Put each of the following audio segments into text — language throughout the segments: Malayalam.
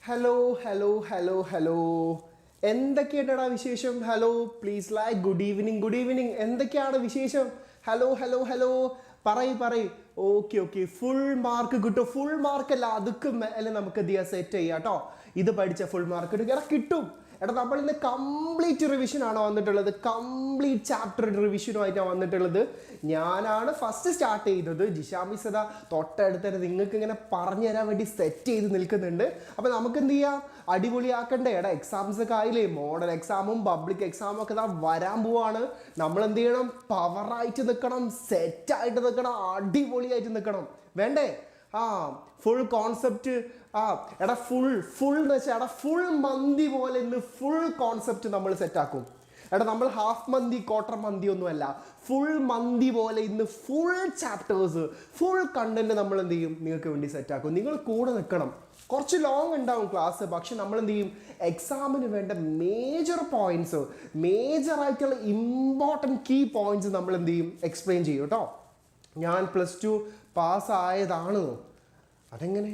ഹലോ എന്തൊക്കെയാടാ വിശേഷം? Hello please like good evening എന്തൊക്കെയാണ് വിശേഷം? ഹലോ പറയ് ഓക്കെ ഫുൾ മാർക്ക് കിട്ടും. ഫുൾ മാർക്ക് അല്ല, അതൊക്കെ മേലെ നമുക്ക് സെറ്റ് ചെയ്യാം കേട്ടോ. ഇത് പഠിച്ച ഫുൾ മാർക്ക് കിട്ടും. എടാ നമ്മൾ ഇന്ന് കംപ്ലീറ്റ് റിവിഷൻ ആണ് വന്നിട്ടുള്ളത്. കംപ്ലീറ്റ് ചാപ്റ്റർ റിവിഷനുമായിട്ടാണ് വന്നിട്ടുള്ളത്. ഞാനാണ് ഫസ്റ്റ് സ്റ്റാർട്ട് ചെയ്തത്. ജിഷാമിസ് അതാ തൊട്ടടുത്ത് നിങ്ങൾക്ക് ഇങ്ങനെ പറഞ്ഞു തരാൻ വേണ്ടി സെറ്റ് ചെയ്ത് നിൽക്കുന്നുണ്ട്. അപ്പം നമുക്ക് എന്ത് ചെയ്യാം, അടിപൊളിയാക്കണ്ടേ? എടാ എക്സാംസ് ഒക്കെ ആയില്ലേ, മോഡൽ എക്സാമും പബ്ലിക് എക്സാമും ഒക്കെ ഇതാ വരാൻ പോവാണ്. നമ്മൾ എന്ത് ചെയ്യണം, പവറായിട്ട് നിൽക്കണം, സെറ്റായിട്ട് നിൽക്കണം, അടിപൊളിയായിട്ട് നിൽക്കണം. വേണ്ടേ? Full concept. എടാ ഫുൾ എന്ന് വെച്ചാൽ എടാ ഫുൾ മന്തി പോലെ ഇന്ന് ഫുൾ കോൺസെപ്റ്റ് നമ്മൾ സെറ്റാക്കും. എടാ നമ്മൾ ഹാഫ് മന്തി ക്വാർട്ടർ മന്തി ഒന്നുമല്ല, ഫുൾ മന്തി പോലെ ഇന്ന് ഫുൾ ചാപ്റ്റേഴ്സ് ഫുൾ കണ്ടന്റ് നമ്മൾ എന്ത് ചെയ്യും, നിങ്ങൾക്ക് വേണ്ടി സെറ്റാക്കും. നിങ്ങൾ കൂടെ നിൽക്കണം. കുറച്ച് ലോങ് ഉണ്ടാവും ക്ലാസ്, പക്ഷെ നമ്മൾ എന്ത് ചെയ്യും, എക്സാമിന് വേണ്ട മേജർ പോയിന്റ്സ്, മേജറായിട്ടുള്ള ഇമ്പോർട്ടൻറ്റ് കീ പോയിന്റ്സ് നമ്മൾ എന്ത് ചെയ്യും, എക്സ്പ്ലെയിൻ ചെയ്യും കേട്ടോ. ഞാൻ +2 പാസ്സായതാണ്. അതെങ്ങനെ?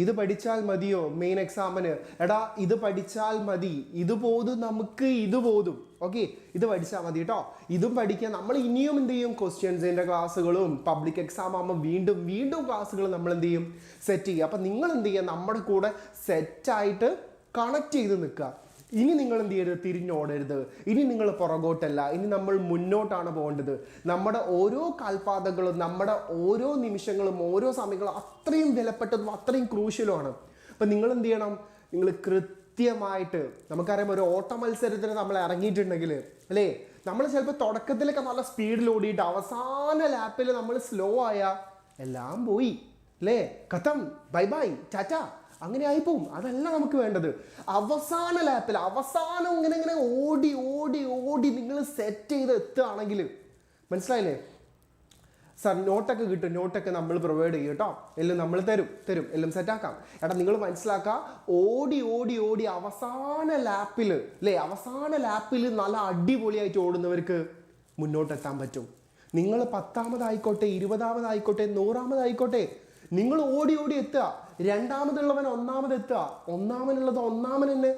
ഇത് പഠിച്ചാൽ മതിയോ മെയിൻ എക്സാമിന്? എടാ ഇത് പഠിച്ചാൽ മതി, ഇത് പോതും. ഓക്കെ, ഇത് പഠിച്ചാൽ മതി കേട്ടോ. ഇതും പഠിക്കാൻ നമ്മൾ ഇനിയും എന്ത് ചെയ്യും, ക്വസ്റ്റ്യൻസിൻ്റെ ക്ലാസ്സുകളും പബ്ലിക് എക്സാം ആകുമ്പോൾ വീണ്ടും ക്ലാസ്സുകൾ നമ്മൾ എന്ത് ചെയ്യും, സെറ്റ് ചെയ്യുക. അപ്പം നിങ്ങൾ എന്ത് ചെയ്യുക, നമ്മുടെ കൂടെ സെറ്റായിട്ട് കണക്ട് ചെയ്ത് നിൽക്കുക. ഇനി നിങ്ങൾ എന്ത് ചെയ്യരുത്, തിരിഞ്ഞോടരുത്. ഇനി നിങ്ങൾ പുറകോട്ടല്ല, ഇനി നമ്മൾ മുന്നോട്ടാണ് പോകേണ്ടത്. നമ്മുടെ ഓരോ കാൽപാതകളും, നമ്മുടെ ഓരോ നിമിഷങ്ങളും, ഓരോ സമയങ്ങളും അത്രയും വിലപ്പെട്ടതും അത്രയും ക്രൂഷ്യലുമാണ്. അപ്പം നിങ്ങൾ എന്ത് ചെയ്യണം, നിങ്ങൾ കൃത്യമായിട്ട്, നമുക്കറിയാം ഒരു ഓട്ട മത്സരത്തിന് നമ്മൾ ഇറങ്ങിയിട്ടുണ്ടെങ്കിൽ അല്ലേ, നമ്മൾ ചിലപ്പോൾ തുടക്കത്തിലൊക്കെ നല്ല സ്പീഡിൽ ഓടിയിട്ട് അവസാന ലാപ്പിൽ നമ്മൾ സ്ലോ ആയാൽ എല്ലാം പോയി അല്ലേ, കഥം ബൈ ടാറ്റ, അങ്ങനെ ആയിപ്പോവും. അതല്ല നമുക്ക് വേണ്ടത്. അവസാന ലാപ്പിൽ അവസാനം ഇങ്ങനെ ഓടി നിങ്ങൾ സെറ്റ് ചെയ്ത് എത്തുകയാണെങ്കിൽ, മനസ്സിലായില്ലേ സാർ? നോട്ടൊക്കെ കിട്ടും, നോട്ടൊക്കെ നമ്മൾ പ്രൊവൈഡ് ചെയ്യും കേട്ടോ. എല്ലാം നമ്മൾ തരും എല്ലാം സെറ്റാക്കാം. എടാ നിങ്ങൾ മനസ്സിലാക്കുക, ഓടി അവസാന ലാപ്പിൽ അല്ലേ, അവസാന ലാപ്പിൽ നല്ല അടിപൊളിയായിട്ട് ഓടുന്നവർക്ക് മുന്നോട്ടെത്താൻ പറ്റും. നിങ്ങൾ 10ാമതായിക്കോട്ടെ, 20ാമതായിക്കോട്ടെ, 100ാമതായിക്കോട്ടെ, നിങ്ങൾ ഓടി എത്തുക. രണ്ടാമതുള്ളവൻ ഒന്നാമതെത്തുക, ഒന്നാമനുള്ളത് ഒന്നാമൻ തന്നെ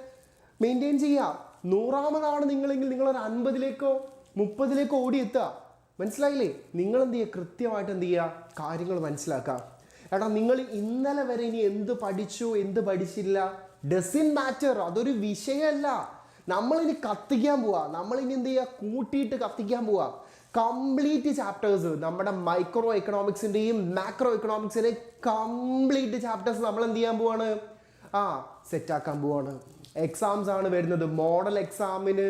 മെയിൻറ്റെയിൻ ചെയ്യുക. 100ാമതാണ് നിങ്ങളെങ്കിൽ നിങ്ങളൊരു 50ലേക്കോ 30ലേക്കോ ഓടി എത്തുക. മനസ്സിലായില്ലേ? നിങ്ങൾ എന്ത് ചെയ്യുക, കൃത്യമായിട്ട് എന്ത് ചെയ്യുക, കാര്യങ്ങൾ മനസ്സിലാക്കുക. എടാ നിങ്ങൾ ഇന്നലെ വരെ ഇനി എന്ത് പഠിച്ചു എന്ത് പഠിച്ചില്ല ഡസൻ മാറ്റർ, അതൊരു വിഷയമല്ല. നമ്മളിനി കത്തിക്കാൻ പോവാ, നമ്മളിനി എന്ത് ചെയ്യുക, കൂട്ടിയിട്ട് കത്തിക്കാൻ പോവാ. കംപ്ലീറ്റ് ചാപ്റ്റേഴ്സ്, നമ്മുടെ മൈക്രോ എക്കണോമിക്സിൻ്റെയും മാക്രോ എക്കണോമിക്സിൻ്റെയും കംപ്ലീറ്റ് ചാപ്റ്റേഴ്സ് നമ്മൾ എന്ത് ചെയ്യാൻ പോവാണ്, സെറ്റാക്കാൻ പോവാണ്. എക്സാംസ് ആണ് വരുന്നത്. മോഡൽ എക്സാമിന്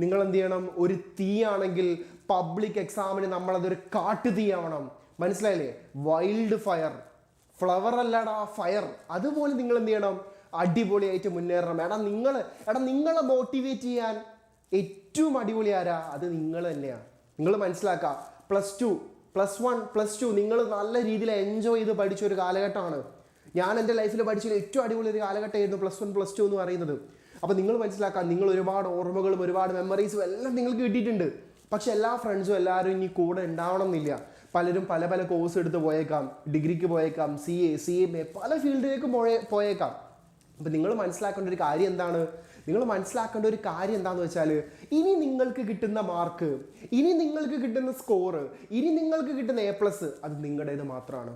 നിങ്ങൾ എന്ത് ചെയ്യണം, ഒരു തീയാണെങ്കിൽ പബ്ലിക് എക്സാമിന് നമ്മളതൊരു കാട്ടു തീയാവണം. മനസ്സിലായില്ലേ? വൈൽഡ് ഫയർ, ഫ്ലവർ അല്ലടാ ഫയർ. അതുപോലെ നിങ്ങൾ എന്ത് ചെയ്യണം, അടിപൊളിയായിട്ട് മുന്നേറണം. നിങ്ങളെ മോട്ടിവേറ്റ് ചെയ്യാൻ ഏറ്റവും അടിപൊളി ആരാ? അത് നിങ്ങൾ തന്നെയാണ്. നിങ്ങൾ മനസ്സിലാക്കുക, +2 +1 +2 നിങ്ങൾ നല്ല രീതിയിൽ എൻജോയ് ചെയ്ത് പഠിച്ച ഒരു കാലഘട്ടമാണ്. ഞാൻ എൻ്റെ ലൈഫിൽ പഠിച്ചതിൽ ഏറ്റവും അടിപൊളി ഒരു കാലഘട്ടമായിരുന്നു +1 +2 എന്ന് പറയുന്നത്. അപ്പോൾ നിങ്ങൾ മനസ്സിലാക്കുക, നിങ്ങൾ ഒരുപാട് ഓർമ്മകളും ഒരുപാട് മെമ്മറീസും എല്ലാം നിങ്ങൾക്ക് കിട്ടിയിട്ടുണ്ട്. പക്ഷെ എല്ലാ ഫ്രണ്ട്സും എല്ലാവരും ഇനി കൂടെ ഉണ്ടാവണം എന്നില്ല. പലരും പല കോഴ്സ് എടുത്ത് പോയേക്കാം, ഡിഗ്രിക്ക് പോയേക്കാം, CA പല ഫീൽഡിലേക്കും പോയേക്കാം. അപ്പം നിങ്ങൾ മനസ്സിലാക്കേണ്ട ഒരു കാര്യം എന്താണ്? എന്താണെന്ന് വെച്ചാൽ, ഇനി നിങ്ങൾക്ക് കിട്ടുന്ന മാർക്ക്, ഇനി നിങ്ങൾക്ക് കിട്ടുന്ന സ്കോർ, ഇനി നിങ്ങൾക്ക് കിട്ടുന്ന A+, അത് നിങ്ങളുടേത് മാത്രമാണ്.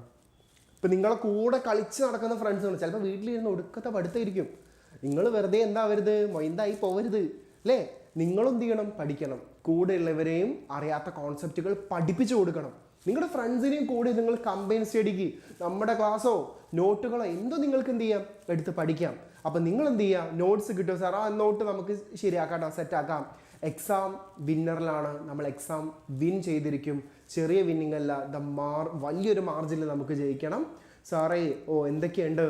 ഇപ്പം നിങ്ങളെ കൂടെ കളിച്ച് നടക്കുന്ന ഫ്രണ്ട്സുകൾ ചിലപ്പോൾ വീട്ടിലിരുന്ന് ഒടുക്കത്തെ പഠിത്തമായിരിക്കും. നിങ്ങൾ വെറുതെ എന്താവരുത്, മൊയ്ന്തായി പോവരുത് അല്ലേ? നിങ്ങളും എന്ത് ചെയ്യണം, പഠിക്കണം. കൂടെയുള്ളവരെയും അറിയാത്ത കോൺസെപ്റ്റുകൾ പഠിപ്പിച്ചു കൊടുക്കണം. നിങ്ങളുടെ ഫ്രണ്ട്സിനെയും കൂടി നിങ്ങൾ കമ്പൈൻ സ്റ്റഡിക്ക് നമ്മുടെ ക്ലാസ്സോ നോട്ടുകളോ എന്തോ നിങ്ങൾക്ക് എന്ത് ചെയ്യാം, എടുത്ത് പഠിക്കാം. അപ്പം നിങ്ങൾ എന്ത് ചെയ്യുക, നോട്ട്സ് കിട്ടും സാർ, നോട്ട് നമുക്ക് ശരിയാക്കാം, സെറ്റാക്കാം. എക്സാം വിന്നറിലാണ്, നമ്മൾ എക്സാം വിൻ ചെയ്തിരിക്കും. ചെറിയ വിന്നിങ് അല്ല, വലിയൊരു മാർജിനിൽ നമുക്ക് ജയിക്കണം. സാറേ എന്തൊക്കെയുണ്ട്?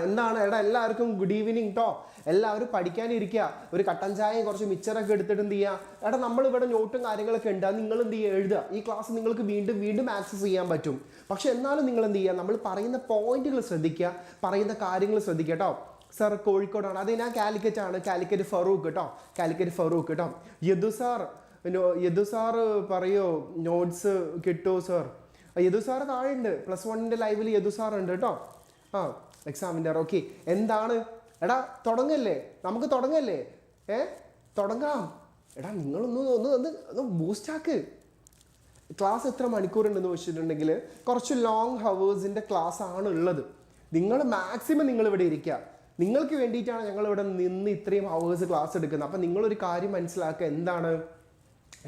എന്താണ്? എല്ലാവർക്കും ഗുഡ് ഈവനിങ് കേട്ടോ. എല്ലാവരും പഠിക്കാനിരിക്കുക. ഒരു കട്ടൻ ചായയും കുറച്ച് മിച്ചറൊക്കെ എടുത്തിട്ട് എന്ത് ചെയ്യുക, നമ്മളിവിടെ നോട്ടും കാര്യങ്ങളൊക്കെ ഉണ്ട്, അത് നിങ്ങൾ എന്ത് ചെയ്യുക, എഴുതുക. ഈ ക്ലാസ് നിങ്ങൾക്ക് വീണ്ടും ആക്സസ് ചെയ്യാൻ പറ്റും. പക്ഷെ എന്നാലും നിങ്ങൾ എന്ത് ചെയ്യുക, നമ്മൾ പറയുന്ന പോയിന്റുകൾ ശ്രദ്ധിക്കുക, പറയുന്ന കാര്യങ്ങൾ ശ്രദ്ധിക്കുക കേട്ടോ. സാർ കോഴിക്കോടാണ്, അത് ഞാൻ കാലിക്കറ്റ് ഫറൂഖ് കേട്ടോ. യദു സാർ പറയോ നോട്ട്സ് കിട്ടുമോ സാർ? യദു സാർ താഴെ ഉണ്ട്, +1 ലൈവിൽ യദു സാർ ഉണ്ട് കേട്ടോ. ആ എക്സാമിനർ. ഓക്കെ, എന്താണ് എടാ തുടങ്ങല്ലേ, നമുക്ക് തുടങ്ങല്ലേ? തുടങ്ങാം. എടാ നിങ്ങളൊന്ന് ഒന്ന് ഒന്ന് ഒന്ന് ബൂസ്റ്റ് ആക്ക്. ക്ലാസ് എത്ര മണിക്കൂറുണ്ടെന്ന് വെച്ചിട്ടുണ്ടെങ്കിൽ കുറച്ച് ലോങ് ഹവേഴ്സിൻ്റെ ക്ലാസ് ആണ് ഉള്ളത്. നിങ്ങൾ മാക്സിമം നിങ്ങൾ ഇവിടെ ഇരിക്കുക. നിങ്ങൾക്ക് വേണ്ടിയിട്ടാണ് ഞങ്ങൾ ഇവിടെ നിന്ന് ഇത്രയും ഹവേഴ്സ് ക്ലാസ് എടുക്കുന്നത്. അപ്പം നിങ്ങളൊരു കാര്യം മനസ്സിലാക്കുക.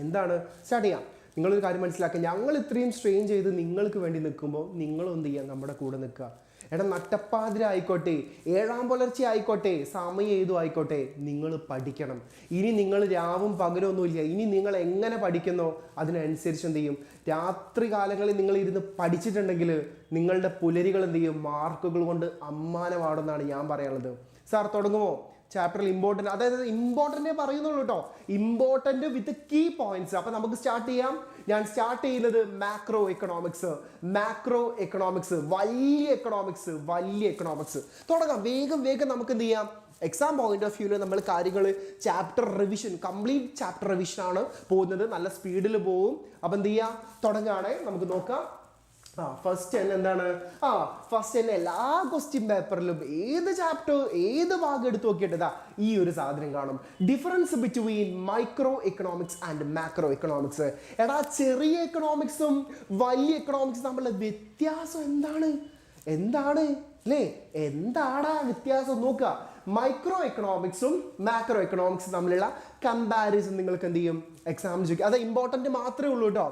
എന്താണ് സ്റ്റാർട്ട് ചെയ്യാം. നിങ്ങളൊരു കാര്യം മനസ്സിലാക്കുക, ഞങ്ങൾ ഇത്രയും സ്ട്രെയിൻ ചെയ്ത് നിങ്ങൾക്ക് വേണ്ടി നിൽക്കുമ്പോൾ നിങ്ങളൊന്ന് ചെയ്യാം, നമ്മുടെ കൂടെ നിൽക്കുക. എടാ നട്ടപ്പാതിര ആയിക്കോട്ടെ, 7-ാം പുലർച്ചെ ആയിക്കോട്ടെ, സമയം ഏതും ആയിക്കോട്ടെ, നിങ്ങൾ പഠിക്കണം. ഇനി നിങ്ങൾ രാവും പകലൊന്നുമില്ല. ഇനി നിങ്ങൾ എങ്ങനെ പഠിക്കുന്നോ അതിനനുസരിച്ച് എന്ത് ചെയ്യും, രാത്രി കാലങ്ങളിൽ നിങ്ങൾ ഇരുന്ന് പഠിച്ചിട്ടുണ്ടെങ്കിൽ നിങ്ങളുടെ പുലരികൾ എന്ത് ചെയ്യും, മാർക്കുകൾ കൊണ്ട് അമ്മാനമാണെന്നാണ് ഞാൻ പറയാനുള്ളത്. സാർ തുടങ്ങുമോ? ചാപ്റ്ററിൽ ഇമ്പോർട്ടൻ്റ്, അതായത് ഇമ്പോർട്ടൻ്റേ പറയുന്നുള്ളൂ കേട്ടോ, ഇമ്പോർട്ടൻ്റ് വിത്ത് കീ പോയിന്റ്സ്. അപ്പം നമുക്ക് സ്റ്റാർട്ട് ചെയ്യാം. ഞാൻ സ്റ്റാർട്ട് ചെയ്യുന്നത് മാക്രോ എക്കണോമിക്സ്. വലിയ എക്കണോമിക്സ് തുടങ്ങാം. വേഗം നമുക്ക് എന്ത് ചെയ്യാം, എക്സാം പോയിന്റ് ഓഫ് വ്യൂവിൽ നമ്മൾ കാര്യങ്ങൾ chapter revision, complete chapter revision ആണ് പോകുന്നത്. നല്ല സ്പീഡിൽ പോവും. അപ്പം എന്ത് ചെയ്യാം, തുടങ്ങുകയാണെ നമുക്ക് നോക്കാം. ഫസ്റ്റ് തന്നെ എന്താണ്, ഫസ്റ്റ് തന്നെ എല്ലാ ക്വസ്റ്റ്യൻ പേപ്പറിലും ഏത് ചാപ്റ്റർ ഏത് ഭാഗം എടുത്ത് നോക്കിയിട്ടതാ ഈ ഒരു സാധനം കാണും, difference between micro economics and macro economics. എടാ ചെറിയ എക്കണോമിക്സും വലിയ എക്കണോമിക്സും തമ്മിലുള്ള വ്യത്യാസം എന്താണ് അല്ലേ? എന്താടാ വ്യത്യാസം നോക്കുക. മൈക്രോ എക്കണോമിക്സും മാക്രോ എക്കണോമിക്സും തമ്മിലുള്ള കമ്പാരിസൺ നിങ്ങൾക്ക് എന്ത് ചെയ്യും, എക്സാം ചോദിക്കും. അത് ഇമ്പോർട്ടൻ്റ് മാത്രമേ ഉള്ളൂ കേട്ടോ.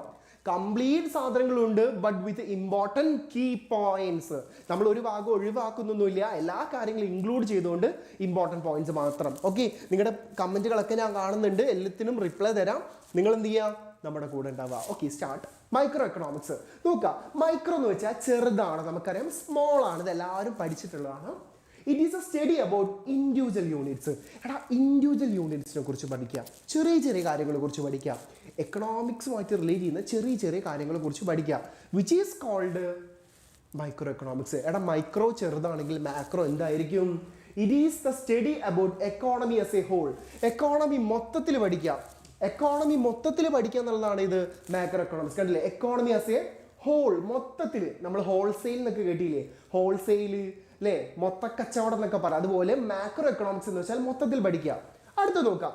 കംപ്ലീറ്റ് സാധനങ്ങളുണ്ട്, but with important key points. നമ്മൾ ഒരു ഭാഗം ഒഴിവാക്കുന്നൊന്നുമില്ല, എല്ലാ കാര്യങ്ങളും ഇൻക്ലൂഡ് ചെയ്തുകൊണ്ട് ഇമ്പോർട്ടൻറ്റ് പോയിന്റ്സ് മാത്രം. ഓക്കെ, നിങ്ങളുടെ കമൻറ്റുകളൊക്കെ ഞാൻ കാണുന്നുണ്ട്, എല്ലാത്തിനും റിപ്ലൈ തരാം. നിങ്ങൾ എന്ത് ചെയ്യുക, നമ്മുടെ കൂടെ ഉണ്ടാവുക. Okay, start. മൈക്രോ എക്കണോമിക്സ് നോക്കുക. മൈക്രോ എന്ന് വെച്ചാൽ ചെറുതാണ്, നമുക്കറിയാം, സ്മോൾ ആണ്, ഇത് എല്ലാവരും പഠിച്ചിട്ടുള്ളതാണ്. It is a study about individual units. എടാ ഇൻഡിവിജ്വൽ യൂണിറ്റ്സിനെ കുറിച്ച് പഠിക്കാം, ചെറിയ കാര്യങ്ങളെ കുറിച്ച് പഠിക്കാം, എക്കണോമിക്സുമായിട്ട് റിലേറ്റ് ചെയ്യുന്ന ചെറിയ കാര്യങ്ങളെ കുറിച്ച് പഠിക്കാം, which is called micro economics. എടാ മൈക്രോ ചെറുതാണെങ്കിൽ മാക്രോ എന്തായിരിക്കും? It is the study about economy as a whole. Economy മൊത്തത്തിൽ പഠിക്കുക എന്നുള്ളതാണ് ഇത് മാക്രോ എക്കണോമിക്സ്. കണ്ടില്ലേ, എക്കോണമി ആസ് എ ഹോൾ, മൊത്തത്തിൽ. നമ്മൾ ഹോൾസെയിൽ എന്നൊക്കെ കേട്ടില്ലേ, ഹോൾസെയിൽ അല്ലേ, മൊത്ത കച്ചവടം എന്നൊക്കെ പറയാം. അതുപോലെ മാക്രോ എക്കണോമിക്സ് എന്ന് വെച്ചാൽ മൊത്തത്തിൽ പഠിക്കുക. അടുത്ത് നോക്കാം,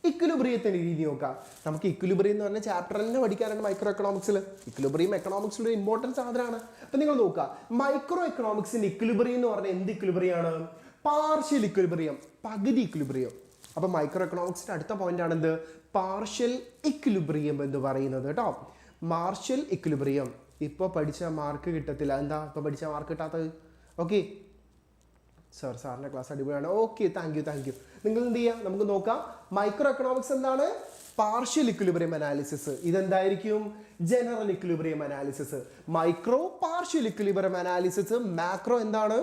ഇക്വിലിബ്രിയത്തിൻ്റെ രീതി നോക്കാം. നമുക്ക് ഇക്വിലിബ്രിയം എന്ന് പറഞ്ഞ ചാപ്റ്റർ തന്നെ പഠിക്കാറുണ്ട് മൈക്രോ എക്കണോമിക്സിൽ. ഇക്വിലിബ്രിയം എക്കണോമിക്സിലൊരു ഇമ്പോർട്ടൻറ്റ് സാധനമാണ്. അപ്പം നിങ്ങൾ നോക്കുക, മൈക്രോ എക്കണോമിക്സിൻ്റെ ഇക്വിലിബ്രിയം എന്ന് പറഞ്ഞാൽ എന്ത് ഇക്വിലിബ്രിയാണ്? പാർഷ്യൽ ഇക്വിലിബ്രിയം, പകുതി ഇക്വിലിബ്രിയം. അപ്പം മൈക്രോ എക്കണോമിക്സിൻ്റെ അടുത്ത പോയിന്റ് ആണ് എന്ത്? പാർഷ്യൽ ഇക്വിലിബ്രിയം എന്ന് പറയുന്നത് കേട്ടോ. Partial equilibrium. ഇപ്പോൾ പഠിച്ച മാർക്ക് കിട്ടത്തില്ല. എന്താ ഇപ്പോൾ പഠിച്ച മാർക്ക് കിട്ടാത്തത്? ഓക്കെ, സാറിൻ്റെ ക്ലാസ് അടിപൊളിയാണ്. Okay, thank you. നിങ്ങൾ എന്ത് ചെയ്യുക, നമുക്ക് നോക്കാം. മൈക്രോ എക്കണോമിക്സ് എന്താണ്? Partial equilibrium analysis. ഇതെന്തായിരിക്കും? General equilibrium analysis. Micro partial equilibrium analysis. Macro എന്താണ്?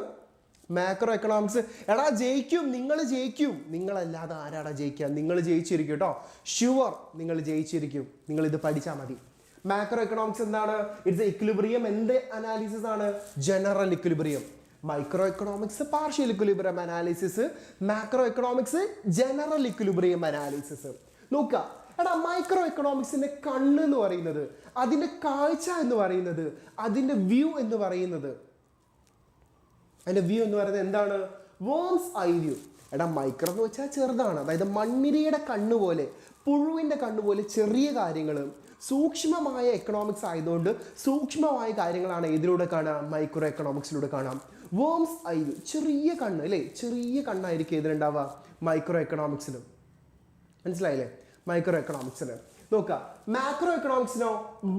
Macro economics. എടാ ജയിക്കും, നിങ്ങൾ ജയിക്കും. നിങ്ങളല്ലാതെ ആരാടാ ജയിക്കുക? നിങ്ങൾ ജയിച്ചിരിക്കും കേട്ടോ, ഷുവർ നിങ്ങൾ ജയിച്ചിരിക്കും. നിങ്ങൾ ഇത് പഠിച്ചാൽ മതി. മാക്രോ എക്കണോമിക്സ് എന്താണ്? It's equilibrium. എന്ത് അനാലിസിസ് ആണ്? General equilibrium. Micro economics partial equilibrium analysis, macro economics general equilibrium analysis. നോക്കുക, എടാ മൈക്രോ എക്കണോമിക്സിന്റെ കണ്ണ് എന്ന് പറയുന്നത്, അതിന്റെ കാഴ്ച എന്ന് പറയുന്നത്, അതിന്റെ വ്യൂ എന്ന് പറയുന്നത് എന്താണ്? Worms eye view. എടാ മൈക്രോ എന്ന് വെച്ചാൽ ചെറുതാണ്, അതായത് മണ്ണിരയുടെ കണ്ണുപോലെ, പുഴുവിൻ്റെ കണ്ണുപോലെ ചെറിയ കാര്യങ്ങൾ. സൂക്ഷ്മമായ എക്കണോമിക്സ് ആയതുകൊണ്ട് സൂക്ഷ്മമായ കാര്യങ്ങളാണ് ഇതിലൂടെ കാണാം, മൈക്രോ എക്കണോമിക്സിലൂടെ കാണാം. വേംസ് ഐ വ്യൂ, ചെറിയ കണ്ണ് അല്ലേ, ചെറിയ കണ്ണായിരിക്കും ഇതിലുണ്ടാവുക മൈക്രോ എക്കണോമിക്സിലും. മനസ്സിലായില്ലേ? മൈക്രോ എക്കണോമിക്സിന് നോക്കുക. മാക്രോ എക്കണോമിക്സിനോ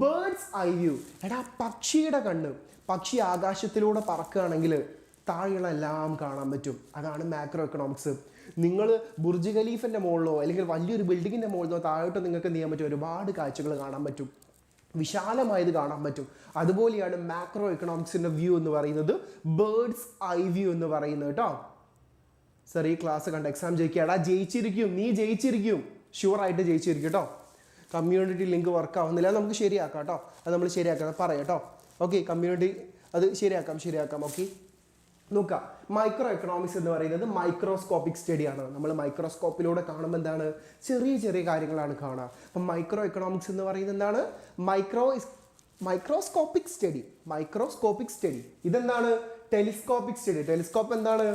ബേർഡ്സ് ഐ വ്യൂ. എടാ പക്ഷിയുടെ കണ്ണ്, പക്ഷി ആകാശത്തിലൂടെ പറക്കുകയാണെങ്കിൽ താഴെയുള്ള എല്ലാം കാണാൻ പറ്റും. അതാണ് മാക്രോ എക്കണോമിക്സ്. നിങ്ങൾ ബുർജ് ഖലീഫിൻ്റെ മുകളിലോ അല്ലെങ്കിൽ വലിയൊരു ബിൽഡിങ്ങിൻ്റെ മുകളിലോ താഴോട്ടോ നിങ്ങൾക്ക് എന്ത് ചെയ്യാൻ പറ്റും? ഒരുപാട് കാഴ്ചകൾ കാണാൻ പറ്റും, വിശാലമായത് കാണാൻ പറ്റും. അതുപോലെയാണ് മാക്രോ എക്കണോമിക്സിൻ്റെ വ്യൂ എന്ന് പറയുന്നത്, ബേർഡ്സ് ഐ വ്യൂ എന്ന് പറയുന്നത് കേട്ടോ. സർ ഈ ക്ലാസ് കണ്ട എക്സാം ജയിക്കുക. എടാ ജയിച്ചിരിക്കും, നീ ജയിച്ചിരിക്കും, ഷുവറായിട്ട് ജയിച്ചിരിക്കും കേട്ടോ. കമ്മ്യൂണിറ്റി ലിങ്ക് വർക്ക് ആവുന്നില്ല, നമുക്ക് ശരിയാക്കാം കേട്ടോ. അത് നമ്മൾ ശരിയാക്കാം, പറയാം കേട്ടോ. ഓക്കെ, കമ്മ്യൂണിറ്റി അത് ശരിയാക്കാം. ഓക്കെ, നോക്കാം. മൈക്രോ എക്കണോമിക്സ് എന്ന് പറയുന്നത് മൈക്രോസ്കോപ്പിക് സ്റ്റഡിയാണ്. നമ്മൾ മൈക്രോസ്കോപ്പിലൂടെ കാണുമ്പോൾ എന്താണ്? ചെറിയ കാര്യങ്ങളാണ് കാണുക. അപ്പം മൈക്രോ എക്കണോമിക്സ് എന്ന് പറയുന്നത് എന്താണ്? Micro microscopic study. ഇതെന്താണ്? Telescopic study. ടെലിസ്കോപ്പ് എന്താണ്?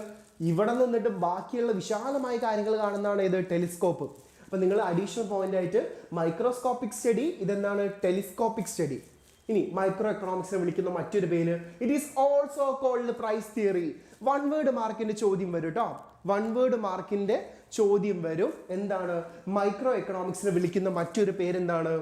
ഇവിടെ നിന്നിട്ട് ബാക്കിയുള്ള വിശാലമായ കാര്യങ്ങൾ കാണുന്നതാണ് ഇത് ടെലിസ്കോപ്പ്. അപ്പൊ നിങ്ങൾ അഡീഷണൽ പോയിന്റ് ആയിട്ട് മൈക്രോസ്കോപ്പിക് സ്റ്റഡി, ഇതെന്താണ്? Telescopic study. ഇനി മൈക്രോ എക്കണോമിക്സിനെ വിളിക്കുന്ന മറ്റൊരു പേര്, it is also called price theory. 1 word മാർക്കിന്റെ ചോദ്യം വരും കേട്ടോ. 1 വേർഡ് മാർക്കിന്റെ ചോദ്യം വരും. എന്താണ്? മൈക്രോ എക്കണോമിക്സിനെ വിളിക്കുന്ന മറ്റൊരു പേരെന്താണ്?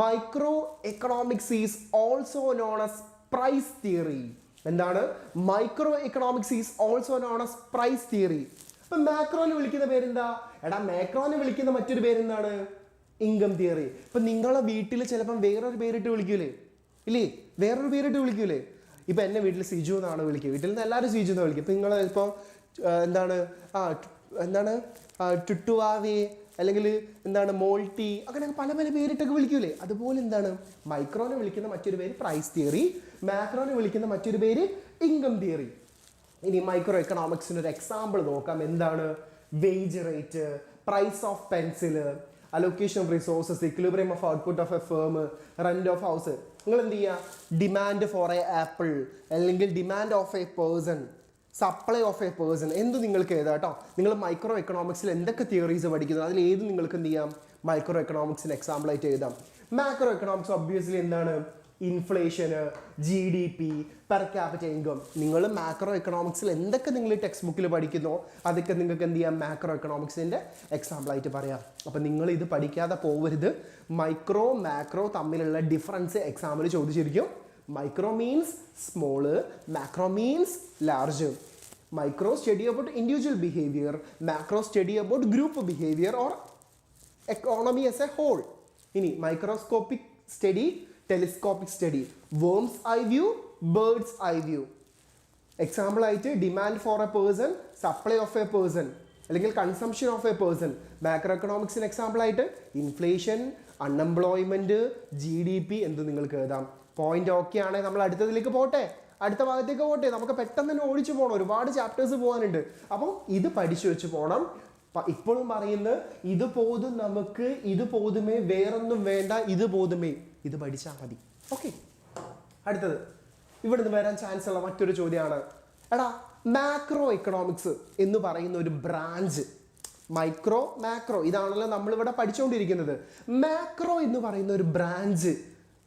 Micro economics is also known as price theory. എന്താണ്? Micro economics is also known as price theory. അപ്പൊ മാക്രോനെ വിളിക്കുന്ന പേരെന്താ? എടാ മാക്രോനെ വിളിക്കുന്ന മറ്റൊരു പേരെന്താണ്? Income theory. ഇപ്പൊ നിങ്ങളെ വീട്ടിൽ ചിലപ്പം വേറൊരു പേരിട്ട് വിളിക്കൂലേ? ഇല്ലേ? വേറൊരു പേരിട്ട് വിളിക്കൂലേ? ഇപ്പൊ എന്നെ വീട്ടിൽ സിജു എന്നാണ് വിളിക്കുക. വീട്ടിൽ നിന്ന് എല്ലാവരും സിജു എന്ന് വിളിക്കും. ഇപ്പൊ നിങ്ങൾ ഇപ്പോൾ എന്താണ് ടുട്ടുവാവേ അല്ലെങ്കിൽ എന്താണ് മോൾട്ടി, അങ്ങനെ പല പല പേരിട്ടൊക്കെ വിളിക്കൂലേ? അതുപോലെ എന്താണ്? മൈക്രോനെ വിളിക്കുന്ന മറ്റൊരു പേര് പ്രൈസ് തിയറി, മാക്രോനെ വിളിക്കുന്ന മറ്റൊരു പേര് ഇൻകം തിയറി. ഇനി മൈക്രോ എക്കണോമിക്സിന് ഒരു എക്സാമ്പിൾ നോക്കാം. എന്താണ്? Wage rate, price of pencil, allocation of resources, equilibrium of output of a firm, rent of house. നിങ്ങൾ എന്ത് ചെയ്യുക? ഡിമാൻഡ് ഫോർ എ ആപ്പിൾ അല്ലെങ്കിൽ demand of a person, supply of a person, എന്ത് നിങ്ങൾക്ക് എഴുതാം കേട്ടോ. നിങ്ങൾ മൈക്രോ എക്കണോമിക്സിൽ എന്തൊക്കെ തിയറീസ് പഠിക്കുന്നത് അതിൽ ഏത് നിങ്ങൾക്ക് എന്ത് ചെയ്യാം? മൈക്രോ എക്കണോമിക്സിന് എക്സാമ്പിൾ ആയിട്ട് എഴുതാം. മാക്രോ എക്കണോമിക്സ് ഒബ്വിയസ്ലി എന്താണ്? Inflation, GDP, per capita income. നിങ്ങൾ മാക്രോ എക്കണോമിക്സിൽ എന്തൊക്കെ നിങ്ങൾ ടെക്സ്റ്റ് ബുക്കിൽ പഠിക്കുന്നോ അതൊക്കെ നിങ്ങൾക്ക് എന്ത് ചെയ്യാം? മാക്രോ എക്കണോമിക്സിൻ്റെ എക്സാമ്പിൾ ആയിട്ട് പറയാം. അപ്പം നിങ്ങൾ ഇത് പഠിക്കാതെ പോകരുത്. മൈക്രോ മാക്രോ തമ്മിലുള്ള ഡിഫറൻസ് എക്സാമിൽ ചോദിച്ചിരിക്കും. Micro means small, macro means large. Micro study about individual behaviour, macro study about group behaviour or economy as a whole. ഇനി microscopic study, telescopic study, worm's eye view, bird's eye view. Example ആയിട്ട് demand for a person, supply of a person അല്ലെങ്കിൽ consumption of a person. Macro എക്കണോമിക്സിന് എക്സാമ്പിൾ ആയിട്ട് ഇൻഫ്ലേഷൻ, അൺഎംപ്ലോയ്മെന്റ്, GDP എന്ത് നിങ്ങൾക്ക് എഴുതാം. പോയിന്റ് ഓക്കെ ആണ്. നമ്മൾ അടുത്തതിലേക്ക് പോട്ടെ, അടുത്ത ഭാഗത്തേക്ക് പോട്ടെ. നമുക്ക് പെട്ടെന്ന് തന്നെ ഓടിച്ചു പോകണം, ഒരുപാട് ചാപ്റ്റേഴ്സ് പോകാനുണ്ട്. അപ്പം ഇത് പഠിച്ചു വെച്ച് പോകണം. ഇപ്പോഴും പറയുന്നത് ഇത് പോതും, നമുക്ക് ഇത് പോതുമേ, വേറൊന്നും വേണ്ട, ഇത് പോതുമേ, ഇത് പഠിച്ചാൽ മതി. ഓക്കെ, അടുത്തത് ഇവിടുന്ന് വരാൻ ചാൻസ് ഉള്ള മറ്റൊരു ചോദ്യമാണ്. എടാ മാക്രോ എക്കണോമിക്സ് എന്ന് പറയുന്ന ഒരു ബ്രാഞ്ച്, മൈക്രോ മാക്രോ ഇതാണല്ലോ നമ്മളിവിടെ പഠിച്ചുകൊണ്ടിരിക്കുന്നത്. മാക്രോ എന്ന് പറയുന്ന ഒരു ബ്രാഞ്ച്,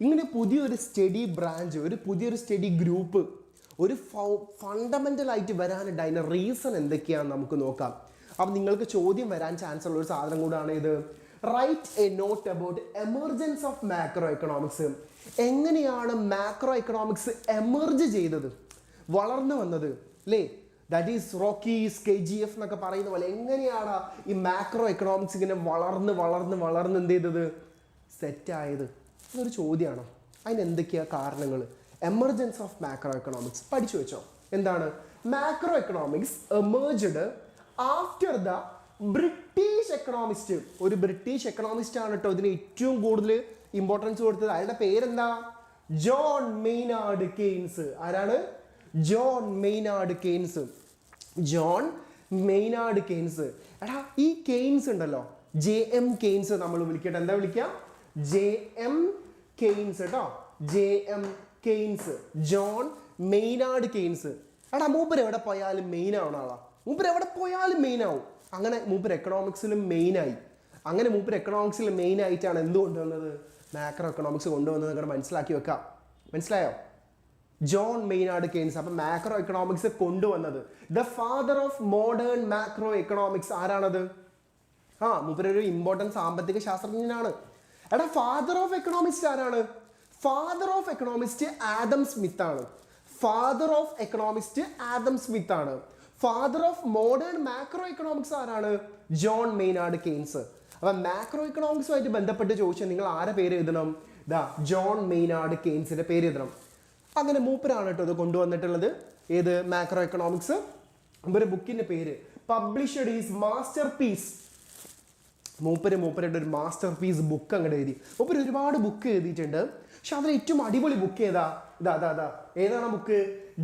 ഇങ്ങനെ പുതിയൊരു സ്റ്റഡി ബ്രാഞ്ച്, ഒരു പുതിയൊരു സ്റ്റഡി ഗ്രൂപ്പ്, ഒരു ഫണ്ടമെൻ്റൽ ആയിട്ട് വരാനുണ്ടായ റീസൺ എന്തൊക്കെയാണെന്ന് നമുക്ക് നോക്കാം. അപ്പം നിങ്ങൾക്ക് ചോദ്യം വരാൻ ചാൻസ് ഉള്ള ഒരു സാധനം കൂടാണ് ഇത്. Write a note about emergence of macro economics. എങ്ങനെയാണ് മാക്രോ എക്കണോമിക്സ് എമർജ് ചെയ്തത്, വളർന്നു വന്നത്, അല്ലേ? ദാറ്റ് ഈസ് റോക്കീസ് KGF എന്നൊക്കെ പറയുന്ന പോലെ എങ്ങനെയാണ് ഈ മാക്രോ എക്കണോമിക്സ് ഇങ്ങനെ വളർന്ന് വളർന്ന് വളർന്ന് എന്ത് ചെയ്തത്, സെറ്റായത്? അതൊരു ചോദ്യമാണോ? അതിന് എന്തൊക്കെയാണ് കാരണങ്ങൾ? എമർജൻസ് ഓഫ് മാക്രോ എക്കണോമിക്സ് പഠിച്ചു വെച്ചോ. എന്താണ് macro economics? Emerged after the British economist. ഒരു ബ്രിട്ടീഷ് എക്കണോമിസ്റ്റ് ആണ് കേട്ടോ ഇതിന് ഏറ്റവും കൂടുതൽ ഇമ്പോർട്ടൻസ് കൊടുത്തത്. അയാളുടെ പേരെന്താ? John Maynard Keynes. ആരാണ്? John Maynard Keynes. John Maynard Keynes. എടാ ഈ കെയ്ൻസ് ഉണ്ടല്ലോ, JM കെയ്ൻസ് നമ്മൾ വിളിക്കട്ടെ. എന്താ വിളിക്കുക? JM കെയ്ൻസ് കേട്ടോ. JM Keynes, John Maynard Keynes. എടാ മൂപ്പര് എവിടെ പോയാലും മെയിൻ ആവണ ആളാ. മൂപ്പര് എവിടെ പോയാലും മെയിൻ ആവും. അങ്ങനെ മൂപ്പര് എക്കണോമിക്സിലും മെയിനായി. അങ്ങനെ മൂപ്പര് എക്കണോമിക്സിൽ മെയിൻ ആയിട്ടാണ് എന്ത് കൊണ്ടുവന്നത്? മാക്രോ എക്കണോമിക്സ് കൊണ്ടുവന്നത്. നിങ്ങൾ മനസ്സിലാക്കി വെക്കാം. മനസ്സിലായോ? John Maynard Keynes. അപ്പം മാക്രോ എക്കണോമിക്സ് കൊണ്ടുവന്നത്, the father of modern macro economics. ആരാണത്? മൂപ്പരൊരു ഇമ്പോർട്ടൻറ്റ് സാമ്പത്തിക ശാസ്ത്രജ്ഞനാണ്. എടാ ഫാദർ ഓഫ് എക്കണോമിസ്റ്റ് ആരാണ്? Father of economist Adam Smith ആണ്. Father of economist Adam Smith ആണ്. Father of modern macro economics ആരാണ്? John Maynard Keynes. അപ്പം മാക്രോ എക്കണോമിക്സുമായിട്ട് ബന്ധപ്പെട്ട് ചോദിച്ചാൽ നിങ്ങൾ ആരെ പേര് എഴുതണം? ജോൺ മെയ്നാർഡ് കെയ്ൻസിന്റെ പേര് എഴുതണം. അങ്ങനെ മൂപ്പരാണ് കേട്ടോ ഇത് കൊണ്ടുവന്നിട്ടുള്ളത്. ഏത്? Macro economics. ഒരു ബുക്കിന്റെ പേര് പബ്ലിഷ്ഡ് ഈസ് മാസ്റ്റർ പീസ്. മൂപ്പരുടെ ഒരു മാസ്റ്റർ പീസ് ബുക്ക് അങ്ങോട്ട് എഴുതി. മൂപ്പര് ഒരുപാട് ബുക്ക് എഴുതിയിട്ടുണ്ട്. പക്ഷെ അതിൽ ഏറ്റവും അടിപൊളി ബുക്ക് ഏതാ? ഏതാണ് book?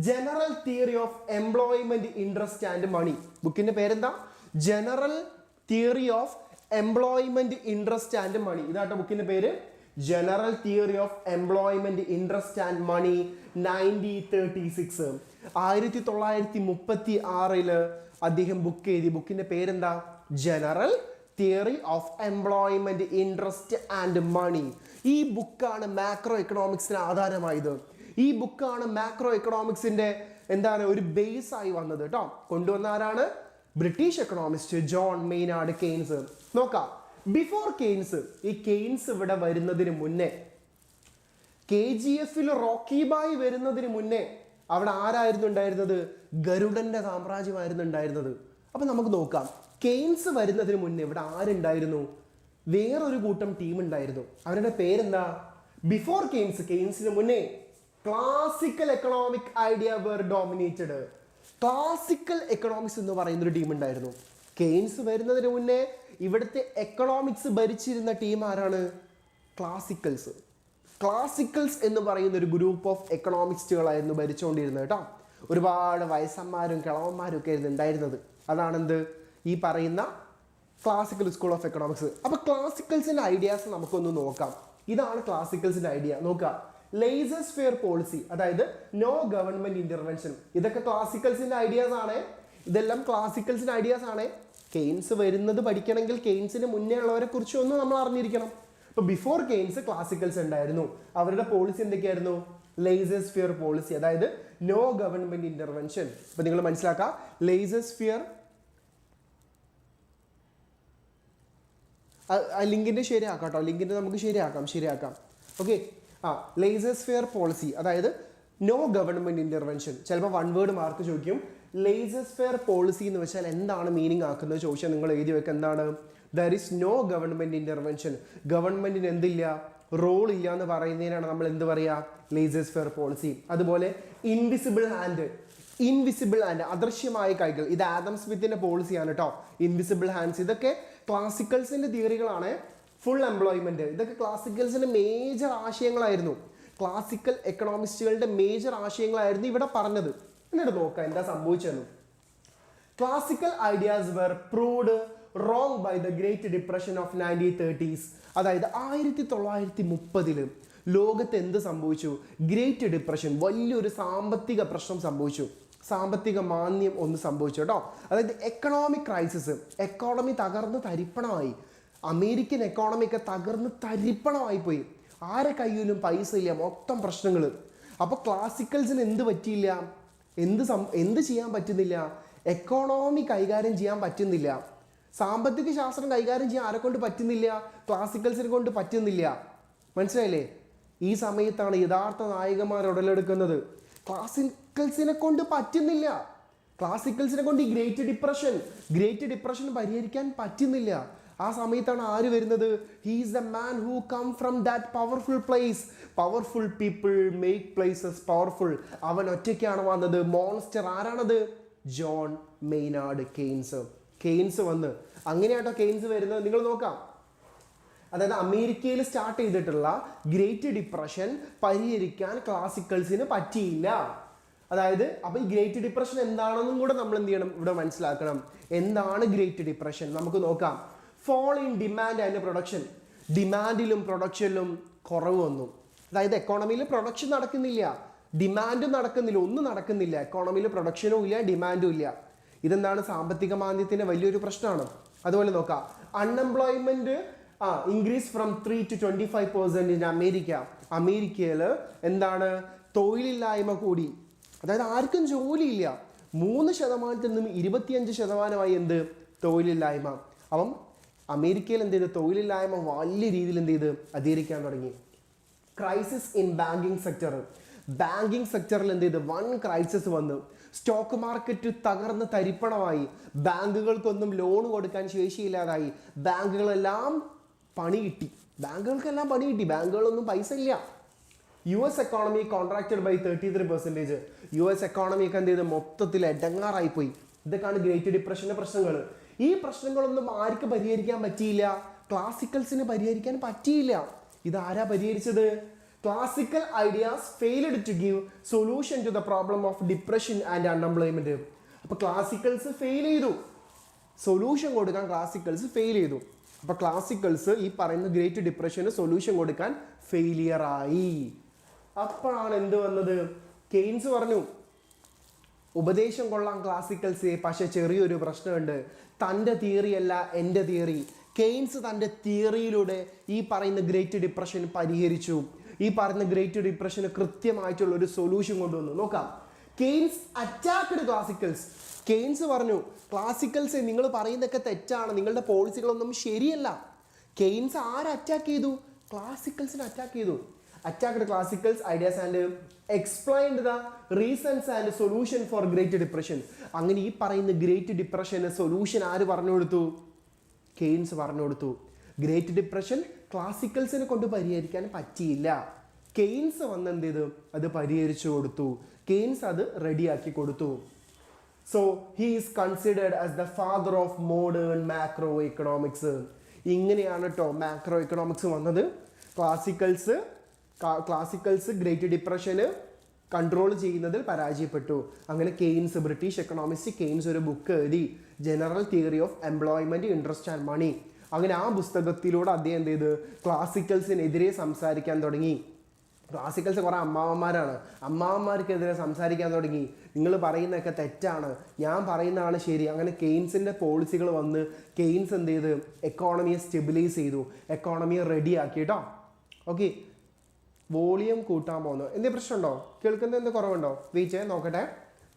General theory of employment, interest and money. ബുക്കിന്റെ പേരെന്താ? General theory of employment, interest and money. ഇതാട്ടോ ബുക്കിന്റെ പേര്. General theory of employment interest and മണി 1936. 1936 അദ്ദേഹം ബുക്ക് എഴുതി. ബുക്കിന്റെ പേരെന്താ? General theory of employment interest and money. ഈ ബുക്കാണ് മാക്രോ എക്കണോമിക്സിന് ആധാരമായത്. ഈ ബുക്കാണ് മാക്രോ എക്കണോമിക്സിന്റെ എന്താണ് ഒരു ബേസ് ആയി വന്നത് കേട്ടോ. കൊണ്ടുവന്ന ആരാണ്? British economist John Maynard Keynes. നോക്കാം, ബിഫോർ കെയ്ൻസ്, ഈ കെയ്ൻസ് ഇവിടെ വരുന്നതിന് മുന്നേ, KGF റോക്കി ബായ് വരുന്നതിന് മുന്നേ അവിടെ ആരായിരുന്നു ഉണ്ടായിരുന്നത്? ഗരുഡന്റെ സാമ്രാജ്യമായിരുന്നു ഉണ്ടായിരുന്നത്. അപ്പൊ നമുക്ക് നോക്കാം, കെയ്ൻസ് വരുന്നതിന് മുന്നേ ഇവിടെ ആരുണ്ടായിരുന്നു? വേറൊരു കൂട്ടം ടീം ഉണ്ടായിരുന്നു. അവരുടെ പേരെന്താ? ബിഫോർ കെയ്ൻസ്, കെയ്ൻസിന് മുന്നേ classical economic idea were dominated. Classical economics എന്ന് പറയുന്ന ഒരു ടീം ഉണ്ടായിരുന്നു. കെയ്ൻസ് വരുന്നതിന് മുന്നേ ഇവിടുത്തെ എക്കണോമിക്സ് ഭരിച്ചിരുന്ന ടീം ആരാണ്? ക്ലാസിക്കൽസ്. ക്ലാസിക്കൽസ് എന്ന് പറയുന്ന ഒരു ഗ്രൂപ്പ് ഓഫ് എക്കണോമിക്സ്റ്റുകളായിരുന്നു ഭരിച്ചുകൊണ്ടിരുന്നത് കേട്ടോ. ഒരുപാട് വയസ്സന്മാരും കിളവന്മാരും ഒക്കെ ആയിരുന്നു ഉണ്ടായിരുന്നത്. അതാണെന്ത്? ഈ പറയുന്ന ക്ലാസിക്കൽ സ്കൂൾ ഓഫ് എക്കണോമിക്സ്. അപ്പൊ ക്ലാസിക്കൽസിന്റെ ഐഡിയാസ് നമുക്കൊന്ന് നോക്കാം. ഇതാണ് ക്ലാസിക്കൽസിന്റെ ഐഡിയ. നോക്കാം, ലേസസ് ഫെയർ പോളിസി, അതായത് നോ ഗവൺമെന്റ് ഇന്റർവെൻഷൻ. ഇതൊക്കെ ക്ലാസിക്കൽസിന്റെ ഐഡിയാസ് ആണ്. ഇതെല്ലാം ക്ലാസിക്കൽസിന്റെ ഐഡിയാസ് ആണ്. കെയ്ൻസ് വരുന്നത് പഠിക്കണമെങ്കിൽ കെയ്ൻസിന് മുന്നേ ഉള്ളവരെ കുറിച്ച് ഒന്ന് നമ്മൾ അറിഞ്ഞിരിക്കണം. ഇപ്പൊ ബിഫോർ കെയ്ൻസ് ക്ലാസിക്കൽസ് ഉണ്ടായിരുന്നു. അവരുടെ പോളിസി എന്തൊക്കെയായിരുന്നു? ലേസസ് ഫെയർ പോളിസി, അതായത് നോ ഗവൺമെന്റ് ഇന്റർവെൻഷൻ. ഇപ്പൊ നിങ്ങൾ മനസ്സിലാക്കാം, ലേസസ് ഫെയർ, ലിങ്കിന്റെ ശരിയാക്കാം കേട്ടോ, ലിങ്കിന്റെ നമുക്ക് ശരിയാക്കാം. ഓക്കെ, ലേസസ് ഫെയർ പോളിസി, അതായത് നോ ഗവൺമെന്റ് ഇന്റർവെൻഷൻ. ചിലപ്പോൾ വൺ വേർഡ് മാർക്ക് ചോദിക്കും. ലേസസ് ഫെയർ പോളിസി എന്ന് വെച്ചാൽ എന്താണ് മീനിങ് ആക്കുന്നത് ചോദിച്ചാൽ നിങ്ങൾ എഴുതി വെക്കുക, എന്താണ്? There is no government intervention. ഗവൺമെന്റിന് എന്തില്ല? റോൾ ഇല്ല എന്ന് പറയുന്നതിനാണ് നമ്മൾ എന്ത് പറയാ? Laissez faire policy. അതുപോലെ ഇൻവിസിബിൾ ഹാൻഡ്, അദൃശ്യമായ കൈകൾ. ഇത് ആദം സ്മിത്തിന്റെ പോളിസിയാണ് കേട്ടോ. ഇൻവിസിബിൾ ഹാൻഡ്സ്, ഇതൊക്കെ ക്ലാസിക്കൽസിന്റെ തിയറികളാണ്. ഫുൾ എംപ്ലോയ്മെന്റ്, ഇതൊക്കെ ക്ലാസിക്കൽസിന്റെ മേജർ ആശയങ്ങളായിരുന്നു. ക്ലാസിക്കൽ എക്കണോമിസ്റ്റുകളുടെ മേജർ ആശയങ്ങളായിരുന്നു ഇവിടെ പറഞ്ഞത്. എന്നിട്ട് നോക്കാം എന്താ സംഭവിച്ചതെന്ന്. Classical ideas were proved wrong by the great depression of 1930s. അതായത് 1930 ലോകത്ത് എന്ത് സംഭവിച്ചു? ഗ്രേറ്റ് ഡിപ്രഷൻ, വലിയൊരു സാമ്പത്തിക പ്രശ്നം സംഭവിച്ചു. സാമ്പത്തിക മാന്ദ്യം ഒന്ന് സംഭവിച്ചു കേട്ടോ. അതായത് എക്കണോമിക് ക്രൈസിസ്, എക്കോണമി തകർന്ന് തരിപ്പണമായി. അമേരിക്കൻ എക്കോണമി ഒക്കെ തകർന്ന് തരിപ്പണമായി പോയി. ആരെ കയ്യിലും പൈസ ഇല്ല, മൊത്തം പ്രശ്നങ്ങൾ. അപ്പോൾ ക്ലാസിക്കൽസിന് എന്ത് പറ്റിയില്ല? എന്ത് ചെയ്യാൻ പറ്റുന്നില്ല? എക്കോണമി കൈകാര്യം ചെയ്യാൻ പറ്റുന്നില്ല. സാമ്പത്തിക ശാസ്ത്രം കൈകാര്യം ചെയ്യാൻ ആരെ കൊണ്ട് പറ്റുന്നില്ല? ക്ലാസിക്കൽസിനെ കൊണ്ട് പറ്റുന്നില്ല. മനസ്സിലായില്ലേ? ഈ സമയത്താണ് യഥാർത്ഥ നായകന്മാർ ഉടലെടുക്കുന്നത്. ക്ലാസിക്കൽസിനെ കൊണ്ട് പറ്റുന്നില്ല. ക്ലാസിക്കൽസിനെ കൊണ്ട് ഈ ഗ്രേറ്റ് ഡിപ്രഷൻ പരിഹരിക്കാൻ പറ്റുന്നില്ല. ആ സമയത്താണ് ആര് വരുന്നത്? He is the man who come from that powerful place. Powerful people make places powerful. അവൻ ഒറ്റയ്ക്കാണ് വന്നത്. മോൺസ്റ്റർ ആരാണത്? ജോൺ മെയ്നാർഡ് കെയ്ൻസ് വന്ന്. അങ്ങനെയാട്ടോ കെയ്ൻസ് വരുന്നത്. നിങ്ങൾ നോക്കാം, അതായത് അമേരിക്കയിൽ സ്റ്റാർട്ട് ചെയ്തിട്ടുള്ള ഗ്രേറ്റ് ഡിപ്രഷൻ പരിഹരിക്കാൻ ക്ലാസിക്കൽസിന് പറ്റിയില്ല. അതായത് അപ്പോൾ ഈ ഗ്രേറ്റ് ഡിപ്രഷൻ എന്താണെന്നും കൂടെ നമ്മൾ എന്ത് ചെയ്യണം? ഇവിടെ മനസ്സിലാക്കണം. എന്താണ് ഗ്രേറ്റ് ഡിപ്രഷൻ? നമുക്ക് നോക്കാം. Fall in demand and production. ഡിമാൻഡിലും പ്രൊഡക്ഷനിലും കുറവ് വന്നു. അതായത് എക്കോണമിയിൽ പ്രൊഡക്ഷൻ നടക്കുന്നില്ല, ഡിമാൻഡും നടക്കുന്നില്ല, ഒന്നും നടക്കുന്നില്ല. എക്കോണമിയിൽ പ്രൊഡക്ഷനും ഇല്ല, ഡിമാൻഡും ഇല്ല. ഇതെന്താണ്? സാമ്പത്തിക മാന്ദ്യത്തിന്റെ വലിയൊരു പ്രശ്നമാണ്. അതുപോലെ നോക്കാം, unemployment increase from 3 to 25% in America. അമേരിക്കയിൽ എന്താണ്? തൊഴിലില്ലായ്മ കൂടി. അതായത് ആർക്കും ജോലിയില്ല. 3% നിന്നും 25% എന്ത്? തൊഴിലില്ലായ്മ. അപ്പം അമേരിക്കയിൽ എന്ത് ചെയ്ത്? തൊഴിലില്ലായ്മ വലിയ രീതിയിൽ എന്ത് ചെയ്ത് അധികരിക്കാൻ തുടങ്ങി. ക്രൈസിസ് ഇൻ ബാങ്കിങ് സെക്ടറിൽ എന്ത് ചെയ്ത്? വൺ ക്രൈസിസ് വന്നു. സ്റ്റോക്ക് മാർക്കറ്റ് തകർന്ന് തരിപ്പണമായി. ബാങ്കുകൾക്കൊന്നും ലോൺ കൊടുക്കാൻ ശേഷിയില്ലാതായി. ബാങ്കുകളെല്ലാം പണി കിട്ടി. ബാങ്കുകളൊന്നും പൈസ ഇല്ല. US economy contracted by 33%. US economy ഒക്കെ എന്ത് ചെയ്ത്? മൊത്തത്തിൽ എടങ്ങാറായി പോയി. ഇതൊക്കെയാണ് ഗ്രേറ്റ് ഡിപ്രഷന്റെ പ്രശ്നങ്ങൾ. ഈ പ്രശ്നങ്ങളൊന്നും ആർക്ക് പരിഹരിക്കാൻ പറ്റിയില്ല? ക്ലാസിക്കൽസിന് പരിഹരിക്കാൻ പറ്റിയില്ല. ഇതാരാ പരിഹരിച്ചത്? Classical ideas failed to give solution to the problem of depression and unemployment. അപ്പൊ ക്ലാസിക്കൽസ് ഫെയിൽ ചെയ്തു, സൊല്യൂഷൻ കൊടുക്കാൻ ക്ലാസിക്കൽസ് ഫെയിൽ ചെയ്തു. അപ്പോൾ ക്ലാസിക്കൽസ് ഈ പറയുന്ന ഗ്രേറ്റ് ഡിപ്രഷന് സൊല്യൂഷൻ കൊടുക്കാൻ ഫെയിലിയർ ആയി. അപ്പോഴാണ് എന്ത് വന്നത്? കെയ്ൻസ് പറഞ്ഞു ഉപദേശം കൊള്ളാം ക്ലാസിക്കൽസ്, പക്ഷെ ചെറിയൊരു പ്രശ്നമുണ്ട്. തൻ്റെ തിയറി അല്ല എൻ്റെ തിയറി. കെയ്ൻസ് തൻ്റെ തിയറിയിലൂടെ ഈ പറയുന്ന ഗ്രേറ്റ് ഡിപ്രഷൻ പരിഹരിച്ചു. ഈ പറയുന്ന ഗ്രേറ്റ് ഡിപ്രഷന് കൃത്യമായിട്ടുള്ള ഒരു സൊല്യൂഷൻ കൊണ്ടുവന്നു. നോക്കാം. Keynes attacked classicals. കെയ്ൻസ് പറഞ്ഞു ക്ലാസിക്കൽസ് നിങ്ങൾ പറയുന്നതൊക്കെ തെറ്റാണ്, നിങ്ങളുടെ പോളിസികളൊന്നും ശരിയല്ല. കെയ്ൻസ് ആരെ അറ്റാക്ക് ചെയ്തു? ക്ലാസിക്കൽസിനെ അറ്റാക്ക് ചെയ്തു. Attacked classicals ideas and explained the reasons and solution for Great Depression. അങ്ങനെ ഈ പറയുന്ന ഗ്രേറ്റ് ഡിപ്രഷന് സൊല്യൂഷൻ ആര് പറഞ്ഞു കൊടുത്തു? കെയ്ൻസ് പറഞ്ഞു കൊടുത്തു. ഗ്രേറ്റ് ഡിപ്രഷൻ ക്ലാസിക്കൽസിനെ കൊണ്ട് പരിഹരിക്കാൻ പറ്റിയില്ല. കെയ്ൻസ് വന്ന് എന്ത് ചെയ്തു? അത് പരിഹരിച്ചു കൊടുത്തു. കെയ്ൻസ് അത് റെഡിയാക്കി കൊടുത്തു. So he is considered as the father of modern macro economics. ഇങ്ങനെയാണ് കേട്ടോ മാക്രോ എക്കണോമിക്സ് വന്നത്. ക്ലാസിക്കൽസ് ഗ്രേറ്റ് ഡിപ്രഷന് കൺട്രോൾ ചെയ്യുന്നതിൽ പരാജയപ്പെട്ടു. അങ്ങനെ കെയ്ൻസ്, ബ്രിട്ടീഷ് എക്കണോമിസ്റ്റ് കെയ്ൻസ് ഒരു ബുക്ക് എഴുതി, general theory of employment, interest and money. അങ്ങനെ ആ പുസ്തകത്തിലൂടെ അദ്ദേഹം എന്ത് ചെയ്ത്? ക്ലാസിക്കൽസിനെതിരെ സംസാരിക്കാൻ തുടങ്ങി. ക്ലാസിക്കൽസ് കുറേ അമ്മാവന്മാരാണ്, അമ്മാവന്മാർക്കെതിരെ സംസാരിക്കാൻ തുടങ്ങി. നിങ്ങൾ പറയുന്നതൊക്കെ തെറ്റാണ്, ഞാൻ പറയുന്നതാണ് ശരി. അങ്ങനെ കെയ്ൻസിൻ്റെ പോളിസികൾ വന്ന് കെയ്ൻസ് എന്ത് ചെയ്ത്? എക്കോണമിയെ സ്റ്റെബിലൈസ് ചെയ്തു, എക്കോണമിയെ റെഡിയാക്കി കേട്ടോ. ഓക്കെ, വോളിയം കൂട്ടാൻ പോകുന്നു. എന്തെങ്കിലും പ്രശ്നമുണ്ടോ? കേൾക്കുന്നത് എന്ത് കുറവുണ്ടോ? വെയിറ്റ് നോക്കട്ടെ,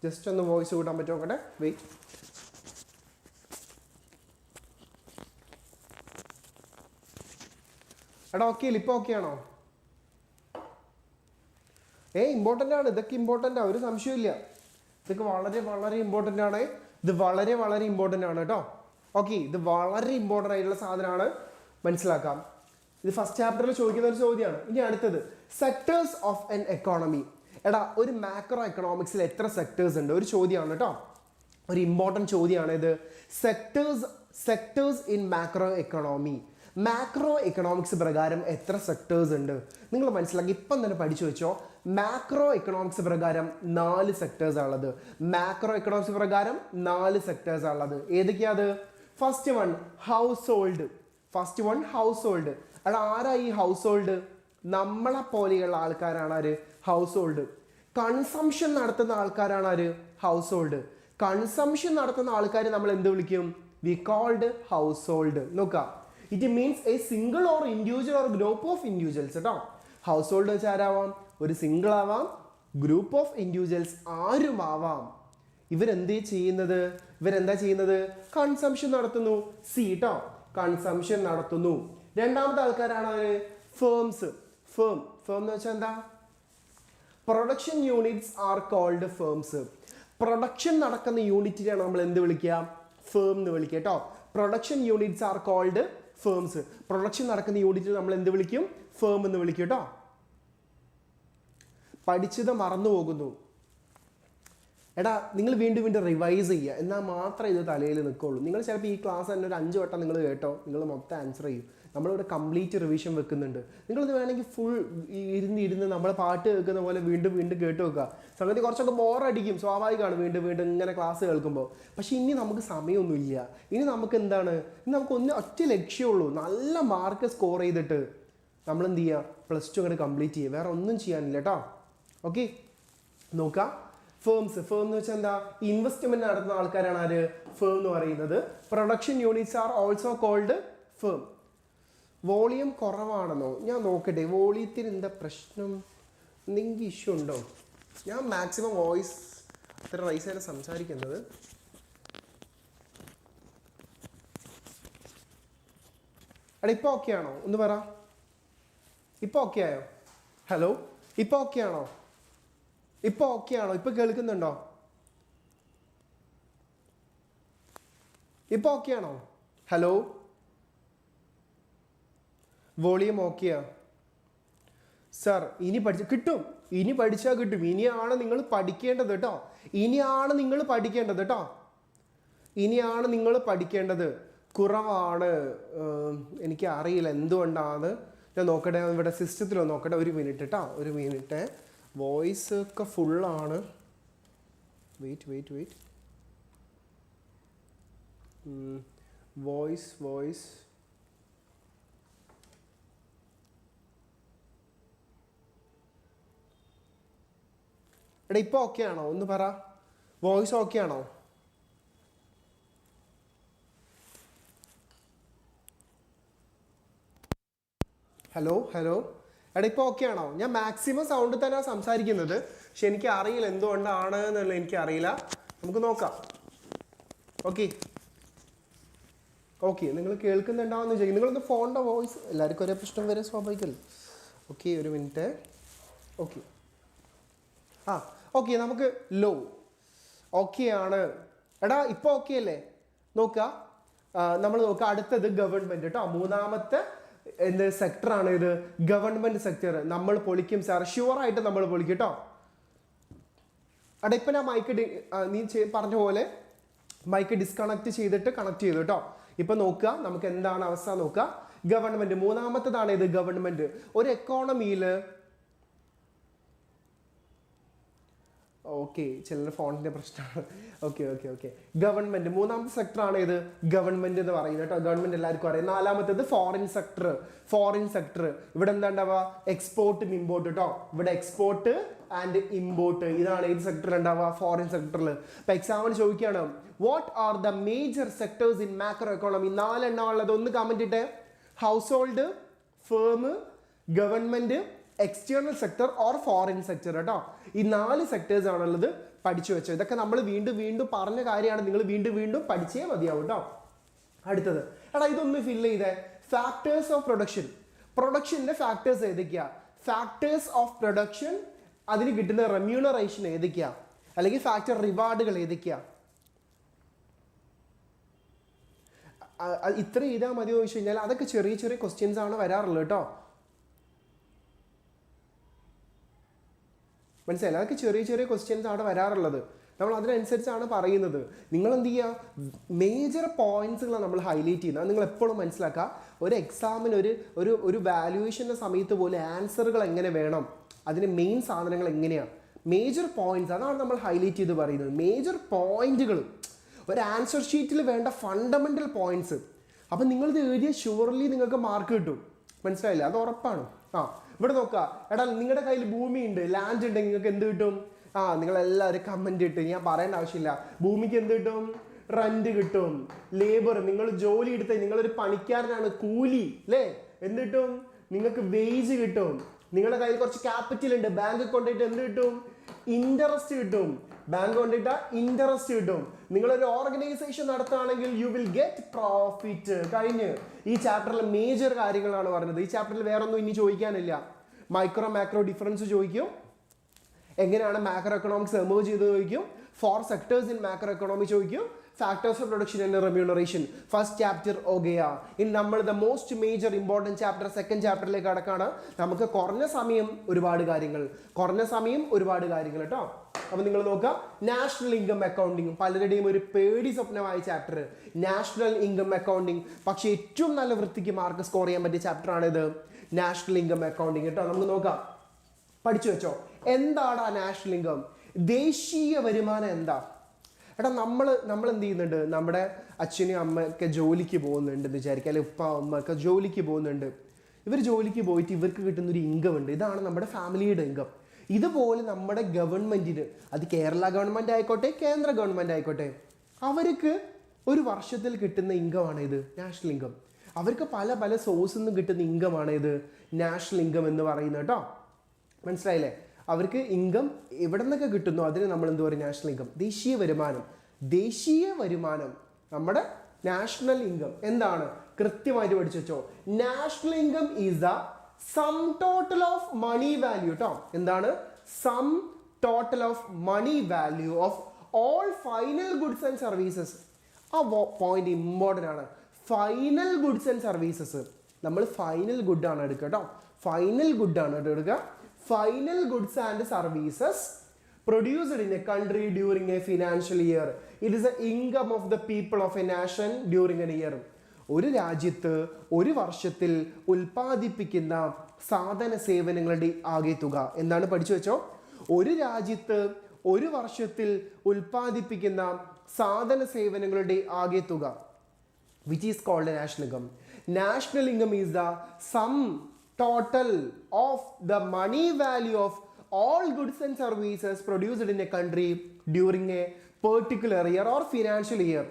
ജസ്റ്റ് ഒന്ന് വോയിസ് കൂട്ടാൻ പറ്റുമോ നോക്കട്ടെ. വെയിറ്റ്. എടാ ഓക്കെ അല്ലേ? ഇപ്പോൾ ഓക്കെ ആണോ? ഇമ്പോർട്ടൻ്റ് ആണ്, ഇതൊക്കെ ഇമ്പോർട്ടൻ്റ് ആണ്, ഒരു സംശയമില്ല. ഇതൊക്കെ വളരെ വളരെ ഇമ്പോർട്ടൻ്റ് ആണ്. ഇത് വളരെ വളരെ ഇമ്പോർട്ടൻ്റ് ആണ് കേട്ടോ. ഓക്കെ, ഇത് വളരെ ഇമ്പോർട്ടൻ്റ് ആയിട്ടുള്ള സാധനമാണ്, മനസ്സിലാക്കാം. ഇത് ഫസ്റ്റ് ചാപ്റ്ററിൽ ചോദിക്കുന്ന ഒരു ചോദ്യമാണ്. ഇനി അടുത്തത് സെക്ടേഴ്സ് ഓഫ് എൻ എക്കോണമി. എടാ ഒരു മാക്രോ എക്കണോമിക്സിൽ എത്ര സെക്ടേഴ്സ് ഉണ്ട്? ഒരു ചോദ്യമാണ് കേട്ടോ, ഒരു ഇമ്പോർട്ടൻറ്റ് ചോദ്യമാണ് ഇത്. Sectors in macro economy. Macro economics പ്രകാരം എത്ര സെക്ടേഴ്സ് ഉണ്ട്? നിങ്ങൾ മനസ്സിലാക്കി ഇപ്പം തന്നെ പഠിച്ചു വെച്ചോ. മാക്രോ എക്കണോമിക്സ് പ്രകാരം 4 സെക്ടേഴ്സാണ് ഉള്ളത്. മാക്രോ എക്കണോമിക്സ് പ്രകാരം 4 സെക്ടേഴ്സാണ് ഉള്ളത്. ഏതൊക്കെയാ അത്? First one house hold. അല്ല ആരാ ഈ ഹൗസ് ഹോൾഡ്? നമ്മളെ പോലെയുള്ള ആൾക്കാരാണ് ആര്? House hold. കൺസംഷൻ നടത്തുന്ന ആൾക്കാരാണ് ആര്? House hold. കൺസംഷൻ നടത്തുന്ന ആൾക്കാർ നമ്മൾ എന്ത് വിളിക്കും? We called household. നോക്കാം, it means a single or individual or group of individuals കേട്ടോ. ഹൗസ് ഹോൾഡ് വെച്ച് ആരാവാം? ഒരു സിംഗിൾ ആവാം, ഗ്രൂപ്പ് ഓഫ് ഇൻഡിവിജ്വൽസ് ആരും ആവാം. ഇവരെന്താ ചെയ്യുന്നത്? കൺസംഷൻ നടത്തുന്നു. സി കേട്ടോ, കൺസംഷൻ നടത്തുന്നു. രണ്ടാമത്തെ ആൾക്കാരാണ് അവര് ഫേംസ്. ഫേം എന്ന് വെച്ചാൽ എന്താ? Production units are called firms. Production നടക്കുന്ന യൂണിറ്റിനെയാണ് നമ്മൾ എന്ത് വിളിക്കുക? ഫേം എന്ന് വിളിക്കുക കേട്ടോ. Production units are called firms. Production നടക്കുന്ന യൂണിറ്റ് നമ്മൾ എന്ത് വിളിക്കും? ഫേം എന്ന് വിളിക്കും കേട്ടോ. പഠിച്ചത് മറന്നു പോകുന്നു. എടാ നിങ്ങൾ വീണ്ടും റിവൈസ് ചെയ്യുക, എന്നാൽ മാത്രമേ ഇത് തലയിൽ നിൽക്കുള്ളൂ. നിങ്ങൾ ചിലപ്പോൾ ഈ ക്ലാസ് തന്നെ ഒരു 5 വട്ടം നിങ്ങൾ കേട്ടോ, നിങ്ങൾ മൊത്തം ആൻസർ ചെയ്യും. നമ്മളിവിടെ കംപ്ലീറ്റ് റിവിഷൻ വെക്കുന്നുണ്ട്. നിങ്ങളിത് വേണമെങ്കിൽ ഫുൾ ഇരുന്ന് നമ്മൾ പാട്ട് കേൾക്കുന്ന പോലെ വീണ്ടും കേട്ട് വെക്കുക. സംഗതി കുറച്ചൊക്കെ ബോറടിക്കും, സ്വാഭാവികമാണ്, വീണ്ടും ഇങ്ങനെ ക്ലാസ് കേൾക്കുമ്പോൾ. പക്ഷേ ഇനി നമുക്ക് സമയമൊന്നുമില്ല. ഇനി നമുക്ക് എന്താണ്? ഇനി നമുക്ക് ഒറ്റ ലക്ഷ്യമുള്ളൂ, നല്ല മാർക്ക് സ്കോർ ചെയ്തിട്ട് നമ്മൾ എന്ത് ചെയ്യുക? +2 അങ്ങോട്ട് കംപ്ലീറ്റ് ചെയ്യുക. വേറെ ഒന്നും ചെയ്യാനില്ല കേട്ടോ. ഓക്കെ, നോക്കാം. ഫേം എന്ന് വെച്ചാൽ എന്താ? ഇൻവെസ്റ്റ്മെന്റ് നടത്തുന്ന ആൾക്കാരാണ് ആര്? ഫേം എന്ന് പറയുന്നത്. Production units are also called firm. Volume കുറവാണെന്നോ? ഞാൻ നോക്കട്ടെ, വോളിയത്തിന് എന്താ പ്രശ്നം? എന്തെങ്കിലും ഇഷ്യൂ ഉണ്ടോ? ഞാൻ മാക്സിമം വോയിസ് അത്ര റൈസ് ആയിട്ട് സംസാരിക്കുന്നത്. എടാ ഇപ്പോൾ ഓക്കെ ആണോ? ഒന്ന് പറ. ഇപ്പോൾ ഓക്കെ ആയോ? ഹലോ, ഇപ്പോൾ ഓക്കെ ആണോ? ഇപ്പോൾ കേൾക്കുന്നുണ്ടോ? ഇപ്പോൾ ഓക്കെ ആണോ? Hello, volume ഓക്കെയാ? സർ ഇനി കിട്ടും. ഇനി പഠിച്ചാൽ കിട്ടും. ഇനിയാണ് നിങ്ങൾ പഠിക്കേണ്ടത് കേട്ടോ. ഇനിയാണ് നിങ്ങൾ പഠിക്കേണ്ടത്. കുറവാണ്, എനിക്ക് അറിയില്ല എന്തുകൊണ്ടാണ്. ഞാൻ നോക്കട്ടെ, ഇവിടെ സിസ്റ്റത്തിൽ നോക്കട്ടെ. ഒരു മിനിറ്റ് കേട്ടോ, ഒരു മിനിറ്റ്. വോയിസ് ഒക്കെ ഫുള്ളാണ്. വെയിറ്റ്. വോയിസ് എടാ ഇപ്പോൾ ഓക്കെ ആണോ? ഒന്ന് പറ. വോയിസ് ഓക്കെ ആണോ? ഹലോ ഹലോ, എടാ ഇപ്പോൾ ഓക്കെ ആണോ? ഞാൻ മാക്സിമം സൗണ്ട് തന്നെയാണ് സംസാരിക്കുന്നത്, പക്ഷെ എനിക്ക് അറിയില്ല എന്തുകൊണ്ടാണ് എന്നുള്ളത് എനിക്കറിയില്ല. നമുക്ക് നോക്കാം. ഓക്കെ ഓക്കെ, നിങ്ങൾ കേൾക്കുന്നുണ്ടാവുമെന്ന് ചോദിക്കും. നിങ്ങളൊന്ന് ഫോണിൻ്റെ വോയിസ്, എല്ലാവർക്കും ഒരേ പ്രശ്നം വരെ സ്വാഭാവികമല്ലേ. ഓക്കെ, ഒരു മിനിറ്റ്. ഓക്കെ ഓക്കെ, നമുക്ക് ലോ ഓക്കെ ആണ്. എടാ ഇപ്പോൾ ഓക്കെ അല്ലേ? നോക്കുക, നമ്മൾ നോക്കുക. അടുത്തത് ഗവൺമെൻറ് കേട്ടോ. മൂന്നാമത്തെ എന്ത് സെക്ടറാണ് ഇത്? Government sector. നമ്മൾ പൊളിക്കും സാർ, ഷുവറായിട്ട് നമ്മൾ പൊളിക്കും കേട്ടോ. എടാ ഇപ്പം ഞാൻ മൈക്ക് നീ പറഞ്ഞ പോലെ മൈക്ക് ഡിസ്കണക്ട് ചെയ്തിട്ട് കണക്ട് ചെയ്തു കേട്ടോ. ഇപ്പം നോക്കുക, നമുക്ക് എന്താണ് അവസ്ഥ നോക്കുക. ഗവൺമെൻറ് മൂന്നാമത്തതാണ് ഇത്. ഗവൺമെൻറ് ഒരു എക്കോണമിയിൽ, ഓക്കെ ചിലർ ഫോണിൻ്റെ പ്രശ്നമാണ്. ഓക്കെ ഓക്കെ ഓക്കെ, ഗവൺമെൻറ് മൂന്നാമത്തെ സെക്ടറാണ് ഇത് ഗവൺമെൻറ് എന്ന് പറയുന്നത് കേട്ടോ. ഗവൺമെൻറ് എല്ലാവർക്കും അറിയാം. നാലാമത്തേത് ഫോറിൻ സെക്ടർ. ഫോറിൻ സെക്ടർ ഇവിടെ എന്താ ഉണ്ടാവുക? എക്സ്പോർട്ടും ഇമ്പോർട്ട് കേട്ടോ. ഇവിടെ എക്സ്പോർട്ട് ആൻഡ് ഇമ്പോർട്ട്, ഇതാണ് ഏത് സെക്ടറിൽ ഉണ്ടാവുക? ഫോറിൻ സെക്ടറിൽ. ഇപ്പം എക്സാമ്പിൾ ചോദിക്കുകയാണ്, what are the major sectors in macro economy? 4 എണ്ണം ഉള്ളത്. ഒന്ന് കമന്റ് ഇട്ടേ. House hold, firm, government, external sector or foreign sector കേട്ടോ. ഈ 4 സെക്ടേഴ്സ് ആണുള്ളത്. പഠിച്ചു വെച്ചോ. ഇതൊക്കെ നമ്മൾ വീണ്ടും വീണ്ടും പറഞ്ഞ കാര്യമാണ്. നിങ്ങൾ വീണ്ടും വീണ്ടും പഠിച്ചേ മതിയാവും കേട്ടോ. അടുത്തത്, എടാ ഇതൊന്ന് ഫില്ല് ചെയ്തേ. Factors of production. പ്രൊഡക്ഷന്റെ ഫാക്ടേഴ്സ് ഏതൊക്കെയാ? ഫാക്ടേഴ്സ് ഓഫ് പ്രൊഡക്ഷൻ, അതിന് കിട്ടുന്ന റെമ്യൂണറേഷൻ ഏതൊക്കെയാ? അല്ലെങ്കിൽ ഫാക്ടർ റിവാർഡുകൾ ഏതൊക്കെയാ? ഇത്ര ചെയ്താൽ മതി ചോദിച്ചു കഴിഞ്ഞാൽ അതൊക്കെ ചെറിയ ചെറിയ ക്വസ്റ്റ്യൻസ് ആണ് വരാറുള്ളത് കേട്ടോ. മനസ്സിലായില്ല? അതൊക്കെ ചെറിയ ചെറിയ ക്വസ്റ്റ്യൻസ് ആണ് വരാറുള്ളത്. നമ്മൾ അതിനനുസരിച്ചാണ് പറയുന്നത്. നിങ്ങൾ എന്ത് ചെയ്യുക? മേജർ പോയിന്റ്സുകളാണ് നമ്മൾ ഹൈലൈറ്റ് ചെയ്യുന്നത്. നിങ്ങൾ എപ്പോഴും മനസ്സിലാക്കുക, ഒരു എക്സാമിന് ഒരു വാല്യുവേഷൻ്റെ സമയത്ത് പോലെ ആൻസറുകൾ എങ്ങനെ വേണം, അതിന് മെയിൻ സാധനങ്ങൾ എങ്ങനെയാണ്, മേജർ പോയിന്റ്സ്, അതാണ് നമ്മൾ ഹൈലൈറ്റ് ചെയ്ത് പറയുന്നത്. മേജർ പോയിന്റുകൾ, ഒരു ആൻസർ ഷീറ്റിൽ വേണ്ട ഫണ്ടമെന്റൽ പോയിന്റ്സ്. അപ്പം നിങ്ങളിത് എഴുതിയ ഷുവർലി നിങ്ങൾക്ക് മാർക്ക് കിട്ടും. മനസ്സിലായില്ല? അത് ഉറപ്പാണ്. ഇവിടെ നോക്കുക. എടാ നിങ്ങളുടെ കയ്യിൽ ഭൂമിയുണ്ട്, ലാൻഡ് ഉണ്ടെങ്കിൽ നിങ്ങൾക്ക് എന്ത് കിട്ടും? നിങ്ങളെല്ലാവരും കമന്റ് ഇട്ട്, ഞാൻ പറയേണ്ട ആവശ്യമില്ല. ഭൂമിക്ക് എന്ത് കിട്ടും? റെന്റ് കിട്ടും. ലേബർ, നിങ്ങൾ ജോലി എടുത്ത, നിങ്ങളൊരു പണിക്കാരനാണ്, കൂലി അല്ലേ, എന്ത് കിട്ടും? നിങ്ങൾക്ക് വേജ് കിട്ടും. നിങ്ങളുടെ കയ്യിൽ കുറച്ച് ക്യാപിറ്റൽ ഉണ്ട്, ബാങ്ക് കൊണ്ടിട്ട് എന്ത് കിട്ടും? ഇൻട്രസ്റ്റ് കിട്ടും. ബാങ്ക് കൊണ്ടിട്ട് ഇൻട്രസ്റ്റ് കിട്ടും. നിങ്ങളൊരു ഓർഗനൈസേഷൻ നടത്തുകയാണെങ്കിൽ യു വിൽ ഗെറ്റ് പ്രോഫിറ്റ്. കഴിഞ്ഞ്. ഈ ചാപ്റ്ററിൽ മേജർ കാര്യങ്ങളാണ് പറഞ്ഞത്. ഈ ചാപ്റ്ററിൽ വേറെ ഒന്നും ഇനി ചോദിക്കാനില്ല. മൈക്രോ മാക്രോ ഡിഫറൻസ് ചോദിക്കും, എങ്ങനെയാണ് മാക്രോ എക്കണോമിക്സ് എമേർജ് ചെയ്ത് ചോദിക്കും, 4 സെക്ടേഴ്സ് ഇൻ മാക്രോ എക്കണോമി ചോദിക്കും, factors of production and remuneration. First chapter ഓകെയാ. ഇനി നമ്മൾ the most major important chapter second ചാപ്റ്ററിലേക്ക് കടക്കാണ്. നമുക്ക് കുറഞ്ഞ സമയം ഒരുപാട് കാര്യങ്ങൾ കേട്ടോ. അപ്പം നിങ്ങൾ നോക്കുക, നാഷണൽ ഇൻകം അക്കൗണ്ടിങ്, പലരുടെയും ഒരു പേടി സ്വപ്നമായ ചാപ്റ്റർ നാഷണൽ ഇൻകം അക്കൗണ്ടിങ്. പക്ഷേ ഏറ്റവും നല്ല വൃത്തിക്ക് മാർക്ക് സ്കോർ ചെയ്യാൻ പറ്റിയ ചാപ്റ്റർ ആണിത്, നാഷണൽ ഇൻകം അക്കൗണ്ടിങ് കേട്ടോ. നമുക്ക് നോക്കാം, പഠിച്ചു വെച്ചോ. എന്താണ് ആ നാഷണൽ ഇൻകം? ദേശീയ വരുമാനം എന്താ? എടാ നമ്മൾ എന്ത് ചെയ്യുന്നുണ്ട്? നമ്മുടെ അച്ഛനും അമ്മയൊക്കെ ജോലിക്ക് പോകുന്നുണ്ട് എന്ന് വിചാരിക്കുക, അല്ലെ ഉപ്പ അമ്മ ഒക്കെ ജോലിക്ക് പോകുന്നുണ്ട്. ഇവർ ജോലിക്ക് പോയിട്ട് ഇവർക്ക് കിട്ടുന്നൊരു ഇൻകം ഉണ്ട്. ഇതാണ് നമ്മുടെ ഫാമിലിയുടെ ഇൻകം. ഇതുപോലെ നമ്മുടെ ഗവൺമെൻറ്റിന്, അത് കേരള ഗവൺമെൻറ് ആയിക്കോട്ടെ കേന്ദ്ര ഗവൺമെൻറ് ആയിക്കോട്ടെ, അവർക്ക് ഒരു വർഷത്തിൽ കിട്ടുന്ന ഇൻകമാണ് ഇത് നാഷണൽ ഇൻകം. അവർക്ക് പല പല സോഴ്സിൽ നിന്നും കിട്ടുന്ന ഇൻകമാണ് ഇത് നാഷണൽ ഇൻകം എന്ന് പറയുന്നത് കേട്ടോ. മനസ്സിലായില്ലേ? അവർക്ക് ഇൻകം എവിടെ നിന്നൊക്കെ കിട്ടുന്നു അതിന് നമ്മൾ എന്ത് പറയും? National income. ദേശീയ വരുമാനം നമ്മുടെ നാഷണൽ ഇൻകം എന്താണ്? കൃത്യമായിട്ട് പഠിച്ചു വെച്ചോ. National income is the sum total of money value കേട്ടോ. എന്താണ്? Sum total of money value of all final goods and services. ആ പോയിന്റ് ഇമ്പോർട്ടൻ്റ് ആണ്. ഫൈനൽ ഗുഡ്സ് ആൻഡ് സർവീസസ്, നമ്മൾ ഫൈനൽ ഗുഡ് ആണ് എടുക്കുക കേട്ടോ. ഫൈനൽ ഗുഡ് ആണ് എടുക്കുക. Final goods and services produced in a country during a financial year. It is the income of the people of a nation during a year. ഒരു രാജ്യത്ത് ഒരു വർഷത്തിൽ ഉൽപ്പാദിപ്പിക്കുന്ന സാധന സേവനങ്ങളുടെ ആകെ തുക എന്താണ്? പഠിച്ചു വെച്ചോ. ഒരു രാജ്യത്ത് ഒരു വർഷത്തിൽ ഉൽപ്പാദിപ്പിക്കുന്ന സാധന സേവനങ്ങളുടെ ആകെ തുക, which is called a national income. National income is the sum total of the money value of all goods and services produced in a country during a particular year or financial year.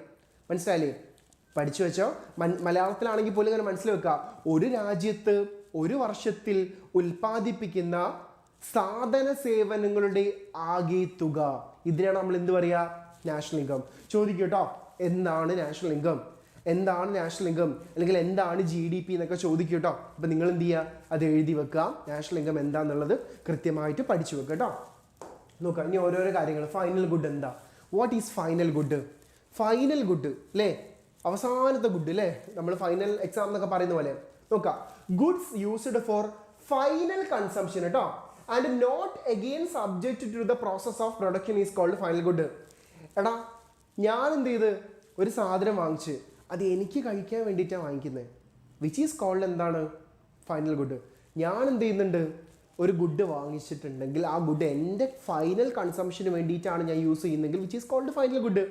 മനസ്സിലായില്ലേ? പഠിച്ചു വെച്ചോ. മലയാളത്തിലാണെങ്കിൽ പോലും ഇങ്ങനെ മനസ്സിൽ വെക്കുക. ഒരു രാജ്യത്ത് ഒരു വർഷത്തിൽ ഉൽപ്പാദിപ്പിക്കുന്ന സാധന സേവനങ്ങളുടെ ആകെ തുക, ഇതിനാണ് നമ്മൾ എന്ത് പറയുക? National income. ചോദിക്കും കേട്ടോ, എന്താണ് നാഷണൽ ഇൻകം, എന്താണ് നാഷണൽ ഇൻകം, അല്ലെങ്കിൽ എന്താണ് GDP എന്നൊക്കെ ചോദിക്കും കേട്ടോ. അപ്പം നിങ്ങൾ എന്ത് ചെയ്യുക? അത് എഴുതി വെക്കുക. നാഷണൽ ഇൻകം എന്താണെന്നുള്ളത് കൃത്യമായിട്ട് പഠിച്ചു വെക്കുക കേട്ടോ. നോക്കാം ഇനി ഓരോരോ കാര്യങ്ങൾ. ഫൈനൽ ഗുഡ് എന്താ? What is final good? Final good അല്ലേ, അവസാനത്തെ ഗുഡ് അല്ലേ, നമ്മൾ ഫൈനൽ എക്സാം എന്നൊക്കെ പറയുന്ന പോലെ. നോക്കാം, goods used for final consumption കേട്ടോ, and not again subject to the process of production is called final good. എടാ ഞാൻ എന്ത് ചെയ്ത് ഒരു സാധനം വാങ്ങിച്ച് അത് എനിക്ക് കഴിക്കാൻ വേണ്ടിയിട്ടാണ് വാങ്ങിക്കുന്നത്, വിച്ച് ഈസ് കോൾഡ് എന്താണ്? Final good. ഞാൻ എന്ത് ചെയ്യുന്നുണ്ട്? ഒരു ഗുഡ് വാങ്ങിച്ചിട്ടുണ്ടെങ്കിൽ ആ ഗുഡ് എൻ്റെ ഫൈനൽ കൺസംഷന് വേണ്ടിയിട്ടാണ് ഞാൻ യൂസ് ചെയ്യുന്നതെങ്കിൽ which is called final good.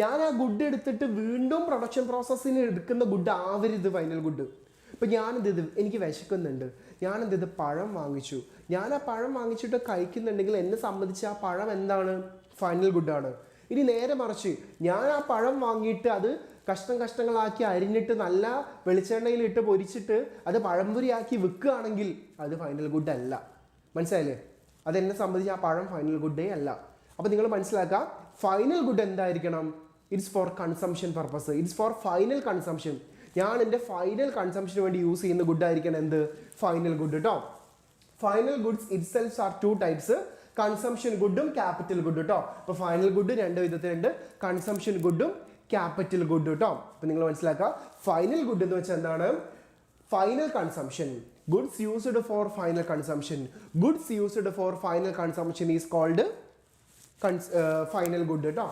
ഞാൻ ആ ഗുഡ് എടുത്തിട്ട് വീണ്ടും പ്രൊഡക്ഷൻ പ്രോസസ്സിന് എടുക്കുന്ന ഗുഡ് ആവരുത് ഫൈനൽ ഗുഡ്. ഇപ്പം ഞാൻ എന്ത് ചെയ്ത്, എനിക്ക് വിശക്കുന്നുണ്ട്, ഞാൻ എന്ത് ചെയ്ത് പഴം വാങ്ങിച്ചു, ഞാൻ ആ പഴം വാങ്ങിച്ചിട്ട് കഴിക്കുന്നുണ്ടെങ്കിൽ എന്നെ സംബന്ധിച്ച് ആ പഴം എന്താണ്? ഫൈനൽ ഗുഡാണ്. ഇനി നേരെ മറിച്ച് ഞാൻ ആ പഴം വാങ്ങിയിട്ട് അത് കഷ്ണങ്ങളാക്കി അരിഞ്ഞിട്ട് നല്ല വെളിച്ചെണ്ണയിലിട്ട് പൊരിച്ചിട്ട് അത് പഴംപൊരിയാക്കി വിൽക്കുകയാണെങ്കിൽ അത് ഫൈനൽ ഗുഡ് അല്ല. മനസ്സിലായില്ലേ? അതെന്നെ സംബന്ധിച്ച് ആ പഴം ഫൈനൽ ഗുഡേ അല്ല. അപ്പോൾ നിങ്ങൾ മനസ്സിലാക്കുക, ഫൈനൽ ഗുഡ് എന്തായിരിക്കണം? It's four consumption purpose, it's four final consumption. ഞാൻ എൻ്റെ ഫൈനൽ കൺസംഷന് വേണ്ടി യൂസ് ചെയ്യുന്ന ഗുഡ് ആയിരിക്കണം എന്ത്? ഫൈനൽ ഗുഡ് കേട്ടോ. Final goods itself are 2 types, consumption ഗുഡും ക്യാപിറ്റൽ ഗുഡ് കേട്ടോ. അപ്പോൾ ഫൈനൽ ഗുഡ് 2 വിധത്തിലുണ്ട്, കൺസംഷൻ ഗുഡും ക്യാപിറ്റൽ ഗുഡ് കേട്ടോ. അപ്പോൾ നിങ്ങൾ മനസ്സിലാക്കുക, ഫൈനൽ ഗുഡ് എന്ന് വെച്ചാൽ എന്താണ്? Final consumption. Goods used for final consumption, goods used for final consumption is called final good കേട്ടോ.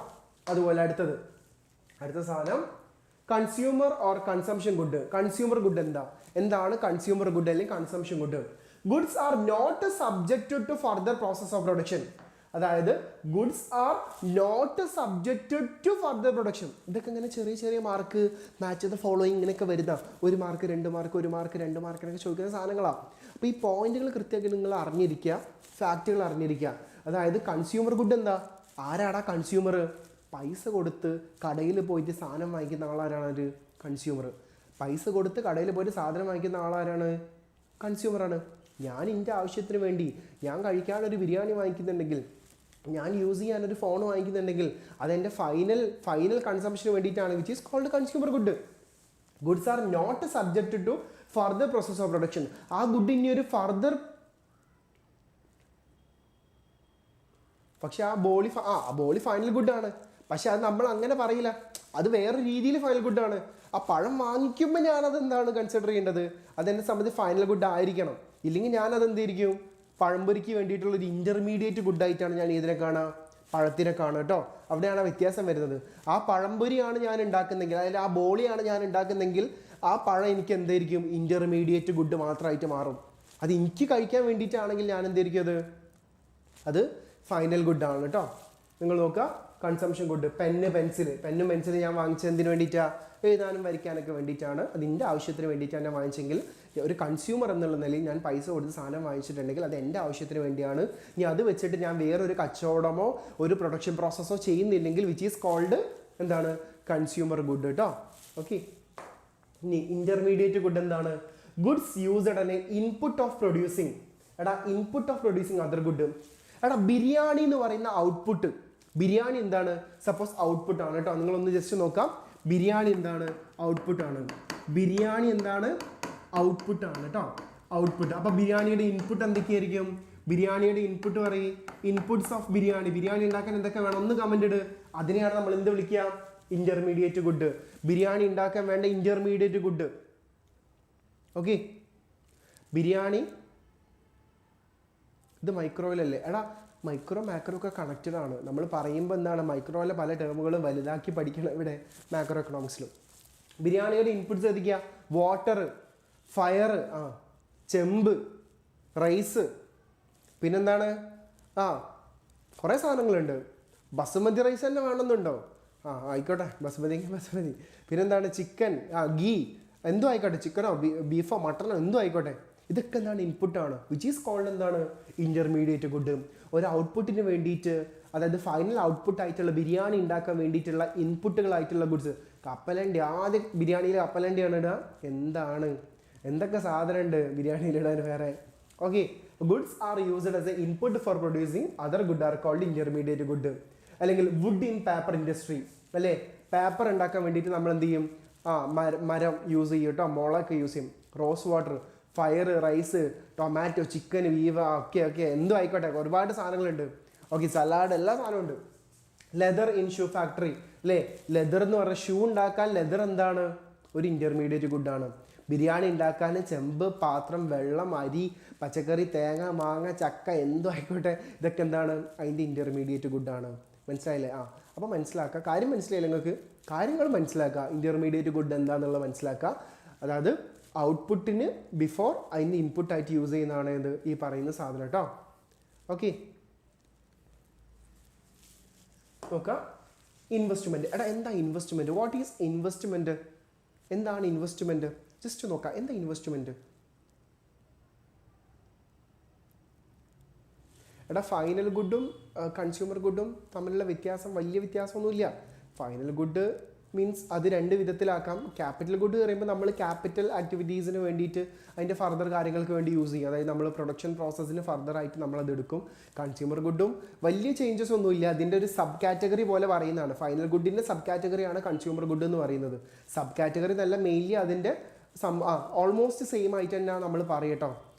അതുപോലെ അടുത്ത സാധനം consumer or consumption good. Consumer good എന്താണ് കൺസ്യൂമർ ഗുഡ് അല്ലെങ്കിൽ consumption good? Goods are not subjected to further process of production. അതായത് goods are not subjected to further production. ഇതൊക്കെ ഇങ്ങനെ ചെറിയ മാർക്ക്, മാച്ച് ദ ഫോളോയിങ് ഇങ്ങനെയൊക്കെ വരുന്ന 1 മാർക്ക് 2 മാർക്ക് 1 മാർക്ക് 2 മാർക്ക് എന്നൊക്കെ ചോദിക്കുന്ന സാധനങ്ങളാണ്. അപ്പോൾ ഈ പോയിന്റുകൾ കൃത്യമായിട്ട് നിങ്ങൾ അറിഞ്ഞിരിക്കുക, ഫാക്റ്റുകൾ അറിഞ്ഞിരിക്കുക. അതായത് കൺസ്യൂമർ ഗുഡ് എന്താ? ആരാടാ കൺസ്യൂമർ? പൈസ കൊടുത്ത് കടയിൽ പോയിട്ട് സാധനം വാങ്ങിക്കുന്ന ആളാരാണ്? ഒരു കൺസ്യൂമർ. പൈസ കൊടുത്ത് കടയിൽ പോയിട്ട് സാധനം വാങ്ങിക്കുന്ന ആളാരാണ്? കൺസ്യൂമറാണ്. ഞാൻ എൻ്റെ ആവശ്യത്തിന് വേണ്ടി ഞാൻ കഴിക്കാനൊരു ബിരിയാണി വാങ്ങിക്കുന്നുണ്ടെങ്കിൽ, ഞാൻ യൂസ് ചെയ്യാനൊരു ഫോൺ വാങ്ങിക്കുന്നുണ്ടെങ്കിൽ അതെൻ്റെ ഫൈനൽ കൺസംഷന് വേണ്ടിയിട്ടാണ്, which is called consumer good. Goods are not subjected to further process of production. ആ ഗുഡ് ഇനി ഒരു ഫർദർ, പക്ഷെ ആ ബോളി ഫൈനൽ ഗുഡാണ്. പക്ഷെ അത് നമ്മൾ അങ്ങനെ പറയില്ല, അത് വേറെ രീതിയിൽ ഫൈനൽ ഗുഡാണ്. ആ പഴം വാങ്ങിക്കുമ്പോൾ ഞാനത് എന്താണ് കൺസിഡർ ചെയ്യേണ്ടത്? അതെന്നെ സംബന്ധിച്ച് ഫൈനൽ ഗുഡ് ആയിരിക്കണം. ഇല്ലെങ്കിൽ ഞാനത് എന്തായിരിക്കും? പഴംപൊരിക്ക് വേണ്ടിയിട്ടുള്ളൊരു ഇൻ്റർമീഡിയറ്റ് ഗുഡായിട്ടാണ് ഞാൻ ഇതിനെ കാണുക, പഴത്തിനെ കാണുക കേട്ടോ. അവിടെയാണ് ആ വ്യത്യാസം വരുന്നത്. ആ പഴംപൊരിയാണ് ഞാൻ ഉണ്ടാക്കുന്നെങ്കിൽ, അതായത് ആ ബോളിയാണ് ഞാൻ ഉണ്ടാക്കുന്നെങ്കിൽ ആ പഴം എനിക്ക് എന്തായിരിക്കും? ഇൻ്റർമീഡിയറ്റ് ഗുഡ് മാത്രമായിട്ട് മാറും. അത് എനിക്ക് കഴിക്കാൻ വേണ്ടിയിട്ടാണെങ്കിൽ ഞാൻ എന്തായിരിക്കും? അത് ഫൈനൽ ഗുഡാണ് കേട്ടോ. നിങ്ങൾ നോക്കുക, കൺസംഷൻ ഗുഡ്. പെന്നും പെൻസിൽ ഞാൻ വാങ്ങിച്ചത് എന്തിനു വേണ്ടിയിട്ടാണ്? എഴുതാനും വരയ്ക്കാനൊക്കെ വേണ്ടിയിട്ടാണ്. അതിൻ്റെ ആവശ്യത്തിന് വേണ്ടിയിട്ടാണ് ഞാൻ വാങ്ങിച്ചെങ്കിൽ, ഒരു കൺസ്യൂമർ എന്നുള്ള നിലയിൽ ഞാൻ പൈസ കൊടുത്ത് സാധനം വാങ്ങിച്ചിട്ടുണ്ടെങ്കിൽ അത് എൻ്റെ ആവശ്യത്തിന് വേണ്ടിയാണ്. ഇനി അത് വെച്ചിട്ട് ഞാൻ വേറൊരു കച്ചവടമോ ഒരു പ്രൊഡക്ഷൻ പ്രോസസ്സോ ചെയ്യുന്നില്ലെങ്കിൽ വിച്ച് ഈസ് കോൾഡ് എന്താണ്? കൺസ്യൂമർ ഗുഡ് കേട്ടോ. ഓക്കെ. ഇനി ഇൻ്റർമീഡിയറ്റ് ഗുഡ് എന്താണ്? Goods used an input of producing. Input of producing other good. Biryani എന്ന് പറയുന്ന ഔട്ട്പുട്ട്, ബിരിയാണി എന്താണ്? സപ്പോസ് ഔട്ട്പുട്ട് ആണ് കേട്ടോ. നിങ്ങളൊന്ന് ജസ്റ്റ് നോക്കാം, ബിരിയാണി എന്താണ്? ഔട്ട്പുട്ട് ആണ്. ബിരിയാണി എന്താണ്? ഔട്ട്പുട്ട് ആണ് കേട്ടോ. ഔട്ട്പുട്ട്. അപ്പോൾ ബിരിയാണിയുടെ ഇൻപുട്ട് എന്തൊക്കെയായിരിക്കും? ബിരിയാണിയുടെ ഇൻപുട്ട് പറയും. Inputs of biryani. ബിരിയാണി ഉണ്ടാക്കാൻ എന്തൊക്കെ വേണം? ഒന്ന് കമന്റ് ഇട്. അതിനെയാണ് നമ്മൾ എന്ത് വിളിക്കുക? Intermediate good. ബിരിയാണി ഉണ്ടാക്കാൻ വേണ്ട ഇന്റർമീഡിയറ്റ് ഗുഡ്. ഓക്കെ. ബിരിയാണി ഇത് മൈക്രോയിലല്ലേ? മൈക്രോ മാക്രോ ഒക്കെ കണക്റ്റഡ് ആണ്. നമ്മൾ പറയുമ്പോൾ എന്താണ്? മൈക്രോയിലെ പല ടേമുകളും വലുതാക്കി പഠിക്കണം ഇവിടെ മാക്രോ എക്കണോമിക്സിലും. ബിരിയാണിയുടെ ഇൻപുട്സ് എത്തിക്കുക. വാട്ടർ, ഫയർ, ചെമ്പ്, റൈസ്, പിന്നെന്താണ്? കുറേ സാധനങ്ങളുണ്ട്. ബസുമതി റൈസ് തന്നെ വേണമെന്നുണ്ടോ? ആയിക്കോട്ടെ, ബസുമതി. പിന്നെന്താണ്? ചിക്കൻ, ഗീ, എന്തോ ആയിക്കോട്ടെ, ചിക്കനോ ബീഫോ മട്ടണോ എന്തോ ആയിക്കോട്ടെ. ഇതൊക്കെ എന്താണ് ഇൻപുട്ടാണ്, വിച്ച് ഈസ് കോൾഡ് എന്താണ് ഇൻ്റർമീഡിയറ്റ് ഗുഡ്. ഒരു ഔട്ട്പുട്ടിന് വേണ്ടിയിട്ട്, അതായത് ഫൈനൽ ഔട്ട്പുട്ട് ആയിട്ടുള്ള ബിരിയാണി ഉണ്ടാക്കാൻ വേണ്ടിയിട്ടുള്ള ഇൻപുട്ടുകളായിട്ടുള്ള ഗുഡ്സ്. കപ്പലണ്ടി, ആദ്യം ബിരിയാണിയിൽ കപ്പലണ്ടിയാണ് ഇടുക. എന്തൊക്കെ സാധനം ഉണ്ട് ബിരിയാണിയിലിടാൻ വേറെ. Okay, goods are used as a input for producing other good are called intermediate good. അല്ലെങ്കിൽ വുഡ് ഇൻ പേപ്പർ ഇൻഡസ്ട്രി അല്ലേ, പേപ്പർ ഉണ്ടാക്കാൻ വേണ്ടിയിട്ട് നമ്മൾ എന്ത് ചെയ്യും, മരം യൂസ് ചെയ്യും കേട്ടോ, മുളകൊക്കെ യൂസ് ചെയ്യും. Rose water, fire, rice, tomato, chicken, വീവ, ഒക്കെ എന്തും ആയിക്കോട്ടെ, ഒരുപാട് സാധനങ്ങളുണ്ട്. ഓക്കെ, സലാഡ്, എല്ലാ സാധനവും ഉണ്ട്. ലെതർ ഇൻ ഷൂ ഫാക്ടറി അല്ലേ, ലെതർ എന്ന് പറഞ്ഞാൽ ഷൂ ഉണ്ടാക്കാൻ ലെതർ എന്താണ്, ഒരു ഇൻ്റർമീഡിയറ്റ് ഗുഡാണ്. ബിരിയാണി ഉണ്ടാക്കാൻ ചെമ്പ്, പാത്രം, വെള്ളം, അരി, പച്ചക്കറി, തേങ്ങ, മാങ്ങ, ചക്ക, എന്തും ആയിക്കോട്ടെ, ഇതൊക്കെ എന്താണ്, അതിൻ്റെ ഇൻ്റർമീഡിയറ്റ് ഗുഡാണ്. മനസ്സിലായില്ലേ? അപ്പോൾ മനസ്സിലാക്കുക, കാര്യം മനസ്സിലായില്ല നിങ്ങൾക്ക്, കാര്യങ്ങൾ മനസ്സിലാക്കുക, ഇൻ്റർമീഡിയറ്റ് ഗുഡ് എന്താണെന്നുള്ളത് മനസ്സിലാക്കുക. അതായത് ഔട്ട്പുട്ടിന് ബിഫോർ അതിൻ്റെ ഇൻപുട്ടായിട്ട് യൂസ് ചെയ്യുന്നതാണ് ഇത് ഈ പറയുന്ന സാധനം കേട്ടോ. ഓക്കെ, നോക്കാം. ഇൻവെസ്റ്റ്മെൻറ്റ്. എന്താ ഇൻവെസ്റ്റ്മെൻറ്റ്? What is investment? എന്താണ് ഇൻവെസ്റ്റ്മെൻറ്റ്? ജസ്റ്റ് നോക്കാം, എന്താ ഇൻവെസ്റ്റ്മെൻറ്റ്? ഫൈനൽ ഗുഡും കൺസ്യൂമർ ഗുഡും തമ്മിലുള്ള വ്യത്യാസം, വലിയ വ്യത്യാസമൊന്നുമില്ല. ഫൈനൽ ഗുഡ് മീൻസ് അത് രണ്ട് വിധത്തിലാക്കാം. ക്യാപിറ്റൽ ഗുഡ് പറയുമ്പോൾ നമ്മൾ ക്യാപിറ്റൽ ആക്ടിവിറ്റീസിന് വേണ്ടിയിട്ട് അതിൻ്റെ ഫർദർ കാര്യങ്ങൾക്ക് വേണ്ടി യൂസ് ചെയ്യും. അതായത് നമ്മൾ പ്രൊഡക്ഷൻ പ്രോസസ്സിന് ഫർദറായിട്ട് നമ്മളത് എടുക്കും. കൺസ്യൂമർ ഗുഡും വലിയ ചേഞ്ചസ് ഒന്നുമില്ല, അതിൻ്റെ ഒരു സബ് കാറ്റഗറി പോലെ പറയുന്നതാണ്. ഫൈനൽ ഗുഡിൻ്റെ സബ് കാറ്റഗറിയാണ് കൺസ്യൂമർ ഗുഡ് എന്ന് പറയുന്നത്. സബ് കാറ്റഗറി നല്ല മെയിൻലി അതിൻ്റെ ഓൾമോസ്റ്റ് സെയിം ആയിട്ട് തന്നെ നമ്മൾ പറയട്ടോ.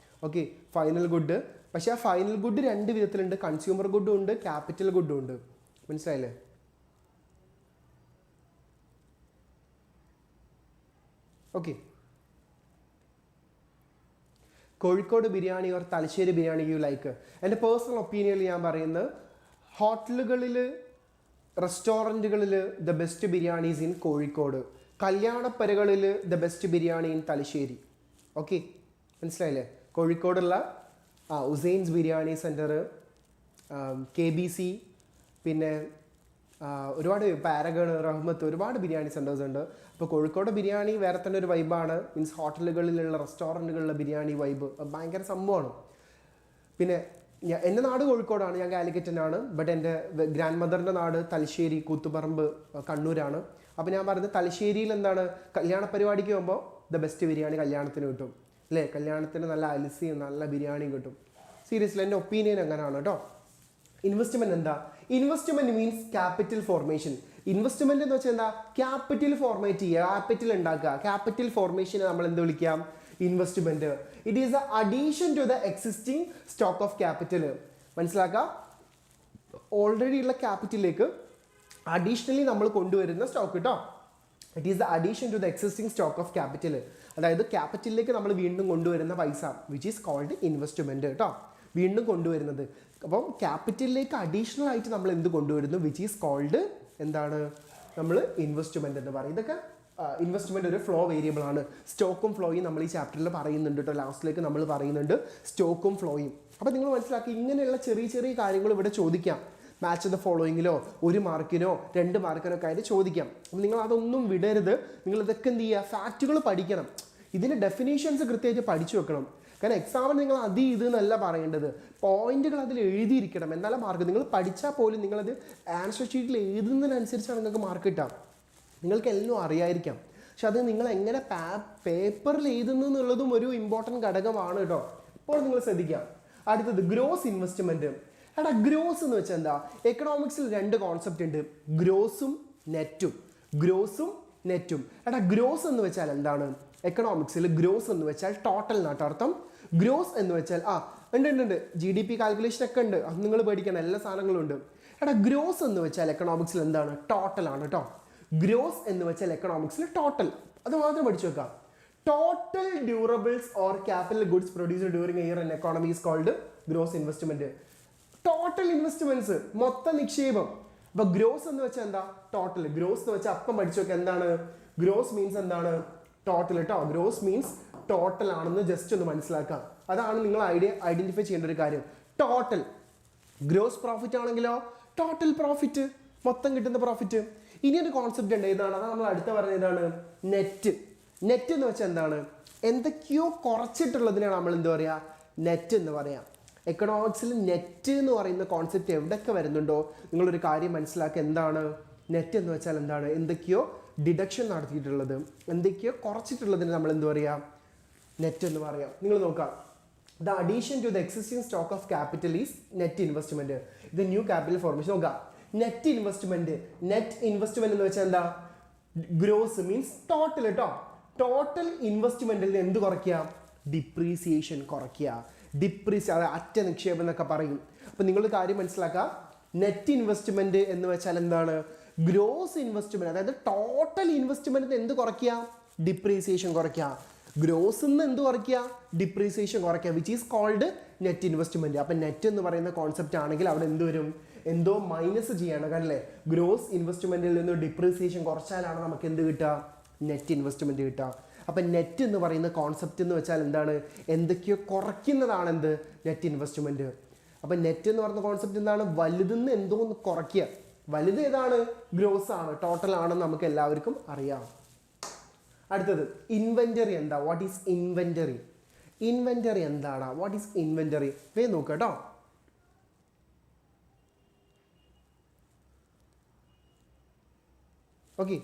Okay, final good. പക്ഷേ ആ ഫൈനൽ ഗുഡ് രണ്ട് വിധത്തിലുണ്ട്, കൺസ്യൂമർ ഗുഡും ഉണ്ട്, ക്യാപിറ്റൽ ഗുഡും ഉണ്ട്. മനസ്സിലായില്ലേ? Okay, Kozhikode biryani or Thalassery biryani you like? എൻ്റെ പേഴ്സണൽ ഒപ്പീനിയനിൽ ഞാൻ പറയുന്നത്, ഹോട്ടലുകളിൽ, റെസ്റ്റോറൻറ്റുകളിൽ the best biryanis in Kozhikode, കല്യാണപ്പരകളിൽ the best biryani in Thalassery. Okay, മനസ്സിലായില്ലേ? കോഴിക്കോടുള്ള ഉസൈൻസ് ബിരിയാണി സെൻറ്റർ, KBC, പിന്നെ ഒരുപാട് പാരഗൺ, റഹ്മത്ത്, ഒരുപാട് ബിരിയാണി സെൻറ്റേഴ്സ് ഉണ്ട്. അപ്പോൾ കോഴിക്കോട് ബിരിയാണി വേറെ തന്നെ ഒരു വൈബാണ്. മീൻസ് ഹോട്ടലുകളിലുള്ള, റെസ്റ്റോറൻറ്റുകളിലെ ബിരിയാണി വൈബ് ഭയങ്കര സംഭവമാണ്. പിന്നെ എൻ്റെ നാട് കോഴിക്കോടാണ്, ഞാൻ കാലിക്കറ്റിനാണ്. ബട്ട് എൻ്റെ ഗ്രാൻഡ് മദറിൻ്റെ നാട് തലശ്ശേരി, കൂത്തുപറമ്പ്, കണ്ണൂരാണ്. അപ്പോൾ ഞാൻ പറയുന്നത് തലശ്ശേരിയിൽ എന്താണ്, കല്യാണ പരിപാടിക്ക് പോകുമ്പോൾ ദ ബെസ്റ്റ് ബിരിയാണി കല്യാണത്തിന് കിട്ടും അല്ലേ, കല്യാണത്തിന് നല്ല അലസിയും നല്ല ബിരിയാണിയും കിട്ടും. സീരിയസ്ലി എൻ്റെ ഒപ്പീനിയൻ അങ്ങനെയാണ് കേട്ടോ. ഇൻവെസ്റ്റ്മെൻറ്റ് എന്താ? Investment means capital formation. Investment എന്ന് വെച്ചാൽ എന്താ? ക്യാപിറ്റൽ ഫോർമേറ്റ് ചെയ്യുക, ക്യാപിറ്റൽ ഉണ്ടാക്കുക. ക്യാപിറ്റൽ ഫോർമേഷനെ നമ്മൾ എന്ത് വിളിക്കാം? Investment. It is a addition to the existing stock of capital. മനസ്സിലാക്കുക, ഓൾറെഡി ഉള്ള ക്യാപിറ്റലിലേക്ക് അഡീഷണലി നമ്മൾ കൊണ്ടുവരുന്ന സ്റ്റോക്ക് കേട്ടോ. It is the addition to the existing stock of capital. അതായത് ക്യാപിറ്റലിലേക്ക് നമ്മൾ വീണ്ടും കൊണ്ടുവരുന്ന പൈസ, വിച്ച് ഈസ് കോൾഡ് ഇൻവെസ്റ്റ്മെൻറ്റ് കേട്ടോ. വീണ്ടും കൊണ്ടുവരുന്നത്. അപ്പം ക്യാപിറ്റലിലേക്ക് അഡീഷണൽ ആയിട്ട് നമ്മൾ എന്ത് കൊണ്ടുവരുന്നു, വിച്ച് ഈസ് കോൾഡ് എന്താണ്, നമ്മൾ ഇൻവെസ്റ്റ്മെൻറ്റ് എന്ന് പറയും. ഇതൊക്കെ ഇൻവെസ്റ്റ്മെൻറ്റ് ഒരു ഫ്ലോ വേരിയബിൾ ആണ്. സ്റ്റോക്കും ഫ്ലോയും നമ്മൾ ഈ ചാപ്റ്ററിൽ പറയുന്നുണ്ട് കേട്ടോ. ലാസ്റ്റിലേക്ക് നമ്മൾ പറയുന്നുണ്ട് സ്റ്റോക്കും ഫ്ലോയും. അപ്പോൾ നിങ്ങൾ മനസ്സിലാക്കി, ഇങ്ങനെയുള്ള ചെറിയ ചെറിയ കാര്യങ്ങൾ ഇവിടെ ചോദിക്കാം. മാച്ച് ദ ഫോളോയിങ്ങിലോ 1 മാർക്കിനോ 2 മാർക്കിനോ ഒക്കെ ആയിട്ട് ചോദിക്കാം. അപ്പം നിങ്ങൾ അതൊന്നും വിടരുത്. നിങ്ങൾ ഇതൊക്കെ എന്ത് ചെയ്യുക, ഫാക്റ്റുകൾ പഠിക്കണം. ഇതിൻ്റെ ഡെഫിനേഷൻസ് കൃത്യമായിട്ട് പഠിച്ചു വെക്കണം. കാരണം എക്സാമിന് നിങ്ങൾ ഇത് എന്നല്ല പറയേണ്ടത്, പോയിന്റുകൾ അതിൽ എഴുതിയിരിക്കണം. എന്നാലും മാർക്ക്, നിങ്ങൾ പഠിച്ചാൽ പോലും നിങ്ങളത് ആൻസർ ഷീറ്റിൽ എഴുതുന്നതിനനുസരിച്ചാണ് നിങ്ങൾക്ക് മാർക്ക് കിട്ടാം. നിങ്ങൾക്ക് എല്ലാം അറിയായിരിക്കാം, പക്ഷെ അത് നിങ്ങൾ എങ്ങനെ പേപ്പറിൽ എഴുതുന്നു എന്നുള്ളതും ഒരു ഇമ്പോർട്ടൻറ്റ് ഘടകമാണ് കേട്ടോ. ഇപ്പോൾ നിങ്ങൾ ശ്രദ്ധിക്കാം. അടുത്തത് ഗ്രോസ് ഇൻവെസ്റ്റ്മെൻറ്റ്. ഗ്രോസ് എന്ന് വെച്ചാൽ എന്താ? എക്കണോമിക്സിൽ 2 കോൺസെപ്റ്റ് ഉണ്ട്, ഗ്രോസും നെറ്റും. ഗ്രോസും നെറ്റും. ഗ്രോസ് എന്ന് വെച്ചാൽ എന്താണ്? എക്കണോമിക്സിൽ ഗ്രോസ് എന്ന് വെച്ചാൽ ടോട്ടൽ എന്നാട്ടോ അർത്ഥം. ഗ്രോസ് എന്ന് വെച്ചാൽ ഉണ്ട് GDP കാൽക്കുലേഷൻ ഒക്കെ ഉണ്ട്, അത് നിങ്ങൾ പേടിക്കണം, എല്ലാ സാധനങ്ങളും ഉണ്ട്. ഗ്രോസ് എന്ന് വെച്ചാൽ എക്കണോമിക്സിൽ എന്താണ്? ടോട്ടൽ ആണ് കേട്ടോ. ഗ്രോസ് എന്ന് വെച്ചാൽ എക്കണോമിക്സിൽ ടോട്ടൽ, അത് മാത്രം പഠിച്ചു വെക്കാം. Total durables or capital goods produced during a year in economy is called gross investment. Total investments, മൊത്തം നിക്ഷേപം. അപ്പൊ ഗ്രോസ് എന്ന് വെച്ചാൽ എന്താ? ടോട്ടൽ. ഗ്രോസ് എന്ന് വെച്ചാൽ അപ്പം പഠിച്ചു വെക്കാം എന്താണ്? ഗ്രോസ് മീൻസ് എന്താണ്? ടോട്ടൽ കേട്ടോ. ഗ്രോസ് മീൻസ് ടോട്ടൽ ആണെന്ന് ജസ്റ്റ് ഒന്ന് മനസ്സിലാക്കാം. അതാണ് നിങ്ങൾ ഐഡന്റിഫൈ ചെയ്യേണ്ട ഒരു കാര്യം. ടോട്ടൽ. ഗ്രോസ് പ്രോഫിറ്റ് ആണെങ്കിലോ ടോട്ടൽ പ്രോഫിറ്റ്, മൊത്തം കിട്ടുന്ന പ്രോഫിറ്റ്. ഇനി ഒരു കോൺസെപ്റ്റ് ഉണ്ട്, ഇതാണ്, അതാണ് നമ്മൾ അടുത്ത പറഞ്ഞതാണ് നെറ്റ്. നെറ്റ് എന്ന് വെച്ചാൽ എന്താണ്? എന്തൊക്കെയോ കുറച്ചിട്ടുള്ളതിനാണ് നമ്മൾ എന്താ പറയുക? നെറ്റ് എന്ന് പറയാം. എക്കണോമിക്സിൽ നെറ്റ് എന്ന് പറയുന്ന കോൺസെപ്റ്റ് എവിടെയൊക്കെ വരുന്നുണ്ടോ നിങ്ങളൊരു കാര്യം മനസ്സിലാക്കുക. എന്താണ് നെറ്റ് എന്ന് വെച്ചാൽ? എന്താണ്? എന്തൊക്കെയോ ഡിഡക്ഷൻ നടത്തിയിട്ടുള്ളത്, എന്തൊക്കെയോ കുറച്ചിട്ടുള്ളതിന് നമ്മൾ എന്താ പറയുക? നെറ്റ് എന്ന് പറയാം. നിങ്ങൾ നോക്കാം, the addition to the existing stock of capital is net investment. ഇത് ന്യൂ ക്യാപിറ്റൽ ഫോർമേഷൻ. നോക്കാം, നെറ്റ് ഇൻവെസ്റ്റ്മെന്റ് എന്ന് വെച്ചാൽ എന്താ? ഗ്രോസ് മീൻസ് ടോട്ടൽ കേട്ടോ. ടോട്ടൽ ഇൻവെസ്റ്റ്മെന്റിൽ എന്ത് കുറയ്ക്കുക? ഡിപ്രീസിയേഷൻ കുറയ്ക്കുക. അതായത് അറ്റ നിക്ഷേപം എന്നൊക്കെ പറയും. അപ്പം നിങ്ങൾ കാര്യം മനസ്സിലാക്കുക, നെറ്റ് ഇൻവെസ്റ്റ്മെന്റ് എന്ന് വെച്ചാൽ എന്താണ്? ഗ്രോസ് ഇൻവെസ്റ്റ്മെന്റ്, അതായത് ടോട്ടൽ ഇൻവെസ്റ്റ്മെന്റ് എന്ത് കുറയ്ക്കുക? ഡിപ്രീസിയേഷൻ കുറയ്ക്കുക. ഗ്രോസ് നിന്ന് എന്ത് കുറയ്ക്കുക? ഡിപ്രീസിയേഷൻ കുറയ്ക്കുക, which is called net investment. അപ്പം നെറ്റ് എന്ന് പറയുന്ന കോൺസെപ്റ്റ് ആണെങ്കിൽ അവിടെ എന്ത് വരും? എന്തോ മൈനസ് ചെയ്യണം അല്ലേ? ഗ്രോസ് ഇൻവെസ്റ്റ്മെന്റിൽ നിന്ന് ഡിപ്രീസിയേഷൻ കുറച്ചാലാണ് നമുക്ക് എന്ത് കിട്ടുക? നെറ്റ് ഇൻവെസ്റ്റ്മെന്റ് കിട്ടുക. അപ്പം നെറ്റ് എന്ന് പറയുന്ന കോൺസെപ്റ്റ് എന്ന് വെച്ചാൽ എന്താണ്? എന്തൊക്കെയോ കുറയ്ക്കുന്നതാണ് എന്ത്? Net investment. അപ്പം നെറ്റ് എന്ന് പറയുന്ന കോൺസെപ്റ്റ് എന്താണ്? വലുതെന്ന് എന്തോ ഒന്ന് കുറയ്ക്കുക. വലുത് ഏതാണ്? ഗ്രോസ് ആണ്, ടോട്ടൽ ആണെന്ന് നമുക്ക് എല്ലാവർക്കും അറിയാം. അടുത്തത് ഇൻവെന്ററി എന്താ? What is inventory? ഇൻവെന്ററി എന്താണ്? What is inventory? നോക്കാം കേട്ടോ. Okay,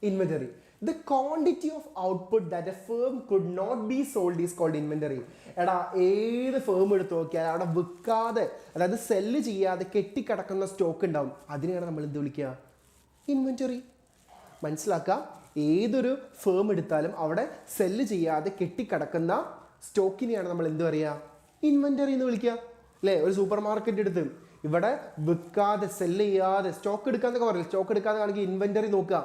inventory, the quantity of output that a firm could not be sold is called inventory. എടാ, ഏത് ഫേം എടുത്ത് നോക്കിയാൽ അവിടെ വിൽക്കാതെ, അതായത് സെല്ല് ചെയ്യാതെ കെട്ടിക്കിടക്കുന്ന സ്റ്റോക്ക് ഉണ്ടാവും. അതിനെയാണ് നമ്മൾ എന്ത് വിളിക്കുക? ഇൻവെന്ററി. മനസ്സിലാക്കുക, ഏതൊരു ഫേം എടുത്താലും അവിടെ സെല്ല് ചെയ്യാതെ കെട്ടിക്കിടക്കുന്ന സ്റ്റോക്കിനെയാണ് നമ്മൾ എന്ത് പറയുക? ഇൻവെന്ററി എന്ന് വിളിക്കുക അല്ലേ? ഒരു സൂപ്പർ മാർക്കറ്റ് എടുത്ത് ഇവിടെ വിൽക്കാതെ, സെല്ല് ചെയ്യാതെ, സ്റ്റോക്ക് എടുക്കാന്നൊക്കെ പറയില്ല, സ്റ്റോക്ക് എടുക്കാതെ കാണിക്കുക ഇൻവെന്ററി നോക്കുക.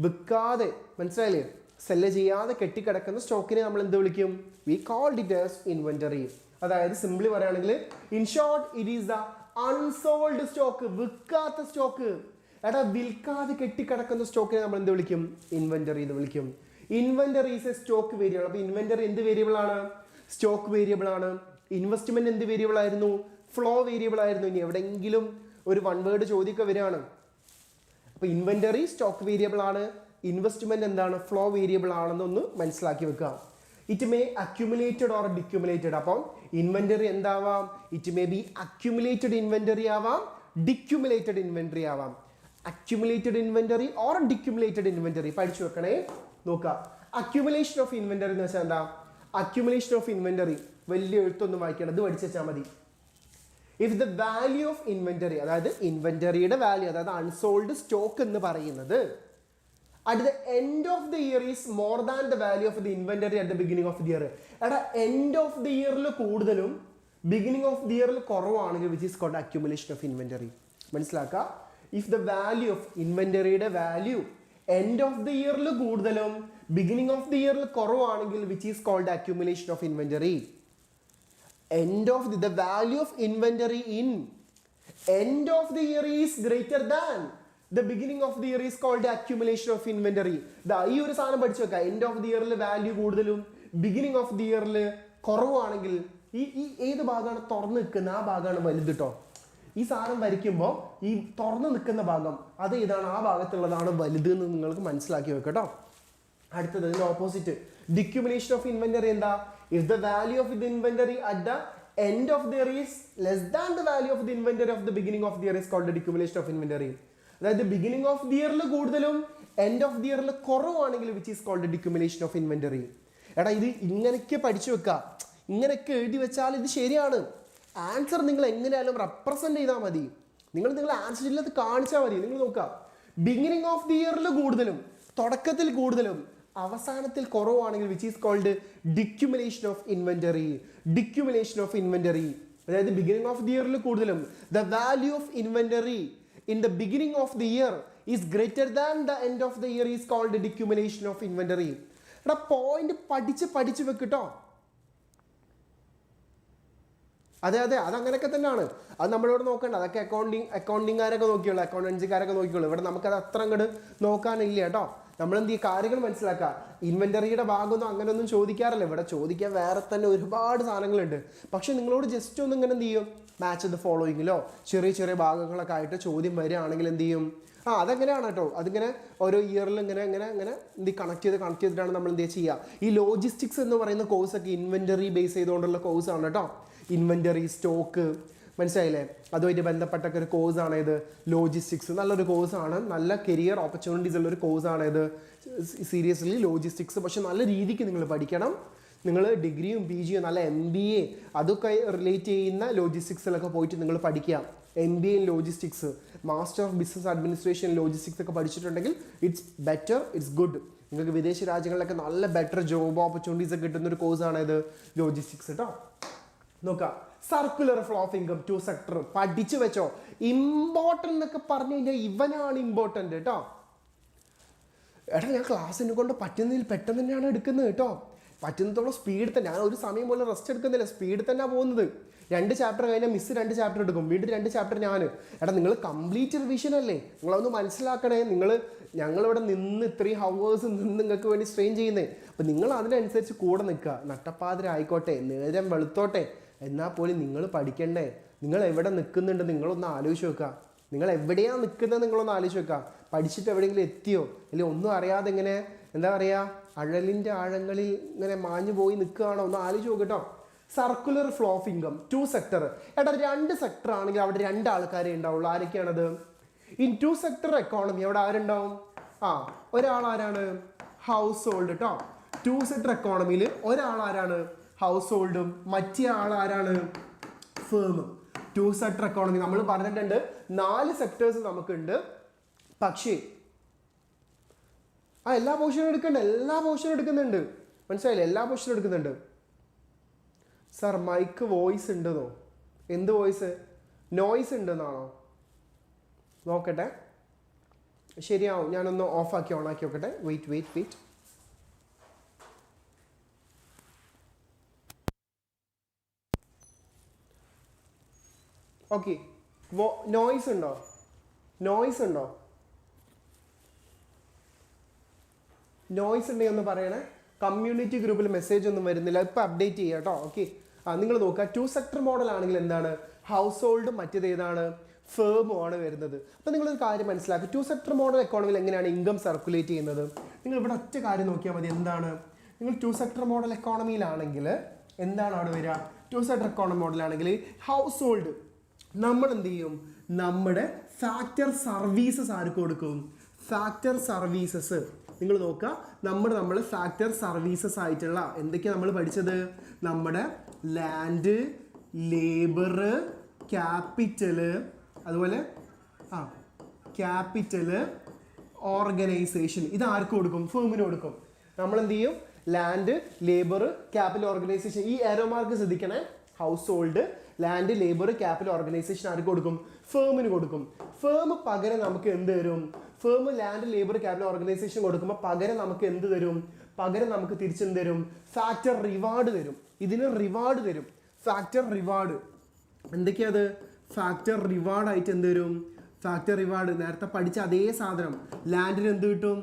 വിൽക്കാതെ, മനസ്സിലായില്ലേ, സെല്ല് ചെയ്യാതെ കെട്ടിക്കിടക്കുന്ന സ്റ്റോക്കിനെ നമ്മൾ എന്ത് വിളിക്കും? We called it as inventory. അതായത് സിംപ്ലി പറയുകയാണെങ്കിൽ, in short, it is the unsold stock. വിൽക്കാത്ത സ്റ്റോക്ക്. എടാ, വിൽക്കാതെ കെട്ടിക്കിടക്കുന്ന സ്റ്റോക്കിനെ നമ്മൾ എന്ത് വിളിക്കും? ഇൻവെന്ററി എന്ന് വിളിക്കും. Inventory is a stock variable. അപ്പോൾ ഇൻവെന്ററി എന്ത് വേരിയബിൾ ആണ്? സ്റ്റോക്ക് വേരിയബിൾ ആണ്. ഇൻവെസ്റ്റ്മെന്റ് എന്ത് വേരിയബിൾ ആയിരുന്നു? ഫ്ലോ വേരിയബിൾ ആയിരുന്നു. ഇനി എവിടെയെങ്കിലും ഒരു വൺ വേർഡ് ചോദ്യമൊക്കെ വരികയാണ്. അപ്പോൾ ഇൻവെന്ററി സ്റ്റോക്ക് വേരിയബിൾ ആണ്, ഇൻവെസ്റ്റ്മെന്റ് എന്താണ്? ഫ്ലോ വേരിയബിൾ ആണെന്നൊന്ന് മനസ്സിലാക്കി വെക്കുക. It may accumulated or decumulated. അപ്പം ഇൻവെന്ററി എന്താവാം? It may be accumulated inventory ആവാം, ഡിക്യുമുലേറ്റഡ് ഇൻവെന്ററി ആവാം. Accumulated inventory or decumulated inventory പഠിച്ചു വെക്കണേ. നോക്കുക, അക്യുമുലേഷൻ ഓഫ് ഇൻവെന്ററി എന്ന് വെച്ചാൽ എന്താ? അക്യുമുലേഷൻ ഓഫ് ഇൻവെന്ററി വലിയ എഴുത്തൊന്നും വായിക്കണം, ഇത് പഠിച്ചു വെച്ചാൽ മതി. If the value of inventory, അതായത് ഇൻവെന്ററിയുടെ വാല്യൂ, അതായത് അൺസോൾഡ് സ്റ്റോക്ക് എന്ന് പറയുന്നത് at the end of the year is more than the value of the inventory at the beginning of the year. എടാ, എൻഡ് ഓഫ് ദി ഇയറിൽ കൂടുതലും ബിഗിനിങ് ഓഫ് ദി ഇയറിൽ കുറവാണെങ്കിൽ which is called accumulation of inventory. മനസ്സിലാക്കുക, ഇഫ് ദ വാല്യൂ ഓഫ് ഇൻവെന്ററിയുടെ വാല്യൂ എൻഡ് ഓഫ് ദി ഇയറിൽ കൂടുതലും ബിഗിനിങ് ഓഫ് ദി ഇയറിൽ കുറവാണെങ്കിൽ which is called accumulation of inventory. End of the value of inventory in end of the year is greater than the beginning of the year is called the accumulation of inventory. ഈ ഒരു സാധനം പഠിച്ചു വെക്കാം. എൻഡ് ഓഫ് ദി ഇയറിൽ വാല്യൂ കൂടുതലും ബിഗിനിങ് ഓഫ് ദി ഇയറിൽ കുറവാണെങ്കിൽ ഈ ഏത് ഭാഗമാണ് തുറന്ന് നിൽക്കുന്നത്? ആ ഭാഗമാണ് വലുത് കേട്ടോ. ഈ സാധനം വരയ്ക്കുമ്പോൾ ഈ തുറന്ന് നിൽക്കുന്ന ഭാഗം അത് ഏതാണ്? ആ ഭാഗത്തുള്ളതാണ് വലുത് എന്ന് നിങ്ങൾക്ക് മനസ്സിലാക്കി വെക്കാം കേട്ടോ. അടുത്തത് ഇതിന്റെ ഓപ്പോസിറ്റ്, ഡിക്യുമുലേഷൻ ഓഫ് ഇൻവെന്ററി എന്താ? If the value of the inventory at the end of the year is less than the value of the inventory of the beginning of the year is called the decumulation of inventory. അതായത് ബിഗിനിങ് ഓഫ് ദി ഇയറിൽ കൂടുതലും എൻഡ് ഓഫ് ദി ഇയറിൽ കുറവാണെങ്കിൽ which is called decumulation of inventory. എടാ, ഇത് ഇങ്ങനെയൊക്കെ പഠിച്ചു വെക്കുക, ഇങ്ങനെയൊക്കെ എഴുതി വെച്ചാൽ ഇത് ശരിയാണ്. ആൻസർ നിങ്ങൾ എങ്ങനെയാലും റെപ്രസെന്റ് ചെയ്താൽ മതി. നിങ്ങൾ ആൻസർ ഇല്ലാതെ കാണിച്ചാൽ മതി. നിങ്ങൾ നോക്കുക, ബിഗിനിങ് ഓഫ് ദി ഇയറിൽ കൂടുതലും തുടക്കത്തിൽ കൂടുതലും അവസാനത്തിൽ കുറവാണെങ്കിൽ which is called decumulation of inventory. Decumulation of inventory, അതായത് ബിഗിനിങ് ഓഫ് ദി ഇയറിൽ കൂടുതലും the value of inventory in the beginning of the year is greater than the end of the year is called decumulation of inventory. എടാ, പോയിന്റ് പഠിച്ച് വെക്കിട്ടോ. അതെ, അതങ്ങനെയൊക്കെ തന്നെയാണ്. അത് നമ്മളിവിടെ നോക്കണ്ട, അതൊക്കെ അക്കൗണ്ടിങ്ങുകാരൊക്കെ നോക്കിയുള്ളൂ, അക്കൗണ്ടൻസിക്കാരൊക്കെ നോക്കിയുള്ളൂ. ഇവിടെ നമുക്കത് അത്ര അങ്ങോട്ട് നോക്കാനില്ല കേട്ടോ. നമ്മളെന്ത് ഈ കാര്യങ്ങൾ മനസ്സിലാക്കുക. ഇൻവെന്ററിയുടെ ഭാഗമൊന്നും അങ്ങനെയൊന്നും ചോദിക്കാറില്ല. ഇവിടെ ചോദിക്കാൻ വേറെ തന്നെ ഒരുപാട് സാധനങ്ങളുണ്ട്. പക്ഷെ നിങ്ങളോട് ജസ്റ്റ് ഒന്ന് ഇങ്ങനെ എന്ത് ചെയ്യും, മാച്ച് ദ ഫോളോയിങ്ങിലോ ചെറിയ ചെറിയ ഭാഗങ്ങളൊക്കെ ആയിട്ട് ചോദ്യം വരികയാണെങ്കിൽ എന്ത് ചെയ്യും? അതെങ്ങനെയാണ് കേട്ടോ. അതിങ്ങനെ ഓരോ ഇയറിൽ ഇങ്ങനെ കണക്ട് ചെയ്തിട്ടാണ് നമ്മൾ എന്ത് ചെയ്യുക. ഈ ലോജിസ്റ്റിക്സ് എന്ന് പറയുന്ന കോഴ്സൊക്കെ ഇൻവെന്ററി ബേസ് ചെയ്തുകൊണ്ടുള്ള കോഴ്സാണ് കേട്ടോ. ഇൻവെന്ററി, സ്റ്റോക്ക്, മനസ്സിലായില്ലേ? അതുമായിട്ട് ബന്ധപ്പെട്ടൊക്കെ ഒരു കോഴ്സാണ് ഇത് ലോജിസ്റ്റിക്സ്. നല്ലൊരു കോഴ്സാണ്, നല്ല കരിയർ ഓപ്പർച്യൂണിറ്റീസ് ഉള്ളൊരു കോഴ്സാണ് ഇത്. സീരിയസ്ലി ലോജിസ്റ്റിക്സ് പക്ഷെ നല്ല രീതിക്ക് നിങ്ങൾ പഠിക്കണം. നിങ്ങൾ ഡിഗ്രിയും PGയും നല്ല MBA അതൊക്കെ റിലേറ്റ് ചെയ്യുന്ന ലോജിസ്റ്റിക്സിലൊക്കെ പോയിട്ട് നിങ്ങൾ പഠിക്കുക. MBA in logistics, master of business administration logistics ഒക്കെ പഠിച്ചിട്ടുണ്ടെങ്കിൽ ഇറ്റ്സ് ബെറ്റർ, ഇറ്റ്സ് ഗുഡ്. നിങ്ങൾക്ക് വിദേശ രാജ്യങ്ങളിലൊക്കെ നല്ല ബെറ്റർ ജോബ് ഓപ്പർച്യൂണിറ്റീസ് ഒക്കെ കിട്ടുന്ന ഒരു കോഴ്സാണ് ഇത് ലോജിസ്റ്റിക്സ് കേട്ടോ. നോക്കാം, circular flow of income two sector പഠിച്ചു വെച്ചോ. ഇമ്പോർട്ടൻ്റ് എന്നൊക്കെ പറഞ്ഞു കഴിഞ്ഞാൽ ഇവനാണ് ഇമ്പോർട്ടൻ്റ് കേട്ടോ. ഞാൻ ക്ലാസ്സിനെ കൊണ്ട് പറ്റുന്നതിൽ പെട്ടെന്ന് തന്നെയാണ് എടുക്കുന്നത് കേട്ടോ. പറ്റുന്നതോളം സ്പീഡ് തന്നെ. ഞാൻ ഒരു സമയം പോലെ റെസ്റ്റ് എടുക്കുന്നില്ല, സ്പീഡിൽ തന്നെയാണ് പോകുന്നത്. 2 ചാപ്റ്റർ കഴിഞ്ഞാൽ മിസ് 2 ചാപ്റ്റർ എടുക്കും, വീണ്ടും 2 ചാപ്റ്റർ ഞാൻ. നിങ്ങൾ കംപ്ലീറ്റ് റിവിഷൻ അല്ലേ, നിങ്ങളൊന്ന് മനസ്സിലാക്കണേ. ഞങ്ങളിവിടെ നിന്ന് 3 hours നിന്ന് നിങ്ങൾക്ക് വേണ്ടി സ്ട്രെയിൻ ചെയ്യുന്നേ. അപ്പം നിങ്ങൾ അതിനനുസരിച്ച് കൂടെ നിൽക്കുക. നട്ടപ്പാതിര ആയിക്കോട്ടെ, നേരം വെളുത്തോട്ടെ, എന്നാൽ പോലും നിങ്ങൾ പഠിക്കണ്ടേ. നിങ്ങൾ എവിടെ നിൽക്കുന്നുണ്ട് നിങ്ങളൊന്ന് ആലോചിച്ച് വെക്കുക. നിങ്ങൾ എവിടെയാണ് നിൽക്കുന്നത് നിങ്ങളൊന്ന് ആലോചിച്ച് വെക്കുക. പഠിച്ചിട്ട് എവിടെയെങ്കിലും എത്തിയോ, അല്ലെങ്കിൽ ഒന്നും അറിയാതെ ഇങ്ങനെ എന്താ പറയുക, അഴലിൻ്റെ ആഴങ്ങളിൽ ഇങ്ങനെ മാഞ്ഞു പോയി നിൽക്കുകയാണോ, ഒന്ന് ആലോചിച്ച് നോക്കട്ടോ. Circular flow of income two sector. 2 sector ആണെങ്കിൽ അവിടെ 2 ആൾക്കാരെ ഉണ്ടാവുള്ളൂ. ആരൊക്കെയാണത്? ഇൻ 2 സെക്ടർ എക്കോണമി അവിടെ ആരുണ്ടാവും? ഒരാൾ ആരാണ്? ഹൗസ് ഹോൾഡ് കേട്ടോ. 2 സെക്ടർ എക്കോണമിയിൽ ഒരാൾ ആരാണ്? ഹൗസ് ഹോൾഡും മറ്റേ ആൾ ആരാണ്? ഫേം. 2 സെക്ടർ എക്കോണമി നമ്മൾ പറഞ്ഞിട്ടുണ്ട് 4 സെക്ടേഴ്സ് നമുക്കുണ്ട്. പക്ഷേ എല്ലാ പോർഷനും എടുക്കണ്ട, എല്ലാ പോർഷനും എടുക്കുന്നുണ്ട്. മനസ്സിലായില്ലേ? എല്ലാ പോർഷനും എടുക്കുന്നുണ്ട്. സാർ മൈക്ക് വോയിസ് ഉണ്ടെന്നോ? എന്ത് വോയിസ്? നോയ്സ് ഉണ്ടെന്നാണോ? നോക്കട്ടെ, ശരിയാവും. ഞാനൊന്ന് ഓഫാക്കി ഓണാക്കി നോക്കട്ടെ. വെയിറ്റ്. ഓക്കെ, നോയ്സ് ഉണ്ടോ? നോയ്സ് ഉണ്ടെങ്കിൽ ഒന്ന് പറയണേ. കമ്മ്യൂണിറ്റി ഗ്രൂപ്പിൽ മെസ്സേജ് ഒന്നും വരുന്നില്ല, ഇപ്പം അപ്ഡേറ്റ് ചെയ്യുക കേട്ടോ. ഓക്കെ, നിങ്ങൾ നോക്കുക. 2 സെക്ടർ മോഡൽ ആണെങ്കിൽ എന്താണ്? ഹൗസ് ഹോൾഡും മറ്റേത് ഏതാണ്? ഫേമും ആണ് വരുന്നത്. അപ്പം നിങ്ങളൊരു കാര്യം മനസ്സിലാക്കുക. 2 സെക്ടർ മോഡൽ എക്കോണമിയിൽ എങ്ങനെയാണ് ഇൻകം സർക്കുലേറ്റ് ചെയ്യുന്നത്? നിങ്ങൾ ഇവിടെ ഒറ്റ കാര്യം നോക്കിയാൽ മതി. എന്താണ്? നിങ്ങൾ 2 സെക്ടർ മോഡൽ എക്കോണമിയിലാണെങ്കിൽ എന്താണ് അവിടെ വരിക? 2 സെക്ടർ എക്കോണമി മോഡലാണെങ്കിൽ ഹൗസ് ഹോൾഡ് നമ്മൾ എന്ത് ചെയ്യും? നമ്മുടെ ഫാക്ടർ സർവീസസ് ആർക്ക് കൊടുക്കും? Factor services. നിങ്ങൾ നോക്കുക, നമ്മൾ ഫാക്ടർ സർവീസസ് ആയിട്ടുള്ള എന്തൊക്കെയാണ് നമ്മൾ പഠിച്ചത്? നമ്മുടെ ലാൻഡ്, ലേബർ, ക്യാപിറ്റല്, അതുപോലെ ക്യാപിറ്റല്, ഓർഗനൈസേഷൻ. ഇത് ആർക്ക് കൊടുക്കും? ഫേമിന് കൊടുക്കും. നമ്മൾ എന്ത് ചെയ്യും? Land, labour, capital, organisation. ഈ ഏരോ മാർക്ക് ശ്രദ്ധിക്കണേ. Household, land, labour, capital, organisation ആർക്ക് കൊടുക്കും? ഫേമിന് കൊടുക്കും. ഫേം പകരം നമുക്ക് എന്ത് തരും? Firm land, labour, capital, organisation കൊടുക്കുമ്പോൾ പകരം നമുക്ക് എന്ത് തരും? പകരം നമുക്ക് തിരിച്ചെന്ത് തരും? ഫാക്ടർ റിവാർഡ് തരും. ഇതിന് റിവാർഡ് തരും. ഫാക്ടർ റിവാർഡ് എന്തൊക്കെയത്? ഫാക്ടർ റിവാർഡായിട്ട് എന്ത് തരും? ഫാക്ടർ റിവാർഡ് നേരത്തെ പഠിച്ച അതേ സാധനം. ലാൻഡിന് എന്ത് കിട്ടും?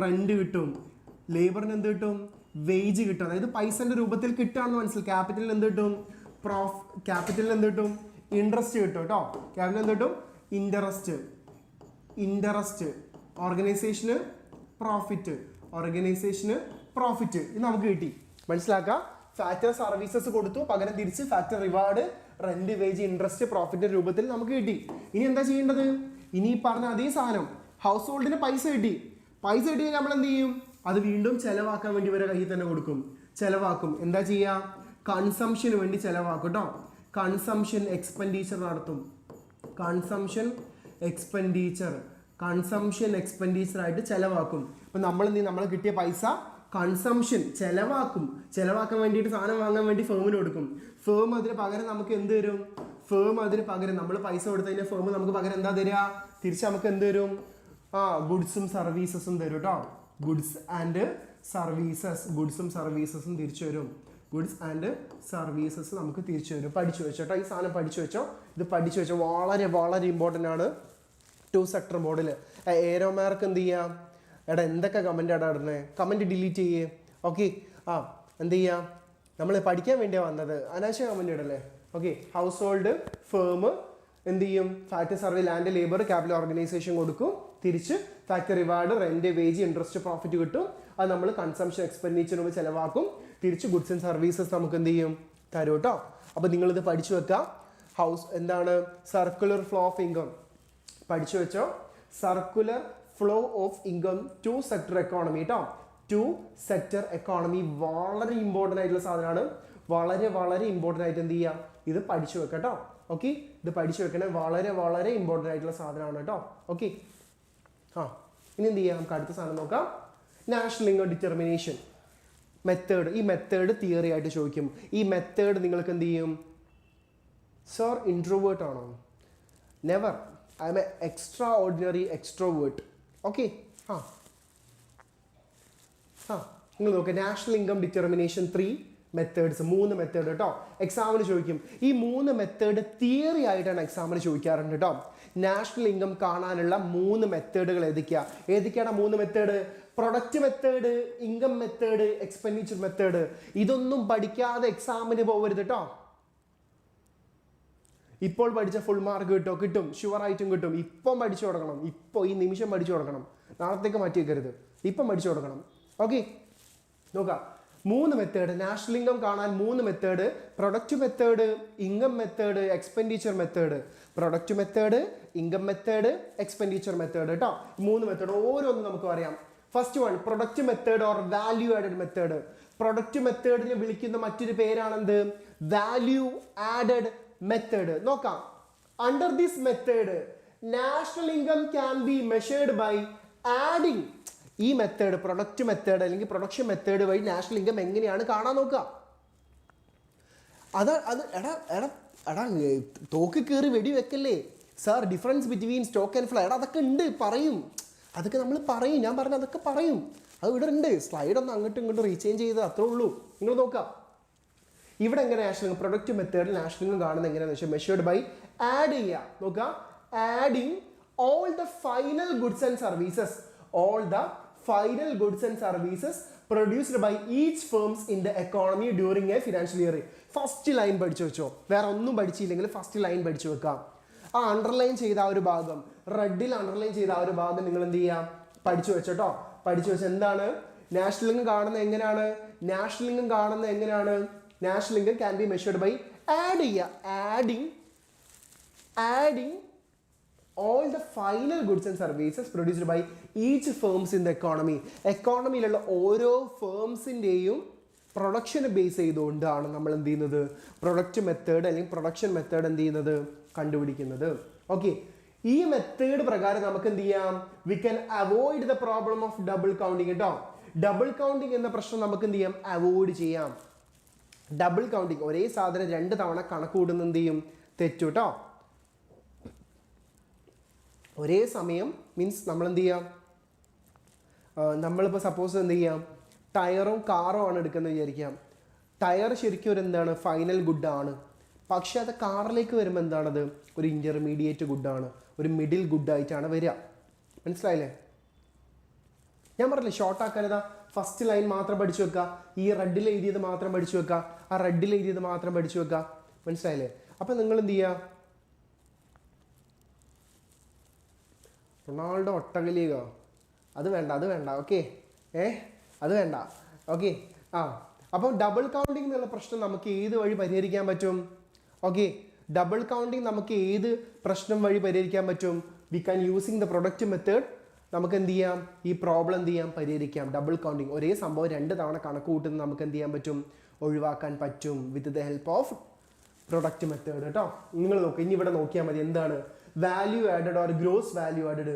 റെന്റ് കിട്ടും. ലേബറിന് എന്ത് കിട്ടും? വേജ് കിട്ടും. അതായത് പൈസന്റെ രൂപത്തിൽ കിട്ടുകയാണെന്ന് മനസ്സിലായി. ക്യാപിറ്റലിന് എന്ത് കിട്ടും? ക്യാപിറ്റലിന് എന്ത് കിട്ടും? ഇൻട്രസ്റ്റ് കിട്ടും കേട്ടോ. ക്യാപിറ്റൽ എന്ത് കിട്ടും? ഇൻട്രസ്റ്റ്. ഓർഗനൈസേഷന് പ്രോഫിറ്റ്. ഇത് നമുക്ക് കിട്ടി. മനസ്സിലാക്കാം. ഫാക്ടർ സർവീസസ് കൊടുത്തു, പകരം തിരിച്ച് factor reward, rent, wage, interest, profit രൂപത്തിൽ നമുക്ക് കിട്ടി. ഇനി എന്താ ചെയ്യേണ്ടത്? ഇനി പറഞ്ഞ അതേ സാധനം ഹൗസ് ഹോൾഡിന് പൈസ കിട്ടി നമ്മൾ എന്ത് ചെയ്യും? അത് വീണ്ടും ചെലവാക്കാൻ വേണ്ടി ഇവരെ കയ്യിൽ തന്നെ കൊടുക്കും. ചെലവാക്കും. എന്താ ചെയ്യുക? കൺസംഷന് വേണ്ടി ചെലവാക്കും കേട്ടോ. കൺസംഷൻ എക്സ്പെൻഡിച്ചർ നടത്തും. കൺസംഷൻ എക്സ്പെൻഡിച്ചർ ആയിട്ട് ചെലവാക്കും. അപ്പം നമ്മൾ കിട്ടിയ പൈസ കൺസംഷൻ ചെലവാക്കാൻ വേണ്ടിയിട്ട് സാധനം വാങ്ങാൻ വേണ്ടി ഫേമിന് കൊടുക്കും. ഫേം അതിന് പകരം നമുക്ക് എന്ത് തരും? നമ്മൾ പൈസ കൊടുത്തു കഴിഞ്ഞാൽ ഫേം നമുക്ക് പകരം എന്താ തരിക? തിരിച്ച് നമുക്ക് എന്ത് തരും? ഗുഡ്സും സർവീസസും തരും കേട്ടോ. ഗുഡ്സ് ആൻഡ് സർവീസസും തിരിച്ചു വരും. ഗുഡ്സ് ആൻഡ് സർവീസസ് നമുക്ക് തിരിച്ചു വരും. പഠിച്ചു വെച്ചോ കേട്ടോ. ഈ സാധനം പഠിച്ചു വെച്ചോ. ഇത് പഠിച്ചു വെച്ചോ. വളരെ വളരെ ഇമ്പോർട്ടൻ്റ് ആണ് 2 സെക്ടർ മോഡൽ. ഏരോ മാർക്ക് എന്ത് ചെയ്യാം? എന്തൊക്കെ കമൻ്റ് ഇടണേ? കമൻറ്റ് ഡിലീറ്റ് ചെയ്യേ. ഓക്കെ, എന്ത് ചെയ്യാം? നമ്മൾ പഠിക്കാൻ വേണ്ടിയാണ് വന്നത്. അനാവശ്യ കമൻറ്റ് ഇടല്ലേ. ഓക്കെ, ഹൗസ് ഹോൾഡ് ഫേം എന്ത് ചെയ്യും? Factor service land labour capital organisation കൊടുക്കും, തിരിച്ച് factor reward rent wage interest profit കിട്ടും, അത് നമ്മൾ കൺസംഷൻ എക്സ്പെൻഡിച്ചർ ചിലവാക്കും, തിരിച്ച് ഗുഡ്സ് ആൻഡ് സർവീസസ് നമുക്ക് എന്ത് ചെയ്യും? തരും കേട്ടോ. അപ്പോൾ നിങ്ങളിത് പഠിച്ചു വെക്കാം. ഹൗസ് എന്താണ്? സർക്കുലർ ഫ്ലോ ഓഫ് ഇൻകം പഠിച്ചു വെച്ചോ. Circular flow of income two sector economy കേട്ടോ. ടു സെക്ടർ എക്കോണമി വളരെ ഇമ്പോർട്ടൻ്റ് ആയിട്ടുള്ള സാധനമാണ്. വളരെ വളരെ ഇമ്പോർട്ടൻ്റ് ആയിട്ട് എന്ത് ചെയ്യാം? ഇത് പഠിച്ചു വെക്കാം കേട്ടോ. ഓക്കെ, ഇത് പഠിച്ചു വെക്കണേ, വളരെ വളരെ ഇമ്പോർട്ടൻ്റ് ആയിട്ടുള്ള സാധനമാണ് കേട്ടോ. ഓക്കെ, ഇനി എന്ത് ചെയ്യാം? നമുക്ക് അടുത്ത സാധനം നോക്കാം. National income determination method. ഈ മെത്തേഡ് തിയറി ആയിട്ട് ചോദിക്കും. ഈ മെത്തേഡ് നിങ്ങൾക്ക് എന്ത് ചെയ്യും? സർ ഇൻട്രോവേർട്ട് ആണോ? Never, I M A extra ordinary extrovert. Okay, നിങ്ങൾ നോക്കുക. National income determination 3 methods, 3 method കേട്ടോ. എക്സാമിന് ചോദിക്കും. ഈ 3 മെത്തേഡ് തിയറി ആയിട്ടാണ് എക്സാമിന് ചോദിക്കാറുണ്ട് കേട്ടോ. നാഷണൽ ഇൻകം കാണാനുള്ള 3 മെത്തേഡുകൾ ഏതൊക്കെയാണ് 3 method? Product method, income method, expenditure method. ഇതൊന്നും പഠിക്കാതെ എക്സാമിന് പോകരുത് കേട്ടോ. ഇപ്പോൾ പഠിച്ച ഫുൾ മാർക്ക് കിട്ടും, ഷുവറായിട്ടും കിട്ടും. ഇപ്പം പഠിച്ചു കൊടുക്കണം, ഇപ്പോൾ ഈ നിമിഷം പഠിച്ചു കൊടുക്കണം, നാളത്തേക്ക് മാറ്റി വെക്കരുത്, ഇപ്പം പഠിച്ചു കൊടുക്കണം. ഓക്കെ, നോക്കാം. 3 മെത്തേഡ് നാഷണൽ ഇൻകം കാണാൻ 3 method: product method, income method, expenditure method. Product method, income method, expenditure method കേട്ടോ. 3 മെത്തേഡ് ഓരോന്നും നമുക്ക് പറയാം. First one product method or value added method. Product മെത്തേഡിനെ വിളിക്കുന്ന മറ്റൊരു പേരാണെന്ത്? Value added method. നോക്കാം. Under this method national income can be measured by adding. ഈ മെത്തേഡ് പ്രൊഡക്റ്റ് മെത്തേഡ് അല്ലെങ്കിൽ പ്രൊഡക്ഷൻ മെത്തേഡ് വഴി നാഷണൽ ഇൻകം എങ്ങനെയാണ് കാണാൻ നോക്കുക. എടാ തോക്ക് കയറി വെടി വെക്കല്ലേ സാർ. Difference between stock and flow, അതൊക്കെ ഉണ്ട്, പറയും. അതൊക്കെ നമ്മൾ പറയും, ഞാൻ പറഞ്ഞ അതൊക്കെ പറയും. അത് ഇവിടെ ഉണ്ട്. സ്ലൈഡ് ഒന്ന് അങ്ങോട്ടും ഇങ്ങോട്ടും റീചേഞ്ച് ചെയ്ത് അത്രേ ഉള്ളൂ. നിങ്ങൾ നോക്കാം. ഇവിടെ എങ്ങനെ നാഷണൽ ഇൻകം പ്രൊഡക്റ്റ് മെത്തേഡിൽ നാഷണൽ ഇൻകം കാണുന്നത് എങ്ങനെയാണെന്ന് വെച്ചാൽ മെഷേർഡ് ബൈ ആഡ് ചെയ്യുക. നോക്കുക. Adding all the final goods and services. All the final goods and services produced by each firms in the economy during a financial year. First line പഠിച്ചു വെച്ചോ. വേറെ ഒന്നും പഠിച്ചില്ലെങ്കിൽ ഫസ്റ്റ് ലൈൻ പഠിച്ചു വെക്കാം. ആ അണ്ടർലൈൻ ചെയ്ത ആ ഒരു ഭാഗം, റെഡിൽ അണ്ടർലൈൻ ചെയ്ത ആ ഒരു ഭാഗം നിങ്ങൾ എന്ത് ചെയ്യാം? പഠിച്ചു വെച്ചോട്ടോ. പഠിച്ചു വെച്ച് എന്താണ് നാഷണൽ ഇൻകം കാണുന്നത് എങ്ങനെയാണ്? നാഷണൽ ഇൻകം കാണുന്നത് എങ്ങനെയാണ്? National income can be measured by add ചെയ്യുക. Adding all the final goods and services produced by each firms in the economy. എക്കോണമിയിലുള്ള ഓരോ ഫേംസിൻ്റെയും പ്രൊഡക്ഷനെ ബേസ് ചെയ്തുകൊണ്ടാണ് നമ്മൾ എന്ത് ചെയ്യുന്നത്? പ്രൊഡക്റ്റ് മെത്തേഡ് അല്ലെങ്കിൽ പ്രൊഡക്ഷൻ മെത്തേഡ് എന്ത് ചെയ്യുന്നത്? കണ്ടുപിടിക്കുന്നത്. ഓക്കെ, ഈ മെത്തേഡ് പ്രകാരം നമുക്ക് എന്ത് ചെയ്യാം? We can avoid the problem of double counting കേട്ടോ. ഡബിൾ കൗണ്ടിങ് എന്ന പ്രശ്നം നമുക്ക് എന്ത് ചെയ്യാം? അവോയ്ഡ് ചെയ്യാം. ഡബിൾ കൗണ്ടിങ്, ഒരേ സാധനം 2 തവണ കണക്ക് കൂടുന്ന എന്ത് ചെയ്യും? തെറ്റു കേട്ടോ. ഒരേ സമയം മീൻസ് നമ്മൾ എന്ത് ചെയ്യാം? നമ്മളിപ്പോൾ സപ്പോസ് എന്ത് ചെയ്യാം? ടയറും കാറും ആണ് എടുക്കുന്നത് വിചാരിക്കാം. ടയർ ശരിക്കും ഒരു എന്താണ്? ഫൈനൽ ഗുഡാണ്. പക്ഷെ അത് കാറിലേക്ക് വരുമ്പോൾ എന്താണത്? ഒരു ഇൻ്റർമീഡിയറ്റ് ഗുഡാണ്, ഒരു മിഡിൽ ഗുഡായിട്ടാണ് വരിക. മനസ്സിലായില്ലേ? ഞാൻ പറഞ്ഞില്ലേ ഷോർട്ടാക്കാനതാ. ഫസ്റ്റ് ലൈൻ മാത്രം പഠിച്ചു വെക്കുക. ഈ റെഡിൽ എഴുതിയത് മാത്രം പഠിച്ചു വെക്കുക. ആ റെഡിൽ എഴുതിയത് മാത്രം പഠിച്ചു വെക്കുക. മനസ്സിലായില്ലേ? അപ്പം നിങ്ങൾ എന്ത് ചെയ്യുക? റൊണാൾഡോ ഒട്ടകലീഗോ അത് വേണ്ട. ഓക്കെ, അത് വേണ്ട. ഓക്കെ, അപ്പം ഡബിൾ കൗണ്ടിങ് എന്നുള്ള പ്രശ്നം നമുക്ക് ഏത് വഴി പരിഹരിക്കാൻ പറ്റും? ഓക്കെ, ഡബിൾ കൗണ്ടിങ് നമുക്ക് ഏത് പ്രശ്നം വഴി പരിഹരിക്കാൻ പറ്റും? We can using the product method. നമുക്ക് എന്ത് ചെയ്യാം? ഈ പ്രോബ്ലം എന്ത് ചെയ്യാം? പരിഹരിക്കാം. ഡബിൾ കൗണ്ടിങ്, ഒരേ സംഭവം 2 തവണ കണക്ക് കൂട്ടുന്നത് നമുക്ക് എന്ത് ചെയ്യാൻ പറ്റും? ഒഴിവാക്കാൻ പറ്റും with the help of product method കേട്ടോ. നിങ്ങൾ നോക്കുക. ഇനി ഇവിടെ നോക്കിയാൽ മതി. എന്താണ് value added or gross value added?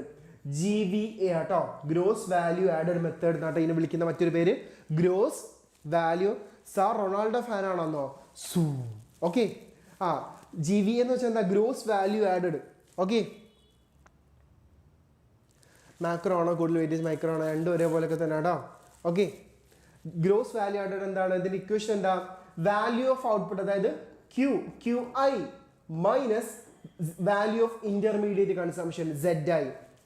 GVA ആട്ടോ. ഗ്രോസ് വാല്യൂ ആഡഡ് മെത്തേഡ് എന്നാട്ടോ ഇതിനെ വിളിക്കുന്ന മറ്റൊരു പേര്. Gross value. Sir Ronaldo fan ആണെന്നോ? ഓക്കെ, GVA എന്ന് വെച്ചാൽ എന്താ? Gross value added. Okay, macro ആണോ കൂടുതൽ വെയിറ്റേജ്, മൈക്രോ ആണോ? രണ്ടും ഒരേപോലെയൊക്കെ തന്നെ കേട്ടോ. ഓക്കെ, ഗ്രോസ് വാല്യൂ ആഡഡ് എന്താണ്? ഇതിന്റെ ഇക്വേഷൻ എന്താ? വാല്യൂ ഓഫ് ഔട്ട്പുട്ട്, അതായത് QI minus value of intermediate consumption ZI.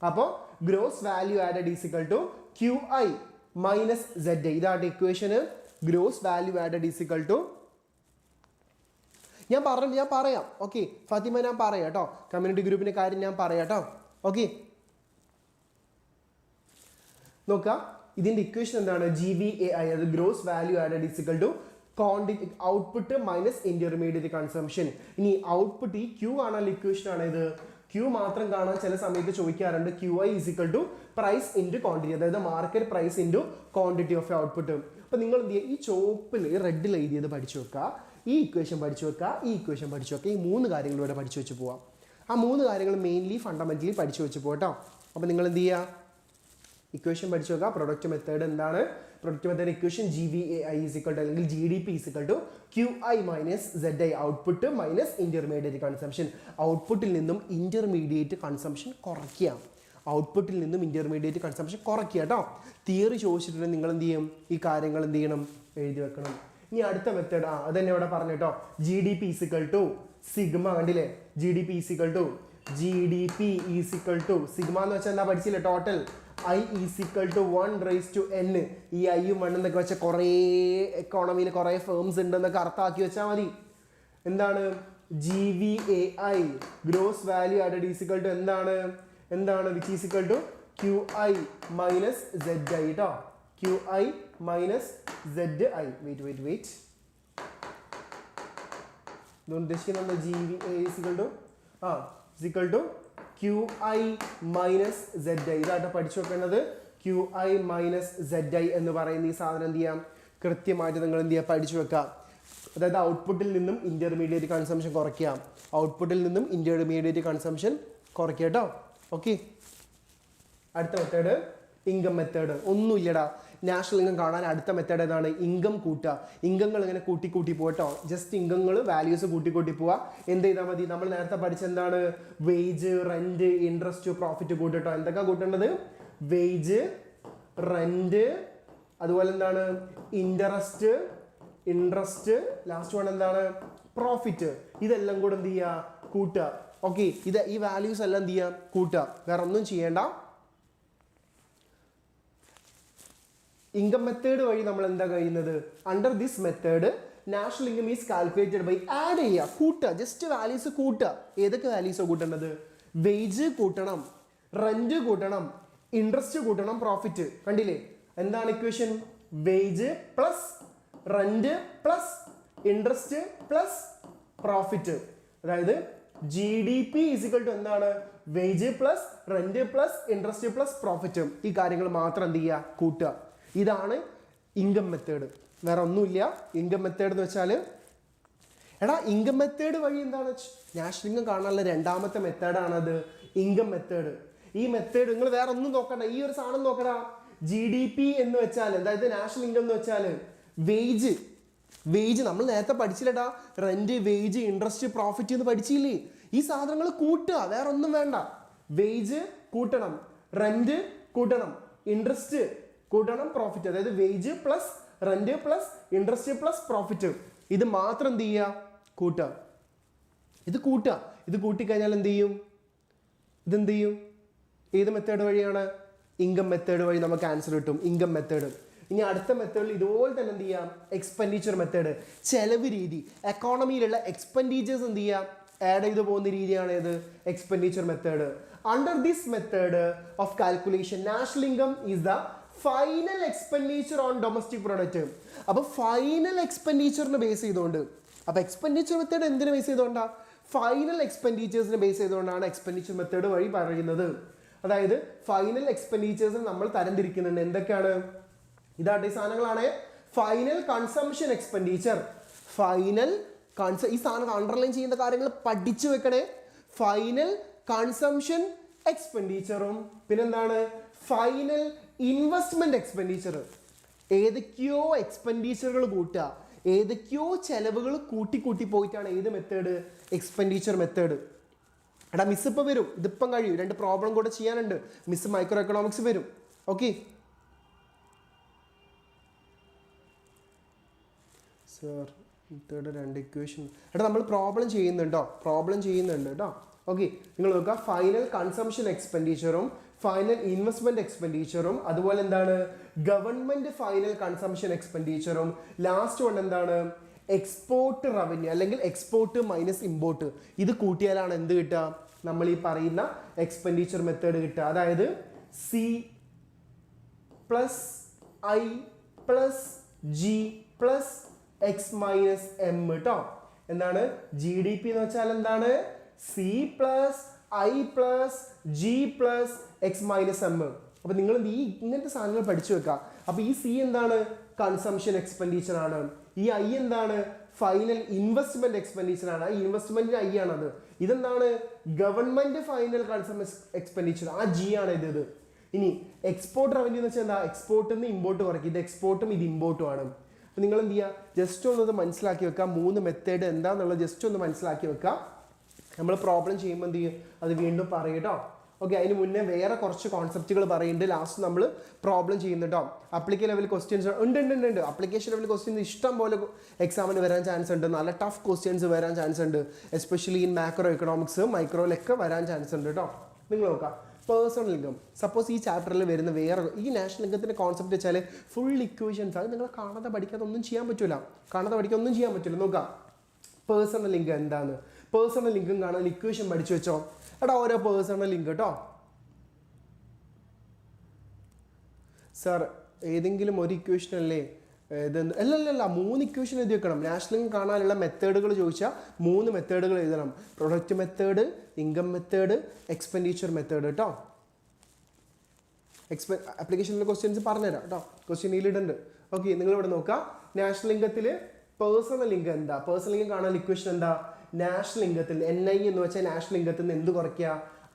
അപ്പോൾ gross value added is equal to QI minus ZI. ഇതാണ് equation. Gross value added is equal to, ഞാൻ പറയാം. ഓക്കെ ഫാത്തിമ, ഞാൻ പറയാം കേട്ടോ. കമ്മ്യൂണിറ്റി ഗ്രൂപ്പിൻ്റെ കാര്യം ഞാൻ പറയാം കേട്ടോ. ഓക്കെ നോക്കാം. ഇതിൻ്റെ ഇക്വേഷൻ എന്താണ്? GVAI, അത് gross value added equal to quantity output minus intermediate consumption. ഇനി ഔട്ട്പുട്ട് ഈ Q കാണാൻ ഇക്വേഷൻ ആണ് ഇത്. Q മാത്രം കാണാൻ ചില സമയത്ത് ചോദിക്കാറുണ്ട്. QI equal to price into quantity, അതായത് market price into quantity of output. അപ്പോൾ നിങ്ങൾ എന്ത് ചെയ്യുക, ഈ ചോപ്പിൽ റെഡിൽ എഴുതിയത് പഠിച്ചു വെക്കുക, ഈ ഇക്വേഷൻ പഠിച്ചു വെക്കുക, ഈ ഇക്വേഷൻ പഠിച്ചു വെക്കുക. ഈ 3 കാര്യങ്ങൾ ഇവിടെ പഠിച്ചു വെച്ച് പോവാം. ആ 3 കാര്യങ്ങൾ മെയിൻലി ഫണ്ടമെന്റലി പഠിച്ചു വെച്ച് പോകാം കേട്ടോ. അപ്പോൾ നിങ്ങൾ എന്ത് ചെയ്യുക, ഇക്വേഷൻ പഠിച്ചു വെക്കുക. പ്രൊഡക്റ്റ് മെത്തേഡ് എന്താണ്? Product method equation GVAI is equal to അല്ലെങ്കിൽ GDP is equal to QI minus ZI, output minus intermediate consumption. ഔട്ട്പുട്ടിൽ നിന്നും ഇന്റർമീഡിയറ്റ് കൺസംഷൻ കുറയ്ക്കുക. ഔട്ട്പുട്ടിൽ നിന്നും ഇന്റർമീഡിയറ്റ് കൺസംഷൻ കുറയ്ക്കുക കേട്ടോ. തിയറി ചോദിച്ചിട്ടുണ്ടെങ്കിൽ നിങ്ങൾ എന്ത് ചെയ്യും, ഈ കാര്യങ്ങൾ എന്ത് ചെയ്യണം, എഴുതി വെക്കണം. ഇനി അടുത്ത മെത്തേഡ് അത് തന്നെ ഇവിടെ പറഞ്ഞു കേട്ടോ. GDP is equal to sigma, കണ്ടില്ലേ? GDP is equal to sigma എന്ന് വെച്ചാൽ എന്താ പഠിച്ചില്ലേ? Total I is equal to 1 raise to n. ഈ ഐയും 1 എന്നൊക്കെ വെച്ചാൽ കുറേ എക്കോണമിയിൽ കുറേ ഫേംസ് ഉണ്ടെന്നൊക്കെ അർത്ഥമാക്കി വെച്ചാൽ മതി. എന്താണ് GVAI, gross value added is equal to എന്താണ് which is equal to QI minus ZI കേട്ടോ. QI minus ZI. വെയിറ്റ് ഇതുകൊണ്ട് ഉദ്ദേശിക്കുന്നത് GVAI is equal to QI minus ZI. ഇതായിട്ട് പഠിച്ചു വെക്കേണ്ടത്. QI മൈനസ് ZI എന്ന് പറയുന്ന ഈ സാധനം എന്ത് ചെയ്യാം, കൃത്യമായിട്ട് നിങ്ങൾ എന്ത് ചെയ്യുക, പഠിച്ചു വെക്കാം. അതായത് ഔട്ട്പുട്ടിൽ നിന്നും ഇന്റർമീഡിയറ്റ് കൺസംഷൻ കുറയ്ക്കാം. ഔട്ട്പുട്ടിൽ നിന്നും ഇന്റർമീഡിയറ്റ് കൺസംഷൻ കുറയ്ക്കുക കേട്ടോ. ഓക്കെ അടുത്ത മെത്തേഡ് ഇൻകം മെത്തേഡ്. ഒന്നുമില്ലടാ, നാഷണൽ ഇൻകം കാണാൻ അടുത്ത മെത്തേഡ് ഏതാണ്? ഇൻകം കൂട്ടുക. ഇൻകങ്ങൾ ഇങ്ങനെ കൂട്ടി പോകട്ടോ. ജസ്റ്റ് ഇൻകങ്ങൾ വാല്യൂസ് കൂട്ടി പോവുക. എന്ത് ചെയ്താൽ മതി? നമ്മൾ നേരത്തെ പഠിച്ച എന്താണ്? വേജ്, റെന്റ്, ഇൻട്രസ്റ്റ്, പ്രോഫിറ്റ് കൂട്ടട്ടോ. എന്തൊക്കെ കൂട്ടേണ്ടത്? വേജ്, റെന്റ്, അതുപോലെ എന്താണ്? ഇൻട്രസ്റ്റ്, ലാസ്റ്റ് വൺ എന്താണ്? പ്രോഫിറ്റ്. ഇതെല്ലാം കൂടെ എന്ത് ചെയ്യുക, കൂട്ടുക. ഓക്കെ ഈ വാല്യൂസ് എല്ലാം എന്ത് ചെയ്യുക, കൂട്ടുക. വേറെ ഒന്നും ചെയ്യേണ്ട. ഇൻകം മെത്തേഡ് വഴി നമ്മൾ എന്താ കഴിയുന്നത്? Under this method national income is calculated by add ചെയ്യുക, കൂട്ടുക. ജസ്റ്റ് വാല്യൂസ് കൂട്ടുക. ഏതൊക്കെ വാല്യൂസ് കൂട്ടേണ്ടത്? വേജ് കൂട്ടണം, റെന്റ് കൂട്ടണം, ഇൻട്രസ്റ്റ് കൂട്ടണം, പ്രോഫിറ്റ്. കണ്ടില്ലേ? എന്താണ് equation? Wage plus rent plus interest plus profit. അതായത് GDP ഈസ് ഇക്വൽ ടു എന്താണ്? Wage plus rent plus interest plus profit. ഈ കാര്യങ്ങൾ മാത്രം എന്ത് ചെയ്യുക, കൂട്ടുക. ഇതാണ് ഇൻകം മെത്തേഡ്. വേറെ ഒന്നുമില്ല. ഇൻകം മെത്തേഡ് എന്ന് വെച്ചാൽ ഇൻകം മെത്തേഡ് വഴി എന്താണ്? നാഷണൽ ഇൻകം കാണാനുള്ള രണ്ടാമത്തെ മെത്തേഡാണത് ഇൻകം മെത്തേഡ്. ഈ മെത്തേഡ് നിങ്ങൾ വേറെ ഒന്നും നോക്കണ്ട, ഈ ഒരു സാധനം നോക്കടാ. GDP എന്ന് വെച്ചാൽ, അതായത് നാഷണൽ ഇൻകം എന്ന് വെച്ചാൽ വേജ് നമ്മൾ നേരത്തെ പഠിച്ചില്ലടാ. റെന്റ്, വേജ്, ഇൻട്രസ്റ്റ്, പ്രോഫിറ്റ് എന്ന് പഠിച്ചില്ലേ? ഈ സാധനങ്ങൾ കൂട്ടുക, വേറെ ഒന്നും വേണ്ട. വേജ് കൂട്ടണം, റെന്റ് കൂട്ടണം, ഇൻട്രസ്റ്റ് കൂട്ടണം, പ്രോഫിറ്റ്. അതായത് wage plus rent plus interest plus profit. ഇത് മാത്രം എന്ത് ചെയ്യുക, കൂട്ടുക. ഇത് കൂട്ടിക്കഴിഞ്ഞാൽ എന്ത് ചെയ്യും? ഇതെന്ത് ചെയ്യും? ഏത് മെത്തേഡ് വഴിയാണ്? ഇൻകം മെത്തേഡ് വഴി നമുക്ക് ആൻസർ കിട്ടും. Income method. ഇനി അടുത്ത മെത്തേഡിൽ ഇതുപോലെ തന്നെ എന്ത് ചെയ്യാം? എക്സ്പെൻഡിച്ചർ മെത്തേഡ്, ചെലവ് രീതി. എക്കോണമിയിലുള്ള എക്സ്പെൻഡിച്ചേഴ്സ് എന്ത് ചെയ്യാം? ആഡ് ചെയ്തു പോകുന്ന രീതിയാണ് ഇത് expenditure method. Under this method of calculation national income is the final expenditure on domestic product. അപ്പോൾ ഫൈനൽ എക്സ്പെൻഡിച്ചറിനെ ബേസ് ചെയ്തുകൊണ്ട്, അപ്പോൾ എക്സ്പെൻഡിച്ചർ മെത്തേഡ് എന്തിനെ ബേസ് ചെയ്തുകൊണ്ടാണ്? ഫൈനൽ എക്സ്പെൻഡിച്ചേഴ്സിനെ ബേസ് ചെയ്തുകൊണ്ടാണ് എക്സ്പെൻഡിച്ചർ മെത്തേഡ് വഴി പറയുന്നത്. അതായത് ഫൈനൽ എക്സ്പെൻഡിച്ചേഴ്സിന് നമ്മൾ തരംതിരിക്കുന്നുണ്ട്. എന്തൊക്കെയാണ്? ഇതായിട്ട് ഈ സാധനങ്ങളാണ്. Final consumption expenditure. ഈ സാധനം അണ്ടർലൈൻ ചെയ്യുന്ന കാര്യങ്ങൾ പഠിച്ചു വെക്കണേ. ഫൈനൽ കൺസംഷൻ എക്സ്പെൻഡിച്ചറും പിന്നെന്താണ്? Final investment expenditure. ഏതൊക്കെയോ എക്സ്പെൻഡിച്ചറുകൾ കൂട്ടുക, ഏതൊക്കെയോ ചെലവുകൾ കൂട്ടി പോയിട്ടാണ് ഏത് മെത്തേഡ്? Expenditure method. എടാ മിസ് ഇപ്പം വരും, ഇതിപ്പം കഴിയും. 2 പ്രോബ്ലം കൂടെ ചെയ്യാനുണ്ട്. മിസ് മൈക്രോ എക്കണോമിക്സ് വരും. Okay sir, method 2 equation. എടാ നമ്മൾ പ്രോബ്ലം ചെയ്യുന്നുണ്ടോ? കേട്ടോ. ഓക്കെ നിങ്ങൾ നോക്കുക. ഫൈനൽ കൺസംഷൻ എക്സ്പെൻഡിച്ചറും ഫൈനൽ ഇൻവെസ്റ്റ്മെന്റ് എക്സ്പെൻഡിച്ചറും, അതുപോലെ എന്താണ്? ഗവൺമെന്റ് ഫൈനൽ കൺസംഷൻ എക്സ്പെൻഡിച്ചറും, ലാസ്റ്റ് വൺ എന്താണ്? എക്സ്പോർട്ട് റവന്യൂ അല്ലെങ്കിൽ എക്സ്പോർട്ട് മൈനസ് ഇമ്പോർട്ട് ഇത് കൂട്ടിയാലാണ് എന്ത് കിട്ടുക? നമ്മൾ ഈ പറയുന്ന എക്സ്പെൻഡിച്ചർ മെത്തേഡ് കിട്ടുക. അതായത് C plus I plus G plus X minus M കേട്ടോ. എന്താണ് ജി ഡി പി എന്ന് വെച്ചാൽ എന്താണ്? C plus I plus G plus X minus M. അപ്പൊ നിങ്ങൾ ഈ ഇങ്ങനത്തെ സാധനങ്ങൾ പഠിച്ചു വെക്കുക. അപ്പൊ ഈ സി എന്താണ്? കൺസംഷൻ എക്സ്പെൻഡിച്ചർ ആണ്. ഈ ഐ എന്താണ്? ഫൈനൽ ഇൻവെസ്റ്റ്മെന്റ് എക്സ്പെൻഡിച്ചർ ആണ്. ഈ ഇൻവെസ്റ്റ്മെന്റിന് ഐ ആണത്. ഇതെന്താണ്? Government final consumption expenditure. ആ ജി ആണ് ഇത്. ഇനി എക്സ്പോർട്ട് റവന്യൂ എന്ന് വെച്ചാൽ എന്താ? എക്സ്പോർട്ടിൽ നിന്ന് ഇമ്പോർട്ട് കുറയ്ക്കും. ഇത് എക്സ്പോർട്ടും ഇത് ഇമ്പോർട്ടും ആണ്. അപ്പൊ നിങ്ങൾ എന്ത് ചെയ്യുക? ജസ്റ്റ് ഒന്നത് മനസ്സിലാക്കി വെക്കുക. 3 മെത്തേഡ് എന്താണെന്നുള്ളത് ജസ്റ്റ് ഒന്ന് മനസ്സിലാക്കി വെക്കുക. നമ്മൾ പ്രോബ്ലം ചെയ്യുമ്പോൾ എന്ത് ചെയ്യും? അത് വീണ്ടും പറയും കേട്ടോ. ഓക്കെ, അതിന് മുന്നേ വേറെ കുറച്ച് കോൺസെപ്റ്റുകൾ പറയുന്നുണ്ട്. ലാസ്റ്റ് നമ്മൾ പ്രോബ്ലം ചെയ്യുന്നുണ്ടോ. അപ്ലിക്കേഷൻ ലെവൽ ക്വസ്റ്റ്യൻസ് ഉണ്ട്. അപ്ലിക്കേഷൻ ലെവൽ ക്വസ്റ്റ്യൻസ് ഇഷ്ടം പോലെ എക്സാമിന് വരാൻ ചാൻസ് ഉണ്ട്. നല്ല ടഫ് ക്വസ്റ്റ്യൻസ് വരാൻ ചാൻസ് ഉണ്ട്. എസ്പെഷ്യലി ഇൻ മാക്രോ എക്കണോമിക്സ് മൈക്രോയിലൊക്കെ വരാൻ ചാൻസ് ഉണ്ട് കേട്ടോ. നിങ്ങൾ നോക്കാം. പേഴ്സണൽ ഇൻകം സപ്പോസ് ഈ ചാപ്റ്ററിൽ വരുന്ന വേറെ ഈ നാഷണൽ ഇൻകത്തിൻ്റെ കോൺസെപ്റ്റ് വെച്ചാൽ ഫുൾ ഇക്വേഷൻസ്. അത് നിങ്ങൾ കാണാതെ പഠിക്കാതെ ഒന്നും ചെയ്യാൻ പറ്റില്ല. നോക്കാം പേഴ്സണൽ ഇൻകം എന്താണ്? പേഴ്സണൽ ഇൻകം കാണാൻ ഇക്വേഷൻ പഠിച്ചു വെച്ചോ. എടാ ഓരോ പേഴ്സണൽ ഇൻകം കേട്ടോ. സാർ ഏതെങ്കിലും ഒരു ഇക്വേഷൻ അല്ലേ ഇതെന്ന്? അല്ലല്ല 3 ഇക്വേഷൻ എഴുതി വെക്കണം. നാഷണൽ ഇൻകം കാണാനുള്ള മെത്തേഡുകൾ ചോദിച്ചാൽ 3 മെത്തേഡുകൾ എഴുതണം. Product method, income method, expenditure method കേട്ടോ. ആപ്ലിക്കേഷനിലെ ക്വസ്റ്റ്യൻസ് പറഞ്ഞുതരാം കേട്ടോ. ക്വസ്റ്റ്യൻ ഇതിലിടുന്നുണ്ട്. ഓക്കെ, നിങ്ങളിവിടെ നോക്കുക. നാഷണൽ ഇൻകത്തിൽ പേഴ്സണൽ ഇൻകം എന്താ? പേഴ്സണൽ ഇൻകം കാണാൻ ഇക്വേഷൻ എന്താ? നാഷണൽ ഇൻകത്തിൽ NI എന്ന് വെച്ചാൽ നാഷണൽ ഇൻകത്തിൽ നിന്ന് എന്ത് കുറയ്ക്കുക?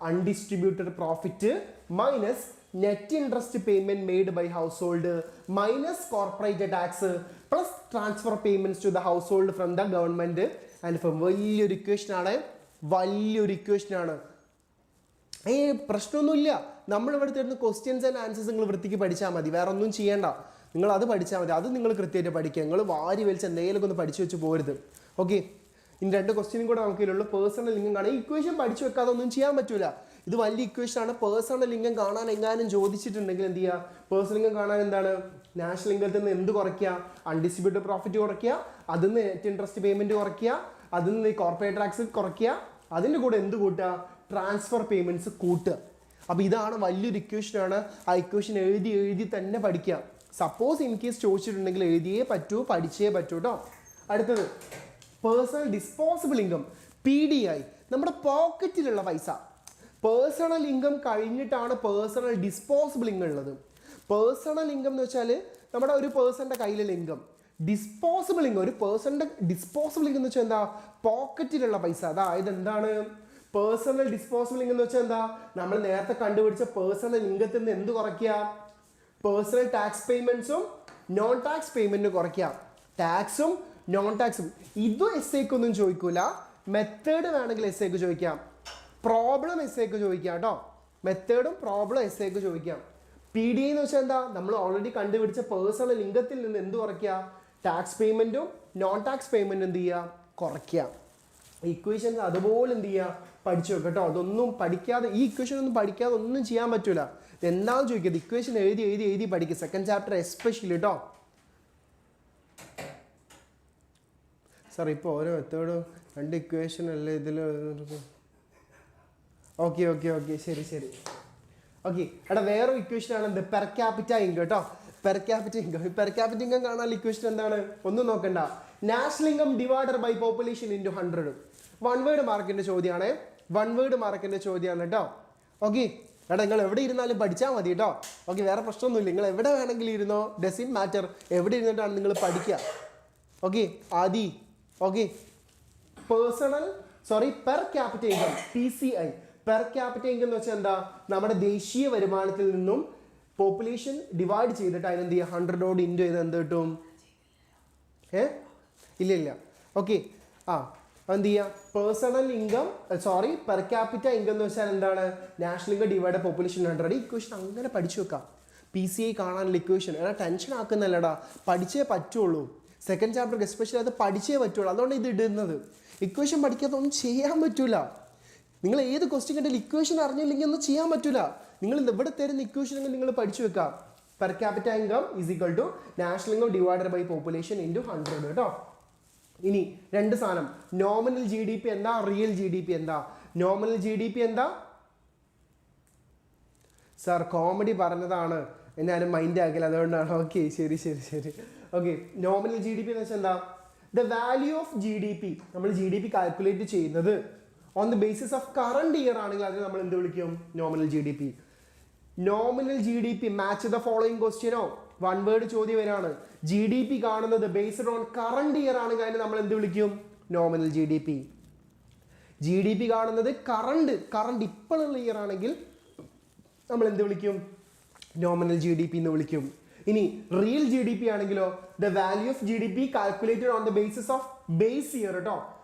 Undistributed profit minus net interest payment made by household minus corporate tax plus transfer payments to the household from the government and from. വലിയൊരു ഇക്വേഷനാണ്. പ്രശ്നമൊന്നുമില്ല. നമ്മളിവിടെ തരുന്ന ക്വസ്റ്റ്യൻസ് ആൻഡ് ആൻസേഴ്സ് നിങ്ങൾ വൃത്തിക്ക് പഠിച്ചാൽ മതി. വേറെ ഒന്നും ചെയ്യേണ്ട. നിങ്ങൾ അത് പഠിച്ചാൽ മതി. അത് നിങ്ങൾ കൃത്യമായിട്ട് പഠിക്കുക. നിങ്ങൾ വാരി വലിച്ച് എന്തെങ്കിലുമൊക്കെ ഒന്ന് പഠിച്ചു വെച്ച് പോരുത്. ഓക്കെ, ഇനി 2 ക്വസ്റ്റ്യനും കൂടെ നമുക്കില്ലുള്ളൂ. പേഴ്സണൽ ഇൻകം കാണാൻ ഈ ഇക്വേഷൻ പഠിച്ചു വെക്കാതെ ഒന്നും ചെയ്യാൻ പറ്റൂല. ഇത് വലിയ ഇക്വേഷൻ ആണ്. പേഴ്സണൽ ഇൻകം കാണാൻ എങ്ങാനും ചോദിച്ചിട്ടുണ്ടെങ്കിൽ എന്ത് ചെയ്യുക? പേഴ്സണൽ ഇൻകം കാണാൻ എന്താണ്? നാഷണൽ ഇൻകത്തിൽ നിന്ന് എന്ത് കുറയ്ക്കുക? അൺഡിസ്ട്രിബ്യൂട്ടഡ് പ്രോഫിറ്റ് കുറയ്ക്കുക. അതിൽ നിന്ന് നെറ്റ് ഇൻട്രസ്റ്റ് പേയ്മെന്റ് കുറയ്ക്കുക. അതിൽ നിന്ന് കോർപ്പറേറ്റ് ടാക്സ് കുറയ്ക്കുക. അതിൻ്റെ കൂടെ എന്ത് കൂട്ടുക? ട്രാൻസ്ഫർ പേയ്മെന്റ്സ് കൂട്ടുക. അപ്പോൾ ഇതാണ് വലിയൊരു ഇക്വേഷനാണ്. ആ ഇക്വേഷൻ എഴുതി തന്നെ പഠിക്കുക. സപ്പോസ് ഇൻ കേസ് ചോദിച്ചിട്ടുണ്ടെങ്കിൽ എഴുതിയേ പറ്റൂ, പഠിച്ചേ പറ്റൂ കേട്ടോ. അടുത്തത് പേഴ്സണൽ ഡിസ്പോസിബിൾ ഇൻകം, PDI, നമ്മുടെ പോക്കറ്റിലുള്ള പൈസ. പേഴ്സണൽ ഇൻകം കഴിഞ്ഞിട്ടാണ് പേഴ്സണൽ ഡിസ്പോസിബിൾ ഇൻകം ഉള്ളത്. പേഴ്സണൽ ഇൻകം എന്ന് വെച്ചാൽ നമ്മുടെ ഒരു പേഴ്സൻ്റെ കയ്യിലുള്ള ഇൻകം. ഡിസ്പോസിബിൾ ഇൻകം, ഒരു പേഴ്സൻ്റെ ഡിസ്പോസിബിൾ ഇൻകം എന്ന് വെച്ചാൽ എന്താ? പോക്കറ്റിലുള്ള പൈസ. അതായത് എന്താണ് പേഴ്സണൽ ഡിസ്പോസിബിൾ ഇൻകം എന്ന് വെച്ചാൽ എന്താ? നമ്മൾ നേരത്തെ കണ്ടുപിടിച്ച പേഴ്സണൽ ഇൻകത്തിൽ നിന്ന് എന്ത് കുറയ്ക്കുക? പേഴ്സണൽ ടാക്സ് പേയ്മെന്റ്സും നോൺ ടാക്സ് പേയ്മെന്റും കുറയ്ക്കുക. ടാക്സും നോൺ ടാക്സും. ഇതും എസ്സേക്കൊന്നും ചോദിക്കൂല. മെത്തേഡ് വേണമെങ്കിൽ എസ്സേക്ക് ചോദിക്കാം. പ്രോബ്ലം എസ്സേക്ക് ചോദിക്കാം കേട്ടോ. മെത്തേഡും പ്രോബ്ലം എസ്സേക്ക് ചോദിക്കാം. PDI എന്ന് വെച്ചാൽ എന്താ? നമ്മൾ ഓൾറെഡി കണ്ടുപിടിച്ച പേഴ്സണൽ ഇൻകത്തിൽ നിന്ന് എന്ത് കുറയ്ക്കുക? ടാക്സ് പേയ്മെന്റും നോൺ ടാക്സ് പേയ്മെന്റും എന്ത് ചെയ്യുക? കുറയ്ക്കുക. ഇക്വേഷൻസ് അതുപോലെ എന്ത് ചെയ്യുക? പഠിച്ചു വെക്കുക കേട്ടോ. അതൊന്നും പഠിക്കാതെ, ഈ ഇക്വേഷൻ ഒന്നും പഠിക്കാതെ ഒന്നും ചെയ്യാൻ പറ്റൂല. എന്താണെന്ന് ചോദിക്കരുത്. ഇക്വേഷൻ എഴുതി പഠിക്കുക. സെക്കൻഡ് ചാപ്റ്റർ എസ്പെഷ്യലി കേട്ടോ. സാർ ഇപ്പോൾ ഓരോ മെത്തേഡും 2 ഇക്വേഷൻ അല്ലേ ഇതിൽ? ഓക്കെ ശരി. ഓക്കെ, എടാ വേറെ ഇക്വേഷനാണ് എന്ത്? പെർ ക്യാപിറ്റ ഇൻകം കേട്ടോ. പെർ ക്യാപിറ്റ ഇൻകം കാണാൻ ഇക്വേഷൻ എന്താണ്? ഒന്നും നോക്കണ്ട. National income divided by population into 100. 1 word മാർക്കിൻ്റെ ചോദ്യമാണ്. 1 വേർഡ് മാർക്കിൻ്റെ ചോദ്യമാണ് കേട്ടോ. ഓക്കെ, എടാ നിങ്ങൾ എവിടെ ഇരുന്നാലും പഠിച്ചാൽ മതി കേട്ടോ. ഓക്കെ, വേറെ പ്രശ്നമൊന്നുമില്ല. നിങ്ങൾ എവിടെ വേണമെങ്കിലും ഇരുന്നോ, ഡസൻറ്റ് മാറ്റർ. എവിടെ ഇരുന്നിട്ടാണ് നിങ്ങൾ പഠിക്കുക. Okay, Adi. Okay, per capita income, PCI. Per capita income എന്ന് വെച്ചാൽ എന്താ? നമ്മുടെ ദേശീയ വരുമാനത്തിൽ നിന്നും പോപ്പുലേഷൻ ഡിവൈഡ് ചെയ്തിട്ട് അതിനെന്ത് ചെയ്യുക? 100 ഇൻറ്റു ചെയ്ത് എന്ത് കിട്ടും? ഇല്ല. ഓക്കെ, എന്ത് ചെയ്യുക? Personal income per capita income എന്ന് വെച്ചാൽ എന്താണ്? National income divide population 100. Equation അങ്ങനെ പഠിച്ചു വെക്കാം. PCI കാണാനുള്ള ഇക്വേഷൻ. എടാ ടെൻഷൻ ആക്കുന്നല്ലടാ, പഠിച്ചേ പറ്റുള്ളൂ. സെക്കൻഡ് ചാപ്റ്റർ എസ്പെഷ്യലി അത് പഠിച്ചേ പറ്റുള്ളൂ. അതുകൊണ്ട് ഇത് ഇടുന്നത്. ഇക്വേഷൻ പഠിക്കാതെ ഒന്നും ചെയ്യാൻ പറ്റൂല. നിങ്ങൾ ഏത് ക്വസ്റ്റ്യൻ കണ്ടാലും ഇക്വേഷൻ അറിഞ്ഞില്ലെങ്കിൽ ഒന്നും ചെയ്യാൻ പറ്റൂല. നിങ്ങൾ ഇവിടെ തരുന്ന ഇക്വേഷൻ നിങ്ങൾ പഠിച്ചു വെക്കാം. Per capita income is equal to national income divided by population into 100 കേട്ടോ. ഇനി രണ്ട് സാധനം, നോമിനൽ ജി ഡി പി എന്താ, റിയൽ ജി ഡി പി എന്താ? നോമിനൽ ജി ഡി പി എന്താ? സാർ കോമഡി പറഞ്ഞതാണ്, എന്നാലും മൈൻഡ് ആക്കില്ല, അതുകൊണ്ടാണ്. ഓക്കെ, ശരി ശരി ശരി. Okay, nominal G D P എന്ന് വെച്ചാൽ എന്താ? The value of G D P, നമ്മൾ ജി ഡി പി കാൽക്കുലേറ്റ് ചെയ്യുന്നത് on the basis of current year ആണെങ്കിൽ അതിന് നമ്മൾ എന്ത് വിളിക്കും? Nominal G D P. Nominal G D P match the following ക്വസ്റ്റ്യനോ, വൺ വേർഡ് ചോദ്യം വരാണ്. ജി ഡി പി കാണുന്നത് ബേസ്ഡ് ഓൺ കറണ്ട് ഇയർ ആണെങ്കിൽ അതിന് നമ്മൾ എന്ത് വിളിക്കും? Nominal G D P. G D P കാണുന്നത് കറണ്ട് ഇപ്പോഴുള്ള ഇയർ ആണെങ്കിൽ നമ്മൾ എന്ത് വിളിക്കും? നോമിനൽ ജി ഡി പി എന്ന് വിളിക്കും. ഇനി റിയൽ ജി ഡി പി ആണെങ്കിലോ, the value of G D P calculated on the basis of base year കേട്ടോ.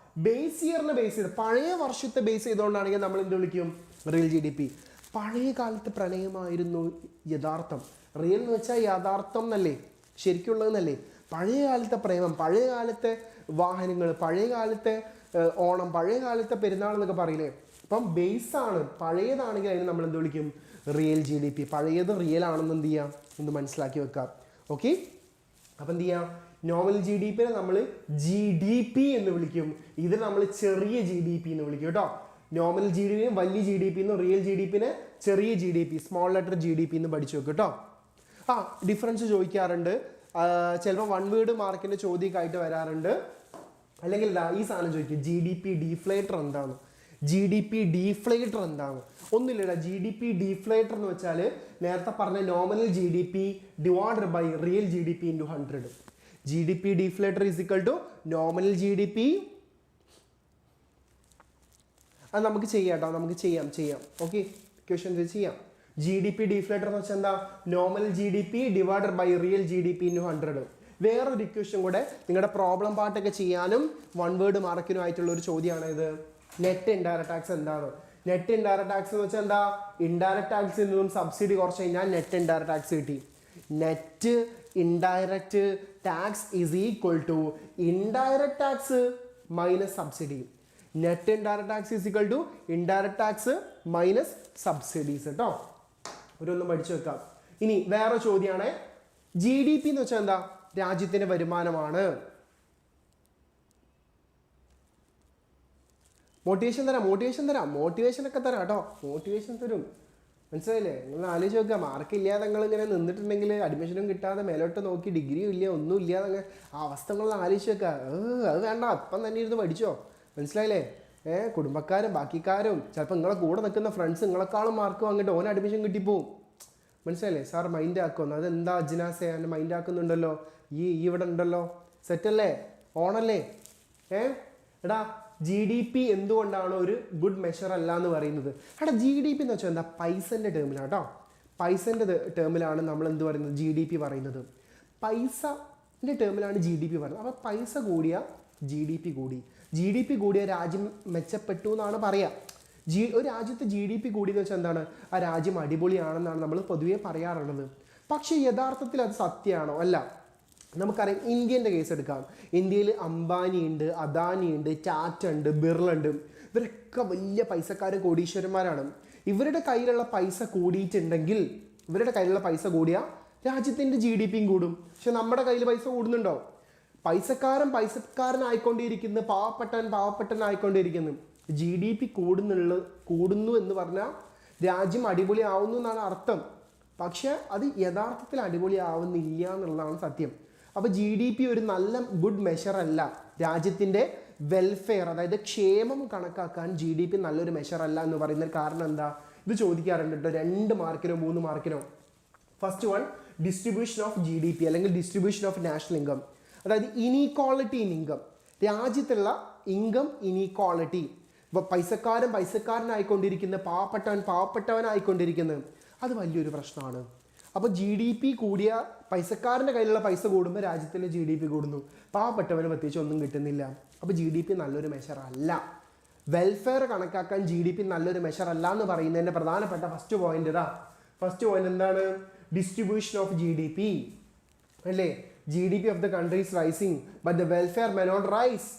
ബേസ് ഇയറിനെ ബേസ് ചെയ്ത്, പഴയ വർഷത്തെ ബേസ് ചെയ്തുകൊണ്ടാണെങ്കിൽ നമ്മൾ എന്ത് വിളിക്കും? Real G D P. പഴയ കാലത്ത് പ്രണയമായിരുന്നു യഥാർത്ഥം. റിയൽ എന്ന് വെച്ചാൽ യഥാർത്ഥം എന്നല്ലേ, ശരിക്കുള്ളതെന്നല്ലേ. പഴയ കാലത്തെ പ്രേമം, പഴയ കാലത്തെ വാഹനങ്ങൾ, പഴയ കാലത്തെ ഓണം, പഴയ കാലത്തെ പെരുന്നാൾ എന്നൊക്കെ പറയില്ലേ. അപ്പം ബേസ് ആണ്, പഴയതാണെങ്കിൽ അതിന് നമ്മൾ എന്ത് വിളിക്കും? Real G D P. പഴയത് റിയൽ ആണെന്ന് എന്ത് ചെയ്യാം? ഒന്ന് മനസ്സിലാക്കി വെക്കാം. ഓക്കെ, അപ്പം എന്ത് ചെയ്യാം? നോമിനൽ ജി ഡി പിനെ നമ്മൾ ജി ഡി പി എന്ന് വിളിക്കും, ഇത് നമ്മൾ ചെറിയ ജി ഡി പി എന്ന് വിളിക്കും കേട്ടോ. നോമിനൽ ജി ഡി പിനെ വലിയ ജി ഡി പി എന്നും റിയൽ ജി ഡി പിനെ ചെറിയ G D P, small letter G D P എന്ന് പഠിച്ചു വെക്കും കേട്ടോ. ഡിഫറൻസ് ചോദിക്കാറുണ്ട്, ചിലപ്പോൾ വൺ വേർഡ് മാർക്കിൻ്റെ ചോദ്യമൊക്കെ വരാറുണ്ട്. അല്ലെങ്കിൽ ഈ സാധനം ചോദിക്കും, ജി ഡി പി ഡിഫ്ലേറ്റർ എന്താണ്? ജി ഡി പി ഡിഫ്ലേറ്റർ എന്താണ്? ഒന്നുമില്ലടാ, ജി ഡി പി ഡിഫ്ലേറ്റർ എന്ന് വെച്ചാൽ നേരത്തെ പറഞ്ഞ nominal G D P divided by real G D P into 100. G D P deflator is equal to nominal G D P. അത് നമുക്ക് ചെയ്യാം കേട്ടോ, നമുക്ക് ചെയ്യാം. ഓക്കെ, ക്വസ്റ്റ്യൻ ചെയ്യാം. ജി ഡി പി ഡിഫ്ലേറ്റർ എന്ന് വെച്ചാൽ എന്താ? Nominal G D P divided by real G D P into 100. വേറൊരു ഇക്വേഷൻ കൂടെ നിങ്ങളുടെ പ്രോബ്ലം പാർട്ടൊക്കെ ചെയ്യാനും വൺ വേർഡ് മാർക്കിനും ആയിട്ടുള്ള ഒരു ചോദ്യമാണ് ഇത്. നെറ്റ് ഇൻഡയറക്റ്റ് ടാക്സ് എന്താണ്? നെറ്റ് ഇൻഡയറക്റ്റ് ടാക്സ് എന്ന് വെച്ചാൽ എന്താ? ഇൻഡയറക്റ്റ് ടാക്സിൽ നിന്നും സബ്സിഡി കുറച്ച് കഴിഞ്ഞാൽ നെറ്റ് ഇൻഡയറക്റ്റ് ടാക്സ് കിട്ടി. Net indirect tax is equal to indirect tax minus subsidy. Net indirect tax is equal to indirect tax minus subsidies കേട്ടോ. ഒരൊന്നും പഠിച്ചു വെക്കാം. ഇനി വേറെ ചോദ്യമാണ്, ജി ഡി പി എന്ന് വെച്ചാൽ എന്താ? രാജ്യത്തിന്റെ വരുമാനമാണ്. മോട്ടിവേഷൻ ഒക്കെ തരാം കേട്ടോ, മോട്ടിവേഷൻ തരും. മനസ്സിലായില്ലേ? നിങ്ങൾ ആലോചിച്ച് നോക്കുക, മാർക്ക് ഇല്ലാതെ നിങ്ങൾ ഇങ്ങനെ നിന്നിട്ടുണ്ടെങ്കിൽ അഡ്മിഷനും കിട്ടാതെ മേലോട്ട് നോക്കി ഡിഗ്രിയും ഇല്ല ഒന്നും ഇല്ലാതെ ആ അവസ്ഥ നിങ്ങൾ ആലോചിച്ച് വെക്കുക. അത് വേണ്ട, അപ്പം തന്നെ ഇരുന്ന് പഠിച്ചോ. മനസ്സിലായില്ലേ? കുടുംബക്കാരും ബാക്കിക്കാരും ചിലപ്പോൾ നിങ്ങളെ കൂടെ നിൽക്കുന്ന ഫ്രണ്ട്സ് നിങ്ങളെക്കാളും മാർക്ക് വാങ്ങിയിട്ട് ഓൻ അഡ്മിഷൻ കിട്ടിപ്പോവും. മനസ്സിലായില്ലേ? സാർ മൈൻഡ് ആക്കുമെന്ന്. അതെന്താ അജ്നാസെ എന്നെ മൈൻഡ് ആക്കുന്നുണ്ടല്ലോ, ഈ ഇവിടെ ഉണ്ടല്ലോ, സെറ്റല്ലേ, ഓണല്ലേ? എടാ, ജി ഡി പി എന്തുകൊണ്ടാണ് ഒരു ഗുഡ് മെഷർ അല്ല എന്ന് പറയുന്നത്? എടാ, ജി ഡി പി എന്ന് വെച്ചാൽ എന്താ? പൈസൻ്റെ ടേമിലാണ് കേട്ടോ. പൈസൻ്റെ ടേമിലാണ് നമ്മൾ എന്ത് പറയുന്നത്? ജി ഡി പി പറയുന്നത്. പൈസൻ്റെ ടേമിലാണ് ജി ഡി പി പറയുന്നത്. അപ്പോൾ പൈസ കൂടിയ ജി ഡി പി കൂടി, ജി ഡി പി കൂടിയ രാജ്യം മെച്ചപ്പെട്ടു എന്നാണ് പറയുക. ഒരു രാജ്യത്ത് ജി ഡി പി കൂടിയെന്ന് വെച്ചാൽ എന്താണ്? ആ രാജ്യം അടിപൊളിയാണെന്നാണ് നമ്മൾ പൊതുവേ പറയാറുള്ളത്. പക്ഷേ യഥാർത്ഥത്തിൽ അത് സത്യമാണോ? അല്ല. നമുക്കറിയാം, ഇന്ത്യൻ്റെ കേസ് എടുക്കാം. ഇന്ത്യയിൽ അംബാനി ഉണ്ട്, അദാനി ഉണ്ട്, ടാറ്റ ഉണ്ട്, ബിർള ഉണ്ട്. ഇവരൊക്കെ വലിയ പൈസക്കാരും കോടീശ്വരന്മാരാണ്. ഇവരുടെ കയ്യിലുള്ള പൈസ കൂടിയിട്ടുണ്ടെങ്കിൽ, ഇവരുടെ കയ്യിലുള്ള പൈസ കൂടിയാൽ രാജ്യത്തിൻ്റെ ജി ഡി പിയും കൂടും. പക്ഷെ നമ്മുടെ കയ്യിൽ പൈസ കൂടുന്നുണ്ടോ? പൈസക്കാരനായിക്കൊണ്ടിരിക്കുന്നു, പാവപ്പെട്ടനായിക്കൊണ്ടിരിക്കുന്നു. ജി ഡി പി കൂടുന്നു എന്ന് പറഞ്ഞാൽ രാജ്യം അടിപൊളിയാവുന്നു എന്നാണ് അർത്ഥം. പക്ഷെ അത് യഥാർത്ഥത്തിൽ അടിപൊളിയാവുന്നില്ല എന്നുള്ളതാണ് സത്യം. അപ്പോൾ ജി ഡി പി ഒരു നല്ല ഗുഡ് മെഷർ അല്ല. രാജ്യത്തിൻ്റെ വെൽഫെയർ, അതായത് ക്ഷേമം കണക്കാക്കാൻ ജി ഡി പി നല്ലൊരു മെഷർ അല്ല എന്ന് പറയുന്ന കാരണം എന്താ? ഇത് ചോദിക്കാറുണ്ട് കേട്ടോ, 2 മാർക്കിനോ 3 മാർക്കിനോ. First one, distribution of G D P അല്ലെങ്കിൽ ഡിസ്ട്രിബ്യൂഷൻ ഓഫ് നാഷണൽ ഇൻകം. അതായത് ഇനീക്വാളിറ്റി ഇൻ ഇൻകം, രാജ്യത്തുള്ള ഇൻകം ഇനീക്വാളിറ്റി. ഇപ്പോൾ പൈസക്കാരനായിക്കൊണ്ടിരിക്കുന്ന, പാവപ്പെട്ടവനായിക്കൊണ്ടിരിക്കുന്നത്, അത് വലിയൊരു പ്രശ്നമാണ്. അപ്പോൾ ജി ഡി പി കൂടിയ, പൈസക്കാരൻ്റെ കയ്യിലുള്ള പൈസ കൂടുമ്പോൾ രാജ്യത്തിലെ ജി ഡി പി കൂടുന്നു, പാവപ്പെട്ടവന് പ്രത്യേകിച്ച് ഒന്നും കിട്ടുന്നില്ല. അപ്പോൾ ജി ഡി പി നല്ലൊരു മെഷർ അല്ല. വെൽഫെയർ കണക്കാക്കാൻ ജി ഡി പി നല്ലൊരു മെഷർ അല്ല എന്ന് പറയുന്നതിൻ്റെ പ്രധാനപ്പെട്ട ഫസ്റ്റ് പോയിന്റ് ഇതാ. ഫസ്റ്റ് പോയിന്റ് എന്താണ്? Distribution of G D P അല്ലേ? G D P of the country is rising but the welfare may not rise.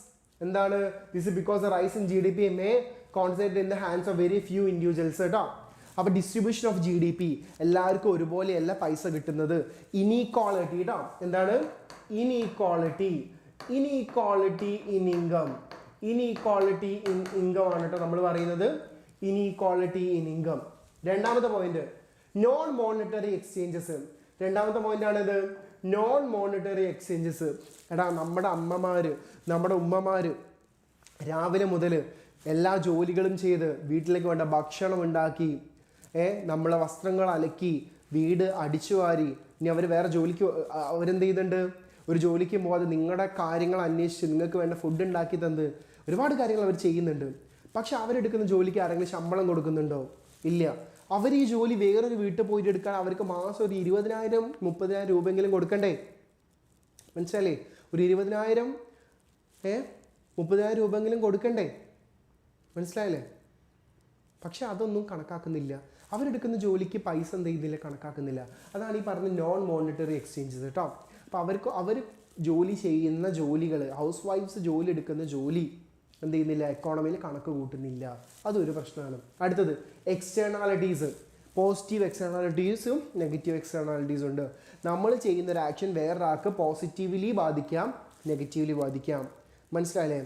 എന്താണ്? This is because the rise in G D P may concentrate in the hands of very few individuals കേട്ടോ. അപ്പോൾ distribution of G D P, എല്ലാവർക്കും ഒരുപോലെയല്ല പൈസ കിട്ടുന്നത്. ഇനീക്വാളിറ്റി കേട്ടോ. എന്താണ്? Inequality. Inequality in income. Inequality in income ആണ് കേട്ടോ നമ്മൾ പറയുന്നത്. Inequality in income. രണ്ടാമത്തെ പോയിന്റ് നോൺ മോണിറ്ററി എക്സ്ചേഞ്ചസ്. രണ്ടാമത്തെ പോയിന്റ് ആണിത്, നോൺ മോണിറ്ററി എക്സ്ചേഞ്ചസ്. എടാ നമ്മുടെ അമ്മമാര് നമ്മുടെ ഉമ്മമാര് രാവിലെ മുതൽ എല്ലാ ജോലികളും ചെയ്ത് വീട്ടിലേക്ക് വേണ്ട ഭക്ഷണം ഉണ്ടാക്കി നമ്മളെ വസ്ത്രങ്ങൾ അലക്കി വീട് അടിച്ചു വാരി ഇനി അവർ വേറെ ജോലിക്ക് അവരെന്ത് ചെയ്യുന്നുണ്ട്, ഒരു ജോലിക്ക് പോകാതെ നിങ്ങളുടെ കാര്യങ്ങൾ അന്വേഷിച്ച് നിങ്ങൾക്ക് വേണ്ട ഫുഡ് ഉണ്ടാക്കി തന്ന് ഒരുപാട് കാര്യങ്ങൾ അവർ ചെയ്യുന്നുണ്ട്. പക്ഷെ അവരെടുക്കുന്ന ജോലിക്ക് ആരെങ്കിലും ശമ്പളം കൊടുക്കുന്നുണ്ടോ? ഇല്ല. അവർ ഈ ജോലി വേറൊരു വീട്ടിൽ പോയിട്ട് എടുക്കാൻ അവർക്ക് മാസം ഒരു 20,000-30,000 രൂപയെങ്കിലും കൊടുക്കണ്ടേ? മനസ്സിലായില്ലേ? ഒരു 20,000 30,000 രൂപയെങ്കിലും കൊടുക്കണ്ടേ? മനസ്സിലായില്ലേ? പക്ഷെ അതൊന്നും കണക്കാക്കുന്നില്ല. അവരെടുക്കുന്ന ജോലിക്ക് പൈസ എന്ത് ചെയ്യുന്നില്ല, കണക്കാക്കുന്നില്ല. അതാണ് ഈ പറഞ്ഞ നോൺ മോണിറ്ററി എക്സ്ചേഞ്ചസ് കേട്ടോ. അപ്പോൾ അവർ ജോലി ചെയ്യുന്ന ജോലികൾ, ഹൗസ് വൈഫ്സ് ജോലി എടുക്കുന്ന ജോലി എന്ത് ചെയ്യുന്നില്ല, എക്കോണമിയിൽ കണക്ക് കൂട്ടുന്നില്ല. അതൊരു പ്രശ്നമാണ്. അടുത്തത് എക്സ്റ്റേണാലിറ്റീസ്. പോസിറ്റീവ് എക്സ്റ്റേണാലിറ്റീസും നെഗറ്റീവ് എക്സ്റ്റേണാലിറ്റീസും ഉണ്ട്. നമ്മൾ ചെയ്യുന്ന ഒരു ആക്ഷൻ വേറൊരാൾക്ക് പോസിറ്റീവ്ലി ബാധിക്കാം, നെഗറ്റീവ്ലി ബാധിക്കാം. മനസ്സിലായില്ലേ?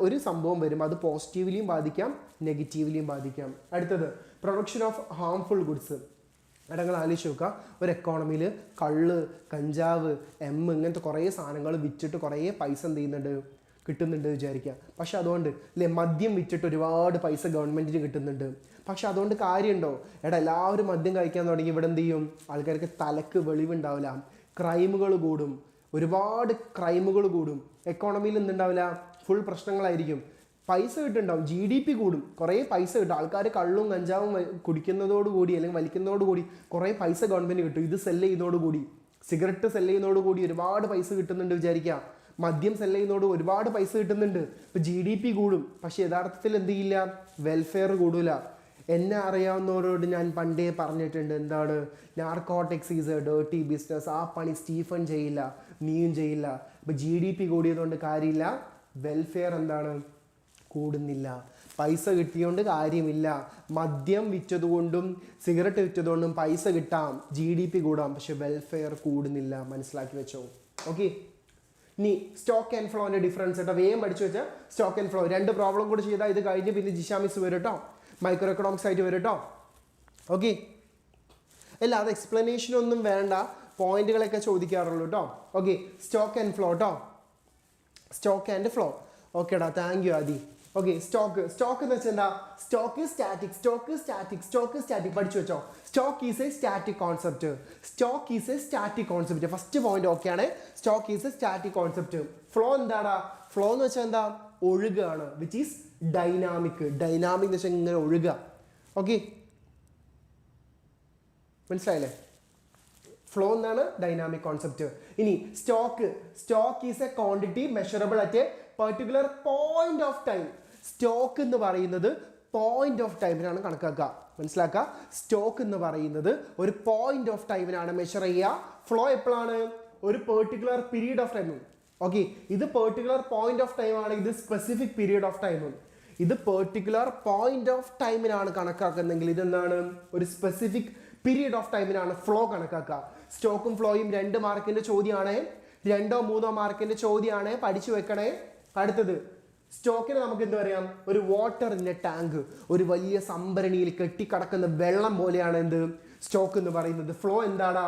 ഒരു സംഭവം വരും, അത് പോസിറ്റീവ്ലിയും ബാധിക്കാം, നെഗറ്റീവ്ലിയും ബാധിക്കാം. അടുത്തത് പ്രൊഡക്ഷൻ ഓഫ് ഹാംഫുൾ ഗുഡ്സ്. നിങ്ങൾ ആലോചിച്ച് നോക്കുക, ഒരു എക്കോണമിയിൽ കള്ള്, കഞ്ചാവ്, ഇങ്ങനത്തെ കുറേ സാധനങ്ങൾ വിറ്റിട്ട് കുറേ പൈസ എന്ത് ചെയ്യുന്നുണ്ട്, കിട്ടുന്നുണ്ട് വിചാരിക്കുക. പക്ഷെ അതുകൊണ്ട് മദ്യം വിറ്റിട്ട് ഒരുപാട് പൈസ ഗവൺമെൻറ്റിന് കിട്ടുന്നുണ്ട്. പക്ഷെ അതുകൊണ്ട് കാര്യമുണ്ടോ? എല്ലാവരും മദ്യം കഴിക്കാൻ തുടങ്ങി ഇവിടെ എന്ത് ചെയ്യും, ആൾക്കാർക്ക് തലക്ക് വെളിവുണ്ടാവില്ല, ക്രൈമുകൾ കൂടും, ഒരുപാട് ക്രൈമുകൾ കൂടും, എക്കോണമിയിൽ എന്തുണ്ടാവില്ല, ഫുൾ പ്രശ്നങ്ങളായിരിക്കും. പൈസ കിട്ടുന്നുണ്ടാവും, GDP കൂടും, കുറേ പൈസ കിട്ടും. ആൾക്കാർ കള്ളും കഞ്ചാവും കുടിക്കുന്നതോടുകൂടി അല്ലെങ്കിൽ വലിക്കുന്നതോടുകൂടി കുറേ പൈസ ഗവൺമെൻറ് കിട്ടും. ഇത് സെല്ല് ചെയ്യുന്നതോടുകൂടി, സിഗരറ്റ് സെല്ല് ചെയ്യുന്നതോടുകൂടി ഒരുപാട് പൈസ കിട്ടുന്നുണ്ട് വിചാരിക്കുക. മദ്യം സെല്ല് ചെയ്യുന്നതോട് ഒരുപാട് പൈസ കിട്ടുന്നുണ്ട്. ഇപ്പോൾ GDP കൂടും. പക്ഷെ യഥാർത്ഥത്തിൽ എന്ത് ചെയ്യില്ല, വെൽഫെയർ കൂടില്ല. എന്നെ അറിയാവുന്നവരോട് ഞാൻ പണ്ടേ പറഞ്ഞിട്ടുണ്ട്, എന്താണ്, narcotics is A dirty business. ആ പണി സ്റ്റീഫൻ ചെയ്യില്ല, നീയും ചെയ്യില്ല. ഇപ്പോൾ GDP കൂടിയതുകൊണ്ട് കാര്യമില്ല, വെൽഫെയർ എന്താണ്, കൂടുന്നില്ല. പൈസ കിട്ടിയോണ്ട് കാര്യമില്ല. മദ്യം വിറ്റതുകൊണ്ടും സിഗരറ്റ് വിറ്റതുകൊണ്ടും പൈസ കിട്ടാം, GDP കൂടാം, പക്ഷെ വെൽഫെയർ കൂടുന്നില്ല. മനസ്സിലാക്കി വെച്ചോ. ഓക്കെ, ഇനി സ്റ്റോക്ക് ആൻഡ് ഫ്ലോന്റെ ഡിഫറൻസ് കേട്ടോ, വേഗം പഠിച്ചു വെച്ചാൽ സ്റ്റോക്ക് ആൻഡ് ഫ്ലോ. 2 പ്രോബ്ലം കൂടെ ചെയ്താൽ ഇത് കഴിഞ്ഞ് പിന്നെ ജിഷാമിസ് വരും കേട്ടോ, മൈക്രോ എക്കണോമിക്സ് ആയിട്ട് വരും കേട്ടോ. ഓക്കെ, അല്ല അത് എക്സ്പ്ലനേഷൻ ഒന്നും വേണ്ട, പോയിന്റുകളൊക്കെ ചോദിക്കാറുള്ളൂ കേട്ടോ. ഓക്കെ, സ്റ്റോക്ക് ആൻഡ് ഫ്ലോ കേട്ടോ, സ്റ്റോക്ക് ആൻഡ് ഫ്ലോ. ഓക്കേടാ, thank you Adhi. Okay, stock എന്ന് വെച്ചാൽ എന്താ, സ്റ്റോക്ക് സ്റ്റാറ്റിക് പഠിച്ചു വെച്ചോ. Stock is a static concept. First point okay ആണ്, stock is a static concept. Flow എന്താടാ, ഫ്ലോ എന്ന് വെച്ചാൽ എന്താ, ഒഴുകാണ്, വിച്ച് ഈസ് ഡൈനാമിക് എന്ന് വെച്ചാൽ ഇങ്ങനെ ഒഴുകുക. ഓക്കെ, മനസ്സിലായില്ലേ? ഫ്ലോ എന്നാണ് ഡൈനാമിക് കോൺസെപ്റ്റ്. ഇനി stock is A quantity measurable at a particular point of time. Stock എന്ന് പറയുന്നത് പോയിന്റ് ഓഫ് ടൈമിനാണ് കണക്കാക്കുക. മനസ്സിലാക്കുക, സ്റ്റോക്ക് എന്ന് പറയുന്നത് ഒരു പോയിന്റ് ഓഫ് ടൈമിനാണ് മെഷർ ചെയ്യുക. ഫ്ലോ എപ്പോഴാണ്, ഒരു particular period of time. Okay, ഇത് പെർട്ടിക്കുലർ പോയിന്റ് ഓഫ് ടൈം ആണ്, ഇത് സ്പെസിഫിക് പീരീഡ് ഓഫ് ടൈം. ഇത് പെർട്ടിക്കുലർ പോയിന്റ് ഓഫ് ടൈമിനാണ് കണക്കാക്കുന്നെങ്കിൽ ഇതെന്താണ്, ഒരു സ്പെസിഫിക് പീരീഡ് ഓഫ് ടൈമിനാണ് ഫ്ലോ കണക്കാക്കുക. സ്റ്റോക്കും ഫ്ലോയും 2 മാർക്കിന്റെ ചോദ്യമാണ്, 2-3 മാർക്കിന്റെ ചോദ്യമാണ്, പഠിച്ചു വെക്കണേ. അടുത്തത്, സ്റ്റോക്കിനെ നമുക്ക് എന്ത് പറയാം, ഒരു വാട്ടർ ഇൻ എ ടാങ്ക്, ഒരു വലിയ സംഭരണിയിൽ കെട്ടിക്കിടക്കുന്ന വെള്ളം പോലെയാണ് എന്ത്, സ്റ്റോക്ക് എന്ന് പറയുന്നത്. ഫ്ലോ എന്താടാ,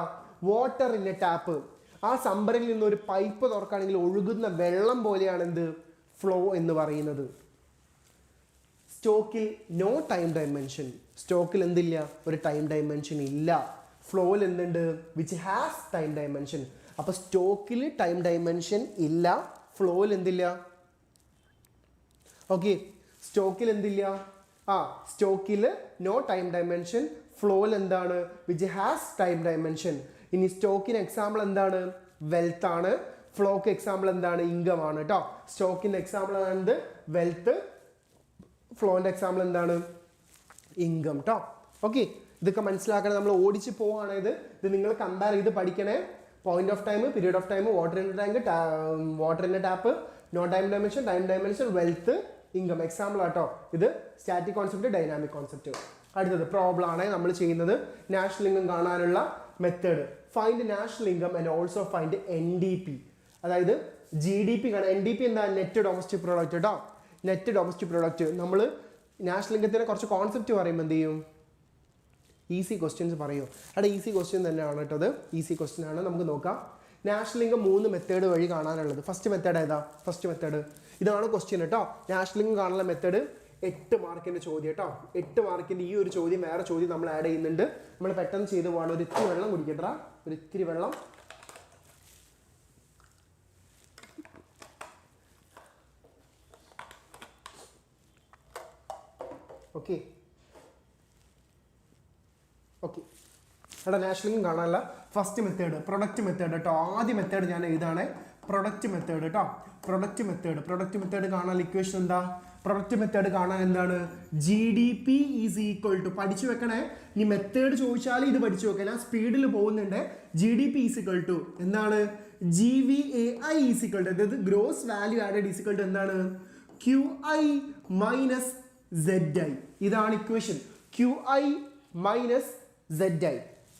വാട്ടർ ഇൻ എ ടാപ്പ്. ആ സംഭരണിയിൽ നിന്ന് ഒരു പൈപ്പ് തുറക്കുകയാണെങ്കിൽ ഒഴുകുന്ന വെള്ളം പോലെയാണ് എന്ത്, ഫ്ലോ എന്ന് പറയുന്നത്. സ്റ്റോക്കിൽ നോ ടൈം ഡയമെൻഷൻ. സ്റ്റോക്കിൽ എന്തില്ല, ഒരു ടൈം ഡയമെൻഷൻ ഇല്ല. ഫ്ലോയിൽ എന്തുണ്ട്, വിച്ച് ഹാസ് ടൈം ഡയമെൻഷൻ. അപ്പൊ സ്റ്റോക്കിൽ ടൈം ഡയമെൻഷൻ ഇല്ല, ഫ്ലോയിൽ എന്തില്ല. ഓക്കെ, സ്റ്റോക്കിൽ എന്തില്ല, സ്റ്റോക്കിൽ നോ ടൈം ഡയമെൻഷൻ, ഫ്ലോയിൽ എന്താണ്, വിച്ച് ഹാസ് ടൈം ഡയമെൻഷൻ. ഇനി സ്റ്റോക്കിന് എക്സാമ്പിൾ എന്താണ്, വെൽത്ത് ആണ്. ഫ്ലോക്ക് എക്സാമ്പിൾ എന്താണ്, ഇൻകം ആണ് കേട്ടോ. സ്റ്റോക്കിന്റെ എക്സാമ്പിൾ ആണ് വെൽത്ത്, ഫ്ലോന്റെ എക്സാമ്പിൾ എന്താണ്, ഇൻകം കേട്ടോ. ഓക്കെ, ഇതൊക്കെ മനസ്സിലാക്കണം. നമ്മൾ ഓടിച്ച് പോവാണ് ഇത് നിങ്ങൾ കമ്പയർ ചെയ്ത് പഠിക്കണേ. Point of time, period of time, water in tank, water in tap, no time dimension, wealth, income example ആട്ടോ. ഇത് സ്റ്റാറ്റിക് കോൺസെപ്റ്റ്, ഡൈനാമിക് കോൺസെപ്റ്റ്. അടുത്തത് പ്രോബ്ലം ആണ് നമ്മൾ ചെയ്യുന്നത്. നാഷണൽ ഇൻകം കാണാനുള്ള method, find national income and also find NDP. അതായത് GDP കാണാം. NDP എന്താ? നെറ്റ് ഡൊമസ്റ്റിക് പ്രോഡക്റ്റ് കേട്ടോ. Net domestic product. നമ്മൾ നാഷണൽ ഇൻകത്തിനെ കുറച്ച് കോൺസെപ്റ്റ് പറയുമ്പോൾ എന്ത് ചെയ്യും? ഈസി ക്വസ്റ്റ്യൻസ് പറയുമോ? അവിടെ ഈസി ക്വസ്റ്റ്യൻ തന്നെയാണ് കേട്ടോ. അത് ഈസി ക്വസ്റ്റ്യൻ ആണ്. നമുക്ക് നോക്കാം. നാഷണൽ ഇൻകം 3 മെത്തേഡ് വഴി കാണാനുള്ളത്. ഫസ്റ്റ് മെത്തേഡ് ഏതാ? ഫസ്റ്റ് മെത്തേഡ് ഇതാണ് ക്വസ്റ്റ്യൻ കേട്ടോ. നാഷണൽ ഇൻകം കാണാനുള്ള മെത്തേഡ് 8 മാർക്കിൻ്റെ ചോദ്യം കേട്ടോ. 8 മാർക്കിൻ്റെ ഈ ഒരു ചോദ്യം വേറെ ചോദ്യം നമ്മൾ ആഡ് ചെയ്യുന്നുണ്ട്. നമ്മൾ പെട്ടെന്ന് ചെയ്ത് പോകണം. ഒരു ഇത്തിരി വെള്ളം കുടിക്കട്ടാ. ഒരു ഇത്തിരി വെള്ളം. Okay okay. ഇവിടെ നാഷണൽ ഇൻകം കാണാനല്ല. ഫസ്റ്റ് മെത്തേഡ് പ്രൊഡക്റ്റ് മെത്തേഡ് കേട്ടോ. ആദ്യ മെത്തേഡ് ഞാൻ എഴുതാണ്. പ്രൊഡക്റ്റ് മെത്തേഡ് കേട്ടോ. പ്രൊഡക്റ്റ് മെത്തേഡ് കാണാൻ ഇക്വേഷൻ എന്താ? പ്രൊഡക്റ്റ് മെത്തേഡ് കാണാൻ എന്താണ്? GDP ഈസ് ഈക്വൽ ടു, പഠിച്ചു വെക്കണേ. ഇനി മെത്തേഡ് ചോദിച്ചാൽ ഇത് പഠിച്ചു വെക്കാൻ. ഞാൻ സ്പീഡിൽ പോകുന്നുണ്ട്. GDP ഈസ് ഈക്വൽ ടു എന്താണ്? GVAI ഈസ് ഈക്വൽ ടു, അതായത് gross value added is equal to എന്താണ്? QI minus ZI. ഇതാണ് ഇക്വേഷൻ. QI minus ZI.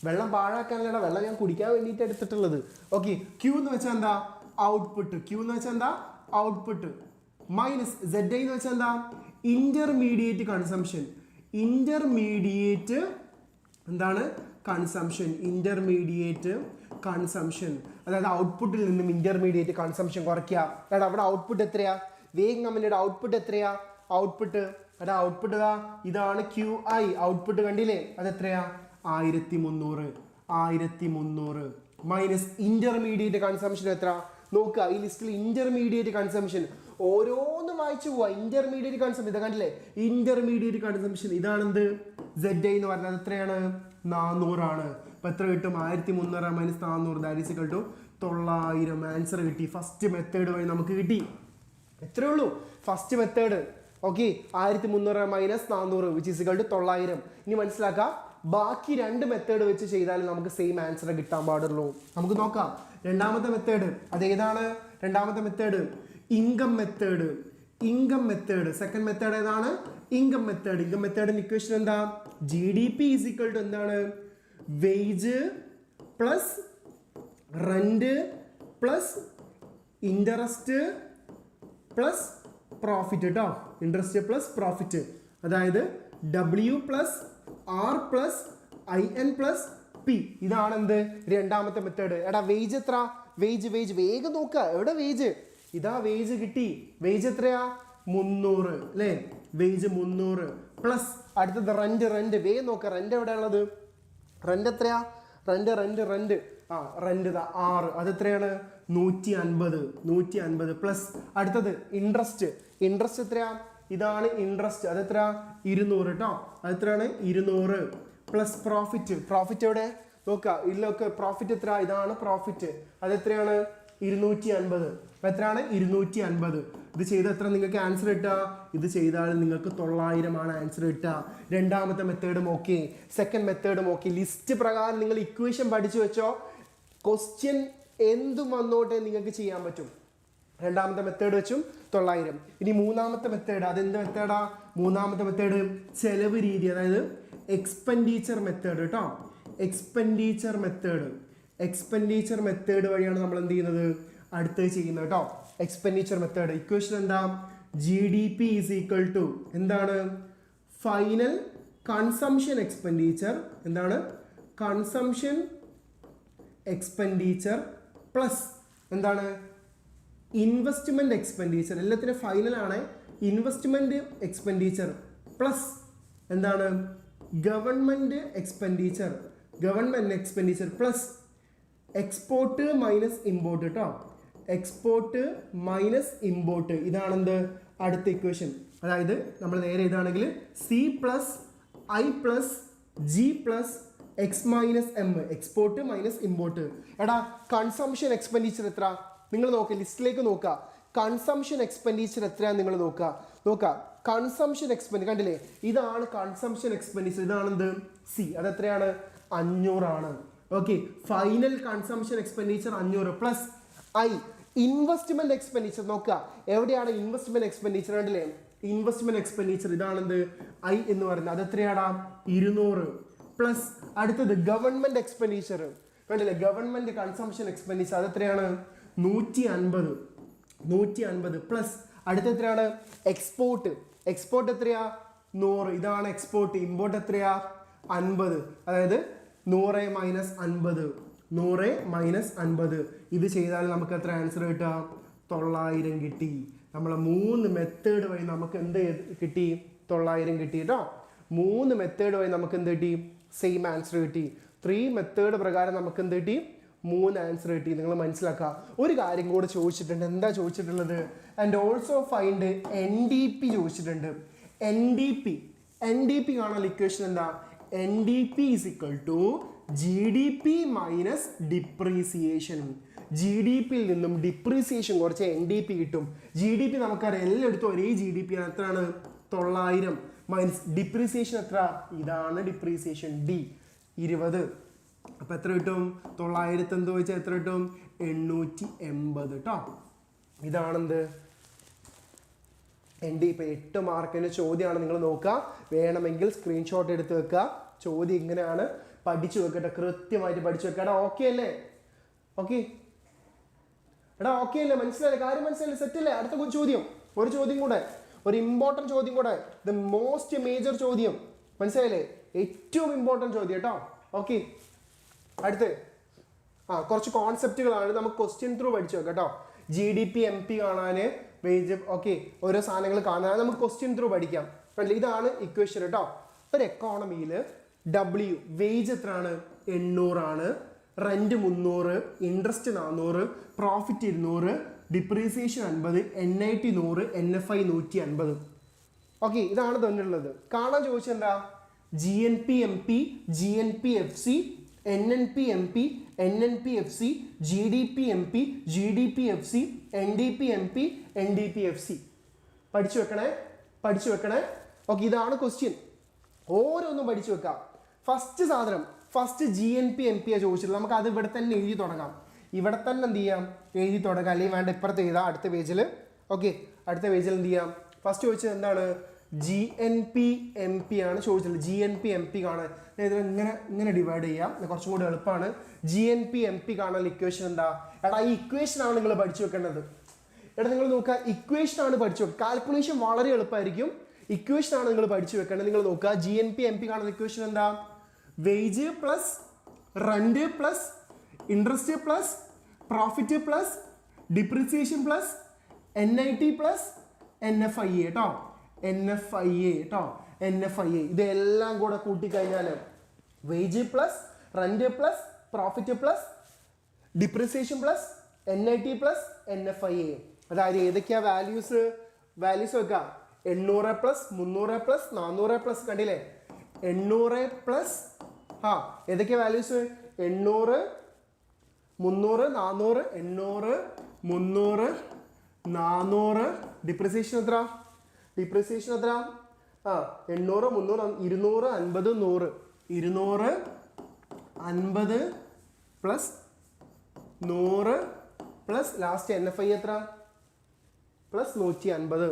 വെള്ളം പാഴാക്കാനല്ല, വെള്ളം ഞാൻ കുടിക്കാൻ വേണ്ടിയിട്ട് എടുത്തിട്ടുള്ളത്. ഓക്കെ. Q എന്ന് വെച്ചാൽ എന്താ? ഔട്ട്പുട്ട്. Q എന്ന് വെച്ചാൽ എന്താ? ഔട്ട്പുട്ട്. മൈനസ് ZI എന്ന് വെച്ചാൽ എന്താ? Intermediate consumption. ഇന്റർമീഡിയറ്റ് എന്താണ്? കൺസംഷൻ. ഇന്റർമീഡിയറ്റ് കൺസംഷൻ, അതായത് ഔട്ട്പുട്ടിൽ നിന്നും ഇന്റർമീഡിയറ്റ് കൺസംഷൻ കുറയ്ക്കുക. എടാ അവിടെ ഔട്ട്പുട്ട് എത്രയാ? വേഗം കമ്പനിയുടെ ഔട്ട്പുട്ട് എത്രയാ? ഔട്ട്പുട്ട് എടാ ഔട്ട്പുട്ട് ഇതാണ് QI. ഔട്ട്പുട്ട് കണ്ടില്ലേ? അതെത്രയാ? 1300 മൈനസ് ഇന്റർമീഡിയറ്റ് കൺസംഷൻ എത്ര നോക്കുക. ഈ ലിസ്റ്റിൽ ഇന്റർമീഡിയറ്റ് കൺസംഷൻ ഓരോന്നും വായിച്ചു പോവാ. ഇന്റർമീഡിയറ്റ് കൺസംഷൻ ഇത് കണ്ടില്ലേ? Intermediate consumption ഇതാണെന്ത്? ZI എന്ന് പറഞ്ഞത് എത്രയാണ്? 400 ആണ്. അപ്പൊ എത്ര കിട്ടും? 1300 minus 400 that is equal to 900. Answer കിട്ടി. ഫസ്റ്റ് മെത്തേഡ് വഴി നമുക്ക് കിട്ടി. എത്രയേ ഉള്ളൂ? First method. Okay. 1300 minus 400 which is equal to 900. ഇനി മനസ്സിലാക്കാം. ബാക്കി 2 മെത്തേഡ് വെച്ച് ചെയ്താലും നമുക്ക് സെയിം ആൻസർ കിട്ടാൻ പാടുള്ളൂ. നമുക്ക് നോക്കാം. രണ്ടാമത്തെ മെത്തേഡ് അതേതാണ്? രണ്ടാമത്തെ method income method. Income method. Second method ഏതാണ്? Income method. ഇൻകം മെത്തേഡിന്റെ ഇക്വേഷൻ എന്താ? GDP ഈസ് ഈക്വൽ ടു എന്താണ്? Wage plus rent plus interest plus profit കേട്ടോ. ഇൻട്രസ്റ്റ് പ്ലസ് പ്രോഫിറ്റ്, അതായത് W plus R plus IN plus P. ഇതാണ് എന്ത്? രണ്ടാമത്തെ മെത്തേഡ്. എടാ വേജ് എത്ര? വേജ് വേഗം നോക്കുക. എവിടെ വേജ്? ഇതാ വേജ് കിട്ടി. വേജ് എത്രയാ? 300 അല്ലേ? വേജ് 300 പ്ലസ് അടുത്തത് റെന്റ്. വേഗം നോക്കുക. റെന്റ് എവിടെ ഉള്ളത്? റെന്റ് എത്രയാ? Rent rent 6. അതെത്രയാണ്? 150 പ്ലസ് അടുത്തത് ഇൻട്രസ്റ്റ് എത്രയാ? ഇതാണ് ഇൻട്രസ്റ്റ്. അതെത്ര? 200 കേട്ടോ. അതെത്രയാണ്? 200 പ്ലസ് പ്രോഫിറ്റ് എവിടെ നോക്കുക? ഇല്ലൊക്കെ പ്രോഫിറ്റ് എത്ര? ഇതാണ് പ്രോഫിറ്റ്. അതെത്രയാണ്? 250. അപ്പൊ എത്രയാണ്? 250. ഇത് ചെയ്ത് എത്ര നിങ്ങൾക്ക് ആൻസർ കിട്ടുക? ഇത് ചെയ്താൽ നിങ്ങൾക്ക് 900 ആണ് ആൻസർ കിട്ടുക. രണ്ടാമത്തെ മെത്തേഡും ഓക്കെ, സെക്കൻഡ് മെത്തേഡും ഓക്കെ. ലിസ്റ്റ് പ്രകാരം നിങ്ങൾ ഇക്വേഷൻ പഠിച്ചു വെച്ചോ. ക്വസ്റ്റ്യൻ എന്തും വന്നോട്ടെ നിങ്ങൾക്ക് ചെയ്യാൻ പറ്റും. രണ്ടാമത്തെ മെത്തേഡ് വെച്ചും 900. ഇനി മൂന്നാമത്തെ മെത്തേഡ്. അതെന്ത് മെത്തേഡാ? മൂന്നാമത്തെ മെത്തേഡ് ചെലവ് രീതി, അതായത് എക്സ്പെൻഡിച്ചർ മെത്തേഡ് കേട്ടോ. എക്സ്പെൻഡിച്ചർ മെത്തേഡ് വഴിയാണ് നമ്മൾ എന്ത് ചെയ്യുന്നത്? അടുത്തത് ചെയ്യുന്നത് കേട്ടോ. എക്സ്പെൻഡിച്ചർ മെത്തേഡ് ഇക്വേഷൻ എന്താ? GDP ഈസ് ഈക്വൽ ടു എന്താണ്? Final consumption expenditure. എന്താണ്? കൺസംഷൻ എക്സ്പെൻഡിച്ചർ പ്ലസ് എന്താണ്? Investment expenditure. എല്ലാത്തിനും ഫൈനലാണ്. ഇൻവെസ്റ്റ്മെന്റ് എക്സ്പെൻഡിച്ചർ പ്ലസ് എന്താണ്? Government expenditure plus export minus import കേട്ടോ. Export minus import. ഇതാണെന്ത്? അടുത്ത ഇക്വേഷൻ. അതായത് നമ്മൾ നേരെ ഇതാണെങ്കിൽ C plus I plus G plus X minus M. Export minus import. എടാ കൺസംഷൻ എക്സ്പെൻഡിച്ചർ എത്ര? നിങ്ങൾ നോക്കുക, ലിസ്റ്റിലേക്ക് നോക്കുക. കൺസംഷൻ എക്സ്പെൻഡിച്ചർ എത്രയാണ് നിങ്ങൾ നോക്കുക. കൺസംഷൻ എക്സ്പെൻഡിച്ചർ കണ്ടില്ലേ? ഇതാണ് കൺസംഷൻ എക്സ്പെൻഡിച്ചർ. ഇതാണെന്ത്? C. അതെത്രയാണ്? 500 ആണ്. Okay. Final consumption expenditure 500 plus I. Investment expenditure നോക്കുക. എവിടെയാണ് ഇൻവെസ്റ്റ്മെന്റ് എക്സ്പെൻഡിച്ചർ? കണ്ടില്ലേ? ഇൻവെസ്റ്റ്മെന്റ് എക്സ്പെൻഡിച്ചർ ഇതാണെന്ത്? I എന്ന് പറയുന്നത്. അതെത്രയാടാ? 200 പ്ലസ് അടുത്തത് ഗവൺമെന്റ് എക്സ്പെൻഡിച്ചർ. കണ്ടില്ലേ? ഗവൺമെന്റ് കൺസംഷൻ എക്സ്പെൻഡിച്ചർ അതെത്രയാണ്? 150 150 പ്ലസ് അടുത്ത എത്രയാണ് എക്സ്പോർട്ട് എത്രയാ 100 ഇതാണ് എക്സ്പോർട്ട് ഇമ്പോർട്ട് എത്രയാ 50 അതായത് 100 മൈനസ് 50 ഇത് ചെയ്താൽ നമുക്ക് എത്ര ആൻസർ കിട്ടുക 900 കിട്ടി നമ്മളെ 3 മെത്തേഡ് വഴി നമുക്ക് എന്ത് കിട്ടി 900 കിട്ടി കേട്ടോ 3 മെത്തേഡ് വഴി നമുക്ക് എന്ത് കിട്ടി സെയിം ആൻസർ കിട്ടി 3 മെത്തേഡ് പ്രകാരം നമുക്ക് എന്ത് കിട്ടി 3 ആൻസർ കിട്ടി നിങ്ങൾ മനസ്സിലാക്കുക ഒരു കാര്യം കൂടെ ചോദിച്ചിട്ടുണ്ട് എന്താ ചോദിച്ചിട്ടുള്ളത് ആൻഡ് ഓൾസോ ഫൈൻഡ് NDP ചോദിച്ചിട്ടുണ്ട് NDP കാണാൻ ഇക്വേഷൻ എന്താ NDP is equal to GDP minus depreciation GDP യിൽ നിന്നും ഡിപ്രീസിയേഷൻ കുറച്ച് NDP കിട്ടും GDP നമുക്കറിയാം എല്ലായിടത്തും ഒരേ GDP ആണ് എത്രയാണ് 900 മൈനസ് ഡിപ്രീസിയേഷൻ എത്ര ഇതാണ് ഡിപ്രീസിയേഷൻ D 20 അപ്പം എത്ര കിട്ടും 900 എന്ത് വെച്ചാൽ എത്ര കിട്ടും 880 കേട്ടോ ഇതാണെന്ത് NDP 8 മാർക്കിൻ്റെ ചോദ്യമാണ് നിങ്ങൾ നോക്കുക വേണമെങ്കിൽ സ്ക്രീൻഷോട്ട് എടുത്ത് വെക്കുക ചോദ്യം ഇങ്ങനെയാണ് പഠിച്ചു വെക്കട്ടെ കൃത്യമായിട്ട് പഠിച്ചു വെക്കുക എടാ ഓക്കെ അല്ലേ ഓക്കെ എടാ ഓക്കെ അല്ലേ മനസ്സിലായില്ലേ കാര്യം മനസ്സിലായില്ലേ സെറ്റല്ലേ അടുത്ത ചോദ്യം ഒരു ചോദ്യം കൂടെ ഒരു ഇമ്പോർട്ടൻറ്റ് ചോദ്യം കൂടെ ദ മോസ്റ്റ് മേജർ ചോദ്യം മനസ്സിലായില്ലേ ഏറ്റവും ഇമ്പോർട്ടൻറ്റ് ചോദ്യം കേട്ടോ ഓക്കെ അടുത്ത് കുറച്ച് കോൺസെപ്റ്റുകളാണ് നമുക്ക് ക്വസ്റ്റ്യൻ ത്രൂ പഠിച്ചു വെക്കാം കേട്ടോ GDP MP കാണാൻ വേജ് ഓക്കെ ഓരോ സാധനങ്ങൾ കാണാൻ നമുക്ക് ക്വസ്റ്റ്യൻ ത്രൂ പഠിക്കാം ഇതാണ് ഇക്വേഷൻ കേട്ടോ ഒരു എക്കോണമിയിൽ W വേജ് എത്രയാണ് 800 ആണ് rent 300 interest 400 profit 200 depreciation 50 NIT 100 NFI 150 okay ഇതാണ് തന്നിട്ടുള്ളത് കാണാൻ ചോദിച്ചെന്താ GNP MP GNP FC NNP MP NNP FC GDP MP GDP FC NDP MP NDP FC പഠിച്ചു വെക്കണേ ഓക്കെ ഇതാണ് ക്വസ്റ്റ്യൻ ഓരോന്നും പഠിച്ചു വെക്കാം ഫസ്റ്റ് സാധനം ഫസ്റ്റ് GNP MP ചോദിച്ചിട്ടുള്ളത് നമുക്ക് അത് ഇവിടെ തന്നെ എഴുതി തുടങ്ങാം ഇവിടെ തന്നെ എന്ത് ചെയ്യാം എഴുതി തുടങ്ങാം അല്ലെങ്കിൽ വേണ്ട ഇപ്പുറത്ത് എഴുതാം അടുത്ത പേജിൽ ഓക്കെ അടുത്ത പേജിൽ എന്ത് ചെയ്യാം ഫസ്റ്റ് ചോദിച്ചത് എന്താണ് GNP MP ആണ് ചോദിച്ചത് GNP MP കാണാൻ ഇങ്ങനെ ഡിവൈഡ് ചെയ്യാം കുറച്ചും കൂടി എളുപ്പമാണ് GNP MP കാണാൻ ഇക്വേഷൻ എന്താ എടാ ഈ ഇക്വേഷനാണ് നിങ്ങൾ പഠിച്ചു വെക്കേണ്ടത് എടാ നിങ്ങൾ നോക്കുക ഇക്വേഷനാണ് പഠിച്ചു വെക്കുക കാൽക്കുലേഷൻ വളരെ എളുപ്പമായിരിക്കും ഇക്വേഷനാണ് നിങ്ങൾ പഠിച്ചു വെക്കേണ്ടത് നിങ്ങൾ നോക്കുക GNP MP കാണുന്ന ഇക്വേഷൻ എന്താ wage plus rent plus interest plus profit plus depreciation plus NIT plus NFI കേട്ടോ NFI ഇതെല്ലാം കൂടെ കൂട്ടിക്കഴിഞ്ഞാൽ wage plus rent plus profit plus depreciation plus NIT plus NFI അതായത് ഏതൊക്കെയാ വാല്യൂസ് വെക്കുക 800 പ്ലസ് 300 പ്ലസ് 400 പ്ലസ് കണ്ടില്ലേ 800 പ്ലസ് ഏതൊക്കെയാ വാല്യൂസ് 800 300 400 800 300 400 ഡിപ്രിസിയേഷൻ എത്ര 800 300 200 50 100 250 പ്ലസ് 100 പ്ലസ് ലാസ്റ്റ് NFI എത്ര പ്ലസ് 150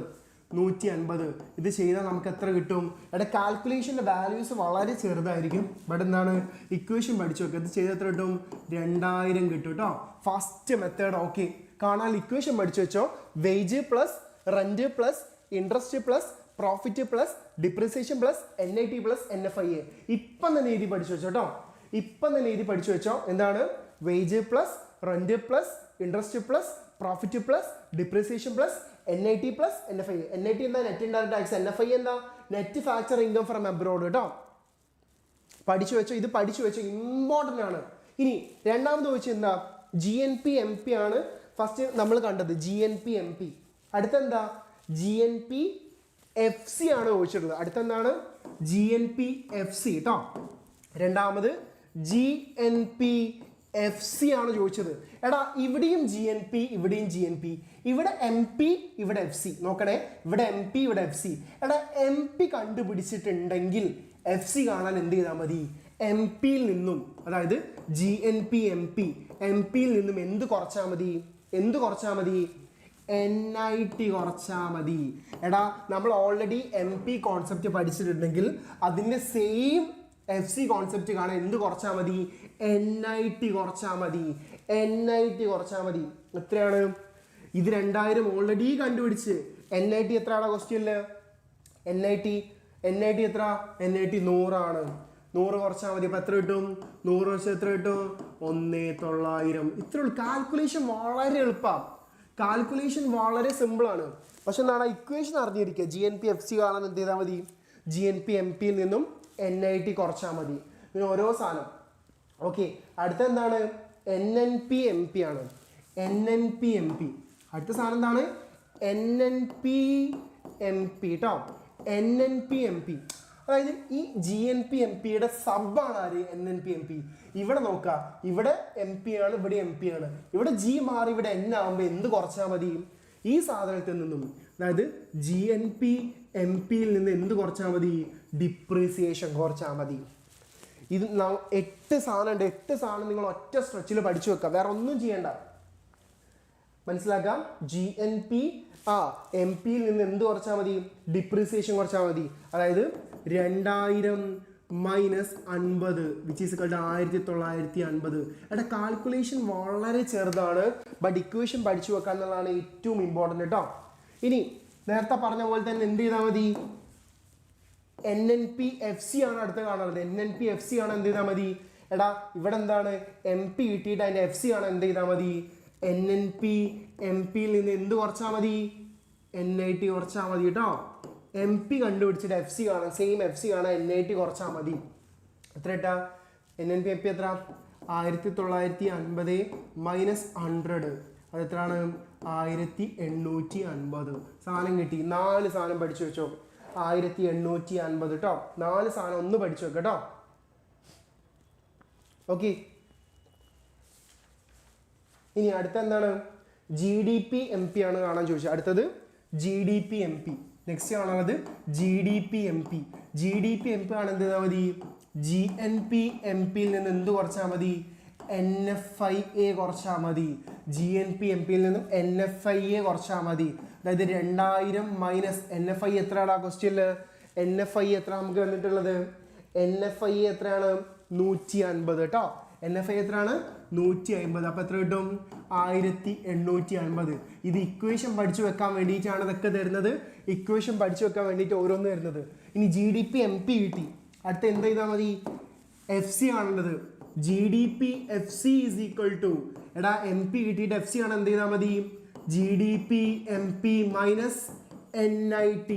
ഇത് ചെയ്താൽ നമുക്ക് എത്ര കിട്ടും ഇവിടെ കാൽക്കുലേഷൻ്റെ വാല്യൂസ് വളരെ ചെറുതായിരിക്കും ബട്ട് എന്താണ് ഇക്വേഷൻ പഠിച്ചു വെക്കുക ഇത് ചെയ്താൽ എത്ര കിട്ടും 2000 കിട്ടും കേട്ടോ ഫസ്റ്റ് മെത്തേഡ് ഓക്കെ കാണാൻ ഇക്വേഷൻ പഠിച്ചു വെച്ചോ wage plus rent plus interest plus profit plus depreciation plus NIT plus NFI ഇപ്പം തന്നെ എഴുതി പഠിച്ചു വെച്ചോ കേട്ടോ പഠിച്ചു വെച്ചോ എന്താണ് wage plus rent plus interest plus profit plus depreciation plus NIT plus NFI NIT എന്താ നെറ്റ് ഇൻഡയറക്റ്റ് ടാക്സ് NFI എന്താ net factor income from abroad കേട്ടോ പഠിച്ചു വെച്ചോ ഇത് പഠിച്ചു വെച്ചോ ഇമ്പോർട്ടൻ്റ് ആണ് ഇനി രണ്ടാമത് ചോദിച്ചത് എന്താ GNP MP ആണ് ഫസ്റ്റ് നമ്മൾ കണ്ടത് GNP MP അടുത്തെന്താ GNP FC ആണ് ചോദിച്ചിട്ടുള്ളത് അടുത്തെന്താണ് GNP FC കേട്ടോ രണ്ടാമത് GNP FC ആണ് ചോദിച്ചത് എടാ ഇവിടെയും GNP ഇവിടെയും GNP ഇവിടെ MP ഇവിടെ FC നോക്കണേ ഇവിടെ MP ഇവിടെ FC എടാ MP കണ്ടുപിടിച്ചിട്ടുണ്ടെങ്കിൽ FC കാണാൻ എന്ത് ചെയ്താൽ മതി MP യിൽ നിന്നും അതായത് GNP MP യിൽ നിന്നും എന്ത് കുറച്ചാൽ മതി NIT കുറച്ചാൽ മതി എടാ നമ്മൾ ഓൾറെഡി MP കോൺസെപ്റ്റ് പഠിച്ചിട്ടുണ്ടെങ്കിൽ അതിൻ്റെ സെയിം FC കോൺസെപ്റ്റ് കാണാൻ എന്ത് കുറച്ചാൽ മതി NIT കുറച്ചാൽ മതി എത്രയാണ് ഇത് 2000 ഓൾറെഡി കണ്ടുപിടിച്ച്. NIT എത്രയാണ് ക്വസ്റ്റ്യനിൽ? NIT എത്ര? NIT 100 ആണ്. 100 കുറച്ചാൽ മതി. അപ്പം എത്ര കിട്ടും? 100 കുറച്ച് എത്ര കിട്ടും? 1900. ഇത്രേ ഉള്ളൂ. കാൽക്കുലേഷൻ വളരെ എളുപ്പമാണ്. കാൽക്കുലേഷൻ വളരെ സിമ്പിളാണ്. പക്ഷെ എന്താണ് ഇക്വേഷൻ അറിഞ്ഞിരിക്കുക. GNP FC കാണാൻ എന്ത് ചെയ്താൽ മതി? GNP MP-യിൽ നിന്നും NIT കുറച്ചാൽ മതി. പിന്നെ ഓരോ സാധനം. ഓക്കെ, അടുത്ത എന്താണ്? NNP MP ആണ്. NNP MP. അടുത്ത സാധനം എന്താണ്? NNP MP കേട്ടോ. NNP MP. അതായത് ഈ GNP MP-യുടെ സബാണ് ആര്? NNP MP. ഇവിടെ നോക്കുക, ഇവിടെ MP ആണ്, ഇവിടെ MP ആണ്. ഇവിടെ G മാറി ഇവിടെ N ആകുമ്പോൾ എന്ത് കുറച്ചാൽ മതി? ഈ സാധനത്തിൽ നിന്നും, അതായത് GNP MP-യിൽ നിന്ന് എന്ത് കുറച്ചാൽ മതി? ഡിപ്രീസിയേഷൻ കുറച്ചാൽ മതി. ഇത് 8 സാധനം ഉണ്ട്. 8 സാധനം നിങ്ങൾ ഒറ്റ സ്ട്രെച്ചിൽ പഠിച്ചു വെക്കുക. വേറെ ഒന്നും ചെയ്യണ്ട. മനസ്സിലാക്കാം. GNP MP-യിൽ നിന്ന് എന്ത് കുറച്ചാൽ മതി? ഡിപ്രീസിയേഷൻ കുറച്ചാൽ മതി. അതായത് 2000 minus 50 which is equal to 1950. എടാ കാൽക്കുലേഷൻ വളരെ ചെറുതാണ്, ബട്ട് ഇക്വേഷൻ പഠിച്ചു വെക്കുക എന്നുള്ളതാണ് ഏറ്റവും ഇമ്പോർട്ടൻ്റ് കേട്ടോ. ഇനി നേരത്തെ പറഞ്ഞ പോലെ തന്നെ എന്ത് ചെയ്താൽ മതി? NNP FC ആണ് അടുത്ത് കാണുന്നത്. NNP FC ആണ് എന്ത് ചെയ്താൽ മതി? എടാ ഇവിടെ എന്താണ് MP കിട്ടിയിട്ട് അതിൻ്റെ FC ആണ് എന്ത് ചെയ്താൽ മതി? NNP MP-യിൽ നിന്ന് എന്ത് കുറച്ചാൽ മതി? NIT കുറച്ചാൽ മതി കേട്ടോ. MP കണ്ടുപിടിച്ചിട്ട് FC കാണാം, സെയിം FC കാണാൻ NIT കുറച്ചാൽ മതി. എത്ര ഇട്ടാ? NNP MP എത്ര? 1950 മൈനസ് 100. അത് എത്രയാണ്? 1850. സാധനം കിട്ടി. 4 സാധനം പഠിച്ചു വെച്ചോ. 1850 കേട്ടോ. 4 സാധനം ഒന്ന് പഠിച്ചു വെക്കാം കേട്ടോ. ഓക്കെ, ഇനി അടുത്ത എന്താണ്? GDP MP ആണ് കാണാൻ ചോദിച്ചത്. അടുത്തത് GDP MP. നെക്സ്റ്റ് കാണാനുള്ളത് GDP MP. GDP MP ആണ് എന്ത് ചെയ്താൽ മതി? GNP MP-യിൽ നിന്ന് എന്ത് കുറച്ചാൽ മതി? NFIA കുറച്ചാൽ മതി. GNP MP-യിൽ നിന്നും NFIA കുറച്ചാൽ മതി. അതായത് 2000 മൈനസ് NFI എത്രയാണ് ക്വസ്റ്റ്യനിൽ? NFI എത്ര നമുക്ക് വന്നിട്ടുള്ളത്? NFI എത്രയാണ്? 150 കേട്ടോ. NFI എത്രയാണ്? 150. അപ്പോൾ എത്ര കിട്ടും? 1850. ഇത് ഇക്വേഷൻ പഠിച്ചു വെക്കാൻ വേണ്ടിയിട്ടാണ് ഇതൊക്കെ തരുന്നത്. ഇക്വേഷൻ പഠിച്ചു വെക്കാൻ വേണ്ടിയിട്ട് ഓരോന്ന് തരുന്നത്. ഇനി GDP MP കിട്ടി. അടുത്ത എന്ത് ചെയ്താൽ മതി? FC ആണുള്ളത്. GDP FC is equal to, എടാ MP കിട്ടിയിട്ട് FC ആണ് എന്ത് ചെയ്താൽ മതി? GDP MP minus NIT.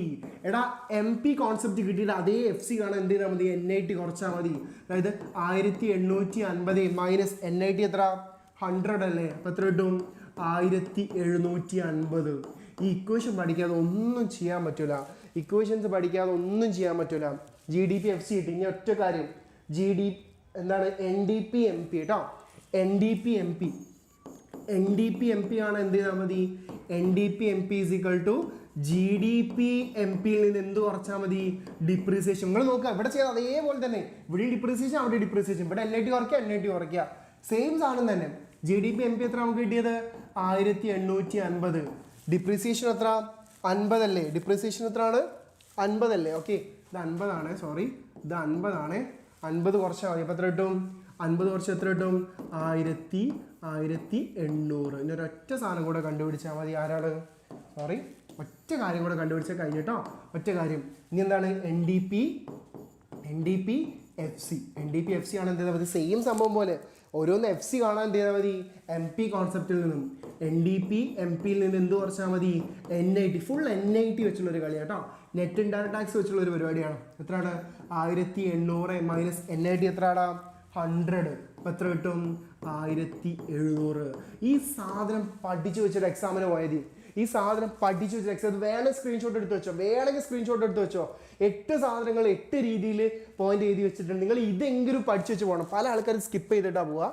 എടാ MP കോൺസെപ്റ്റ് കിട്ടിയിട്ട് അതേ FC കാണാൻ എന്ത് ചെയ്താൽ മതി? NIT കുറച്ചാൽ മതി. അതായത് 1850 മൈനസ് NIT എത്ര? 100 അല്ലേ? അപ്പോൾ എത്ര കിട്ടും? 1750. ഈ ഇക്വേഷൻ പഠിക്കാതെ ഒന്നും ചെയ്യാൻ പറ്റില്ല. ഇക്വേഷൻസ് പഠിക്കാതെ ഒന്നും ചെയ്യാൻ പറ്റില്ല. GDP FC കിട്ടി. ഇനി ഒറ്റ കാര്യം, എന്താണ്? NDP MP കേട്ടോ. NDP MP ആണ് എന്ത് ചെയ്താൽ മതി? NDP MP is equal to GDP MP-യിൽ നിന്ന് എന്ത് കുറച്ചാൽ മതി? ഡിപ്രീസിയേഷൻ. നിങ്ങൾ നോക്കുക, ഇവിടെ ചെയ്താൽ അതേപോലെ തന്നെ. ഇവിടെ ഡിപ്രീസിയേഷൻ, അവിടെ ഡിപ്രീസിയേഷൻ. ഇവിടെ NIT കുറയ്ക്കുക, NIT കുറയ്ക്കുക. സെയിം സാധനം തന്നെ. GDP MP എത്ര നമുക്ക് കിട്ടിയത്? 1850. ഡിപ്രീസിയേഷൻ എത്ര? 50 അല്ലേ? ഡിപ്രീസിയേഷൻ എത്രയാണ്? 50 അല്ലേ? ഓക്കെ, ഇത് 50 ആണ്. സോറി, ഇത് 50 ആണ്. 50 കുറച്ചാൽ മതി. അപ്പോൾ എത്ര കിട്ടും? 50 കുറച്ച് എത്ര കിട്ടും? 1800. ഇനി ഒരൊറ്റ സാധനം കൂടെ കണ്ടുപിടിച്ചാൽ മതി. ആരാണ്? സോറി, ഒറ്റ കാര്യം കൂടെ കണ്ടുപിടിച്ചാൽ കഴിഞ്ഞു കേട്ടോ. ഒറ്റ കാര്യം. ഇനി എന്താണ്? NDP FC. NDP FC ആണ് എന്ത് ചെയ്താൽ മതി? സെയിം സംഭവം പോലെ ഓരോന്ന് FC കാണാൻ എന്ത് ചെയ്താൽ മതി? MP കോൺസെപ്റ്റിൽ നിന്നും. NDP MP-യിൽ നിന്ന് എന്ത് കുറച്ചാൽ മതി? NIT. ഫുൾ NIT വെച്ചുള്ളൊരു കളിയാണ് കേട്ടോ. നെറ്റ് ഇൻഡയറക്ട് ടാക്സ് വെച്ചുള്ളൊരു പരിപാടിയാണ്. എത്രയാണ്? 1800 മൈനസ് NIT എത്രയാണ്? 100. അപ്പോൾ എത്ര കിട്ടും? 1700. ഈ സാധനം പഠിച്ചു വെച്ചൊരു എക്സാമിന് പോയത്. ഈ സാധനം പഠിച്ചു വെച്ച എക്സാം വേണമെങ്കിൽ സ്ക്രീൻഷോട്ട് എടുത്ത് വെച്ചോ. 8 സാധനങ്ങൾ 8 രീതിയിൽ പോയിന്റ് എഴുതി വെച്ചിട്ടുണ്ട്. നിങ്ങൾ ഇതെങ്കിലും പഠിച്ചു വെച്ച് പോകണം. പല ആൾക്കാരും സ്കിപ്പ് ചെയ്തിട്ടാണ് പോവുക.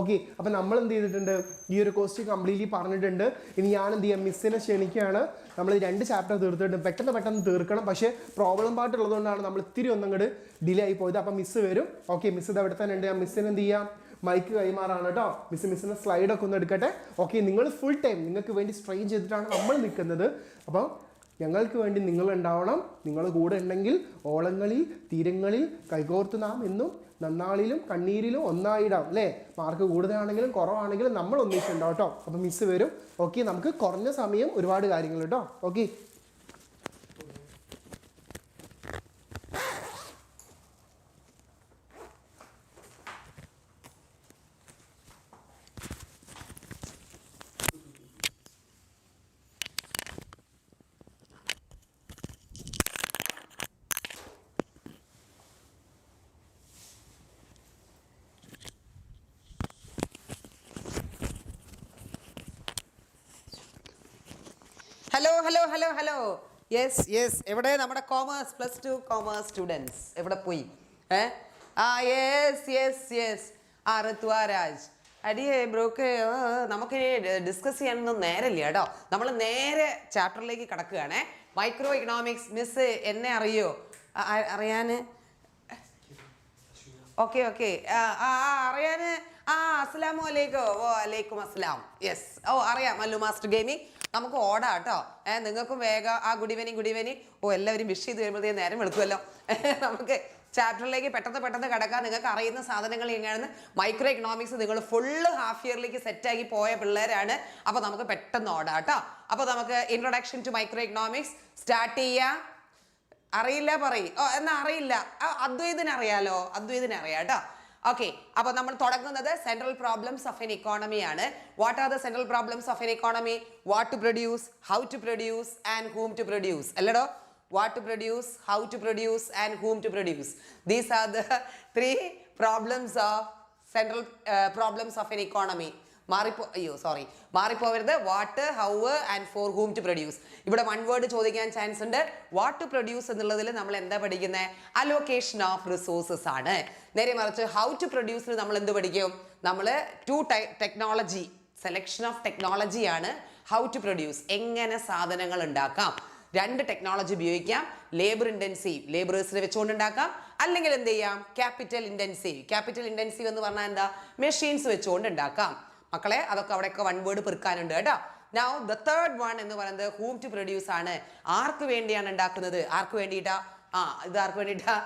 ഓക്കെ, അപ്പം നമ്മൾ എന്ത് ചെയ്തിട്ടുണ്ട്? ഈ ഒരു ക്വസ്റ്റ്യൻ കംപ്ലീറ്റ്ലി പറഞ്ഞിട്ടുണ്ട്. ഇനി ഞാൻ എന്ത് ചെയ്യാം? മിസ്സിനെ ക്ഷണിക്കുകയാണ്. നമ്മൾ 2 ചാപ്റ്റർ തീർത്തിട്ടുണ്ട്. പെട്ടെന്ന് തീർക്കണം. പക്ഷേ പ്രോബ്ലം പാർട്ട് ഉള്ളതുകൊണ്ടാണ് നമ്മൾ ഇത്തിരി ഒന്നങ്ങോട്ട് ഡിലേ ആയി പോയത്. അപ്പം മിസ്സ് വരും. ഓക്കെ, മിസ് ഇത് അവിടെ തന്നെ ഉണ്ട്. ഞാൻ മിസ്സിന് എന്ത് ചെയ്യാം? മൈക്ക് കൈമാറാണ് കേട്ടോ. മിസ്സിൻ്റെ സ്ലൈഡൊക്കെ ഒന്ന് എടുക്കട്ടെ. ഓക്കെ, നിങ്ങൾ ഫുൾ ടൈം നിങ്ങൾക്ക് വേണ്ടി സ്ട്രെയിൻ ചെയ്തിട്ടാണ് നമ്മൾ നിൽക്കുന്നത്. അപ്പം ഞങ്ങൾക്ക് വേണ്ടി നിങ്ങൾ ഉണ്ടാവണം. നിങ്ങൾ കൂടെ ഉണ്ടെങ്കിൽ ഓളങ്ങളിൽ തീരങ്ങളിൽ കൈകോർത്ത് നാം എന്നും നന്നാളിലും കണ്ണീരിലും ഒന്നായിടാം അല്ലേ? മാർക്ക് കൂടുതലാണെങ്കിലും കുറവാണെങ്കിലും നമ്മൾ ഒന്നിച്ചുണ്ടാവും കേട്ടോ. അപ്പം മിസ് വരും. ഓക്കെ, നമുക്ക് കുറഞ്ഞ സമയം ഒരുപാട് കാര്യങ്ങൾ കേട്ടോ. ഓക്കെ, ഹലോ യെസ് എവിടെ നമ്മുടെ കോമേഴ്സ് +2 കോമേഴ്സ് സ്റ്റുഡൻസ് എവിടെ പോയി? യെസ് ഋത്വാരാജ് അടിയേ ബ്രോക്ക് നമുക്ക് ഡിസ്കസ് ചെയ്യാനൊന്നും നേരമില്ല കേട്ടോ. നമ്മൾ നേരെ ചാപ്റ്ററിലേക്ക് കിടക്കുകയാണേ. മൈക്രോ ഇക്കണോമിക്സ് മിസ് എന്നെ അറിയോ? അറിയാന് ഓക്കെ അറിയാന് അസ്സലാമു അലൈക്കും. വലൈക്കും അസ്സലാം. യെസ് അറിയാം മല്ലു മാസ്റ്റർ ഗെയിമിംഗ്. നമുക്ക് ഓടാം കേട്ടോ. നിങ്ങൾക്കും വേഗം ഗുഡ് ഈവനിങ്. എല്ലാവരും വിഷ് ചെയ്ത് വരുമ്പോഴത്തേക്ക് നേരം വെളുക്കുമല്ലോ. നമുക്ക് ചാപ്റ്ററിലേക്ക് പെട്ടെന്ന് കിടക്കാം. നിങ്ങൾക്ക് അറിയുന്ന സാധനങ്ങൾ എങ്ങനെയാണെന്ന് മൈക്രോ എക്കണോമിക്സ് നിങ്ങൾ ഫുള്ള് ഹാഫ് ഇയറിലേക്ക് സെറ്റാക്കി പോയ പിള്ളേരാണ്. അപ്പോൾ നമുക്ക് പെട്ടെന്ന് ഓടാം കേട്ടോ. അപ്പോൾ നമുക്ക് introduction to micro economics start ചെയ്യാം. അറിയില്ല പറയും. എന്നാ അറിയില്ല. അദ്വൈതിന് അറിയാലോ? അദ്വൈതിന് അറിയാം കേട്ടോ. ഓക്കെ, അപ്പോൾ നമ്മൾ തുടങ്ങുന്നത് central problems of an economy ആണ്. What are the central problems of an economy? What to produce, how to produce and whom to produce. അല്ലടോ? What to produce, how to produce and whom to produce. These are the 3 problems of central problems of an economy. മാറിപ്പോവരുത്. What, how and for whom to produce. ഇവിടെ 1 വേർഡ് ചോദിക്കാൻ ചാൻസ് ഉണ്ട്. വാട്ട് ടു പ്രൊഡ്യൂസ് എന്നുള്ളതിൽ നമ്മൾ എന്താ പഠിക്കുന്നത്? അലോക്കേഷൻ ഓഫ് റിസോഴ്സസ് ആണ്. നേരെ മറിച്ച് ഹൗ ടു പ്രൊഡ്യൂസിൽ നമ്മൾ എന്ത് പഠിക്കും? നമ്മൾ 2 ടെക്നോളജി, സെലക്ഷൻ ഓഫ് ടെക്നോളജി ആണ് ഹൗ ടു പ്രൊഡ്യൂസ്. എങ്ങനെ സാധനങ്ങൾ ഉണ്ടാക്കാം. 2 ടെക്നോളജി ഉപയോഗിക്കാം. ലേബർ ഇൻറ്റൻസീവ്, ലേബറേഴ്സിനെ വെച്ചുകൊണ്ട് ഉണ്ടാക്കാം. അല്ലെങ്കിൽ എന്ത് ചെയ്യാം? ക്യാപിറ്റൽ ഇൻറ്റൻസീവ് എന്ന് പറഞ്ഞാൽ എന്താ? മെഷീൻസ് വെച്ചുകൊണ്ട് ഉണ്ടാക്കാം. മക്കളെ അതൊക്കെ അവിടെയൊക്കെ 1 വേർഡ് പെറുക്കാനുണ്ട് കേട്ടോ. നൗ ദ തേർഡ് വൺ എന്ന് പറയുന്നത് ഹൂം ടു പ്രൊഡ്യൂസ് ആണ്. ആർക്ക് വേണ്ടിയാണ് ഉണ്ടാക്കുന്നത്? ആർക്ക് വേണ്ടിയിട്ടാ? ഇത് ആർക്ക് വേണ്ടിയിട്ടാ?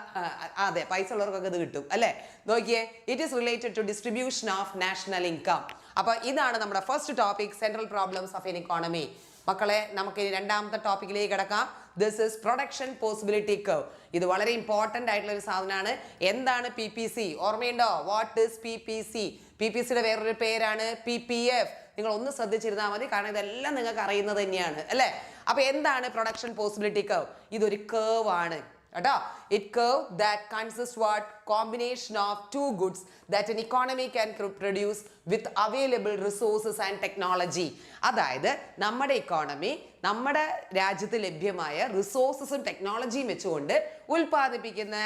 അതെ, പൈസ ഉള്ളവർക്കൊക്കെ ഇത് കിട്ടും അല്ലേ? നോക്കിയേ, it is related to distribution of national income. അപ്പൊ ഇതാണ് നമ്മുടെ first topic, central problems of an economy. മക്കളെ നമുക്ക് രണ്ടാമത്തെ ടോപ്പിക്കിലേക്ക് കിടക്കാം. This is production possibility curve. ഇത് വളരെ ഇമ്പോർട്ടൻ്റ് ആയിട്ടുള്ള ഒരു സാധനമാണ്. എന്താണ് PPC? ഓർമ്മയുണ്ടോ? What is PPC? PPCയുടെ വേറൊരു പേരാണ് PPF. നിങ്ങൾ ഒന്ന് ശ്രദ്ധിച്ചിരുന്നാൽ മതി, കാരണം ഇതെല്ലാം നിങ്ങൾക്ക് അറിയുന്നത് തന്നെയാണ് അല്ലേ? അപ്പൊ എന്താണ് പ്രൊഡക്ഷൻ പോസിബിലിറ്റി കർവ്? ഇതൊരു കർവ് ആണ് കേട്ടോ. It curve that consists what? Combination of 2 goods that an economy can produce with available resources and technology. അതായത് നമ്മുടെ ഇക്കോണമി നമ്മുടെ രാജ്യത്ത് ലഭ്യമായ റിസോഴ്സസും ടെക്നോളജിയും വെച്ചുകൊണ്ട് ഉൽപ്പാദിപ്പിക്കുന്ന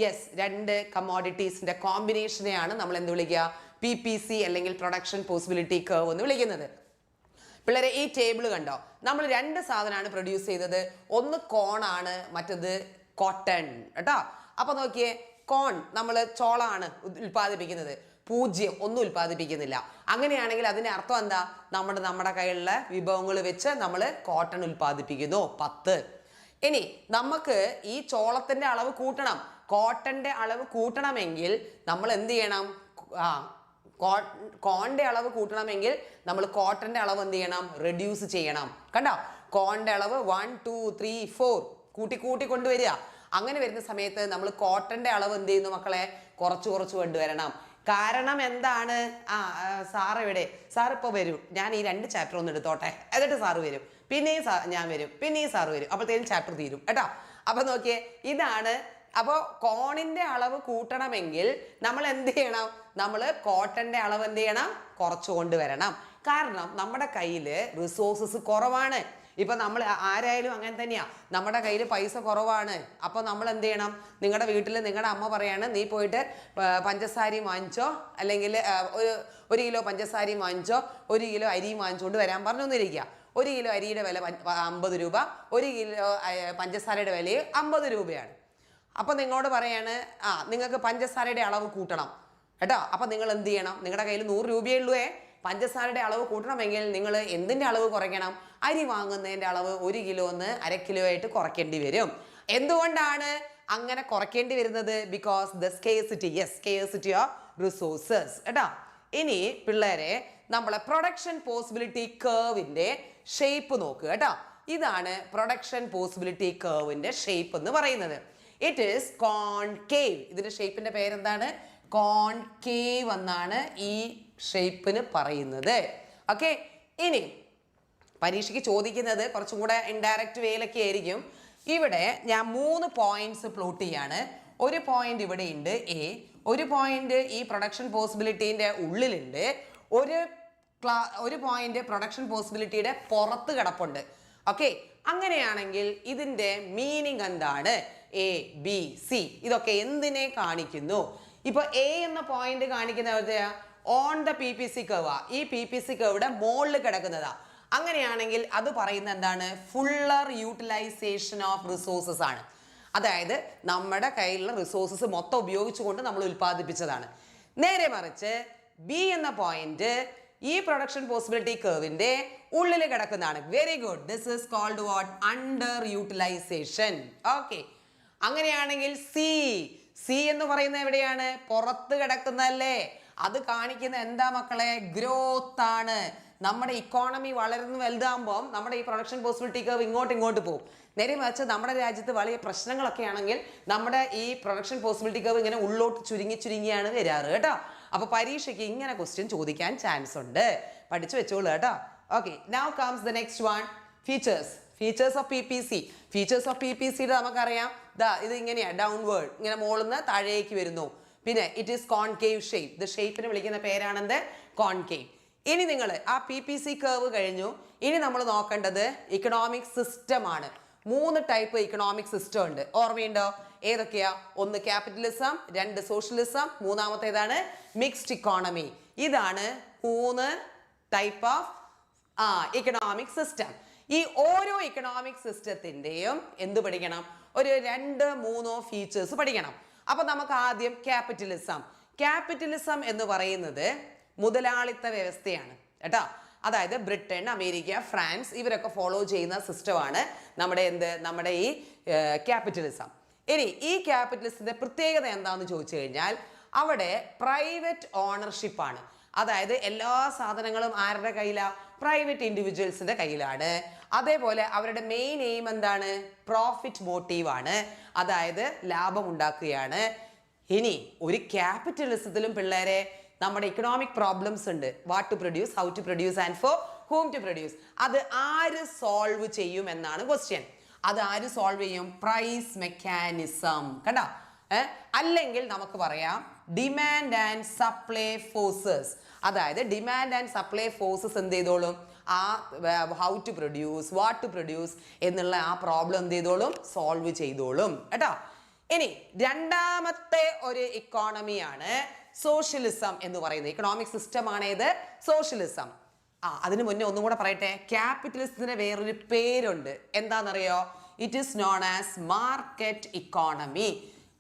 2 കമ്മോഡിറ്റീസിന്റെ കോമ്പിനേഷനെയാണ് നമ്മൾ എന്ത് വിളിക്കുക? PPC അല്ലെങ്കിൽ പ്രൊഡക്ഷൻ പോസിബിലിറ്റി കർവ് എന്ന് വിളിക്കുന്നത്. പിള്ളേരെ ഈ ടേബിൾ കണ്ടോ? നമ്മൾ 2 സാധനമാണ് പ്രൊഡ്യൂസ് ചെയ്തത്. ഒന്ന് കോൺ ആണ്, മറ്റത് കോട്ടൺ കേട്ടോ. അപ്പൊ നോക്കിയേ, കോൺ നമ്മൾ ചോളാണ് ഉൽപ്പാദിപ്പിക്കുന്നത്, 0 ഒന്നും ഉൽപ്പാദിപ്പിക്കുന്നില്ല. അങ്ങനെയാണെങ്കിൽ അതിന്റെ അർത്ഥം എന്താ? നമ്മുടെ കയ്യിലുള്ള വിഭവങ്ങൾ വെച്ച് നമ്മൾ കോട്ടൺ ഉൽപ്പാദിപ്പിക്കുന്നു 10. ഇനി നമുക്ക് ഈ ചോളത്തിന്റെ അളവ് കൂട്ടണം, കോട്ടന്റെ അളവ് കൂട്ടണമെങ്കിൽ നമ്മൾ എന്ത് ചെയ്യണം? കോണിന്റെ അളവ് കൂട്ടണമെങ്കിൽ നമ്മൾ കോട്ടന്റെ അളവ് എന്ത് ചെയ്യണം? റെഡ്യൂസ് ചെയ്യണം. കണ്ടോ? കോണിന്റെ അളവ് 1 2 3 4 കൂട്ടി കൊണ്ടുവരിക. അങ്ങനെ വരുന്ന സമയത്ത് നമ്മൾ കോട്ടന്റെ അളവ് എന്ത് ചെയ്യുന്നു മക്കളെ? കുറച്ച് കൊണ്ടുവരണം. കാരണം എന്താണ്? സാർ എവിടെ? സാർ ഇപ്പോൾ വരും. ഞാൻ ഈ 2 ചാപ്റ്റർ ഒന്ന് എടുത്തോട്ടെ, എന്നിട്ട് സാറ് വരും, പിന്നെയും ഞാൻ വരും, പിന്നെയും സാറ് വരും. അപ്പോഴത്തേക്കും ചാപ്റ്റർ തീരും കേട്ടോ. അപ്പൊ നോക്കിയേ, ഇതാണ്. അപ്പോൾ കോണിന്റെ അളവ് കൂട്ടണമെങ്കിൽ നമ്മൾ എന്ത് ചെയ്യണം? നമ്മൾ കോട്ടന്റെ അളവ് എന്ത് ചെയ്യണം? കുറച്ച് കൊണ്ടുവരണം. കാരണം നമ്മുടെ കയ്യിൽ റിസോഴ്സസ് കുറവാണ്. ഇപ്പൊ നമ്മൾ ആരായാലും അങ്ങനെ തന്നെയാ, നമ്മുടെ കയ്യിൽ പൈസ കുറവാണ്. അപ്പൊ നമ്മൾ എന്ത് ചെയ്യണം? നിങ്ങളുടെ വീട്ടിൽ നിങ്ങളുടെ അമ്മ പറയാണ്, നീ പോയിട്ട് പഞ്ചസാരയും വാങ്ങിച്ചോ, അല്ലെങ്കിൽ 1 കിലോ പഞ്ചസാരയും വാങ്ങിച്ചോ, 1 കിലോ അരിയും വാങ്ങിച്ചുകൊണ്ട് വരാൻ പറഞ്ഞൊന്നിരിക്കുക. 1 കിലോ അരിയുടെ വില 50 രൂപ, 1 കിലോ പഞ്ചസാരയുടെ വിലയും 50 രൂപയാണ്. അപ്പൊ നിങ്ങളോട് പറയാണ്, നിങ്ങൾക്ക് പഞ്ചസാരയുടെ അളവ് കൂട്ടണം കേട്ടോ. അപ്പൊ നിങ്ങൾ എന്ത് ചെയ്യണം? നിങ്ങളുടെ കയ്യിൽ 100 രൂപയേ ഉള്ളൂ. പഞ്ചസാരയുടെ അളവ് കൂട്ടണമെങ്കിൽ നിങ്ങൾ എന്തിൻ്റെ അളവ് കുറയ്ക്കണം? അരി വാങ്ങുന്നതിൻ്റെ അളവ് 1 കിലോന്ന് 1/2 കിലോ ആയിട്ട് കുറയ്ക്കേണ്ടി വരും. എന്തുകൊണ്ടാണ്? അങ്ങനെ കുറയ്ക്കേണ്ടി വരുന്നത്? Because the scarcity of resources കേട്ടോ. ഇനി പിള്ളേരെ നമ്മളെ പ്രൊഡക്ഷൻ പോസിബിലിറ്റി കർവിന്റെ ഷേപ്പ് നോക്കുക കേട്ടോ. ഇതാണ് പ്രൊഡക്ഷൻ പോസിബിലിറ്റി കർവിന്റെ ഷേപ്പ് എന്ന് പറയുന്നത്. It is concave. ഇതിന്റെ ഷേപ്പിന്റെ പേരെന്താണ്? കോൺകേവ് എന്നാണ് ഈ ഷേപ്പിന് പറയുന്നത്. ഓക്കെ, ഇനി പരീക്ഷയ്ക്ക് ചോദിക്കുന്നത് കുറച്ചും കൂടെ ഇൻഡയറക്റ്റ് വേയിലൊക്കെ ആയിരിക്കും. ഇവിടെ ഞാൻ 3 പോയിന്റ്സ് പ്ലോട്ട് ചെയ്യാണ്. ഒരു പോയിന്റ് ഇവിടെ ഉണ്ട് എ, ഒരു പോയിന്റ് ഈ പ്രൊഡക്ഷൻ പോസിബിലിറ്റീൻ്റെ ഉള്ളിലുണ്ട്, ഒരു പോയിന്റ് പ്രൊഡക്ഷൻ പോസിബിലിറ്റിയുടെ പുറത്ത് കിടപ്പുണ്ട്. ഓക്കെ, അങ്ങനെയാണെങ്കിൽ ഇതിന്റെ മീനിങ് എന്താണ്? എ ബി സി ഇതൊക്കെ എന്തിനെ കാണിക്കുന്നു? ഇപ്പൊ എ എന്ന പോയിന്റ് കാണിക്കുന്നത് on the P P C curve. ഈ പി പി സി കർവിടെ മുകളിൽ കിടക്കുന്നതാ. അങ്ങനെയാണെങ്കിൽ അത് പറയുന്നത് എന്താണ്? ഫുള്ളർ യൂട്ടിലൈസേഷൻ ഓഫ് റിസോഴ്സസ് ആണ്. അതായത് നമ്മുടെ കയ്യിലുള്ള റിസോഴ്സസ് മൊത്തം ഉപയോഗിച്ചുകൊണ്ട് നമ്മൾ ഉൽപ്പാദിപ്പിച്ചതാണ്. നേരെ മറിച്ച് ബി എന്ന പോയിന്റ് ഈ പ്രൊഡക്ഷൻ പോസിബിലിറ്റി കർവിന്റെ ഉള്ളിൽ കിടക്കുന്നതാണ്. Very good. This is called what? Under utilization. Okay, അങ്ങനെയാണെങ്കിൽ സി എന്ന് പറയുന്നത് എവിടെയാണ്? പുറത്ത് കിടക്കുന്നതല്ലേ? അത് കാണിക്കുന്ന എന്താ മക്കളെ? ഗ്രോത്ത് ആണ്. നമ്മുടെ ഇക്കോണമി വളർന്ന് വലുതാകുമ്പോൾ നമ്മുടെ ഈ പ്രൊഡക്ഷൻ പോസിബിലിറ്റി കർവ് ഇങ്ങോട്ട് പോകും. നേരെ മറിച്ച് നമ്മുടെ രാജ്യത്ത് വലിയ പ്രശ്നങ്ങളൊക്കെ ആണെങ്കിൽ നമ്മുടെ ഈ പ്രൊഡക്ഷൻ പോസിബിലിറ്റി കർവ് ഇങ്ങനെ ഉള്ളോട്ട് ചുരുങ്ങിയാണ് വരാറ് കേട്ടോ. അപ്പൊ പരീക്ഷയ്ക്ക് ഇങ്ങനെ ക്വസ്റ്റ്യൻ ചോദിക്കാൻ ചാൻസ് ഉണ്ട്. പഠിച്ചു വെച്ചോളൂ കേട്ടോ. Okay, now comes the next one. Features of P P C. Features of P P സിയുടെ നമുക്കറിയാം, ഇത് ഇങ്ങനെയാ, ഡൗൺവേർഡ്, ഇങ്ങനെ മുകളിൽ നിന്ന് താഴേക്ക് വരുന്നു. പിന്നെ ഇറ്റ് ഈസ് കോൺകേവ് ഷേപ്പ്. ഇത് ഷേപ്പിന് വിളിക്കുന്ന പേരാണെന്ത്? കോൺകേവ്. ഇനി നിങ്ങൾ ആ പി പി സി കർവ് കഴിഞ്ഞു. ഇനി നമ്മൾ നോക്കേണ്ടത് ഇക്കണോമിക് സിസ്റ്റം ആണ്. 3 ടൈപ്പ് ഇക്കണോമിക് സിസ്റ്റം ഉണ്ട്. ഓർമ്മയുണ്ടോ? ഏതൊക്കെയാ? 1 ക്യാപിറ്റലിസം, 2 സോഷ്യലിസം, 3-മത്തേതാണ് മിക്സ്ഡ് ഇക്കോണമി. ഇതാണ് 3 ടൈപ്പ് ഓഫ് ഇക്കണോമിക് സിസ്റ്റം. ഈ ഓരോ ഇക്കണോമിക് സിസ്റ്റത്തിന്റെയും എന്ത് പഠിക്കണം? ഒരു 2-3 ഫീച്ചേഴ്സ് പഠിക്കണം. അപ്പൊ നമുക്ക് ആദ്യം ക്യാപിറ്റലിസം എന്ന് പറയുന്നത് മുതലാളിത്ത വ്യവസ്ഥയാണ് കേട്ടോ. അതായത് ബ്രിട്ടൻ, അമേരിക്ക, ഫ്രാൻസ് ഇവരൊക്കെ ഫോളോ ചെയ്യുന്ന സിസ്റ്റമാണ് നമ്മുടെ ഈ ക്യാപിറ്റലിസം. ഇനി ഈ ക്യാപിറ്റലിസത്തിന്റെ പ്രത്യേകത എന്താണെന്ന് ചോദിച്ചു കഴിഞ്ഞാൽ അവിടെ പ്രൈവറ്റ് ഓണർഷിപ്പ് ആണ്. അതായത് എല്ലാ സാധനങ്ങളും ആരുടെ കയ്യിലാണ്? പ്രൈവറ്റ് ഇൻഡിവിജ്വൽസിന്റെ കയ്യിലാണ്. അതേപോലെ അവരുടെ മെയിൻ എയിം എന്താണ്? പ്രോഫിറ്റ് മോട്ടീവ് ആണ്. അതായത് ലാഭം ഉണ്ടാക്കുകയാണ്. ഇനി ഒരു ക്യാപിറ്റലിസത്തിലും പിള്ളേരെ നമ്മുടെ ഇക്കണോമിക് പ്രോബ്ലംസ് ഉണ്ട്. What to produce, how to produce and for whom to produce. അത് ആര് സോൾവ് ചെയ്യും എന്നാണ് ക്വസ്റ്റ്യൻ. അത് ആര് സോൾവ് ചെയ്യും? Price mechanism. കണ്ടോ? അല്ലെങ്കിൽ നമുക്ക് പറയാം ഡിമാൻഡ് ആൻഡ് സപ്ലൈ ഫോഴ്സസ്. അതായത് ഡിമാൻഡ് ആൻഡ് സപ്ലൈ ഫോഴ്സസ് എന്ത് ചെയ്തോളും? ആ how to produce, what to produce എന്നുള്ള ആ പ്രോബ്ലം എന്ത് ചെയ്തോളും? സോൾവ് ചെയ്തോളും കേട്ടോ. ഇനി രണ്ടാമത്തെ ഒരു ഇക്കോണമിയാണ് സോഷ്യലിസം എന്ന് പറയുന്നത്. ഇക്കണോമിക് സിസ്റ്റം ആണ് ഇത്? സോഷ്യലിസം. അതിനു മുന്നേ ഒന്നും കൂടെ പറയട്ടെ. ക്യാപിറ്റലിസത്തിന് വേറൊരു പേരുണ്ട്. എന്താണെന്നറിയോ? It is known as market economy.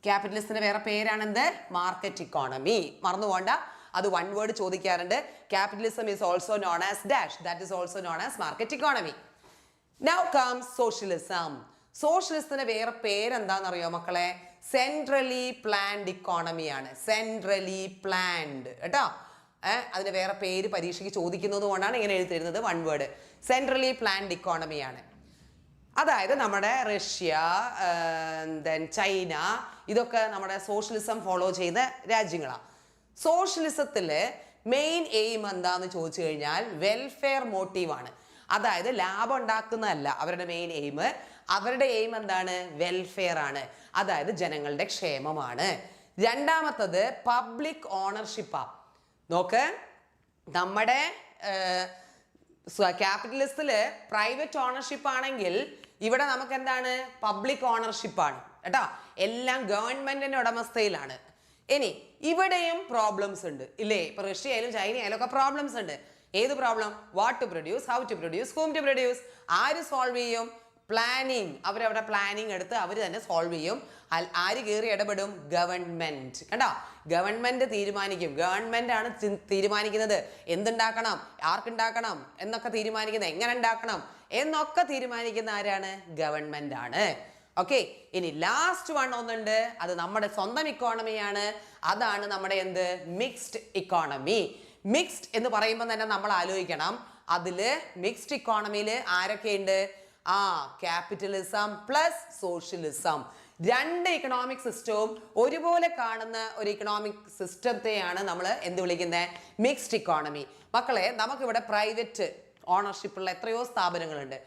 ക്യാപിറ്റലിസത്തിന് വേറെ പേരാണെന്ത്? Market economy. മറന്നു പോണ്ട, അത് 1 വേർഡ് ചോദിക്കാറുണ്ട്. Capitalism is also known as dash, that is also known as market economy. Now comes socialism. സോഷ്യലിസത്തിന് വേറെ പേരെന്താണെന്നറിയോ മക്കളെ? സെൻട്രലി പ്ലാൻഡ് ഇക്കോണമിയാണ്. സെൻട്രലി പ്ലാൻഡ് കേട്ടോ. അതിന് വേറെ പേര് പരീക്ഷയ്ക്ക് ചോദിക്കുന്നത് കൊണ്ടാണ് ഇങ്ങനെ എഴുതി തരുന്നത്. 1 വേർഡ്. Centrally planned ഇക്കോണമിയാണ്. അതായത് നമ്മുടെ റഷ്യ, ചൈന ഇതൊക്കെ നമ്മുടെ സോഷ്യലിസം ഫോളോ ചെയ്ത രാജ്യങ്ങളാണ്. സോഷ്യലിസത്തില് മെയിൻ എയിം എന്താന്ന് ചോദിച്ചു കഴിഞ്ഞാൽ വെൽഫെയർ മോട്ടീവാണ്. അതായത് ലാഭം ഉണ്ടാക്കുന്നതല്ല അവരുടെ മെയിൻ എയിം. അവരുടെ എയിം എന്താണ്? വെൽഫെയർ ആണ്. അതായത് ജനങ്ങളുടെ ക്ഷേമമാണ്. രണ്ടാമത്തത് പബ്ലിക് ഓണർഷിപ്പാ. നോക്ക്, നമ്മുടെ ക്യാപിറ്റലിസത്തില് പ്രൈവറ്റ് ഓണർഷിപ്പ് ആണെങ്കിൽ ഇവിടെ നമുക്ക് എന്താണ്? പബ്ലിക് ഓണർഷിപ്പ് ആണ് കേട്ടോ. എല്ലാം ഗവൺമെന്റിന്റെ ഉടമസ്ഥയിലാണ്. ഇനി ഇവിടെയും പ്രോബ്ലംസ് ഉണ്ട് ഇല്ലേ? ഇപ്പൊ റഷ്യയിലും ചൈനയിലും ഒക്കെ പ്രോബ്ലംസ് ഉണ്ട്. ഏത് problem? What to produce, how to produce, whom to produce. ആര് സോൾവ് ചെയ്യും? പ്ലാനിങ്. അവരവിടെ പ്ലാനിങ് എടുത്ത് അവർ തന്നെ സോൾവ് ചെയ്യും. ആര് കയറി ഇടപെടും? ഗവൺമെന്റ്. കണ്ടോ? ഗവൺമെന്റ് തീരുമാനിക്കും. ഗവൺമെന്റ് ആണ് തീരുമാനിക്കുന്നത് എന്തുണ്ടാക്കണം, ആർക്കുണ്ടാക്കണം എന്നൊക്കെ തീരുമാനിക്കുന്നത്, എങ്ങനെ ഉണ്ടാക്കണം എന്നൊക്കെ തീരുമാനിക്കുന്ന ആരാണ്? ഗവൺമെന്റ് ആണ്. ഓക്കെ, ഇനി ലാസ്റ്റ് വൺ ഒന്നുണ്ട്, അത് നമ്മുടെ സ്വന്തം ഇക്കോണമിയാണ്. അതാണ് നമ്മുടെ എന്ത്, മിക്സ്ഡ് ഇക്കോണമി. മിക്സ്ഡ് എന്ന് പറയുമ്പോൾ തന്നെ നമ്മൾ ആലോചിക്കണം, അതില് മിക്സ്ഡ് ഇക്കോണമിയിൽ ആരൊക്കെയുണ്ട്? Capitalism plus socialism. രണ്ട് ഇക്കണോമിക് സിസ്റ്റവും ഒരുപോലെ കാണുന്ന ഒരു ഇക്കണോമിക് സിസ്റ്റത്തെയാണ് നമ്മൾ എന്ത് വിളിക്കുന്നത്? Mixed economy. മക്കളെ, നമുക്കിവിടെ പ്രൈവറ്റ് ഓണർഷിപ്പുള്ള എത്രയോ സ്ഥാപനങ്ങളുണ്ട്,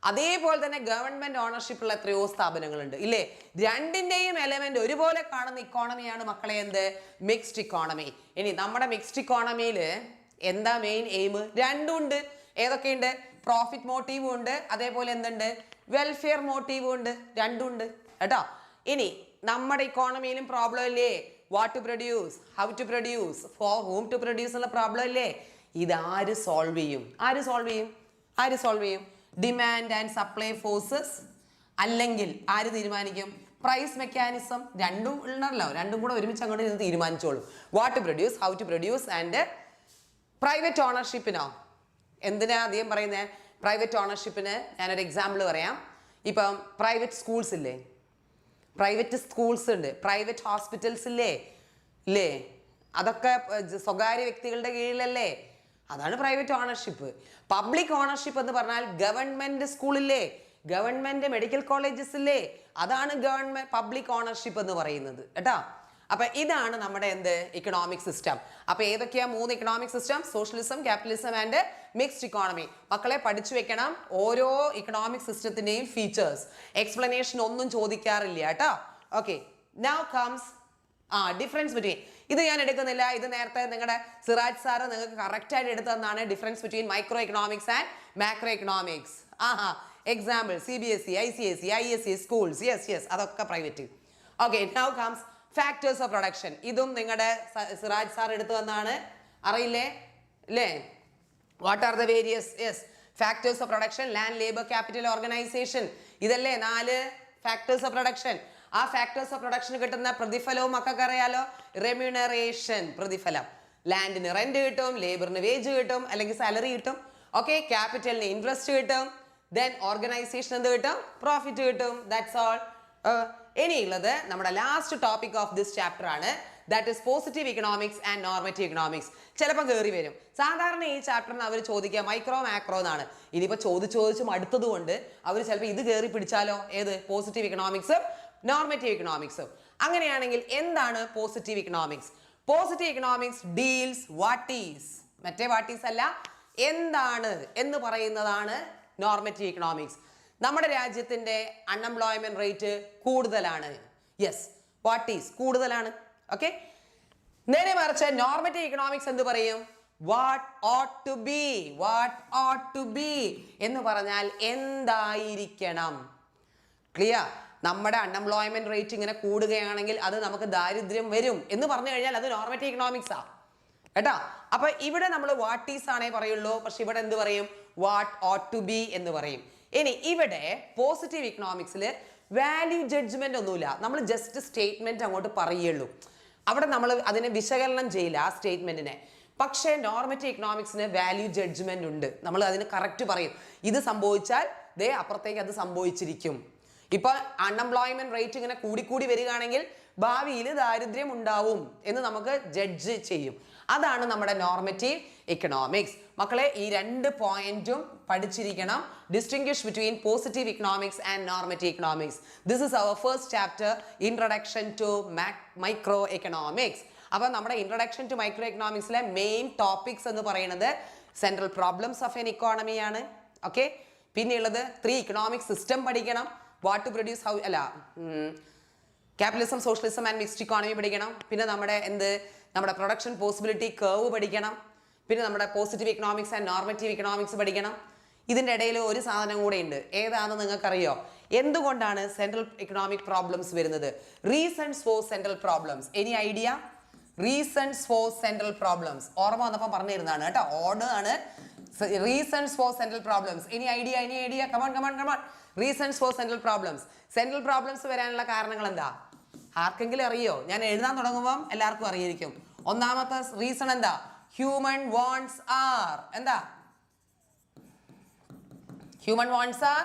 അതേപോലെ തന്നെ ഗവൺമെന്റ് ഓണർഷിപ്പുള്ള എത്രയോ സ്ഥാപനങ്ങളുണ്ട്, ഇല്ലേ? രണ്ടിന്റെയും എലമെന്റ് ഒരുപോലെ കാണുന്ന ഇക്കോണമിയാണ് മക്കളെ എന്ത്, മിക്സ്ഡ് ഇക്കോണമി. ഇനി നമ്മുടെ മിക്സ്ഡ് ഇക്കോണമിയിൽ എന്താ മെയിൻ എയിം? രണ്ടും ഉണ്ട്. ഏതൊക്കെയുണ്ട്? പ്രോഫിറ്റ് മോട്ടീവും ഉണ്ട്, അതേപോലെ എന്തുണ്ട്, വെൽഫെയർ മോട്ടീവും ഉണ്ട്. രണ്ടും ഉണ്ട് കേട്ടോ. ഇനി നമ്മുടെ ഇക്കോണമിയിലും പ്രോബ്ലം ഇല്ലേ? What to produce, how to produce, for whom to produce ഉള്ള പ്രോബ്ലം ഇല്ലേ? ഇത് ആര് സോൾവ് ചെയ്യും? ആര് സോൾവ് ചെയ്യും? ഡിമാൻഡ് ആൻഡ് സപ്ലൈ ഫോഴ്സസ്, അല്ലെങ്കിൽ ആര് തീരുമാനിക്കും? Price mechanism. രണ്ടും ഉണ്ടല്ലോ, രണ്ടും കൂടെ ഒരുമിച്ച് അങ്ങോട്ട് ഇത് തീരുമാനിച്ചോളൂ. What to produce, how to produce and private ഓണർഷിപ്പിനോ? എന്തിനാ അധികം പറയുന്നത്? പ്രൈവറ്റ് ഓണർഷിപ്പിന് ഞാനൊരു എക്സാമ്പിൾ പറയാം. ഇപ്പം പ്രൈവറ്റ് സ്കൂൾസ് ഇല്ലേ, പ്രൈവറ്റ് സ്കൂൾസ് ഉണ്ട്, പ്രൈവറ്റ് ഹോസ്പിറ്റൽസ് ഇല്ലേ, അതൊക്കെ സ്വകാര്യ വ്യക്തികളുടെ കീഴിലല്ലേ? അതാണ് പ്രൈവറ്റ് ഓണർഷിപ്പ്. പബ്ലിക് ഓണർഷിപ്പ് എന്ന് പറഞ്ഞാൽ ഗവൺമെന്റ് സ്കൂളില്ലേ, ഗവൺമെന്റ് മെഡിക്കൽ കോളേജസ് ഇല്ലേ, അതാണ് ഗവൺമെന്റ് പബ്ലിക് ഓണർഷിപ്പ് എന്ന് പറയുന്നത് കേട്ടോ. അപ്പൊ ഇതാണ് നമ്മുടെ എന്ത്, ഇക്കണോമിക് സിസ്റ്റം. അപ്പൊ ഏതൊക്കെയാ മൂന്ന് economic system? Socialism, capitalism and mixed economy. മക്കളെ പഠിച്ചു വെക്കണം ഓരോ ഇക്കണോമിക് സിസ്റ്റത്തിന്റെയും ഫീച്ചേഴ്സ്. എക്സ്പ്ലനേഷൻ ഒന്നും ചോദിക്കാറില്ല കേട്ടോ. Okay, now comes difference between. ഇത് ഞാൻ എടുക്കുന്നില്ല, ഇത് നേരത്തെ നിങ്ങളുടെ സിറാജ് സാറ് നിങ്ങൾക്ക് കറക്റ്റ് ആയിട്ട് എടുത്തു തന്നാണ്. Difference between micro economics and macro economics. Example CBSE, ICSE, ISE schools. Yes, അതൊക്കെ private. Okay, now comes factors of production. ഇതും നിങ്ങളുടെ സിറാജ് സാർ എടുത്തു തന്നാണ്, അറിയില്ലേ? What are the various factors of production? Land, labour, capital, organisation. ഇതല്ലേ 4 ഫാക്ടേഴ്സ് ഓഫ് പ്രൊഡക്ഷൻ. ആ ഫാക്ടേഴ്സ് ഓഫ് പ്രൊഡക്ഷൻ കിട്ടുന്ന പ്രതിഫലവും മക്കൾക്ക് അറിയാലോ, റെമ്യൂണറേഷൻ, പ്രതിഫലം. ലാൻഡിന് റെന്റ് കിട്ടും, ലേബറിന് വേജ് കിട്ടും, അല്ലെങ്കിൽ സാലറി കിട്ടും. ഓക്കെ, ക്യാപിറ്റലിന് ഇൻട്രസ്റ്റ് കിട്ടും, ദെൻ ഓർഗനൈസേഷൻ എന്ത് കിട്ടും? പ്രോഫിറ്റ് കിട്ടും. That's all. ഇനിയുള്ളത് നമ്മുടെ last topic of this chapter ആണ്, that is positive economics and normative economics. ചിലപ്പോൾ കയറി വരും. സാധാരണ ഈ ചാപ്റ്ററിന് അവർ ചോദിക്കുക മൈക്രോ മാക്രോ എന്നാണ്. ഇനിയിപ്പോൾ ചോദിച്ചും അടുത്തത് കൊണ്ട് അവർ ചിലപ്പോൾ ഇത് കയറി പിടിച്ചാലോ, ഏത് പോസിറ്റീവ് ഇക്കണോമിക്സും നോർമറ്റീവ് ഇക്കണോമിക്സും. അങ്ങനെയാണെങ്കിൽ എന്താണ് positive economics? Positive economics deals what is, മറ്റേ വാട്ട് ഈസ് അല്ല, എന്താണ് എന്ന് പറയുന്നതാണ് നോർമറ്റീവ് ഇക്കണോമിക്സ്. നമ്മുടെ രാജ്യത്തിന്റെ അൺഎംപ്ലോയ്മെന്റ് റേറ്റ് കൂടുതലാണ്. യെസ്, വാട്ട് ഈസ് കൂടുതലാണ്. ഓക്കെ, നേരെ മറിച്ച് നോർമറ്റീവ് ഇക്കണോമിക്സ് എന്ത് പറയും? What ought to be, what ought to be എന്ന് പറഞ്ഞാൽ എന്തായിരിക്കണം. ക്ലിയർ? നമ്മുടെ അൺഎംപ്ലോയ്മെന്റ് റേറ്റ് ഇങ്ങനെ കൂടുകയാണെങ്കിൽ അത് നമുക്ക് ദാരിദ്ര്യം വരും എന്ന് പറഞ്ഞു കഴിഞ്ഞാൽ അത് നോർമറ്റീവ് ഇക്കണോമിക്സ് ആ കേട്ടോ. അപ്പൊ ഇവിടെ നമ്മൾ വാട്ട് ഈസ് ആണേ പറയുള്ളൂ, പക്ഷെ ഇവിടെ എന്ത് പറയും? വാട്ട് ഓട്ട് ടു ബി എന്ന് പറയും. ഇനി ഇവിടെ പോസിറ്റീവ് ഇക്കണോമിക്സിൽ വാല്യൂ ജഡ്ജ്മെന്റ് ഒന്നുമില്ല, നമ്മൾ ജസ്റ്റ് സ്റ്റേറ്റ്മെന്റ് അങ്ങോട്ട് പറയുള്ളൂ. അവിടെ നമ്മൾ അതിനെ വിശകലനം ചെയ്യില്ല ആ സ്റ്റേറ്റ്മെന്റിനെ. പക്ഷേ നോർമറ്റീവ് ഇക്കണോമിക്സിന് വാല്യൂ ജഡ്ജ്മെന്റ് ഉണ്ട്, നമ്മൾ അതിന് കറക്റ്റ് പറയും. ഇത് സംഭവിച്ചാൽ ദേ അപ്പുറത്തേക്ക് അത് സംഭവിച്ചിരിക്കും. ഇപ്പൊ അൺഎംപ്ലോയ്മെന്റ് റേറ്റ് ഇങ്ങനെ കൂടിക്കൂടി വരികയാണെങ്കിൽ ഭാവിയിൽ ദാരിദ്ര്യം ഉണ്ടാവും എന്ന് നമുക്ക് ജഡ്ജ് ചെയ്യും. അതാണ് നമ്മുടെ നോർമറ്റീവ് ഇക്കണോമിക്സ്. മക്കളെ, ഈ 2 പോയിന്റും പഠിച്ചിരിക്കണം. Distinguish between positive economics and normative economics. This is our first chapter, introduction to micro economics. അപ്പൊ നമ്മുടെ ഇൻട്രൊഡക്ഷൻ ടു മൈക്രോ എക്കണോമിക്സിലെ മെയിൻ ടോപ്പിക്സ് എന്ന് പറയുന്നത് central problems of an economy ആണ്. ഓക്കെ, പിന്നെയുള്ളത് 3 ഇക്കണോമിക് സിസ്റ്റം പഠിക്കണം. വാട്ട് ടു പ്രൊഡ്യൂസ്, ഹൗ അല്ല capitalism, socialism and mixed economy പഠിക്കണം. പിന്നെ നമ്മുടെ പ്രൊഡക്ഷൻ പോസിബിലിറ്റി കർവ് പഠിക്കണം. പിന്നെ നമ്മുടെ positive economics and normative economics പഠിക്കണം. ഇതിൻ്റെ ഇടയിൽ ഒരു സാധനം കൂടെ ഉണ്ട്, ഏതാണെന്ന് നിങ്ങൾക്കറിയോ? എന്തുകൊണ്ടാണ് സെൻട്രൽ ഇക്കണോമിക് പ്രോബ്ലംസ് വരുന്നത്? Reasons for central problems. Any idea? Reasons for central problems ഓർമ്മ വന്നപ്പോൾ പറഞ്ഞിരുന്നതാണ് കേട്ടോ, ഓർഡർ ആണ്. Reasons for central problems. Any idea? Come on. Reasons for central problems. Central problems വരാനുള്ള കാരണങ്ങൾ എന്താ? ആർക്കെങ്കിലും അറിയോ? ഞാൻ എഴുതാൻ തുടങ്ങുമ്പോൾ എല്ലാവർക്കും അറിയായിരിക്കും. ഒന്നാമത്തെ റീസൺ എന്താ? ഹ്യൂമൻ വാണ്ട്സ് ആർ എന്താ? Human wants R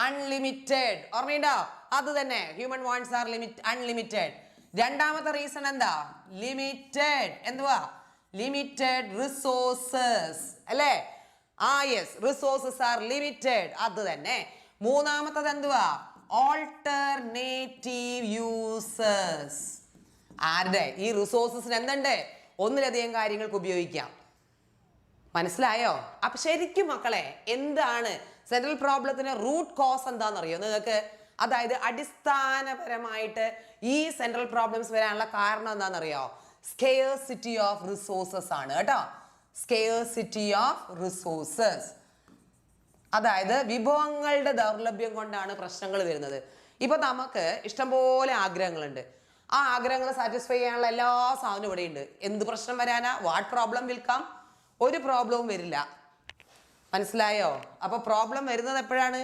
unlimited. ഓർമ്മയുണ്ടോ? അത് തന്നെ, ഹ്യൂമൻ വാണ്ട്സ് ആർ അൺലിമിറ്റഡ്. രണ്ടാമത്തെ റീസൺ എന്താ? ലിമിറ്റഡ്. എന്തുവാ? ലിമിറ്റഡ് റിസോഴ്സസ് അല്ലേ? Yes, resources R limited. അത് തന്നെ. മൂന്നാമത്തത് എന്തുവാ? Alternative uses. ആരുടെ? ഈ റിസോഴ്സസിന് എന്തുണ്ട്? ഒന്നിലധികം കാര്യങ്ങൾക്ക് ഉപയോഗിക്കാം. മനസ്സിലായോ? അപ്പൊ ശരിക്കും മക്കളെ എന്താണ് സെൻട്രൽ പ്രോബ്ലത്തിന് റൂട്ട് കോസ് എന്താണെന്നറിയോ നിങ്ങൾക്ക്? അതായത് അടിസ്ഥാനപരമായിട്ട് ഈ സെൻട്രൽ പ്രോബ്ലംസ് വരാനുള്ള കാരണം എന്താണെന്നറിയോ? സ്കേഴ്സിറ്റി ഓഫ് റിസോഴ്സസ് ആണ് കേട്ടോ. സ്കേഴ്സിറ്റി ഓഫ് റിസോഴ്സസ്, അതായത് വിഭവങ്ങളുടെ ദൗർലഭ്യം കൊണ്ടാണ് പ്രശ്നങ്ങൾ വരുന്നത്. ഇപ്പൊ നമുക്ക് ഇഷ്ടംപോലെ ആഗ്രഹങ്ങളുണ്ട്. ആ ആഗ്രഹങ്ങൾ സാറ്റിസ്ഫൈ ചെയ്യാനുള്ള എല്ലാ സാധനവും ഇവിടെ ഉണ്ട്. എന്ത് പ്രശ്നം വരാനാ? What problem will come? ഒരു പ്രോബ്ലവും വരില്ല. മനസ്സിലായോ? അപ്പൊ പ്രോബ്ലം വരുന്നത് എപ്പോഴാണ്?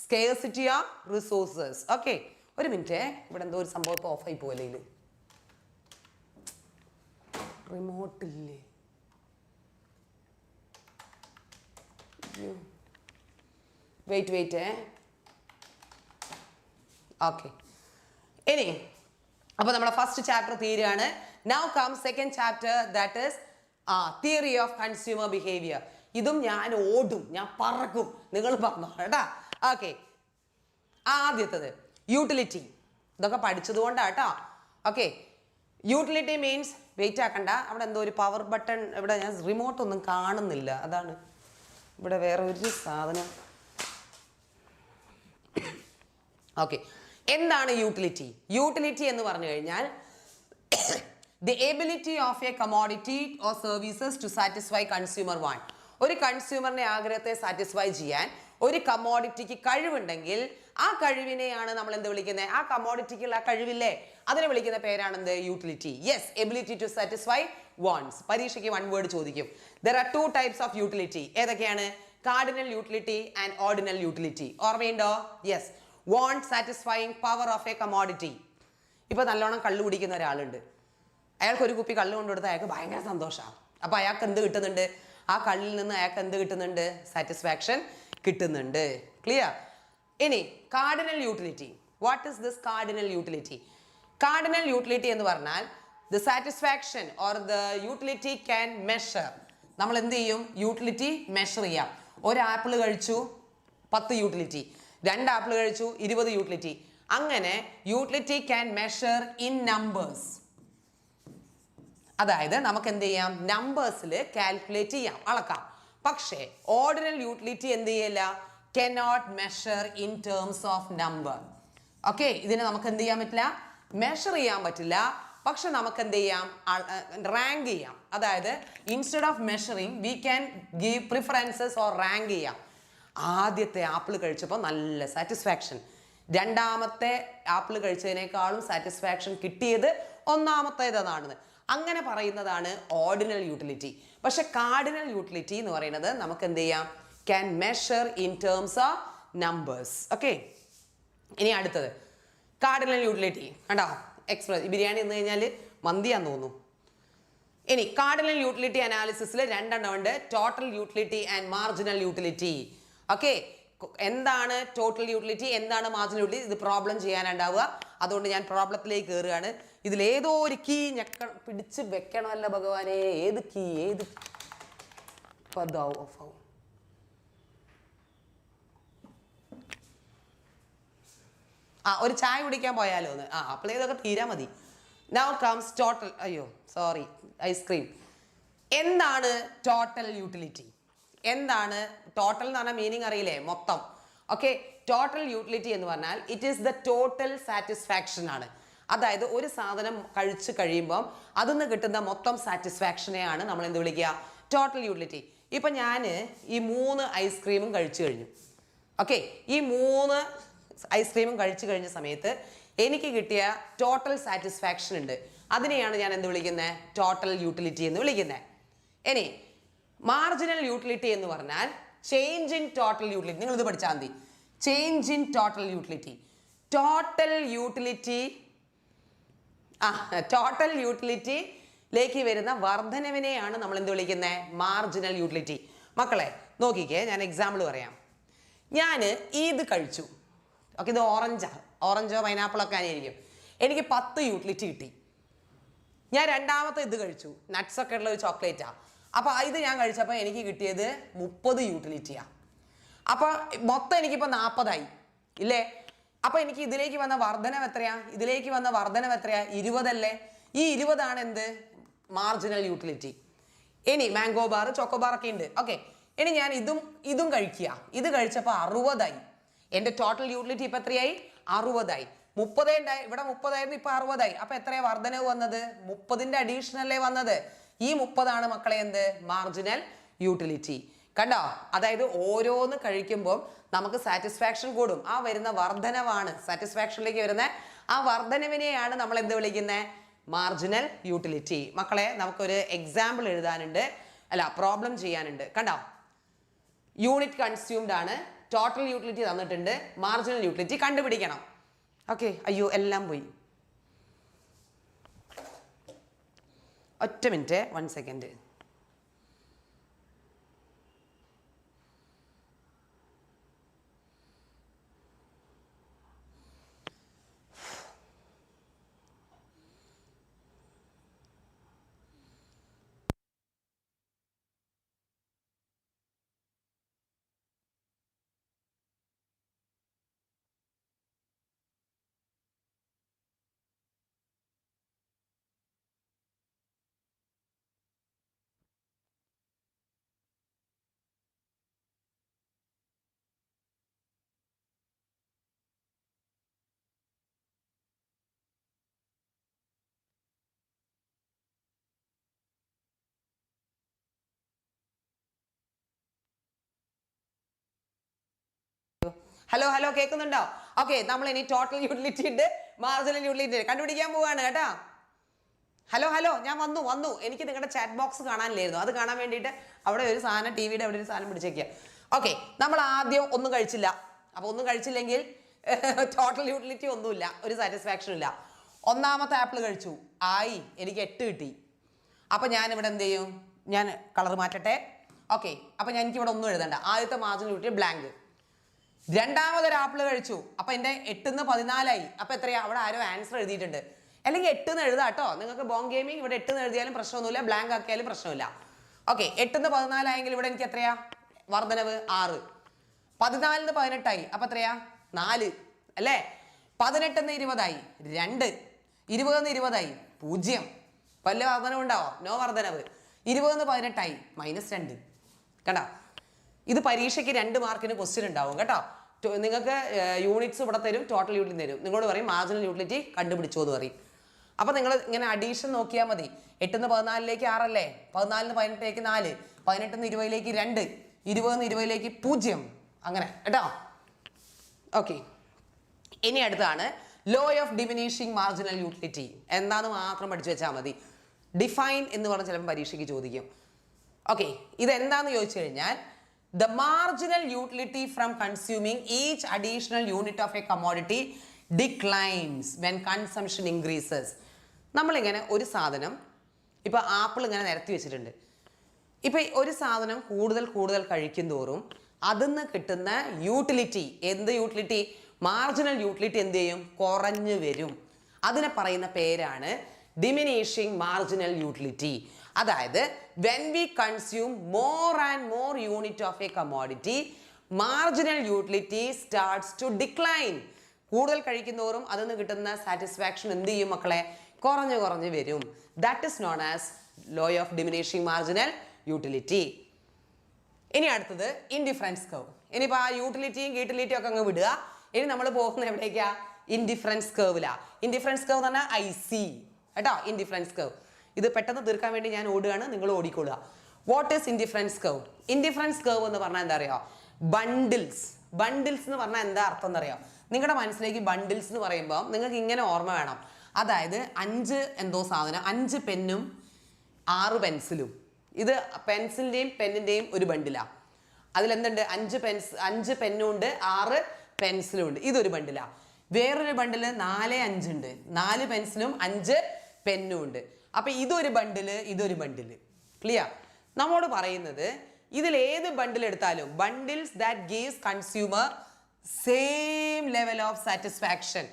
Scarcity of resources. ഓക്കെ, ഒരു മിനിറ്റ്, ഇവിടെ എന്തോ ഒരു സംഭവം ഇപ്പൊ ഓഫായി പോലെ. ഇത് റിമോട്ട് ഇല്ലേ? വെയിറ്റ്. ഓക്കെ, ഇനി അപ്പൊ നമ്മുടെ ഫസ്റ്റ് ചാപ്റ്റർ തീരുകയാണ്. Now come second chapter, that is theory of consumer behaviour. ഇതും ഞാൻ ഓടും, ഞാൻ പറക്കും, നിങ്ങൾ പറഞ്ഞോ കേട്ടാ. ഓക്കെ, ആദ്യത്തത് യൂട്ടിലിറ്റി. ഇതൊക്കെ പഠിച്ചത് കൊണ്ടാട്ടോ. ഓക്കെ, യൂട്ടിലിറ്റി മീൻസ്, വെയിറ്റ് ആക്കണ്ട, അവിടെ എന്തോ ഒരു പവർ ബട്ടൺ, ഇവിടെ ഞാൻ റിമോട്ട് ഒന്നും കാണുന്നില്ല, അതാണ് ഇവിടെ വേറെ ഒരു സാധനം. ഓക്കെ, എന്താണ് യൂട്ടിലിറ്റി? യൂട്ടിലിറ്റി എന്ന് പറഞ്ഞു കഴിഞ്ഞാൽ the ability of a commodity or services to satisfy consumer want. ഒരു കൺസ്യൂമറിന്റെ ആഗ്രഹത്തെ സാറ്റിസ്ഫൈ ചെയ്യാൻ ഒരു കമ്മോഡിറ്റിക്ക് കഴിവുണ്ടെങ്കിൽ ആ കഴിവിനെയാണ് നമ്മൾ എന്ത് വിളിക്കുന്നത്? ആ കമ്മോഡിറ്റിക്കുള്ള ആ കഴിവില്ലേ, അതിനെ വിളിക്കുന്ന പേരാണ് എന്ത്? Utility. Yes, ability to satisfy wants. പരീക്ഷയ്ക്ക് വൺ വേർഡ് ചോദിക്കും. There are two types of utility. ഏതൊക്കെയാണ്? Cardinal utility and ordinal utility. ഓർമ്മയുണ്ടോ? Yes, want satisfying power of a commodity. ഇപ്പൊ നല്ലോണം കള്ളു കുടിക്കുന്ന ഒരാളുണ്ട്. അയാൾക്ക് ഒരു കുപ്പി കള്ള് കൊണ്ടുകൊടുത്താൽ അയാൾക്ക് ഭയങ്കര സന്തോഷമാണ്. അപ്പൊ അയാൾക്ക് എന്ത് കിട്ടുന്നുണ്ട്? ആ കള്ളിൽ നിന്ന് അയാൾക്ക് എന്ത് കിട്ടുന്നുണ്ട്? സാറ്റിസ്ഫാക്ഷൻ കിട്ടുന്നുണ്ട്. ക്ലിയർ? ഇനി cardinal utility. What is this cardinal utility? Cardinal utility എന്ന് പറഞ്ഞാൽ the satisfaction or the utility can measure. നമ്മൾ എന്ത് ചെയ്യും? യൂട്ടിലിറ്റി മെഷർ ചെയ്യാം. ഒരു ആപ്പിൾ കഴിച്ചു 10 യൂട്ടിലിറ്റി, 2 ആപ്പിൾ കഴിച്ചു 20 യൂട്ടിലിറ്റി. അങ്ങനെ utility can measure in numbers. അതായത് നമുക്ക് എന്ത് ചെയ്യാം? നമ്പേഴ്സിൽ കാൽക്കുലേറ്റ് ചെയ്യാം, അളക്കാം. പക്ഷേ ഓർഡിനൽ യൂട്ടിലിറ്റി എന്ത് ചെയ്യില്ല? cannot measure in terms of number. Okay, ഇതിനെ നമുക്ക് എന്ത് ചെയ്യാൻ പറ്റില്ല? മെഷർ ചെയ്യാൻ പറ്റില്ല. പക്ഷെ നമുക്ക് എന്ത് ചെയ്യാം? റാങ്ക് ചെയ്യാം. അതായത് instead of measuring we can give preferences or rank ചെയ്യാം. ആദ്യത്തെ ആപ്പിൾ കഴിച്ചപ്പോൾ നല്ല സാറ്റിസ്ഫാക്ഷൻ, രണ്ടാമത്തെ ആപ്പിൾ കഴിച്ചതിനേക്കാളും സാറ്റിസ്ഫാക്ഷൻ കിട്ടിയത് ഒന്നാമത്തേതാണ്. അങ്ങനെ പറയുന്നതാണ് ഓർഡിനൽ യൂട്ടിലിറ്റി. പക്ഷെ കാർഡിനൽ യൂട്ടിലിറ്റി എന്ന് പറയുന്നത് നമുക്ക് എന്ത് ചെയ്യാം? Can measure in terms of numbers. Okay, ഇനി അടുത്തത് കാർഡിനൽ യൂട്ടിലിറ്റി. കണ്ടോ, എക്സ്പ്രസ് ബിരിയാണി എന്ന് കഴിഞ്ഞാൽ മന്തിയാന്ന് തോന്നുന്നു. ഇനി കാർഡിനൽ യൂട്ടിലിറ്റി അനാലിസിസിൽ 2 എണ്ണം ഉണ്ട്, total utility and marginal utility. Okay, എന്താണ് ടോട്ടൽ യൂട്ടിലിറ്റി, എന്താണ് മാർജിനൽ യൂട്ടിലിറ്റി? ഇത് പ്രോബ്ലം ചെയ്യാനുണ്ടാവുക. അതുകൊണ്ട് ഞാൻ പ്രോബ്ലത്തിലേക്ക് കയറുകയാണ്. ഇതിലേതോ ഒരു കീ പിടിച്ച് വെക്കണമല്ല ഭഗവാനെ. ഏത് കീ? ഒരു ചായ കുടിക്കാൻ പോയാലോ ഒന്ന്? അപ്പോൾ ഇതൊക്കെ തീരാ മതി. Now comes total. അയ്യോ സോറി, ഐസ്ക്രീം. എന്താണ് ടോട്ടൽ യൂട്ടിലിറ്റി? എന്താണ് ടോട്ടൽ എന്ന് പറഞ്ഞാൽ മീനിങ് അറിയില്ലേ? മൊത്തം. ഓക്കെ, ടോട്ടൽ യൂട്ടിലിറ്റി എന്ന് പറഞ്ഞാൽ it is the total satisfaction ആണ്. അതായത് ഒരു സാധനം കഴിച്ച് കഴിയുമ്പം അതിന്ന് കിട്ടുന്ന മൊത്തം സാറ്റിസ്ഫാക്ഷനെയാണ് നമ്മൾ എന്ത് വിളിക്കുക? Total utility. ഇപ്പം ഞാൻ ഈ 3 ഐസ്ക്രീമും കഴിച്ചു കഴിഞ്ഞു. ഓക്കെ, ഈ 3 ഐസ്ക്രീമും കഴിച്ചു കഴിഞ്ഞ സമയത്ത് എനിക്ക് കിട്ടിയ ടോട്ടൽ സാറ്റിസ്ഫാക്ഷൻ ഉണ്ട്. അതിനെയാണ് ഞാൻ എന്ത് വിളിക്കുന്നത്? ടോട്ടൽ യൂട്ടിലിറ്റി എന്ന് വിളിക്കുന്നത്. ഇനി മാർജിനൽ യൂട്ടിലിറ്റി എന്ന് പറഞ്ഞാൽ ചേഞ്ച് ഇൻ ടോട്ടൽ യൂട്ടിലിറ്റി. നിങ്ങൾ ഇത് പഠിച്ചാൽ മതി. Change in total utility. Total യൂട്ടിലിറ്റിയിലേക്ക് വരുന്ന വർധനവിനെയാണ് നമ്മൾ എന്ത് വിളിക്കുന്നത്? Marginal utility. മക്കളെ നോക്കിക്കേ, ഞാൻ എക്സാമ്പിൾ പറയാം. ഞാൻ ഇത് കഴിച്ചു. ഓക്കെ, ഇത് ഓറഞ്ചോ പൈനാപ്പിളൊക്കെ ആയിരിക്കും. എനിക്ക് 10 യൂട്ടിലിറ്റി കിട്ടി. ഞാൻ രണ്ടാമത്തെ ഇത് കഴിച്ചു, നട്ട്സ് ഒക്കെ ഉള്ള ഒരു ചോക്ലേറ്റാണ്. അപ്പോൾ ഇത് ഞാൻ കഴിച്ചപ്പോൾ എനിക്ക് കിട്ടിയത് 30 യൂട്ടിലിറ്റിയാണ്. അപ്പോൾ മൊത്തം എനിക്കിപ്പോൾ 40 ഇല്ലേ? അപ്പോൾ എനിക്ക് ഇതിലേക്ക് വന്ന വർധനവ് എത്രയാ? 20 അല്ലേ? ഈ 20 എന്ത്? Marginal utility. ഇനി മാംഗോ ബാർ, ചോക്കോബാർ ഒക്കെ ഉണ്ട്. ഓക്കെ, ഇനി ഞാൻ ഇതും കഴിക്കുക. ഇത് കഴിച്ചപ്പോൾ 60. എൻ്റെ ടോട്ടൽ യൂട്ടിലിറ്റി ഇപ്പം എത്രയായി? 60. 30 ഉണ്ടായി, ഇവിടെ 30 ഇപ്പൊ 60. അപ്പൊ എത്രയാ വർധനവ് വന്നത്? 30ന്റെ അഡീഷണലേ വന്നത്. ഈ 30 മക്കളെ എന്ത്? Marginal utility. കണ്ടോ? അതായത് ഓരോന്ന് കഴിക്കുമ്പോൾ നമുക്ക് സാറ്റിസ്ഫാക്ഷൻ കൂടും. ആ വരുന്ന വർധനവാണ് സാറ്റിസ്ഫാക്ഷനിലേക്ക് വരുന്ന ആ വർധനവിനെയാണ് നമ്മൾ എന്ത് വിളിക്കുന്നത്? Marginal utility. മക്കളെ നമുക്കൊരു എക്സാമ്പിൾ എഴുതാനുണ്ട്, അല്ല പ്രോബ്ലം ചെയ്യാനുണ്ട്. കണ്ടോ? യൂണിറ്റ് കൺസ്യൂംഡ് ആണ്, ടോട്ടൽ യൂട്ടിലിറ്റി തന്നിട്ടുണ്ട്, മാർജിനൽ യൂട്ടിലിറ്റി കണ്ടുപിടിക്കണം. ഓക്കെ, അയ്യോ എല്ലാം പോയി. ഒറ്റ മിനിറ്റ്, 1 സെക്കൻഡ്. ഹലോ ഹലോ, കേൾക്കുന്നുണ്ടോ? ഓക്കെ, നമ്മൾ ഇനി ടോട്ടൽ യൂട്ടിലിറ്റി ഉണ്ട്, മാർജിനൽ യൂട്ടിലിറ്റി കണ്ടുപിടിക്കാൻ പോവാണ് കേട്ടോ. ഹലോ ഹലോ, ഞാൻ വന്നു. എനിക്ക് നിങ്ങളുടെ ചാറ്റ് ബോക്സ് കാണാനില്ലായിരുന്നു, അത് കാണാൻ വേണ്ടിയിട്ട് അവിടെ ഒരു സാധനം, ടിവിയുടെ അവിടെ ഒരു സാധനം പിടിച്ചേക്കുക. ഓക്കെ, നമ്മൾ ആദ്യം ഒന്നും കഴിച്ചില്ല. അപ്പോൾ ഒന്നും കഴിച്ചില്ലെങ്കിൽ ടോട്ടൽ യൂട്ടിലിറ്റി ഒന്നുമില്ല, ഒരു സാറ്റിസ്ഫാക്ഷൻ ഇല്ല. ഒന്നാമത്തെ ആപ്പിൾ കഴിച്ചു, എനിക്ക് 8 കിട്ടി. അപ്പം ഞാനിവിടെ എന്ത് ചെയ്യും? ഞാൻ കളർ മാറ്റട്ടെ. ഓക്കെ, അപ്പം എനിക്ക് ഇവിടെ ഒന്നും എഴുതണ്ട. ആദ്യത്തെ മാർജിനൽ യൂട്ടിലിറ്റി ബ്ലാങ്ക്. രണ്ടാമതൊരു ആപ്പിൾ കഴിച്ചു, അപ്പൊ എൻ്റെ 8ന്ന് 14. അപ്പൊ എത്രയാ? അവിടെ ആരോ ആൻസർ എഴുതിയിട്ടുണ്ട്. അല്ലെങ്കിൽ 8ന്ന് എഴുതാം കേട്ടോ, നിങ്ങൾക്ക് ബോങ് ഗെയിമിങ്. ഇവിടെ 8ന്ന് എഴുതിയാലും പ്രശ്നമൊന്നുമില്ല, ബ്ലാങ്ക് ആക്കിയാലും പ്രശ്നമില്ല. ഓക്കെ, 8ന്ന് 14 ഇവിടെ എനിക്ക് എത്രയാ വർധനവ്? 6. 14ന്ന് 18. അപ്പൊ എത്രയാ? 4 അല്ലേ? 18ന്ന് 20. 2. 20ന്ന് 20. 0. വല്ല വർധനവ് ഉണ്ടാവോ? നോ വർധനവ്. 20ന്ന് 18. -2. കണ്ടോ? ഇത് പരീക്ഷയ്ക്ക് 2 മാർക്കിന് ക്വസ്റ്റ്യൻ ഉണ്ടാവും കേട്ടോ. നിങ്ങൾക്ക് യൂണിറ്റ്സ് ഇവിടെ തരും, ടോട്ടൽ യൂട്ടിലിറ്റി തരും. നിങ്ങളോട് പറയും മാർജിനൽ യൂട്ടിലിറ്റി കണ്ടുപിടിച്ചോ എന്ന് പറയും. അപ്പം നിങ്ങൾ ഇങ്ങനെ അഡീഷൻ നോക്കിയാൽ മതി. 8ന്ന് 14 6 അല്ലേ? 14ന്ന് 18 4, 18ന്ന് 20 2, 20ന്ന് 20 0. അങ്ങനെ കേട്ടോ. ഓക്കെ, ഇനി അടുത്താണ് law of diminishing marginal utility. എന്താന്ന് മാത്രം പഠിച്ചു വെച്ചാൽ മതി. ഡിഫൈൻ എന്ന് പറഞ്ഞ് ചിലപ്പോൾ പരീക്ഷയ്ക്ക് ചോദിക്കും. ഓക്കെ, ഇതെന്താന്ന് ചോദിച്ചു കഴിഞ്ഞാൽ the marginal utility from consuming each additional unit of a commodity declines when consumption increases. നമ്മളിങ്ങനെ ഒരു സാധനം, ഇപ്പൊ ആപ്പിൾ ഇങ്ങനെ നിരത്തി വെച്ചിട്ടുണ്ട്. ഇപ്പൊ ഒരു സാധനം കൂടുതൽ കഴിക്കും തോറും അതിന്ന് കിട്ടുന്ന യൂട്ടിലിറ്റി, എന്ത് യൂട്ടിലിറ്റി? മാർജിനൽ യൂട്ടിലിറ്റി എന്ത് ചെയ്യും? കുറഞ്ഞു വരും. അതിനെ പറയുന്ന പേരാണ് ഡിമിനിഷിങ് മാർജിനൽ യൂട്ടിലിറ്റി. അതായത് when we consume more and more unit of a commodity, marginal utility starts to decline. കൂടുതൽ കഴിക്കുന്നതോറും അതിന് കിട്ടുന്ന സാറ്റിസ്ഫാക്ഷൻ എന്ത് ചെയ്യും മക്കളെ? കുറഞ്ഞു വരും. That is known as law of diminishing marginal utility. ഇനി അടുത്തത് ഇൻഡിഫറൻസ് കർവ്. ഇനിയിപ്പോൾ ആ യൂട്ടിലിറ്റിയും ഗീട്ടിലിറ്റിയും ഒക്കെ അങ്ങ് വിടുക. ഇനി നമ്മൾ പോകുന്നത് എവിടേക്കാ? ഇൻഡിഫറൻസ് കർവിലാ. ഇൻഡിഫറൻസ് കർവ് എന്ന് പറഞ്ഞാൽ IC കേട്ടോ. ഇൻഡിഫറൻസ് കർവ് ഇത് പെട്ടെന്ന് തീർക്കാൻ വേണ്ടി ഞാൻ ഓടുകയാണ്, നിങ്ങൾ ഓടിക്കൊള്ളുക. What is indifference curve? Indifference curve എന്ന് പറഞ്ഞാൽ എന്താ അറിയോ? ബണ്ടിൽസ് എന്ന് പറഞ്ഞാൽ എന്താ അർത്ഥം എന്നറിയോ? നിങ്ങളുടെ മനസ്സിലേക്ക് ബണ്ടിൽസ് എന്ന് പറയുമ്പോൾ നിങ്ങൾക്ക് ഇങ്ങനെ ഓർമ്മ വേണം. അതായത് 5 എന്തോ സാധനം, 5 പെന്നും 6 പെൻസിലും. ഇത് പെൻസിലിന്റെയും പെന്നിന്റെയും ഒരു ബണ്ടിലാ. അതിലെന്തുണ്ട്? 5 പെന്നും ഉണ്ട്, 6 പെൻസിലും ഉണ്ട്. ഇതൊരു ബണ്ടിലാ. വേറൊരു ബണ്ടില് 4 5 ഉണ്ട്, 4 പെൻസിലും 5 പെന്നും ഉണ്ട്. അപ്പൊ ഇതൊരു ബണ്ടില്. ക്ലിയർ? നമ്മോട് പറയുന്നത് ഇതിൽ ഏത് ബണ്ടിൽ എടുത്താലും, bundles that gives consumer same level of satisfaction.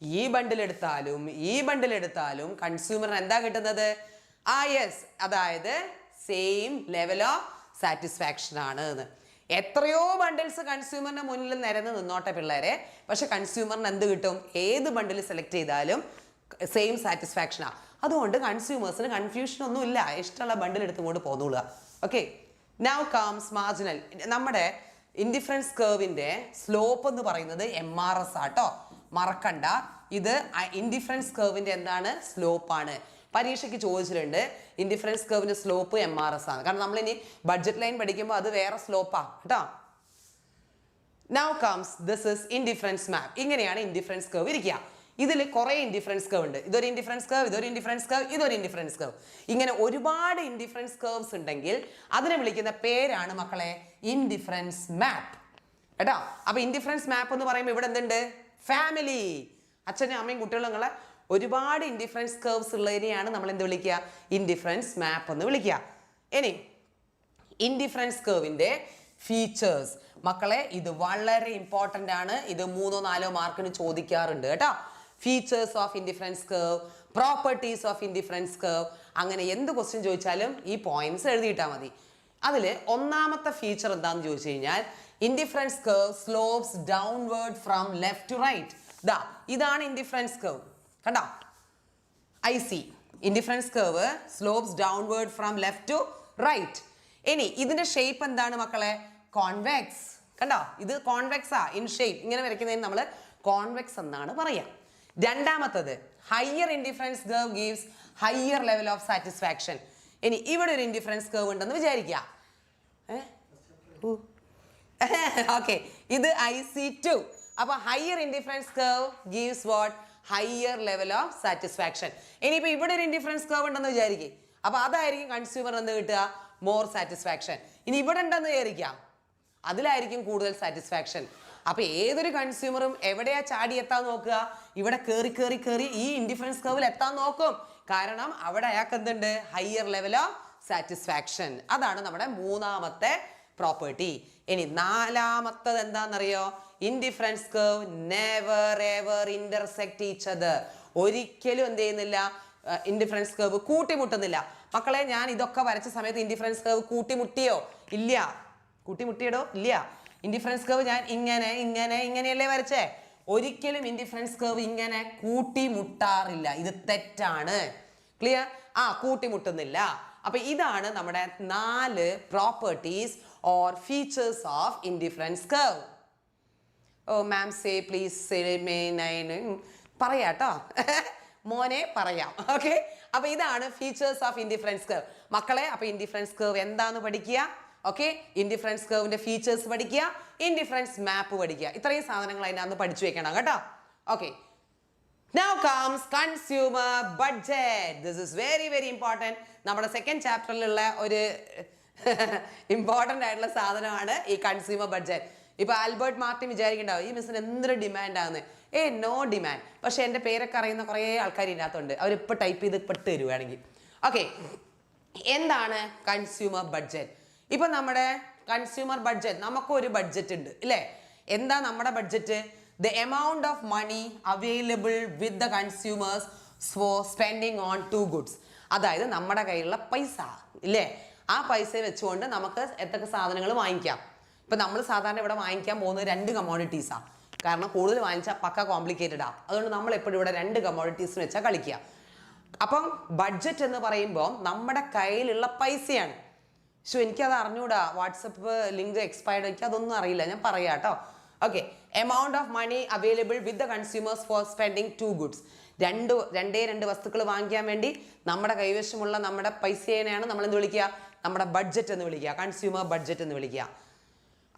ഈ ബണ്ടിൽ എടുത്താലും കൺസ്യൂമറിന് എന്താ കിട്ടുന്നത്? യെസ്, അതായത് സെയിം ലെവൽ ഓഫ് സാറ്റിസ്ഫാക്ഷൻ ആണ് എന്ന്. എത്രയോ ബണ്ടിൽസ് കൺസ്യൂമറിന്റെ മുന്നിൽ നിരന്ന് നിന്നോട്ടെ പിള്ളേരെ, പക്ഷെ കൺസ്യൂമറിന് എന്ത് കിട്ടും? ഏത് ബണ്ടിൽ സെലക്ട് ചെയ്താലും സെയിം സാറ്റിസ്ഫാക്ഷനാ. അതുകൊണ്ട് കൺസ്യൂമേഴ്സിന് കൺഫ്യൂഷൻ ഒന്നും ഇല്ല, ഇഷ്ടമുള്ള ബണ്ടിൽ എടുത്തുകൊണ്ട് പോന്നോളുക. Okay, now comes marginal. നമ്മുടെ ഇൻഡിഫറൻസ് കർവിന്റെ സ്ലോപ്പ് എന്ന് പറയുന്നത് MRS ആട്ടോ, മറക്കണ്ട. ഇത് ഇൻഡിഫറൻസ് കർവിന്റെ എന്താണ്? സ്ലോപ്പാണ്. പരീക്ഷയ്ക്ക് ചോദിച്ചിട്ടുണ്ട് ഇൻഡിഫറൻസ് കർവിന്റെ സ്ലോപ്പ് MRS ആണ്. കാരണം നമ്മൾ ഇനി ബഡ്ജറ്റ് ലൈൻ പഠിക്കുമ്പോൾ അത് വേറെ സ്ലോപ്പാ കേട്ടോ. Now comes this is indifference map. ഇങ്ങനെയാണ് ഇൻഡിഫറൻസ് കർവ് ഇരിക്കുക. ഇതിൽ കുറെ ഇൻഡിഫറൻസ് കർവ് ഉണ്ട്. ഇതൊരു ഇൻഡിഫറൻസ് കർവ്, ഇതൊരു ഇൻഡിഫറൻസ് കർവ്, ഇതൊരു ഇൻഡിഫറൻസ് കർവ്. ഇങ്ങനെ ഒരുപാട് ഇൻഡിഫറൻസ് കർവ്സ് ഉണ്ടെങ്കിൽ അതിനെ വിളിക്കുന്ന പേരാണ് മക്കളെ ഇൻഡിഫറൻസ് മാപ്പ് കേട്ടോ. അപ്പൊ ഇൻഡിഫറൻസ് മാപ്പ് എന്ന് പറയുമ്പോൾ ഇവിടെ എന്തുണ്ട്? ഫാമിലി, അച്ഛനും അമ്മയും കുട്ടികളും നിങ്ങളെ ഒരുപാട് ഇൻഡിഫറൻസ് കർവ്സ് ഉള്ളതിനെയാണ് നമ്മൾ എന്ത് വിളിക്കുക? ഇൻഡിഫറൻസ് മാപ്പ് എന്ന് വിളിക്കുക. ഇനി ഇൻഡിഫറൻസ് കർവിന്റെ ഫീച്ചേഴ്സ് മക്കളെ, ഇത് വളരെ ഇമ്പോർട്ടന്റ് ആണ്. ഇത് 3-4 മാർക്കിന് ചോദിക്കാറുണ്ട് കേട്ടോ. Features of indifference curve, properties of indifference curve, അങ്ങനെ എന്ത് ക്വസ്റ്റ്യൻ ചോദിച്ചാലും ഈ പോയിന്റ്സ് എഴുതിയിട്ടാൽ മതി. അതിൽ ഒന്നാമത്തെ ഫീച്ചർ എന്താണെന്ന് ചോദിച്ചു കഴിഞ്ഞാൽ indifference curve slopes downward from left to right. ഇതാണ് ഇൻഡിഫറൻസ് കർവ് കണ്ടോ? IC indifference curve slopes downward from left to right. ഇനി ഇതിന്റെ ഷേപ്പ് എന്താണ് മക്കളെ? കോൺവെക്സ്. കണ്ടോ? ഇത് കോൺവെക്സ് ഇൻ ഷേപ്പ്. ഇങ്ങനെ വരയ്ക്കുന്നതിന് നമ്മൾ കോൺവെക്സ് എന്നാണ് പറയാം. രണ്ടാമത്തത് higher indifference curve gives higher level of satisfaction. ഇനി ഇവിടെ ഒരു ഇൻഡിഫറൻസ് കർവ് ഉണ്ടെന്ന് വിചാരിക്കുക. ഓക്കെ, ഇത് IC2. അപ്പൊ higher indifference curve gives what? Higher level of satisfaction. ഇനിയിപ്പോ ഇവിടെ ഒരു ഇൻഡിഫറൻസ് കർവ് ഉണ്ടെന്ന് വിചാരിക്കുക. അപ്പൊ അതായിരിക്കും കൺസ്യൂമർ എന്ത് കിട്ടുക? More satisfaction. ഇനി ഇവിടെ ഉണ്ടെന്ന് വിചാരിക്കാം, അതിലായിരിക്കും കൂടുതൽ സാറ്റിസ്ഫാക്ഷൻ. അപ്പൊ ഏതൊരു കൺസ്യൂമറും എവിടെയാ ചാടി എത്താൻ നോക്കുക? ഇവിടെ കയറി ഈ ഇൻഡിഫറൻസ് കർവിൽ എത്താൻ നോക്കും. കാരണം അവിടെ അയാൾക്ക് എന്തുണ്ട്? Higher level of satisfaction. അതാണ് നമ്മുടെ മൂന്നാമത്തെ പ്രോപ്പർട്ടി. ഇനി നാലാമത്തത് എന്താണെന്നറിയോ? Indifference curve never ever intersect each other. ഒരിക്കലും എന്ത് ചെയ്യുന്നില്ല? ഇൻഡിഫറൻസ് കർവ് കൂട്ടിമുട്ടുന്നില്ല. മക്കളെ, ഞാൻ ഇതൊക്കെ വരച്ച സമയത്ത് ഇൻഡിഫറൻസ് കർവ് കൂട്ടിമുട്ടിയോ? ഇല്ല. കൂട്ടിമുട്ടിയടോ? ഇല്ല. ഇൻഡിഫറൻസ് കർവ് ഞാൻ ഇങ്ങനെയല്ലേ വരച്ചേ? ഒരിക്കലും ഇൻഡിഫറൻസ് കർവ് ഇങ്ങനെ കൂട്ടിമുട്ടാറില്ല. ഇത് തെറ്റാണ്. ക്ലിയർ? കൂട്ടിമുട്ടുന്നില്ല. അപ്പൊ ഇതാണ് നമ്മുടെ 4 properties or features of indifference curve. Oh ma'am say please പറയാട്ടോ മോനെ പറയാം. ഓക്കെ, അപ്പൊ ഇതാണ് ഫീച്ചേഴ്സ് ഓഫ് ഇൻഡിഫറൻസ് കർവ് മക്കളെ. അപ്പൊ ഇൻഡിഫറൻസ് കർവ് എന്താന്ന് പഠിക്കുക. ഓക്കെ, ഇൻഡിഫറൻസ് കർവിന്റെ ഫീച്ചേഴ്സ് പഠിക്കുക, ഇൻഡിഫറൻസ് മാപ്പ് പഠിക്കുക. ഇത്രയും സാധനങ്ങൾ അതിനകത്ത് പഠിച്ചു വെക്കണം കേട്ടോ. Okay, now comes consumer budget. This is very very important. നമ്മുടെ സെക്കൻഡ് ചാപ്റ്ററിലുള്ള ഒരു ഇമ്പോർട്ടൻ്റ് ആയിട്ടുള്ള സാധനമാണ് ഈ കൺസ്യൂമർ ബഡ്ജറ്റ്. ഇപ്പൊ ആൽബർട്ട് മാർട്ടിൻ വിചാരിക്കണ്ടാവും ഈ മിസ്സിന് എന്തൊരു ഡിമാൻഡ് ആണ്. No demand. പക്ഷെ എൻ്റെ പേരൊക്കെ അറിയുന്ന കുറേ ആൾക്കാർ ഇതിനകത്തുണ്ട്. അവരിപ്പോൾ ടൈപ്പ് ചെയ്ത് പെട്ട് തരുവാണെങ്കിൽ. ഓക്കെ, എന്താണ് കൺസ്യൂമർ ബഡ്ജറ്റ്? ഇപ്പൊ നമ്മുടെ കൺസ്യൂമർ ബഡ്ജറ്റ്, നമുക്കൊരു ബഡ്ജറ്റ് ഉണ്ട് ഇല്ലേ? എന്താ നമ്മുടെ budget? The amount of money available with the consumers for spending on 2 goods. അതായത് നമ്മുടെ കയ്യിലുള്ള പൈസ ഇല്ലേ? ആ പൈസ വെച്ചുകൊണ്ട് നമുക്ക് എത്ര സാധനങ്ങൾ വാങ്ങിക്കാം. ഇപ്പൊ നമ്മൾ സാധാരണ ഇവിടെ വാങ്ങിക്കാൻ പോകുന്നത് 2 കമ്മോഡിറ്റീസാണ്. കാരണം കൂടുതൽ വാങ്ങിച്ചാൽ പക്ക കോംപ്ലിക്കേറ്റഡ് ആണ്. അതുകൊണ്ട് നമ്മൾ എപ്പോഴും ഇവിടെ 2 കമ്മോഡിറ്റീസിന് വെച്ചാൽ കളിക്കുക. അപ്പം ബഡ്ജറ്റ് എന്ന് പറയുമ്പോൾ നമ്മുടെ കയ്യിലുള്ള പൈസയാണ്. എനിക്കത് അറിഞ്ഞൂടാ, വാട്സപ്പ് ലിങ്ക് എക്സ്പയർഡ്, എനിക്ക് അതൊന്നും അറിയില്ല, ഞാൻ പറയാം കേട്ടോ. Okay, amount of money available with the consumers for spending 2 goods. രണ്ട് വസ്തുക്കൾ വാങ്ങിക്കാൻ വേണ്ടി നമ്മുടെ കൈവശമുള്ള നമ്മുടെ പൈസേനെയാണ് നമ്മൾ എന്ത് വിളിക്കുക? നമ്മുടെ ബഡ്ജറ്റ് എന്ന് വിളിക്കുക, കൺസ്യൂമർ ബഡ്ജറ്റ് എന്ന് വിളിക്കുക.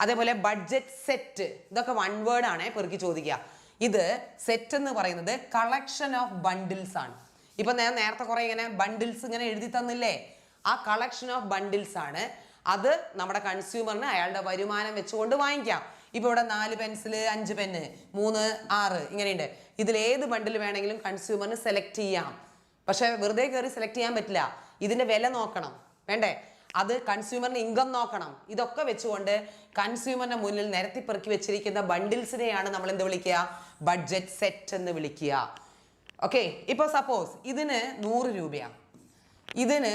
അതേപോലെ ബഡ്ജറ്റ് സെറ്റ്, ഇതൊക്കെ 1 വേർഡ് ആണ്, പെറുക്കി ചോദിക്കുക. ഇത് സെറ്റ് എന്ന് പറയുന്നത് കളക്ഷൻ ഓഫ് ബണ്ടിൽസ് ആണ്. ഇപ്പൊ ഞാൻ നേരത്തെ കുറെ ഇങ്ങനെ ബണ്ടിൽസ് ഇങ്ങനെ എഴുതി തന്നില്ലേ? ആ കളക്ഷൻ ഓഫ് ബണ്ടിൽസ് ആണ്. അത് നമ്മുടെ കൺസ്യൂമറിന് അയാളുടെ വരുമാനം വെച്ചുകൊണ്ട് വാങ്ങിക്കാം. ഇപ്പൊ ഇവിടെ 4 പെൻസിൽ, 5 പെന്ന്, 3, 6 ഇങ്ങനെയുണ്ട്. ഇതിൽ ഏത് ബണ്ടിൽ വേണമെങ്കിലും കൺസ്യൂമറിന് സെലക്ട് ചെയ്യാം. പക്ഷെ വെറുതെ കയറി സെലക്ട് ചെയ്യാൻ പറ്റില്ല. ഇതിന്റെ വില നോക്കണം, വേണ്ടേ? അത് കൺസ്യൂമറിന് ഇൻകം നോക്കണം. ഇതൊക്കെ വെച്ചുകൊണ്ട് കൺസ്യൂമറിന്റെ മുന്നിൽ നിരത്തി പെറുക്കി വെച്ചിരിക്കുന്ന ബണ്ടിൽസിനെയാണ് നമ്മൾ എന്ത് വിളിക്കുക? ബഡ്ജറ്റ് സെറ്റ് എന്ന് വിളിക്കുക. ഓക്കെ, ഇപ്പോൾ സപ്പോസ് ഇതിന് 100 രൂപയാണ്, ഇതിന്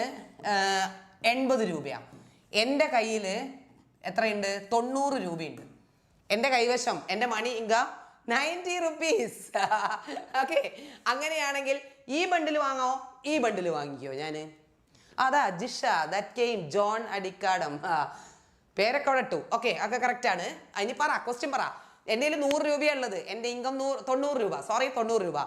80 രൂപയാണ്. എൻ്റെ കയ്യിൽ എത്രയുണ്ട്? 90 രൂപയുണ്ട്. എൻ്റെ കൈവശം എൻ്റെ മണി ഇൻകം 90 റുപ്പീസ്. ഓക്കെ, അങ്ങനെയാണെങ്കിൽ ഈ ബണ്ടിൽ വാങ്ങോ, ഈ ബണ്ടിൽ വാങ്ങിക്കോ? ഞാൻ അതാ ജിഷ, ദാറ്റ് കെയിം, ജോൺ അടിക്കാടം, പേരൊക്കെ അവിടെ ഇട്ടു. ഓക്കെ, ഒക്കെ കറക്റ്റ് ആണ്. അതിന് പറ, ക്വസ്റ്റ്യൻ പറ. എൻ്റെ കയ്യിൽ 100 രൂപയുള്ളത്, എൻ്റെ ഇൻകം 90 രൂപ, സോറി 90 രൂപ.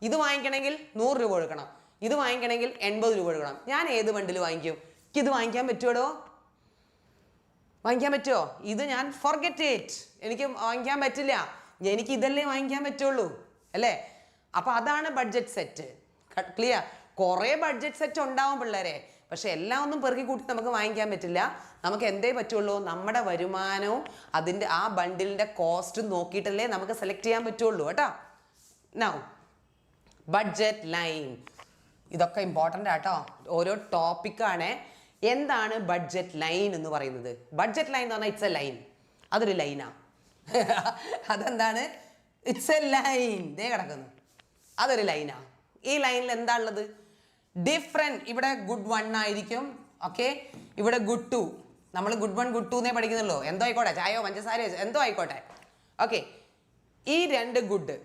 ഇത് വാങ്ങിക്കണമെങ്കിൽ 100 രൂപ കൊടുക്കണം, ഇത് വാങ്ങിക്കണമെങ്കിൽ 80 രൂപ കൊടുക്കണം. ഞാൻ ഏത് ബണ്ടിൽ വാങ്ങിക്കും? എനിക്ക് ഇത് വാങ്ങിക്കാൻ പറ്റുമോ? വാങ്ങിക്കാൻ പറ്റുമോ? ഇത് ഞാൻ ഫോർഗെറ്റ് ഇറ്റ്, എനിക്ക് വാങ്ങിക്കാൻ പറ്റില്ല, എനിക്ക് ഇതല്ലേ വാങ്ങിക്കാൻ പറ്റുള്ളൂ അല്ലേ? അപ്പൊ അതാണ് ബഡ്ജറ്റ് സെറ്റ്. ക്ലിയർ? കുറേ ബഡ്ജറ്റ് സെറ്റ് ഉണ്ടാവും പിള്ളേരെ, പക്ഷെ എല്ലാം ഒന്നും പെറുക്കി കൂട്ടി നമുക്ക് വാങ്ങിക്കാൻ പറ്റില്ല. നമുക്ക് എന്തേ പറ്റുള്ളൂ? നമ്മുടെ വരുമാനവും അതിൻ്റെ ആ ബണ്ടിലിൻ്റെ കോസ്റ്റും നോക്കിയിട്ടല്ലേ നമുക്ക് സെലക്ട് ചെയ്യാൻ പറ്റുള്ളൂ കേട്ടോ. നൗ ബഡ്ജറ്റ് ലൈൻ, ഇതൊക്കെ ഇമ്പോർട്ടൻ്റ് ആട്ടോ, ഓരോ ടോപ്പിക്കാണ്. എന്താണ് ബഡ്ജറ്റ് ലൈൻ എന്ന് പറയുന്നത്? ബഡ്ജറ്റ് ലൈൻ എന്ന് പറഞ്ഞാൽ ഇറ്റ്സ് എ ലൈൻ, അതൊരു ലൈനാ. അതെന്താണ്? ഇറ്റ്സ് എ ലൈൻ, ദേ കിടക്കുന്നു, അതൊരു ലൈനാ. ഈ ലൈനിൽ എന്താ ഉള്ളത്? ഡിഫറെൻറ്റ്, ഇവിടെ ഗുഡ് 1 ആയിരിക്കും, ഓക്കെ, ഇവിടെ ഗുഡ് 2. നമ്മൾ ഗുഡ് 1 ഗുഡ് 2 എന്നേ പഠിക്കുന്നുള്ളൂ. എന്തോ ആയിക്കോട്ടെ, ചായയോ പഞ്ചസാരയോ എന്തോ ആയിക്കോട്ടെ. ഓക്കെ, ഈ 2 good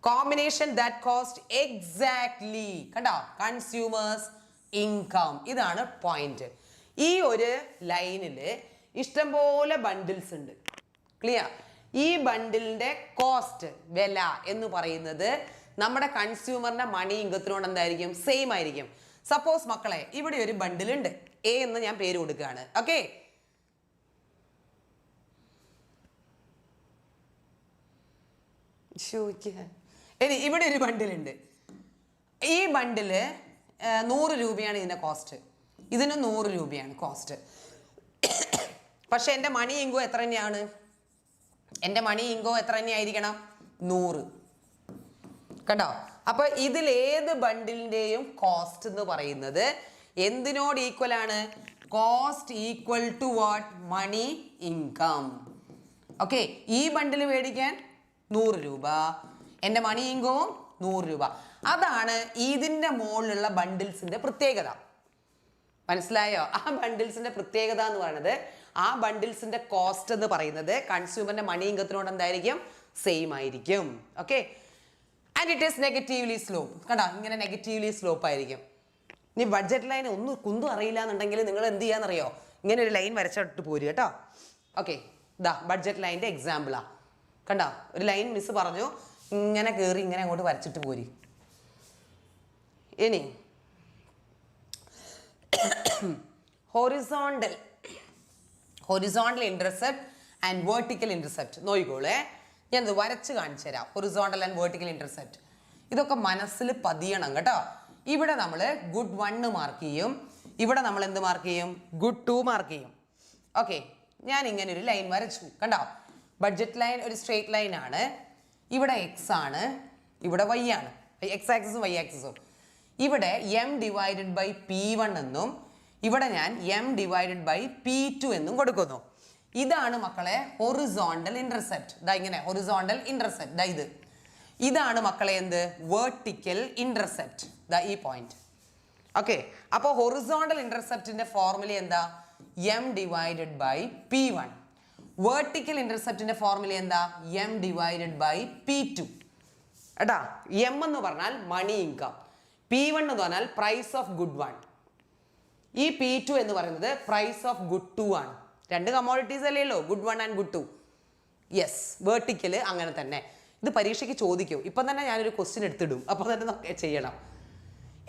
combination that cost exactly, കണ്ടോ, കൺസ്യൂമേഴ്സ് ഇൻകം. ഇതാണ് പോയിന്റ്. ഈ ഒരു ലൈനിൽ ഇഷ്ടംപോലെ ബണ്ടിൽസ് ഉണ്ട്. ക്ലിയർ? ഈ ബണ്ടിലിന്റെ കോസ്റ്റ്, വില എന്ന് പറയുന്നത് നമ്മുടെ കൺസ്യൂമറിന്റെ മണി ഇൻകത്തിനോട് എന്തായിരിക്കും? സെയിം ആയിരിക്കും. സപ്പോസ് മക്കളെ ഇവിടെ ഒരു ബണ്ടിൽ ഉണ്ട്, എ എന്ന് ഞാൻ പേര് കൊടുക്കുകയാണ്. ഓക്കെ, ഇനി ഇവിടെ ഒരു ബണ്ടിലുണ്ട്. ഈ ബണ്ടില് 100 രൂപയാണ് ഇതിന്റെ കോസ്റ്റ്, ഇതിന് 100 രൂപയാണ് കോസ്റ്റ്. പക്ഷെ എൻ്റെ മണി ഇൻകോ എത്ര തന്നെയാണ്? എൻ്റെ മണി ഇൻകോ എത്ര തന്നെയായിരിക്കണം? 100. കണ്ടോ? അപ്പൊ ഇതിൽ ഏത് ബണ്ടിലിന്റെയും കോസ്റ്റ് എന്ന് പറയുന്നത് എന്തിനോട് ഈക്വൽ ആണ്? Cost equal to what? Money income. Okay, ഈ ബണ്ടിൽ മേടിക്കാൻ 100 രൂപ, എൻ്റെ മണി ഇൻകവും 100 രൂപ. അതാണ് ഇതിൻ്റെ മുകളിലുള്ള ബണ്ടിൽസിന്റെ പ്രത്യേകത. മനസ്സിലായോ? ആ ബണ്ടിൽസിന്റെ പ്രത്യേകത എന്ന് പറയുന്നത് ആ ബണ്ടിൽസിന്റെ കോസ്റ്റ് എന്ന് പറയുന്നത് കൺസ്യൂമറിന്റെ മണി ഇൻകത്തിനോട് എന്തായിരിക്കും? സെയിം ആയിരിക്കും. Okay, and it is negatively slope. കണ്ടോ, ഇങ്ങനെ നെഗറ്റീവ്ലി സ്ലോപ്പ് ആയിരിക്കും. ഇനി ബഡ്ജറ്റ് ലൈൻ ഒന്നും കുന്തും അറിയില്ല എന്നുണ്ടെങ്കിൽ നിങ്ങൾ എന്ത് ചെയ്യാന്നറിയോ? ഇങ്ങനെ ഒരു ലൈൻ വരച്ചിട്ട് പോരും കേട്ടോ. ഓക്കെ, ഇതാ ബഡ്ജറ്റ് ലൈനിന്റെ എക്സാമ്പിളാ. കണ്ടോ, ഒരു ലൈൻ മിസ് പറഞ്ഞു, ഇങ്ങനെ കയറി ഇങ്ങനെ അങ്ങോട്ട് വരച്ചിട്ട് പോരി. ഇനി horizontal intercept and vertical intercept നോക്കിക്കോളേ. ഞാനത് വരച്ച് കാണിച്ചു തരാം. ഹൊറിസോണ്ടൽ ആൻഡ് വെർട്ടിക്കൽ ഇന്റർസെപ്റ്റ് ഇതൊക്കെ മനസ്സിൽ പതിയണം കേട്ടോ. ഇവിടെ നമ്മൾ ഗുഡ് 1 മാർക്ക് ചെയ്യും, ഇവിടെ നമ്മൾ എന്ത് മാർക്ക് ചെയ്യും? ഗുഡ് 2 മാർക്ക് ചെയ്യും. ഓക്കെ, ഞാൻ ഇങ്ങനെ ഒരു ലൈൻ വരച്ചു. കണ്ടോ, ബഡ്ജറ്റ് ലൈൻ ഒരു സ്ട്രേറ്റ് ലൈൻ ആണ്. ഇവിടെ എക്സ് ആണ്, ഇവിടെ വൈ ആണ്, എക്സ് ആക്സിസും വൈ ആക്സിസും. ഇവിടെ m ഡിവൈഡഡ് ബൈ P1 എന്നും ഇവിടെ ഞാൻ m ഡിവൈഡഡ് ബൈ P2 എന്നും കൊടുക്കുന്നു. ഇതാണ് മക്കളെ ഹൊറിസോണ്ടൽ ഇന്റർസെപ്റ്റ്. ദാ ഇങ്ങനെ ഹൊറിസോണ്ടൽ ഇന്റർസെപ്റ്റ്. ദാ ഇതാണ് മക്കളെ എന്ത്? Vertical intercept. ദാ ഈ പോയിന്റ്. ഓക്കെ, അപ്പോൾ ഹൊറിസോണ്ടൽ ഇന്റർസെപ്റ്റിന്റെ ഫോർമുല എന്താ? m divided by P1. Vertical ഇന്റർസെപ്റ്റിന്റെ ഫോർമുല എന്താ? m divided by P2. എടാ, m എന്ന് പറഞ്ഞാൽ മണി ഇൻകം, P1 എന്ന് പറഞ്ഞാൽ പ്രൈസ് ഓഫ് ഗുഡ് 1, ഈ P2 എന്ന് പറയുന്നത് പ്രൈസ് ഓഫ് ഗുഡ് 2 ആണ്. 2 കമ്മോഡിറ്റീസ് അല്ലേല്ലോ, good 1 and good 2. Yes, vertical അങ്ങനെ തന്നെ. ഇത് പരീക്ഷയ്ക്ക് ചോദിക്കും. ഇപ്പം തന്നെ ഞാനൊരു ക്വസ്റ്റ്യൻ എടുത്തിടും, അപ്പോൾ തന്നെ ചെയ്യണം.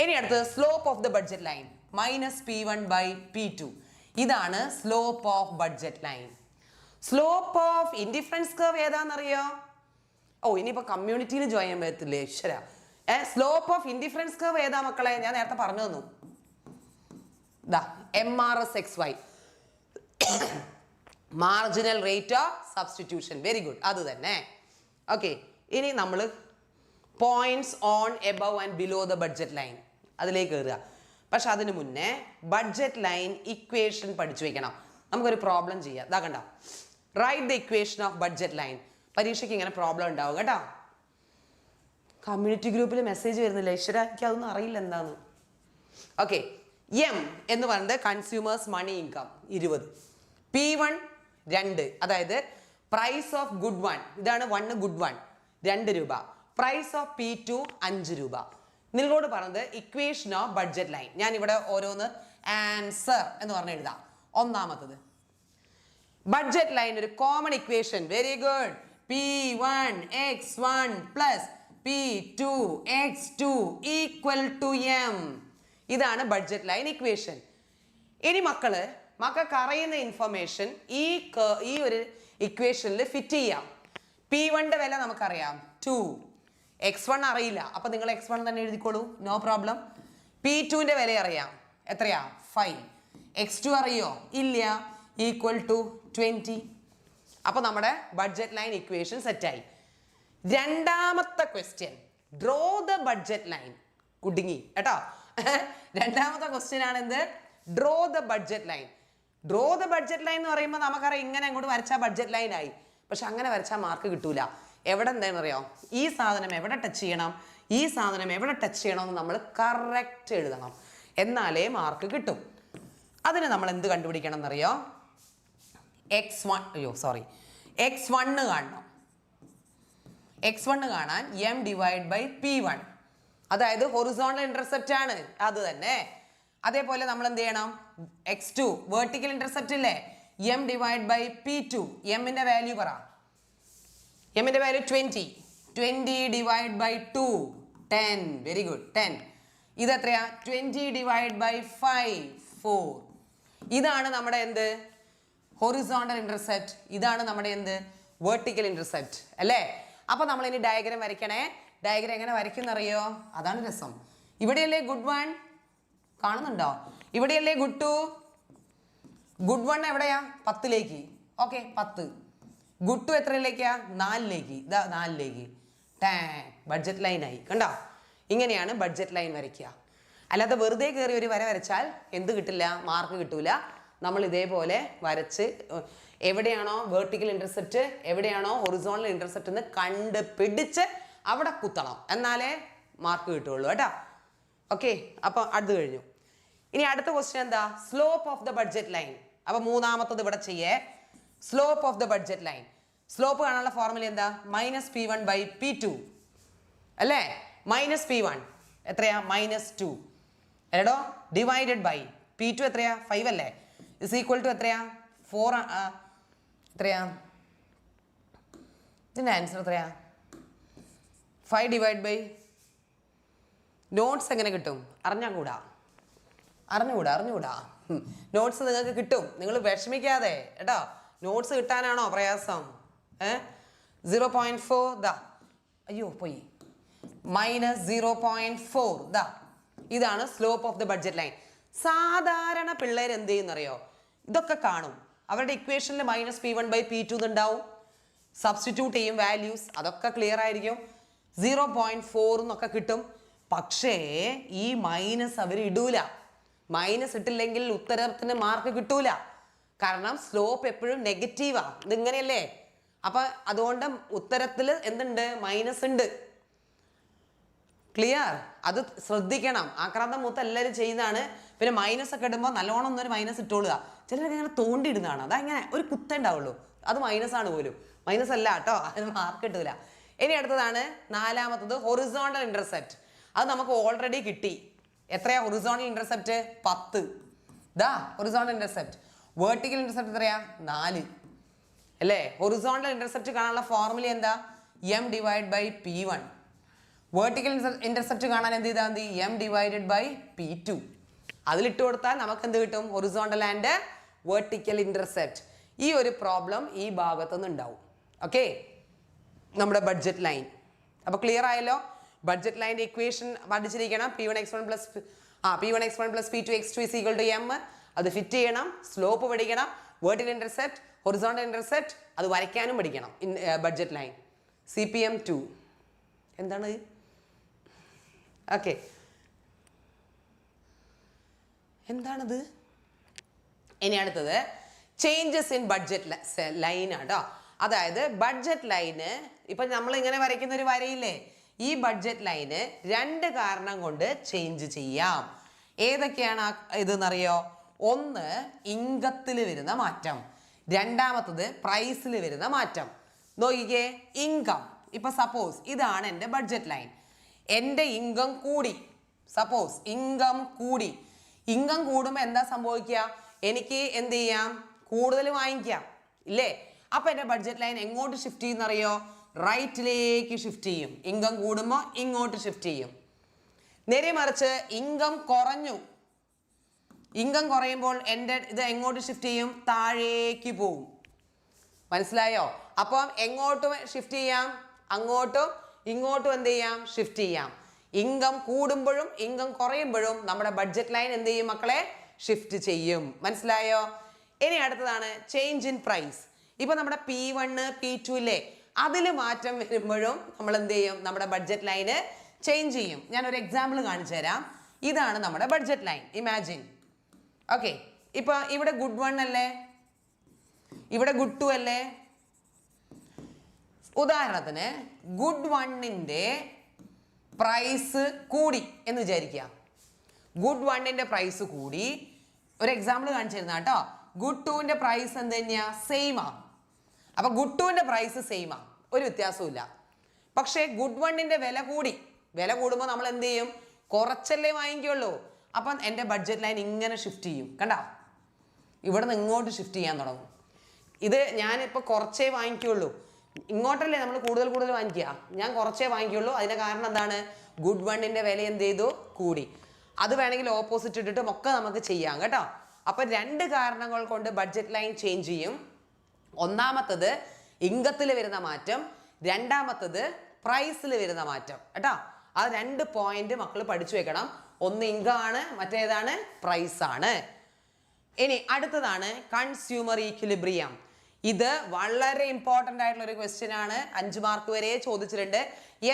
ഇനി അടുത്തത് slope of the budget line minus P1 by P2. ഇതാണ് slope of budget line. Slope of indifference curve ഏതാണെന്നറിയോ? ഓ, ഇനിയിപ്പോൾ കമ്മ്യൂണിറ്റിയിൽ ജോയിൻ ചെയ്യാൻ പറ്റില്ലേ? ഈശ്വര, സ്ലോപ്പ് ഓഫ് ഇൻഡിഫറൻസ് കർവ് ഏതാ മക്കളെ? ഞാൻ നേരത്തെ പറഞ്ഞു തന്നു. MRSXY, marginal rate of substitution. Very good, അത് തന്നെ. ഓക്കെ, ഇനി നമ്മൾ points on above and below the budget line അതിലേക്ക് കയറുക. പക്ഷെ അതിന് മുന്നേ ബഡ്ജറ്റ് ലൈൻ ഇക്വേഷൻ പഠിച്ചു വെക്കണം. നമുക്കൊരു പ്രോബ്ലം ചെയ്യാം. ഇതാ കണ്ടോ, write the equation of budget line. പരീക്ഷയ്ക്ക് ഇങ്ങനെ പ്രോബ്ലം ഉണ്ടാവും കേട്ടോ. കമ്മ്യൂണിറ്റി ഗ്രൂപ്പിൽ മെസ്സേജ് വരുന്നില്ല, ഈശ്വര എനിക്ക് അതൊന്നും അറിയില്ല എന്താന്ന്. ഓക്കെ, എം എന്ന് പറയുന്നത് കൺസ്യൂമേഴ്സ് മണി ഇൻകം 20, P1 2, അതായത് പ്രൈസ് ഓഫ് ഗുഡ് വൺ, ഇതാണ് 1 ഗുഡ് വൺ 2 രൂപ, പ്രൈസ് ഓഫ് P2 5 രൂപ. നിങ്ങളോട് പറഞ്ഞത് ഇക്വേഷൻ ഓഫ് ബഡ്ജറ്റ് ലൈൻ. ഞാൻ ഇവിടെ ഓരോന്ന് ആൻസർ എന്ന് പറഞ്ഞ് എഴുതാം. ഒന്നാമത്തത് ബഡ്ജറ്റ് ലൈൻ ഒരു common equation, very good, P1 x1 plus P2 x2 equal to M. ഇതാണ് ബഡ്ജറ്റ് ലൈൻ ഇക്വേഷൻ. ഇനി മക്കൾക്ക് അറിയുന്ന ഇൻഫർമേഷൻ ഈ ഒരു ഇക്വേഷനിൽ ഫിറ്റ് ചെയ്യാം. P1 വില നമുക്കറിയാം 2, x1 അറിയില്ല, അപ്പൊ നിങ്ങൾ x1 തന്നെ എഴുതിക്കോളൂ, നോ പ്രോബ്ലം. P2 വില അറിയാം, എത്രയാ 5, x2 അറിയോ ഇല്ല, ഈക്വൽ ടു 20. അപ്പൊ നമ്മുടെ ബഡ്ജറ്റ് ലൈൻ ഇക്വേഷൻ സെറ്റായി. രണ്ടാമത്തെ question, draw the budget line. കുടുങ്ങി കേട്ടോ. രണ്ടാമത്തെ ക്വസ്റ്റ്യൻ ആണ് എന്ത്, draw the budget line. Draw the budget line എന്ന് പറയുമ്പോൾ നമുക്കറിയാം ഇങ്ങനെ അങ്ങോട്ട് വരച്ചാൽ ബഡ്ജറ്റ് ലൈൻ ആയി. പക്ഷെ അങ്ങനെ വരച്ചാൽ മാർക്ക് കിട്ടൂല. എവിടെ എന്താണെന്ന് അറിയോ, ഈ സാധനം എവിടെ ടച്ച് ചെയ്യണം, ഈ സാധനം എവിടെ ടച്ച് ചെയ്യണം എന്ന് നമ്മൾ കറക്റ്റ് എഴുതണം, എന്നാലേ മാർക്ക് കിട്ടും. അതിന് നമ്മൾ എന്ത് കണ്ടുപിടിക്കണം എന്നറിയോ, x1 കാണണം. x1 കാണാൻ m ഡിവൈഡ് ബൈ P1, അതായത് ഹൊറിസോണ്ടൽ ഇന്റർസെപ്റ്റ് ആണ് അത് തന്നെ. അതേപോലെ നമ്മൾ എന്ത് ചെയ്യണം, x2 വെർട്ടിക്കൽ ഇന്റർസെപ്റ്റ് ഇല്ലേ, m ഡിവൈഡ് ബൈ P2. എമ്മിന്റെ വാല്യൂ പറ, എമ്മിന്റെ value 20 divide by 2 10, very good 10. ഇത് എത്രയാ, 20 ഡിവൈഡ് ബൈ 5 4. ഇതാണ് നമ്മുടെ എന്ത്, ഹൊറിസോണ്ടൽ ഇന്റർസെപ്റ്റ്. ഇതാണ് നമ്മുടെ എന്ത്, വെർട്ടിക്കൽ ഇന്റർസെപ്റ്റ് അല്ലേ. അപ്പൊ നമ്മൾ ഇനി ഡയഗ്രാം വരയ്ക്കണേ. ഡയഗ്രാം എങ്ങനെ വരയ്ക്കുന്നറിയോ, അതാണ് രസം. ഇവിടെയല്ലേ ഗുഡ് വൺ, കാണുന്നുണ്ടോ, ഇവിടെയല്ലേ ഗുഡ് 2. ഗുഡ് വൺ എവിടെയാ, 10ലേക്ക്. ഓക്കെ, 10. ഗുഡ് 2 എത്രയിലേക്കാ, 4ലേക്ക്. ഇതാ 4ലേക്ക്. ബഡ്ജറ്റ് ലൈൻ ആയി. കണ്ടോ, ഇങ്ങനെയാണ് ബഡ്ജറ്റ് ലൈൻ വരയ്ക്കുക. അല്ലാതെ വെറുതെ കയറി ഒരു വര വരച്ചാൽ എന്ത് കിട്ടില്ല, മാർക്ക് കിട്ടൂല. നമ്മൾ ഇതേപോലെ വരച്ച് എവിടെയാണോ വെർട്ടിക്കൽ ഇന്റർസെപ്റ്റ്, എവിടെയാണോ ഹൊറിസോണ്ടൽ ഇന്റർസെപ്റ്റ് എന്ന് കണ്ടുപിടിച്ച് അവിടെ കുത്തണം, എന്നാലേ മാർക്ക് കിട്ടുള്ളൂ കേട്ടോ. ഓക്കെ, അപ്പൊ അത് കഴിഞ്ഞു. ഇനി അടുത്ത ക്വസ്റ്റ്യൻ എന്താ, slope of the budget line. അപ്പൊ മൂന്നാമത്തത് ഇവിടെ ചെയ്യേ, slope of the budget line. Slope കാണാനുള്ള ഫോർമുല എന്താ, -P1 ബൈ P2 അല്ലേ. -P1 എത്രയാ, -2 എടോ, ഡിവൈഡഡ് ബൈ P2 എത്രയാ, 5 അല്ലേ, ഇസ് ഈക്വൽ ടു എത്രയാ, 4. എത്രയാ ഇതിന്റെ ആൻസർ, എത്രയാ 5 ഡിവൈഡ് ബൈ, നോട്ട്സ് എങ്ങനെ കിട്ടും, അറിഞ്ഞുകൂടാ. നോട്ട്സ് നിങ്ങൾക്ക് കിട്ടും, നിങ്ങൾ വിഷമിക്കാതെ കേട്ടോ. നോട്ട്സ് കിട്ടാനാണോ പ്രയാസം? 0.4 ദാ, അയ്യോ പോയി, -0.4 ദാ. ഇതാണ് slope of the budget line. സാധാരണ പിള്ളേർ എന്ത് ചെയ്യുന്നറിയോ, ഇതൊക്കെ കാണും, അവരുടെ ഇക്വേഷനിൽ -P1 ബൈ P2 ഉണ്ടാവും, സബ്സ്റ്റിറ്റ്യൂട്ട് ചെയ്യും വാല്യൂസ്, അതൊക്കെ ക്ലിയർ ആയിരിക്കും. 0.4 എന്നൊക്കെ കിട്ടും. പക്ഷേ ഈ മൈനസ് അവർ ഇടൂല. മൈനസ് ഇട്ടില്ലെങ്കിൽ ഉത്തരത്തിന് മാർക്ക് കിട്ടൂല. കാരണം സ്ലോപ്പ് എപ്പോഴും നെഗറ്റീവാ, ഇതിങ്ങനെയല്ലേ. അപ്പൊ അതുകൊണ്ട് ഉത്തരത്തിൽ എന്തുണ്ട്, മൈനസ് ഉണ്ട്. ക്ലിയർ, അത് ശ്രദ്ധിക്കണം. ആക്രാന്തം മൂത്ത് എല്ലാവരും ചെയ്യുന്നതാണ്. പിന്നെ മൈനസ് ഒക്കെ ഇടുമ്പോൾ നല്ലോണം ഒന്നൊരു മൈനസ് ഇട്ടോളുക. ചിലരൊക്കെ ഇങ്ങനെ തോണ്ടിയിടുന്നതാണ്, അതങ്ങനെ ഒരു കുത്ത ഉണ്ടാവുള്ളൂ, അത് മൈനസ് ആണ് പോലും. മൈനസ് അല്ല കേട്ടോ, അതിന് മാർക്ക് കിട്ടൂല. ഇനി അടുത്തതാണ് നാലാമത്തത്, ഹൊറിസോണ്ടൽ ഇന്റർസെപ്റ്റ്. അത് നമുക്ക് ഓൾറെഡി കിട്ടി. എത്രയാ ഹൊറിസോണ്ടൽ ഇന്റർസെപ്റ്റ്, 10. ദാ ഹൊറിസോണ്ടൽ ഇന്റർസെപ്റ്റ്. വെർട്ടിക്കൽ ഇന്റർസെപ്റ്റ് എത്രയാ, 4 അല്ലേ. ഹൊറിസോണ്ടൽ ഇന്റർസെപ്റ്റ് കാണാനുള്ള ഫോർമുല എന്താ, m divide by P1. Vertical intercept കാണാൻ എന്ത് ചെയ്താൽ മതി, m ഡിവൈഡഡ് ബൈ P2. അതിലിട്ട് കൊടുത്താൽ നമുക്ക് എന്ത് കിട്ടും, ഹൊറിസോണ്ടൽ ആൻഡ് വെർട്ടിക്കൽ ഇന്റർസെപ്റ്റ്. ഈ ഒരു പ്രോബ്ലം ഈ ഭാഗത്തുനിന്ന് ഉണ്ടാവും. ഓക്കെ, നമ്മുടെ ബഡ്ജറ്റ് ലൈൻ. അപ്പൊ ക്ലിയർ ആയല്ലോ. ബഡ്ജറ്റ് ലൈൻ്റെ ഇക്വേഷൻ പഠിച്ചിരിക്കണം. P1 x1 plus P2 x2 is equal to m. അത് ഫിറ്റ് ചെയ്യണം. സ്ലോപ്പ് പഠിക്കണം. വെർട്ടിക്കൽ ഇന്റർസെപ്റ്റ്, ഹൊറിസോണ്ടൽ ഇന്റർസെപ്റ്റ് അത് വരയ്ക്കാനും പഠിക്കണം. ബഡ്ജറ്റ് ലൈൻ CPM 2 എന്താണ്? ഓക്കെ, എന്താണത്? ഇനി അടുത്തത് ചേഞ്ചസ് ഇൻ ബഡ്ജറ്റ് ലൈൻ ആട്ടോ. അതായത് ബഡ്ജറ്റ് ലൈന് ഇപ്പൊ നമ്മൾ ഇങ്ങനെ വരയ്ക്കുന്ന ഒരു വരയില്ലേ, ഈ ബഡ്ജറ്റ് ലൈന് 2 കാരണം കൊണ്ട് ചേഞ്ച് ചെയ്യാം. ഏതൊക്കെയാണ് ഇതെന്നറിയോ? ഒന്ന് ഇൻകത്തിൽ വരുന്ന മാറ്റം, രണ്ടാമത്തത് പ്രൈസിൽ വരുന്ന മാറ്റം. നോക്കിക്കേ, ഇൻകം. ഇപ്പൊ സപ്പോസ് ഇതാണ് എൻ്റെ ബഡ്ജറ്റ് ലൈൻ. എൻ്റെ ഇൻകം കൂടി, സപ്പോസ് ഇൻകം കൂടി. ഇൻകം കൂടുമ്പോൾ എന്താ സംഭവിക്കുക? എനിക്ക് എന്ത് ചെയ്യാം? കൂടുതൽ വാങ്ങിക്കാം ഇല്ലേ? അപ്പൊ എൻ്റെ ബഡ്ജറ്റ് ലൈൻ എങ്ങോട്ട് ഷിഫ്റ്റ് ചെയ്യുന്നറിയോ? റൈറ്റിലേക്ക് ഷിഫ്റ്റ് ചെയ്യും. ഇൻകം കൂടുമ്പോൾ ഇങ്ങോട്ട് ഷിഫ്റ്റ് ചെയ്യും. നേരെ മറിച്ച് ഇൻകം കുറഞ്ഞു, ഇൻകം കുറയുമ്പോൾ എൻ്റെ ഇത് എങ്ങോട്ട് ഷിഫ്റ്റ് ചെയ്യും? താഴേക്ക് പോവും. മനസ്സിലായോ? അപ്പം എങ്ങോട്ടും ഷിഫ്റ്റ് ചെയ്യാം, അങ്ങോട്ടും ഇങ്ങോട്ടും എന്ത് ചെയ്യാം? ഷിഫ്റ്റ് ചെയ്യാം. ഇൻകം കൂടുമ്പോഴും ഇൻകം കുറയുമ്പോഴും നമ്മുടെ ബഡ്ജറ്റ് ലൈൻ എന്ത് ചെയ്യും മക്കളെ? ഷിഫ്റ്റ് ചെയ്യും. മനസ്സിലായോ? ഇനി അടുത്തതാണ് ചേഞ്ച് ഇൻ പ്രൈസ്. ഇപ്പൊ നമ്മുടെ P1 P2 ഇല്ലേ, അതിൽ മാറ്റം വരുമ്പോഴും നമ്മൾ എന്ത് ചെയ്യും? നമ്മുടെ ബഡ്ജറ്റ് ലൈന് ചേഞ്ച് ചെയ്യും. ഞാൻ ഒരു എക്സാമ്പിൾ കാണിച്ചു തരാം. ഇതാണ് നമ്മുടെ ബഡ്ജറ്റ് ലൈൻ. ഇമാജിൻ. ഓക്കെ, ഇപ്പൊ ഇവിടെ ഗുഡ് 1 അല്ലേ, ഇവിടെ ഗുഡ് 2 അല്ലേ? ഉദാഹരണത്തിന് ഗുഡ് 1ന്റെ പ്രൈസ് കൂടി എന്ന് വിചാരിക്കുക. ഗുഡ് 1ന്റെ പ്രൈസ് കൂടി. ഒരു എക്സാമ്പിൾ കാണിച്ചു തരുന്ന കേട്ടോ. ഗുഡ് 2ന്റെ പ്രൈസ് എന്ത് തന്നെയാ? സെയിമാ. അപ്പൊ ഗുഡ് 2ന്റെ പ്രൈസ് സെയിമാ, ഒരു വ്യത്യാസവും ഇല്ല. പക്ഷേ ഗുഡ് 1ന്റെ വില കൂടി. വില കൂടുമ്പോൾ നമ്മൾ എന്ത് ചെയ്യും? കുറച്ചല്ലേ വാങ്ങിക്കുള്ളൂ. അപ്പം എൻ്റെ ബഡ്ജറ്റ് ലൈൻ ഇങ്ങനെ ഷിഫ്റ്റ് ചെയ്യും. കണ്ടോ? ഇവിടെ നിന്ന് ഇങ്ങോട്ട് ഷിഫ്റ്റ് ചെയ്യാൻ തുടങ്ങും. ഇത് ഞാനിപ്പോൾ കുറച്ചേ വാങ്ങിക്കുള്ളൂ, ഇങ്ങോട്ടല്ലേ നമ്മൾ കൂടുതൽ കൂടുതൽ വാങ്ങിക്കുക. ഞാൻ കുറച്ചേ വാങ്ങിക്കുള്ളൂ. അതിൻ്റെ കാരണം എന്താണ്? ഗുഡ് 1ന്റെ വില എന്ത് ചെയ്തു? കൂടി. അത് വേണമെങ്കിൽ ഓപ്പോസിറ്റ് ഇട്ടിട്ടും ഒക്കെ നമുക്ക് ചെയ്യാം കേട്ടോ. അപ്പം 2 കാരണങ്ങൾ കൊണ്ട് ബഡ്ജറ്റ് ലൈൻ ചേഞ്ച് ചെയ്യും. ഒന്നാമത്തത് ഇൻകത്തിൽ വരുന്ന മാറ്റം, രണ്ടാമത്തത് പ്രൈസിൽ വരുന്ന മാറ്റം കേട്ടോ. ആ 2 പോയിന്റ് മക്കൾ പഠിച്ചു വെക്കണം. ഒന്ന് ഇൻകം ആണ്, മറ്റേതാണ് പ്രൈസ് ആണ്. ഇനി അടുത്തതാണ് കൺസ്യൂമർ ഈക്വിലിബ്രിയം. ഇത് വളരെ ഇമ്പോർട്ടൻ്റ് ആയിട്ടുള്ള ഒരു ക്വസ്റ്റ്യൻ ആണ്. 5 മാർക്ക് വരെ ചോദിച്ചിട്ടുണ്ട്.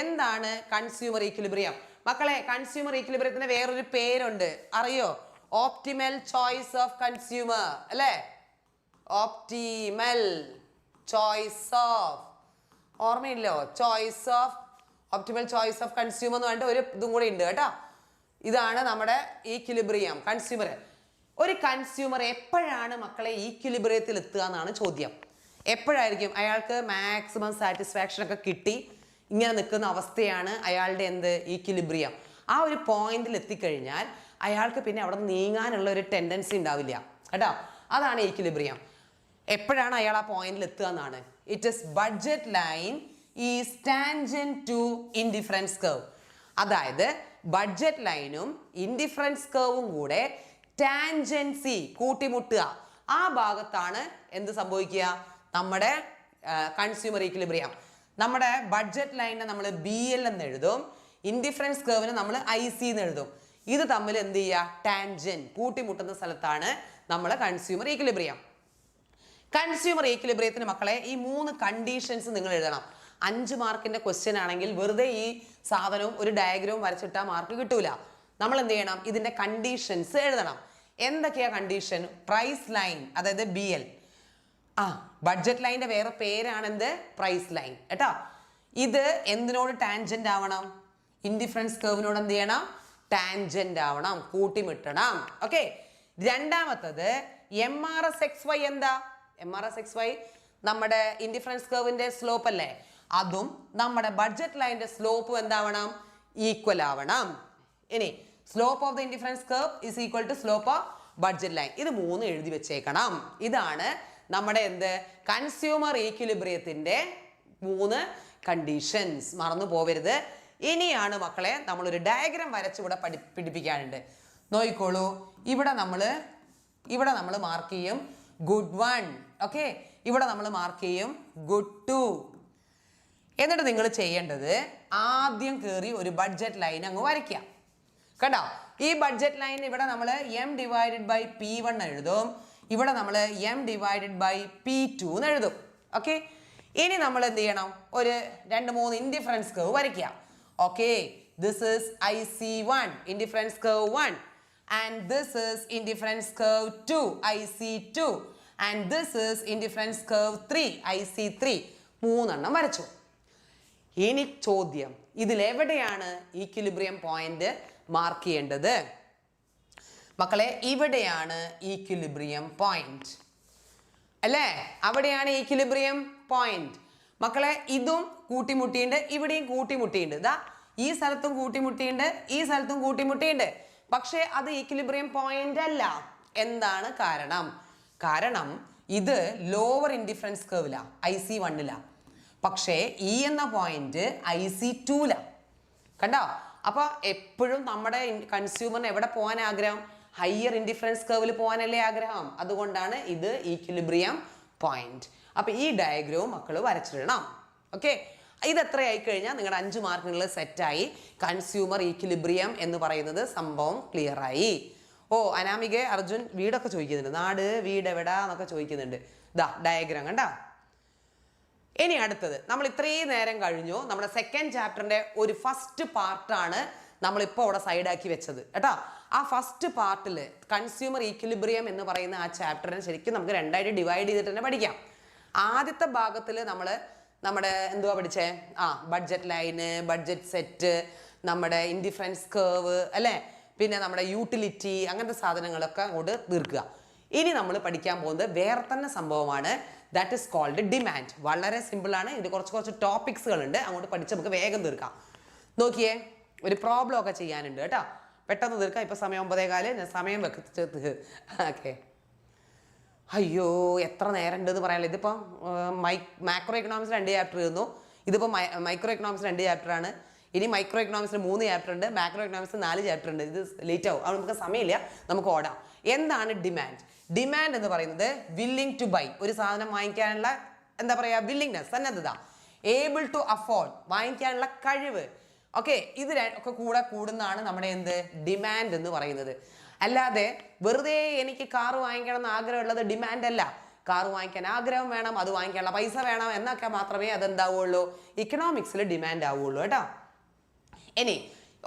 എന്താണ് കൺസ്യൂമർ ഈക്വിലിബ്രിയം? മക്കളെ, കൺസ്യൂമർ ഈക്വിലിബ്രിയത്തിന് വേറൊരു പേരുണ്ട്, അറിയോ? ഓപ്റ്റിമൽ ചോയ്സ് ഓഫ് കൺസ്യൂമർ അല്ലേ? ഓപ്റ്റിമൽ ചോയ്സ് ഓഫ്, ഓർമ്മയില്ലോ? Choice of, optimal choice of consumer എന്ന് പറഞ്ഞിട്ട് ഒരു ഇതും കൂടെ ഉണ്ട് കേട്ടോ. ഇതാണ് നമ്മുടെ ഈക്വിലിബ്രിയം, കൺസ്യൂമർ. ഒരു കൺസ്യൂമർ എപ്പോഴാണ് മക്കളെ ഈക്വിലിബ്രിയത്തിൽ എത്തുക എന്നാണ് ചോദ്യം. എപ്പോഴായിരിക്കും അയാൾക്ക് മാക്സിമം സാറ്റിസ്ഫാക്ഷൻ ഒക്കെ കിട്ടി ഇങ്ങനെ നിൽക്കുന്ന അവസ്ഥയാണ് അയാളുടെ എന്ത്? ഈക്വിലിബ്രിയം. ആ ഒരു പോയിന്റിൽ എത്തിക്കഴിഞ്ഞാൽ അയാൾക്ക് പിന്നെ അവിടെ നീങ്ങാനുള്ള ഒരു ടെൻഡൻസി ഉണ്ടാവില്ല കേട്ടോ. അതാണ് ഈക്വിലിബ്രിയം. എപ്പോഴാണ് അയാൾ ആ പോയിന്റിൽ എത്തുക എന്നാണ്. It is budget line is tangent to indifference curve. അതായത് ബഡ്ജറ്റ് ലൈനും ഇൻഡിഫറൻസ് കർവും കൂടെ ടാൻജൻസി കൂട്ടിമുട്ടുക. ആ ഭാഗത്താണ് എന്ത് സംഭവിക്കുക? നമ്മുടെ കൺസ്യൂമർ ഈക്വിലിബ്രിയം. നമ്മുടെ ബഡ്ജറ്റ് ലൈനിനെ നമ്മൾ BL എന്ന് എഴുതും, ഇൻഡിഫറൻസ് കർവിനെ നമ്മൾ IC എന്ന് എഴുതും. ഇത് തമ്മിൽ എന്ത് ചെയ്യുക? ടാൻജന്റ് കൂട്ടിമുട്ടുന്ന സ്ഥലത്താണ് നമ്മൾ കൺസ്യൂമർ ഈക്വിലിബ്രിയം. കൺസ്യൂമർ ഈക്വിലിബ്രിയത്തിന് മക്കളെ ഈ 3 കണ്ടീഷൻസ് നിങ്ങൾ എഴുതണം. 5 മാർക്കിന്റെ ക്വസ്റ്റ്യൻ ആണെങ്കിൽ വെറുതെ ഈ സാധനവും ഒരു ഡയഗ്രവും വരച്ചിട്ടാൽ മാർക്ക് കിട്ടൂല. നമ്മൾ എന്ത് ചെയ്യണം? ഇതിന്റെ കണ്ടീഷൻസ് എഴുതണം. എന്തൊക്കെയാ കണ്ടീഷൻ? പ്രൈസ് ലൈൻ, അതായത് BL. ബഡ്ജറ്റ് ലൈനിന്റെ വേറെ പേരാണ് എന്ത്? പ്രൈസ് ലൈൻ കേട്ടോ. ഇത് എന്തിനോട് ടാൻജന്റ് ആവണം? ഇൻഡിഫറൻസ് കർവിനോട് എന്ത് ചെയ്യണം? ടാൻജന്റ് ആവണം, കൂട്ടിമുട്ടണം. ഓക്കെ. രണ്ടാമത്തത് MRSXY. എന്താ MRSXY? നമ്മുടെ ഇൻഡിഫറൻസ് കർവിന്റെ സ്ലോപ്പ് അല്ലേ? അതും നമ്മുടെ ബഡ്ജറ്റ് ലൈനിന്റെ സ്ലോപ്പും എന്താവണം? ഈക്വൽ ആവണം. ഇനി slope of the indifference curve is equal to slope of budget line. ഇത് 3 എഴുതി വെച്ചേക്കണം. ഇതാണ് നമ്മുടെ എന്ത്? കൺസ്യൂമർ ഈക്വിലിബ്രിയത്തിന്റെ 3 കണ്ടീഷൻസ്. മറന്നു പോവരുത്. ഇനിയാണ് മക്കളെ നമ്മളൊരു ഡയഗ്രാം വരച്ചിവിടെ പിടിപ്പിക്കാനുണ്ട്. നോക്കിക്കോളൂ. ഇവിടെ നമ്മൾ മാർക്ക് ചെയ്യും ഗുഡ് 1. ഓക്കെ. ഇവിടെ നമ്മൾ മാർക്ക് ചെയ്യും ഗുഡ് 2. എന്നിട്ട് നിങ്ങൾ ചെയ്യേണ്ടത് ആദ്യം കയറി ഒരു ബഡ്ജറ്റ് ലൈൻ അങ്ങ് വരയ്ക്കുക. കണ്ടോ? ഈ ബഡ്ജറ്റ് ലൈൻ ഇവിടെ നമ്മൾ M/P1 എഴുതും, ഇവിടെ നമ്മൾ M/P2 എന്ന് എഴുതും. ഓക്കെ. ഇനി നമ്മൾ എന്ത് ചെയ്യണം? ഒരു 2-3 ഇൻഡിഫറൻസ് കർവ് വരയ്ക്കുക. Okay. This is IC1, indifference curve 1. and this is Indifference Curve 2, IC2, and this is Indifference Curve 3, IC3. മൂന്നെണ്ണം വരച്ചു. ഇനി ചോദ്യം, ഇതിലെവിടെയാണ് ഈക്വിലിബ്രിയം പോയിന്റ് മാർക്ക് ചെയ്യേണ്ടത്? മക്കളെ, ഇവിടെയാണ് ഈക്വിലിബ്രിയം പോയിന്റ് അല്ലേ? അവിടെയാണ് ഈക്വിലിബ്രിയം പോയിന്റ്. മക്കളെ, ഇതും കൂട്ടിമുട്ടിയുണ്ട്, ഇവിടെയും കൂട്ടിമുട്ടിയുണ്ട്. ഇതാ ഈ സ്ഥലത്തും കൂട്ടിമുട്ടിയുണ്ട്, ഈ സ്ഥലത്തും കൂട്ടിമുട്ടിയുണ്ട്. പക്ഷേ അത് ഈക്വിലിബ്രിയം പോയിന്റ് അല്ല. എന്താണ് കാരണം? കാരണം ഇത് ലോവർ ഇൻഡിഫറൻസ് കർവിലാ, IC1ലാ. പക്ഷേ ഈ എന്ന പോയിന്റ് IC2ലാ. കണ്ടോ? അപ്പൊ എപ്പോഴും നമ്മുടെ കൺസ്യൂമറിന് എവിടെ പോകാൻ ആഗ്രഹം? ഹയർ ഇൻഡിഫറൻസ് കർവിൽ പോകാനല്ലേ ആഗ്രഹം. അതുകൊണ്ടാണ് ഇത് ഈക്വിലിബ്രിയം പോയിന്റ്. അപ്പൊ ഈ ഡയഗ്രാം മക്കൾ വരച്ചിടണം. ഓക്കെ, ഇത് എത്രയായി കഴിഞ്ഞാൽ നിങ്ങളുടെ 5 മാർക്കുകൾ സെറ്റായി. കൺസ്യൂമർ ഈക്വിലിബ്രിയം എന്ന് പറയുന്നത് സംഭവം ക്ലിയർ ആയി. ഓ, അനാമിക അർജുൻ വീടൊക്കെ ചോദിക്കുന്നുണ്ട്, നാട് വീട് എവിടാ എന്നൊക്കെ ചോദിക്കുന്നുണ്ട്. ഇതാ ഡയഗ്രാം കണ്ട. ഇനി അടുത്തത്, നമ്മൾ ഇത്രയും നേരം കഴിഞ്ഞു നമ്മുടെ സെക്കൻഡ് ചാപ്റ്ററിന്റെ ഒരു ഫസ്റ്റ് പാർട്ടാണ് നമ്മളിപ്പോൾ അവിടെ സൈഡാക്കി വെച്ചത് കേട്ടോ. ആ ഫസ്റ്റ് പാർട്ടിൽ കൺസ്യൂമർ ഈക്വിലിബ്രിയം എന്ന് പറയുന്ന ആ ചാപ്റ്ററിനെ ശരിക്കും നമുക്ക് രണ്ടായിട്ട് ഡിവൈഡ് ചെയ്തിട്ട് തന്നെ പഠിക്കാം. ആദ്യത്തെ ഭാഗത്തിൽ നമ്മൾ നമ്മുടെ എന്തുവാ പഠിച്ചേ? ബഡ്ജറ്റ് ലൈന്, ബഡ്ജറ്റ് സെറ്റ്, നമ്മുടെ ഇൻഡിഫറൻസ് കർവ് അല്ലേ, പിന്നെ നമ്മുടെ യൂട്ടിലിറ്റി, അങ്ങനത്തെ സാധനങ്ങളൊക്കെ അങ്ങോട്ട് തീർക്കുക. ഇനി നമ്മൾ പഠിക്കാൻ പോകുന്നത് വേറെ തന്നെ സംഭവമാണ്. That is called demand. വളരെ സിമ്പിളാണ്. ഇതിൽ കുറച്ച് ടോപ്പിക്സുകളുണ്ട്, അങ്ങോട്ട് പഠിച്ച് നമുക്ക് വേഗം തീർക്കാം. നോക്കിയേ, ഒരു പ്രോബ്ലം ഒക്കെ ചെയ്യാനുണ്ട് കേട്ടോ, പെട്ടെന്ന് തീർക്കാം. ഇപ്പം സമയം 9:15, ഞാൻ സമയം വെച്ച് ഓക്കെ. അയ്യോ, എത്ര നേരം ഉണ്ടെന്ന് പറയാനില്ല. ഇതിപ്പോൾ മാക്രോ എക്കണോമിക്സ് 2 ചാപ്റ്റർ ഇരുന്നു. ഇതിപ്പോൾ മൈക്രോ എക്കണോമിക്സ് 2 ചാപ്റ്ററാണ്. ഇനി മൈക്രോ എക്കണോമിക്സിൽ 3 ചാപ്റ്റർ ഉണ്ട്, മാക്രോ എക്കണോമിക്സ് 4 ചാപ്റ്റർ ഉണ്ട്. ഇത് ലേറ്റ് ആവും, നമുക്ക് സമയമില്ല, നമുക്ക് ഓടാം. എന്താണ് ഡിമാൻഡ്? ഡിമാൻഡ് എന്ന് പറയുന്നത് വില്ലിംഗ് ടു ബൈ, ഒരു സാധനം വാങ്ങിക്കാനുള്ള എന്താ പറയുക, വില്ലിങ്നെസ്, സന്നദ്ധത. ഏബിൾ ടു അഫോർഡ്, വാങ്ങിക്കാനുള്ള കഴിവ്. ഓക്കെ, ഇത് ഒക്കെ കൂടെ കൂടുന്നതാണ് നമ്മുടെ എന്ത് ഡിമാൻഡ് എന്ന് പറയുന്നത്. അല്ലാതെ വെറുതെ എനിക്ക് കാറ് വാങ്ങിക്കണം എന്ന് ആഗ്രഹമുള്ളത് ഡിമാൻഡ് അല്ല. കാറ് വാങ്ങിക്കാൻ ആഗ്രഹം വേണം, അത് വാങ്ങിക്കാനുള്ള പൈസ വേണം എന്നൊക്കെ മാത്രമേ അതെന്താവുള്ളൂ, ഇക്കണോമിക്സിൽ ഡിമാൻഡ് ആവുള്ളൂ കേട്ടോ. ഇനി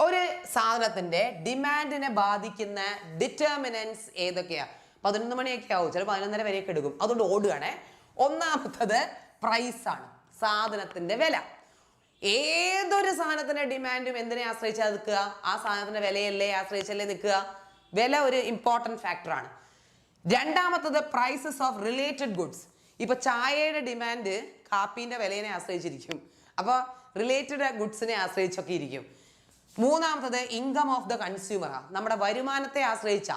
ഒരു സാധനത്തിന്റെ ഡിമാൻഡിനെ ബാധിക്കുന്ന ഡിറ്റർമിനൻസ് ഏതൊക്കെയാ? 11 മണിയൊക്കെ ആവും, ചിലപ്പോൾ 11:30 വരെയൊക്കെ എടുക്കും. അതുകൊണ്ട് ഓടുകയാണേ. ഒന്നാമത്തത് പ്രൈസ് ആണ്, സാധനത്തിന്റെ വില. ഏതൊരു സാധനത്തിന്റെ ഡിമാൻഡും എന്തിനെ ആശ്രയിച്ചാൽ നിൽക്കുക? ആ സാധനത്തിന്റെ വിലയല്ലേ ആശ്രയിച്ചല്ലേ നിൽക്കുക? വില ഒരു ഇമ്പോർട്ടൻറ്റ് ഫാക്ടറാണ്. രണ്ടാമത്തത് പ്രൈസസ് ഓഫ് റിലേറ്റഡ് ഗുഡ്സ്. ഇപ്പൊ ചായയുടെ ഡിമാൻഡ് കാപ്പീന്റെ വിലയെ ആശ്രയിച്ചിരിക്കും, അപ്പോൾ റിലേറ്റഡ് ഗുഡ്സിനെ ആശ്രയിച്ചൊക്കെ ഇരിക്കും. മൂന്നാമത്തത് ഇൻകം ഓഫ് ദ കൺസ്യൂമർ, നമ്മുടെ വരുമാനത്തെ ആശ്രയിച്ച.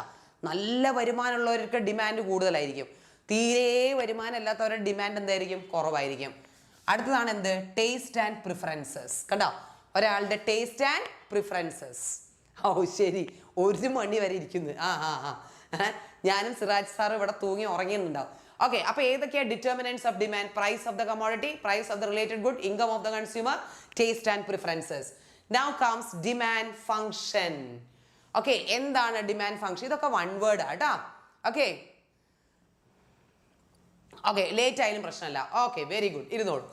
നല്ല വരുമാനമുള്ളവർക്ക് ഡിമാൻഡ് കൂടുതലായിരിക്കും, തീരെ വരുമാനം ഇല്ലാത്തവരുടെ ഡിമാൻഡ് എന്തായിരിക്കും? കുറവായിരിക്കും. അടുത്തതാണ് എന്ത്? Taste and preferences. കണ്ടോ, ഒരാളുടെ ടേസ്റ്റ് ആൻഡ് പ്രിഫറൻസസ്. ഓ ശരി, 1 മണി വരെ ഇരിക്കുന്നു. ഞാനും സിറാജ് സാറും ഇവിടെ തൂങ്ങി ഉറങ്ങിയിട്ടുണ്ടാവും. ഓക്കെ, അപ്പൊ ഏതൊക്കെയാ determinants of demand? Price of the commodity, price of the related good, income of the consumer, taste and preferences. Now comes demand function. Okay, എന്താണ് ഡിമാൻഡ് ഫംഗ്ഷൻ? ഇതൊക്കെ 1 വേർഡ് ആട്ടോ. ഓക്കെ ഓക്കെ, ലേറ്റ് ആയാലും പ്രശ്നമല്ല. ഓക്കെ, വെരി ഗുഡ്, ഇരുന്നോളൂ.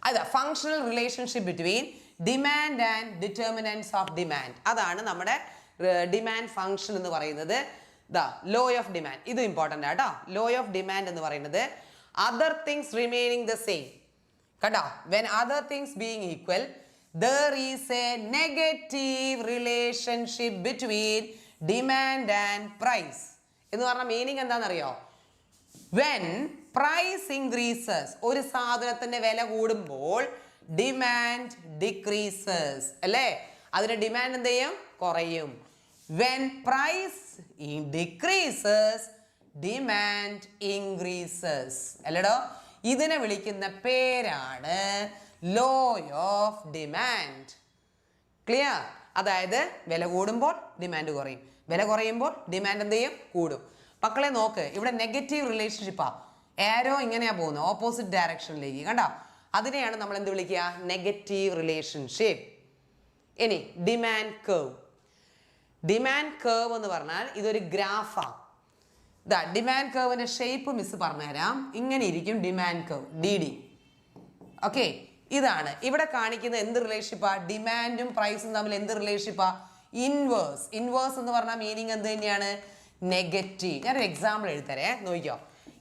അതാ functional relationship between demand and determinants of demand. അതാണ് നമ്മുടെ ഡിമാൻഡ് ഫംഗ്ഷൻ എന്ന് പറയുന്നത്. ദ ലോ ഓഫ് ഡിമാൻഡ്, ഇത് ഇമ്പോർട്ടൻ്റ് ആട്ടോ. ലോ ഓഫ് ഡിമാൻഡ് എന്ന് പറയുന്നത് other things remaining the same. കണ്ടോ, when other things being equal there is a negative relationship between demand and price. എന്ന് പറഞ്ഞ മീനിങ് എന്താണെന്നറിയോ? when price increases, ഒരു സാധനത്തിന്റെ വില കൂടുമ്പോൾ ഡിമാൻഡ് ഡിക്രീസസ് അല്ലേ, അതിന്റെ ഡിമാൻഡ് എന്ത് ചെയ്യും? കുറയും. when price decreases demand increases അല്ലടോ, ഇതിനെ വിളിക്കുന്ന പേരാണ് ലോ ഓഫ് ഡിമാൻഡ്. ക്ലിയർ? അതായത് വില കൂടുമ്പോൾ ഡിമാൻഡ് കുറയും, വില കുറയുമ്പോൾ ഡിമാൻഡ് എന്ത് ചെയ്യും? കൂടും. മക്കളെ നോക്ക്, ഇവിടെ നെഗറ്റീവ് റിലേഷൻഷിപ്പാ. ആരോ ഇങ്ങനെയാ പോകുന്നത്, ഓപ്പോസിറ്റ് ഡയറക്ഷനിലേക്ക്. കണ്ടോ, അതിനെയാണ് നമ്മൾ എന്ത് വിളിക്കുക? Negative relationship. ഇനി ഡിമാൻഡ് കർവ്. ഡിമാൻഡ് കർവ് എന്ന് പറഞ്ഞാൽ ഇതൊരു ഗ്രാഫാ. ഇതാ ഡിമാൻഡ് കർവിന്റെ ഷേപ്പ് മിസ് പറഞ്ഞുതരാം. ഇങ്ങനെ ഇരിക്കും ഡിമാൻഡ് കർവ്, DD. ഓക്കെ, ഇതാണ് ഇവിടെ കാണിക്കുന്ന എന്ത് റിലേഷൻഷിപ്പാ? ഡിമാൻഡും പ്രൈസും തമ്മിൽ എന്ത് റിലേഷൻഷിപ്പാ? ഇൻവേഴ്സ്. ഇൻവേഴ്സ് എന്ന് പറഞ്ഞാൽ മീനിങ് എന്ത് തന്നെയാണ്? നെഗറ്റീവ്. ഞാനൊരു എക്സാമ്പിൾ എഴുതരേ, നോക്കിക്കോ.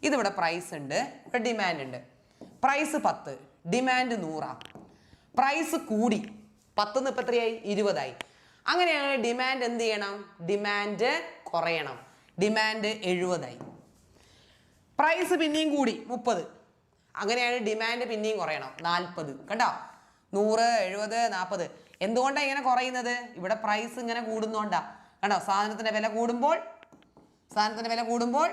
ഇതിവിടെ പ്രൈസ് ഉണ്ട്, ഇവിടെ ഡിമാൻഡ് ഉണ്ട്. Price 10, demand 100. പ്രൈസ് കൂടി, 10 ഇപ്പം എത്രയായി? 20ആയി. അങ്ങനെയാണ് ഡിമാൻഡ് എന്ത് ചെയ്യണം? ഡിമാൻഡ് കുറയണം. ഡിമാൻഡ് 70ആയി. പ്രൈസ് പിന്നെയും കൂടി 30, അങ്ങനെയാണ് ഡിമാൻഡ് പിന്നെയും കുറയണം 40. കണ്ടോ? 100, 70, 40. എന്തുകൊണ്ടാണ് ഇങ്ങനെ കുറയുന്നത്? ഇവിടെ പ്രൈസ് ഇങ്ങനെ കൂടുന്നോണ്ടാ. കണ്ടോ? സാധനത്തിന്റെ വില കൂടുമ്പോൾ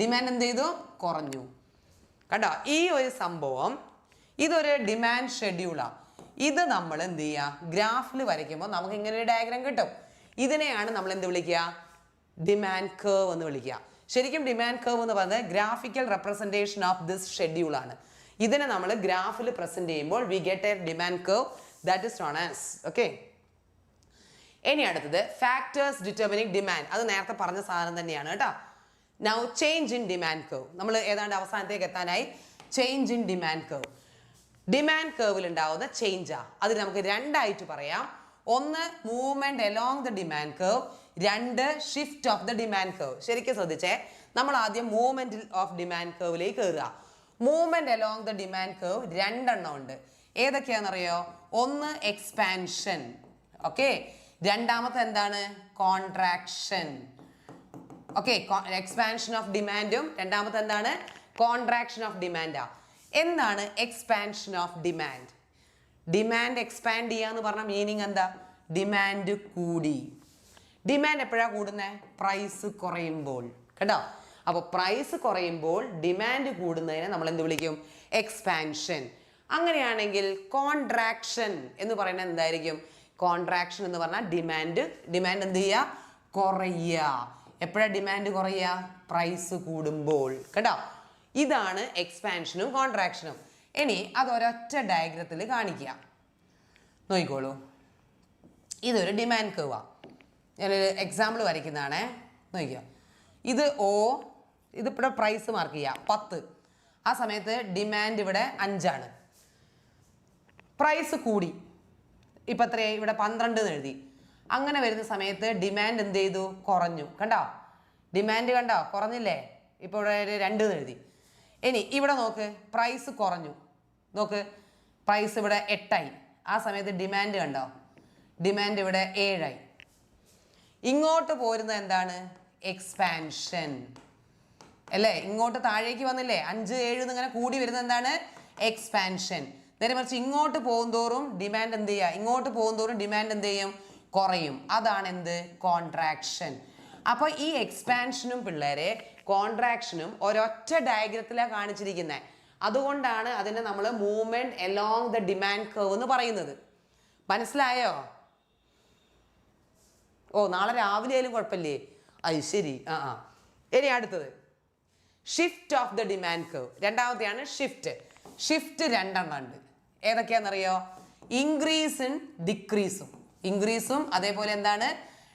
ഡിമാൻഡ് എന്ത് ചെയ്തു? കുറഞ്ഞു. കണ്ടോ? ഈ ഒരു സംഭവം ഇതൊരു ഡിമാൻഡ് ഷെഡ്യൂളാണ്. ഇത് നമ്മൾ എന്ത് ചെയ്യുക? ഗ്രാഫിൽ വരയ്ക്കുമ്പോൾ നമുക്ക് ഇങ്ങനെ ഒരു ഡയഗ്രാം കിട്ടും. ഇതിനെയാണ് നമ്മൾ എന്ത് വിളിക്കുക? ഡിമാൻഡ് കർവ് എന്ന് വിളിക്കുക. ശരിക്കും ഡിമാൻഡ് കർവ് എന്ന് പറയുന്നത് graphical representation of this schedule ആണ്. ഇതിനെ നമ്മൾ ഗ്രാഫിൽ പ്രസന്റ് ചെയ്യുമ്പോൾ we get A demand curve that is known as. Okay, ഇനി അടുത്തത് ഫാക്ടേഴ്സ് ഡിറ്റർമിനിങ് ഡിമാൻഡ്. അത് നേരത്തെ പറഞ്ഞ സാധനം തന്നെയാണ് കേട്ടോ. Now change in demand curve. നമ്മൾ ഏതാണ്ട് അവസാനത്തേക്ക് എത്താനായി. Change in demand curve. Demand കർവിൽ ഉണ്ടാവുന്ന ചേഞ്ചാ. അത് നമുക്ക് രണ്ടായിട്ട് പറയാം. ഒന്ന് movement along the demand curve, രണ്ട് shift of the demand curve. ശരിക്കും ശ്രദ്ധിച്ചേ, നമ്മൾ ആദ്യം മൂവ്മെന്റ് ഓഫ് ഡിമാൻഡ് കർവിലേക്ക് കയറുക. Movement along the demand curve രണ്ടെണ്ണം ഉണ്ട്. ഏതൊക്കെയാണെന്നറിയോ? ഒന്ന് എക്സ്പാൻഷൻ, ഓക്കെ. രണ്ടാമത്തെ എന്താണ്? കോൺട്രാക്ഷൻ. ഓക്കെ, എക്സ്പാൻഷൻ ഓഫ് ഡിമാൻഡും രണ്ടാമത്തെ എന്താണ്? കോൺട്രാക്ഷൻ ഓഫ് ഡിമാൻഡാ. എന്താണ് expansion of demand? Demand expand ചെയ്യാന്ന് പറഞ്ഞ മീനിങ് എന്താ? ഡിമാൻഡ് കൂടി. ഡിമാൻഡ് എപ്പോഴാണ് കൂടുന്നത്? പ്രൈസ് കുറയുമ്പോൾ. കേട്ടോ? അപ്പോൾ പ്രൈസ് കുറയുമ്പോൾ ഡിമാൻഡ് കൂടുന്നതിനെ നമ്മൾ എന്ത് വിളിക്കും? എക്സ്പാൻഷൻ. അങ്ങനെയാണെങ്കിൽ കോൺട്രാക്ഷൻ എന്ന് പറയുന്നത് എന്തായിരിക്കും? കോൺട്രാക്ഷൻ എന്ന് പറഞ്ഞാൽ ഡിമാൻഡ് എന്ത് ചെയ്യുക? കുറയുക. എപ്പോഴാണ് ഡിമാൻഡ് കുറയുക? പ്രൈസ് കൂടുമ്പോൾ. കേട്ടോ? ഇതാണ് എക്സ്പാൻഷനും കോൺട്രാക്ഷനും. ഇനി അതൊരൊറ്റ ഡയഗ്രത്തിൽ കാണിക്കുക. നോക്കിക്കോളൂ, ഇതൊരു ഡിമാൻഡ് കർവാ. ഞാനൊരു എക്സാമ്പിൾ വരയ്ക്കുന്നതാണേ. നോക്കിക്കോ, ഇത് O, ഇതിവിടെ പ്രൈസ് മാർക്ക് ചെയ്യുക 10. ആ സമയത്ത് ഡിമാൻഡ് ഇവിടെ 5 ആണ്. പ്രൈസ് കൂടി, ഇപ്പം എത്രയായി? ഇവിടെ 12 എന്ന് എഴുതി. അങ്ങനെ വരുന്ന സമയത്ത് ഡിമാൻഡ് എന്ത് ചെയ്തു? കുറഞ്ഞു. കണ്ടോ? ഡിമാൻഡ് കണ്ടോ? കുറഞ്ഞില്ലേ? ഇപ്പോൾ ഇവിടെ 2 എന്ന് എഴുതി. ഇനി ഇവിടെ നോക്ക്, പ്രൈസ് കുറഞ്ഞു. നോക്ക്, പ്രൈസ് ഇവിടെ 8 ആയി. ആ സമയത്ത് ഡിമാൻഡ് കണ്ടോ? ഡിമാൻഡ് ഇവിടെ 7 ആയി. ഇങ്ങോട്ട് പോരുന്നത് എന്താണ്? എക്സ്പാൻഷൻ അല്ലേ? ഇങ്ങോട്ട് താഴേക്ക് വന്നില്ലേ? 5, 7 ഇങ്ങനെ കൂടി വരുന്നത് എന്താണ്? എക്സ്പാൻഷൻ. നേരെ മറിച്ച് ഇങ്ങോട്ട് പോകുന്തോറും ഡിമാൻഡ് എന്ത് ചെയ്യുക? ഇങ്ങോട്ട് പോകുന്തോറും ഡിമാൻഡ് എന്ത് ചെയ്യും? കുറയും. അതാണ് എന്ത്? കോൺട്രാക്ഷൻ. അപ്പോൾ ഈ എക്സ്പാൻഷനും പിള്ളേരെ കോൺട്രാക്ഷനും ഒരൊറ്റ ഡയഗ്രത്തിലാണ് കാണിച്ചിരിക്കുന്നത്. അതുകൊണ്ടാണ് അതിനെ നമ്മൾ movement along the demand curve എന്ന് പറയുന്നത്. മനസ്സിലായോ? ഓ, നാളെ രാവിലെ ആയാലും കുഴപ്പമില്ലേ? അത് ശരി. ഇനി അടുത്തത് shift of the demand curve. രണ്ടാമത്തെയാണ് ഷിഫ്റ്റ്. ഷിഫ്റ്റ് രണ്ടെണ്ണം ഉണ്ട്. ഏതൊക്കെയാണെന്നറിയോ? ഇൻക്രീസും ഡിക്രീസും. ഇൻക്രീസും അതേപോലെ എന്താണ്?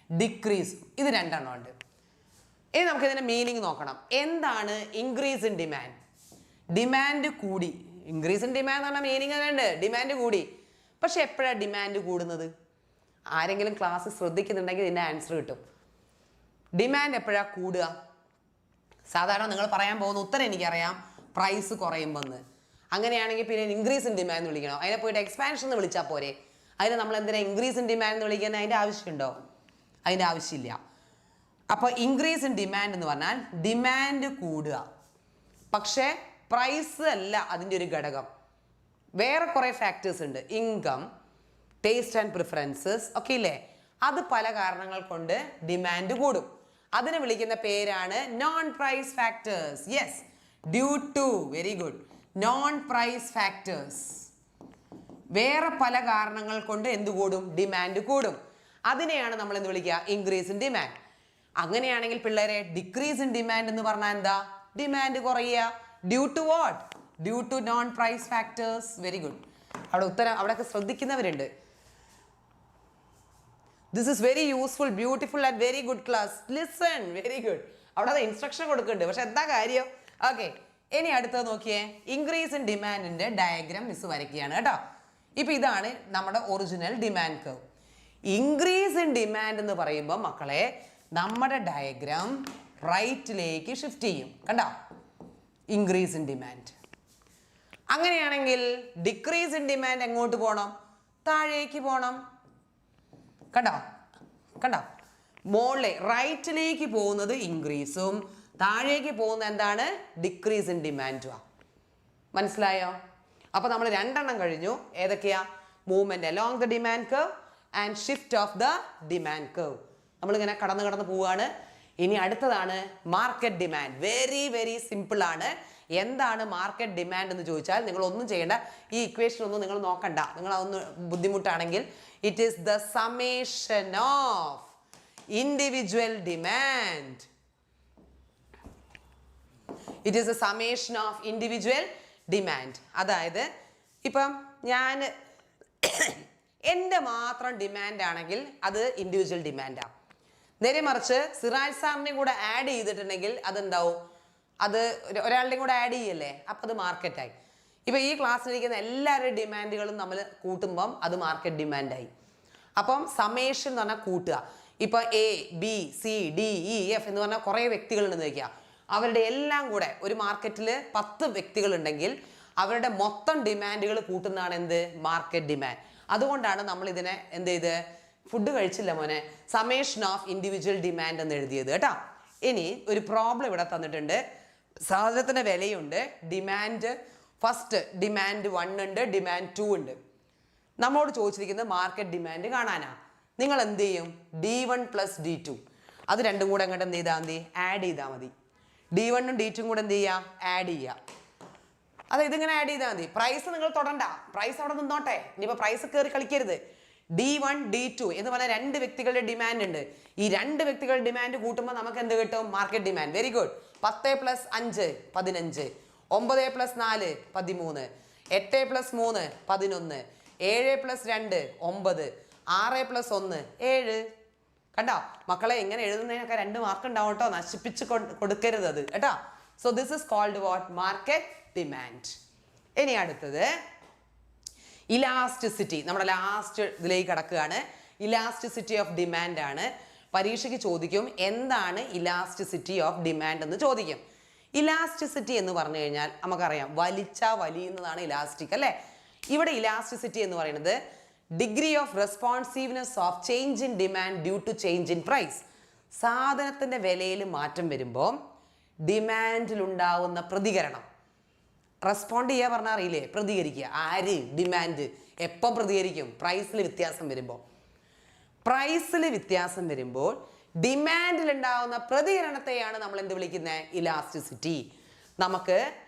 ഡിക്രീസും. ഇത് രണ്ടെണ്ണം ഉണ്ട്. ഇനി നമുക്ക് ഇതിന്റെ മീനിങ് നോക്കണം. എന്താണ് ഇൻക്രീസ് ഇൻ ഡിമാൻഡ്? ഡിമാൻഡ് കൂടി. ഇൻക്രീസ് ഇൻ ഡിമാൻഡ് എന്ന് പറഞ്ഞാൽ മീനിങ് ഉണ്ട്, ഡിമാൻഡ് കൂടി. പക്ഷെ എപ്പോഴാണ് ഡിമാൻഡ് കൂടുന്നത്? ആരെങ്കിലും ക്ലാസ് ശ്രദ്ധിക്കുന്നുണ്ടെങ്കിൽ ഇതിന്റെ ആൻസർ കിട്ടും. ഡിമാൻഡ് എപ്പോഴാണ് കൂടുക? സാധാരണ നിങ്ങൾ പറയാൻ പോകുന്ന ഉത്തരം എനിക്കറിയാം, പ്രൈസ് കുറയുമ്പോൾ എന്ന്. അങ്ങനെയാണെങ്കിൽ പിന്നെ ഇൻക്രീസ് ഇൻ ഡിമാൻഡ് എന്ന് വിളിക്കണോ? അതിനെ പോയിട്ട് എക്സ്പാൻഷൻ എന്ന് വിളിച്ചാൽ പോരെ? അതിന് നമ്മൾ എന്തിനാ ഇൻക്രീസ് ഇൻ ഡിമാൻഡ് എന്ന് വിളിക്കുന്നത്? അതിൻ്റെ ആവശ്യമുണ്ടോ? അതിൻ്റെ ആവശ്യമില്ല. അപ്പോൾ ഇൻക്രീസ് ഇൻ ഡിമാൻഡ് എന്ന് പറഞ്ഞാൽ ഡിമാൻഡ് കൂടുക, പക്ഷേ പ്രൈസ് അല്ല അതിൻ്റെ ഒരു ഘടകം. വേറെ കുറേ ഫാക്ടേഴ്സ് ഉണ്ട്. ഇൻകം, ടേസ്റ്റ് ആൻഡ് പ്രിഫറൻസസ് ഒക്കെ ഇല്ലേ? അത് പല കാരണങ്ങൾ കൊണ്ട് ഡിമാൻഡ് കൂടും. അതിനെ വിളിക്കുന്ന പേരാണ് non price factors. Yes, due to, very good, non price factors. വേറെ പല കാരണങ്ങൾ കൊണ്ട് എന്ത് കൂടും? ഡിമാൻഡ് കൂടും. അതിനെയാണ് നമ്മൾ എന്ത് വിളിക്കുക? Increase in demand. അങ്ങനെയാണെങ്കിൽ പിള്ളേരെ ഡിക്രീസ് ഇൻ ഡിമാൻഡ് എന്ന് പറഞ്ഞാൽ എന്താ? ഡിമാൻഡ് കുറയുക. Due to what? Due to non price factors. Very good. അവിടെ ഉത്തരം അവിടെയൊക്കെ ശ്രദ്ധിക്കുന്നവരുണ്ട്. This is very useful, beautiful and very good class. Listen, very good. അവിടെ അത് ഇൻസ്ട്രക്ഷൻ കൊടുക്കുന്നുണ്ട്, പക്ഷെ എന്താ കാര്യം? ഓക്കെ, ഇനി അടുത്തത് നോക്കിയേ. ഇൻക്രീസ് ഇൻ ഡിമാൻഡിന്റെ ഡയഗ്രാം മിസ് വരയ്ക്കുകയാണ് കേട്ടോ. ഇപ്പൊ ഇതാണ് നമ്മുടെ original demand curve. Increase in demand എന്ന് പറയുമ്പോൾ മക്കളെ നമ്മുടെ ഡയഗ്രാം റൈറ്റിലേക്ക് ഷിഫ്റ്റ് ചെയ്യും. കണ്ടോ? Increase in demand. അങ്ങനെയാണെങ്കിൽ ഡിക്രീസ് ഇൻ ഡിമാൻഡ് എങ്ങോട്ട് പോകണം? താഴേക്ക് പോകണം. കണ്ടോ? കണ്ടോ? മോളിലെ റൈറ്റിലേക്ക് പോകുന്നത് ഇൻക്രീസും താഴേക്ക് പോകുന്ന എന്താണ്? ഡിക്രീസ് ഇൻ ഡിമാൻഡും. മനസ്സിലായോ? അപ്പൊ നമ്മൾ രണ്ടെണ്ണം കഴിഞ്ഞു. ഏതൊക്കെയാ? Movement along the demand curve and shift of the demand curve. നമ്മളിങ്ങനെ കടന്ന് പോവുകയാണ്. ഇനി അടുത്തതാണ് market demand. Very very simple ആണ്. എന്താണ് മാർക്കറ്റ് ഡിമാൻഡ് എന്ന് ചോദിച്ചാൽ നിങ്ങൾ ഒന്നും ചെയ്യേണ്ട. ഈ ഇക്വേഷൻ ഒന്നും നിങ്ങൾ നോക്കണ്ട. നിങ്ങൾ അതൊന്ന് ബുദ്ധിമുട്ടാണെങ്കിൽ it is the summation of individual demand. It is a summation of individual demand. അതായത് ഇപ്പം ഞാൻ എൻ്റെ മാത്രം ഡിമാൻഡ് ആണെങ്കിൽ അത് ഇൻഡിവിജ്വൽ ഡിമാൻഡാണ്. നേരെ മറിച്ച് സിറാജ് സാറിനെയും കൂടെ ആഡ് ചെയ്തിട്ടുണ്ടെങ്കിൽ അതെന്താവും? അത് ഒരാളുടെയും കൂടെ ആഡ് ചെയ്യല്ലേ, അപ്പം അത് മാർക്കറ്റായി. ഇപ്പം ഈ ക്ലാസ്സിലിരിക്കുന്ന എല്ലാവരുടെയും ഡിമാൻഡുകളും നമ്മൾ കൂട്ടുമ്പം അത് മാർക്കറ്റ് ഡിമാൻഡായി. അപ്പം സമേഷൻ എന്ന് പറഞ്ഞാൽ കൂട്ടുക. ഇപ്പം A B C D E F എന്ന് പറഞ്ഞാൽ കുറേ വ്യക്തികളുണ്ടെന്ന് വയ്ക്കുക. അവരുടെ എല്ലാം കൂടെ ഒരു മാർക്കറ്റിൽ 10 വ്യക്തികളുണ്ടെങ്കിൽ അവരുടെ മൊത്തം ഡിമാൻഡുകൾ കൂട്ടുന്നതാണ് എന്ത്? Market demand. അതുകൊണ്ടാണ് നമ്മൾ ഇതിനെ എന്ത് ചെയ്ത് ഫുഡ് കഴിച്ചില്ല മോനെ, സമേഷൻ ഓഫ് ഇൻഡിവിജ്വൽ ഡിമാൻഡ് എന്ന് എഴുതിയത് കേട്ടോ. ഇനി ഒരു പ്രോബ്ലം ഇവിടെ തന്നിട്ടുണ്ട്. സാധനത്തിന്റെ വിലയുണ്ട്, ഡിമാൻഡ് ഫസ്റ്റ് ഡിമാൻഡ് 1 ഉണ്ട്, ഡിമാൻഡ് 2 ഉണ്ട്. നമ്മളോട് ചോദിച്ചിരിക്കുന്നത് മാർക്കറ്റ് ഡിമാൻഡ് കാണാനാ. നിങ്ങൾ എന്ത് ചെയ്യും? D1 + D2 അത് രണ്ടും കൂടെ അങ്ങോട്ട് എന്ത് ചെയ്താൽ മതി? ആഡ് ചെയ്താൽ മതി. D1 ഉം D2 കൂടെ എന്ത് ചെയ്യുക? ആഡ് ചെയ്യുക. അത് ഇതിങ്ങനെ ആഡ് ചെയ്താൽ മതി. പ്രൈസ് നിങ്ങൾ തൊടണ്ട, പ്രൈസ് അവിടെ നിന്നോട്ടെ. ഇനിയിപ്പോൾ പ്രൈസ് കയറി കളിക്കരുത്. D1 D2 എന്ന് പറഞ്ഞാൽ 2 വ്യക്തികളുടെ ഡിമാൻഡ് ഉണ്ട്. ഈ 2 വ്യക്തികളുടെ ഡിമാൻഡ് കൂട്ടുമ്പോൾ നമുക്ക് എന്ത് കിട്ടും? Market demand. Very good. 10 + 5 15, 9 + 4 13, 8 + 3 11, 7 + 2 9, 6 + 1 7. കണ്ടോ മക്കളെ? ഇങ്ങനെ എഴുതുന്നതിനൊക്കെ 2 മാർക്ക് ഉണ്ടാവും കേട്ടോ. നശിപ്പിച്ച് കൊടുക്കരുത് അത് കേട്ടോ. So this is called what? Market demand. ഇനി അടുത്തത് ഇലാസ്റ്റിസിറ്റി. നമ്മുടെ ലാസ്റ്റ് ഇതിലേക്ക് കിടക്കുകയാണ്. ഇലാസ്റ്റിസിറ്റി ഓഫ് ഡിമാൻഡ് ആണ്. പരീക്ഷയ്ക്ക് ചോദിക്കും എന്താണ് ഇലാസ്റ്റിസിറ്റി ഓഫ് ഡിമാൻഡ് എന്ന് ചോദിക്കും. ഇലാസ്റ്റിസിറ്റി എന്ന് പറഞ്ഞു കഴിഞ്ഞാൽ നമുക്കറിയാം വലിയുന്നതാണ് ഇലാസ്റ്റിക് അല്ലേ. ഇവിടെ ഇലാസ്റ്റിസിറ്റി എന്ന് പറയുന്നത് degree of responsiveness of change in demand due to change in price. സാധനത്തിന്റെ വിലയിൽ മാറ്റം വരുമ്പോൾ ഡിമാൻഡിലുണ്ടാവുന്ന പ്രതികരണം. റെസ്പോണ്ട് ചെയ്യുക പറഞ്ഞാൽ അറിയില്ലേ? പ്രതികരിക്കുക. ആര്? ഡിമാൻഡ്. എപ്പം പ്രതികരിക്കും? പ്രൈസിൽ വ്യത്യാസം വരുമ്പോൾ. പ്രൈസിൽ വ്യത്യാസം വരുമ്പോൾ ഡിമാൻഡിൽ ഉണ്ടാവുന്ന പ്രതികരണത്തെയാണ് നമ്മൾ എന്ത് വിളിക്കുന്നത്? ഇലാസ്റ്റിസിറ്റി. നമുക്ക്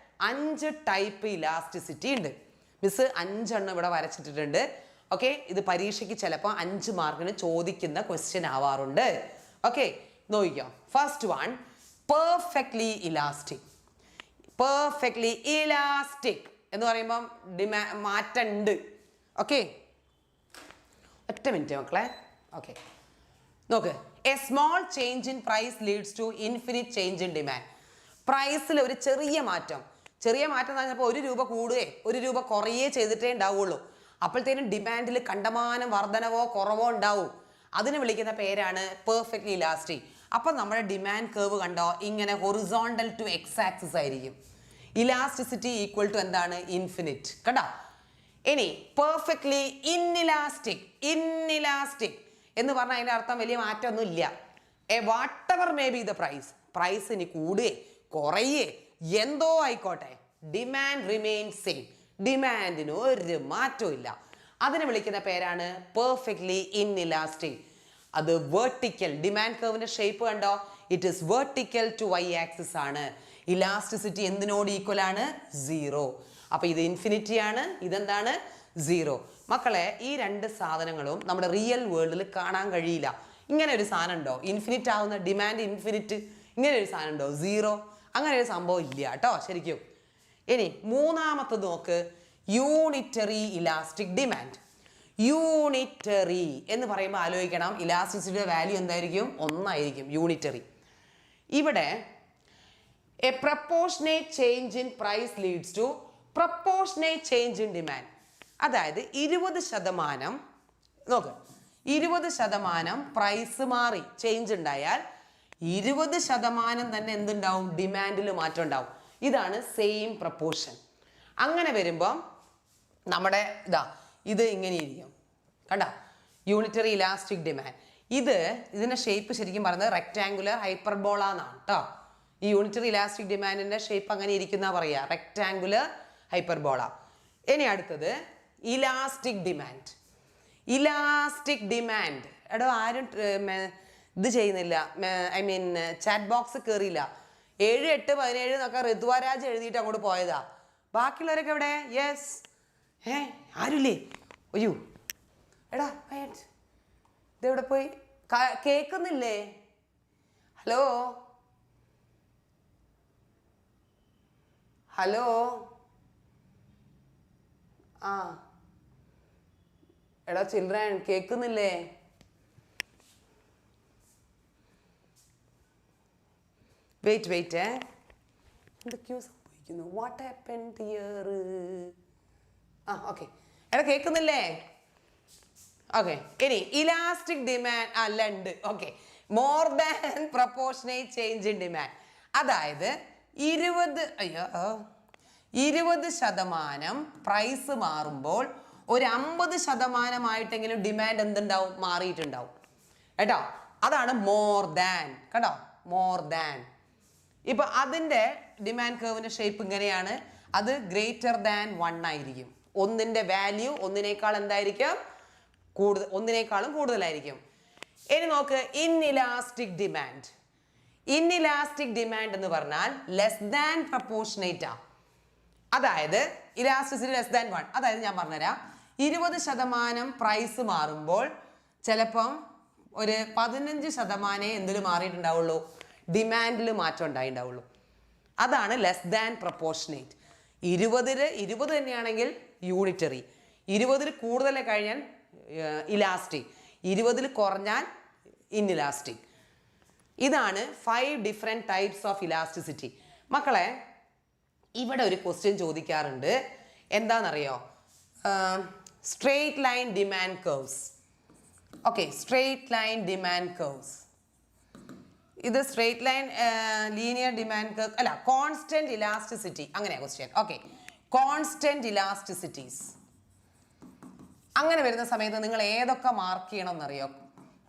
5 ടൈപ്പ് ഇലാസ്റ്റിസിറ്റി ഉണ്ട്. മിസ് 5 എണ്ണം ഇവിടെ വരച്ചിട്ടിട്ടുണ്ട്. ഓക്കെ, ഇത് പരീക്ഷയ്ക്ക് ചിലപ്പോൾ 5 മാർക്കിന് ചോദിക്കുന്ന ക്വസ്റ്റ്യൻ ആവാറുണ്ട്. ഓക്കെ, നോക്കിക്കോ. First one, perfectly elastic. Perfectly elastic എന്ന് പറയുമ്പം മാറ്റം ഉണ്ട്. ഓക്കെ, ഒറ്റ മിനിറ്റ് മക്കളെ. ഓക്കെ, നോക്ക്. A small change in price leads to infinite change in demand. പ്രൈസിൽ ഒരു ചെറിയ മാറ്റം എന്ന് പറഞ്ഞപ്പോൾ 1 രൂപ കൂടുകയോ 1 രൂപ കുറയേ ചെയ്തിട്ടേ ഉണ്ടാവുള്ളൂ. അപ്പോഴത്തേനും ഡിമാൻഡിൽ കണ്ടമാനം വർധനവോ കുറവോ ഉണ്ടാവും. അതിന് വിളിക്കുന്ന പേരാണ് പെർഫെക്റ്റ്ലി ഇലാസ്റ്റിക്. അപ്പം നമ്മുടെ ഡിമാൻഡ് കർവ് കണ്ടോ? ഇങ്ങനെ ഹൊറിസോണ്ടൽ ടു എക്സ് ആക്സിസ് ആയിരിക്കും. ഇലാസ്റ്റിസിറ്റി ഈക്വൽ ടു എന്താണ്? ഇൻഫിനിറ്റ്. കണ്ടോ? ഇനി പെർഫെക്റ്റ്ലി ഇൻഇലാസ്റ്റിക്. ഇൻഇലാസ്റ്റിക് എന്ന് പറഞ്ഞാൽ അതിൻ്റെ അർത്ഥം വലിയ മാറ്റമൊന്നും ഇല്ല. Whatever may be the price ഇനി കൂടുകയെ കുറയേ എന്തോ ആയിക്കോട്ടെ, ഡിമാൻഡ് റിമെയിൻ സെയിം. ഡിമാൻഡിന് ഒരു മാറ്റവും ഇല്ല. അതിനെ വിളിക്കുന്ന പേരാണ് പെർഫെക്റ്റ്ലി ഇൻഇലാസ്റ്റിക്. അത് വെർട്ടിക്കൽ. ഡിമാൻഡ് കർവിന്റെ ഷേപ്പ് കണ്ടോ? It is vertical to Y axis ആണ്. ഇലാസ്റ്റിസിറ്റി എന്തിനോട് ഈക്വൽ ആണ്? 0. അപ്പൊ ഇത് ഇൻഫിനിറ്റി ആണ്, ഇതെന്താണ്? 0. മക്കളെ, ഈ 2 സാധനങ്ങളും നമ്മുടെ റിയൽ വേൾഡിൽ കാണാൻ കഴിയില്ല. ഇങ്ങനെ ഒരു സാധനം ഉണ്ടോ? ഇൻഫിനിറ്റ് ആവുന്ന ഡിമാൻഡ് ഇൻഫിനിറ്റ്, ഇങ്ങനെ ഒരു സാധനം ഉണ്ടോ? 0. അങ്ങനെ ഒരു സംഭവം ഇല്ല കേട്ടോ ശരിക്കും. ഇനി മൂന്നാമത്തത് നോക്ക്, യൂണിറ്ററി ഇലാസ്റ്റിക് ഡിമാൻഡ്. യൂണിറ്ററി എന്ന് പറയുമ്പോൾ ആലോചിക്കണം, ഇലാസ്റ്റിസിറ്റിയുടെ വാല്യൂ എന്തായിരിക്കും? 1 ആയിരിക്കും. യൂണിറ്ററി. ഇവിടെ a proportionate change in price leads to proportionate change in demand. അതായത് 20% നോക്ക്, 20% പ്രൈസ് മാറി ചേഞ്ച് ഉണ്ടായാൽ 20% തന്നെ എന്തുണ്ടാവും? ഡിമാൻഡിൽ മാറ്റം ഉണ്ടാവും. ഇതാണ് സെയിം പ്രപ്പോർഷൻ. അങ്ങനെ വരുമ്പം നമ്മുടെ ഇത് ഇങ്ങനെ ഇരിക്കും. കണ്ട, യൂണിറ്ററി ഇലാസ്റ്റിക് ഡിമാൻഡ്. ഇതിന്റെ ഷേപ്പ് ശരിക്കും പറയുന്നത് റെക്ടാങ്കുലർ ഹൈപ്പർബോള എന്നാണ് കേട്ടോ. ഈ യൂണിറ്ററി ഇലാസ്റ്റിക് ഡിമാൻഡിന്റെ ഷേപ്പ് അങ്ങനെ ഇരിക്കുന്ന പറയാ, റെക്ടാങ്കുലർ ഹൈപ്പർബോള. ഇനി അടുത്തത് ഇലാസ്റ്റിക് ഡിമാൻഡ്. ഇലാസ്റ്റിക് ഡിമാൻഡ് എടോ ആരും ഇത് ചെയ്യുന്നില്ല, ഐ മീൻ ചാറ്റ് ബോക്സ് കയറിയില്ല. 7, 8, 17 എന്നൊക്കെ ഋതുവരാജ് എഴുതിയിട്ട് അങ്ങോട്ട് പോയതാ. ബാക്കിയുള്ളവരൊക്കെ എവിടെ? യെസ്, ആരുല്ലേ? അയ്യോ എടാ ഇതെവിടെ പോയി? കേൾക്കുന്നില്ലേ? ഹലോ ഹലോ ആ എടാ ചിൽഡ്രൻ കേൾക്കുന്നില്ലേ? വെയിറ്റ് എന്തൊക്കെയോ സംഭവിക്കുന്നു. What happened here? ഓക്കെ എടാ കേൾക്കുന്നില്ലേ? ഓക്കെ, ഇനി ഇലാസ്റ്റിക് ഡിമാൻഡ് അല്ല ഉണ്ട്. Okay, more than proportionate change in demand. അതായത് 20% പ്രൈസ് മാറുമ്പോൾ ഒരു 50% ഡിമാൻഡ് എന്തുണ്ടാവും? മാറിയിട്ടുണ്ടാവും കേട്ടോ. അതാണ് മോർ ദാൻ. കേട്ടോ, മോർ ദാൻ. ഇപ്പൊ അതിന്റെ ഡിമാൻഡ് കർവിന്റെ ഷേപ്പ് ഇങ്ങനെയാണ്. അത് ഗ്രേറ്റർ ദാൻ 1 ആയിരിക്കും. ഒന്നിന്റെ വാല്യൂ ഒന്നിനേക്കാൾ എന്തായിരിക്കും? ഒന്നിനേക്കാളും കൂടുതലായിരിക്കും. ഇനി നോക്ക്, ഇൻഇലാസ്റ്റിക് ഡിമാൻഡ്. ഇൻഇലാസ്റ്റിക് ഡിമാൻഡ് എന്ന് പറഞ്ഞാൽ ലെസ് ദാൻ പ്രപ്പോർഷനേറ്റാ. അതായത് ഇലാസ്റ്റിസിറ്റി ലെസ് ദാൻ 1. അതായത് ഞാൻ പറഞ്ഞുതരാം, 20% പ്രൈസ് മാറുമ്പോൾ ചിലപ്പം ഒരു 15% എന്തിൽ മാറിയിട്ടുണ്ടാവുള്ളൂ? ഡിമാൻഡിൽ മാറ്റം ഉണ്ടായിട്ടുണ്ടാവുള്ളൂ. അതാണ് ലെസ് ദാൻ പ്രപ്പോർഷനേറ്റ്. 20 തന്നെയാണെങ്കിൽ യൂണിറ്ററി, 20 കൂടുതൽ കഴിഞ്ഞാൽ ഇലാസ്റ്റിക്, 20 കുറഞ്ഞാൽ ഇൻഇലാസ്റ്റിക്. ഇതാണ് 5 ഡിഫറെൻറ്റ് ടൈപ്സ് ഓഫ് ഇലാസ്റ്റിസിറ്റി. മക്കളെ, ഇവിടെ ഒരു ക്വസ്റ്റ്യൻ ചോദിക്കാറുണ്ട്. എന്താണെന്നറിയോ? Straight line demand curves. Okay, straight line demand curves. ഇത് straight line linear demand curve അല്ല, കോൺസ്റ്റന്റ് ഇലാസ്റ്റിസിറ്റി. അങ്ങനെയാ ക്വസ്റ്റ്യൻ. Okay, constant elasticities. അങ്ങനെ വരുന്ന സമയത്ത് നിങ്ങൾ ഏതൊക്കെ മാർക്ക് ചെയ്യണം എന്നറിയോ?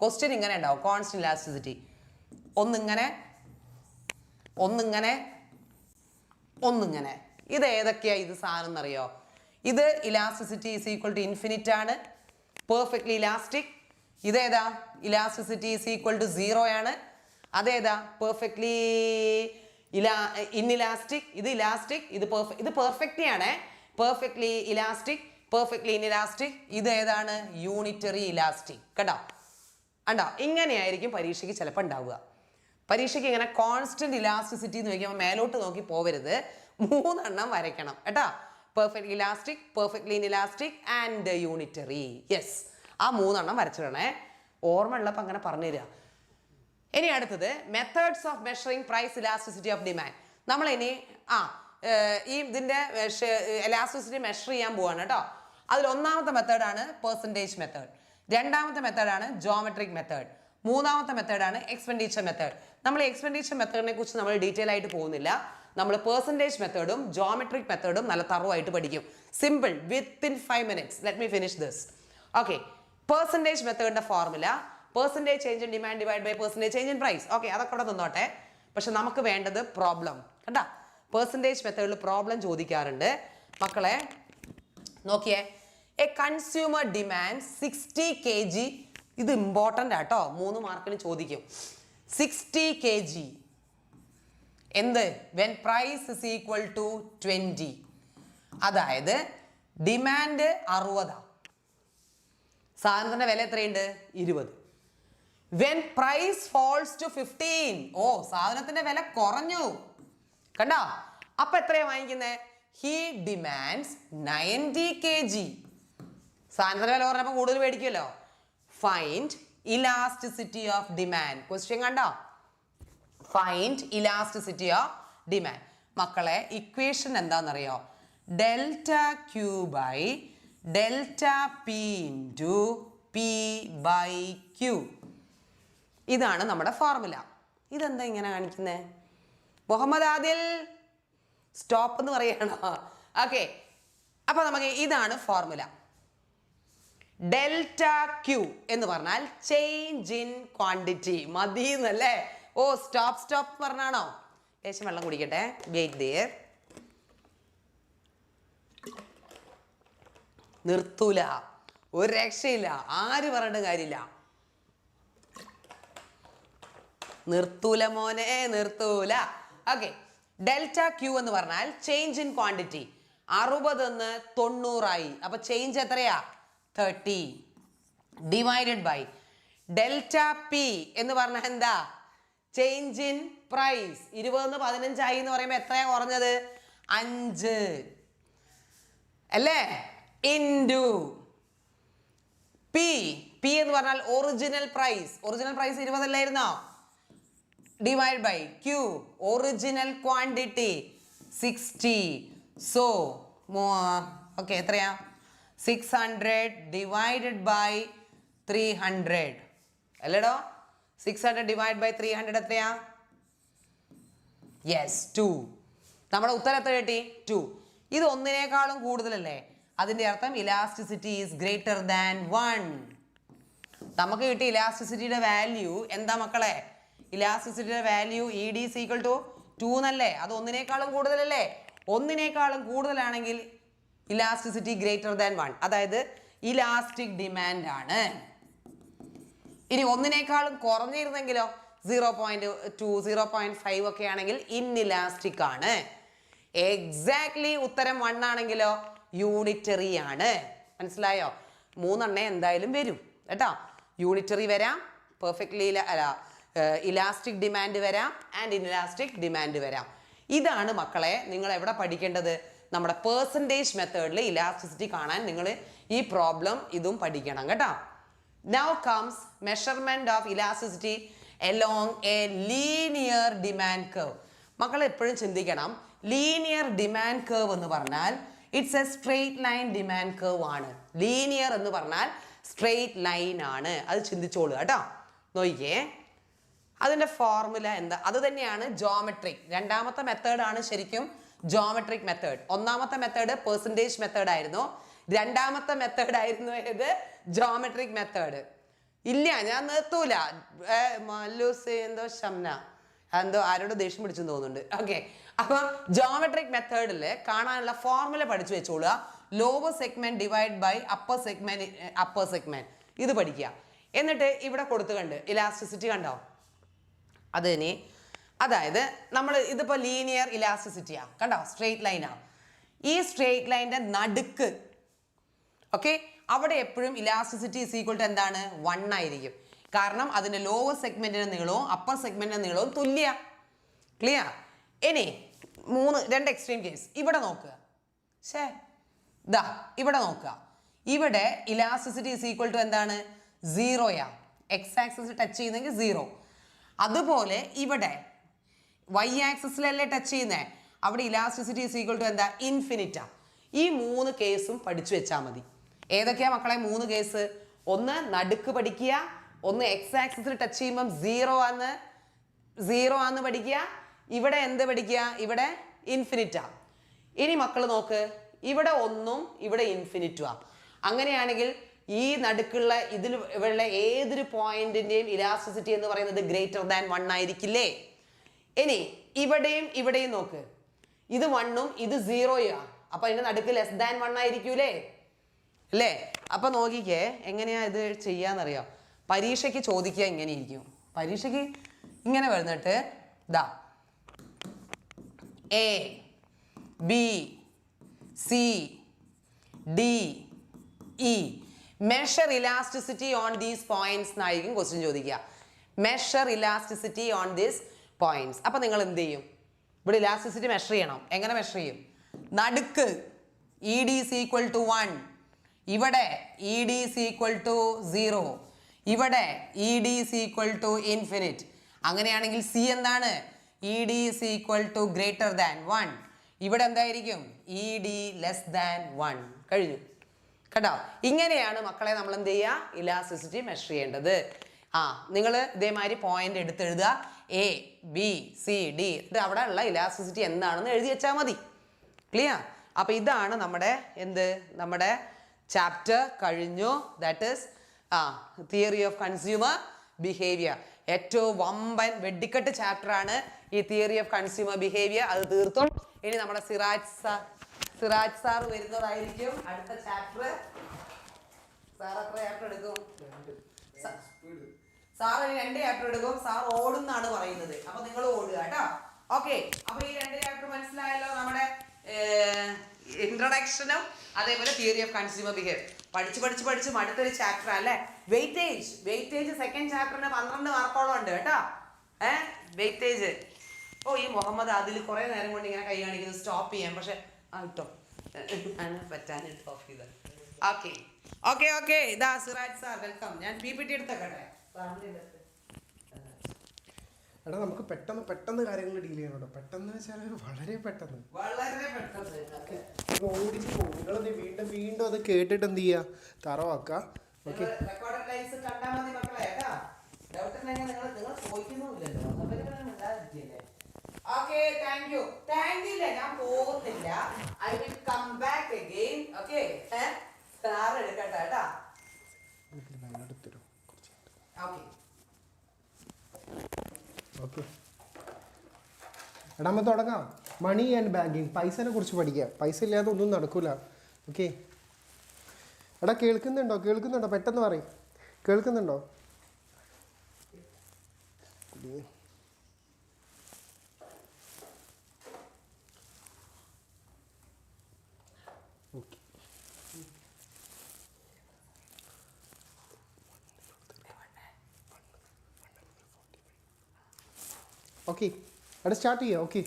ക്വസ്റ്റ്യൻ ഇങ്ങനെ ഉണ്ടാവും, കോൺസ്റ്റന്റ് ഇലാസ്റ്റിസിറ്റി. ഒന്നിങ്ങനെ, ഇത് ഏതൊക്കെയാ ഇത് സാധനം എന്നറിയോ? ഇത് elasticity is equal to infinite ആണ്, പെർഫെക്റ്റ്ലി ഇലാസ്റ്റിക്. ഇതേതാ? ഇലാസ്റ്റിസിറ്റി ഈസ് ഈക്വൽ ടു 0 ആണ്. അതേതാ? Perfectly inelastic. ഇത് ഇലാസ്റ്റിക്, ഇത് പെർഫെക്റ്റ്ലി ആണ്, പെർഫെക്റ്റ്ലി ഇലാസ്റ്റിക്, പെർഫെക്റ്റ്ലി ഇൻഇലാസ്റ്റിക്. ഇത് ഏതാണ്? Unitary elastic. കേട്ടോ, കണ്ടോ? ഇങ്ങനെയായിരിക്കും പരീക്ഷയ്ക്ക് ചിലപ്പോൾ ഉണ്ടാവുക. പരീക്ഷയ്ക്ക് ഇങ്ങനെ കോൺസ്റ്റന്റ് ഇലാസ്റ്റിസിറ്റി എന്ന് ചോദിക്കുമ്പോൾ മേലോട്ട് നോക്കി പോവരുത്, 3 എണ്ണം വരയ്ക്കണം കേട്ടോ. Perfectly elastic, perfectly inelastic and unitary. Yes, ആ 3 എണ്ണം വരച്ചിടണേ. ഓർമ്മ ഉള്ളപ്പോൾ അങ്ങനെ പറഞ്ഞു തരിക. ഇനി അടുത്തത് methods of measuring price elasticity of demand. നമ്മൾ ഇനി ഈ ഇതിന്റെ ഇലാസ്റ്റിസിറ്റി മെഷർ ചെയ്യാൻ പോവാണ് കേട്ടോ. അതിൽ ഒന്നാമത്തെ മെത്തേഡാണ് പെർസെൻറ്റേജ് മെത്തേഡ്, രണ്ടാമത്തെ മെത്തേഡാണ് ജോമെട്രിക് മെത്തേഡ്, മൂന്നാമത്തെ മെത്തേഡാണ് എക്സ്പെൻഡിച്ചർ മെത്തേഡ്. നമ്മൾ എക്സ്പെൻഡിച്ചർ മെത്തേഡിനെ കുറിച്ച് നമ്മൾ ഡീറ്റെയിൽ ആയിട്ട് പോകുന്നില്ല. നമ്മൾ പെർസെൻറ്റേജ് മെത്തേഡും ജോമെട്രിക് മെത്തേഡും നല്ല തറവായിട്ട് പഠിക്കും. Simple, within 5 minutes. Let me finish this. Okay, percentage മെത്തേഡിന്റെ formula percentage change in demand divide by percentage change in price. Okay, അതൊക്കെ അവിടെ നിന്നോട്ടെ. പക്ഷെ നമുക്ക് വേണ്ടത് പ്രോബ്ലം. കണ്ടാ, പെർസെൻറ്റേജ് മെത്തേഡിൽ പ്രോബ്ലം ചോദിക്കാറുണ്ട്. മക്കളെ നോക്കിയേ, എ കൺസ്യൂമർ ഡിമാൻഡ് 60 kg. ഇത് ഇമ്പോർട്ടൻ്റ് ആട്ടോ, 3 മാർക്കിന് ചോദിക്കും. 60 kg എന്ത്? When price is equal to 20. അതായത് ഡിമാൻഡ് 60, സാധനത്തിന്റെ വില എത്രയുണ്ട്? 20. When price falls to 15. ഓ, സാധനത്തിന്റെ വില കുറഞ്ഞു. കണ്ടോ? അപ്പൊ എത്രയാ വാങ്ങിക്കുന്നത്? He demands 90 kg. സാധനത്തിന്റെ വില പറഞ്ഞപ്പോ കൂടുതൽ മേടിക്കുമല്ലോ. Find elasticity of demand. Question കണ്ടോ? Find elasticity of demand. മക്കളെ, ഇക്വേഷൻ എന്താണെന്നറിയോ? Delta Q by delta P into P/Q. ഇതാണ് നമ്മുടെ ഫോർമുല. ഇതെന്താ ഇങ്ങനെ കാണിക്കുന്നേ? മുഹമ്മദ് ആദിൽ സ്റ്റോപ്പ് എന്ന് പറയണോ? ഓക്കെ, അപ്പൊ നമുക്ക് ഇതാണ് ഫോർമുല. ഡെൽറ്റ ക്യൂ എന്ന് പറഞ്ഞാൽ ചേഞ്ച് ഇൻ ക്വാണ്ടിറ്റി. മതി എന്നല്ലേ? ഓ, സ്റ്റോപ്പ് പറഞ്ഞാണോ? ലേശം വെള്ളം കുടിക്കട്ടെ. Wait there. നിർത്തൂല, ഒരു രക്ഷയില്ല, ആര് പറഞ്ഞിട്ട് കാര്യമില്ല. നിർത്തൂല മോനെ, നിർത്തൂല. ഓക്കെ, ഡെൽറ്റ ക്യൂ എന്ന് പറഞ്ഞാൽ ചേഞ്ച് ഇൻ ക്വാണ്ടിറ്റി. 60 90 അപ്പൊ ചേഞ്ച് എത്രയാ? 30 ഡിവൈഡഡ് ബൈ ഡെൽറ്റ പി എന്ന് പറഞ്ഞാൽ എന്താ? Change in price. 20 15 എന്ന് പറയുമ്പോൾ എത്രയാ കുറഞ്ഞത്? 5 അല്ലേ? ഇൻറ്റു പി എന്ന് പറഞ്ഞാൽ ഒറിജിനൽ പ്രൈസ്. ഒറിജിനൽ പ്രൈസ് 20 അല്ലായിരുന്നോ? Divide by Q original quantity 60. So okay, എത്രയാ? 600 ഡിവൈഡഡ് ബൈ 300 അല്ലേടോ? 600 ഡിവൈഡ് ബൈ 300 എത്രയാ? യെസ്, 2. നമ്മുടെ ഉത്തരം എത്ര കിട്ടി? 2. ഇത് ഒന്നിനേക്കാളും കൂടുതലല്ലേ? അതിന്റെ അർത്ഥം ഇലാസ്റ്റിസിറ്റി ഈസ് ഗ്രേറ്റർ ദാൻ 1. നമുക്ക് കിട്ടിയ ഇലാസ്റ്റിസിറ്റിയുടെ വാല്യൂ എന്താ മക്കളെ? ഇലാസ്റ്റിസിറ്റിയുടെ value ED is equal to 2 എന്നല്ലേ? അത് ഒന്നിനേക്കാളും കൂടുതലല്ലേ? ഒന്നിനേക്കാളും കൂടുതലാണെങ്കിൽ ഇലാസ്റ്റിസിറ്റി ഗ്രേറ്റർ ദാൻ 1, അതായത് ഇലാസ്റ്റിക് ഡിമാൻഡ് ആണ്. ഇനി ഒന്നിനേക്കാളും കുറഞ്ഞിരുന്നെങ്കിലോ? 0.2 0.5 ഒക്കെ ആണെങ്കിൽ ഇൻഇലാസ്റ്റിക് ആണ്. എക്സാക്ട്ലി ഉത്തരം 1 ആണെങ്കിലോ യൂണിറ്ററി ആണ്. മനസ്സിലായോ? 3 എന്തായാലും വരും കേട്ടോ. യൂണിറ്ററി വരാം, പെർഫെക്റ്റ്ലി ഇലാസ്റ്റിക് ഡിമാൻഡ് വരാം, ആൻഡ് ഇൻഇലാസ്റ്റിക് ഡിമാൻഡ് വരാം. ഇതാണ് മക്കളെ നിങ്ങൾ എവിടെ പഠിക്കേണ്ടത്? നമ്മുടെ പെർസെൻറ്റേജ് മെത്തേഡിൽ ഇലാസ്റ്റിസിറ്റി കാണാൻ നിങ്ങൾ ഈ പ്രോബ്ലം ഇതും പഠിക്കണം കേട്ടോ. Now comes measurement of elasticity along A linear demand curve. മക്കൾ എപ്പോഴും ചിന്തിക്കണം, ലീനിയർ ഡിമാൻഡ് കർവ് എന്ന് പറഞ്ഞാൽ it's A straight line demand curve ആണ്. ലീനിയർ എന്ന് പറഞ്ഞാൽ സ്ട്രെയിറ്റ് ലൈൻ ആണ്. അത് ചിന്തിച്ചോളൂ കേട്ടോ. നോക്കിയേ, അതിന്റെ ഫോർമുല എന്താ? അത് തന്നെയാണ് ജോമെട്രിക്. രണ്ടാമത്തെ മെത്തേഡാണ് ശരിക്കും ജോമെട്രിക് മെത്തേഡ്. ഒന്നാമത്തെ മെത്തേഡ് പെർസെൻറ്റേജ് മെത്തേഡ് ആയിരുന്നു. രണ്ടാമത്തെ മെത്തേഡ് ആയിരുന്നു ഏത്? Geometric method. ഇല്ല, ഞാൻ നിർത്തൂല. എന്തോ ഷംന എന്തോ ആരോട് ദേഷ്യം പിടിച്ചെന്ന് തോന്നുന്നുണ്ട്. ഓക്കെ, അപ്പം ജോമെട്രിക് മെത്തേഡിൽ കാണാനുള്ള ഫോർമുല പഠിച്ചു വെച്ചോളുക. Lower segment divide by upper segment ഇത് പഠിക്കുക. എന്നിട്ട് ഇവിടെ കൊടുത്തു കണ്ട് ഇലാസ്റ്റിസിറ്റി കണ്ടോ? അത് ഇനി അതായത് നമ്മൾ ഇതിപ്പോൾ ലീനിയർ ഇലാസ്റ്റിസിറ്റിയാ കണ്ടോ? സ്ട്രെയിറ്റ് ലൈനാ. ഈ സ്ട്രെയിറ്റ് ലൈനിന്റെ നടുക്ക് ഓക്കെ, അവിടെ എപ്പോഴും ഇലാസ്റ്റിസിറ്റി ഈസ് ഈക്വൽ ടു എന്താണ്? 1 ആയിരിക്കും. കാരണം അതിന്റെ ലോവർ സെഗ്മെന്റിന്റെ നീളവും അപ്പർ സെഗ്മെന്റിന്റെ നീളവും തുല്യ. ക്ലിയർ? ഇനി 2 എക്സ്ട്രീം കേസ് ഇവിടെ നോക്കുക. ഇവിടെ നോക്കുക. ഇവിടെ ഇലാസ്റ്റിസിറ്റി ഈസ് ഈക്വൽ ടു എന്താണ്? 0യാ. എക്സ് ആക്സിസ് ടച്ച് ചെയ്യുന്നെങ്കിൽ 0. അതുപോലെ ഇവിടെ y ആക്സിസിലല്ലേ ടച്ച് ചെയ്യുന്നേ, അവിടെ ഇലാസ്റ്റിസിറ്റി ഈസ് ഈക്വൽ ടു എന്താ? ഇൻഫിനിറ്റാ. ഈ 3 കേസും പഠിച്ചു വെച്ചാൽ മതി. ഏതൊക്കെയാ മക്കളെ 3 കേസ്? ഒന്ന് നടുക്ക് പഠിക്കുക, ഒന്ന് എക്സ് ആക്സിസിൽ ടച്ച് ചെയ്യുമ്പം 0 ആന്ന് പഠിക്കുക. ഇവിടെ എന്ത് പഠിക്കുക? ഇവിടെ ഇൻഫിനിറ്റാ. ഇനി മക്കൾ നോക്ക്, ഇവിടെ 1ഉം ഇവിടെ ഇൻഫിനിറ്റുവാ. അങ്ങനെയാണെങ്കിൽ ഈ നടുക്കുള്ള ഇതിലുള്ള ഏതൊരു പോയിന്റിന്റെയും ഇലാസ്റ്റിസിറ്റി എന്ന് പറയുന്നത് ഗ്രേറ്റർ ദാൻ 1 ആയിരിക്കില്ലേ? ഇനി ഇവിടെയും നോക്ക്, ഇത് 1ഉം ഇത് 0യാ. അപ്പൊ അതിന്റെ നടുക്ക് ലെസ് ദാൻ 1 ആയിരിക്കൂലേ? അല്ലേ? അപ്പൊ നോക്കിക്കേ എങ്ങനെയാ ഇത് ചെയ്യാന്നറിയോ? പരീക്ഷയ്ക്ക് ചോദിക്കുക ഇങ്ങനെ ഇരിക്കും. പരീക്ഷയ്ക്ക് ഇങ്ങനെ വരുന്നിട്ട് ദാ A B C D E measure elasticity on these points എന്നായിരിക്കും ക്വസ്റ്റ്യൻ ചോദിക്കുക. Measure elasticity on these points. അപ്പൊ നിങ്ങൾ എന്ത് ചെയ്യും? ഇവിടെ ഇലാസ്റ്റിസിറ്റി മെഷർ ചെയ്യണം. എങ്ങനെ മെഷർ ചെയ്യും? നടുക്ക് ED is equal to 1, ഇവിടെ ED is equal to 0, ഇവിടെ ED is equal to infinite. അങ്ങനെയാണെങ്കിൽ C എന്താണ്? ED is equal to greater than 1. ഇവിടെ എന്തായിരിക്കും? ED less than 1. കഴിഞ്ഞു. കേട്ടോ. ഇങ്ങനെയാണ് മക്കളെ നമ്മൾ എന്ത് ചെയ്യുക, ഇലാസ്റ്റിസിറ്റി മെഷർ ചെയ്യേണ്ടത്. നിങ്ങൾ ഇതേമാതിരി പോയിന്റ് എടുത്തെഴുതുക, എ ബി സി ഡി, എന്നിട്ട് അവിടെ ഉള്ള ഇലാസ്റ്റിസിറ്റി എന്താണെന്ന് എഴുതി വെച്ചാൽ മതി. ക്ലിയർ? അപ്പൊ ഇതാണ് നമ്മുടെ ചാപ്റ്റർ കഴിഞ്ഞു. That is theory of consumer behaviour. ഏറ്റവും വമ്പൻ വെടിക്കെട്ട് ചാപ്റ്റർ ആണ് ഈ തിയറി ഓഫ് കൺസ്യൂമർ ബിഹേവിയർ. അത് തീർത്തും ഇനി നമ്മുടെ സിറാജ് സാർ വരുന്നതായിരിക്കും അടുത്ത ചാപ്റ്റർ. സാർ എത്ര ചാപ്റ്റർ എടുക്കും? സാർ ഇനി 2 ചാപ്റ്റർ എടുക്കും. സാർ ഓടുന്നാണ് പറയുന്നത്, അപ്പൊ നിങ്ങൾ ഓടുക കേട്ടോ. ഓക്കെ, അപ്പൊ ഈ 2 ചാപ്റ്റർ മനസ്സിലായല്ലോ. നമ്മുടെ ഇൻട്രൊഡക്ഷനും അതേപോലെ തിയറി ഓഫ് കൺസ്യൂമർ ബിഹേവിയർ പഠിച്ച് അടുത്തൊരു ചാപ്റ്റർ അല്ലേ വെയിറ്റേജ്. സെക്കൻഡ് ചാപ്റ്ററിന് 12 മാർക്കോളം ഉണ്ട് കേട്ടോ. വെയിറ്റേജ്. ഈ മുഹമ്മദ് അതിൽ കുറെ നേരം കൊണ്ട് ഇങ്ങനെ കൈ കാണിക്കുന്നത്, സ്റ്റോപ്പ് ചെയ്യാം. പക്ഷെ കേട്ടോ പറ്റാൻ ഓഫ് ചെയ്ത. ഓക്കെ ഇതാ സിറാജ് സാർ, വെൽക്കം. ഞാൻ PPT എടുത്തേക്കട്ടെ. എടാ നമുക്ക് പെട്ടെന്ന് കാര്യങ്ങൾ ഡീൽ ചെയ്യണം കേട്ടോ. പെട്ടെന്ന് വെച്ചാൽ വളരെ പെട്ടെന്ന് ഓടിച്ചു പോകും. നിങ്ങളത് വീണ്ടും അത് കേട്ടിട്ട് എന്ത് ചെയ്യുക, തറവാക്കുക. ഓക്കെ, ഞാൻ പോകുന്നില്ല. I will come back again. Okay, sir എടുക്കട്ടെ കേട്ടാ. ഓക്കെ എടാ നമ്മൾ തുടങ്ങാം. മണി ആൻഡ് ബാങ്കിങ്, പൈസനെ കുറിച്ച് പഠിക്കാം. പൈസ ഇല്ലാതെ ഒന്നും നടക്കൂല. ഓക്കെ എടാ കേൾക്കുന്നുണ്ടോ? പെട്ടെന്ന് പറയും. കേൾക്കുന്നുണ്ടോ? ഓക്കെ ഓക്കെ എടാ സ്റ്റാർട്ട് ചെയ്യാം. ഓക്കെ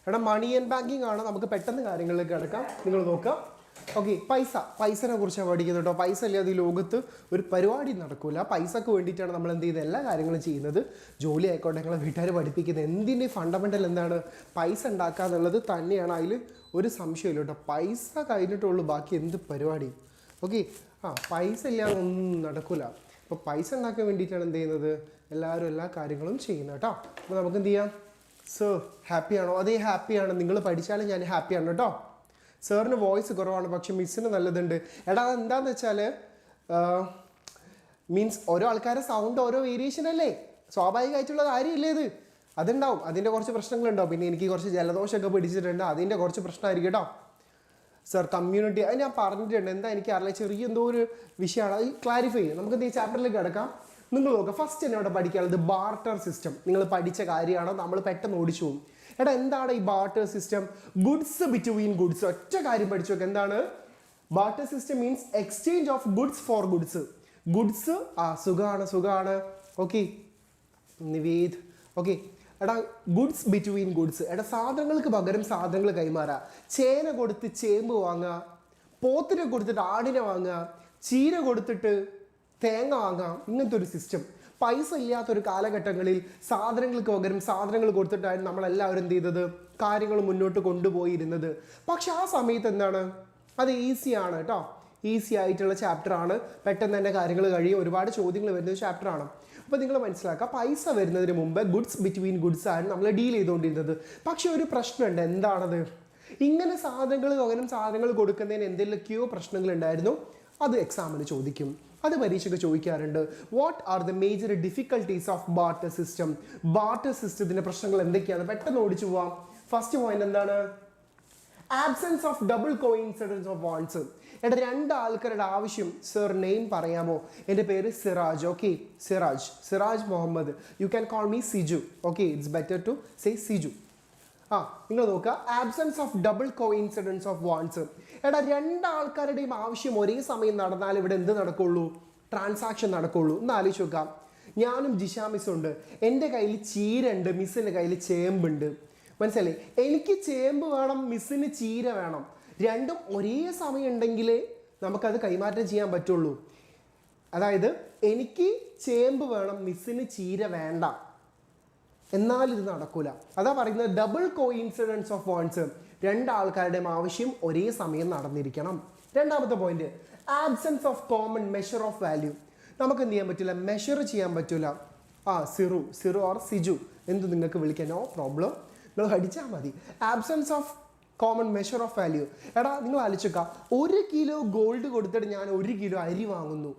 എടാ മണി ആൻഡ് ബാങ്കിങ് ആണ്. നമുക്ക് പെട്ടെന്ന് കാര്യങ്ങളിലേക്ക് കിടക്കാം. നിങ്ങൾ നോക്കാം. ഓക്കെ, പൈസനെ കുറിച്ചാണ് പഠിക്കുന്നത് കേട്ടോ. പൈസ ഇല്ലാതെ ഈ ലോകത്ത് ഒരു പരിപാടി നടക്കൂല. പൈസക്ക് വേണ്ടിയിട്ടാണ് നമ്മൾ എന്ത് ചെയ്ത് എല്ലാ കാര്യങ്ങളും ചെയ്യുന്നത്. ജോലി ആയിക്കോട്ടെ, ഞങ്ങളെ വീട്ടുകാർ പഠിപ്പിക്കുന്നത് എന്തിൻ്റെ ഫണ്ടമെൻ്റൽ എന്താണ്, പൈസ ഉണ്ടാക്കുക എന്നുള്ളത് തന്നെയാണ്. അതിൽ ഒരു സംശയമില്ല കേട്ടോ. പൈസ കഴിഞ്ഞിട്ടുള്ളൂ ബാക്കി എന്ത് പരിപാടി. ഓക്കെ, പൈസ ഇല്ലാതെ ഒന്നും നടക്കൂല. അപ്പോൾ പൈസ ഉണ്ടാക്കാൻ വേണ്ടിയിട്ടാണ് എന്ത് ചെയ്യുന്നത്, എല്ലാവരും എല്ലാ കാര്യങ്ങളും ചെയ്യുന്നത് കേട്ടോ. അപ്പോൾ നമുക്ക് എന്ത് ചെയ്യാം. സർ ഹാപ്പിയാണോ? അതേ ഹാപ്പിയാണ്. നിങ്ങൾ പഠിച്ചാലും ഞാൻ ഹാപ്പിയാണ് കേട്ടോ. സാറിന് വോയിസ് കുറവാണ്, പക്ഷെ മിസ്സിന് നല്ലതുണ്ട്. എടാ അതെന്താണെന്ന് വെച്ചാൽ മീൻസ് ഓരോ ആൾക്കാരുടെ സൗണ്ട് ഓരോ വേരിയേഷൻ അല്ലേ, സ്വാഭാവികമായിട്ടുള്ള കാര്യമില്ലേ ഇത്. അതുണ്ടാവും, അതിൻ്റെ കുറച്ച് പ്രശ്നങ്ങളുണ്ടാവും. പിന്നെ എനിക്ക് കുറച്ച് ജലദോഷമൊക്കെ പിടിച്ചിട്ടുണ്ട്, അതിൻ്റെ കുറച്ച് പ്രശ്നമായിരിക്കും കേട്ടോ. സർ കമ്മ്യൂണിറ്റി, അത് ഞാൻ പറഞ്ഞിട്ടുണ്ട്. എന്താ എനിക്കറിയില്ല, ചെറിയ എന്തോ ഒരു വിഷയമാണ്. അത് ക്ലാരിഫൈ ചെയ്യും. നമുക്ക് ഈ ചാപ്റ്ററിലേക്ക് കിടക്കാം. നിങ്ങൾ നോക്കുക, ഫസ്റ്റ് തന്നെ ഇവിടെ പഠിക്കാനുള്ളത് ബാർട്ടർ സിസ്റ്റം. നിങ്ങൾ പഠിച്ച കാര്യമാണോ, നമ്മൾ പെട്ടെന്ന് ഓടിച്ചു പോകും. എടാ എന്താണ് ഈ barter system? Goods between goods. ഒറ്റ കാര്യം പഠിച്ചു നോക്കുക. എന്താണ് barter system? Means exchange of goods for goods. Goods സുഖാണ്. ഓക്കെ നിവേദ്. ഓക്കെ എടാ ഗുഡ്സ് ബിറ്റ്വീൻ ഗുഡ്സ്. എടാ സാധനങ്ങൾക്ക് പകരം സാധനങ്ങൾ കൈമാറുക. ചേന കൊടുത്ത് ചേമ്പ് വാങ്ങുക, പോത്തിനെ കൊടുത്തിട്ട് ആടിനെ വാങ്ങുക, ചീര കൊടുത്തിട്ട് തേങ്ങ വാങ്ങാം. ഇങ്ങനത്തെ ഒരു സിസ്റ്റം. പൈസ ഇല്ലാത്തൊരു കാലഘട്ടങ്ങളിൽ സാധനങ്ങൾക്ക് പകരം സാധനങ്ങൾ കൊടുത്തിട്ടായിരുന്നു നമ്മളെല്ലാവരും എന്ത് ചെയ്തത്, കാര്യങ്ങൾ മുന്നോട്ട് കൊണ്ടുപോയിരുന്നത്. പക്ഷെ ആ സമയത്ത് എന്താണ്, അത് ഈസിയാണ് കേട്ടോ. ഈസി ആയിട്ടുള്ള ചാപ്റ്ററാണ്. പെട്ടെന്ന് തന്നെ കാര്യങ്ങൾ കഴിയും. ഒരുപാട് ചോദ്യങ്ങൾ വരുന്ന ഒരു ചാപ്റ്ററാണ്. അപ്പോൾ നിങ്ങൾ മനസ്സിലാക്കുക, പൈസ വരുന്നതിന് മുമ്പ് ഗുഡ്സ് ബിറ്റ്വീൻ ഗുഡ്സ് ആണ് നമ്മൾ ഡീൽ ചെയ്തുകൊണ്ടിരുന്നത്. പക്ഷെ ഒരു പ്രശ്നമുണ്ട്. എന്താണത്? ഇങ്ങനെ സാധനങ്ങൾ പകരം സാധനങ്ങൾ കൊടുക്കുന്നതിന് എന്തെങ്കിലുമൊക്കെയോ പ്രശ്നങ്ങളുണ്ടായിരുന്നു. അത് എക്സാമിന് ചോദിക്കും, അത് പരീക്ഷയ്ക്ക് ചോദിക്കാറുണ്ട്. What are the major difficulties of barter system? Barter സിസ്റ്റത്തിൻ്റെ പ്രശ്നങ്ങൾ എന്തൊക്കെയാണ്? പെട്ടെന്ന് ഓടിച്ചു പോവാം. ഫസ്റ്റ് പോയിന്റ് എന്താണ്? Absence of double coincidence of wants. എടാ 2 ആൾക്കാരുടെ ആവശ്യം. സർ നെയിം പറയാമോ? എൻ്റെ പേര് Siraj. Okay Siraj Muhammad. You can call me Siju. Okay it's better to say Siju. നിങ്ങൾ നോക്കുക, absence of double coincidence of wants. എടാ 2 ആൾക്കാരുടെയും ആവശ്യം ഒരേ സമയം നടന്നാൽ ഇവിടെ എന്ത് നടക്കുള്ളൂ? ട്രാൻസാക്ഷൻ നടക്കുള്ളൂ. ഒന്ന് ആലോചിച്ച് നോക്കാം. ഞാനും ജിഷാമിസും ഉണ്ട്. എൻ്റെ കയ്യിൽ ചീര ഉണ്ട്, മിസ്സിൻ്റെ കയ്യിൽ ചേമ്പുണ്ട്. മനസ്സിലല്ലേ? എനിക്ക് ചേമ്പ് വേണം, മിസ്സിന് ചീര വേണം. രണ്ടും ഒരേ സമയം ഉണ്ടെങ്കിലേ നമുക്കത് കൈമാറ്റം ചെയ്യാൻ പറ്റുള്ളൂ. അതായത് എനിക്ക് ചേമ്പ് വേണം, മിസ്സിന് ചീര വേണ്ട. എന്നാൽ ഇത് നടക്കൂല. അതാ പറയുന്നത് ഡബിൾ കോയിൻസിഡൻസ് ഓഫ് വാണ്ട്സ്. രണ്ടാൾക്കാരുടെയും ആവശ്യം ഒരേ സമയം നടന്നിരിക്കണം. രണ്ടാമത്തെ point, absence of common measure of value. നമുക്ക് എന്ത് ചെയ്യാൻ പറ്റില്ല, മെഷർ ചെയ്യാൻ പറ്റില്ല. സിറു ഓർ സിജു എന്ത് നിങ്ങൾക്ക് വിളിക്കാൻ, നോ പ്രോബ്ലം, നിങ്ങൾ അടിച്ചാൽ മതി. Absence of common measure of value. എടാ നിങ്ങൾ ആലോചിക്കുക, 1 കിലോ ഗോൾഡ് കൊടുത്തിട്ട് ഞാൻ 1 കിലോ അരി വാങ്ങുന്നു,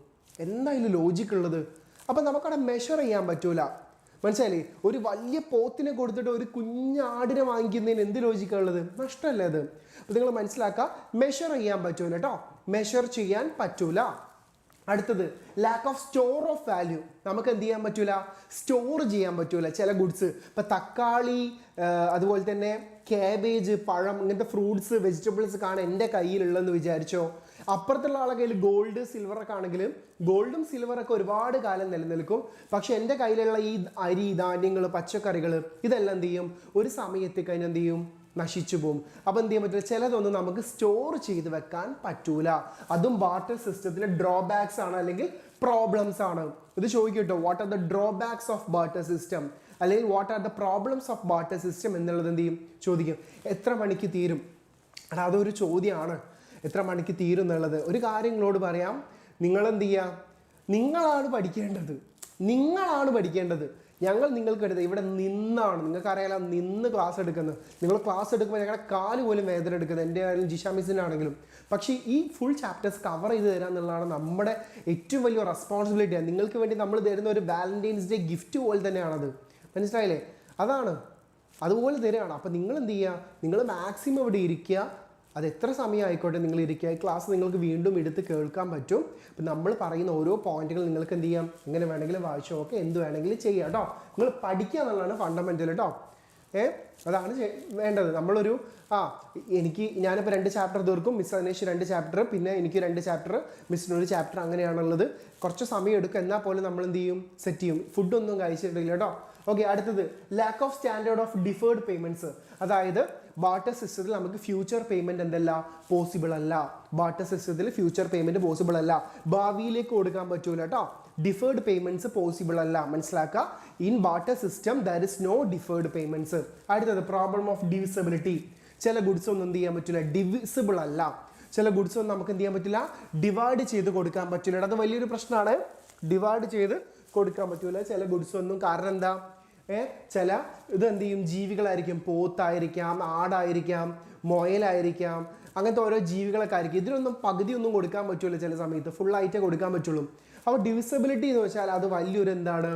എന്തായാലും ലോജിക്ക് ഉള്ളത്? അപ്പം നമുക്കവിടെ മെഷർ ചെയ്യാൻ പറ്റൂല. മനസ്സിലായില്ലേ? ഒരു വലിയ പോത്തിനെ കൊടുത്തിട്ട് ഒരു കുഞ്ഞാടിനെ വാങ്ങിക്കുന്നതിന് എന്ത് ലോജിക്കുള്ളത്? നഷ്ടമല്ലേ അത്? അപ്പം നിങ്ങൾ മനസ്സിലാക്കുക, മെഷർ ചെയ്യാൻ പറ്റൂല കേട്ടോ, മെഷർ ചെയ്യാൻ പറ്റൂല. അടുത്തത് lack of store of value. നമുക്ക് എന്ത് ചെയ്യാൻ പറ്റൂല, സ്റ്റോർ ചെയ്യാൻ പറ്റൂല ചില ഗുഡ്സ്. ഇപ്പം തക്കാളി, അതുപോലെ തന്നെ കാബേജ്, പഴം, ഇങ്ങനത്തെ ഫ്രൂട്ട്സ്, വെജിറ്റബിൾസ് കാണാൻ എൻ്റെ കയ്യിലുള്ളതെന്ന് വിചാരിച്ചോ. അപ്പുറത്തുള്ള ആളെ കയ്യിൽ ഗോൾഡ്, സിൽവറൊക്കെ ആണെങ്കിൽ ഗോൾഡും സിൽവറൊക്കെ ഒരുപാട് കാലം നിലനിൽക്കും. പക്ഷെ എൻ്റെ കയ്യിലുള്ള ഈ അരി, ധാന്യങ്ങൾ, പച്ചക്കറികൾ ഇതെല്ലാം എന്ത് ചെയ്യും, ഒരു സമയത്ത് കഴിഞ്ഞ് എന്ത് ചെയ്യും, നശിച്ചു പോകും. അപ്പം എന്ത് ചെയ്യാൻ പറ്റില്ല, ചിലതൊന്നും നമുക്ക് സ്റ്റോർ ചെയ്ത് വെക്കാൻ പറ്റൂല. അതും ബാർട്ടർ സിസ്റ്റത്തിലെ ഡ്രോബാക്സ് ആണ്, അല്ലെങ്കിൽ പ്രോബ്ലംസ് ആണ്. ഇത് ചോദിക്കട്ടോ, what are the drawbacks of barter system, അല്ലെങ്കിൽ what are the problems of barter system എന്നുള്ളത് എന്ത് ചെയ്യും, ചോദിക്കും. എത്ര മണിക്ക് തീരും? അതൊരു ചോദ്യമാണ്, എത്ര മണിക്ക് തീരും എന്നുള്ളത്. ഒരു കാര്യങ്ങളോട് പറയാം, നിങ്ങളെന്ത് ചെയ്യുക, നിങ്ങളാണ് പഠിക്കേണ്ടത്. ഞങ്ങൾ നിങ്ങൾക്ക് എടുത്തത് ഇവിടെ നിന്നാണ്. നിങ്ങൾക്കറിയാലോ, നിന്ന് ക്ലാസ് എടുക്കുന്നത്. നിങ്ങൾ ക്ലാസ് എടുക്കുമ്പോൾ ഞങ്ങളുടെ കാല് പോലും വേദന എടുക്കുന്നത്, എൻ്റെ ആയാലും ജിഷ മിസ്സിൻ്റെ ആണെങ്കിലും. പക്ഷേ ഈ ഫുൾ ചാപ്റ്റേഴ്സ് കവർ ചെയ്ത് തരിക എന്നുള്ളതാണ് നമ്മുടെ ഏറ്റവും വലിയ റെസ്പോൺസിബിലിറ്റിയാണ്. നിങ്ങൾക്ക് വേണ്ടി നമ്മൾ തരുന്ന ഒരു വാലന്റൈൻസ് ഡേ ഗിഫ്റ്റ് പോലെ തന്നെയാണത്. മനസ്സിലായില്ലേ? അതാണ്, അതുപോലെ തരികയാണ്. അപ്പം നിങ്ങൾ എന്ത് ചെയ്യുക, നിങ്ങൾ മാക്സിമം ഇവിടെ ഇരിക്കുക. അത് എത്ര സമയം ആയിക്കോട്ടെ നിങ്ങൾ ഇരിക്കുക. ഈ ക്ലാസ് നിങ്ങൾക്ക് വീണ്ടും എടുത്ത് കേൾക്കാൻ പറ്റും. അപ്പം നമ്മൾ പറയുന്ന ഓരോ പോയിന്റുകൾ നിങ്ങൾക്ക് എന്ത് ചെയ്യാം, എങ്ങനെ വേണമെങ്കിലും വായിച്ചു നോക്കുക, എന്ത് വേണമെങ്കിലും ചെയ്യാം കേട്ടോ. നിങ്ങൾ പഠിക്കുക എന്നുള്ളതാണ് ഫണ്ടമെൻ്റൽ കേട്ടോ. അതാണ് വേണ്ടത്. നമ്മളൊരു ഞാനിപ്പോൾ 2 ചാപ്റ്റർ തീർക്കും, മിസ് അതിനേഷ് 2 ചാപ്റ്റർ, പിന്നെ എനിക്ക് 2 ചാപ്റ്റർ, മിസ്സിന് 1 ചാപ്റ്റർ, അങ്ങനെയാണുള്ളത്. കുറച്ച് സമയം എടുക്കും, എന്നാൽ പോലും നമ്മൾ എന്ത് ചെയ്യും, സെറ്റ് ചെയ്യും. ഫുഡൊന്നും കഴിച്ചിട്ടില്ല കേട്ടോ. ഓക്കെ, അടുത്തത് lack of standard of deferred payments. അതായത് ബാർട്ടർ സിസ്റ്റത്തിൽ നമുക്ക് ഫ്യൂച്ചർ പേയ്മെൻറ്റ് എന്തല്ല, പോസിബിൾ അല്ല. ബാർട്ടർ സിസ്റ്റത്തിൽ ഫ്യൂച്ചർ പേയ്മെൻറ്റ് പോസിബിൾ അല്ല, ഭാവിയിലേക്ക് കൊടുക്കാൻ പറ്റൂല കേട്ടോ. ഡിഫേർഡ് പേയ്മെൻറ്റ്സ് പോസിബിൾ അല്ല, മനസ്സിലാക്കുക. In barter system there is no deferred payments. അടുത്തത് പ്രോബ്ലം ഓഫ് ഡിവിസിബിലിറ്റി. ചില ഗുഡ്സ് ഒന്നും എന്ത് ചെയ്യാൻ പറ്റില്ല, ഡിവിസിബിൾ അല്ല. ചില ഗുഡ്സ് ഒന്നും നമുക്ക് എന്ത് ചെയ്യാൻ പറ്റില്ല, ഡിവൈഡ് ചെയ്ത് കൊടുക്കാൻ പറ്റില്ല. അത് വലിയൊരു പ്രശ്നമാണ്, ഡിവൈഡ് ചെയ്ത് കൊടുക്കാൻ പറ്റില്ല ചില ഗുഡ്സ് ഒന്നും. കാരണം എന്താ, ചില ഇത് എന്ത് ചെയ്യും, ജീവികളായിരിക്കും, പോത്തായിരിക്കാം, ആടായിരിക്കാം, മുയലായിരിക്കാം, അങ്ങനത്തെ ഓരോ ജീവികളൊക്കെ ആയിരിക്കും. ഇതിനൊന്നും പകുതിയൊന്നും കൊടുക്കാൻ പറ്റില്ല, ചില സമയത്ത് ഫുള്ളായിട്ടേ കൊടുക്കാൻ പറ്റുള്ളൂ. അപ്പോൾ ഡിവിസിബിലിറ്റി എന്ന് വെച്ചാൽ അത് വലിയൊരു എന്താണ്,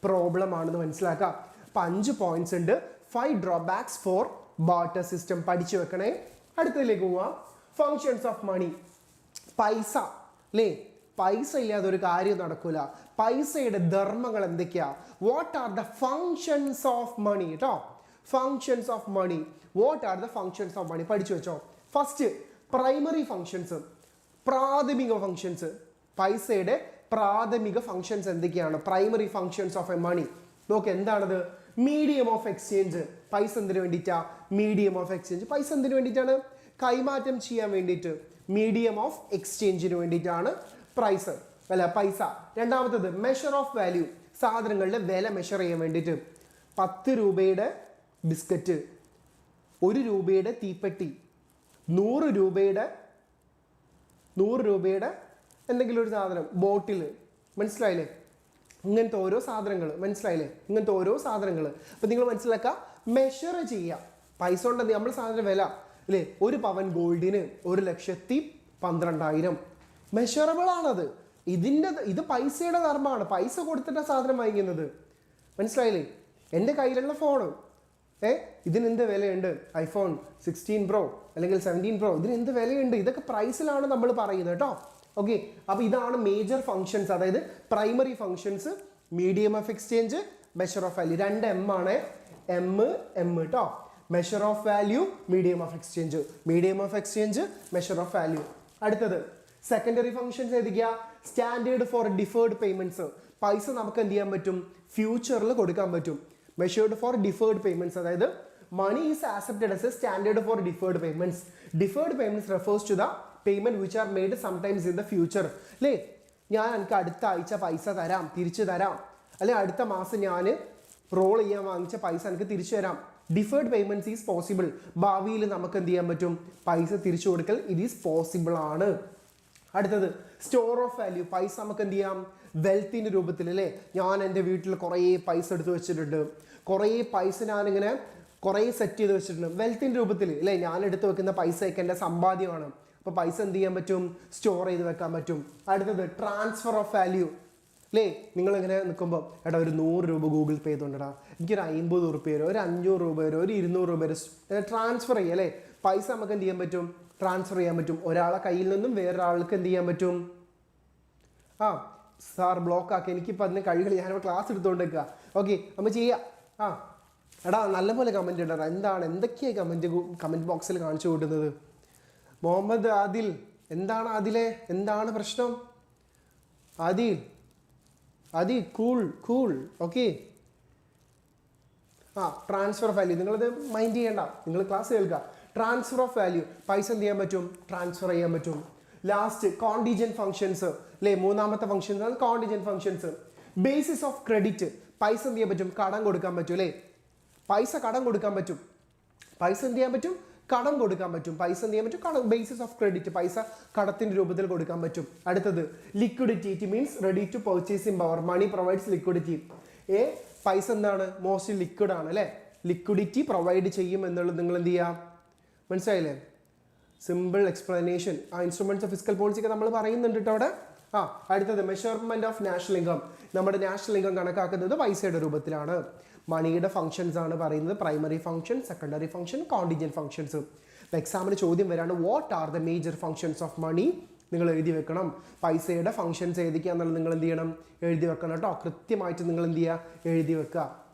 പ്രോബ്ലം ആണെന്ന് മനസ്സിലാക്കാം. അപ്പം 5 പോയിന്റ്സ് ഉണ്ട്. 5 ഡ്രോബാക്സ് ഫോർ ബാർട്ടർ സിസ്റ്റം. പഠിച്ചു വെക്കണേ. അടുത്തതിലേക്ക് പോവാം. Functions of money. പൈസ അല്ലേ, പൈസ ഇല്ലാതെ ഒരു കാര്യം നടക്കൂല. പൈസയുടെ ധർമ്മങ്ങൾ എന്തൊക്കെയാ, what are the functions of money കേട്ടോ. Functions of money, what are the functions of money പഠിച്ചു വെച്ചോ. ഫസ്റ്റ് പ്രൈമറി ഫങ്ഷൻസ്, പ്രാഥമിക ഫങ്ഷൻസ്. പൈസയുടെ പ്രാഥമിക ഫങ്ഷൻസ് എന്തൊക്കെയാണ്, primary functions of a money. നോക്ക് എന്താണത്, മീഡിയം ഓഫ് എക്സ്ചേഞ്ച്. പൈസ എന്തിനു വേണ്ടിയിട്ടാ, മീഡിയം ഓഫ് എക്സ്ചേഞ്ച്. പൈസ എന്തിനു വേണ്ടിയിട്ടാണ്, കൈമാറ്റം ചെയ്യാൻ വേണ്ടിയിട്ട്. മീഡിയം ഓഫ് എക്സ്ചേഞ്ചിന് വേണ്ടിയിട്ടാണ് പൈസ. രണ്ടാമത്തത് മെഷർ ഓഫ് വാല്യൂ, സാധനങ്ങളുടെ വില മെഷർ ചെയ്യാൻ വേണ്ടിയിട്ട്. 10 രൂപയുടെ ബിസ്ക്കറ്റ്, 1 രൂപയുടെ തീപ്പെട്ടി, 100 രൂപയുടെ എന്തെങ്കിലും ഒരു സാധനം, ബോട്ടിൽ. മനസ്സിലായില്ലേ? ഇങ്ങനത്തെ ഓരോ സാധനങ്ങൾ. മനസ്സിലായില്ലേ? ഇങ്ങനത്തെ ഓരോ സാധനങ്ങൾ. അപ്പം നിങ്ങൾ മനസ്സിലാക്കുക, മെഷർ ചെയ്യുക. പൈസ കൊണ്ട് നമ്മൾ സാധനം വില അല്ലേ, 1 പവൻ ഗോൾഡിന് 1,12,000. മെഷറബിൾ ആണത്. ഇത് പൈസയുടെ ധർമ്മമാണ്. പൈസ കൊടുത്തിട്ട സാധനം വാങ്ങിക്കുന്നത്. മനസ്സിലായില്ലേ? എൻ്റെ കയ്യിലുള്ള ഫോണ് ഇതിന് എന്ത് വിലയുണ്ട്, ഐഫോൺ 16 പ്രോ അല്ലെങ്കിൽ 17 പ്രോ, ഇതിന് എന്ത് വിലയുണ്ട്, ഇതൊക്കെ പ്രൈസിലാണ് നമ്മൾ പറയുന്നത് കേട്ടോ. ഓക്കെ, അപ്പോൾ ഇതാണ് മേജർ ഫങ്ഷൻസ്. അതായത് primary functions, medium of exchange, measure of value. 2 M ആണ്, എം കേട്ടോ. Measure of value, medium of exchange, medium of exchange, measure of value. അടുത്തത് സെക്കൻഡറി ഫങ്ഷൻസ് ഏതൊക്കെയാ, സ്റ്റാൻഡേർഡ് ഫോർ ഡിഫേർഡ് പേയ്മെന്റ്സ്. പൈസ നമുക്ക് എന്ത് ചെയ്യാൻ പറ്റും, ഫ്യൂച്ചറിൽ കൊടുക്കാൻ പറ്റും. മെഷേർഡ് ഫോർ ഡിഫേർഡ് പേയ്മെന്റ്സ്, അതായത് money is accepted as a standard for deferred payments. Deferred payments refers to the payment which are made sometimes in the future. അല്ലേ, ഞാൻ എനിക്ക് അടുത്ത ആഴ്ച പൈസ തരാം, തിരിച്ചു തരാം, അല്ലെ അടുത്ത മാസം ഞാൻ റോൾ ചെയ്യാൻ വാങ്ങിച്ച പൈസ എനിക്ക് തിരിച്ചു തരാം. Deferred payments is possible. ഭാവിയിൽ നമുക്ക് എന്ത് ചെയ്യാൻ പറ്റും? പൈസ തിരിച്ചു കൊടുക്കൽ ഇത് ഈസ് പോസിബിൾ ആണ്. അടുത്തത് സ്റ്റോർ ഓഫ് വാല്യൂ. പൈസ നമുക്ക് എന്ത് ചെയ്യാം? വെൽത്തിന്റെ രൂപത്തിൽ അല്ലേ. ഞാൻ എൻ്റെ വീട്ടിൽ കുറേ പൈസ എടുത്ത് വെച്ചിട്ടുണ്ട്, കുറേ പൈസ ഞാനിങ്ങനെ കുറേ സെറ്റ് ചെയ്ത് വെച്ചിട്ടുണ്ട് വെൽത്തിന്റെ രൂപത്തിൽ അല്ലേ. ഞാൻ എടുത്ത് വെക്കുന്ന പൈസയൊക്കെ എൻ്റെ സമ്പാദ്യമാണ്. അപ്പോൾ പൈസ എന്ത് ചെയ്യാൻ പറ്റും? സ്റ്റോർ ചെയ്ത് വെക്കാൻ പറ്റും. അടുത്തത് ട്രാൻസ്ഫർ ഓഫ് വാല്യൂ അല്ലേ. നിങ്ങളിങ്ങനെ നിൽക്കുമ്പോൾ എടാ ഒരു 100 രൂപ ഗൂഗിൾ പേ ചെയ്തുകൊണ്ടിടാ, എനിക്കൊരു 50 രൂപ തരും, ഒരു 500 രൂപ തരും, ഒരു 200 രൂപ തരും, ട്രാൻസ്ഫർ ചെയ്യുക അല്ലേ. പൈസ നമുക്ക് എന്ത് ചെയ്യാൻ പറ്റും? ട്രാൻസ്ഫർ ചെയ്യാൻ പറ്റും. ഒരാളെ കയ്യിൽ നിന്നും വേറൊരാൾക്ക് എന്ത് ചെയ്യാൻ പറ്റും? സാർ ബ്ലോക്ക് ആക്കി, എനിക്കിപ്പോൾ അതിന് കഴിയില്ല, ഞാനിപ്പോൾ ക്ലാസ് എടുത്തുകൊണ്ട് വെക്കുക. ഓക്കെ, നമ്മൾ ചെയ്യാം. എടാ നല്ലപോലെ കമൻറ്റ് ഇടാ. എന്തൊക്കെയാണ് കമൻറ്റ് ബോക്സിൽ കാണിച്ചു കൂട്ടുന്നത്? മുഹമ്മദ് ആദിൽ, എന്താണ് ആദിലെ, എന്താണ് പ്രശ്നം? Adil cool okay. Transfer of value നിങ്ങളത് മൈൻഡ് ചെയ്യണ്ട, നിങ്ങൾ ക്ലാസ് കേൾക്കുക. ട്രാൻസ്ഫർ ഓഫ് വാല്യൂ, പൈസ എന്ത് ചെയ്യാൻ പറ്റും? ട്രാൻസ്ഫർ ചെയ്യാൻ പറ്റും. ലാസ്റ്റ് കോണ്ടിജന്റ് ഫംഗ്ഷൻസ് അല്ലേ. മൂന്നാമത്തെ ഫംഗ്ഷൻ ആണ് കോണ്ടിജന്റ് ഫംഗ്ഷൻസ്. ബേസിസ് ഓഫ് ക്രെഡിറ്റ്, പൈസ എന്ത് ചെയ്യാൻ പറ്റും? കടം കൊടുക്കാൻ പറ്റും അല്ലേ. പൈസ കടം കൊടുക്കാൻ പറ്റും. പൈസ എന്ത് ചെയ്യാൻ പറ്റും? കടം കൊടുക്കാൻ പറ്റും. പൈസ എന്ത് ചെയ്യാൻ പറ്റും? കടം. ബേസിസ് ഓഫ് ക്രെഡിറ്റ്, പൈസ കടത്തിന്റെ രൂപത്തിൽ കൊടുക്കാൻ പറ്റും. അടുത്തത് liquidity. It means ready to purchasing power. Money provides liquidity. പൈസ എന്താണ്? മോസ്റ്റ്ലി ലിക്വിഡ് ആണ് അല്ലേ. ലിക്വിഡിറ്റി പ്രൊവൈഡ് ചെയ്യും എന്നുള്ളത് നിങ്ങൾ എന്ത് ചെയ്യാം? മനസ്സിലായില്ലേ? Simple explanation. Instruments of physical policy ഒക്കെ നമ്മൾ പറയുന്നുണ്ട് കേട്ടോ അവിടെ. അടുത്തത് മെഷർമെന്റ് ഓഫ് നാഷണൽ ഇൻകം. നമ്മുടെ നാഷണൽ ഇൻകം കണക്കാക്കുന്നത് പൈസയുടെ രൂപത്തിലാണ്. മണിയുടെ ഫംഗ്ഷൻസ് ആണ് പറയുന്നത്. Primary function, secondary function, contingent functions. എക്സാമിന് ചോദ്യം വരാണ് what are the major functions of money. നിങ്ങൾ എഴുതി വെക്കണം. പൈസയുടെ ഫംഗ്ഷൻസ് ഏതൊക്കെയാണെന്നുള്ളത് നിങ്ങൾ എന്ത് ചെയ്യണം? എഴുതി വെക്കണം കേട്ടോ. കൃത്യമായിട്ട് നിങ്ങൾ എന്ത് ചെയ്യുക? എഴുതി വെക്കുക.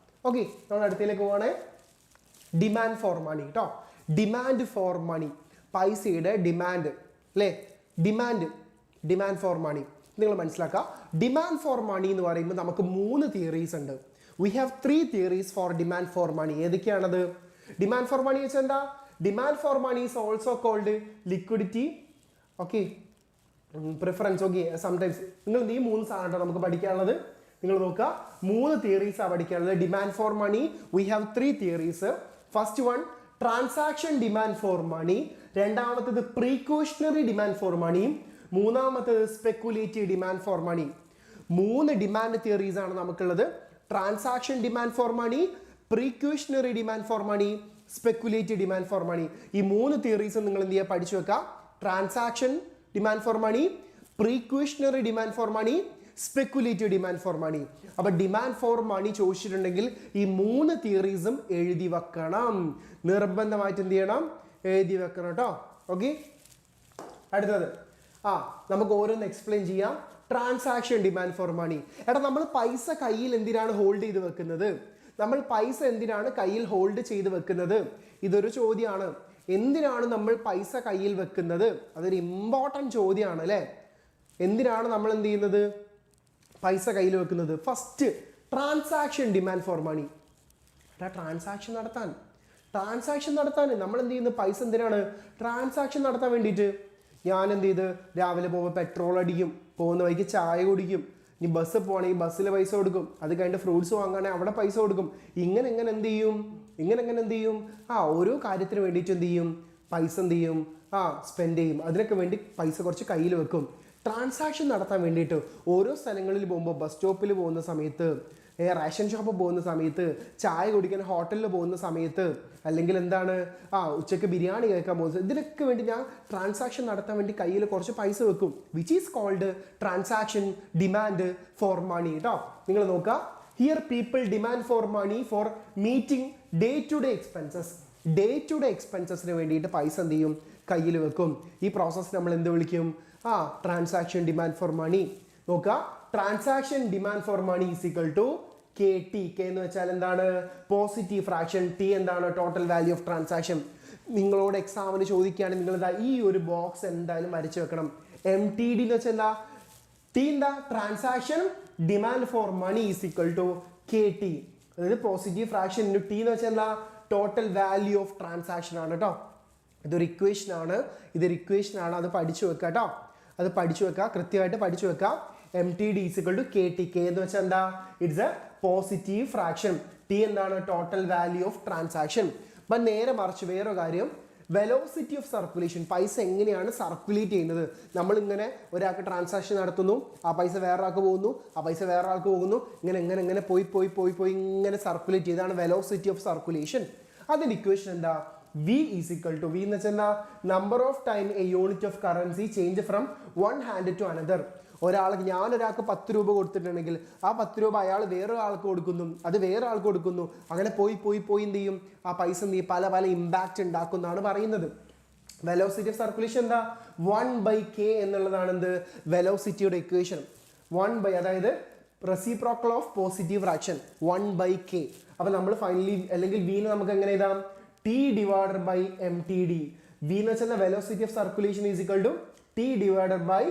ഓക്കെ, നമ്മൾ അടുത്തേക്ക് പോവാണ്. ഡിമാൻഡ് ഫോർ മണി കേട്ടോ. ഡിമാൻഡ് ഫോർ മണി, പൈസയുടെ ഡിമാൻഡ് അല്ലേ. ഡിമാൻഡ് ഫോർ മണി നിങ്ങൾ മനസ്സിലാക്കുക. ഡിമാൻഡ് ഫോർ മണി എന്ന് പറയുമ്പോൾ നമുക്ക് 3 തിയറീസ് ഉണ്ട്. We have 3 theories for demand for money. ഏതൊക്കെയാണത്? ഡിമാൻഡ് ഫോർ മണി വെച്ചാൽ എന്താ? Demand for money is also called liquidity, okay, preference. Okay, sometimes നിങ്ങൾ ഈ 3 സാധനം നമുക്ക് പഠിക്കാനുള്ളത്. നിങ്ങൾ നോക്കുക, 3 തിയറീസാണ് പഠിക്കാനുള്ളത്. Demand for money we have 3 theories. First one transaction demand for money, രണ്ടാമത്തേത് പ്രീക്യൂഷണറി ഡിമാൻഡ് ഫോർ മണി, മൂന്നാമത്തേത് speculative demand for money. 3 demand theories ആണ് നമുക്കുള്ളത്. Transaction demand for money, precautionary demand for money, speculative demand for money. ഈ 3 തിയറീസ് നിങ്ങൾ എന്ത് ചെയ്യുക? പഠിച്ചു വെക്കുക. Transaction demand for money, precautionary demand for money, speculative demand for money. അപ്പൊ ഡിമാൻഡ് ഫോർ മണി ചോദിച്ചിട്ടുണ്ടെങ്കിൽ ഈ 3 തിയറീസും എഴുതി വെക്കണം. നിർബന്ധമായിട്ട് എന്ത് ചെയ്യണം? എഴുതി വെക്കണം കേട്ടോ. ഓക്കെ, അടുത്തത് നമുക്ക് ഓരോന്ന് എക്സ്പ്ലെയിൻ ചെയ്യാം. Transaction demand for money. എടാ നമ്മൾ പൈസ കയ്യിൽ എന്തിനാണ് ഹോൾഡ് ചെയ്ത് വെക്കുന്നത്? നമ്മൾ പൈസ എന്തിനാണ് കയ്യിൽ ഹോൾഡ് ചെയ്ത് വെക്കുന്നത്? ഇതൊരു ചോദ്യമാണ്. എന്തിനാണ് നമ്മൾ പൈസ കയ്യിൽ വെക്കുന്നത്? അതൊരു ഇമ്പോർട്ടൻറ്റ് ചോദ്യമാണ് അല്ലേ. എന്തിനാണ് നമ്മൾ എന്ത് ചെയ്യുന്നത്? പൈസ കയ്യിൽ വെക്കുന്നത്? First transaction demand for money. Transaction നടത്താൻ നമ്മൾ എന്ത് ചെയ്യുന്നത്? പൈസ എന്തിനാണ്? ട്രാൻസാക്ഷൻ നടത്താൻ വേണ്ടിയിട്ട്. ഞാൻ എന്ത് ചെയ്ത് രാവിലെ പോകുമ്പോൾ പെട്രോൾ അടിക്കും, പോകുന്ന വഴിക്ക് ചായ കുടിക്കും, ഇനി ബസ് പോകണമെങ്കിൽ ബസ്സിൽ പൈസ കൊടുക്കും, അത് കഴിഞ്ഞിട്ട് ഫ്രൂട്ട്സ് വാങ്ങുകയാണെങ്കിൽ അവിടെ പൈസ കൊടുക്കും. ഇങ്ങനെ എന്ത് ചെയ്യും? ഓരോ കാര്യത്തിന് വേണ്ടിയിട്ട് എന്ത് ചെയ്യും? പൈസ എന്ത് ചെയ്യും? സ്പെൻഡ് ചെയ്യും. അതിനൊക്കെ വേണ്ടി പൈസ കുറച്ച് കയ്യിൽ വെക്കും. ട്രാൻസാക്ഷൻ നടത്താൻ വേണ്ടിയിട്ട് ഓരോ സ്ഥലങ്ങളിൽ പോകുമ്പോൾ, ബസ് സ്റ്റോപ്പിൽ പോകുന്ന സമയത്ത്, റേഷൻ ഷോപ്പ് പോകുന്ന സമയത്ത്, ചായ കുടിക്കാൻ ഹോട്ടലിൽ പോകുന്ന സമയത്ത്, അല്ലെങ്കിൽ എന്താണ് ഉച്ചയ്ക്ക് ബിരിയാണി കഴിക്കാൻ പോകുന്നത്, ഇതിനൊക്കെ വേണ്ടി ഞാൻ ട്രാൻസാക്ഷൻ നടത്താൻ വേണ്ടി കയ്യിൽ കുറച്ച് പൈസ വെക്കും. Which is called transaction demand for money കേട്ടോ. നിങ്ങൾ നോക്കുക, here people demand for money for meeting day to day എക്സ്പെൻസസിന് വേണ്ടിയിട്ട് പൈസ എന്ത് ചെയ്യും? കയ്യിൽ വെക്കും. ഈ പ്രോസസ്സ് നമ്മൾ എന്ത് വിളിക്കും? Transaction demand for money. നോക്കുക, transaction demand for money is equal to KT. K എന്ന് വെച്ചാൽ എന്താണ്? Positive fraction. T എന്താണ്? Total value of transaction. നിങ്ങളോട് എക്സാമിന് ചോദിക്കുകയാണെങ്കിൽ നിങ്ങൾ ഈ ഒരു ബോക്സ് എന്തായാലും വരച്ചു വെക്കണം. MTD എന്ന് വെച്ചാൽ എന്താ? T എന്താ? Transaction demand for money is equal to KT. അതായത് പോസിറ്റീവ് ഫ്രാക്ഷൻ ഇൻറ്റു T എന്ന് വെച്ചാൽ എന്താ? ടോട്ടൽ വാല്യൂ ഓഫ് ട്രാൻസാക്ഷൻ ആണ് കേട്ടോ. ഇതൊരു ഇക്വേഷൻ ആണ്. അത് പഠിച്ചു വെക്കുക കേട്ടോ. അത് പഠിച്ചു വെക്കുക, കൃത്യമായിട്ട് പഠിച്ചു വെക്കുക. MTD is equal to KT. K എന്ന് വെച്ചാൽ എന്താ? It's a positive fraction. T എന്താണ്? Total value of transaction. അപ്പം നേരെ മറിച്ച് വേറൊരു കാര്യം, വെലോസിറ്റി ഓഫ് സർക്കുലേഷൻ, പൈസ എങ്ങനെയാണ് സർക്കുലേറ്റ് ചെയ്യുന്നത്. നമ്മളിങ്ങനെ ഒരാൾക്ക് ട്രാൻസാക്ഷൻ നടത്തുന്നു, ആ പൈസ വേറെ ആൾക്ക് പോകുന്നു, ആ പൈസ വേറെ ആൾക്ക് പോകുന്നു, ഇങ്ങനെ ഇങ്ങനെ ഇങ്ങനെ പോയി പോയി പോയി പോയി ഇങ്ങനെ സർക്കുലേറ്റ് ചെയ്താണ് വെലോസിറ്റി ഓഫ് സർക്കുലേഷൻ. അതിൻ്റെ ഇക്വേഷൻ എന്താ? V is equal to, V എന്ന് വെച്ചാൽ എന്താ? Number of time a unit of currency change from one hand to another. ഞാനൊരാൾക്ക് 10 രൂപ കൊടുത്തിട്ടുണ്ടെങ്കിൽ ആ 10 രൂപ അയാൾ വേറെ ആൾക്ക് കൊടുക്കുന്നു, അത് വേറെ ആൾക്ക് കൊടുക്കുന്നു, അങ്ങനെ പോയി പോയി പോയി എന്ത് ചെയ്യും? ആ പൈസ എന്ത് ചെയ്യും? പല പല ഇമ്പാക്റ്റ് ഉണ്ടാക്കുന്നതാണ് പറയുന്നത്. വെലോസിറ്റി ഓഫ് സർക്കുലേഷൻ എന്താ? 1/k എന്നുള്ളതാണ് എന്ത്? വെലോസിറ്റിയുടെ ഇക്വേഷൻ. 1/, അതായത് reciprocal of positive fraction 1/k. അപ്പൊ നമ്മൾ ഫൈനലി അല്ലെങ്കിൽ V നമുക്ക് എങ്ങനെ എഴുതാം? T divided by MTD. V എന്ന് വെച്ചാൽ velocity of circulation is equal to T divided by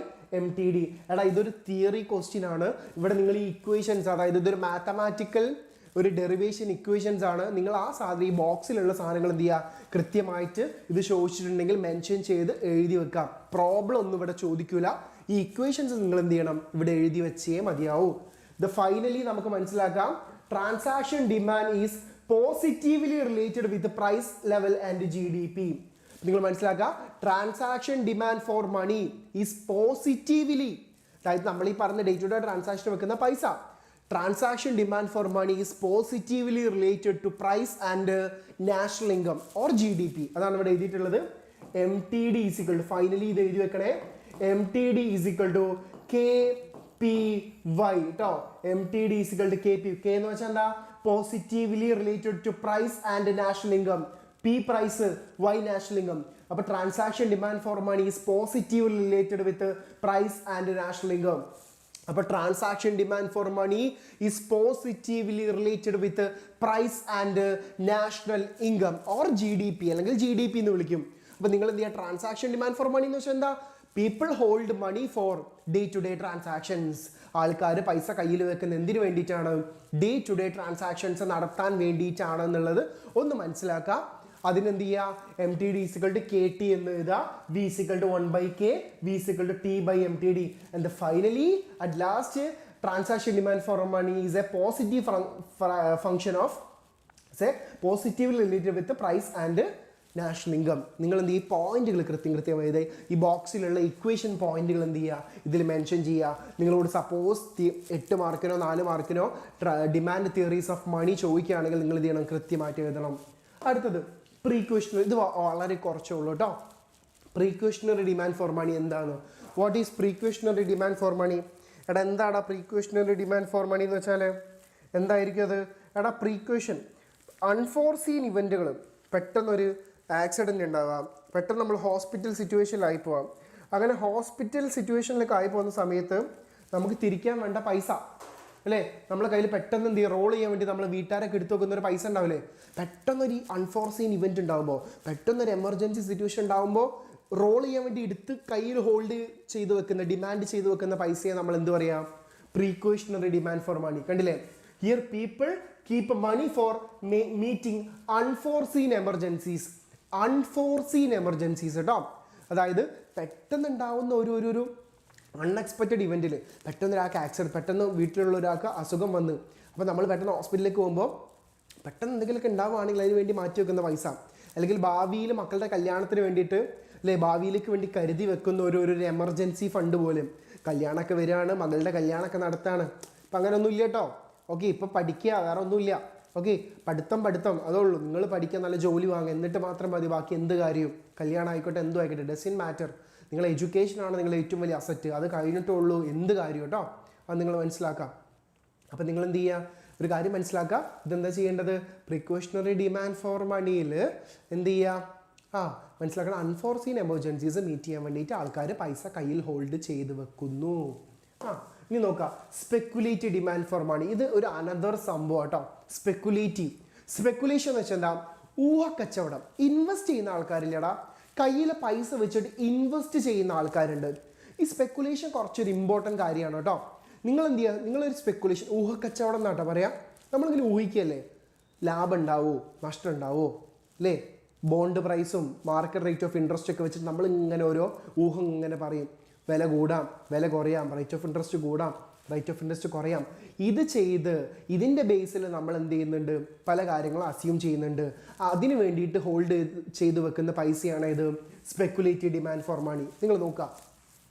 MTD. എടാ ഇതൊരു തിയറി ക്വസ്റ്റ്യൻ ആണ്. ഇവിടെ നിങ്ങൾ ഈ ഇക്വേഷൻസ്, അതായത് ഇതൊരു മാത്തമാറ്റിക്കൽ ഒരു ഡെറിവേഷൻ ഇക്വേഷൻസ് ആണ്. നിങ്ങൾ ആ സാധനം, ഈ ബോക്സിലുള്ള സാധനങ്ങൾ എന്ത് ചെയ്യുക? കൃത്യമായിട്ട് ഇത് ചോദിച്ചിട്ടുണ്ടെങ്കിൽ മെൻഷൻ ചെയ്ത് എഴുതി വെക്കാം. പ്രോബ്ലം ഒന്നും ഇവിടെ ചോദിക്കൂല. ഈ ഇക്വേഷൻസ് നിങ്ങൾ എന്ത് ചെയ്യണം? ഇവിടെ എഴുതി വെച്ചേ മതിയാവൂ. ഇത് ഫൈനലി നമുക്ക് മനസ്സിലാക്കാം, transaction demand is positively related with price level and GDP. നിങ്ങൾ മനസ്സിലാക്കുക, transaction demand for money is positively, അതായത് നമ്മൾ ഈ പറഞ്ഞ ഡേ ടു ഡേ ട്രാൻസാക്ഷൻ വെക്കുന്ന പൈസ, transaction demand for money is positively related to price and national income or GDP. അതാണ് ഇവിടെ എഴുതിയിട്ടുള്ളത്. MTD is equal to, finally ഇത് എഴുതി വെക്കണേ, MTD is equal to KPY കേട്ടോ. MTD is equal to KP. K എന്ന് വെച്ചാൽ എന്താ? Positively related to price and national income. P price, Y national income. അപ്പോൾ transaction demand for money is positively related with price and national income. അപ്പോൾ transaction demand for money is positively related with price and national income or GDP, അല്ലെങ്കിൽ GDP എന്ന് വിളിക്കും. അപ്പോൾ നിങ്ങൾ എന്ത് ചെയ്യുക? ട്രാൻസാക്ഷൻ ഡിമാൻഡ് ഫോർ മണി എന്ന് വെച്ചാൽ എന്താ? People hold money for day to day transactions. ആൾക്കാർ പൈസ കയ്യിൽ വെക്കുന്ന എന്തിനു വേണ്ടിയിട്ടാണ്? ഡേ ടു ഡേ ട്രാൻസാക്ഷൻസ് നടത്താൻ വേണ്ടിയിട്ടാണ് എന്നുള്ളത് ഒന്ന് മനസ്സിലാക്കുക. അതിനെന്ത് ചെയ്യുക? MTD is equal to KT എന്ന് എഴുതുക, V is equal to 1/k, V is equal to T/MTD. And finally at last transaction demand for money is a positive function of positively related with price and national income. നിങ്ങൾ എന്ത് ചെയ്യും? ഈ പോയിന്റുകൾ കൃത്യമായി എഴുതുക. ഈ ബോക്സിലുള്ള ഇക്വേഷൻ പോയിന്റുകൾ എന്ത് ചെയ്യുക? ഇതിൽ മെൻഷൻ ചെയ്യുക. നിങ്ങളോട് സപ്പോസ് 8 മാർക്കിനോ 4 മാർക്കിനോ ഡിമാൻഡ് തിയറീസ് ഓഫ് മണി ചോദിക്കുകയാണെങ്കിൽ നിങ്ങൾ ഇത് ചെയ്യണം, കൃത്യമായിട്ട് എഴുതണം. അടുത്തത് പ്രീക്വഷണറി. ഇത് വളരെ കുറച്ചേ ഉള്ളൂ കേട്ടോ. പ്രീക്വഷണറി ഡിമാൻഡ് ഫോർ മണി എന്താണ്? What is precautionary demand for money? എടാ എന്താടാ പ്രീക്വഷണറി ഡിമാൻഡ് ഫോർ മണി എന്ന് വെച്ചാൽ എന്തായിരിക്കും അത്? എടാ പ്രീക്വഷൻ, അൺഫോർസീൻ ഇവൻറ്റുകൾ, പെട്ടെന്നൊരു ആക്സിഡൻറ്റ് ഉണ്ടാവാം, പെട്ടെന്ന് നമ്മൾ ഹോസ്പിറ്റൽ സിറ്റുവേഷനിലായി പോവാം. അങ്ങനെ ഹോസ്പിറ്റൽ സിറ്റുവേഷനിലൊക്കെ ആയി പോകുന്ന സമയത്ത് നമുക്ക് തിരിക്കാൻ വേണ്ട പൈസ അല്ലേ, നമ്മളെ കയ്യിൽ പെട്ടെന്ന് എന്ത് ചെയ്യും? റോൾ ചെയ്യാൻ വേണ്ടി നമ്മൾ വീട്ടുകാരൊക്കെ എടുത്തു വെക്കുന്ന ഒരു പൈസ ഉണ്ടാവില്ലേ? പെട്ടെന്നൊരു അൺഫോർസീൻ ഇവൻറ്റ് ഉണ്ടാകുമ്പോൾ, പെട്ടെന്നൊരു എമർജൻസി സിറ്റുവേഷൻ ഉണ്ടാകുമ്പോൾ റോൾ ചെയ്യാൻ വേണ്ടി എടുത്ത് കയ്യിൽ ഹോൾഡ് ചെയ്ത് വെക്കുന്ന, ഡിമാൻഡ് ചെയ്ത് വെക്കുന്ന പൈസയെ നമ്മൾ എന്ത് പറയാം? Precautionary demand for money. കണ്ടില്ലേ? Here people keep money for meeting unforeseen emergencies. Unforeseen emergencies കേട്ടോ. അതായത് പെട്ടെന്ന് ഉണ്ടാവുന്ന ഒരു അൺഎക്സ്പെക്റ്റഡ് ഇവൻറ്റിൽ പെട്ടെന്ന് ഒരാൾക്ക് ആക്സിഡൻറ്റ്, പെട്ടെന്ന് വീട്ടിലുള്ള ഒരാൾക്ക് അസുഖം വന്ന്, അപ്പോൾ നമ്മൾ പെട്ടെന്ന് ഹോസ്പിറ്റലിലേക്ക് പോകുമ്പോൾ പെട്ടെന്ന് എന്തെങ്കിലുമൊക്കെ ഉണ്ടാവുകയാണെങ്കിൽ അതിന് വേണ്ടി മാറ്റി വെക്കുന്ന പൈസ, അല്ലെങ്കിൽ ഭാവിയിൽ മക്കളുടെ കല്യാണത്തിന് വേണ്ടിയിട്ട് അല്ലേ, ഭാവിയിലേക്ക് വേണ്ടി കരുതി വെക്കുന്ന ഒരു എമർജൻസി ഫണ്ട് പോലും. കല്യാണമൊക്കെ വരികയാണ്, മകളുടെ കല്യാണമൊക്കെ നടത്താണ്, അപ്പം അങ്ങനെയൊന്നും ഇല്ല കേട്ടോ. ഓക്കെ, ഇപ്പോൾ പഠിക്കുക, വേറെ ഒന്നുമില്ല. ഓക്കെ, പഠിത്തം അതേ ഉള്ളൂ. നിങ്ങൾ പഠിക്കുക, നല്ല ജോലി വാങ്ങുക, എന്നിട്ട് മാത്രം മതി ബാക്കി എന്ത് കാര്യവും. കല്യാണം ആയിക്കോട്ടെ, എന്തും ആയിക്കോട്ടെ, ഡസൻ മാറ്റർ. നിങ്ങളെ എഡ്യൂക്കേഷനാണ് നിങ്ങളുടെ ഏറ്റവും വലിയ അസറ്റ്. അത് കഴിഞ്ഞിട്ടുള്ളൂ എന്ത് കാര്യം കേട്ടോ. അത് നിങ്ങൾ മനസ്സിലാക്കാം. അപ്പം നിങ്ങൾ എന്ത് ചെയ്യുക? ഒരു കാര്യം മനസ്സിലാക്കുക. ഇതെന്താ ചെയ്യേണ്ടത്? പ്രിക്കോഷണറി ഡിമാൻഡ് ഫോർ മണിയിൽ എന്ത് ചെയ്യുക? മനസ്സിലാക്കണം, അൺഫോർസീൻ എമർജൻസീസ് മീറ്റ് ചെയ്യാൻ വേണ്ടിയിട്ട് ആൾക്കാർ പൈസ കയ്യിൽ ഹോൾഡ് ചെയ്ത് വെക്കുന്നു. ഇനി നോക്കാം, സ്പെക്കുലേറ്റീവ് ഡിമാൻഡ് ഫോർ മണി. ഇത് ഒരു അനദർ സംഭവം കേട്ടോ. സ്പെക്കുലേഷൻ എന്ന് വെച്ചാൽ എന്താ? ഊഹക്കച്ചവടം. ഇൻവെസ്റ്റ് ചെയ്യുന്ന ആൾക്കാരില്ലടാ, കയ്യിൽ പൈസ വെച്ചിട്ട് ഇൻവെസ്റ്റ് ചെയ്യുന്ന ആൾക്കാരുണ്ട്. ഈ സ്പെക്കുലേഷൻ കുറച്ചൊരു ഇമ്പോർട്ടൻറ്റ് കാര്യമാണ് കേട്ടോ. നിങ്ങൾ എന്ത് ചെയ്യുക? നിങ്ങളൊരു സ്പെക്കുലേഷൻ, ഊഹക്കച്ചവടം എന്നാട്ടോ പറയാം. നമ്മളിങ്ങനെ ഊഹിക്കല്ലേ, ലാഭം ഉണ്ടാവോ നഷ്ടം ഉണ്ടാവോ അല്ലേ? ബോണ്ട് പ്രൈസും മാർക്കറ്റ് റേറ്റ് ഓഫ് ഇൻട്രസ്റ്റ് ഒക്കെ വെച്ചിട്ട് നമ്മളിങ്ങനെ ഓരോ ഊഹം ഇങ്ങനെ പറയും. വില കൂടാം, വില കുറയാം, റേറ്റ് ഓഫ് ഇൻട്രസ്റ്റ് കൂടാം, റേറ്റ് ഓഫ് ഇൻട്രസ്റ്റ് കുറയാം. ഇത് ചെയ്ത് ഇതിൻ്റെ ബേസിൽ നമ്മൾ എന്ത് ചെയ്യുന്നുണ്ട്, പല കാര്യങ്ങളും അസ്യൂം ചെയ്യുന്നുണ്ട്. അതിന് വേണ്ടിയിട്ട് ഹോൾഡ് ചെയ്ത് വെക്കുന്ന പൈസയാണ് ഇത് സ്പെക്കുലേറ്റീവ് ഡിമാൻഡ് ഫോർ മണി. നിങ്ങൾ നോക്കുക,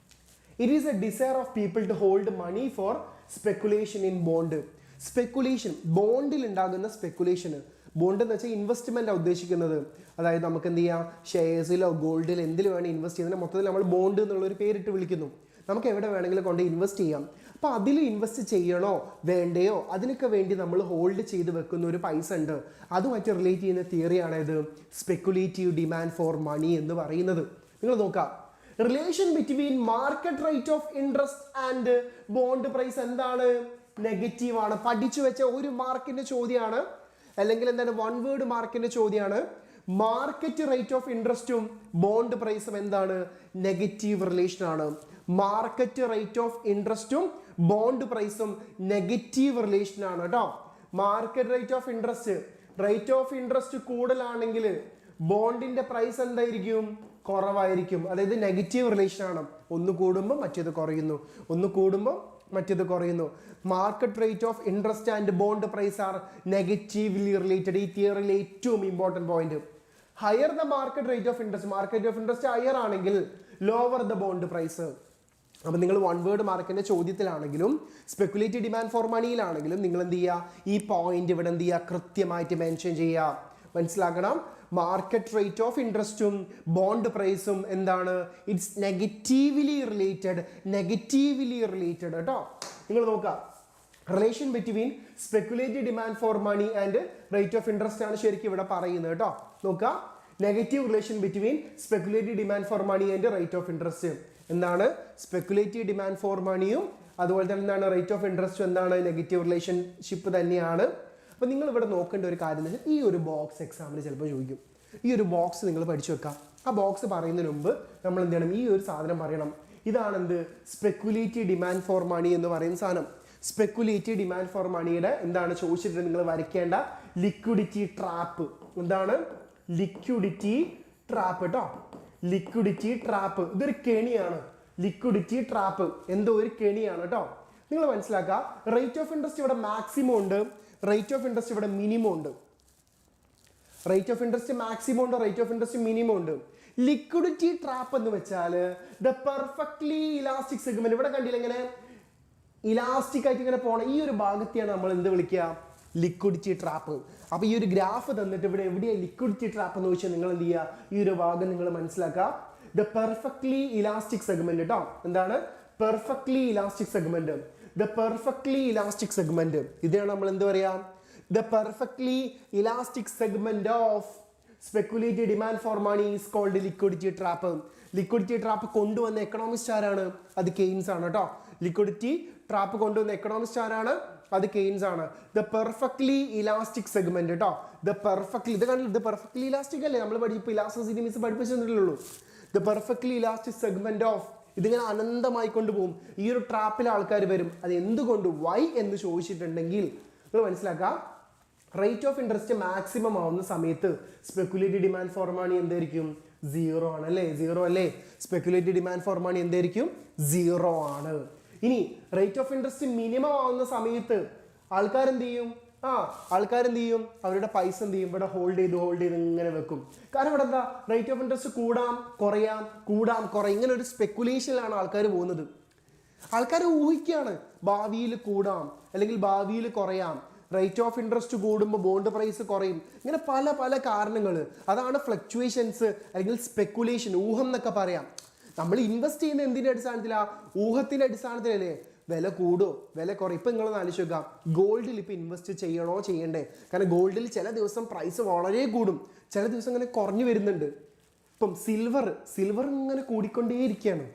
it is a desire of people to hold money for speculation in bond. Speculation, ബോണ്ടിൽ ഉണ്ടാകുന്ന സ്പെക്കുലേഷന്, ബോണ്ട് എന്ന് വെച്ചാൽ ഇൻവെസ്റ്റ്മെൻറ്റാണ് ഉദ്ദേശിക്കുന്നത്. അതായത് നമുക്ക് എന്ത് ചെയ്യാം, ഷെയർസിലോ ഗോൾഡിലോ എന്തിൽ വേണം ഇൻവെസ്റ്റ് ചെയ്യുന്നതിന് മൊത്തത്തിൽ നമ്മൾ ബോണ്ട് എന്നുള്ളൊരു പേരിട്ട് വിളിക്കുന്നു. നമുക്ക് എവിടെ വേണമെങ്കിലും കൊണ്ട് ഇൻവെസ്റ്റ് ചെയ്യാം. അപ്പോൾ അതിൽ ഇൻവെസ്റ്റ് ചെയ്യണോ വേണ്ടയോ അതിനൊക്കെ വേണ്ടി നമ്മൾ ഹോൾഡ് ചെയ്ത് വെക്കുന്ന ഒരു പൈസ ഉണ്ട്. അതുമായിട്ട് റിലേറ്റ് ചെയ്യുന്ന തിയറിയാണ് ഇത് സ്പെക്കുലേറ്റീവ് ഡിമാൻഡ് ഫോർ മണി എന്ന് പറയുന്നത്. നിങ്ങൾ നോക്കാം, relation between market rate of interest and bond price എന്താണ്, നെഗറ്റീവ് ആണ്. പഠിച്ചു വെച്ച ഒരു മാർക്കിന്റെ ചോദ്യമാണ്, അല്ലെങ്കിൽ എന്താണ് വൺ വേർഡ് മാർക്കിന്റെ ചോദ്യമാണ്. മാർക്കറ്റ് റേറ്റ് ഓഫ് ഇൻട്രസ്റ്റും ബോണ്ട് പ്രൈസും എന്താണ്, നെഗറ്റീവ് റിലേഷൻ ആണ്. മാർക്കറ്റ് റേറ്റ് ഓഫ് ഇൻട്രസ്റ്റും ബോണ്ട് പ്രൈസും നെഗറ്റീവ് റിലേഷൻ ആണ് കേട്ടോ. മാർക്കറ്റ് റേറ്റ് ഓഫ് ഇൻട്രസ്റ്റ് കൂടുതലാണെങ്കിൽ ബോണ്ടിന്റെ പ്രൈസ് എന്തായിരിക്കും, കുറവായിരിക്കും. അതായത് നെഗറ്റീവ് റിലേഷൻ ആണ്. ഒന്ന് കൂടുമ്പോൾ മറ്റേത് കുറയുന്നു, ഒന്ന് കൂടുമ്പോൾ മറ്റേത് കുറയുന്നു. Market rate of interest and bond price are negatively related. ഈ തിയറിയിലെ ഏറ്റവും important point. Higher the market rate of interest higher ആണെങ്കിൽ ലോവർ ദ ബോണ്ട് പ്രൈസ്. അപ്പം നിങ്ങൾ വൺ വേർഡ് മാർക്കിന്റെ ചോദ്യത്തിലാണെങ്കിലും സ്പെക്കുലേറ്റീവ് ഡിമാൻഡ് ഫോർ മണിയിലാണെങ്കിലും നിങ്ങൾ എന്ത് ചെയ്യുക, ഈ പോയിന്റ് ഇവിടെ എന്ത് ചെയ്യുക, കൃത്യമായിട്ട് മെൻഷൻ ചെയ്യുക. മനസ്സിലാക്കണം, മാർക്കറ്റ് റേറ്റ് ഓഫ് ഇൻട്രസ്റ്റും ബോണ്ട് പ്രൈസും എന്താണ്, ഇറ്റ്സ് നെഗറ്റീവ്ലി റിലേറ്റഡ് കേട്ടോ. നിങ്ങൾ നോക്കുക, relation between speculative demand for money and rate of interest ആണ് ശരിക്കും ഇവിടെ പറയുന്നത് കേട്ടോ. നോക്കുക, negative relation between speculative demand for money and rate of interest. എന്താണ് സ്പെക്കുലേറ്റീവ് ഡിമാൻഡ് ഫോർ മണിയും അതുപോലെ തന്നെ എന്താണ് റേറ്റ് ഓഫ് ഇൻട്രസ്റ്റും എന്താണ്, നെഗറ്റീവ് റിലേഷൻഷിപ്പ് തന്നെയാണ്. അപ്പോൾ നിങ്ങൾ ഇവിടെ നോക്കേണ്ട ഒരു കാര്യം എന്ന് വെച്ചാൽ, ഈ ഒരു ബോക്സ് എക്സാമിന് ചിലപ്പോൾ ചോദിക്കും. ഈ ഒരു ബോക്സ് നിങ്ങൾ പഠിച്ചു വെക്കാം. ആ ബോക്സ് പറയുന്നതിന് മുമ്പ് നമ്മൾ എന്ത് ചെയ്യണം, ഈ ഒരു സാധനം പറയണം. ഇതാണ് എന്ത്, സ്പെക്കുലേറ്റീവ് ഡിമാൻഡ് ഫോർ മണി എന്ന് പറയുന്ന സാധനം. സ്പെക്കുലേറ്റീവ് ഡിമാൻഡ് ഫോർ മണിയുടെ എന്താണ് ചോദിച്ചിട്ട് നിങ്ങൾ വരയ്ക്കേണ്ട ലിക്വിഡിറ്റി ട്രാപ്പ്. എന്താണ് ലിക്വിഡിറ്റി ട്രാപ്പ് കേട്ടോ. ലിക്വിഡിറ്റി ട്രാപ്പ് ഇതൊരു കെണിയാണ്. ലിക്വിഡിറ്റി ട്രാപ്പ് എന്തോ ഒരു കെണിയാണ് കേട്ടോ. നിങ്ങൾ മനസ്സിലാക്കുക, റേറ്റ് ഓഫ് ഇൻട്രസ്റ്റ് ഇവിടെ മാക്സിമം ഉണ്ട്, റേറ്റ് ഓഫ് ഇൻട്രസ്റ്റ് ഇവിടെ മിനിമം ഉണ്ട്. റേറ്റ് ഓഫ് ഇൻട്രസ്റ്റ് മാക്സിമം ഉണ്ട്, റേറ്റ് ഓഫ് ഇൻട്രസ്റ്റ് മിനിമം ഉണ്ട്. ലിക്വിഡിറ്റി ട്രാപ്പ് എന്ന് വെച്ചാൽ ദ പെർഫെക്റ്റ്ലി ഇലാസ്റ്റിക് സെഗ്മെന്റ്. ഇവിടെ കണ്ടില്ല ഇങ്ങനെ ഇലാസ്റ്റിക് ആയിട്ട് ഇങ്ങനെ പോണ ഈ ഒരു ഭാഗത്തെയാണ് നമ്മൾ എന്ത് വിളിക്കുക, ലിക്വിഡിറ്റി ട്രാപ്പ്. അപ്പൊ ഈ ഒരു ഗ്രാഫ് തന്നിട്ട് ഇവിടെ എവിടെയാണ് ലിക്വിഡിറ്റി ട്രാപ്പ് എന്ന് വെച്ചാൽ നിങ്ങൾ എന്ത് ചെയ്യുക, ഈ ഒരു ഭാഗം നിങ്ങൾ മനസ്സിലാക്കുക. ദ പെർഫെക്റ്റ്ലി ഇലാസ്റ്റിക് സെഗ്മെന്റ് കേട്ടോ. എന്താണ് perfectly elastic segment, the perfectly elastic segment. ഇതാണ് നമ്മൾ എന്ത് പറയാ, the perfectly elastic segment of speculative demand for money is called liquidity trap. Liquidity trap കൊണ്ടുവന്ന എക്കണോമിസ്റ്റ് ആരാണ്, അത് കെയ്ൻസ് ആണ് കേട്ടോ. ലിക്വിഡിറ്റി ട്രാപ്പ് കൊണ്ടുവന്ന എക്കണോമിസ്റ്റ് ആരാണ്, അത് കെയ്ൻസ് ആണ്. ദ പെർഫെക്റ്റ്ലി ഇലാസ്റ്റിക് സെഗ്മെന്റ് കേട്ടോ. ദ പെർഫെക്റ്റ്ലി, ഇത് കണ്ടില്ല, ദ പെർഫെക്റ്റ്ലി ഇലാസ്റ്റിക് അല്ലേ നമ്മൾ പഠിപ്പോൾ ഇലാസ്റ്റിസിറ്റി മിസ് പഠിപ്പിച്ചിട്ടുള്ളൂ. The perfectly elastic segment of, ഇതിങ്ങനെ അനന്തമായി കൊണ്ടുപോകും. ഈ ഒരു ട്രാപ്പിൽ ആൾക്കാർ വരും. അത് എന്തുകൊണ്ട്, വൈ എന്ന് ചോദിച്ചിട്ടുണ്ടെങ്കിൽ നിങ്ങൾ മനസ്സിലാക്കാം, റേറ്റ് ഓഫ് ഇൻട്രസ്റ്റ് മാക്സിമം ആവുന്ന സമയത്ത് സ്പെക്കുലേറ്റീവ് ഡിമാൻഡ് ഫോർ മണി എന്തായിരിക്കും, സീറോ ആണ് അല്ലേ, സീറോ അല്ലേ. സ്പെക്കുലേറ്റീവ് ഡിമാൻഡ് ഫോർ മണി എന്തായിരിക്കും, സീറോ ആണ്. ഇനി റേറ്റ് ഓഫ് ഇൻട്രസ്റ്റ് മിനിമം ആവുന്ന സമയത്ത് ആൾക്കാരെന്ത് ചെയ്യും, ആൾക്കാരെന്ത് ചെയ്യും, അവരുടെ പൈസ എന്ത് ചെയ്യും, ഇവിടെ ഹോൾഡ് ചെയ്ത് ഇങ്ങനെ വെക്കും. കാരണം ഇവിടെ എന്താ, റേറ്റ് ഓഫ് ഇൻട്രസ്റ്റ് കൂടാം കുറയാം ഇങ്ങനെ ഒരു സ്പെക്കുലേഷനിലാണ് ആൾക്കാർ പോകുന്നത്. ആൾക്കാർ ഊഹിക്കുകയാണ് ഭാവിയിൽ കൂടാം അല്ലെങ്കിൽ ഭാവിയിൽ കുറയാം, റേറ്റ് ഓഫ് ഇൻട്രസ്റ്റ് കൂടുമ്പോൾ ബോണ്ട് പ്രൈസ് കുറയും, ഇങ്ങനെ പല പല കാരണങ്ങൾ. അതാണ് ഫ്ലക്ച്വേഷൻസ് അല്ലെങ്കിൽ സ്പെക്കുലേഷൻ, ഊഹം എന്നൊക്കെ പറയാം. നമ്മൾ ഇൻവെസ്റ്റ് ചെയ്യുന്ന എന്തിൻ്റെ അടിസ്ഥാനത്തിലാണ്, ഊഹത്തിൻ്റെ അടിസ്ഥാനത്തിലല്ലേ. വില കൂടുമോ വില കുറയും. ഇപ്പം നിങ്ങളൊന്ന് ആലോചിച്ച് നോക്കാം, ഗോൾഡിൽ ഇപ്പം ഇൻവെസ്റ്റ് ചെയ്യണോ ചെയ്യണ്ടേ. കാരണം ഗോൾഡിൽ ചില ദിവസം പ്രൈസ് വളരെ കൂടും, ചില ദിവസം ഇങ്ങനെ കുറഞ്ഞു വരുന്നുണ്ട്. ഇപ്പം സിൽവർ ഇങ്ങനെ കൂടിക്കൊണ്ടേയിരിക്കുകയാണ്.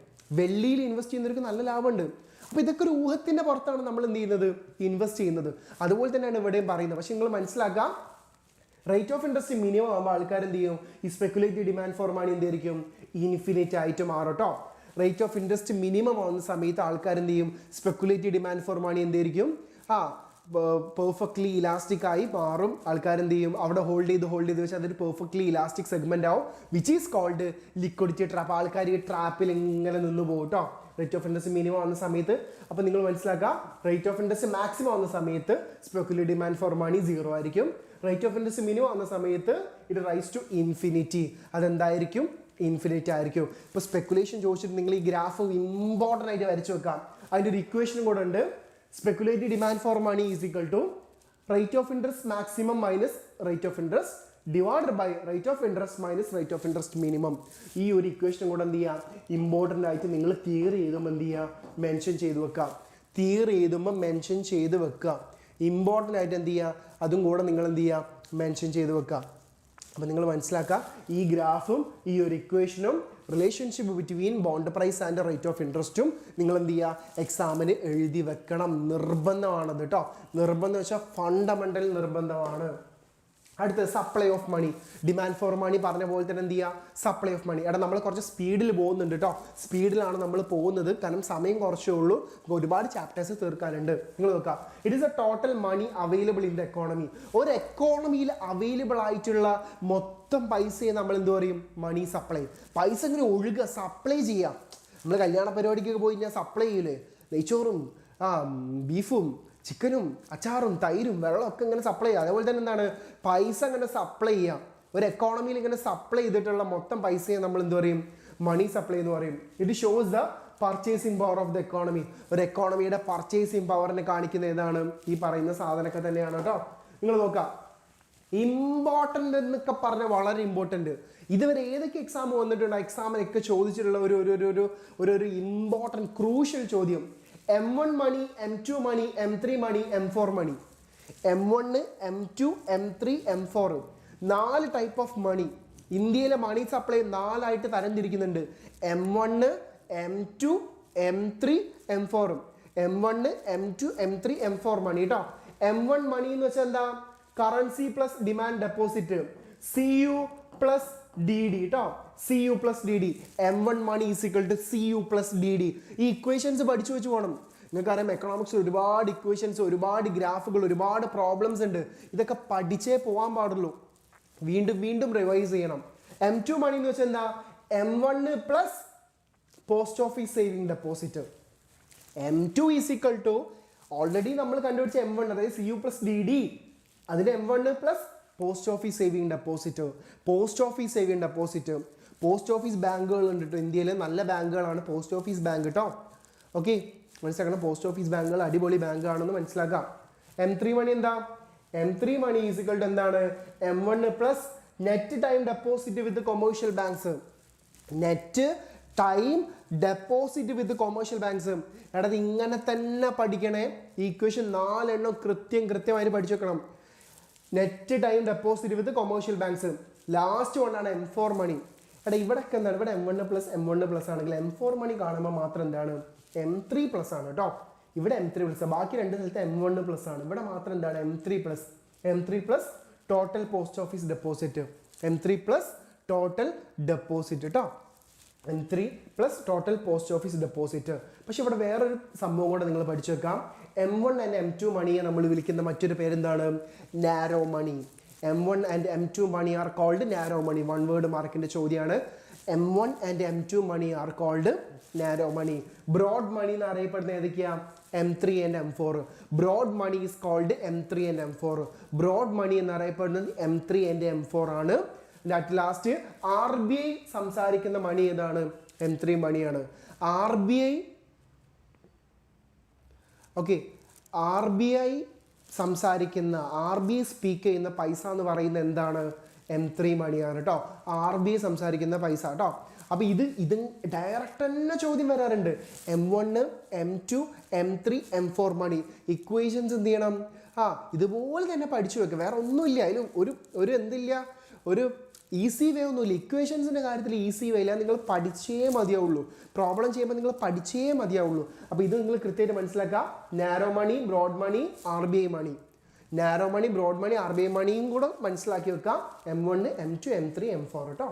വെള്ളിയിൽ ഇൻവെസ്റ്റ് ചെയ്യുന്നവർക്ക് നല്ല ലാഭമുണ്ട്. അപ്പോൾ ഇതൊക്കെ ഒരു ഊഹത്തിൻ്റെ പുറത്താണ് നമ്മൾ എന്ത് ചെയ്യുന്നത്, ഇൻവെസ്റ്റ് ചെയ്യുന്നത്. അതുപോലെ തന്നെയാണ് ഇവിടെയും പറയുന്നത്. പക്ഷെ നിങ്ങൾ മനസ്സിലാക്കാം, റേറ്റ് ഓഫ് ഇൻട്രസ്റ്റ് മിനിമം ആകുമ്പോൾ ആൾക്കാർ എന്ത് ചെയ്യും, ഈ സ്പെക്കുലേറ്റീവ് ഡിമാൻഡ് ഫോർ മണി എന്തായിരിക്കും, ഇൻഫിനിറ്റ് ആയിട്ട് മാറും കേട്ടോ. റേറ്റ് ഓഫ് ഇൻട്രസ്റ്റ് മിനിമം ആവുന്ന സമയത്ത് ആൾക്കാർ എന്ത് ചെയ്യും, സ്പെക്കുലേറ്റീവ് ഡിമാൻഡ് ഫോർ മണി എന്തായിരിക്കും, പെർഫെക്റ്റ്ലി ഇലാസ്റ്റിക് ആയി മാറും. ആൾക്കാർ എന്ത് ചെയ്യും, അവിടെ ഹോൾഡ് ചെയ്ത് വെച്ചാൽ അതൊരു പെർഫെക്റ്റ്ലി ഇലാസ്റ്റിക് സെഗ്മെന്റ് ആവും, which is called liquidity trap. ആൾക്കാർ ഈ ട്രാപ്പിൽ ഇങ്ങനെ നിന്ന് പോകും കേട്ടോ. റേറ്റ് ഓഫ് ഇൻട്രസ്റ്റ് മിനിമം ആവുന്ന സമയത്ത്, അപ്പോൾ നിങ്ങൾ മനസ്സിലാക്കുക, റേറ്റ് ഓഫ് ഇൻട്രസ്റ്റ് മാക്സിമം ആവുന്ന സമയത്ത് സ്പെക്കുലേറ്റീവ് ഡിമാൻഡ് ഫോർ മണി 0 ആയിരിക്കും. റേറ്റ് ഓഫ് ഇൻട്രസ്റ്റ് മിനിമം ആവുന്ന സമയത്ത് ഇറ്റ് റൈസ് ടു ഇൻഫിനിറ്റി. അതെന്തായിരിക്കും, ഇൻഫിനിറ്റി ആയിരിക്കും. ഇപ്പോൾ സ്പെക്കുലേഷൻ ചോദിച്ചിട്ട് നിങ്ങൾ ഈ ഗ്രാഫ് ഇമ്പോർട്ടൻ്റ് ആയിട്ട് വരച്ചു വെക്കാം. അതിൻ്റെ ഒരു ഇക്വേഷനും കൂടെ ഉണ്ട്. Speculative demand for money is equal to rate of interest maximum minus rate of interest divide by rate of interest minus rate of interest minimum. ഈ ഒരു ഇക്വേഷനും കൂടെ എന്ത് ചെയ്യുക, ഇമ്പോർട്ടൻ്റ് ആയിട്ട് നിങ്ങൾ തിയറി എഴുതുമ്പോൾ എന്ത് ചെയ്യുക, മെൻഷൻ ചെയ്ത് വെക്കുക. തിയറി എഴുതുമ്പോൾ മെൻഷൻ ചെയ്ത് വെക്കുക. ഇമ്പോർട്ടൻ്റ് ആയിട്ട് എന്ത് ചെയ്യുക, അതും കൂടെ നിങ്ങൾ എന്ത് ചെയ്യുക, മെൻഷൻ ചെയ്ത് വെക്കുക. അപ്പോൾ നിങ്ങൾ മനസ്സിലാക്കുക, ഈ ഗ്രാഫും ഈ ഒരു ഇക്വേഷനും relationship between bond price and rate of ഇൻട്രസ്റ്റും നിങ്ങൾ എന്ത് ചെയ്യുക, എക്സാമിന് എഴുതി വെക്കണം. നിർബന്ധമാണത് കേട്ടോ. നിർബന്ധം വെച്ചാൽ ഫണ്ടമെൻ്റൽ നിർബന്ധമാണ്. അടുത്ത് supply of money. Demand for money പറഞ്ഞ പോലെ തന്നെ എന്ത് ചെയ്യുക, സപ്ലൈ ഓഫ് മണി. എടാ നമ്മൾ കുറച്ച് സ്പീഡിൽ പോകുന്നുണ്ട് കേട്ടോ. സ്പീഡിലാണ് നമ്മൾ പോകുന്നത്, കാരണം സമയം കുറച്ചേ ഉള്ളൂ, ഒരുപാട് ചാപ്റ്റേഴ്സ് തീർക്കാനുണ്ട്. നിങ്ങൾ നോക്കുക, it is a total money available in the economy. ഒരു എക്കോണമിയിൽ അവൈലബിൾ ആയിട്ടുള്ള മൊത്തം പൈസയെ നമ്മൾ എന്ത് പറയും, മണി സപ്ലൈ. പൈസ ഇങ്ങനെ ഒഴുകുക, സപ്ലൈ ചെയ്യാം. നമ്മൾ കല്യാണ പരിപാടിക്കൊക്കെ പോയി ഞാൻ സപ്ലൈ ചെയ്യൂലേ, നെയ്ച്ചോറും ബീഫും ചിക്കനും അച്ചാറും തൈരും വെള്ളമൊക്കെ ഇങ്ങനെ സപ്ലൈ ചെയ്യുക. അതേപോലെ തന്നെ എന്താണ്, പൈസ ഇങ്ങനെ സപ്ലൈ ചെയ്യാം. ഒരു എക്കോണമിയിൽ ഇങ്ങനെ സപ്ലൈ ചെയ്തിട്ടുള്ള മൊത്തം പൈസയെ നമ്മൾ എന്ത് പറയും, മണി സപ്ലൈ എന്ന് പറയും. It shows the purchasing power of the economy. ഒരു എക്കോണമിയുടെ പർച്ചേസിംഗ് പവറിനെ കാണിക്കുന്ന ഏതാണ്, ഈ പറയുന്ന സാധനമൊക്കെ തന്നെയാണ് കേട്ടോ. നിങ്ങൾ നോക്കാം, ഇമ്പോർട്ടൻ്റ് എന്നൊക്കെ പറഞ്ഞാൽ വളരെ ഇമ്പോർട്ടൻ്റ്. ഇതുവരെ ഏതൊക്കെ എക്സാം വന്നിട്ടുണ്ടോ, എക്സാമിനൊക്കെ ചോദിച്ചിട്ടുള്ള ഒരു ഇമ്പോർട്ടൻറ്റ് ക്രൂഷ്യൽ ചോദ്യം. M1 money, M2 money, M3 money, M4 money. M1, M2, M3, M4 4 type of money. ഇന്ത്യയിലെ money supply 4ആയിട്ട് തരംതിരിക്കുന്നുണ്ട്. M1, M2, M3, M4. M1, M2, M3, M4 മണി കേട്ടോ. M1 മണി എന്ന് വെച്ചാൽ എന്താ, currency plus demand deposit, CU plus DD കേട്ടോ. CU plus DD. M1 money is equal to CU plus DD. ഈ ഇക്വേഷൻസ് പഠിച്ചു വെച്ച് പോകണം. നിങ്ങൾക്കറിയാം എക്കണോമിക്സിൽ ഒരുപാട് ഇക്വേഷൻസ്, ഒരുപാട് ഗ്രാഫുകൾ, ഒരുപാട് പ്രോബ്ലംസ് ഉണ്ട്. ഇതൊക്കെ പഠിച്ചേ പോകാൻ പാടുള്ളൂ. വീണ്ടും വീണ്ടും റിവൈസ് ചെയ്യണം. M2 മണി എന്ന് വെച്ചാൽ എന്താ, M1 plus post office saving deposit. M2 is equal to already നമ്മൾ കണ്ടുപിടിച്ച M1, അതായത് CU പ്ലസ് DD. അതിന് M1 plus post office saving deposit. Post office saving deposit, post office ബാങ്കുകൾ ഉണ്ട് കേട്ടോ. ഇന്ത്യയിലെ നല്ല ബാങ്കുകളാണ് പോസ്റ്റ് ഓഫീസ് ബാങ്ക് കേട്ടോ. ഓക്കെ, മനസ്സിലാക്കണം. പോസ്റ്റ് ഓഫീസ് ബാങ്കുകൾ അടിപൊളി ബാങ്കാണെന്ന് മനസ്സിലാക്കാം. M3 മണി എന്താ, M3 money is equal to എന്താണ്, M1 plus net time deposit with commercial banks. Net time deposit with commercial banks. എടാ ഇങ്ങനെ തന്നെ പഠിക്കണേ. ഇക്വേഷൻ 4 എണ്ണം കൃത്യമായിട്ട് പഠിച്ചു വെക്കണം. Net time deposit with commercial banks. Last വണ്ണാണ് M4 മണി. എടാ ഇവിടെയൊക്കെ എന്താണ്, ഇവിടെ M1 പ്ലസ് ആണെങ്കിൽ M4 മണി കാണുമ്പോൾ മാത്രം എന്താണ്, M3 പ്ലസ് ആണ് കേട്ടോ. ഇവിടെ M3 പ്ലസ്, ബാക്കി രണ്ട് സ്ഥലത്ത് M1 പ്ലസ് ആണ്. ഇവിടെ മാത്രം എന്താണ്, M3 plus total post office deposit. M3 plus total deposit കേട്ടോ. M3 plus total post office deposit. പക്ഷെ ഇവിടെ വേറൊരു സംഭവം കൂടെ നിങ്ങൾ പഠിച്ചു വെക്കാം. M1 ആൻഡ് M2 മണിയെ നമ്മൾ വിളിക്കുന്ന മറ്റൊരു പേരെന്താണ്, narrow money. M1 and M2 money are called narrow money. 1 word മാർക്കിന്റെ ചോദ്യമാണ്. M1 and M2 money are called narrow money. Broad money എന്ന് അറിയപ്പെടുന്ന ഏതൊക്കെയാ, M3 and M4. Broad money is called M3 and M4. Broad money എന്ന് അറിയപ്പെടുന്നത് M3 ആൻഡ് M4 ആണ്. അറ്റ് ലാസ്റ്റ് RBI സംസാരിക്കുന്ന മണി ഏതാണ്, M3 മണിയാണ്. RBI സംസാരിക്കുന്ന, RBI സ്പീക്ക് ചെയ്യുന്ന പൈസ എന്ന് പറയുന്നത് എന്താണ്, M3 മണിയാണ് കേട്ടോ. RBI സംസാരിക്കുന്ന പൈസ കേട്ടോ. അപ്പോൾ ഇത് ഡയറക്റ്റ് തന്നെ ചോദ്യം വരാറുണ്ട്. M1, M2, M3, M4 മണി. ഇക്വേഷൻസ് എന്ത് ചെയ്യണം, ഇതുപോലെ തന്നെ പഠിച്ചു വെക്കുക. വേറെ ഒന്നുമില്ല അതിൽ, ഒരു എന്തില്ല, ഒരു ഈസി വേ ഒന്നുമില്ല. ഇക്വേഷൻസിൻ്റെ കാര്യത്തിൽ ഈസി വേ ഇല്ല. നിങ്ങൾ പഠിച്ചേ മതിയാവുള്ളൂ. പ്രോബ്ലം ചെയ്യുമ്പോൾ നിങ്ങൾ പഠിച്ചേ മതിയാവുള്ളൂ. അപ്പോൾ ഇത് നിങ്ങൾ കൃത്യമായിട്ട് മനസ്സിലാക്കുക. നാരോ മണി, ബ്രോഡ് മണി, RBI മണി. നാരോ മണി, ബ്രോഡ് മണി, RBI മണിയും കൂടെ മനസ്സിലാക്കി വെക്കാം. M1, M2, M3, M4 കേട്ടോ.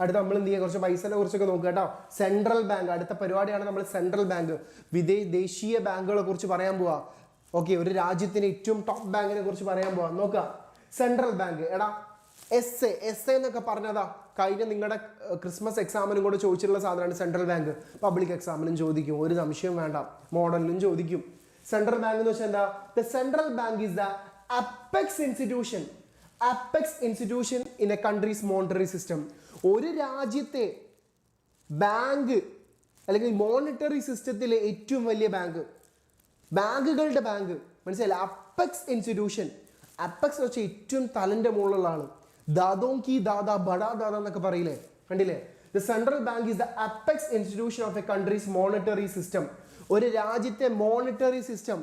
അടുത്ത നമ്മൾ എന്ത് ചെയ്യുക, കുറച്ച് പൈസനെ കുറിച്ചൊക്കെ നോക്കുക കേട്ടോ. സെൻട്രൽ ബാങ്ക്, അടുത്ത പരിപാടിയാണ് നമ്മൾ സെൻട്രൽ ബാങ്ക്. ദേശീയ ബാങ്കുകളെ കുറിച്ച് പറയാൻ പോവാ. ഓക്കെ, ഒരു രാജ്യത്തിന് ഏറ്റവും ടോപ്പ് ബാങ്കിനെ കുറിച്ച് പറയാൻ പോവാം. നോക്കുക, സെൻട്രൽ ബാങ്ക്. എടാ എസ് എ എന്നൊക്കെ പറഞ്ഞതാ കഴിഞ്ഞ നിങ്ങളുടെ ക്രിസ്മസ് എക്സാമിനും കൂടെ ചോദിച്ചിട്ടുള്ള സാധനമാണ് സെൻട്രൽ ബാങ്ക്. പബ്ലിക് എക്സാമിനും ചോദിക്കും, ഒരു സംശയം വേണ്ട, മോഡലിനും ചോദിക്കും. സെൻട്രൽ ബാങ്ക് എന്ന് വെച്ചാൽ എന്താ? The central bank is the apex institution in A countries monetary system. ഒരു രാജ്യത്തെ ബാങ്ക് അല്ലെങ്കിൽ മോണിറ്ററി സിസ്റ്റത്തിലെ ഏറ്റവും വലിയ ബാങ്ക്, ബാങ്കുകളുടെ ബാങ്ക്, മനസ്സിലായില്ല? Apex institution. അപ്പെക്സ് എന്ന് വെച്ചാൽ ഏറ്റവും തലന്റെ മുകളിലുള്ള ആള്. ദാദോം കി ദാദാ ബഡാ ദാദാ എന്നൊക്കെ പറയില്ലേ, കണ്ടില്ലേ? The central bank is the apex institution of A countries monetary system. ഒരു രാജ്യത്തെ മോണിറ്ററി സിസ്റ്റം,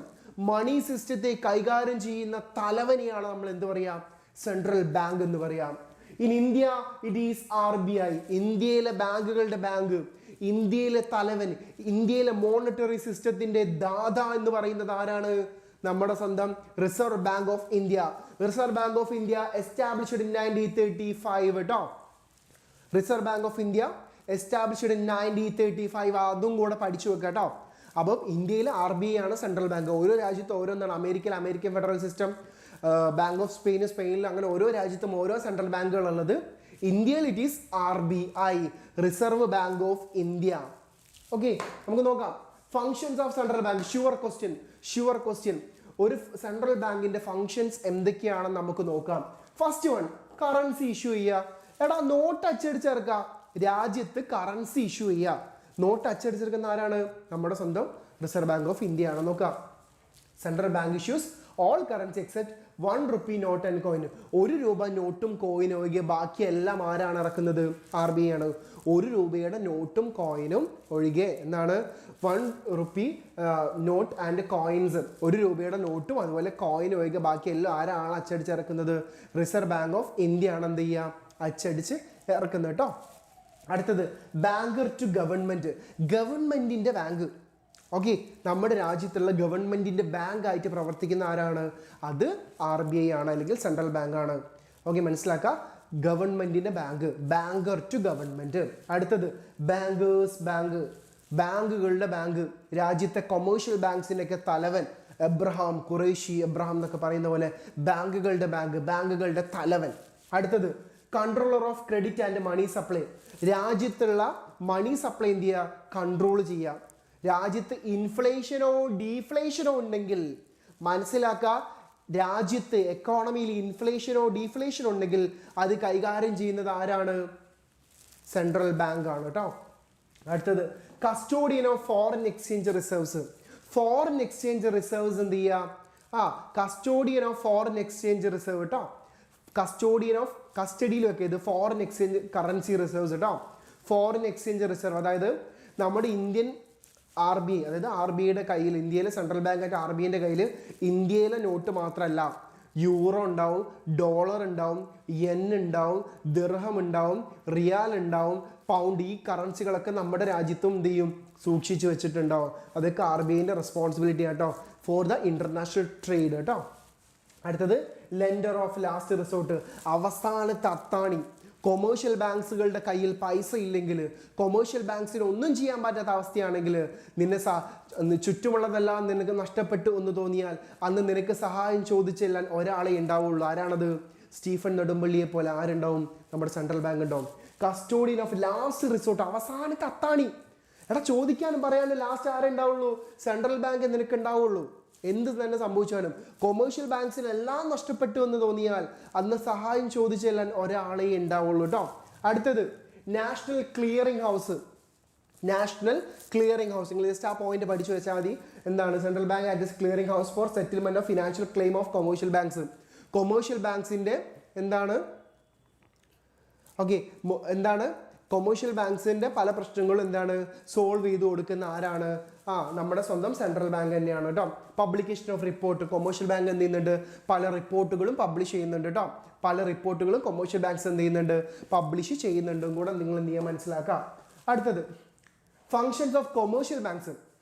മണി സിസ്റ്റത്തെ കൈകാര്യം ചെയ്യുന്ന തലവനെയാണ് നമ്മൾ എന്ത് പറയാം? സെൻട്രൽ ബാങ്ക് എന്ന് പറയാം. In India it is RBI. ഇന്ത്യയിലെ ബാങ്കുകളുടെ ബാങ്ക്, ഇന്ത്യയിലെ തലവൻ, ഇന്ത്യയിലെ മോണിറ്ററി സിസ്റ്റത്തിന്റെ ദാദ എന്ന് പറയുന്നത് ആരാണ്? നമ്മുടെ സ്വന്തം Reserve bank of India. Reserve bank of India established in 1935 കേട്ടോ. Reserve bank of India established in 1935. അതും കൂടെ പഠിച്ചു വെക്കുക കേട്ടോ. അപ്പം ഇന്ത്യയിൽ RBI ആണ് സെൻട്രൽ ബാങ്ക്. ഓരോ രാജ്യത്ത് ഓരോന്നാണ്. American federal system, bank of സ്പെയിനിൽ അങ്ങനെ ഓരോ രാജ്യത്തും ഓരോ സെൻട്രൽ ബാങ്കുകൾ ഉള്ളത്. ഇന്ത്യയിൽ it is RBI, reserve bank of India. Okay, നമുക്ക് നോക്കാം functions of central bank. Sure question. ഒരു സെൻട്രൽ ബാങ്കിന്റെ ഫങ്ഷൻസ് എന്തൊക്കെയാണെന്ന് നമുക്ക് നോക്കാം. ഫസ്റ്റ് വൺ, കറൻസി ഇഷ്യൂ ചെയ്യുക. എടാ നോട്ട് അച്ചടിച്ചിറക്കുക. രാജ്യത്ത് കറൻസി ഇഷ്യൂ ചെയ്യുക. നോട്ട് അച്ചടിച്ചെടുക്കുന്ന ആരാണ്? നമ്മുടെ സ്വന്തം റിസർവ് ബാങ്ക് ഓഫ് ഇന്ത്യ ആണ്. നോക്കാം, central bank issues all currency except 1 rupee note and coin. 1 രൂപ നോട്ടും കോയിനും ഒഴികെ ബാക്കി എല്ലാം ആരാണ് ഇറക്കുന്നത്? RBI ആണ്. 1 രൂപയുടെ നോട്ടും കോയിനും ഒഴികെ എന്താണ്? 1 rupee നോട്ട് ആൻഡ് കോയിൻസ്. 1 രൂപയുടെ നോട്ടും അതുപോലെ കോയിനും ഒഴികെ ബാക്കി എല്ലാം ആരാണ് അച്ചടിച്ചിറക്കുന്നത്? റിസർവ് ബാങ്ക് ഓഫ് ഇന്ത്യ ആണ് എന്ത് ചെയ്യുക? അച്ചടിച്ച് ഇറക്കുന്നത് കേട്ടോ. അടുത്തത് ബാങ്കർ ടു ഗവൺമെന്റ്. ഗവൺമെന്റിന്റെ ബാങ്ക്. ഓക്കെ, നമ്മുടെ രാജ്യത്തുള്ള ഗവൺമെന്റിന്റെ ബാങ്ക് ആയിട്ട് പ്രവർത്തിക്കുന്ന ആരാണ്? അത് RBI ആണ്, അല്ലെങ്കിൽ സെൻട്രൽ ബാങ്ക് ആണ്. ഓക്കെ, മനസ്സിലാക്കുക. ഗവൺമെന്റിന്റെ ബാങ്ക്, ബാങ്കർ ടു ഗവൺമെന്റ്. അടുത്തത് ബാങ്കേഴ്സ് ബാങ്ക്, ബാങ്കുകളുടെ ബാങ്ക്. രാജ്യത്തെ കൊമേഴ്ഷ്യൽ ബാങ്ക്സിനൊക്കെ തലവൻ എബ്രഹാം ഖുറൈഷി, എബ്രഹാം എന്നൊക്കെ പറയുന്ന പോലെ ബാങ്കുകളുടെ ബാങ്ക്, ബാങ്കുകളുടെ തലവൻ. അടുത്തത് controller of credit and money supply. രാജ്യത്തുള്ള മണി സപ്ലൈ എന്ത് ചെയ്യുക? കൺട്രോൾ ചെയ്യുക. രാജ്യത്ത് ഇൻഫ്ലേഷനോ ഡീഫ്ലേഷനോ ഉണ്ടെങ്കിൽ മനസ്സിലാക്കുക, രാജ്യത്ത് എക്കോണമിയിൽ ഇൻഫ്ലേഷനോ ഡീഫ്ലേഷനോ ഉണ്ടെങ്കിൽ അത് കൈകാര്യം ചെയ്യുന്നത് ആരാണ്? സെൻട്രൽ ബാങ്ക് ആണ് കേട്ടോ. അടുത്തത് custodian of foreign exchange reserves. Foreign exchange reserves എന്ത് ചെയ്യുക? Custodian of foreign exchange reserve കേട്ടോ. കസ്റ്റോഡിയൻ ഓഫ് കസ്റ്റഡിയിൽ വെക്കിയത് ഫോറിൻ എക്സ്ചേഞ്ച് കറൻസി റിസർവ്സ് കേട്ടോ. ഫോറിൻ എക്സ്ചേഞ്ച് റിസർവ്, അതായത് നമ്മുടെ ഇന്ത്യൻ RBI, അതായത് RBIയുടെ കയ്യിൽ, ഇന്ത്യയിലെ സെൻട്രൽ ബാങ്ക് ആയിട്ട് RBIന്റെ കയ്യിൽ ഇന്ത്യയിലെ നോട്ട് മാത്രമല്ല, യൂറോ ഉണ്ടാവും, ഡോളർ ഉണ്ടാവും, യെൻ ഉണ്ടാവും, ദിർഹം ഉണ്ടാവും, റിയാൽ ഉണ്ടാവും, പൗണ്ട്. ഈ കറൻസികളൊക്കെ നമ്മുടെ രാജ്യത്തും എന്ത് ചെയ്യും? സൂക്ഷിച്ചു വെച്ചിട്ടുണ്ടാവും. അതൊക്കെ RBIന്റെ റെസ്പോൺസിബിലിറ്റി കേട്ടോ, ഫോർ ദ ഇന്റർനാഷണൽ ട്രേഡ് കേട്ടോ. അടുത്തത് ലെൻഡർ ഓഫ് ലാസ്റ്റ് റിസോർട്ട്, അവസാനത്തെ അത്താണി. കൊമേഴ്ഷ്യൽ ബാങ്ക്സുകളുടെ കയ്യിൽ പൈസ ഇല്ലെങ്കിൽ, കൊമേഴ്ഷ്യൽ ബാങ്ക്സിന് ഒന്നും ചെയ്യാൻ പറ്റാത്ത അവസ്ഥയാണെങ്കിൽ, നിന്നെ ചുറ്റുമുള്ളതെല്ലാം നിനക്ക് നഷ്ടപ്പെട്ടു എന്ന് തോന്നിയാൽ അന്ന് നിനക്ക് സഹായം ചോദിച്ചെല്ലാൻ ഒരാളെ ഉണ്ടാവുള്ളൂ. ആരാണത്? സ്റ്റീഫൻ നെടുമ്പള്ളിയെ പോലെ ആരുണ്ടാവും? നമ്മുടെ സെൻട്രൽ ബാങ്ക് ഉണ്ടാവും. കസ്റ്റോഡിയൻ ഓഫ് ലാസ്റ്റ് റിസോർട്ട്, അവസാനത്തെ അത്താണി. എടാ ചോദിക്കാനും പറയാനും ലാസ്റ്റ് ആരെ ഉണ്ടാവുള്ളൂ? സെൻട്രൽ ബാങ്ക് നിനക്ക് ഉണ്ടാവുള്ളൂ. എന്ത് തന്നെ സംഭവിച്ചാലും കൊമേഴ്ഷ്യൽ ബാങ്ക്സിന് എല്ലാം നഷ്ടപ്പെട്ടു എന്ന് തോന്നിയാൽ അന്ന് സഹായം ചോദിച്ചെല്ലാൻ ഒരാളെ ഉണ്ടാവുള്ളൂ കേട്ടോ. അടുത്തത് national clearing house. National clearing house, നിങ്ങൾ ജസ്റ്റ് ആ പോയിന്റ് പഠിച്ചു വെച്ചാൽ മതി. എന്താണ്? Central bank act as clearing house for settlement of financial claim of commercial banks. Commercial ബാങ്ക്സിന്റെ എന്താണ്? ഓക്കെ, എന്താണ്? കൊമേഴ്ഷ്യൽ ബാങ്ക്സിന്റെ പല പ്രശ്നങ്ങളും എന്താണ്? സോൾവ് ചെയ്ത് കൊടുക്കുന്ന ആരാണ്? നമ്മുടെ സ്വന്തം സെൻട്രൽ ബാങ്ക് തന്നെയാണ് കേട്ടോ. Publication of report, commercial bank എന്ത് ചെയ്യുന്നുണ്ട്? പല റിപ്പോർട്ടുകളും പബ്ലിഷ് ചെയ്യുന്നുണ്ട് കേട്ടോ. പല റിപ്പോർട്ടുകളും കൊമേഴ്ഷ്യൽ ബാങ്ക്സ് എന്ത് ചെയ്യുന്നുണ്ട്? പബ്ലിഷ് ചെയ്യുന്നുണ്ടും കൂടെ നിങ്ങൾ എന്ത് ചെയ്യാൻ മനസ്സിലാക്കാം. അടുത്തത് ഫങ്ഷൻസ് ഓഫ് കൊമേഴ്ഷ്യൽ ബാങ്ക്സ്.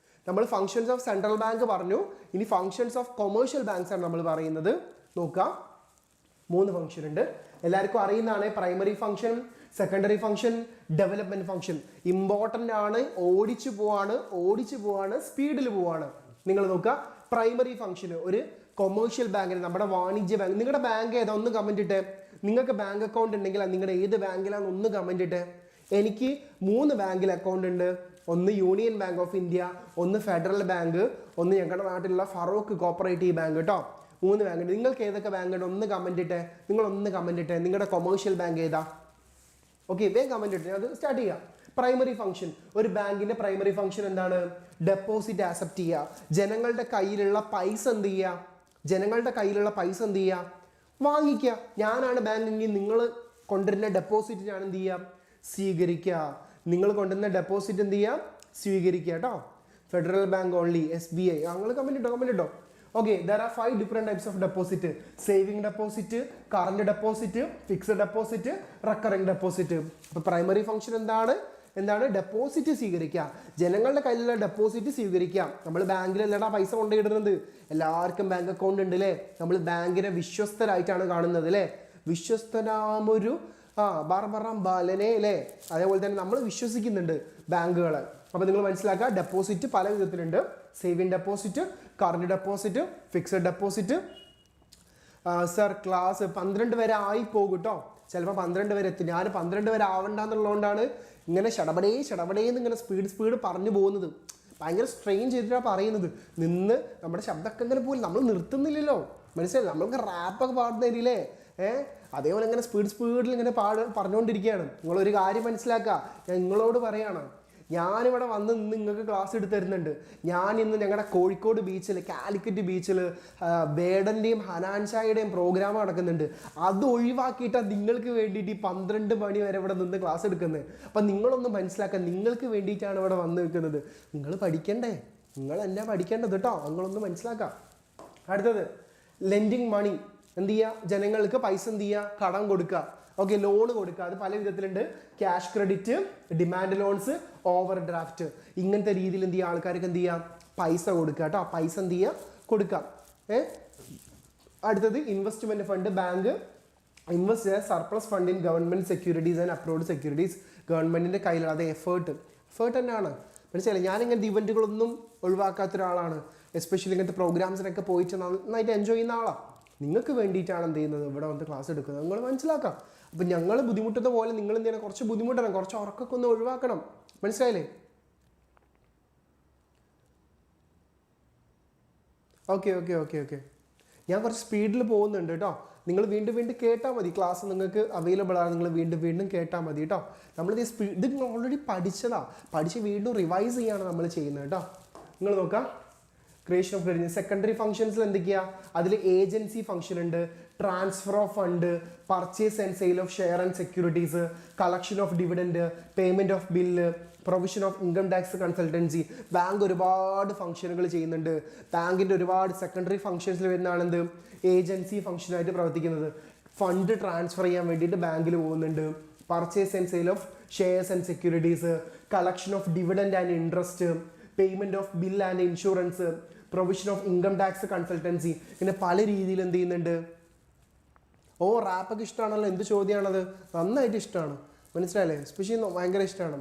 നമ്മൾ ഫങ്ഷൻസ് ഓഫ് സെൻട്രൽ ബാങ്ക് പറഞ്ഞു, ഇനി ഫങ്ഷൻസ് ഓഫ് കൊമേഴ്ഷ്യൽ ബാങ്ക്സ് ആണ് നമ്മൾ പറയുന്നത്. നോക്കാം, 3 ഫംഗ്ഷൻ ഉണ്ട്. എല്ലാവർക്കും അറിയുന്നതാണ്. Primary function, secondary function, development function. Important ആണ്. ഓടിച്ചു പോവാണ്, സ്പീഡിൽ പോവാണ്. നിങ്ങൾ നോക്കുക, പ്രൈമറി ഫംഗ്ഷന് ഒരു കൊമേഴ്ഷ്യൽ ബാങ്കിന്, നമ്മുടെ വാണിജ്യ ബാങ്ക്, നിങ്ങളുടെ ബാങ്ക് ഏതാ ഒന്ന് കമന്റ് ഇട്ടേ. നിങ്ങൾക്ക് ബാങ്ക് അക്കൗണ്ട് ഉണ്ടെങ്കിൽ നിങ്ങളുടെ ഏത് ബാങ്കിലാണെന്ന് ഒന്ന് കമന്റ് ഇട്ടേ. എനിക്ക് 3 ബാങ്കിൽ അക്കൗണ്ട് ഉണ്ട്. ഒന്ന് യൂണിയൻ ബാങ്ക് ഓഫ് ഇന്ത്യ, ഒന്ന് ഫെഡറൽ ബാങ്ക്, ഒന്ന് ഞങ്ങളുടെ നാട്ടിലുള്ള ഫറൂഖ് കോപ്പറേറ്റീവ് ബാങ്ക് കേട്ടോ. 3 ബാങ്ക് ഉണ്ട്. നിങ്ങൾക്ക് ഏതൊക്കെ ബാങ്ക് ഉണ്ട് ഒന്ന് കമന്റ് ഇട്ടേ. നിങ്ങളൊന്ന് കമന്റ് ഇട്ടേ നിങ്ങളുടെ കൊമേഴ്ഷ്യൽ ബാങ്ക് ഏതാ. ഓക്കെ, വേഗം കമന്റ് ഇട്ടേ. അത് സ്റ്റാർട്ട് ചെയ്യാം. പ്രൈമറി ഫംഗ്ഷൻ, ഒരു ബാങ്കിന്റെ പ്രൈമറി ഫംഗ്ഷൻ എന്താണ്? ഡെപ്പോസിറ്റ് ആക്സെപ്റ്റ് ചെയ്യുക. ജനങ്ങളുടെ കയ്യിലുള്ള പൈസ എന്ത് ചെയ്യുക? ജനങ്ങളുടെ കയ്യിലുള്ള പൈസ എന്ത് ചെയ്യുക? വാങ്ങിക്കുക. ഞാനാണ് ബാങ്കെങ്കിൽ നിങ്ങൾ കൊണ്ടുവരുന്ന ഡെപ്പോസിറ്റ് ഞാൻ എന്ത് ചെയ്യാം? സ്വീകരിക്കുക. നിങ്ങൾ കൊണ്ടുവരുന്ന ഡെപ്പോസിറ്റ് എന്ത് ചെയ്യാം? സ്വീകരിക്കുക കേട്ടോ. Federal bank only, SBI. നിങ്ങൾ കമന്റ് ഇട്ടോ. Okay, there are 5 different types of deposit. Saving deposit, current deposit, fixed deposit, recurring deposit. അപ്പോൾ പ്രൈമറി ഫംഗ്ഷൻ എന്താണ്? ഡെപ്പോസിറ്റ് സ്വീകരിക്കുക. ജനങ്ങളുടെ കയ്യിലുള്ള ഡെപ്പോസിറ്റ് സ്വീകരിക്കുക. നമ്മൾ ബാങ്കിലല്ലടാ പൈസ കൊണ്ടുപോയിടുന്നത്. എല്ലാവർക്കും ബാങ്ക് അക്കൗണ്ട് ഉണ്ട് അല്ലേ? നമ്മൾ ബാങ്കിനെ വിശ്വസ്തരായിട്ടാണ് കാണുന്നത് അല്ലേ? വിശ്വസ്തനാമൊരു ബാർബറാം ബാലനെ അല്ലേ? അതേപോലെ തന്നെ നമ്മൾ വിശ്വസിക്കുന്നുണ്ട് ബാങ്കുകളെ. അപ്പോൾ നിങ്ങൾ മനസ്സിലാക്കുക, ഡെപ്പോസിറ്റ് പല വിധത്തിലുണ്ട്. Saving deposit, current deposit, fixed deposit. Sir class 12 വരെ ആയി പോകും കേട്ടോ. ചിലപ്പോൾ 12 വരെ എത്തും. ഞാൻ 12 വരെ ആവണ്ടെന്നുള്ളതുകൊണ്ടാണ് ഇങ്ങനെ ഷടപടേന്ന് ഇങ്ങനെ സ്പീഡ് പറഞ്ഞു പോകുന്നത്. ഭയങ്കര സ്ട്രെയിൻ ചെയ്തിട്ടാണ് പറയുന്നത്. നിന്ന് നമ്മുടെ ശബ്ദമൊക്കെ ഇങ്ങനെ പോലും നമ്മൾ നിർത്തുന്നില്ലല്ലോ. മനസ്സിലായി? നമ്മൾക്ക് റാപ്പൊക്കെ പാടുന്ന രീതിയിലേ അതേപോലെ ഇങ്ങനെ സ്പീഡിൽ ഇങ്ങനെ പറഞ്ഞുകൊണ്ടിരിക്കുകയാണ്. നിങ്ങളൊരു കാര്യം മനസ്സിലാക്കുക, ഞാൻ നിങ്ങളോട് പറയാണ്, ഞാനിവിടെ വന്ന് നിങ്ങൾക്ക് ക്ലാസ് എടുത്ത് തരുന്നുണ്ട്. ഞാൻ ഇന്ന് ഞങ്ങളുടെ കോഴിക്കോട് ബീച്ചിൽ, കാലിക്കറ്റ് ബീച്ചിൽ ബേഡൻ്റെയും ഹനാൻഷായുടെയും പ്രോഗ്രാം നടക്കുന്നുണ്ട്. അത് ഒഴിവാക്കിയിട്ടാണ് നിങ്ങൾക്ക് വേണ്ടിയിട്ട് 12 മണി വരെ ഇവിടെ നിന്ന് ക്ലാസ് എടുക്കുന്നത്. അപ്പം നിങ്ങളൊന്ന് മനസ്സിലാക്കുക, നിങ്ങൾക്ക് വേണ്ടിയിട്ടാണ് ഇവിടെ വന്ന് നിൽക്കുന്നത്. നിങ്ങൾ പഠിക്കണ്ടേ? നിങ്ങൾ എന്നാ പഠിക്കേണ്ടത് കേട്ടോ. നിങ്ങളൊന്ന് മനസ്സിലാക്കാം. അടുത്തത് ലെൻഡിങ് മണി. എന്ത് ചെയ്യുക? ജനങ്ങൾക്ക് പൈസ എന്ത് ചെയ്യുക? കടം കൊടുക്കുക. ഓക്കെ, ലോൺ കൊടുക്കുക. അത് പല വിധത്തിലുണ്ട്. Cash credit, demand loans, overdraft. ഇങ്ങനത്തെ രീതിയിൽ എന്ത് ചെയ്യുക? ആൾക്കാർക്ക് എന്ത് ചെയ്യുക? പൈസ കൊടുക്കുക കേട്ടോ. പൈസ എന്ത് ചെയ്യുക? കൊടുക്കാം. അടുത്തത് ഇൻവെസ്റ്റ്മെന്റ് ഫണ്ട്. ബാങ്ക് ഇൻവെസ്റ്റ് ചെയ്യുക surplus fund in government securities and approved securities. ഗവൺമെന്റിന്റെ കയ്യിലാണ്. അത് എഫേർട്ട് തന്നെയാണ്. മനസ്സിലായില്ലേ? ഞാനിങ്ങനത്തെ ഇവന്റുകളൊന്നും ഒഴിവാക്കാത്ത ഒരാളാണ്. എസ്പെഷ്യലി ഇങ്ങനത്തെ പ്രോഗ്രാംസിനൊക്കെ പോയിട്ട് നന്നായിട്ട് എൻജോയ് ചെയ്യുന്ന ആളാണ്. നിങ്ങൾക്ക് വേണ്ടിയിട്ടാണ് എന്ത് ചെയ്യുന്നത്? ഇവിടെ വന്ന് ക്ലാസ് എടുക്കുന്നത്. നിങ്ങൾ മനസ്സിലാക്കാം. അപ്പം ഞങ്ങൾ ബുദ്ധിമുട്ടുന്ന പോലെ നിങ്ങൾ എന്ത് ചെയ്യണം? കുറച്ച് ബുദ്ധിമുട്ടണം, കുറച്ച് ഉറക്കൊക്കെ ഒന്ന് ഒഴിവാക്കണം. മനസ്സിലായില്ലേ? ഓക്കെ. ഞാൻ കുറച്ച് സ്പീഡിൽ പോകുന്നുണ്ട് കേട്ടോ. നിങ്ങൾ വീണ്ടും കേട്ടാൽ മതി. ക്ലാസ് നിങ്ങൾക്ക് അവൈലബിൾ ആണ്. നിങ്ങൾ വീണ്ടും കേട്ടാൽ മതി കേട്ടോ. നമ്മളിത് ഇത് ഓൾറെഡി പഠിച്ച് വീണ്ടും റിവൈസ് ചെയ്യാണ് നമ്മൾ ചെയ്യുന്നത് കേട്ടോ. നിങ്ങൾ നോക്കാം. Creation of credit. സെക്കൻഡറി ഫംഗ്ഷൻസിൽ എന്തൊക്കെയാണ്? അതിൽ ഏജൻസി ഫംഗ്ഷൻ ഉണ്ട്, transfer of fund, purchase and sale of share and securities, collection of dividend, payment of bill, provision of income tax consultancy. Bank ഒരുപാട് ഫംഗ്ഷനുകൾ ചെയ്യുന്നുണ്ട്. ബാങ്കിൻ്റെ ഒരുപാട് സെക്കൻഡറി ഫംഗ്ഷൻസിൽ വരുന്നതാണ് എന്ത്? ഏജൻസി ഫംഗ്ഷനായിട്ട് പ്രവർത്തിക്കുന്നത്. ഫണ്ട് ട്രാൻസ്ഫർ ചെയ്യാൻ വേണ്ടിയിട്ട് ബാങ്കിൽ പോകുന്നുണ്ട്. Purchase and sale of shares and securities, collection of dividend and interest, payment of bill and insurance, provision of income tax consultancy. ഇങ്ങനെ പല രീതിയിൽ എന്ത് ചെയ്യുന്നുണ്ട്. റാപ്പൊക്കെ ഇഷ്ടമാണല്ലോ. എന്ത് ചോദ്യമാണത്? നന്നായിട്ട് ഇഷ്ടമാണ്. മനസ്സിലായില്ലേ? എസ്പെഷ്യലി ഭയങ്കര ഇഷ്ടമാണ്.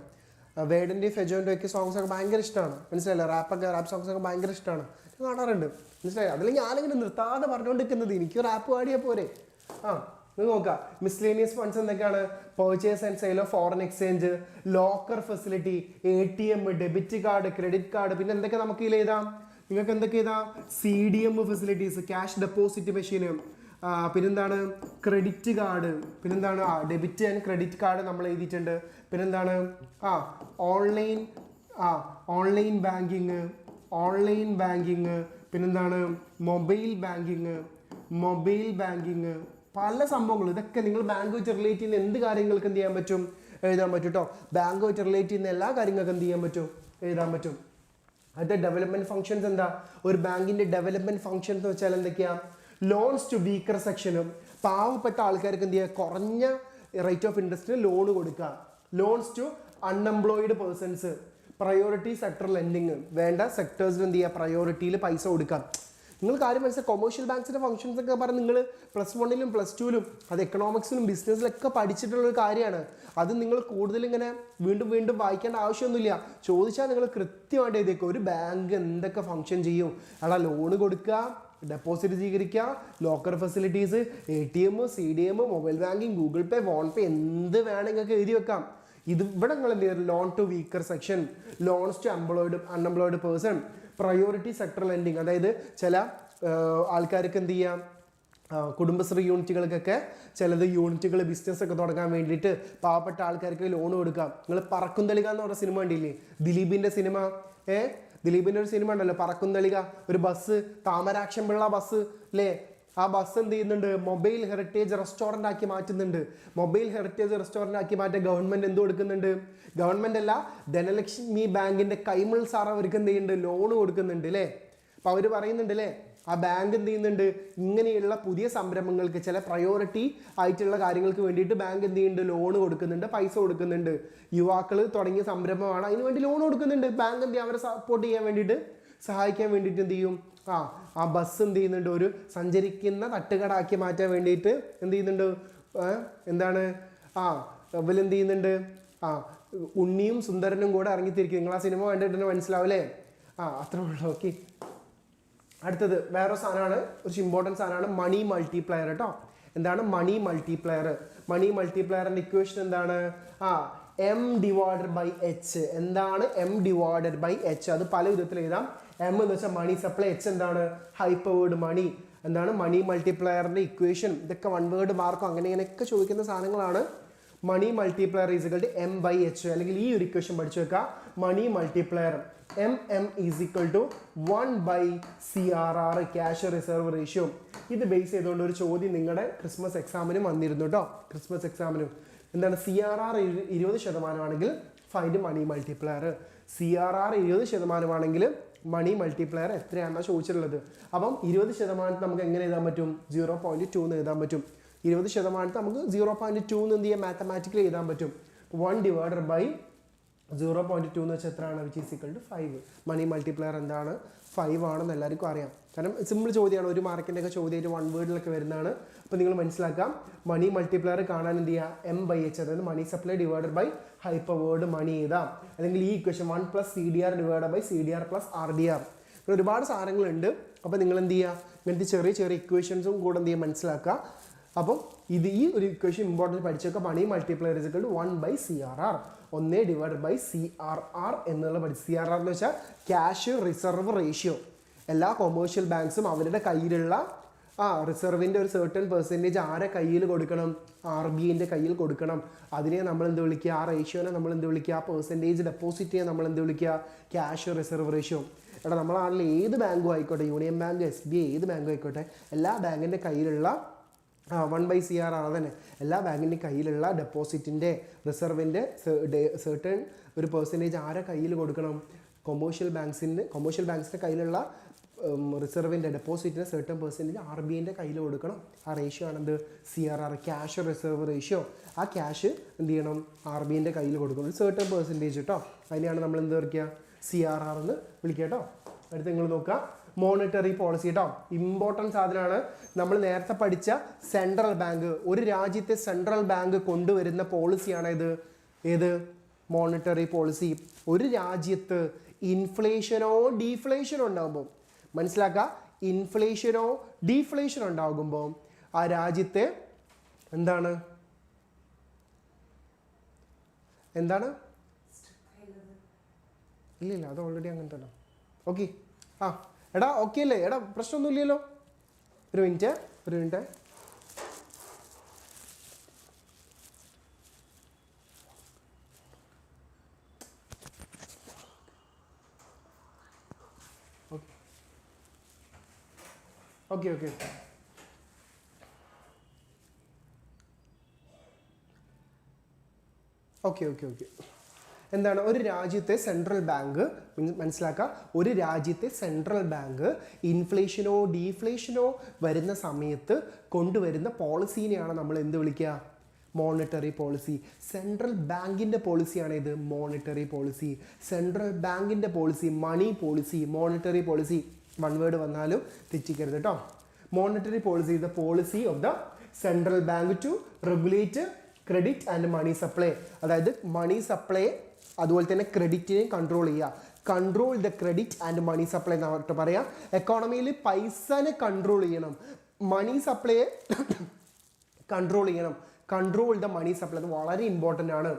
വേഡൻ്റെയും ഫെജോൻ്റെയും ഒക്കെ സോങ്സ് ഒക്കെ ഭയങ്കര ഇഷ്ടമാണ്. മനസ്സിലായില്ലേ? റാപ്പ് സോങ്സ് ഒക്കെ ഭയങ്കര ഇഷ്ടമാണ്. കാണാറുണ്ട്. മനസ്സിലായി? അതിൽ ഞാനിങ്ങനെ നിർത്താതെ പറഞ്ഞുകൊണ്ടിരിക്കുന്നത്. എനിക്ക് റാപ്പ് പാടിയാൽ പോരെ. നിങ്ങൾ നോക്കാം. മിസ്ലേനിയസ് ഫണ്ട്സ് എന്തൊക്കെയാണ്? Purchase and sale of foreign exchange, locker facility, ATM, debit card, credit card. പിന്നെ എന്തൊക്കെ നമുക്ക് ഇതിൽ എഴുതാം? നിങ്ങൾക്ക് എന്തൊക്കെ എഴുതാം? CDM ഫെസിലിറ്റീസ്, ക്യാഷ് ഡെപ്പോസിറ്റ് മെഷീന്, പിന്നെന്താണ്? ക്രെഡിറ്റ് കാർഡ്, പിന്നെന്താണ്? ഡെബിറ്റ് ആൻഡ് ക്രെഡിറ്റ് കാർഡ് നമ്മൾ എഴുതിയിട്ടുണ്ട്. പിന്നെന്താണ്? ഓൺലൈൻ ബാങ്കിങ്, പിന്നെന്താണ്? മൊബൈൽ ബാങ്കിങ്, പല സംഭവങ്ങളും. ഇതൊക്കെ നിങ്ങൾ ബാങ്ക് വെച്ച് റിലേറ്റ് ചെയ്യുന്ന എന്ത് കാര്യങ്ങൾക്ക് എന്ത് ചെയ്യാൻ പറ്റും? എഴുതാൻ പറ്റും കേട്ടോ. ബാങ്ക് വെച്ച് റിലേറ്റ് ചെയ്യുന്ന എല്ലാ കാര്യങ്ങൾക്കും എന്ത് ചെയ്യാൻ പറ്റും? എഴുതാൻ പറ്റും. അത് ഡെവലപ്മെന്റ് ഫംഗ്ഷൻസ് എന്താ? ഒരു ബാങ്കിന്റെ ഡെവലപ്മെന്റ് ഫംഗ്ഷൻസ് എന്ന് വെച്ചാൽ എന്തൊക്കെയാ? ലോൺസ് ടു വീക്കർ സെക്ഷനും, പാവപ്പെട്ട ആൾക്കാർക്ക് എന്ത് ചെയ്യുക? കുറഞ്ഞ റേറ്റ് ഓഫ് ഇൻട്രസ്റ്റിന് ലോൺ കൊടുക്കുക. Loans to unemployed persons, priority sector lending. വേണ്ട സെക്ടേഴ്സിന് എന്ത് ചെയ്യുക? പ്രയോറിറ്റിയിൽ പൈസ കൊടുക്കാം. നിങ്ങൾ കാര്യം മനസ്സിലാക്കുക, കൊമേഴ്ഷ്യൽ ബാങ്ക്സിൻ്റെ ഫംഗ്ഷൻസ് ഒക്കെ പറഞ്ഞ് നിങ്ങൾ +1-ലും +2-ലും അത് എക്കണോമിക്സിലും ബിസിനസ്സിലൊക്കെ പഠിച്ചിട്ടുള്ളൊരു കാര്യമാണ്. അത് നിങ്ങൾ കൂടുതൽ ഇങ്ങനെ വീണ്ടും വീണ്ടും വായിക്കേണ്ട ആവശ്യമൊന്നുമില്ല. ചോദിച്ചാൽ നിങ്ങൾ കൃത്യമായിട്ട് എഴുതിയേക്കുക. ഒരു ബാങ്ക് എന്തൊക്കെ ഫംഗ്ഷൻ ചെയ്യും? അയാളെ ലോണ് കൊടുക്കുക, ഡെപ്പോസിറ്റ് സ്വീകരിക്കുക, locker facilities, ATM, CDM, mobile banking, Google Pay, PhonePe, എന്ത് വേണം നിങ്ങൾക്ക് എഴുതി വെക്കാം. ഇത് ഇവിടെ നിങ്ങൾ എന്ത് ചെയ്യുക? Loan to weaker section, loans to unemployed person, priority sector lending, അതായത് ചില ആൾക്കാർക്ക് എന്ത് ചെയ്യാം, കുടുംബശ്രീ യൂണിറ്റുകൾക്കൊക്കെ ചിലത് യൂണിറ്റുകൾ ബിസിനസ്സൊക്കെ തുടങ്ങാൻ വേണ്ടിയിട്ട് പാവപ്പെട്ട ആൾക്കാർക്ക് ലോൺ കൊടുക്കാം. നിങ്ങൾ പറക്കുന്തളിക എന്ന് പറഞ്ഞ സിനിമ കണ്ടില്ലേ? ദിലീപിൻ്റെ സിനിമ, ദിലീപിൻ്റെ ഒരു സിനിമ ഉണ്ടല്ലോ പറക്കുന്തളിക, ഒരു ബസ്, താമരാക്ഷം പിള്ള ബസ് അല്ലേ? ആ ബസ് എന്ത് ചെയ്യുന്നുണ്ട്? മൊബൈൽ ഹെറിറ്റേജ് റെസ്റ്റോറൻ്റ് ആക്കി മാറ്റുന്നുണ്ട്. മൊബൈൽ ഹെറിറ്റേജ് റെസ്റ്റോറൻ്റ് ആക്കി മാറ്റാൻ ഗവൺമെൻറ് എന്ത് കൊടുക്കുന്നുണ്ട്? ഗവൺമെൻറ് അല്ല, ധനലക്ഷ്മി ബാങ്കിൻ്റെ കൈമൾ സാർ അവർക്ക് എന്ത് ചെയ്യുന്നുണ്ട്? ലോണ് കൊടുക്കുന്നുണ്ട് അല്ലേ? അപ്പോൾ അവർ പറയുന്നുണ്ട് അല്ലേ, ആ ബാങ്ക് എന്ത് ചെയ്യുന്നുണ്ട്? ഇങ്ങനെയുള്ള പുതിയ സംരംഭങ്ങൾക്ക്, ചില പ്രയോറിറ്റി ആയിട്ടുള്ള കാര്യങ്ങൾക്ക് വേണ്ടിയിട്ട് ബാങ്ക് എന്ത് ചെയ്യുന്നുണ്ട്? ലോണ് കൊടുക്കുന്നുണ്ട്, പൈസ കൊടുക്കുന്നുണ്ട്. യുവാക്കൾ തുടങ്ങിയ സംരംഭമാണ്, അതിന് വേണ്ടി ലോൺ കൊടുക്കുന്നുണ്ട്. ബാങ്ക് എന്ത് ചെയ്യും? അവരെ സപ്പോർട്ട് ചെയ്യാൻ വേണ്ടിയിട്ട്, സഹായിക്കാൻ വേണ്ടിയിട്ട് എന്ത് ചെയ്യും? ആ ബസ് എന്ത് ചെയ്യുന്നുണ്ട്? ഒരു സഞ്ചരിക്കുന്ന തട്ടുകടാക്കി മാറ്റാൻ വേണ്ടിയിട്ട് എന്ത് ചെയ്യുന്നുണ്ട്? എന്താണ് ഇവരെന്ത് ചെയ്യുന്നുണ്ട്? ഉണ്ണിയും സുന്ദരനും കൂടെ ഇറങ്ങിത്തിരിക്കും. നിങ്ങൾ ആ സിനിമ കണ്ടിട്ട് മനസ്സിലാവില്ലേ? അത്രേ ഉള്ളൂ. ഓക്കെ, അടുത്തത് വേറെ സാധനമാണ്, കുറച്ച് ഇമ്പോർട്ടൻറ്റ് സാധനമാണ് മണി മൾട്ടിപ്ലയർ കേട്ടോ. എന്താണ് മണി മൾട്ടിപ്ലയർ? മണി മൾട്ടിപ്ലയറിൻ്റെ ഇക്വേഷൻ എന്താണ്? M/H. എന്താണ് M/H? അത് പല വിധത്തിൽ എഴുതാം. M എന്ന് വെച്ചാൽ മണി സപ്ലൈ, H എന്താണ്? ഹൈ പവേർഡ് മണി. എന്താണ് മണി മൾട്ടിപ്ലയറിൻ്റെ ഇക്വേഷൻ? ഇതൊക്കെ 1 വേർഡ് മാർക്കോ അങ്ങനെ ഇങ്ങനെയൊക്കെ ചോദിക്കുന്ന സാധനങ്ങളാണ്. മണി മൾട്ടിപ്ലയർ = M/H, അല്ലെങ്കിൽ ഈ ഒരു ഇക്വേഷൻ പഠിച്ചു വെക്കുക. Money multiplier MM = 1/CRR, cash reserve ratio. ഇത് ബേസ് ചെയ്തുകൊണ്ട് ഒരു ചോദ്യം നിങ്ങളുടെ ക്രിസ്മസ് എക്സാമിനും വന്നിരുന്നു കേട്ടോ. ക്രിസ്മസ് എക്സാമിനും എന്താണ്? CRR 20% ആണെങ്കിൽ ഫൈൻഡ് മണി മൾട്ടിപ്ലയർ. CRR 20% ആണെങ്കിൽ മണി മൾട്ടിപ്ലയർ എത്രയാണെന്നാണ് ചോദിച്ചിട്ടുള്ളത്. അപ്പം 20% നമുക്ക് എങ്ങനെ എഴുതാൻ പറ്റും? 0.2 എന്ന് എഴുതാൻ പറ്റും. 20% നമുക്ക് 0.2 എന്ന് എന്ത് ചെയ്യാം? മാത്തമാറ്റിക്കലി എഴുതാൻ പറ്റും. 1/0.2 എന്ന് വെച്ചാൽ എത്രയാണ്? which is equal to 5. Money multiplier എന്താണ്? 5 ആണെന്ന് എല്ലാവർക്കും അറിയാം. കാരണം സിമ്പിൾ ചോദ്യമാണ്, 1 മാർക്കിൻ്റെ ഒക്കെ ചോദ്യമായിട്ട് 1 വേർഡിലൊക്കെ വരുന്നതാണ്. അപ്പോൾ നിങ്ങൾ മനസ്സിലാക്കാം, മണി മൾട്ടിപ്ലയർ കാണാൻ എന്ത് ചെയ്യുക? M/H, അതായത് മണി സപ്ലൈ / ഹൈപ്പർ വേർഡ് മണി എഴുതാം. അല്ലെങ്കിൽ ഈ ഇക്വേഷൻ 1 + CDR / CDR + RDR. ഇവിടെ ഒരുപാട് സാധനങ്ങളുണ്ട്. അപ്പോൾ നിങ്ങൾ എന്ത് ചെയ്യുക? ഇങ്ങനത്തെ ചെറിയ ചെറിയ ഇക്വേഷൻസും കൂടെ എന്ത് ചെയ്യുക? മനസ്സിലാക്കുക. അപ്പം ഈ ഒരു ഇക്വേഷൻ ഇമ്പോർട്ടൻറ്റ് പഠിച്ചൊക്കെ മണി മൾട്ടിപ്ലയർ = 1/CRR, 1/CRR എന്നുള്ള CRR എന്ന് വെച്ചാൽ ക്യാഷ് റിസർവ് റേഷ്യോ. എല്ലാ കൊമേഴ്ഷ്യൽ ബാങ്ക്സും അവരുടെ കയ്യിലുള്ള റിസർവിൻ്റെ ഒരു certain percentage ആരെ കയ്യിൽ കൊടുക്കണം? RBIൻ്റെ കയ്യിൽ കൊടുക്കണം. അതിനെ നമ്മൾ എന്ത് വിളിക്കുക? ആ റേഷ്യോനെ നമ്മൾ എന്ത് വിളിക്കുക? ആ പെർസെൻറ്റേജ് ഡെപ്പോസിറ്റിനെ നമ്മൾ എന്ത് വിളിക്കുക? Cash reserve ratio. എടാ നമ്മളാണെങ്കിൽ ഏത് ബാങ്കും ആയിക്കോട്ടെ, യൂണിയൻ ബാങ്ക്, SBI, ഏത് ബാങ്കും ആയിക്കോട്ടെ, എല്ലാ ബാങ്കിൻ്റെ കയ്യിലുള്ള 1/CRR തന്നെ. എല്ലാ ബാങ്കിൻ്റെ കയ്യിലുള്ള ഡെപ്പോസിറ്റിൻ്റെ റിസർവിൻ്റെ certain ഒരു പെർസെൻറ്റേജ് ആരെ കയ്യിൽ കൊടുക്കണം? കൊമേഴ്ഷ്യൽ ബാങ്ക്സിൻ്റെ കയ്യിലുള്ള റിസർവിൻ്റെ ഡെപ്പോസിറ്റിന് certain percentage RBIൻ്റെ കയ്യിൽ കൊടുക്കണം. ആ റേഷ്യോ ആണെന്ത്? CRR, cash reserve ratio. ആ ക്യാഷ് എന്ത് ചെയ്യണം? RBIൻ്റെ കയ്യിൽ കൊടുക്കണം, ഒരു certain percentage കേട്ടോ. അതിനെയാണ് നമ്മൾ എന്ത് വിളിക്കുക? CRR എന്ന് വിളിക്കുക കേട്ടോ. അടുത്ത് നിങ്ങൾ നോക്കുക, മോണിറ്ററി പോളിസി കേട്ടോ. ഇമ്പോർട്ടൻറ്റ് സാധനമാണ്. നമ്മൾ നേരത്തെ പഠിച്ച സെൻട്രൽ ബാങ്ക്, ഒരു രാജ്യത്തെ സെൻട്രൽ ബാങ്ക് കൊണ്ടുവരുന്ന പോളിസിയാണ് ഏത്? Monetary policy. ഒരു രാജ്യത്ത് ഇൻഫ്ലേഷനോ ഡീഫ്ലേഷനോ ഉണ്ടാകുമ്പോൾ, മനസ്സിലാക്കുക, ഇൻഫ്ലേഷനോ ഡീഫ്ലേഷനോ ഉണ്ടാകുമ്പോൾ ആ രാജ്യത്തെ എന്താണ് ഇല്ല അത് ഓൾറെഡി അങ്ങനെ തന്നെ. ഓക്കെ, എടാ ഓക്കെ അല്ലേ? എടാ പ്രശ്നമൊന്നുമില്ലല്ലോ. ഒരു മിനിറ്റ്. ഓക്കെ എന്താണ്? ഒരു രാജ്യത്തെ സെൻട്രൽ ബാങ്ക്, മനസ്സിലാക്കുക, ഒരു രാജ്യത്തെ സെൻട്രൽ ബാങ്ക് ഇൻഫ്ലേഷനോ ഡീഫ്ലേഷനോ വരുന്ന സമയത്ത് കൊണ്ടുവരുന്ന പോളിസീനെയാണ് നമ്മൾ എന്ത് വിളിക്കുക? Monetary policy. സെൻട്രൽ ബാങ്കിൻ്റെ പോളിസിയാണ് മോണിറ്ററി പോളിസി. സെൻട്രൽ ബാങ്കിൻ്റെ policy, money policy, monetary policy. One word വന്നാലും തെറ്റിക്കരുത് കേട്ടോ. Monetary policy the policy of the central bank to regulate credit and money supply. അതായത് മണി സപ്ലൈ അതുപോലെ തന്നെ ക്രെഡിറ്റിനെ കൺട്രോൾ ചെയ്യുക. Control the credit and money supply എന്ന് പറയാം. എക്കോണമിയിൽ പൈസനെ കൺട്രോൾ ചെയ്യണം, മണി സപ്ലൈയെ കൺട്രോൾ ചെയ്യണം. കൺട്രോൾ ദ മണി സപ്ലൈ അത് വളരെ ഇമ്പോർട്ടൻ്റ് ആണ്.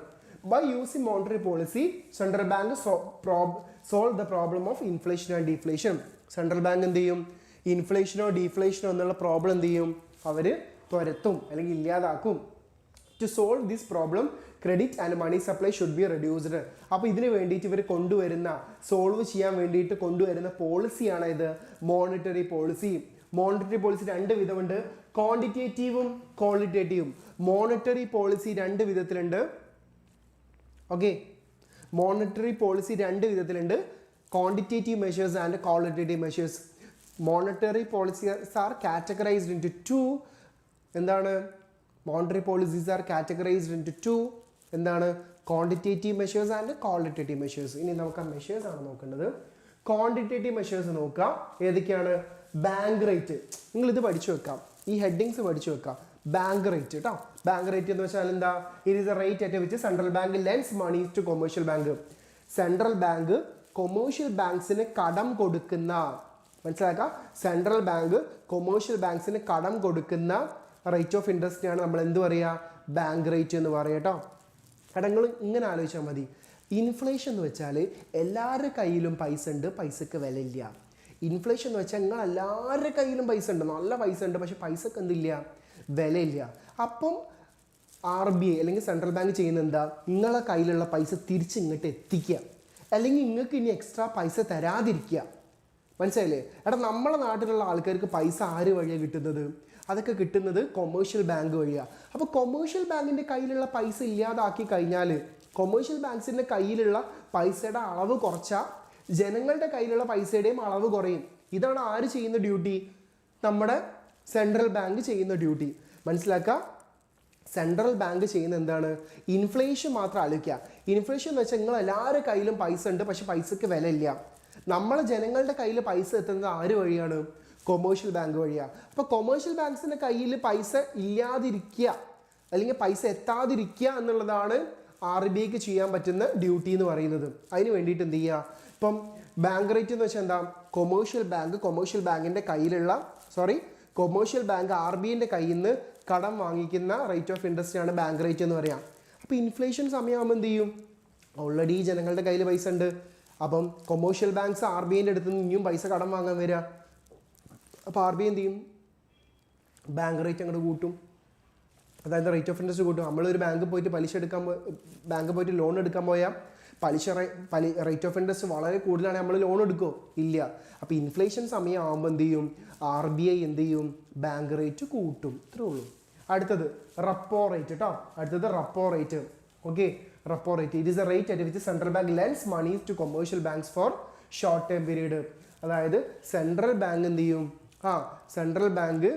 By using monetary policy central bank solve the problem of inflation and deflation. Central bank എന്ത് ചെയ്യും? ഇൻഫ്ലേഷനോ ഡീഫ്ലേഷനോ എന്നുള്ള പ്രോബ്ലം എന്ത് ചെയ്യും? അവർ തുരത്തും അല്ലെങ്കിൽ ഇല്ലാതാക്കും. To solve this problem credit and money supply should be reduced. അപ്പോൾ ഇതിന് വേണ്ടിയിട്ട് ഇവർ കൊണ്ടുവരുന്ന സോൾവ് ചെയ്യാൻ വേണ്ടിയിട്ട് കൊണ്ടുവരുന്ന പോളിസിയാണ് ഇത് മോണിറ്ററി പോളിസി. മോണിറ്ററി പോളിസി രണ്ട് വിധമുണ്ട്, ക്വാണ്ടിറ്റേറ്റീവും ക്വാളിറ്റേറ്റീവും. മോണിറ്ററി പോളിസി രണ്ട് വിധത്തിലുണ്ട്. ഓക്കെ, മോണിറ്ററി പോളിസി രണ്ട് വിധത്തിലുണ്ട്, quantitative measures and qualitative measures. Monetary policies are categorized into എന്താണ്? Monetary policies are categorized into എന്താണ്? Quantitative measures and qualitative measures. ഇനി നമുക്ക് ആ മെഷേഴ്സ് ആണ് നോക്കേണ്ടത്. ക്വാണ്ടിറ്റേറ്റീവ് മെഷേഴ്സ് നോക്കാം. ഏതൊക്കെയാണ്? Bank rate. നിങ്ങൾ ഇത് പഠിച്ചു വെക്കാം, ഈ ഹെഡിങ്സ് പഠിച്ചു വെക്കാം. ബാങ്ക് റേറ്റ് കേട്ടോ. ബാങ്ക് റേറ്റ് എന്ന് വെച്ചാൽ എന്താ? It is a rate at which central bank lends money to commercial bank. Central bank commercial ബാങ്ക്സിന് കടം കൊടുക്കുന്ന, മനസ്സിലാക്കാം, സെൻട്രൽ ബാങ്ക് കൊമേഴ്ഷ്യൽ ബാങ്ക്സിന് കടം കൊടുക്കുന്ന റേറ്റ് ഓഫ് ഇൻട്രസ്റ്റിനാണ് നമ്മൾ എന്ത് പറയുക? ബാങ്ക് റേറ്റ് എന്ന് പറയുക കേട്ടോ. കടങ്ങൾ ഇങ്ങനെ ആലോചിച്ചാൽ മതി. ഇൻഫ്ലേഷൻ എന്ന് വെച്ചാൽ എല്ലാവരുടെ കയ്യിലും പൈസ ഉണ്ട്, പൈസക്ക് വില ഇല്ല. ഇൻഫ്ലേഷൻ എന്ന് വെച്ചാൽ നിങ്ങൾ എല്ലാവരുടെ കയ്യിലും പൈസ ഉണ്ട്, നല്ല പൈസ ഉണ്ട്, പക്ഷെ പൈസക്ക് എന്തില്ല? വിലയില്ല. അപ്പം RBI അല്ലെങ്കിൽ സെൻട്രൽ ബാങ്ക് ചെയ്യുന്ന എന്താ? നിങ്ങളെ കയ്യിലുള്ള പൈസ തിരിച്ച് ഇങ്ങോട്ട് എത്തിക്കുക, അല്ലെങ്കിൽ നിങ്ങൾക്ക് ഇനി എക്സ്ട്രാ പൈസ തരാതിരിക്കുക. മനസ്സിലായില്ലേ? എടാ, നമ്മളെ നാട്ടിലുള്ള ആൾക്കാർക്ക് പൈസ ആര് വഴിയാണ് കിട്ടുന്നത്? അതൊക്കെ കിട്ടുന്നത് കൊമേഴ്ഷ്യൽ ബാങ്ക് വഴിയാണ്. അപ്പോൾ കൊമേഴ്ഷ്യൽ ബാങ്കിൻ്റെ കയ്യിലുള്ള പൈസ ഇല്ലാതാക്കി കഴിഞ്ഞാൽ, കൊമേഴ്ഷ്യൽ ബാങ്ക്സിൻ്റെ കയ്യിലുള്ള പൈസയുടെ അളവ് കുറച്ചാൽ ജനങ്ങളുടെ കയ്യിലുള്ള പൈസയുടെയും അളവ് കുറയും. ഇതാണ് ആര് ചെയ്യുന്ന ഡ്യൂട്ടി? നമ്മുടെ സെൻട്രൽ ബാങ്ക് ചെയ്യുന്ന ഡ്യൂട്ടി. മനസ്സിലാക്കുക, സെൻട്രൽ ബാങ്ക് ചെയ്യുന്ന എന്താണ്? ഇൻഫ്ലേഷൻ മാത്രം ആലോചിക്കുക. ഇൻഫ്ലേഷൻ എന്ന് വെച്ചാൽ നിങ്ങൾ എല്ലാവരുടെ കയ്യിലും പൈസ ഉണ്ട്, പക്ഷെ പൈസക്ക് വില ഇല്ല. നമ്മളെ ജനങ്ങളുടെ കയ്യിൽ പൈസ എത്തുന്നത് ആര് വഴിയാണ്? കൊമേഴ്ഷ്യൽ ബാങ്ക് വഴിയാണ്. അപ്പോൾ കൊമേഴ്ഷ്യൽ ബാങ്ക്സിൻ്റെ കയ്യിൽ പൈസ ഇല്ലാതിരിക്കുക അല്ലെങ്കിൽ പൈസ എത്താതിരിക്കുക എന്നുള്ളതാണ് RBIക്ക് ചെയ്യാൻ പറ്റുന്ന ഡ്യൂട്ടി എന്ന് പറയുന്നത്. അതിന് വേണ്ടിയിട്ട് എന്ത് ചെയ്യുക? ഇപ്പം ബാങ്ക് റേറ്റ് എന്ന് വെച്ചാൽ എന്താ? കൊമേഴ്ഷ്യൽ ബാങ്കിൻ്റെ കയ്യിലുള്ള കൊമേഴ്ഷ്യൽ ബാങ്ക് RBIൻ്റെ കയ്യിൽ നിന്ന് കടം വാങ്ങിക്കുന്ന റേറ്റ് ഓഫ് ഇൻട്രസ്റ്റ് ആണ് ബാങ്ക് റേറ്റ് എന്ന് പറയാം. അപ്പോൾ ഇൻഫ്ലേഷൻ സമയമാകുമ്പോൾ എന്ത് ചെയ്യും? ഓൾറെഡി ജനങ്ങളുടെ കയ്യിൽ പൈസ ഉണ്ട്. അപ്പം കൊമേഴ്ഷ്യൽ ബാങ്ക്സ് RBIൻ്റെ അടുത്ത് നിന്ന് ഇനിയും പൈസ കടം വാങ്ങാൻ വരിക. അപ്പോൾ RBI എന്ത് ചെയ്യും? ബാങ്ക് റേറ്റ് അങ്ങോട്ട് കൂട്ടും, അതായത് റേറ്റ് ഓഫ് ഇൻട്രസ്റ്റ് കൂട്ടും. നമ്മളൊരു ബാങ്ക് പോയിട്ട് ലോൺ എടുക്കാൻ പോയാൽ റേറ്റ് ഓഫ് ഇൻട്രസ്റ്റ് വളരെ കൂടുതലാണ്, നമ്മൾ ലോൺ എടുക്കുമോ? ഇല്ല. അപ്പോൾ ഇൻഫ്ലേഷൻ സമയം ആകുമ്പോൾ എന്ത് ചെയ്യും? RBI എന്ത് ചെയ്യും? ബാങ്ക് റേറ്റ് കൂട്ടും. ഇത്രേ ഉള്ളൂ. അടുത്തത് റെപ്പോ റേറ്റ് കേട്ടോ. അടുത്തത് repo rate. Okay, repo rate it is a rate at which central bank lends money to commercial banks for short time period. അതായത് സെൻട്രൽ ബാങ്ക് എന്ത് ചെയ്യും? സെൻട്രൽ ബാങ്ക്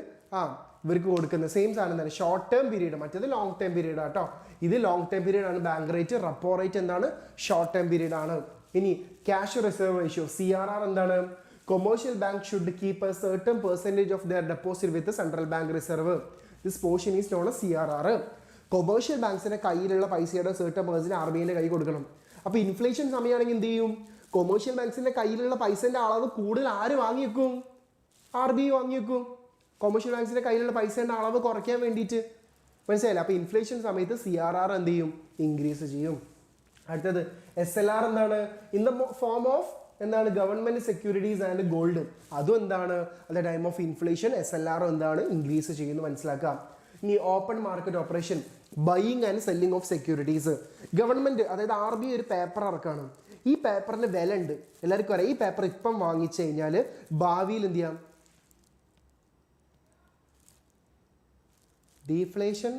ഇവർക്ക് കൊടുക്കുന്ന സെയിം സാധനം തന്നെ, ഷോർട്ട് ടേം പീരീഡ്. മറ്റേത് ലോങ് ടൈം പീരീഡ് ആട്ടോ. ഇത് ലോങ് ടൈം പീരീഡ് ആണ് ബാങ്ക് റേറ്റ്. റെപ്പോ റേറ്റ് എന്താണ്? ഷോർട്ട് ടൈം പീരീഡ് ആണ്. ഇനി ക്യാഷ് റിസർവ് റേഷ്യോ CRR എന്താണ്? Commercial bank should keep A certain percentage of their deposit with central bank reserve. This portion is known as CRR. Commercial ബാങ്ക്സിന്റെ കയ്യിലുള്ള പൈസയുടെ സർട്ടൺ പെർസെൻറ്റ് RBIൻ്റെ കൈ കൊടുക്കണം. അപ്പോൾ ഇൻഫ്ലേഷൻ സമയമാണെങ്കിൽ എന്ത് ചെയ്യും? കൊമേഴ്ഷ്യൽ ബാങ്ക്സിന്റെ കയ്യിലുള്ള പൈസന്റെ അളവ് കൂടുതൽ ആര് വാങ്ങി വെക്കും? RBI വാങ്ങി വെക്കും. കൊമേഴ്ഷ്യൽ ബാങ്ക്സിന്റെ കയ്യിലുള്ള പൈസയുടെ അളവ് കുറയ്ക്കാൻ വേണ്ടിയിട്ട്. മനസ്സിലായില്ല? അപ്പോൾ ഇൻഫ്ലേഷൻ സമയത്ത് CRR എന്ത് ചെയ്യും? ഇൻക്രീസ് ചെയ്യും. അടുത്തത് SLR എന്താണ്? ഇൻ ദ ഫോം ഓഫ് എന്താണ്? Government securities and gold. അതും എന്താണ്? At the time of inflation SLR എന്താണ്? ഇൻക്രീസ് ചെയ്യുന്നു. മനസ്സിലാക്കാം. ഇനി open market operation, buying and selling of securities. Government അതായത് RBI ഒരു പേപ്പർ ഇറക്കാണ്. ഈ പേപ്പറിന് വില ഉണ്ട്, എല്ലാവർക്കും അറിയാം. ഈ പേപ്പർ ഇപ്പം വാങ്ങിച്ചു കഴിഞ്ഞാൽ ഭാവിയിൽ എന്ത് ചെയ്യാം? ഡീഫ്ലേഷൻ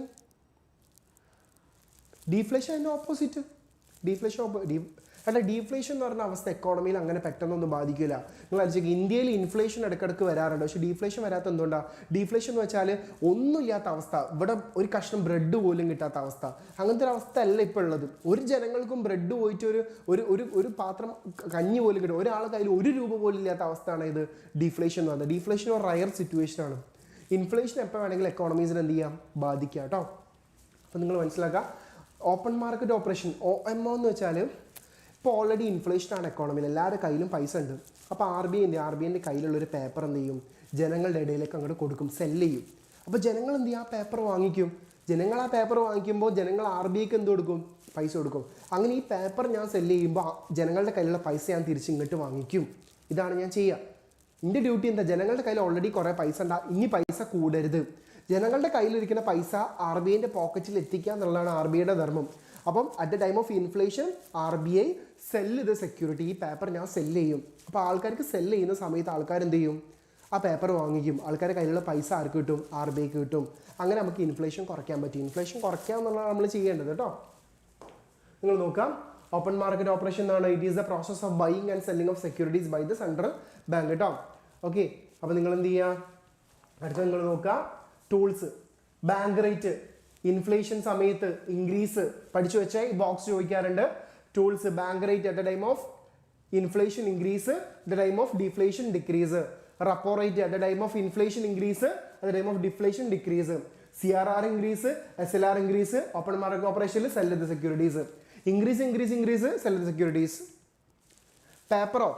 അതിൻ്റെ ഓപ്പോസിറ്റ്. അല്ല ഡീഫ്ലേഷൻ എന്ന് പറഞ്ഞ അവസ്ഥ എക്കോണമിയിൽ അങ്ങനെ പെട്ടെന്നൊന്നും ബാധിക്കില്ല. നിങ്ങൾ ആലോചിക്കുക, ഇന്ത്യയിൽ ഇൻഫ്ലേഷൻ ഇടയ്ക്കിടയ്ക്ക് വരാറുണ്ട്, പക്ഷേ ഡീഫ്ലേഷൻ വരാത്ത എന്തുകൊണ്ടാണ്? ഡീഫ്ലേഷൻ എന്ന് വെച്ചാൽ ഒന്നുമില്ലാത്ത അവസ്ഥ, ഇവിടെ ഒരു കഷ്ണം ബ്രെഡ് പോലും കിട്ടാത്ത അവസ്ഥ, അങ്ങനത്തെ ഒരു അവസ്ഥ അല്ല ഇപ്പോൾ ഉള്ളത്. ഒരു ജനങ്ങൾക്കും ബ്രെഡ് പോയിട്ട് ഒരു പാത്രം കഞ്ഞി പോലും കിട്ടും, ഒരാളെ കയ്യിൽ ₹1 പോലും ഇല്ലാത്ത അവസ്ഥയാണ് ഇത് ഡീഫ്ലേഷൻ എന്ന് പറയുന്നത്. ഡീഫ്ലേഷൻ ഒരു റയർ സിറ്റുവേഷൻ ആണ്. ഇൻഫ്ലേഷൻ എപ്പോൾ വേണമെങ്കിലും എക്കോണമീസിന് എന്ത് ചെയ്യാം? ബാധിക്കാം കേട്ടോ. അപ്പോൾ നിങ്ങൾ മനസ്സിലാക്കുക, ഓപ്പൺ മാർക്കറ്റ് ഓപ്പറേഷൻ OMO എന്ന് വെച്ചാൽ ഇപ്പോൾ ഓൾറെഡി ഇൻഫ്ലേഷനാണ് എക്കോണമിയിൽ, എല്ലാവരുടെ കയ്യിലും പൈസ ഉണ്ട്. അപ്പോൾ RBIൻ്റെ കയ്യിലുള്ളൊരു പേപ്പർ എന്ത് ചെയ്യും? ജനങ്ങളുടെ ഇടയിലേക്ക് അങ്ങോട്ട് കൊടുക്കും, സെല്ല് ചെയ്യും. അപ്പോൾ ജനങ്ങൾ എന്ത് ചെയ്യും? ആ പേപ്പർ വാങ്ങിക്കും. ജനങ്ങൾ ആ പേപ്പർ വാങ്ങിക്കുമ്പോൾ ജനങ്ങൾ RBIക്ക് എന്ത് കൊടുക്കും? പൈസ കൊടുക്കും. അങ്ങനെ ഈ പേപ്പർ ഞാൻ സെല്ല് ചെയ്യുമ്പോൾ ജനങ്ങളുടെ കയ്യിലുള്ള പൈസ ഞാൻ തിരിച്ചിങ്ങോട്ട് വാങ്ങിക്കും. ഇതാണ് ഞാൻ ചെയ്യുക. എൻ്റെ ഡ്യൂട്ടി എന്താ? ജനങ്ങളുടെ കയ്യിൽ ഓൾറെഡി കുറേ പൈസ ഉണ്ടാ, ഇനി പൈസ കൂടരുത്. ജനങ്ങളുടെ കയ്യിലിരിക്കുന്ന പൈസ RBIൻ്റെ പോക്കറ്റിൽ എത്തിക്കുക എന്നുള്ളതാണ് RBIയുടെ ധർമ്മം. അപ്പം at the time of inflation RBI sell the security, ഈ പേപ്പർ ഞാൻ സെല്ല് ചെയ്യും. അപ്പോൾ ആൾക്കാർക്ക് സെല്ല് ചെയ്യുന്ന സമയത്ത് ആൾക്കാർ എന്ത് ചെയ്യും? ആ പേപ്പർ വാങ്ങിക്കും. ആൾക്കാരുടെ കയ്യിലുള്ള പൈസ ആർക്ക് കിട്ടും? RBIക്ക് കിട്ടും. അങ്ങനെ നമുക്ക് ഇൻഫ്ലേഷൻ കുറയ്ക്കാൻ പറ്റും. ഇൻഫ്ലേഷൻ കുറയ്ക്കുക എന്നുള്ളതാണ് നമ്മൾ ചെയ്യേണ്ടത് കേട്ടോ. നിങ്ങൾ നോക്കാം, ഓപ്പൺ മാർക്കറ്റ് ഓപ്പറേഷൻ എന്നാണ്, it is the process of buying and selling of securities by the central bank കേട്ടോ. ഓക്കെ, അപ്പോൾ നിങ്ങൾ എന്ത് ചെയ്യുക? അടുത്ത നിങ്ങൾ നോക്കുക, ടൂൾസ്. ബാങ്ക് റേറ്റ് ഇൻഫ്ലേഷൻ സമയത്ത് ഇൻക്രീസ് പഠിച്ചു വെച്ചാൽ ഈ ബോക്സ് ചോദിക്കാറുണ്ട്. Tools, bank rate at the time of inflation increase, at the time of deflation decrease. Repo rate at the time of inflation increase, at the time of deflation decrease. CRR increase, SLR increase. Open market ഓപ്പറേഷനിൽ sell the securities. Increase sell the securities. പേപ്പറോ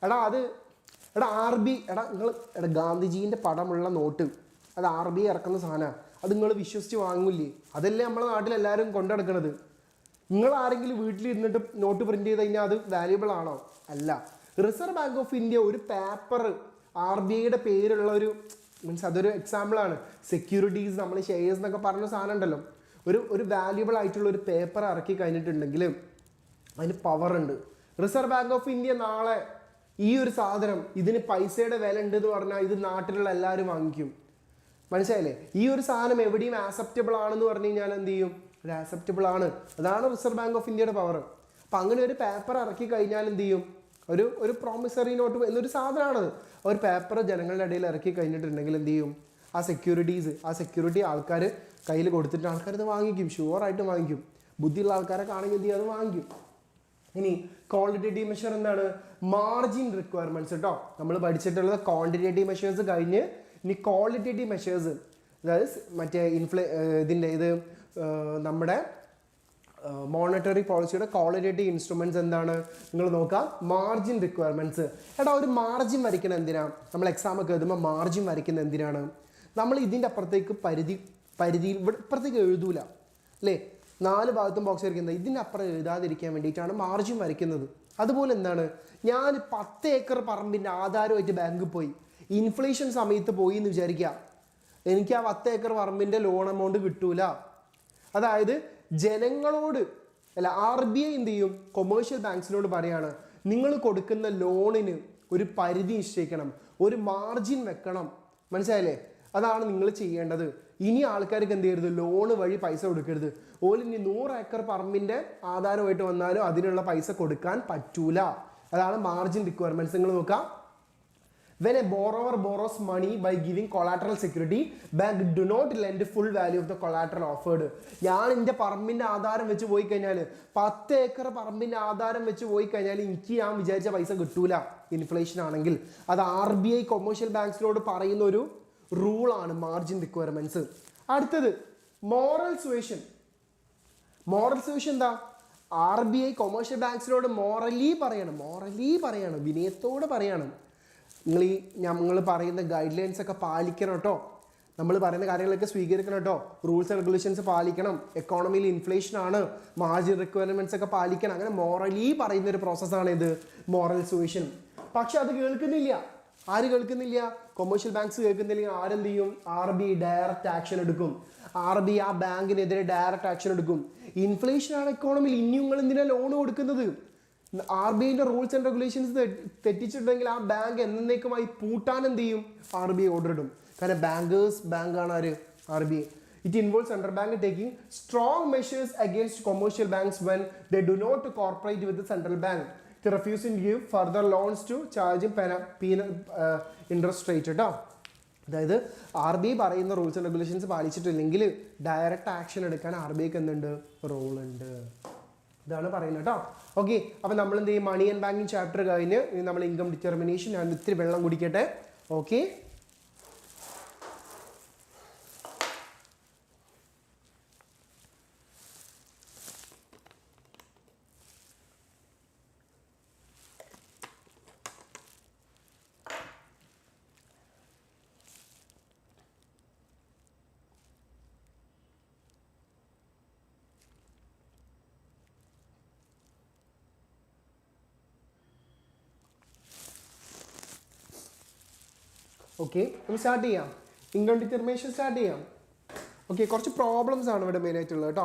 എടാ അത് നിങ്ങൾ ഗാന്ധിജീൻ്റെ പടമുള്ള നോട്ട്, അത് RBI ഇറക്കുന്ന സാധനമാണ്. അത് നിങ്ങൾ വിശ്വസിച്ച് വാങ്ങില്ലേ? അതല്ലേ നമ്മളെ നാട്ടിലെല്ലാവരും കൊണ്ടുനടക്കുന്നത്. നിങ്ങൾ ആരെങ്കിലും വീട്ടിലിരുന്നിട്ട് നോട്ട് പ്രിന്റ് ചെയ്ത് കഴിഞ്ഞാൽ അത് വാല്യുബിൾ ആണോ? അല്ല. റിസർവ് ബാങ്ക് ഓഫ് ഇന്ത്യ ഒരു പേപ്പർ RBIയുടെ പേരുള്ള ഒരു മീൻസ് അതൊരു എക്സാമ്പിളാണ്. സെക്യൂരിറ്റീസ്, നമ്മൾ ഷെയർസ് എന്നൊക്കെ പറഞ്ഞ സാധനം ഉണ്ടല്ലോ, ഒരു വാല്യുബിൾ ആയിട്ടുള്ള ഒരു പേപ്പർ ഇറക്കി കഴിഞ്ഞിട്ടുണ്ടെങ്കിൽ അതിന് പവർ ഉണ്ട്. റിസർവ് ബാങ്ക് ഓഫ് ഇന്ത്യ നാളെ ഈ ഒരു സാധനം ഇതിന് പൈസയുടെ വില ഉണ്ട് എന്ന് പറഞ്ഞാൽ ഇത് നാട്ടിലുള്ള എല്ലാവരും വാങ്ങിക്കും. മനസ്സിലായില്ലേ? ഈ ഒരു സാധനം എവിടെയും ആക്സെപ്റ്റബിൾ ആണെന്ന് പറഞ്ഞു കഴിഞ്ഞാൽ എന്ത് ചെയ്യും? അത് ആക്സെപ്റ്റബിൾ ആണ്. അതാണ് റിസർവ് ബാങ്ക് ഓഫ് ഇന്ത്യയുടെ പവർ. അപ്പം അങ്ങനെ ഒരു പേപ്പർ ഇറക്കി കഴിഞ്ഞാൽ എന്ത് ചെയ്യും? ഒരു പ്രോമിസറി നോട്ട് എന്നൊരു സാധനമാണത്. ഒരു പേപ്പർ ജനങ്ങളുടെ ഇടയിൽ ഇറക്കി കഴിഞ്ഞിട്ടുണ്ടെങ്കിൽ എന്ത് ചെയ്യും? ആ സെക്യൂരിറ്റി ആൾക്കാർ കയ്യിൽ കൊടുത്തിട്ട് ആൾക്കാർ ഇത് വാങ്ങിക്കും, ഷുവറായിട്ട് വാങ്ങിക്കും. ബുദ്ധിയുള്ള ആൾക്കാരൊക്കെ ആണെങ്കിൽ എന്ത് ചെയ്യും? അത് വാങ്ങിക്കും. ഇനി ക്വാളിറ്റേറ്റീവ് മെഷർ എന്താണ്? മാർജിൻ റിക്വയർമെന്റ്സ് കേട്ടോ. നമ്മൾ പഠിച്ചിട്ടുള്ളത് ക്വാണ്ടിറ്റേറ്റീവ് മെഷേഴ്സ് കഴിഞ്ഞ് ഇനി ക്വാളിറ്റേറ്റീവ് മെഷേഴ്സ്, അതായത് മറ്റേ ഇത് നമ്മുടെ മോണിറ്ററി പോളിസിയുടെ ക്വാളിറ്റേറ്റീവ് ഇൻസ്ട്രുമെന്റ്സ് എന്താണ്? നിങ്ങൾ നോക്കാം, മാർജിൻ റിക്വയർമെന്റ്സ്. എടാ ഒരു മാർജിൻ വരയ്ക്കുന്നത് എന്തിനാണ്? നമ്മൾ എക്സാം ഒക്കെ എഴുതുമ്പോൾ മാർജിൻ വരയ്ക്കുന്നത് എന്തിനാണ്? നമ്മൾ ഇതിൻ്റെ അപ്പുറത്തേക്ക് പരിധിയിൽ ഇപ്പുറത്തേക്ക് എഴുതൂല അല്ലേ? 4 ഭാഗത്തും ബോക്സ് വരയ്ക്കുന്നത് ഇതിൻ്റെ അപ്പുറം എഴുതാതിരിക്കാൻ വേണ്ടിയിട്ടാണ് മാർജിൻ വരയ്ക്കുന്നത്. അതുപോലെ എന്താണ്, ഞാൻ 10 ഏക്കർ പറമ്പിൻ്റെ ആധാരമായിട്ട് ബാങ്കിൽ പോയി, ഇൻഫ്ലേഷൻ സമയത്ത് പോയി എന്ന് വിചാരിക്കുക, എനിക്ക് ആ 10 ഏക്കർ പറമ്പിൻ്റെ ലോൺ എമൗണ്ട് കിട്ടൂല. അതായത് ജനങ്ങളോട് അല്ല, RBI എന്ത് ചെയ്യും? കൊമേഴ്ഷ്യൽ ബാങ്ക്സിനോട് പറയാണ്, നിങ്ങൾ കൊടുക്കുന്ന ലോണിന് ഒരു പരിധി നിശ്ചയിക്കണം, ഒരു മാർജിൻ വെക്കണം. മനസ്സിലായില്ലേ? അതാണ് നിങ്ങൾ ചെയ്യേണ്ടത്. ഇനി ആൾക്കാർക്ക് എന്ത് ചെയ്യരുത്? ലോണ് വഴി പൈസ കൊടുക്കരുത്. ഇനി 100 ഏക്കർ പറമ്പിൻ്റെ ആധാരമായിട്ട് വന്നാലും അതിനുള്ള പൈസ കൊടുക്കാൻ പറ്റൂല. അതാണ് മാർജിൻ റിക്വയർമെന്റ്സ്. നിങ്ങൾ നോക്കാം, when a borrower borrows money by giving collateral security, bank do not lend full value of the collateral offered. ഞാൻ എൻ്റെ പറമ്പിൻ്റെ ആധാരം വെച്ച് പോയി കഴിഞ്ഞാൽ 10 ഏക്കർ പറമ്പിൻ്റെ ആധാരം വെച്ച് പോയി കഴിഞ്ഞാൽ എനിക്ക് ഞാൻ വിചാരിച്ച പൈസ കിട്ടൂല ഇൻഫ്ലേഷൻ ആണെങ്കിൽ. അത് RBI കൊമേഴ്ഷ്യൽ ബാങ്ക്സിനോട് പറയുന്ന ഒരു റൂളാണ് മാർജിൻ റിക്വയർമെന്റ്സ്. അടുത്തത് മോറൽ സുവേഷൻ. എന്താ? RBI കൊമേഴ്ഷ്യൽ ബാങ്ക്സിനോട് മോറലി പറയണം, വിനയത്തോടെ പറയണം, ഞങ്ങൾ പറയുന്ന ഗൈഡ് ലൈൻസ് ഒക്കെ പാലിക്കണം കേട്ടോ, നമ്മൾ പറയുന്ന കാര്യങ്ങളൊക്കെ സ്വീകരിക്കണം കേട്ടോ, റൂൾസ് ആൻഡ് റെഗുലേഷൻസ് പാലിക്കണം, എക്കോണമിയിൽ ഇൻഫ്ലേഷൻ ആണ്, മാർജിൻ റിക്വയർമെന്റ്സ് ഒക്കെ പാലിക്കണം. അങ്ങനെ മോറലി പറയുന്ന ഒരു പ്രോസസ്സാണ് ഇത് മോറൽ സുവേഷൻ. പക്ഷെ അത് കേൾക്കുന്നില്ല. ആര് കേൾക്കുന്നില്ല? കൊമേഴ്ഷ്യൽ ബാങ്ക്സ് കേൾക്കുന്നില്ല. ആരെന്ത് ചെയ്യും? RBI ഡയറക്റ്റ് ആക്ഷൻ എടുക്കും. RBI ആ ബാങ്കിനെതിരെ ഡയറക്റ്റ് ആക്ഷൻ എടുക്കും. ഇൻഫ്ലേഷൻ ആണ് എക്കോണമിയിൽ, ഇനി നിങ്ങൾ എന്തിനാണ് ലോൺ കൊടുക്കുന്നത്? RBIന്റെ റൂൾസ് ആൻഡ് റെഗുലേഷൻസ് തെറ്റിച്ചിട്ടുണ്ടെങ്കിൽ ആ ബാങ്ക് എന്നേക്കുമായി പൂട്ടാൻ എന്ത് ചെയ്യും? RBI ഓർഡർ ഇടും. കാരണം ബാങ്കാണ് ആര്? RBI. It involves central bank taking strong measures against commercial banks when they do not cooperate with the central bank. It refusing to give further loans to charging penal interest rate കേട്ടോ. അതായത് RBI പറയുന്ന റൂൾസ് ആൻഡ് റെഗുലേഷൻസ് പാലിച്ചിട്ടില്ലെങ്കിൽ ഡയറക്റ്റ് ആക്ഷൻ എടുക്കാൻ RBIക്ക് എന്തുണ്ട്, റോൾ ഉണ്ട്. ഇതാണ് പറയുന്നത് കേട്ടോ. ഓക്കെ, അപ്പോൾ നമ്മൾ എന്ത് ചെയ്യും, മണി ആൻഡ് ബാങ്കിങ് ചാപ്റ്റർ കഴിഞ്ഞ് നമ്മൾ ഇൻകം ഡിറ്റർമിനേഷൻ, ഞാൻ ഇത്തിരി വെള്ളം കുടിക്കട്ടെ. ഓക്കെ, ഓക്കെ, നമുക്ക് സ്റ്റാർട്ട് ചെയ്യാം. ഇൻകം ഡിറ്റർമിനേഷൻ സ്റ്റാർട്ട് ചെയ്യാം. ഓക്കെ, കുറച്ച് പ്രോബ്ലംസ് ആണ് ഇവിടെ മെയിനായിട്ടുള്ളത് കേട്ടോ.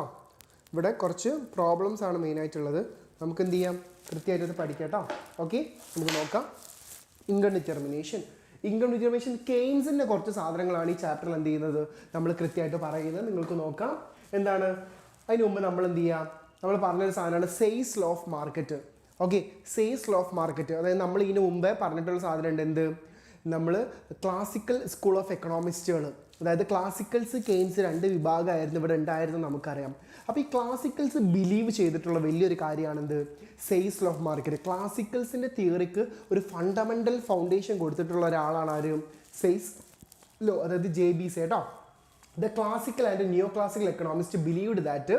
ഇവിടെ കുറച്ച് പ്രോബ്ലംസ് ആണ് മെയിനായിട്ടുള്ളത്. നമുക്ക് എന്ത് ചെയ്യാം, കൃത്യമായിട്ട് ഇത് പഠിക്കാം കേട്ടോ. ഓക്കെ, നമുക്ക് നോക്കാം. ഇൻകം ഡിറ്റർമിനേഷൻ കെയ്ൻസിൻ്റെ കുറച്ച് സാധനങ്ങളാണ് ഈ ചാപ്റ്ററിൽ എന്ത് ചെയ്യുന്നത്, നമ്മൾ കൃത്യമായിട്ട് പറയുന്നത്. നിങ്ങൾക്ക് നോക്കാം എന്താണ്. അതിന് മുമ്പ് നമ്മൾ എന്ത് ചെയ്യാം, നമ്മൾ പറഞ്ഞൊരു സാധനമാണ് Say's law of market. Okay, Say's law of market, അതായത് നമ്മൾ ഇതിന് മുമ്പേ പറഞ്ഞിട്ടുള്ള സാധനം ഉണ്ട്. എന്ത്, നമ്മൾ ക്ലാസിക്കൽ സ്കൂൾ ഓഫ് എക്കണോമിസ്റ്റുകൾ, അതായത് ക്ലാസിക്കൽസ് കെയ്ൻസ് രണ്ട് വിഭാഗമായിരുന്നു ഇവിടെ ഉണ്ടായിരുന്നു നമുക്കറിയാം. അപ്പോൾ ഈ ക്ലാസിക്കൽസ് ബിലീവ് ചെയ്തിട്ടുള്ള വലിയൊരു കാര്യമാണ് എന്ത്, സെയ്സ് ലോ ഓഫ് മാർക്കറ്റ്. ക്ലാസിക്കൽസിൻ്റെ തിയറിക്ക് ഒരു ഫണ്ടമെൻ്റൽ ഫൗണ്ടേഷൻ കൊടുത്തിട്ടുള്ള ഒരാളാണ് ആരും, സെയ്സ് ലോ, അതായത് JBC കേട്ടോ. The classical and neo classical economist believed that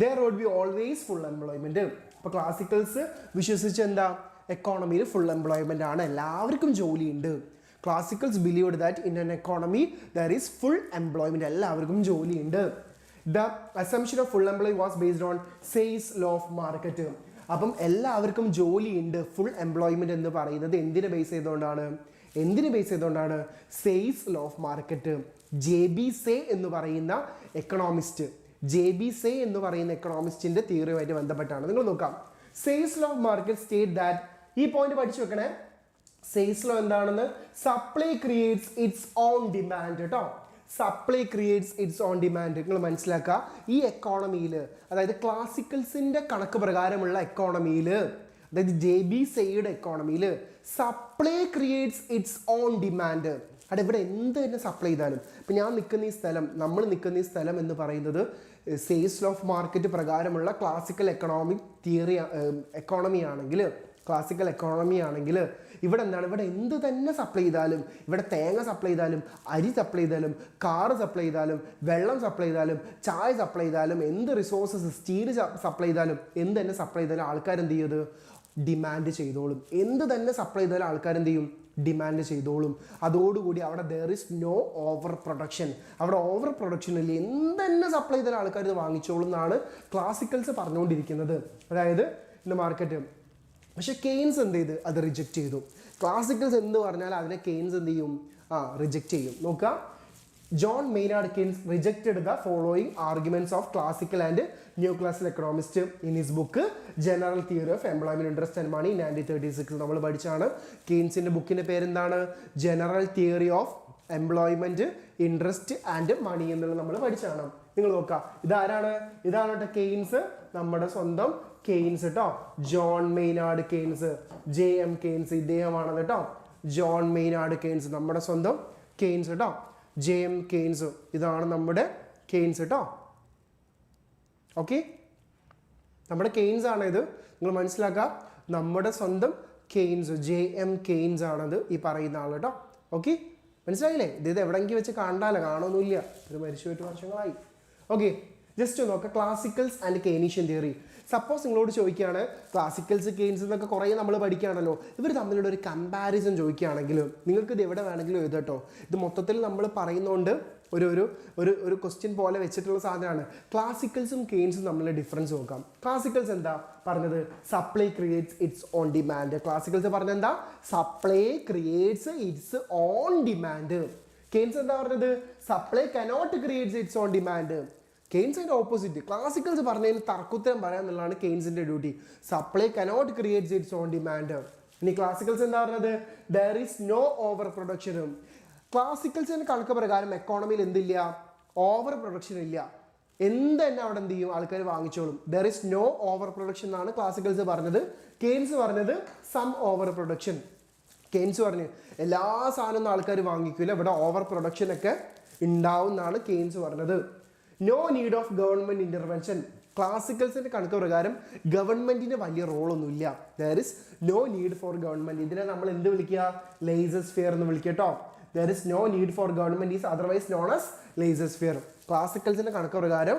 there would be always full employment. അപ്പോൾ ക്ലാസിക്കൽസ് വിശ്വസിച്ച് എന്താ, എക്കോണമിയിൽ ഫുൾ എംപ്ലോയ്മെൻ്റ് ആണ്, എല്ലാവർക്കും ജോലിയുണ്ട്. Classicals believed that in an economy there is full employment, എല്ലാവർക്കും ജോലിയുണ്ട്. The assumption of full employ was based on Say's law of market. അപ്പം എല്ലാവർക്കും ജോലിയുണ്ട്, ഫുൾ എംപ്ലോയ്മെൻറ്റ് എന്ന് പറയുന്നത് എന്തിനെ ബേസ് ചെയ്തുകൊണ്ടാണ്, Say's law of market. JBC എന്ന് പറയുന്ന എക്കണോമിസ്റ്റിൻ്റെ തിയറിയുമായിട്ട് ബന്ധപ്പെട്ടാണ്. നിങ്ങൾ നോക്കാം, Say's law of market state that, ഈ പോയിന്റ് പഠിച്ചു വെക്കണേ, സെയ്സ് ലോ എന്താണെന്ന്, supply creates its own demand കേട്ടോ. Supply creates its own demand. നിങ്ങൾ മനസ്സിലാക്കുക, ഈ എക്കോണമിയിൽ, അതായത് ക്ലാസിക്കൽസിൻ്റെ കണക്ക് പ്രകാരമുള്ള എക്കോണമിയിൽ, അതായത് JBCയുടെ എക്കോണമിയിൽ supply creates its own demand. അവിടെ ഇവിടെ എന്ത് തന്നെ സപ്ലൈ ചെയ്താലും, ഇപ്പം ഞാൻ നിൽക്കുന്ന ഈ സ്ഥലം, നമ്മൾ നിൽക്കുന്ന ഈ സ്ഥലം എന്ന് പറയുന്നത് സെയ്സ് ലോ ഓഫ് മാർക്കറ്റ് പ്രകാരമുള്ള ക്ലാസിക്കൽ എക്കോണമി ആണെങ്കിൽ ഇവിടെ എന്താണ്, ഇവിടെ എന്ത് തന്നെ സപ്ലൈ ചെയ്താലും, ഇവിടെ തേങ്ങ സപ്ലൈ ചെയ്താലും, അരി സപ്ലൈ ചെയ്താലും, കാറ് സപ്ലൈ ചെയ്താലും, വെള്ളം സപ്ലൈ ചെയ്താലും, ചായ സപ്ലൈ ചെയ്താലും, എന്ത് റിസോഴ്സസ്, സ്റ്റീൽ സപ്ലൈ ചെയ്താലും, എന്ത് തന്നെ സപ്ലൈ ചെയ്താലും ആൾക്കാരെന്ത് ചെയ്യത്, ഡിമാൻഡ് ചെയ്തോളും. എന്ത് തന്നെ സപ്ലൈ ചെയ്താലും ആൾക്കാരെന്ത് ചെയ്യും, ഡിമാൻഡ് ചെയ്തോളും. അതോടുകൂടി അവിടെ there is no over production, അവിടെ ഓവർ പ്രൊഡക്ഷൻ ഇല്ല, എന്ത് തന്നെ സപ്ലൈ ചെയ്താലും ആൾക്കാർ ഇത് വാങ്ങിച്ചോളും എന്നാണ് ക്ലാസിക്കൽസ് പറഞ്ഞുകൊണ്ടിരിക്കുന്നത്, അതായത് ഇന്ന് മാർക്കറ്റ്. പക്ഷെ കെയ്ൻസ് എന്ത് ചെയ്ത്, അത് റിജക്റ്റ് ചെയ്തു. ക്ലാസിക്കൽസ് എന്ത് പറഞ്ഞാൽ അതിനെ കെയ്ൻസ് എന്ത് ചെയ്യും, റിജക്റ്റ് ചെയ്യും. നോക്കുക, John Maynard Keynes rejected the following arguments of classical and new classical economist in his book general theory of employment, interest and മണി 1936 നമ്മൾ പഠിച്ചാണ്. കെയ്ൻസിന്റെ ബുക്കിന്റെ പേരെന്താണ്, General theory of employment, interest and Money എന്നുള്ളത് നമ്മൾ പഠിച്ചാണ്. നിങ്ങൾ നോക്കുക, ഇതാണ് കേട്ടോ കെയ്ൻസ്, നമ്മുടെ സ്വന്തം കെയ്ൻസ് കേട്ടോ. John Maynard Keynes, JM Keynes, ഇദ്ദേഹമാണ് കേട്ടോ. ജോൺ മെയ്നാർഡ് കെയ്ൻസ് നമ്മുടെ സ്വന്തം കെയ്ൻസ് കേട്ടോ. JM കെയ്ൻസ്, ഇതാണ് നമ്മുടെ കെയ്ൻസ് കേട്ടോ. ഓക്കെ, നമ്മുടെ കെയ്ൻസ് ആണിത്, നിങ്ങൾ മനസ്സിലാക്കുക, നമ്മുടെ സ്വന്തം കെയ്ൻസ്, JM കെയ്ൻസ് ആണത്, ഈ പറയുന്ന ആൾ കേട്ടോ. ഓക്കെ, മനസ്സിലായില്ലേ? ഇത് എവിടെയെങ്കിലും വെച്ച് കാണുമൊന്നുമില്ല, ഒരു മരിച്ചു പോയിട്ട് വർഷങ്ങളായി. ഓക്കെ, ജസ്റ്റ് നോക്കാം, classicals and Keynesian theory. Suppose നിങ്ങളോട് ചോദിക്കുകയാണ്, ക്ലാസിക്കൽസ് കെയ്ൻസ് എന്നൊക്കെ കുറേ നമ്മൾ പഠിക്കുകയാണല്ലോ, ഇവർ തമ്മിലുള്ള ഒരു കമ്പാരിസൺ ചോദിക്കുകയാണെങ്കിൽ നിങ്ങൾക്ക് ഇത് എവിടെ വേണമെങ്കിലും എഴുതട്ടോ. ഇത് മൊത്തത്തിൽ നമ്മൾ പറയുന്നതുകൊണ്ട് ഒരു ക്വസ്റ്റ്യൻ പോലെ വെച്ചിട്ടുള്ള സാധനമാണ്. ക്ലാസിക്കൽസും കെയ്ൻസും തമ്മിലുള്ള ഡിഫറൻസ് നോക്കാം. ക്ലാസിക്കൽസ് എന്താ പറഞ്ഞത്, supply creates its own demand. Classicals പറഞ്ഞത് എന്താ, supply creates its own demand. Keynes എന്താ പറഞ്ഞത്, supply cannot creates its own demand. കെയ്ൻസിന്റെ ഓപ്പോസിറ്റ്, ക്ലാസിക്കൽസ് പറഞ്ഞതിന് തർക്കുത്തരം പറയാന്നുള്ളതാണ് കെയ്ൻസിന്റെ duty. Supply cannot creates its own demand. ഇനി ക്ലാസിക്കൽസ് എന്താ പറഞ്ഞത്, ദർ ഈസ് നോ ഓവർ പ്രൊഡക്ഷനും. ക്ലാസിക്കൽസിന്റെ കണക്ക് പ്രകാരം എക്കോണമിയിൽ എന്തില്ല, ഓവർ പ്രൊഡക്ഷൻ ഇല്ല, എന്ത് തന്നെ അവിടെ എന്ത് ചെയ്യും, ആൾക്കാർ വാങ്ങിച്ചോളും. There is no over production എന്നാണ് ക്ലാസിക്കൽസ് പറഞ്ഞത്. കെയ്ൻസ് പറഞ്ഞത് സം ഓവർ പ്രൊഡക്ഷൻ. കെയ്ൻസ് പറഞ്ഞു എല്ലാ സാധനമൊന്നും ആൾക്കാർ വാങ്ങിക്കില്ല, ഇവിടെ ഓവർ പ്രൊഡക്ഷൻ ഒക്കെ ഉണ്ടാവും എന്നാണ് കെയ്ൻസ് പറഞ്ഞത്. No need of government intervention. ക്ലാസിക്കൽസിന്റെ കണക്ക് പ്രകാരം ഗവൺമെന്റിന് വലിയ റോളൊന്നുമില്ല. There is no need for government. ഇതിനെ നമ്മൾ എന്ത് വിളിക്കുക, ലേസർ-സ്ഫിയർ എന്ന് വിളിക്കുക കേട്ടോ. There is no need for government is otherwise known as laissez faire. ക്ലാസിക്കൽസിന്റെ കണക്ക് പ്രകാരം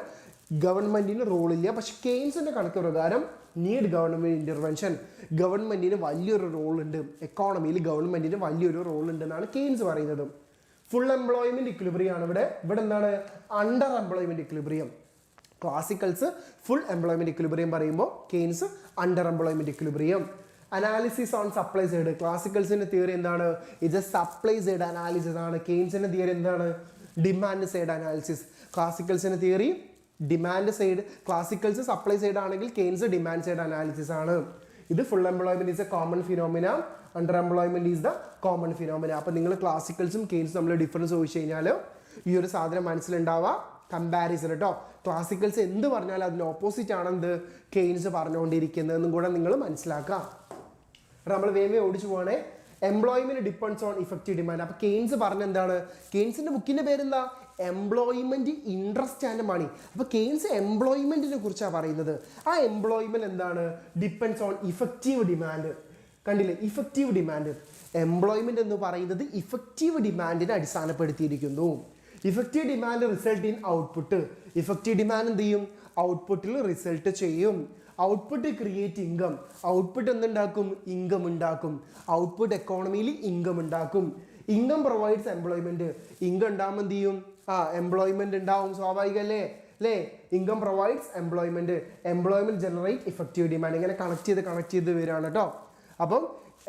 ഗവൺമെന്റിന് റോളില്ല. പക്ഷെ കെയ്ൻസിന്റെ കണക്ക് പ്രകാരം നീഡ് ഗവൺമെന്റ് ഇന്റർവെൻഷൻ. ഗവൺമെന്റിന് വലിയൊരു റോൾ ഉണ്ട്, എക്കോണമിയിൽ ഗവൺമെന്റിന് വലിയൊരു റോൾ ഉണ്ട് എന്നാണ് കെയ്ൻസ് പറയുന്നത്. ഫുൾ എംപ്ലോയ്മെന്റ് ഇക്വിലിബ്രിയം ആണ് ഇവിടെ. ഇവിടെ എന്താണ്, under employment equilibrium. Classicals full employment equilibrium പറയുമ്പോൾ Keynes under employment equilibrium. Analysis on supply side. ക്ലാസിക്കൽസിന്റെ തിയറി എന്താണ്, ഇത് സപ്ലൈ സൈഡ് അനാലിസിസ് ആണ്. കെയ്ൻസിന്റെ തിയറി എന്താണ്, ഡിമാൻഡ് സൈഡ് അനാലിസിസ്. ക്ലാസിക്കൽസിന്റെ theory demand side, classicals supply side ആണെങ്കിൽ കെയ്ൻസ് ഡിമാൻഡ് സൈഡ് അനാലിസിസ് ആണ്. ഇത് full employment is a common phenomena, under employment is the common phenomena. അപ്പൊ നിങ്ങൾ ക്ലാസിക്കൽസും കെയ്ൻസും തമ്മിൽ ഡിഫറൻസ് ചോദിച്ചു കഴിഞ്ഞാൽ ഈ ഒരു സാധനം മനസ്സിലുണ്ടാവുക, കമ്പാരിസൺ കേട്ടോ. ക്ലാസിക്കൽസ് എന്ത് പറഞ്ഞാലും അതിന് ഓപ്പോസിറ്റ് ആണെന്ത് കെയ്ൻസ് പറഞ്ഞുകൊണ്ടിരിക്കുന്നതെന്നും കൂടെ നിങ്ങൾ മനസ്സിലാക്കാം. നമ്മൾ വേഗം ഓടിച്ചു പോകണേ. Employment depends on effective demand. അപ്പൊ കെയ്ൻസ് പറഞ്ഞ എന്താണ്, കെയ്ൻസിന്റെ ബുക്കിന്റെ പേരെന്താ, എംപ്ലോയ്മെന്റ് ഇൻട്രസ്റ്റ് ആൻഡ് മണി. അപ്പൊ കെയ്ൻസ് എംപ്ലോയ്മെന്റിനെ കുറിച്ചാണ് പറയുന്നത്. ആ എംപ്ലോയ്മെന്റ് എന്താണ്, ഡിപ്പെൻഡ്സ് ഓൺ ഇഫക്റ്റീവ് ഡിമാൻഡ്. കണ്ടില്ലേ, ഇഫക്റ്റീവ് ഡിമാൻഡ്. എംപ്ലോയ്മെന്റ് എന്ന് പറയുന്നത് ഇഫക്റ്റീവ് ഡിമാൻഡിനെ അടിസ്ഥാനപ്പെടുത്തിയിരിക്കുന്നു. Effective demand result in output. Effective demand എന്ത് ചെയ്യും, ഔട്ട്പുട്ടിൽ റിസൾട്ട് ചെയ്യും. Output create income. ഔട്ട്പുട്ട് എന്തുണ്ടാക്കും, ഇൻകം ഉണ്ടാക്കും. ഔട്ട്പുട്ട് എക്കോണമിയിൽ ഇൻകം ഉണ്ടാക്കും. Income provides employment. ഇൻകം ഉണ്ടാകുമ്പോൾ എന്ത് ചെയ്യും, എംപ്ലോയ്മെന്റ് ഉണ്ടാവും, സ്വാഭാവികല്ലേ അല്ലേ. Income provides employment, employment generate effective demand. ഇങ്ങനെ കണക്ട് ചെയ്ത് വരികയാണ് കേട്ടോ. അപ്പം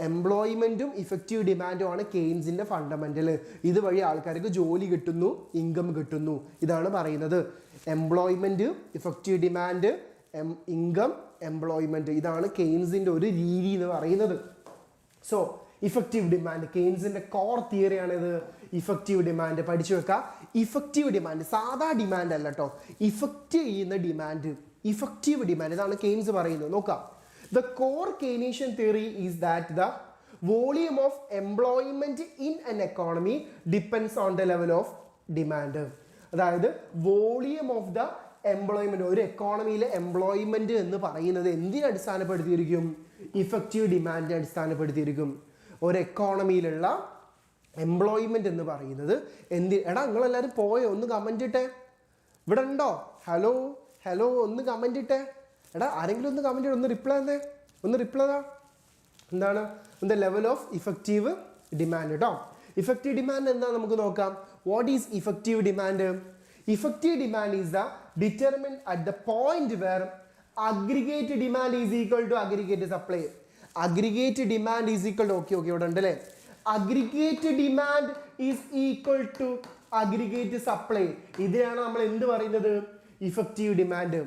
എംപ്ലോയ്മെന്റും ഇഫക്റ്റീവ് ഡിമാൻഡും ആണ് കെയ്ൻസിന്റെ ഫണ്ടമെന്റൽ. ഇതുവഴി ആൾക്കാർക്ക് ജോലി കിട്ടുന്നു, ഇൻകം കിട്ടുന്നു. ഇതാണ് പറയുന്നത്. Employment, effective demand, income, employment. ഇതാണ് കെയ്ൻസിന്റെ ഒരു രീതി എന്ന് പറയുന്നത്. സോ ഇഫക്റ്റീവ് ഡിമാൻഡ് കെയ്ൻസിന്റെ കോർ തിയറിയാണിത്. ഇഫക്റ്റീവ് ഡിമാൻഡ് പഠിച്ചു വെക്കുക. ഇഫക്റ്റീവ് ഡിമാൻഡ് സാധാ ഡിമാൻഡ് അല്ല കേട്ടോ, ഇഫക്റ്റ് ചെയ്യുന്ന ഡിമാൻഡ്, ഇഫക്റ്റീവ് ഡിമാൻഡ്. ഇതാണ് കെയ്ൻസ് പറയുന്നത്. നോക്കാം. The core Keynesian theory is that the volume of employment in an economy depends on the level of demand. അതായത് വോളിയം ഓഫ് ദ എംപ്ലോയ്മെന്റ്, ഒരു എക്കോണമിയിലെ എംപ്ലോയ്മെന്റ് എന്ന് പറയുന്നത് എന്തിനെ അടിസ്ഥാനപ്പെടുത്തിയിരിക്കും, ഇഫക്റ്റീവ് ഡിമാൻഡിനെ അടിസ്ഥാനപ്പെടുത്തിയിരിക്കും. ഒരു എക്കോണമിയിലുള്ള എംപ്ലോയ്മെന്റ് എന്ന് പറയുന്നത് എടാ നിങ്ങളെല്ലാവരും പോയോ, ഒന്ന് കമന്റ് ഇട്ടേ. ഇവിടെ ഉണ്ടോ, ഹലോ ഹലോ ഒന്ന് കമന്റ് ഇട്ടേ. എടാ ആരെങ്കിലും ഒന്ന് കമന്റ് ഒന്ന് റിപ്ലൈ തന്നേ, ഒന്ന് റിപ്ലൈ താ. എന്താണ് the level of effective demand കേട്ടോ. ഇഫക്റ്റീവ് ഡിമാൻഡ് എന്താ നമുക്ക് നോക്കാം. What is effective demand? Effective demand is the determined at the point where aggregate demand is equal to aggregate supply. Aggregate demand is equal to okay ഇവിടെ ഉണ്ട് അല്ലേ. Aggregate demand is equal to aggregate supply. ഇതിനാണ് നമ്മൾ എന്ത് പറയുന്നത്, effective demand.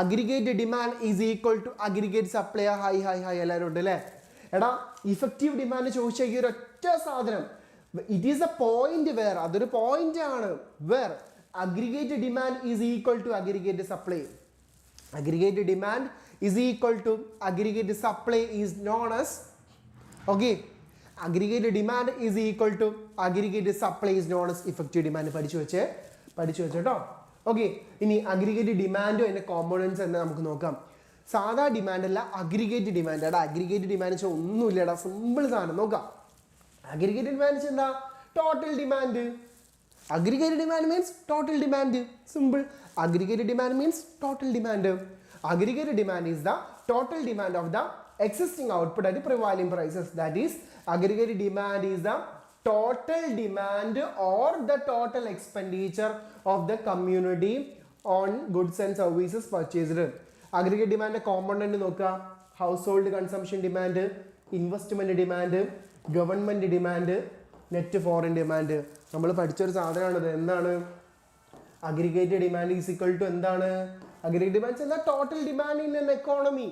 Aggregate demand is equal to aggregate supply. Hi എല്ലാവരും ഉണ്ട് അല്ലേ. എടാ ഇഫക്റ്റീവ് ഡിമാൻഡ് ചോദിച്ച ഈ ഒരൊറ്റ സാധനം, it is a point where, അതൊരു പോയിന്റ് ആണ്, where aggregate demand is equal to aggregate supply. Aggregate demand is equal to aggregate supply is known as okay. Aggregate demand is equal to aggregate supply is known as effective demand. പഠിച്ചു വെച്ചേട്ടോ. ഓക്കെ, ഇനി അഗ്രിഗേറ്റ് ഡിമാൻഡും അതിൻ്റെ കോമ്പോണൻസ് എന്ന് നമുക്ക് നോക്കാം. സാധാ ഡിമാൻഡ് അല്ല, അഗ്രിഗേറ്റ് ഡിമാൻഡ്. എടാ അഗ്രിഗേറ്റ് ഡിമാൻഡ് വെച്ചാൽ ഒന്നുമില്ലടാ, സിമ്പിൾ സാധനം. നോക്കാം. അഗ്രിഗേറ്റ് ഡിമാൻഡ് വെച്ചാൽ എന്താ, total demand. Aggregate demand means total demand. Simple. Aggregate demand means total demand. Aggregate demand is the total demand of the existing output at the prevailing prices. That is, aggregate demand is the total demand or the total expenditure of the community on goods and services purchased. Aggregate demand component നോക്കുക. Household consumption demand, investment demand, government demand, net foreign demand. നമ്മൾ പഠിച്ചൊരു സാധനമാണിത്. എന്താണ് aggregate demand is equal to എന്താണ്? Aggregate demand is the total demand in an economy.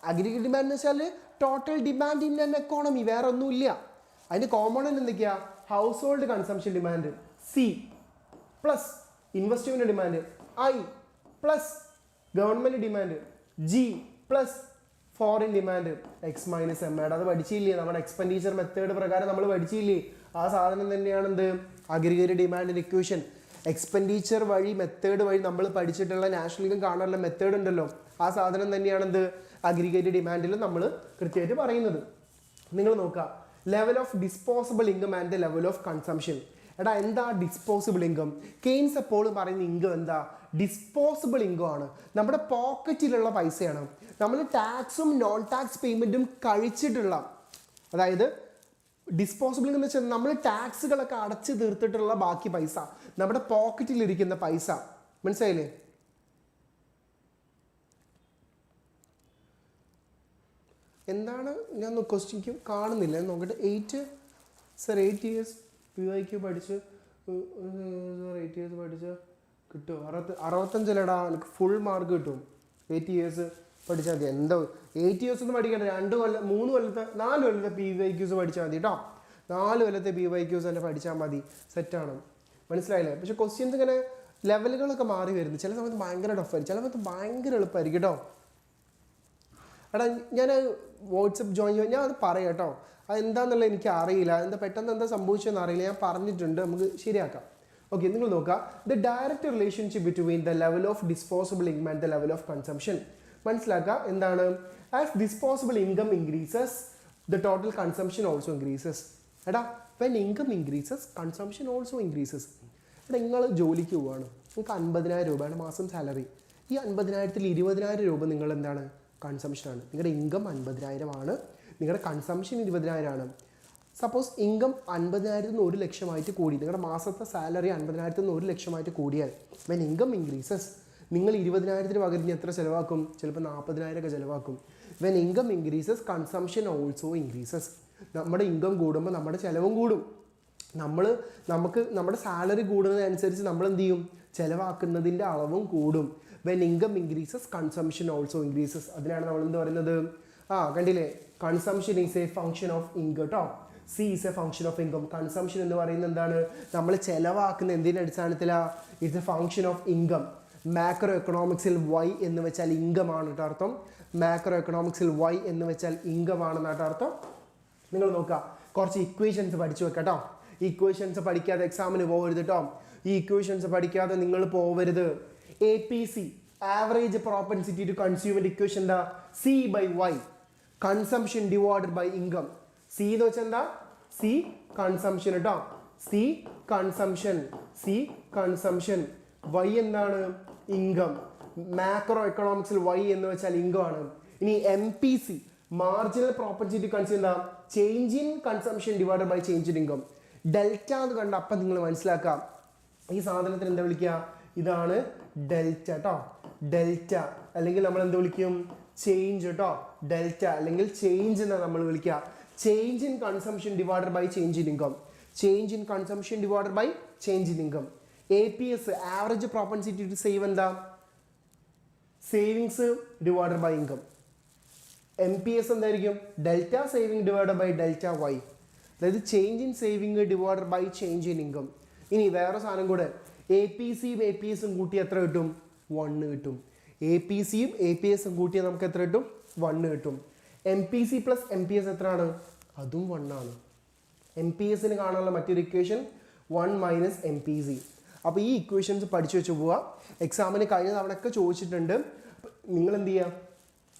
Aggregate demand എന്ന് വെച്ചാൽ total demand in an economy, വേറെ ഒന്നുമില്ല. അതിൻ്റെ കോമ്പോണന്റ് എന്തൊക്കെയാ? House hold consumption demand C plus investment demand, I plus government demand, G plus foreign demand, X minus M add. അത് പഠിച്ചില്ലേ നമ്മുടെ എക്സ്പെൻഡിച്ചർ മെത്തേഡ് പ്രകാരം നമ്മൾ പഠിച്ചില്ലേ? ആ സാധനം തന്നെയാണ് എന്ത് അഗ്രിഗേറ്റഡ് ഡിമാൻഡിന്റെ ഇക്വേഷൻ. എക്സ്പെൻഡിച്ചർ വഴി മെത്തേഡ് വഴി നമ്മൾ പഠിച്ചിട്ടുള്ള നാഷണൽ ഇൻകം കാണാനുള്ള മെത്തേഡ് ഉണ്ടല്ലോ, ആ സാധനം തന്നെയാണ് എന്ത് അഗ്രിഗേറ്റഡ് ഡിമാൻഡിൽ നമ്മൾ കൃത്യമായിട്ട് പറയുന്നത്. നിങ്ങൾ നോക്കുക, level of disposable income and the level of consumption. എടാ എന്താ ഡിസ്പോസിബിൾ ഇൻകം? കെയ്ൻസ് എപ്പോഴും പറയുന്ന ഇൻകം എന്താ? ഡിസ്പോസിബിൾ ഇൻകം ആണ്, നമ്മുടെ പോക്കറ്റിലുള്ള പൈസയാണ്. നമ്മൾ ടാക്സും നോൺ ടാക്സ് പേയ്മെൻറ്റും കഴിച്ചിട്ടുള്ള, അതായത് ഡിസ്പോസിബിൾ എന്ന് വെച്ചാൽ നമ്മൾ ടാക്സുകളൊക്കെ അടച്ചു തീർത്തിട്ടുള്ള ബാക്കി പൈസ, നമ്മുടെ പോക്കറ്റിലിരിക്കുന്ന പൈസ. മനസ്സിലായില്ലേ? എന്താണ് ഞാൻ ക്വസ്റ്റ്യൻ കാണുന്നില്ല, നോക്കട്ടെ. 8 ഇയേഴ്സ് PYQ പഠിച്ച് 8 ഇയേഴ്സ് പഠിച്ച് കിട്ടുമോ? 65 എനിക്ക് ഫുൾ മാർക്ക് കിട്ടും. 8 ഇയേഴ്സ് പഠിച്ചാൽ മതി. എന്തോ 8 ഇയേഴ്സ് ഒന്നും പഠിക്കണ്ട, 2 കൊല്ലം 3 കൊല്ലത്തെ 4 കൊല്ലത്തെ PYQs പഠിച്ചാൽ മതി കേട്ടോ. 4 കൊല്ലത്തെ PYQs തന്നെ പഠിച്ചാൽ മതി, സെറ്റാണ്. മനസ്സിലായില്ലേ? പക്ഷെ ക്വസ്റ്റ്യൻസ് ഇങ്ങനെ ലെവലുകളൊക്കെ മാറി വരുന്നു. ചില സമയത്ത് ഭയങ്കര ടഫായിരിക്കും, ചില സമയത്ത് ഭയങ്കര എളുപ്പമായിരിക്കും കേട്ടോ. എടാ ഞാൻ വാട്സപ്പ് ജോയിൻ ചെയ്യാൻ ഞാൻ അത് പറയാം കേട്ടോ. അത് എന്താണെന്നുള്ളത് എനിക്ക് അറിയില്ല, പെട്ടെന്ന് എന്താ സംഭവിച്ചതെന്ന് അറിയില്ല. ഞാൻ പറഞ്ഞിട്ടുണ്ട്, നമുക്ക് ശരിയാക്കാം. ഓക്കെ, നിങ്ങൾ നോക്കുക. The direct relationship between the level of disposable income and the level of consumption. മനസ്സിലാക്കുക എന്താണ്? As disposable income increases the total consumption also increases. എടാ when income increases consumption also increases. എടാ നിങ്ങൾ ജോലിക്ക് പോവുകയാണ്, നിങ്ങൾക്ക് 50,000 രൂപയാണ് മാസം സാലറി. ഈ 50,000-ൽ 20,000 രൂപ നിങ്ങൾ എന്താണ്? കൺസംഷനാണ്. നിങ്ങളുടെ ഇൻകം 50,000 ആണ്, നിങ്ങളുടെ കൺസംഷൻ 20,000 ആണ്. സപ്പോസ് ഇൻകം 50,000-ൽ നിന്ന് 1 ലക്ഷമായിട്ട് കൂടി, നിങ്ങളുടെ മാസത്തെ സാലറി 50,000-ൽ നിന്ന് 1 ലക്ഷമായിട്ട് കൂടിയാൽ വെൻ ഇൻകം ഇൻക്രീസസ് നിങ്ങൾ 20,000-ന് പകരം എത്ര ചിലവാക്കും? ചിലപ്പോൾ 40,000 ഒക്കെ ചിലവാക്കും. When income increases consumption also increases. നമ്മുടെ ഇൻകം കൂടുമ്പോൾ നമ്മുടെ ചിലവും കൂടും. നമുക്ക് നമ്മുടെ സാലറി കൂടുന്നതനുസരിച്ച് നമ്മൾ എന്ത് ചെയ്യും? ചിലവാക്കുന്നതിൻ്റെ അളവും കൂടും. When income increases consumption also increases. അതിനാണ് നമ്മൾ എന്ത് പറയുന്നത്? കണ്ടില്ലേ, consumption is a function of income കേട്ടോ. C is a function of income. കൺസംഷൻ എന്ന് പറയുന്നത് എന്താണ്? നമ്മൾ ചിലവാക്കുന്ന എന്തിൻ്റെ അടിസ്ഥാനത്തിലാണ്? It's a function of income. Macro എക്കണോമിക്സിൽ വൈ എന്ന് വെച്ചാൽ ഇൻകം ആണ് കേട്ടോ അർത്ഥം. മാക്രോ എക്കണോമിക്സിൽ വൈ എന്ന് വെച്ചാൽ ഇൻകം ആണെന്ന് കേട്ടോ അർത്ഥം. നിങ്ങൾ നോക്കുക, കുറച്ച് ഇക്വേഷൻസ് പഠിച്ചു വെക്കാം കേട്ടോ. ഇക്വേഷൻസ് പഠിക്കാതെ എക്സാമിന് പോകരുത് കേട്ടോ. ഈ ഇക്വേഷൻസ് പഠിക്കാതെ നിങ്ങൾ പോകരുത്. APC average propensity to consumer equation എന്താ? C/Y consumption divided by income. C എന്ന് വെച്ചാൽ എന്താ? സി കൺസംഷൻ കേട്ടോ. C consumption. വൈ എന്താണ്? ഇൻകം. മാക്രോ എക്കണോമിക്സിൽ വൈ എന്ന് വെച്ചാൽ ഇൻകം ആണ്. ഇനി MPC മാർജിനൽ പ്രോപ്പൻസിറ്റി കൺസ്യൂം എന്താ? Change in consumption divided by change in income. Delta എന്ന് കണ്ട അപ്പം നിങ്ങൾ മനസ്സിലാക്കാം ഈ സാധനത്തിന് എന്താ വിളിക്കുക? ഇതാണ് ഡെൽറ്റ കേട്ടോ. ഡെൽറ്റ അല്ലെങ്കിൽ നമ്മൾ എന്ത് വിളിക്കും? ചേഞ്ച് കേട്ടോ. ഡെൽറ്റ അല്ലെങ്കിൽ ചേഞ്ച് എന്നാണ് നമ്മൾ വിളിക്കുക. Change in consumption divided by change in income. Change in consumption divided by change in income. APS average propensity to save എന്താ? Savings divided by income. MPS എന്തായിരിക്കും? Delta saving divided by delta Y. അതായത് change in saving divided by change in income. ഇനി വേറെ സാധനം കൂടെ, APCയും APSും കൂട്ടി എത്ര കിട്ടും? 1 കിട്ടും. APCയും APSും കൂട്ടിയാൽ നമുക്ക് എത്ര കിട്ടും? 1 കിട്ടും. MPC പ്ലസ് MPS എത്രയാണ്? അതും 1 ആണ്. MPSന് കാണാനുള്ള മറ്റൊരു ഇക്വേഷൻ 1 മൈനസ് MPC. അപ്പോൾ ഈ ഇക്വേഷൻസ് പഠിച്ചു വെച്ച് പോവുക. എക്സാമിന് കഴിഞ്ഞ തവണയൊക്കെ ചോദിച്ചിട്ടുണ്ട്. നിങ്ങൾ എന്ത് ചെയ്യുക?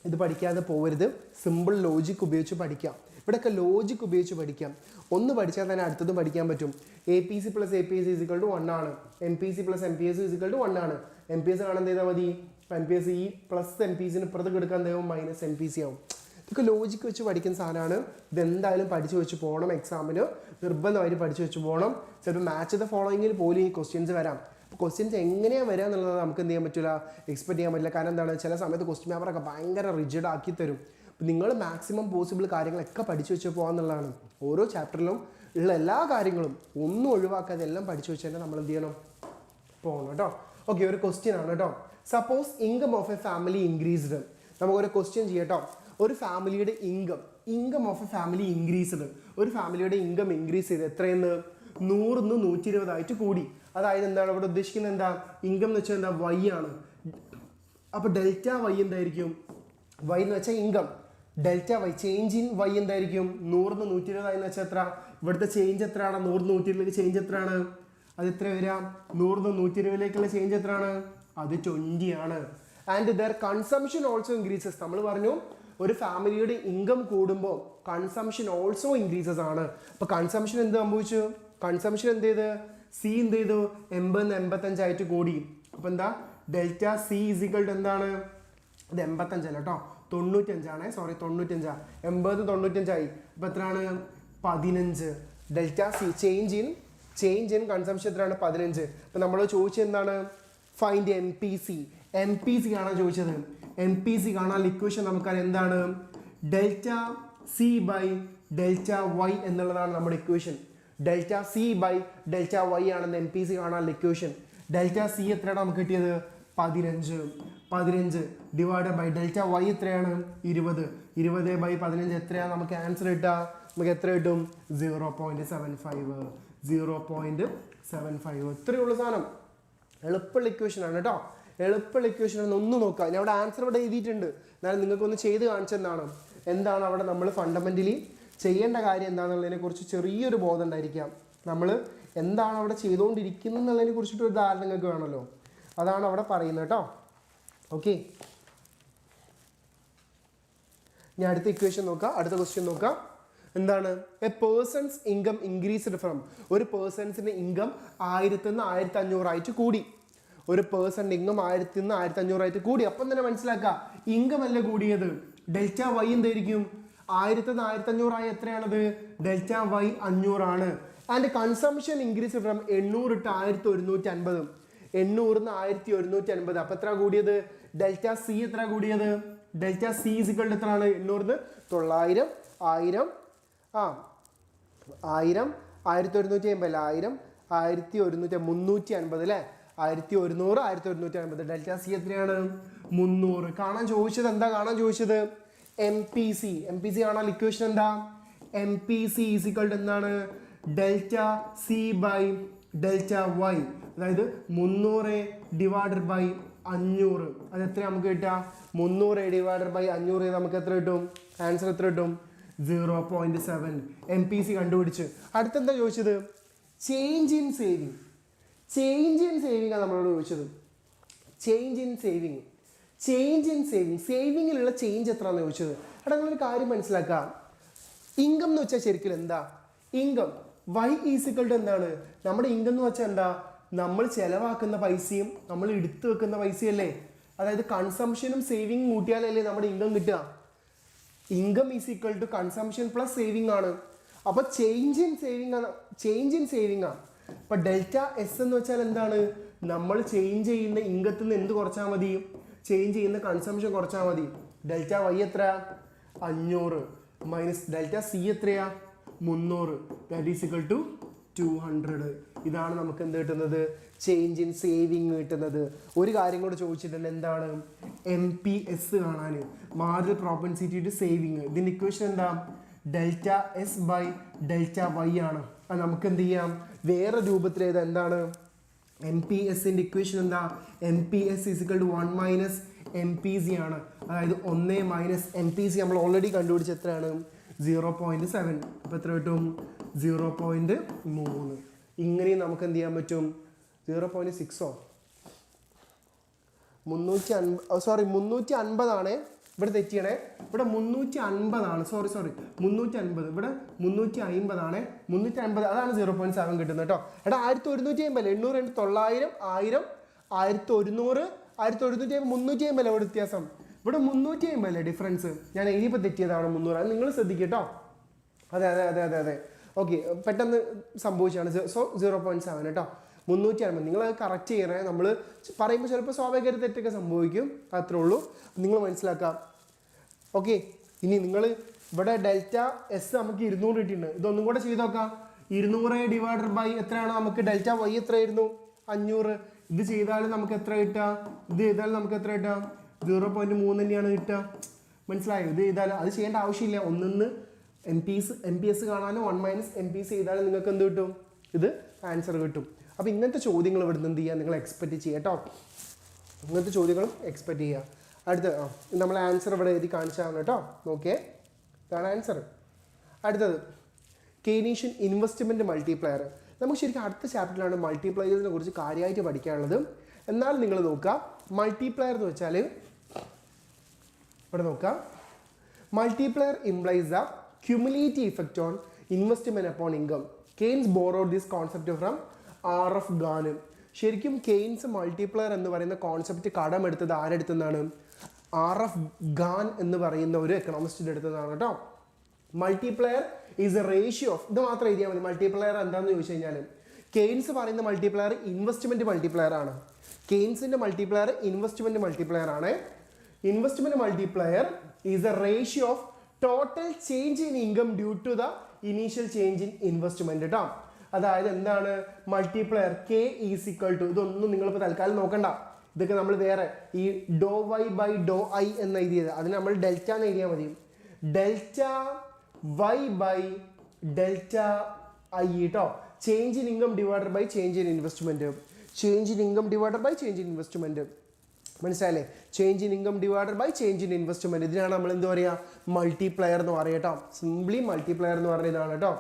ഇത് പഠിക്കാതെ പോകരുത്. സിമ്പിൾ ലോജിക് ഉപയോഗിച്ച് പഠിക്കാം. ഇവിടെയൊക്കെ ലോജിക് ഉപയോഗിച്ച് പഠിക്കാം. ഒന്ന് പഠിച്ചാൽ തന്നെ അടുത്തതും പഠിക്കാൻ പറ്റും. APC plus APS is equal to 1 ആണ്. MPC plus MPS is equal to 1 ആണ്. MPS കാണാൻ എന്ത് ചെയ്താൽ മതി? MPS ഈ പ്ലസ് MPSന് ഇപ്പുറത്തേക്ക് എടുക്കാൻ എന്താവും? മൈനസ് MPC ആവും. ഇതൊക്കെ ലോജിക്ക് വെച്ച് പഠിക്കുന്ന സാധനമാണ്. ഇതെന്തായാലും പഠിച്ചു വെച്ച് പോകണം. എക്സാമിന് നിർബന്ധമായിട്ട് പഠിച്ചു വെച്ച് പോകണം. ചിലപ്പോൾ മാച്ച് ദ ഫോളോയിങ്ങിൽ പോലും ഈ ക്വസ്റ്റ്യൻസ് വരാം. അപ്പോൾ ക്വസ്റ്റ്യൻസ് എങ്ങനെയാണ് വരിക എന്നുള്ളത് നമുക്ക് എന്ത് ചെയ്യാൻ പറ്റില്ല? എക്സ്പെക്ട് ചെയ്യാൻ പറ്റില്ല. കാരണം എന്താണ്? ചില സമയത്ത് ക്വസ്റ്റ്യൻ പേപ്പറൊക്കെ ഭയങ്കര റിജിഡ് ആക്കി തരും. അപ്പോൾ നിങ്ങൾ മാക്സിമം പോസിബിൾ കാര്യങ്ങളൊക്കെ പഠിച്ചു വെച്ച് പോകാന്നുള്ളതാണ്. ഓരോ ചാപ്റ്ററിലും ഉള്ള എല്ലാ കാര്യങ്ങളും ഒന്നും ഒഴിവാക്കാതെ എല്ലാം പഠിച്ചു വെച്ച് തന്നെ നമ്മൾ എന്ത് ചെയ്യണം? പോകണം കേട്ടോ. ഓക്കെ, ഒരു ക്വസ്റ്റ്യൻ ആണ് കേട്ടോ. Suppose income of A family increased. നമുക്കൊരു ക്വസ്റ്റ്യൻ ചെയ്യട്ടോ. ഒരു ഫാമിലിയുടെ income of A family increased. ഒരു ഫാമിലിയുടെ ഇൻകം ഇൻക്രീസ് ചെയ്ത് എത്രയെന്ന്? 100-ന്ന് 120 ആയിട്ട് കൂടി. അതായത് എന്താണ് ഇവിടെ ഉദ്ദേശിക്കുന്നത്? എന്താ ഇൻകം എന്ന് വെച്ചാൽ എന്താ വൈ ആണ്. അപ്പോൾ ഡെൽറ്റ വൈ എന്തായിരിക്കും? വൈ എന്ന് വെച്ചാൽ income. Delta Y change in Y എന്തായിരിക്കും? 100 120 എന്ന് വെച്ചാൽ എത്ര? ഇവിടുത്തെ ചേഞ്ച് എത്രയാണ്? 100 120 ചേഞ്ച് എത്രയാണ്? അത് എത്ര വരാം? 100 120 ചേഞ്ച് എത്രയാണ്? അത് 20 ആണ്. And there consumption also increases. നമ്മൾ പറഞ്ഞു ഒരു ഫാമിലിയുടെ ഇൻകം കൂടുമ്പോൾ കൺസംഷൻ ഓൾസോ ഇൻക്രീസസ് ആണ്. അപ്പോൾ കൺസംഷൻ എന്ത് സംഭവിച്ചു? കൺസംഷൻ എന്ത് ചെയ്ത്? സി എന്ത് ചെയ്തു? 80 85 ആയിട്ട് കൂടി. അപ്പോൾ എന്താ? ഡെൽറ്റ സി ഇസിക്വൽ ടു എന്താണ്? ഇത് 85 അല്ല കേട്ടോ, 95 ആണ്. സോറി 95. 80 95 ആയി. അപ്പോൾ എത്രയാണ്? 15. Delta C change in consumption എത്രയാണ്? 15. അപ്പോൾ നമ്മൾ ചോദിച്ചത് എന്താണ്? Find M P C. M P C കാണാൻ ചോദിച്ചത്. എം പി സി കാണാൻ ഇക്വേഷൻ നമുക്കറിയാം എന്താണ്? Delta C by delta Y എന്നുള്ളതാണ് നമ്മുടെ equation. Delta C by delta Y ആണെന്ന് എം പി സി കാണാനുള്ള ഇക്വേഷൻ. ഡെൽറ്റ സി എത്രയാണ് നമുക്ക് കിട്ടിയത്? 15 ഡിവൈഡ് ബൈ ഡെൽറ്റ വൈ എത്രയാണ്? 20 ബൈ 15 എത്രയാണ് നമുക്ക് ആൻസർ കിട്ടുക? നമുക്ക് എത്ര കിട്ടും? 0.75. ഇത്രയേ ഉള്ളൂ സാധനം. എളുപ്പമുള്ള ഇക്വേഷൻ ആണ് കേട്ടോ. എളുപ്പമുള്ള ഇക്വേഷൻ ആണ്. ഒന്ന് നോക്കാം. ഞാൻ അവിടെ ആൻസർ ഇവിടെ എഴുതിയിട്ടുണ്ട്. എന്നാലും നിങ്ങൾക്കൊന്ന് ചെയ്ത് കാണിച്ചെന്നാണ്. എന്താണ് അവിടെ നമ്മൾ ഫണ്ടമെൻ്റലി ചെയ്യേണ്ട കാര്യം എന്താണെന്നുള്ളതിനെ കുറിച്ച് ചെറിയൊരു ബോധം ഉണ്ടായിരിക്കാം. നമ്മൾ എന്താണ് അവിടെ ചെയ്തുകൊണ്ടിരിക്കുന്നത് എന്നുള്ളതിനെ കുറിച്ചിട്ടൊരു ധാരണ നിങ്ങൾക്ക് വേണമല്ലോ. അതാണ് അവിടെ പറയുന്നത് കേട്ടോ. ഓക്കെ, ഞാൻ അടുത്ത ഇക്വേഷൻ നോക്കാം. അടുത്ത ക്വസ്റ്റ്യൻ നോക്കാം. എന്താണ്? A person's income increased from. ഒരു പേഴ്സൺസിൻ്റെ ഇൻകം 1000 നിന്ന് 1500 ആയിട്ട് കൂടി. ഒരു പേഴ്സണിൻ്റെ ഇൻകം 1000 നിന്ന് 1500 ആയിട്ട് കൂടി. അപ്പം തന്നെ മനസ്സിലാക്കുക ഇൻകം അല്ല കൂടിയത്. ഡെൽറ്റ വൈ എന്തായിരിക്കും? 1000 നിന്ന് 1500 ആയി എത്രയാണത്? ഡെൽറ്റ വൈ 500 ആണ്. And consumption increase from 800 to 1150. 800 നിന്ന് 1150. അപ്പം എത്ര കൂടിയത്? ഡെൽറ്റ സി എത്ര കൂടിയത്? ഡെൽറ്റ സി ഇസിക്വൽ ടു എത്രയാണ്? 800 നിന്ന് 900 1000 1150 അല്ല 350 അല്ലേ? 1100 1150. ഡെൽറ്റ സി എത്രയാണ്? 300. കാണാൻ ചോദിച്ചത് എന്താ? കാണാൻ ചോദിച്ചത് M P C. M P C കാണാൻ ഇക്വേഷൻ എന്താ? M P C is equal to എന്താണ്? Delta C by delta Y. അതായത് 300 ഡിവൈഡഡ് ബൈ 500. അത് എത്ര നമുക്ക് കിട്ടുക? 300 ഡിവൈഡഡ് ബൈ 500 നമുക്ക് എത്ര കിട്ടും? ആൻസർ എത്ര കിട്ടും? 0.7. എം പി സി കണ്ടുപിടിച്ച്. അടുത്തെന്താ ചോദിച്ചത്? Change in saving. Change in saving ആണ് നമ്മളോട് ചോദിച്ചത്. Change in saving. സേവിങ്ങിലുള്ള ചേഞ്ച് എത്രയാണെന്ന് ചോദിച്ചത്. എടാ നിങ്ങളൊരു കാര്യം മനസ്സിലാക്കുക. ഇൻകം എന്ന് വെച്ചാൽ ശരിക്കും എന്താ? ഇൻകം വൈ ഈസിക്വൽ ടു എന്താണ്? നമ്മുടെ ഇൻകം എന്ന് വെച്ചാൽ എന്താ? നമ്മൾ ചിലവാക്കുന്ന പൈസയും നമ്മൾ എടുത്തു വെക്കുന്ന പൈസയല്ലേ? അതായത് കൺസംഷനും സേവിങ്ങും കൂട്ടിയാലല്ലേ നമ്മുടെ ഇൻകം കിട്ടുക. Income is equal to consumption plus saving ആണ്. അപ്പോൾ ചേഞ്ച് ഇൻ സേവിങ് ആണ്. അപ്പോൾ ഡെൽറ്റ എസ് എന്ന് വെച്ചാൽ എന്താണ്? നമ്മൾ ചേഞ്ച് ചെയ്യുന്ന ഇൻകത്തിൽ നിന്ന് എന്ത് കുറച്ചാൽ മതി? ചേഞ്ച് ചെയ്യുന്ന കൺസംഷൻ കുറച്ചാൽ മതി. ഡെൽറ്റ വൈ എത്ര? 500 മൈനസ് ഡെൽറ്റ സി എത്രയാ? 300. That is equal to 200. ഇതാണ് നമുക്ക് എന്ത് കിട്ടുന്നത്? ചേഞ്ച് ഇൻ സേവിങ് കിട്ടുന്നത്. ഒരു കാര്യം കൂടെ ചോദിച്ചിട്ടുണ്ട്. എന്താണ്? എം പി എസ് കാണാൻ. Marginal propensity to saving. ഇതിൻ്റെ ഇക്വേഷൻ എന്താ? Delta S by delta Y ആണ്. അത് നമുക്ക് എന്ത് ചെയ്യാം? വേറെ രൂപത്തിൽ എഴുതാം. എന്താണ്? എം പി എസിൻ്റെ ഇക്വേഷൻ എന്താ? M P S is equal to 1 minus M P C ആണ്. അതായത് 1 മൈനസ് എം പി സി നമ്മൾ ഓൾറെഡി കണ്ടുപിടിച്ച് എത്രയാണ്? 0.7. അപ്പോൾ എത്ര കിട്ടും? 0.3. ഇങ്ങനെയും നമുക്ക് എന്ത് ചെയ്യാൻ പറ്റും? 0.6 350 ആണ്. ഇവിടെ തെറ്റിയണേ. ഇവിടെ 350 ആണ്. സോറി 350. ഇവിടെ 350 ആണ്. 350 അതാണ് 0.7 കിട്ടുന്നത് കേട്ടോ. എടാ 1150 അല്ലേ? 800 900 1000 1100 1150 350 അല്ലേ ഇവിടെ വ്യത്യാസം? ഇവിടെ 350 അല്ലേ ഡിഫറൻസ്? ഞാൻ എഴുതിയപ്പോൾ തെറ്റിയതാണ് 300. അത് നിങ്ങൾ ശ്രദ്ധിക്കുക കേട്ടോ. അതെ. ഓക്കെ, പെട്ടെന്ന് സംഭവിച്ചാണ്. സോ 0.7 കേട്ടോ. 350. നിങ്ങൾ അത് കറക്റ്റ് ചെയ്യണേ. നമ്മൾ പറയുമ്പോൾ ചിലപ്പോൾ സ്വാഭാവികമായിട്ട് തെറ്റൊക്കെ സംഭവിക്കും. അത്രേ ഉള്ളൂ. നിങ്ങൾ മനസ്സിലാക്കാം. ഓക്കെ, ഇനി നിങ്ങൾ ഇവിടെ ഡെൽറ്റ എസ് നമുക്ക് 200 കിട്ടിയിട്ടുണ്ട്. ഇതൊന്നും കൂടെ ചെയ്ത് നോക്കാം. 200 ഡിവൈഡഡ് ബൈ എത്രയാണ് നമുക്ക്? ഡെൽറ്റ വൈ എത്രയായിരുന്നു? 500. ഇത് ചെയ്താലും നമുക്ക് എത്ര കിട്ടുക? ഇത് ചെയ്താലും നമുക്ക് എത്ര കിട്ടുക? 0.3 തന്നെയാണ് കിട്ടുക. മനസ്സിലായോ? ഇത് ചെയ്താലും അത് ചെയ്യേണ്ട ആവശ്യമില്ല. ഒന്നിന്ന് എം പി എസ് കാണാനും 1 മൈനസ് എം പി എസ് ചെയ്താലും നിങ്ങൾക്ക് എന്ത് കിട്ടും? ഇത് ആൻസർ കിട്ടും. അപ്പോൾ ഇങ്ങനത്തെ ചോദ്യങ്ങൾ ഇവിടുന്ന് എന്ത് ചെയ്യുക, നിങ്ങൾ എക്സ്പെക്റ്റ് ചെയ്യുക കേട്ടോ. ഇങ്ങനത്തെ ചോദ്യങ്ങളും എക്സ്പെക്റ്റ് ചെയ്യുക. അടുത്ത നമ്മൾ ആൻസർ ഇവിടെ എഴുതി കാണിച്ചാണ് കേട്ടോ. നോക്കിയേ, ഇതാണ് ആൻസർ. അടുത്തത് കെയ്നീഷ്യൻ ഇൻവെസ്റ്റ്മെൻറ്റ് മൾട്ടിപ്ലയർ. നമുക്ക് ശരിക്കും അടുത്ത ചാപ്റ്ററിലാണ് മൾട്ടിപ്ലയേഴ്സിനെ കുറിച്ച് കാര്യമായിട്ട് പഠിക്കാനുള്ളത്. എന്നാൽ നിങ്ങൾ നോക്കുക, മൾട്ടിപ്ലയർ എന്ന് വെച്ചാൽ ഇവിടെ നോക്കുക, multiplier implies the cumulative effect on investment upon income. Keynes borrowed this concept from R.F. Kahn. ശരിക്കും കെയ്ൻസ് മൾട്ടിപ്ലയർ എന്ന് പറയുന്ന കോൺസെപ്റ്റ് കടമെടുത്തത് ആരെടുത്തെന്നാണ്? R.F. ഗാൻ എന്ന് പറയുന്ന ഒരു എക്കണോമിസ്റ്റിൻ്റെ അടുത്തതാണ് കേട്ടോ. Multiplier is a ratio of, ഇത് മാത്രം എഴുതിയാൽ മതി. മൾട്ടിപ്ലയർ എന്താണെന്ന് ചോദിച്ചു കഴിഞ്ഞാൽ, കെയ്ൻസ് പറയുന്ന മൾട്ടിപ്ലയർ ഇൻവെസ്റ്റ്മെൻറ്റ് മൾട്ടിപ്ലയർ ആണ്. കെയ്ൻസിൻ്റെ മൾട്ടിപ്ലയർ ഇൻവെസ്റ്റ്മെൻറ്റ് മൾട്ടിപ്ലയർ ആണ്. Investment multiplier is a ratio of total change in income due to the initial change in investment കേട്ടോ. അതായത് എന്താണ് multiplier? K is equal to, ഇതൊന്നും നിങ്ങളിപ്പോൾ തൽക്കാലം നോക്കണ്ട, ഇതൊക്കെ നമ്മൾ വേറെ ഈ ഡോ വൈ ബൈ ഡോ ഐ എന്ന് എഴുതിയത്, അതിന് നമ്മൾ ഡെൽറ്റ എന്ന് എഴുതിയാൽ മതി. Delta Y by delta I കേട്ടോ. Change in income divided by change in investment. Change in income divided by change in investment. മനസ്സിലായില്ലേ? Change in income divided by change in investment. ഇതിനാണ് നമ്മൾ എന്താ പറയുക, മൾട്ടിപ്ലയർ എന്ന് പറയുക കേട്ടോ. സിംപ്ലി മൾട്ടിപ്ലയർ എന്ന് പറയുന്നതാണ് കേട്ടോ.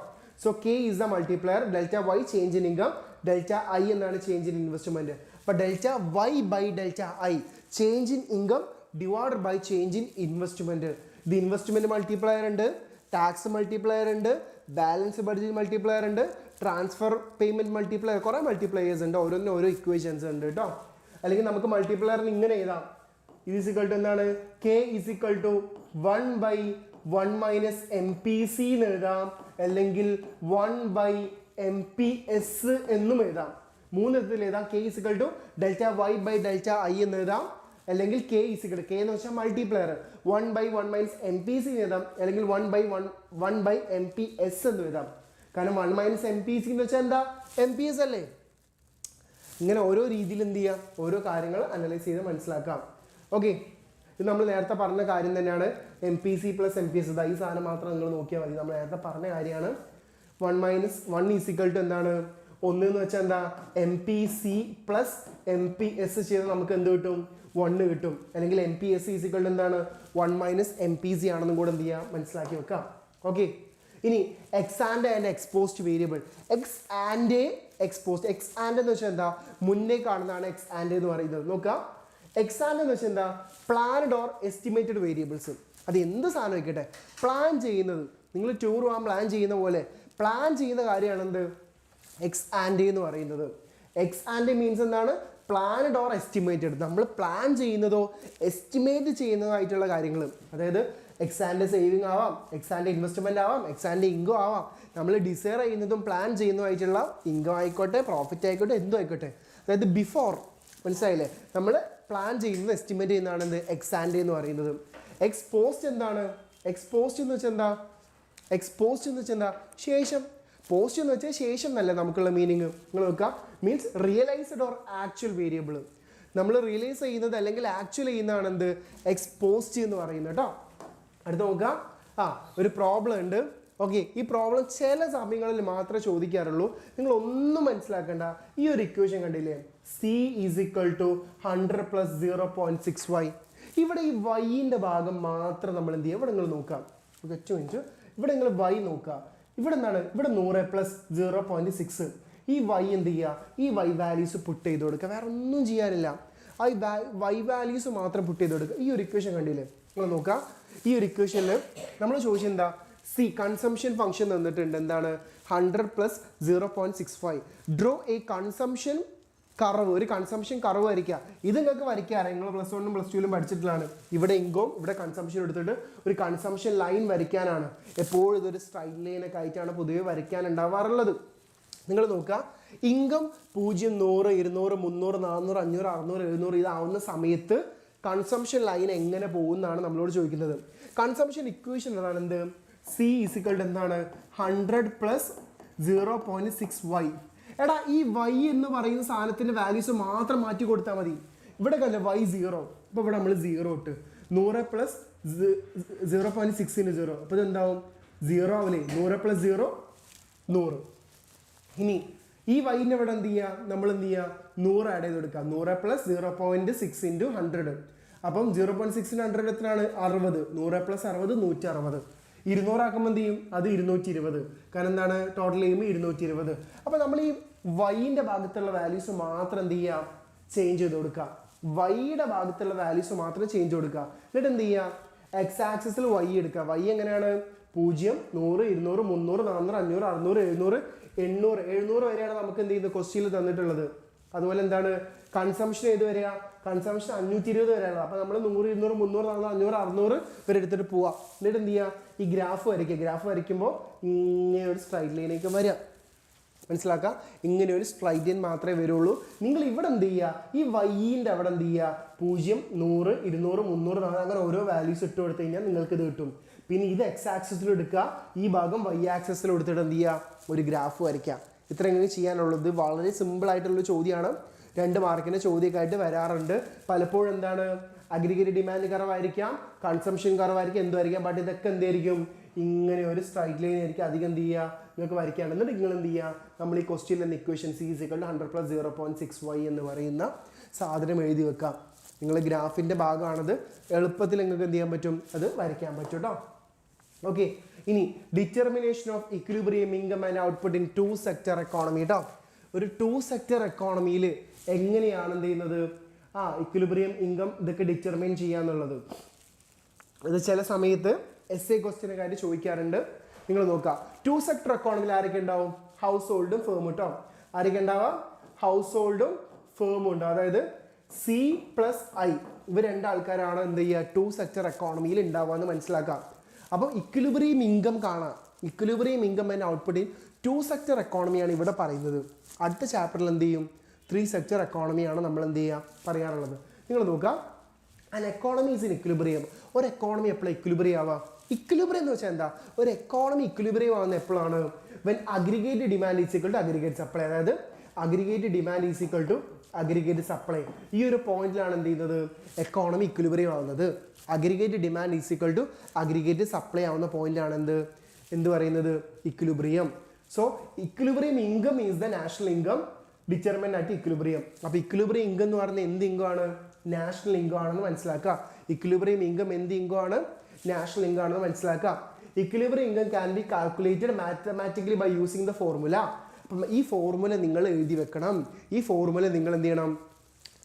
So K is the multiplier, delta Y change in income, delta I എന്നാണ് ചേഞ്ച് ഇൻ ഇൻവെസ്റ്റ്മെൻറ്റ്. അപ്പോൾ delta Y by delta I, change in income divided by change in investment. ഇത് ഇൻവെസ്റ്റ്മെൻറ്റ് മൾട്ടിപ്ലയർ ഉണ്ട്, ടാക്സ് മൾട്ടിപ്ലയർ ഉണ്ട്, ബാലൻസ് ബഡ്ജറ്റ് മൾട്ടിപ്ലയർ ഉണ്ട്, ട്രാൻസ്ഫർ പേയ്മെൻറ്റ് മൾട്ടിപ്ലയർ, കുറേ മൾട്ടിപ്ലയേഴ്സ് ഉണ്ട്. ഓരോന്നിനും ഓരോ ഇക്വേഷൻസ് ഉണ്ട് കേട്ടോ. അല്ലെങ്കിൽ നമുക്ക് മൾട്ടിപ്ലയറിന് ഇങ്ങനെ എഴുതാം, ഈസ് ഇക്വൽ ടു എന്താണ്, K is equal to 1 by 1 minus M P C എന്ന് എഴുതാം, അല്ലെങ്കിൽ 1 ബൈ എം പി എസ് എന്നും എഴുതാം. മൂന്ന് വിധത്തിൽ എഴുതാം. K is equal to delta Y by delta I എന്ന് എഴുതാം, അല്ലെങ്കിൽ K is equal to, K എന്ന് വെച്ചാൽ multiplier, 1 by 1 minus M P C എന്ന് എഴുതാം, അല്ലെങ്കിൽ 1 ബൈ എം പി എസ് എന്ന് എഴുതാം. കാരണം 1 മൈനസ് എം പി സി എന്ന് വെച്ചാൽ എന്താ, എം പി എസ് അല്ലേ. ഇങ്ങനെ ഓരോ രീതിയിൽ എന്ത് ചെയ്യാം, ഓരോ കാര്യങ്ങൾ അനലൈസ് ചെയ്ത് മനസ്സിലാക്കാം. ഓക്കെ, ഇത് നമ്മൾ നേരത്തെ പറഞ്ഞ കാര്യം തന്നെയാണ്. M P C plus M P S, ഈ സാധനം മാത്രം നിങ്ങൾ നോക്കിയാൽ മതി. നമ്മൾ നേരത്തെ പറഞ്ഞ കാര്യമാണ്. 1 മൈനസ് 1 ഈസ് ഇക്വൽ ടു എന്താണ്, 1 എന്ന് വെച്ചാൽ എന്താ, M P C plus M P S ചെയ്താൽ നമുക്ക് എന്ത് കിട്ടും, 1 കിട്ടും. അല്ലെങ്കിൽ M P S is equal to എന്താണ്, 1 മൈനസ് എം പി സി ആണെന്നും കൂടെ എന്ത് ചെയ്യാം, മനസ്സിലാക്കി വെക്കാം. ഓക്കെ, ഇനി X and exposed variable. X and exposed, X and എന്ന് വെച്ചാൽ എന്താ, മുന്നേ കാണുന്നതാണ് എക്സ് ആൻഡ് എന്ന് പറയുന്നത്. നോക്കുക, എക്സ് ആൻഡ് എന്ന് വെച്ചാൽ എന്താ, പ്ലാൻഡ് ഓർ എസ്റ്റിമേറ്റഡ് വേരിയബിൾസ്. അത് എന്ത് സാധനം വയ്ക്കട്ടെ, പ്ലാൻ ചെയ്യുന്നത്, നിങ്ങൾ ടൂർ പോകാൻ പ്ലാൻ ചെയ്യുന്ന പോലെ പ്ലാൻ ചെയ്യുന്ന കാര്യമാണ് എന്ത്, എക്സ് ആൻഡ് എന്ന് പറയുന്നത്. എക്സ് ആൻഡ് മീൻസ് എന്താണ്, പ്ലാൻഡ് ഓർ എസ്റ്റിമേറ്റഡ്. നമ്മൾ പ്ലാൻ ചെയ്യുന്നതോ എസ്റ്റിമേറ്റ് ചെയ്യുന്നതോ ആയിട്ടുള്ള കാര്യങ്ങൾ. അതായത് എക്സ് ആൻഡ് സേവിങ് ആവാം, എക്സ് ആൻഡ് ഇൻവെസ്റ്റ്മെൻറ്റ് ആവാം, എക്സ് ആൻഡ് ഇൻകം ആവാം. നമ്മൾ ഡിസൈർ ചെയ്യുന്നതും പ്ലാൻ ചെയ്യുന്നതുമായിട്ടുള്ള ഇൻകം ആയിക്കോട്ടെ, പ്രോഫിറ്റ് ആയിക്കോട്ടെ, എന്തും ആയിക്കോട്ടെ. അതായത് ബിഫോർ, മനസ്സിലായില്ലേ, നമ്മൾ പ്ലാൻ ചെയ്യുന്നത് എസ്റ്റിമേറ്റ് ചെയ്യുന്നതാണ് എന്ത്, എക്സ് ആൻഡ് എന്ന് പറയുന്നത്. എക്സ്പോസ്റ്റ് എന്താണ്, എക്സ്പോസ്റ്റ് എന്ന് വെച്ചാൽ എന്താ, എക്സ്പോസ്റ്റ് എന്ന് വെച്ചാൽ എന്താ, ശേഷം. പോസ്റ്റ് എന്ന് വെച്ചാൽ ശേഷം എന്നല്ല നമുക്കുള്ള മീനിങ്. നിങ്ങൾ നോക്കുക, means realised or actual variable. നമ്മൾ റിയലൈസ് ചെയ്യുന്നത് അല്ലെങ്കിൽ ആക്ച്വൽ ചെയ്യുന്നതാണ് എന്ത്, എക്സ്പോസ്റ്റ് എന്ന് പറയുന്നത് കേട്ടോ. അടുത്ത് നോക്കുക, ഒരു പ്രോബ്ലം ഉണ്ട്. ഓക്കെ, ഈ പ്രോബ്ലം ചില സമയങ്ങളിൽ മാത്രമേ ചോദിക്കാറുള്ളൂ. നിങ്ങൾ ഒന്നും മനസ്സിലാക്കേണ്ട. ഈ ഒരു ഇക്വേഷൻ കണ്ടില്ലേ, C is equal to 100 plus 0.6y. ഇവിടെ ഈ വൈൻ്റെ ഭാഗം മാത്രം നമ്മൾ എന്ത് ചെയ്യുക, ഇവിടെ നിങ്ങൾ നോക്കാം. ഒറ്റ മിനിറ്റ്, ഇവിടെ നിങ്ങൾ വൈ നോക്കുക. ഇവിടെ എന്താണ്, ഇവിടെ 100 പ്ലസ് 0.6. ഈ വൈ എന്ത് ചെയ്യുക, ഈ വൈ വാല്യൂസ് പുട്ട് ചെയ്ത് കൊടുക്കുക, വേറെ ഒന്നും ചെയ്യാനില്ല. ആ വൈ വാല്യൂസ് മാത്രം പുട്ട് ചെയ്ത് കൊടുക്കുക. ഈ ഒരു ഇക്വേഷൻ കണ്ടില്ലേ, നിങ്ങൾ നോക്കുക. ഈ ഒരു ഇക്വേഷനിൽ നമ്മൾ ചോദിച്ചത് എന്താ, സി കൺസംഷൻ ഫംഗ്ഷൻ തന്നിട്ടുണ്ട്. എന്താണ്, 100 plus 0.65. Draw A consumption curve. ഒരു കൺസംഷൻ കർവ് വരയ്ക്കുക. ഇത് നിങ്ങൾക്ക് വരയ്ക്കാറ്, നിങ്ങൾ പ്ലസ് 1 പ്ലസ് 2 പഠിച്ചിട്ടുള്ളതാണ്. ഇവിടെ ഇൻകം, ഇവിടെ കൺസംഷൻ എടുത്തിട്ട് ഒരു കൺസംഷൻ ലൈൻ വരയ്ക്കാനാണ്. എപ്പോഴും ഇതൊരു സ്ട്രൈറ്റ് ലൈനൊക്കെ ആയിട്ടാണ് പൊതുവെ വരയ്ക്കാൻ ഉണ്ടാവാറുള്ളത്. നിങ്ങൾ നോക്കുക, ഇൻകം 0, 100, 200, 300, 400, 500, 600, 700 ഇതാവുന്ന സമയത്ത് കൺസംഷൻ ലൈൻ എങ്ങനെ പോകുന്നതാണ് നമ്മളോട് ചോദിക്കുന്നത്. കൺസംഷൻ ഇക്വേഷൻ എന്താണ്, എന്ത്, സി ഈസിക്വൽ ടു എന്താണ്, 100 പ്ലസ് 0.6y. എടാ, ഈ വൈ എന്ന് പറയുന്ന സാധനത്തിൻ്റെ വാല്യൂസ് മാത്രം മാറ്റി കൊടുത്താൽ മതി. ഇവിടെ കല്ലേ വൈ 0, അപ്പോൾ ഇവിടെ നമ്മൾ 0 ഇട്ട് 100 പ്ലസ് 0.6 0, അപ്പോൾ ഇതെന്താവും, 0 ആവില്ലേ. 100 പ്ലസ് 0 100. ഇനി ഈ വൈൻ്റെ ഇവിടെ എന്ത് ചെയ്യുക, നമ്മൾ എന്ത് ചെയ്യുക, 100 ആഡ് ചെയ്ത് കൊടുക്കുക. 100 പ്ലസ് 0.6 ഇൻറ്റു 100. അപ്പം 0.6 ഇൻറ്റു 100 എത്രയാണ്, 60. 100 പ്ലസ് 60 160. 200 ആക്കുമ്പോൾ എന്ത് ചെയ്യും, അത് 220. കാരണം എന്താണ്, ടോട്ടൽ ചെയ്യുമ്പോൾ 220. അപ്പോൾ നമ്മൾ ഈ വൈൻ്റെ ഭാഗത്തുള്ള വാല്യൂസ് മാത്രം എന്ത് ചെയ്യുക, ചേഞ്ച് ചെയ്ത് കൊടുക്കുക. വൈയുടെ ഭാഗത്തുള്ള വാല്യൂസ് മാത്രം ചേഞ്ച് കൊടുക്കുക. എന്നിട്ട് എന്ത് ചെയ്യുക, എക്സ് ആക്സിസിൽ വൈ എടുക്കുക. വൈ എങ്ങനെയാണ്, 0, 100, 200, 300, 400, 500, 600, 700, 700 വരെയാണ് നമുക്ക് എന്ത് ചെയ്യുന്നത് ക്വസ്റ്റ്യനിൽ തന്നിട്ടുള്ളത്. അതുപോലെ എന്താണ് കൺസംഷൻ ഏത് വരെയാ, കൺസംഷൻ 520 വരെയാണ്. അപ്പോൾ നമ്മൾ 100, 200, 300, 400, 500, 600 വരെ എടുത്തിട്ട് പോവാം. എന്നിട്ട് എന്ത് ചെയ്യുക, ഈ ഗ്രാഫ് വരയ്ക്കുക. ഗ്രാഫ് വരയ്ക്കുമ്പോൾ ഇങ്ങനെ ഒരു സ്ട്രൈറ്റ് ലൈനേക്ക് വരിക. മനസ്സിലാക്കുക, ഇങ്ങനെ ഒരു സ്ട്രൈറ്റ് ലൈൻ മാത്രമേ വരുള്ളൂ. നിങ്ങൾ ഇവിടെ എന്ത് ചെയ്യുക, ഈ വൈൻ്റെ അവിടെ എന്ത് ചെയ്യുക, 0, 100, 200, 300, അങ്ങനെ ഓരോ വാല്യൂസ് ഇട്ട് കൊടുത്തു കഴിഞ്ഞാൽ നിങ്ങൾക്ക് ഇത് കിട്ടും. പിന്നെ ഇത് എക്സ് ആക്സിസിൽ എടുക്കുക, ഈ ഭാഗം വൈ ആക്സിസിൽ എടുത്തിട്ട് എന്ത് ചെയ്യുക, ഒരു ഗ്രാഫ് വരയ്ക്കുക. ഇത്ര എങ്ങനെ ചെയ്യാനുള്ളത് വളരെ സിമ്പിൾ ആയിട്ടുള്ള ചോദ്യമാണ്. 2 മാർക്കിൻ്റെ ചോദ്യമൊക്കെ ആയിട്ട് വരാറുണ്ട്. പലപ്പോഴും എന്താണ്, അഗ്രിഗേറ്റ് ഡിമാൻഡ് കർവായിരിക്കാം, കൺസംഷൻ കർവായിരിക്കും, എന്തുമായിരിക്കാം. ബട്ട് ഇതൊക്കെ എന്തായിരിക്കും, ഇങ്ങനെ ഒരു സ്ട്രൈറ്റ് ലൈൻ ആയിരിക്കും അധികം എന്ത് ചെയ്യുക നിങ്ങൾക്ക് വരയ്ക്കുകയാണ്. എന്നിട്ട് നിങ്ങൾ എന്ത് ചെയ്യുക, നമ്മൾ ഈ ക്വസ്റ്റ്യൻ എന്ന ഇക്വേഷൻ C = 100 + 0.6y എന്ന് പറയുന്ന സാധനം എഴുതി വെക്കാം. നിങ്ങൾ ഗ്രാഫിൻ്റെ ഭാഗമാണത്, എളുപ്പത്തിൽ നിങ്ങൾക്ക് എന്ത് ചെയ്യാൻ പറ്റും, അത് വരയ്ക്കാൻ പറ്റും കേട്ടോ. ഓക്കെ, ഇനി determination of equilibrium income and output in 2 sector economy കേട്ടോ. ഒരു 2 സെക്ടർ എക്കോണമിയിൽ എങ്ങനെയാണ് എന്ത് ചെയ്യുന്നത്, ഇക്വിലിബ്രിയം ഇൻകം ഇതൊക്കെ ഡിറ്റർമിൻ ചെയ്യാന്നുള്ളത്. ഇത് ചില സമയത്ത് essay ക്വസ്റ്റ്യനൊക്കെ ചോദിക്കാറുണ്ട്. നിങ്ങൾ നോക്കുക, 2 സെക്ടർ എക്കോണമിയിൽ ആരൊക്കെ ഉണ്ടാവും, ഹൗസ് ഹോൾഡും ഫേമും കേട്ടോ. ആരൊക്കെ ഉണ്ടാവുക, ഹൗസ് ഹോൾഡും ഫേമും ഉണ്ട്. അതായത് C + I ഇവർ 2 ആൾക്കാരാണ് എന്ത് ചെയ്യുക 2 സെക്ടർ എക്കോണമിയിൽ ഉണ്ടാവുക എന്ന് മനസ്സിലാക്കാം. അപ്പോൾ ഇക്വിലിബ്രിയം ഇൻകം കാണാം. Equilibrium income and output in 2 sector എക്കോണമിയാണ് ഇവിടെ പറയുന്നത്. അടുത്ത ചാപ്റ്ററിൽ എന്ത് ചെയ്യും, 3 സെക്ടർ എക്കോണമിയാണ് നമ്മൾ എന്ത് ചെയ്യുക പറയാറുള്ളത്. നിങ്ങൾ നോക്കുക, an economy is in equilibrium. ഒരു എക്കോണമി എപ്പോഴും ഇക്വിലിബ്രിയം ആവാം. ഇക്വിലിബ്രിയം എന്ന് വെച്ചാൽ എന്താ, ഒരു എക്കോണമി ഇക്വിലിബ്രിയം ആവുന്ന എപ്പോഴാണ്, when aggregate demand is equal to aggregate supply. അതായത് aggregate demand is equal to aggregate supply. ഈ ഒരു പോയിന്റിലാണ് എന്ത് ചെയ്യുന്നത് എക്കോണമി ഇക്വിലിബ്രിയം ആവുന്നത്. Aggregate demand is equal to aggregate supply ആവുന്ന പോയിന്റാണ് എന്ത് പറയുന്നത് equilibrium. So equilibrium income is the national income determined at equilibrium. അപ്പോൾ ഇക്വിലിബ്രിയം ഇൻകം എന്ന് പറയുന്നത് എന്ത് ഇൻകം ആണ്, നാഷണൽ ഇൻകം ആണെന്ന് മനസ്സിലാക്കുക. ഇക്വിലിബ്രിയം ഇൻകം എന്ത് ഇൻകം ആണ്, നാഷണൽ ഇൻകം ആണെന്ന് മനസ്സിലാക്കുക. Equilibrium income can be calculated mathematically by using the formula. അപ്പം ഈ ഫോർമുല നിങ്ങൾ എഴുതി വെക്കണം. ഈ ഫോർമുല നിങ്ങൾ എന്ത് ചെയ്യണം,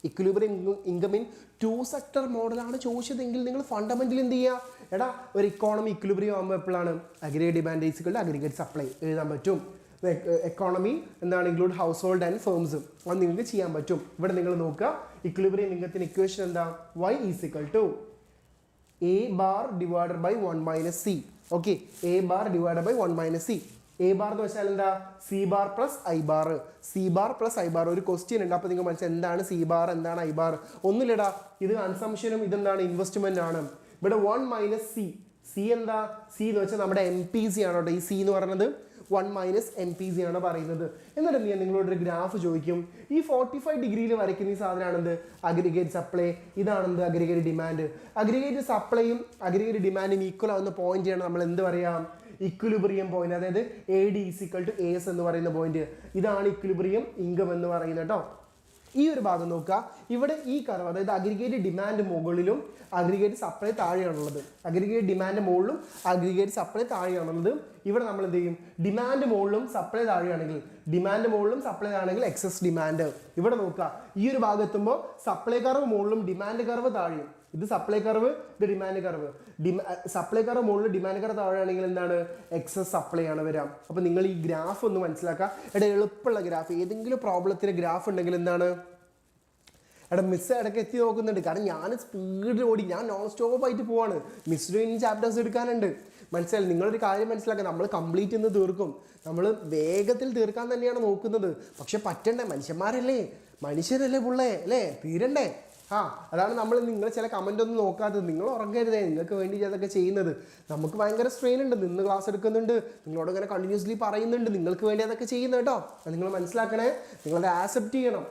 ഇക്വിലിബ്രിയം ഇൻകം ഇൻ 2 സെക്ടർ മോഡലാണ് ചോദിച്ചതെങ്കിൽ നിങ്ങൾ ഫണ്ടമെന്റലി എന്ത് ചെയ്യുക, എടാ ഒരു ഇക്കോണമി ഇക്വിലിബ്രിയം ആകുമ്പോൾ എപ്പോഴാണ് aggregate demand is equal to aggregate supply എഴുതാൻ പറ്റും. എക്കോണമി എന്താണ് include household and firms, അത് നിങ്ങൾക്ക് ചെയ്യാൻ പറ്റും. ഇവിടെ നിങ്ങൾ നോക്കുക, ഇക്വിലിബ്രിയം ഇൻകത്തിന് ഇക്വേഷൻ എന്താ, y is equal to a bar divided by 1 - c. Okay, a bar divided by 1 - c. a bar എന്ന് വെച്ചാൽ എന്താ, c bar plus i bar. c bar plus i bar ഒരു ക്വസ്റ്റ്യൻ ഉണ്ട്. അപ്പോൾ നിങ്ങൾ മനസ്സിലായി എന്താണ് c bar എന്താണ് i bar. ഒന്നുമില്ലടാ, ഇത് കൺസംഷനും ഇതെന്താണ് ഇൻവെസ്റ്റ്മെന്റ് ആണ്. ഇവിടെ 1 - c. c എന്താ, c എന്ന് വെച്ചാൽ നമ്മുടെ MPC ആണ് കേട്ടോ. ഈ c എന്ന് പറയുന്നത് 1 - MPC ആണ് പറയുന്നത്. എന്നിട്ട് എന്ത് ചെയ്യാം, നിങ്ങളോടൊരു ഗ്രാഫ് ചോദിക്കും. ഈ 45 ഡിഗ്രിയിൽ വരയ്ക്കുന്ന ഈ സാധനമാണെന്ത് അഗ്രിഗേറ്റ് സപ്ലൈ, ഇതാണെന്ത് അഗ്രിഗേറ്റ് ഡിമാൻഡ്. അഗ്രിഗേറ്റ് സപ്ലൈയും അഗ്രിഗേറ്റ് ഡിമാൻഡും ഈക്വൽ ആവുന്ന പോയിന്റാണ് നമ്മൾ എന്ത് പറയാം, ഇക്വിലിബ്രിയം പോയിന്റ്. അതായത് AD = AS എന്ന് പറയുന്ന പോയിന്റ്. ഇതാണ് ഇക്വിലിബ്രിയം ഇൻകം എന്ന് പറയുന്നത് കേട്ടോ. ഈ ഒരു ഭാഗം നോക്കുക, ഇവിടെ ഈ കർവ് അതായത് അഗ്രിഗേറ്റ് ഡിമാൻഡ് മുകളിലും അഗ്രിഗേറ്റ് സപ്ലൈ താഴെയാണുള്ളത്. അഗ്രിഗേറ്റ് ഡിമാൻഡ് മുകളിലും അഗ്രിഗേറ്റ് സപ്ലൈ താഴെയാണുള്ളത്. ഇവിടെ നമ്മൾ എന്ത് ചെയ്യും, ഡിമാൻഡ് മുകളിലും സപ്ലൈ താഴെയാണെങ്കിൽ, ഡിമാൻഡ് മുകളിലും സപ്ലൈ ആണെങ്കിൽ എക്സസ് ഡിമാൻഡ്. ഇവിടെ നോക്കുക, ഈ ഒരു ഭാഗം എത്തുമ്പോൾ സപ്ലൈ കർവ് മുകളിലും ഡിമാൻഡ് കർവ് താഴെയും. ഇത് സപ്ലൈ കർവ്, ഇത് ഡിമാൻഡ് കർവ്. സപ്ലൈ കർവ് മുകളിൽ ഡിമാൻഡ് കർവ് താഴെയാണെങ്കിൽ എന്താണ് എക്സസ് സപ്ലൈ ആണ് വരാം. അപ്പോൾ നിങ്ങൾ ഈ ഗ്രാഫ് ഒന്ന് മനസ്സിലാക്കുക. എടാ എളുപ്പമുള്ള ഗ്രാഫ്, ഏതെങ്കിലും പ്രോബ്ലത്തിന് ഗ്രാഫ് ഉണ്ടെങ്കിൽ എന്താണ്, എടാ മിസ് ഇടയ്ക്ക് എത്തി നോക്കുന്നുണ്ട്. കാരണം ഞാൻ സ്പീഡിൽ ഓടി, ഞാൻ നോൺ സ്റ്റോപ്പ് ആയിട്ട് പോവാണ്. മിസ്സിന് ഇനി ചാപ്റ്റേഴ്സ് എടുക്കാനുണ്ട്. മനസ്സിലായി, നിങ്ങളൊരു കാര്യം മനസ്സിലാക്കുക, നമ്മൾ കംപ്ലീറ്റ് ഇന്ന് തീർക്കും. നമ്മൾ വേഗത്തിൽ തീർക്കാൻ തന്നെയാണ് നോക്കുന്നത്. പക്ഷെ പറ്റണ്ടേ, മനുഷ്യരല്ലേ പുള്ളേ അല്ലേ, തീരണ്ടേ. അതാണ് നമ്മൾ നിങ്ങൾ ചില കമൻ്റ് ഒന്നും നോക്കാത്തത്. നിങ്ങൾ ഉറങ്ങരുതേ, നിങ്ങൾക്ക് വേണ്ടി അതൊക്കെ ചെയ്യുന്നത്. നമുക്ക് ഭയങ്കര സ്ട്രെയിൻ ഉണ്ട്, നിന്ന് ക്ലാസ് എടുക്കുന്നുണ്ട്, നിങ്ങളോട് ഇങ്ങനെ കണ്ടിന്യൂസ്ലി പറയുന്നുണ്ട്, നിങ്ങൾക്ക് വേണ്ടി അതൊക്കെ ചെയ്യുന്നത് കേട്ടോ. അത് നിങ്ങൾ മനസ്സിലാക്കണേ, നിങ്ങളത് ആക്സെപ്റ്റ് ചെയ്യണം.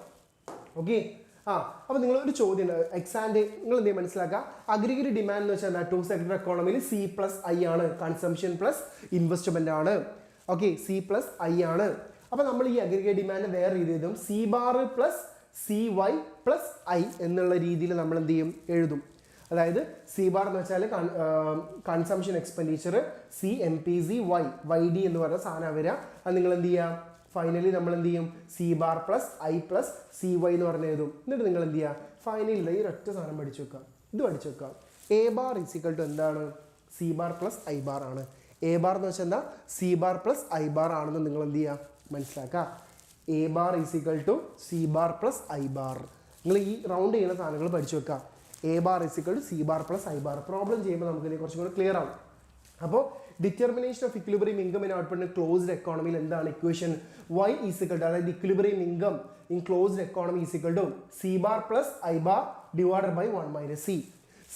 ഓക്കെ, അപ്പോൾ നിങ്ങളൊരു ചോദ്യം എക്സാമിൻ്റെ നിങ്ങൾ എന്തെങ്കിലും മനസ്സിലാക്കുക. അഗ്രിഗേറ്റ് ഡിമാൻഡ് എന്ന് വെച്ചാൽ 2 സെക്ടർ എക്കോണമിയിൽ C + I ആണ്, കൺസംഷൻ പ്ലസ് ഇൻവെസ്റ്റ്മെന്റ് ആണ്. ഓക്കെ, C + I ആണ്. അപ്പോൾ നമ്മൾ ഈ അഗ്രിഗേറ്റ് ഡിമാൻഡ് വേറെ രീതി എഴുതും, C bar plus C Y plus I എന്നുള്ള രീതിയിൽ നമ്മൾ എന്ത് ചെയ്യും, എഴുതും. അതായത് സി ബാർ എന്ന് വെച്ചാൽ consumption expenditure, C M P C Y Y D എന്ന് പറയുന്ന സാധനം വരിക. അത് നിങ്ങൾ എന്ത് ചെയ്യുക, ഫൈനലി നമ്മൾ എന്ത് ചെയ്യും, C bar plus I plus C Y എന്ന് പറഞ്ഞ് എഴുതും. എന്നിട്ട് നിങ്ങൾ എന്ത് ചെയ്യുക, ഫൈനലി ഈ ഒരൊറ്റ സാധനം പഠിച്ചു വെക്കാം, ഇത് പഠിച്ചു വെക്കാം. എ ബാർ ഈസിക്കൽ ടു എന്താണ്, C bar plus I bar ആണ്. എ ബാർ എന്ന് വെച്ചാൽ എന്താ, C bar plus I bar ആണെന്ന് നിങ്ങൾ എന്ത് ചെയ്യുക, മനസ്സിലാക്കുക. A bar is equal to C bar plus I bar. നിങ്ങൾ ഈ റൗണ്ട് ചെയ്യുന്ന സാധനങ്ങൾ പഠിച്ചു വെക്കുക. A bar is equal to C bar plus I bar. Problem ചെയ്യുമ്പോൾ നമുക്ക് ഇതിനെ കുറച്ചും കൂടി ക്ലിയർ ആവും. അപ്പോൾ determination of equilibrium income in output closed എക്കോണമിയിൽ എന്താണ് ഇക്വേഷൻ, വൈ ഈസിക്കൽ ടു, അതായത് equilibrium income in closed economy is equal to C bar plus I bar divided by 1 minus C.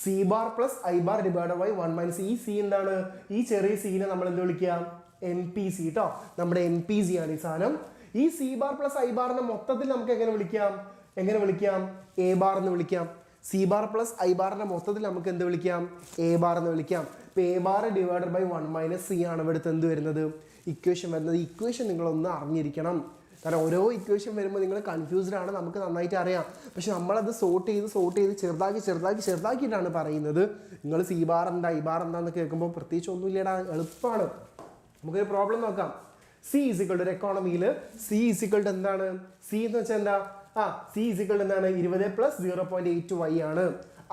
C bar plus I bar divided by 1 minus ഈ സി എന്താണ്, ഈ ചെറിയ സീനെ നമ്മൾ എന്ത് വിളിക്കാം, എം പി സി കേട്ടോ. നമ്മുടെ എം പി സി ആണ് ഈ സാധനം. ഈ സി ബാർ പ്ലസ് ഐ ബാറിനെ മൊത്തത്തിൽ നമുക്ക് എങ്ങനെ വിളിക്കാം, എ ബാർ എന്ന് വിളിക്കാം. സി ബാർ പ്ലസ് ഐ ബാറിന്റെ മൊത്തത്തിൽ നമുക്ക് എന്ത് വിളിക്കാം, എ ബാർ എന്ന് വിളിക്കാം. ഇപ്പൊ A bar divided by 1 minus C ആണ് ഇവിടുത്തെ എന്ത് വരുന്നത്, ഇക്വേഷൻ വരുന്നത്. ഇക്വേഷൻ നിങ്ങളൊന്ന് അറിഞ്ഞിരിക്കണം. കാരണം ഓരോ ഇക്വേഷൻ വരുമ്പോൾ നിങ്ങൾ കൺഫ്യൂസ്ഡ് ആണ്, നമുക്ക് നന്നായിട്ട് അറിയാം. പക്ഷെ നമ്മളത് സോർട്ട് ചെയ്ത് ചെറുതാക്കിയിട്ടാണ് പറയുന്നത്. നിങ്ങൾ സി ബാർ എന്താ ഐ ബാർ എന്താന്ന് കേൾക്കുമ്പോൾ പ്രത്യേകിച്ച് ഒന്നുമില്ലടാ, എളുപ്പമാണ്. നമുക്കൊരു പ്രോബ്ലം നോക്കാം. സി ഈസിക്വൾ ടു ഒരു എക്കോണമിയിൽ സി ഈസിക്വൾ ടു എന്താണ്, സി എന്ന് വെച്ചാൽ എന്താ, സി ഈസിക്വൾ ടു എന്താണ് 20 പ്ലസ് 0.82 വൈ ആണ്.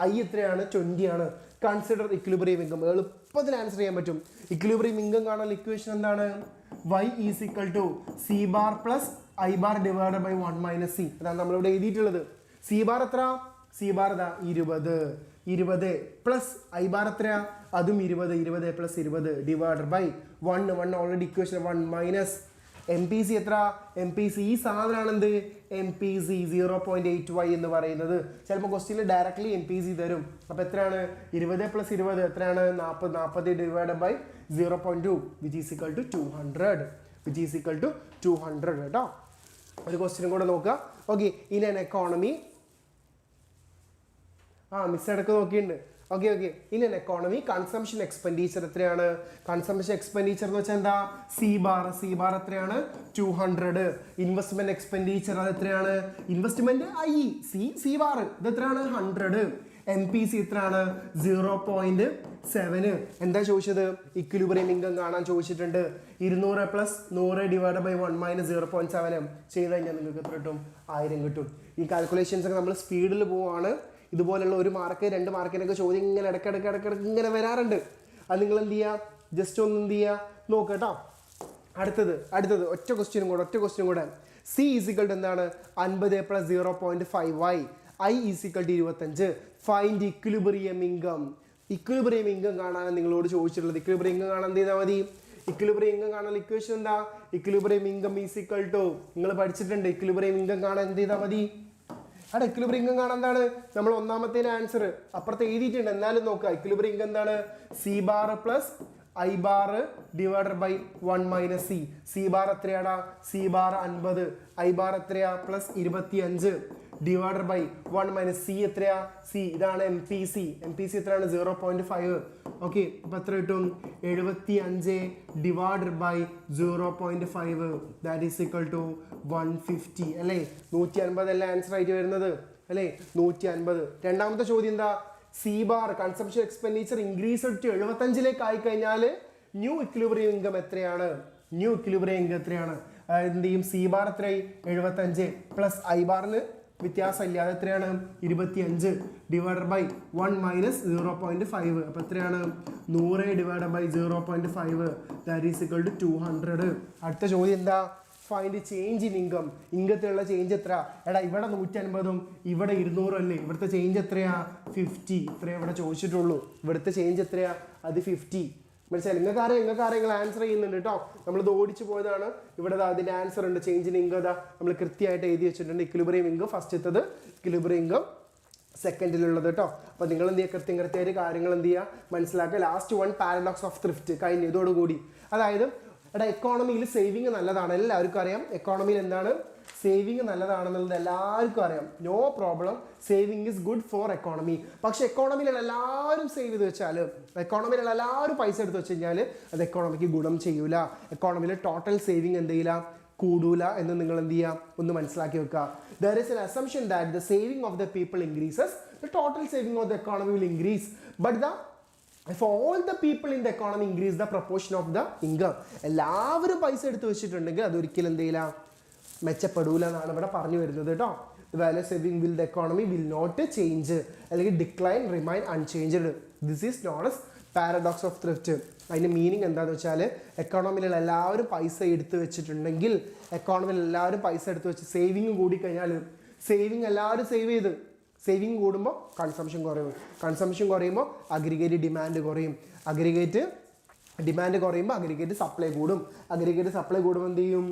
ഐ എത്രയാണ്, 20 ആണ്. Consider equilibrium income. എളുപ്പത്തിൽ ആൻസർ ചെയ്യാൻ പറ്റും. ഇക്വിലിബ്രിയം ഇൻകം കാണാൻ ഇക്വേഷൻ എന്താണ്, y is equal to C bar plus I bar divided by 1 minus C. അതാണ് നമ്മളിവിടെ എഴുതിയിട്ടുള്ളത്. സി ബാർ എത്ര, സി ബാർ ഇതാ 20 പ്ലസ് ഐ ബാർ എത്രയാ, അതും 20 plus 20 divided by 1 already equation 1 minus M P C എത്ര, എം പി സി ഈ സാധനമാണ് എന്ത്, എം പി സി 0.8y എന്ന് പറയുന്നത്. ചിലപ്പോൾ ക്വസ്റ്റ്യനിൽ ഡയറക്ട്ലി എം പി സി തരും. അപ്പോൾ എത്രയാണ്, 20 പ്ലസ് 20 എത്രയാണ്, 40 divide by 0.2 which is equal to 200 കേട്ടോ. ഒരു ക്വസ്റ്റ്യനും കൂടെ നോക്കുക. Okay, in an economy, miss ഇടക്ക് നോക്കിയിട്ടുണ്ട്. Okay in an economy consumption expenditure എത്രയാണ്, കൺസംഷൻ എക്സ്പെൻഡിച്ചർ എന്ന് വെച്ചാൽ എന്താ, സി ബാർ എത്രയാണ്, 200. ഇൻവെസ്റ്റ്മെന്റ് എക്സ്പെൻഡിച്ചർ അത് എത്രയാണ്, ഇൻവെസ്റ്റ്മെന്റ് ഐ സി ബാർ ഇത് എത്രയാണ്, 100. എം പി സി എത്രയാണ്, 0.7. എന്താ ചോദിച്ചത്, ഇക്വിലിബ്രിയം ഇൻകം കാണാൻ ചോദിച്ചിട്ടുണ്ട്. 200 പ്ലസ് 100 ഡിവൈഡ് ബൈ 1 മൈനസ് 0.7 ചെയ്ത് കഴിഞ്ഞാൽ നിങ്ങൾക്ക് എത്ര കിട്ടും, 1000 കിട്ടും. ഈ കാൽക്കുലേഷൻസ് ഒക്കെ നമ്മൾ സ്പീഡിൽ പോവാണ്. ഇതുപോലുള്ള 1 മാർക്ക് 2 മാർക്കിനൊക്കെ ചോദ്യം ഇങ്ങനെ ഇടയ്ക്കിടയ്ക്ക് ഇങ്ങനെ വരാറുണ്ട്. അത് നിങ്ങൾ എന്ത് ചെയ്യുക, ജസ്റ്റ് ഒന്ന് എന്ത് ചെയ്യുക, നോക്കുക കേട്ടോ. അടുത്തത് ഒറ്റ ക്വസ്റ്റ്യനും കൂടെ. സി ഈസിക്വൽ ടു എന്താണ്, 50 plus 0.5 Y. I is equal to 25. Find equilibrium income. Equilibrium income കാണാൻ നിങ്ങളോട് ചോദിച്ചിട്ടുള്ളത്. ഇക്വിലിബ്രിയം ഇൻകം കാണാൻ എന്ത് ചെയ്താൽ മതി, ഇക്വിലിബ്രിയം ഇൻകം കാണാൻ ഇക്വേഷൻ എന്താ, ഇക്വിലിബ്രിയം ഇൻകം ഈസിക്വൽ ടു, നിങ്ങൾ പഠിച്ചിട്ടുണ്ട്. ഇക്വിലിബ്രിയം ഇൻകം കാണാൻ എന്ത് ചെയ്താൽ മതി, അവിടെ ഇക്വിലിബ്രിയം ഇൻകം കാണാൻ എന്താണ്, നമ്മൾ ഒന്നാമത്തേന് ആൻസർ അപ്പുറത്ത് എഴുതിയിട്ടുണ്ട്, എന്നാലും നോക്കുക. ഇക്വിലിബ്രിയം ഇൻകം എന്താണ്, C bar plus I bar divided by 1 minus C. C bar എത്രയാടാ, സി ബാർ 50, ഐ ബാർ എത്രയാ, plus 25 divided by 1 minus C എത്രയാ, സി ഇതാണ് എം പി സി എത്രയാണ്, 0.5. ഓക്കെ, അപ്പോൾ എത്ര കിട്ടും, 75 divided by 0.5 that is equal to 150 അല്ലേ. 150 അല്ലേ ആൻസർ ആയിട്ട് വരുന്നത് അല്ലേ, 150. രണ്ടാമത്തെ ചോദ്യം എന്താ, C bar consumption expenditure increase to 75 ആയി കഴിഞ്ഞാൽ ന്യൂ ഇക്വിലിബ്രിയം ഇൻകം എത്രയാണ്, എന്ത് ചെയ്യും, സി ബാർ എത്രയായി, 75 പ്ലസ് ഐ ബാറിന് വ്യത്യാസമില്ല, അത് എത്രയാണ്, 25 ഡിവൈഡഡ് ബൈ 1 മൈനസ് 0.5. അപ്പോൾ എത്രയാണ്, 100 divided by 0.5 that is equal to 200. അടുത്ത ചോദ്യം എന്താ, ഫൈൻഡ് ചേഞ്ച് ഇൻ ഇൻകം. ഇൻകത്തിലുള്ള ചേഞ്ച് എത്ര, എടാ ഇവിടെ 150 ഇവിടെ 200 അല്ലേ, ഇവിടുത്തെ ചേഞ്ച് എത്രയാ, 50. ഇത്രയും ഇവിടെ ചോദിച്ചിട്ടുള്ളൂ. ഇവിടുത്തെ ചേഞ്ച് എത്രയാ, അത് 50. മനസ്സിലായി, നിങ്ങൾക്ക് ആൻസർ ചെയ്യുന്നുണ്ട് കേട്ടോ. നമ്മളിത് ഓടിച്ചു പോയതാണ്. ഇവിടെ അതിൻ്റെ ആൻസർ ഉണ്ട്, ചേഞ്ച് ഇൻ ഇൻകം നമ്മൾ കൃത്യമായിട്ട് എഴുതി വെച്ചിട്ടുണ്ട്. ഇക്വിലിബ്രിയം ഇൻകം ഫസ്റ്റത്തത്, ഇക്വിലിബ്രിയം ഇൻകം സെക്കൻഡിലുള്ളത് കേട്ടോ. അപ്പോൾ നിങ്ങൾ എന്ത് ചെയ്യുക, കൃത്യമായിട്ട് കാര്യങ്ങൾ എന്ത് ചെയ്യുക, മനസ്സിലാക്കുക. ലാസ്റ്റ് 1 പാരഡോക്സ് ഓഫ് ത്രിഫ്റ്റ് കഴിഞ്ഞു ഇതോടുകൂടി. അതായത് എടാ എക്കോണമിയിൽ സേവിങ് നല്ലതാണ്, എല്ലാവർക്കും അറിയാം. എക്കോണമിയിൽ എന്താണ്, സേവിങ് നല്ലതാണെന്നുള്ളത് എല്ലാവർക്കും അറിയാം. No problem, saving is good for economy. പക്ഷെ എക്കോണമിയിലുള്ള എല്ലാവരും സേവ് ചെയ്ത് വെച്ചാൽ, എക്കോണമിയിലുള്ള എല്ലാവരും പൈസ എടുത്ത് വെച്ച് കഴിഞ്ഞാൽ അത് എക്കോണമിക്ക് ഗുണം ചെയ്യൂല. എക്കോണമിയിൽ ടോട്ടൽ സേവിങ് എന്ത് ചെയ്യില്ല, കൂടൂല എന്ന് നിങ്ങൾ എന്ത് ചെയ്യുക ഒന്ന് മനസ്സിലാക്കി വെക്കുക. There is an assumption that the saving of the people increases, the total saving of the economy will increase, but if all the people in the economy increase the proportion of the income, എല്ലാവരും പൈസ എടുത്ത് വെച്ചിട്ടുണ്ടെങ്കിൽ അതൊരിക്കലും എന്ത് ചെയ്യില്ല, മെച്ചപ്പെടൂല എന്നാണ് ഇവിടെ പറഞ്ഞു വരുന്നത് കേട്ടോ. The value saving will the economy will not change അല്ലെങ്കിൽ decline remain unchanged. This is known as paradox of thrift. അതിൻ്റെ മീനിങ് എന്താണെന്ന് വെച്ചാൽ എക്കോണമിയിലുള്ള എല്ലാവരും പൈസ എടുത്ത് വെച്ചിട്ടുണ്ടെങ്കിൽ, എക്കോണമിയിൽ എല്ലാവരും പൈസ എടുത്ത് വെച്ച് സേവിങ് കൂടിക്കഴിഞ്ഞാൽ, സേവിങ് എല്ലാവരും സേവ് ചെയ്ത് സേവിങ് കൂടുമ്പോൾ കൺസംഷൻ കുറയും, കൺസംഷൻ കുറയുമ്പോൾ അഗ്രിഗേറ്റ് ഡിമാൻഡ് കുറയും, അഗ്രിഗേറ്റ് ഡിമാൻഡ് കുറയുമ്പോൾ അഗ്രിഗേറ്റ് സപ്ലൈ കൂടും, അഗ്രിഗേറ്റ് സപ്ലൈ കൂടുമ്പോൾ എന്ത് ചെയ്യും,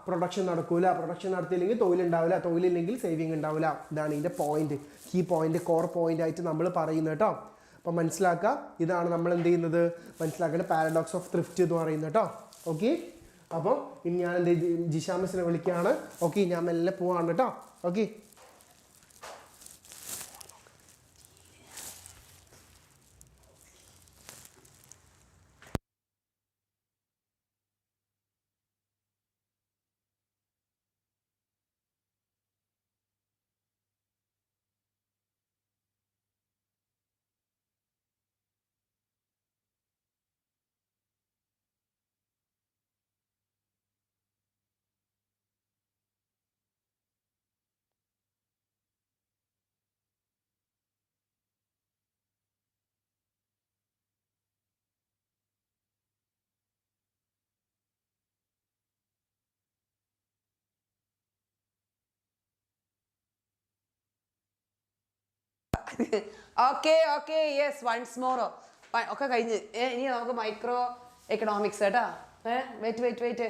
പ്രൊഡക്ഷൻ നടക്കൂല, പ്രൊഡക്ഷൻ നടത്തിയില്ലെങ്കിൽ തൊഴിലുണ്ടാവില്ല, തൊഴിലില്ലെങ്കിൽ സേവിങ് ഉണ്ടാവില്ല. ഇതാണ് ഇതിൻ്റെ point, key point, core point ആയിട്ട് നമ്മൾ പറയുന്നത് കേട്ടോ. അപ്പം മനസ്സിലാക്കുക, ഇതാണ് നമ്മൾ എന്ത് ചെയ്യുന്നത് മനസ്സിലാക്കേണ്ട പാരഡോക്സ് ഓഫ് ത്രിഫ്റ്റ് എന്ന് പറയുന്നത് കേട്ടോ. ഓക്കെ, അപ്പോൾ ഇനി ഞാൻ എന്ത് ജിഷാമിസിനെ വിളിക്കുകയാണ്. ഓക്കെ, ഞാൻ മെല്ലെ പോവാണ് കേട്ടോ. Okay, okay yes once more ഒക്കെ കഴിഞ്ഞ് ഇനി നമുക്ക് മൈക്രോ എക്കണോമിക്സ് കേട്ടാ. വെയിറ്റ് വെയിറ്റ്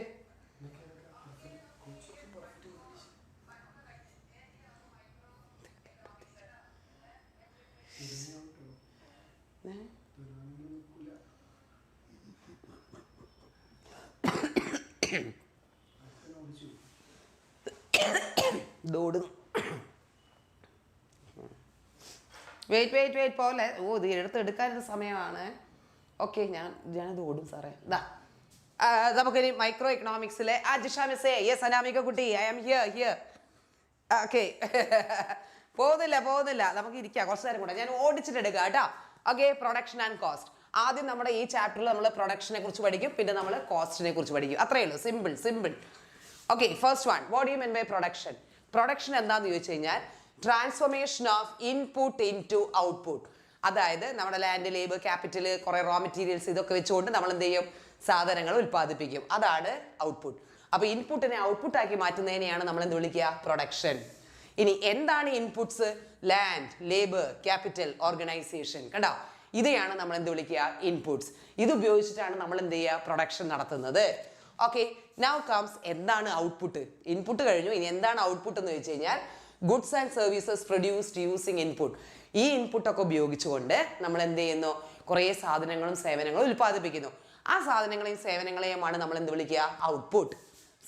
പോലെ ഇത് എടുക്കാനൊരു സമയമാണ്. ഓക്കെ, ഞാനത് ഓടും സാറേ. നമുക്കിനി മൈക്രോ എക്കണോമിക്സിലെ യെസ് അനാമിക കുട്ടി, ഐ ആം ഹിയർ. ഓക്കെ, പോകുന്നില്ല, നമുക്ക് ഇരിക്കാം കുറച്ച് നേരം കൂടെ. ഞാൻ ഓടിച്ചിട്ട് എടുക്കാം കേട്ടോ. Okay, production and cost. ആദ്യം നമ്മുടെ ഈ ചാപ്റ്ററിൽ നമ്മൾ പ്രൊഡക്ഷനെ കുറിച്ച് പഠിക്കും, പിന്നെ നമ്മൾ കോസ്റ്റിനെ കുറിച്ച് പഠിക്കും. അത്രയേ ഉള്ളൂ, simple. Okay, first one, what do you mean by production? Production എന്താന്ന് ചോദിച്ചു കഴിഞ്ഞാൽ transformation of input into output. അതായത് നമ്മുടെ ലാൻഡ്, ലേബർ, ക്യാപിറ്റൽ, കുറെ റോ മെറ്റീരിയൽസ് ഇതൊക്കെ വെച്ചുകൊണ്ട് നമ്മൾ എന്ത് ചെയ്യും, സാധനങ്ങൾ ഉൽപ്പാദിപ്പിക്കും. അതാണ് ഔട്ട്പുട്ട്. അപ്പൊ ഇൻപുട്ടിനെ ഔട്ട്പുട്ട് ആക്കി മാറ്റുന്നതിനെയാണ് നമ്മൾ എന്ത് വിളിക്കുക, പ്രൊഡക്ഷൻ. ഇനി എന്താണ് inputs? Land, labour, capital, organisation. കണ്ടോ, ഇതെയാണ് നമ്മൾ എന്ത് വിളിക്കുക, ഇൻപുട്സ്. ഇത് ഉപയോഗിച്ചിട്ടാണ് നമ്മൾ എന്ത് ചെയ്യുക, പ്രൊഡക്ഷൻ നടത്തുന്നത്. ഓക്കെ, നൗ കംസ് എന്താണ് ഔട്ട്പുട്ട്? ഇൻപുട്ട് കഴിഞ്ഞു, ഇനി എന്താണ് ഔട്ട്പുട്ട് എന്ന് ചോദിച്ചു കഴിഞ്ഞാൽ goods and services produced using input. ഈ ഇൻപുട്ടൊക്കെ ഉപയോഗിച്ചുകൊണ്ട് നമ്മൾ എന്ത് ചെയ്യുന്നു, കുറേ സാധനങ്ങളും സേവനങ്ങളും ഉൽപ്പാദിപ്പിക്കുന്നു. ആ സാധനങ്ങളെയും സേവനങ്ങളെയുമാണ് നമ്മൾ എന്ത് വിളിക്കുക, ഔട്ട്പുട്ട്.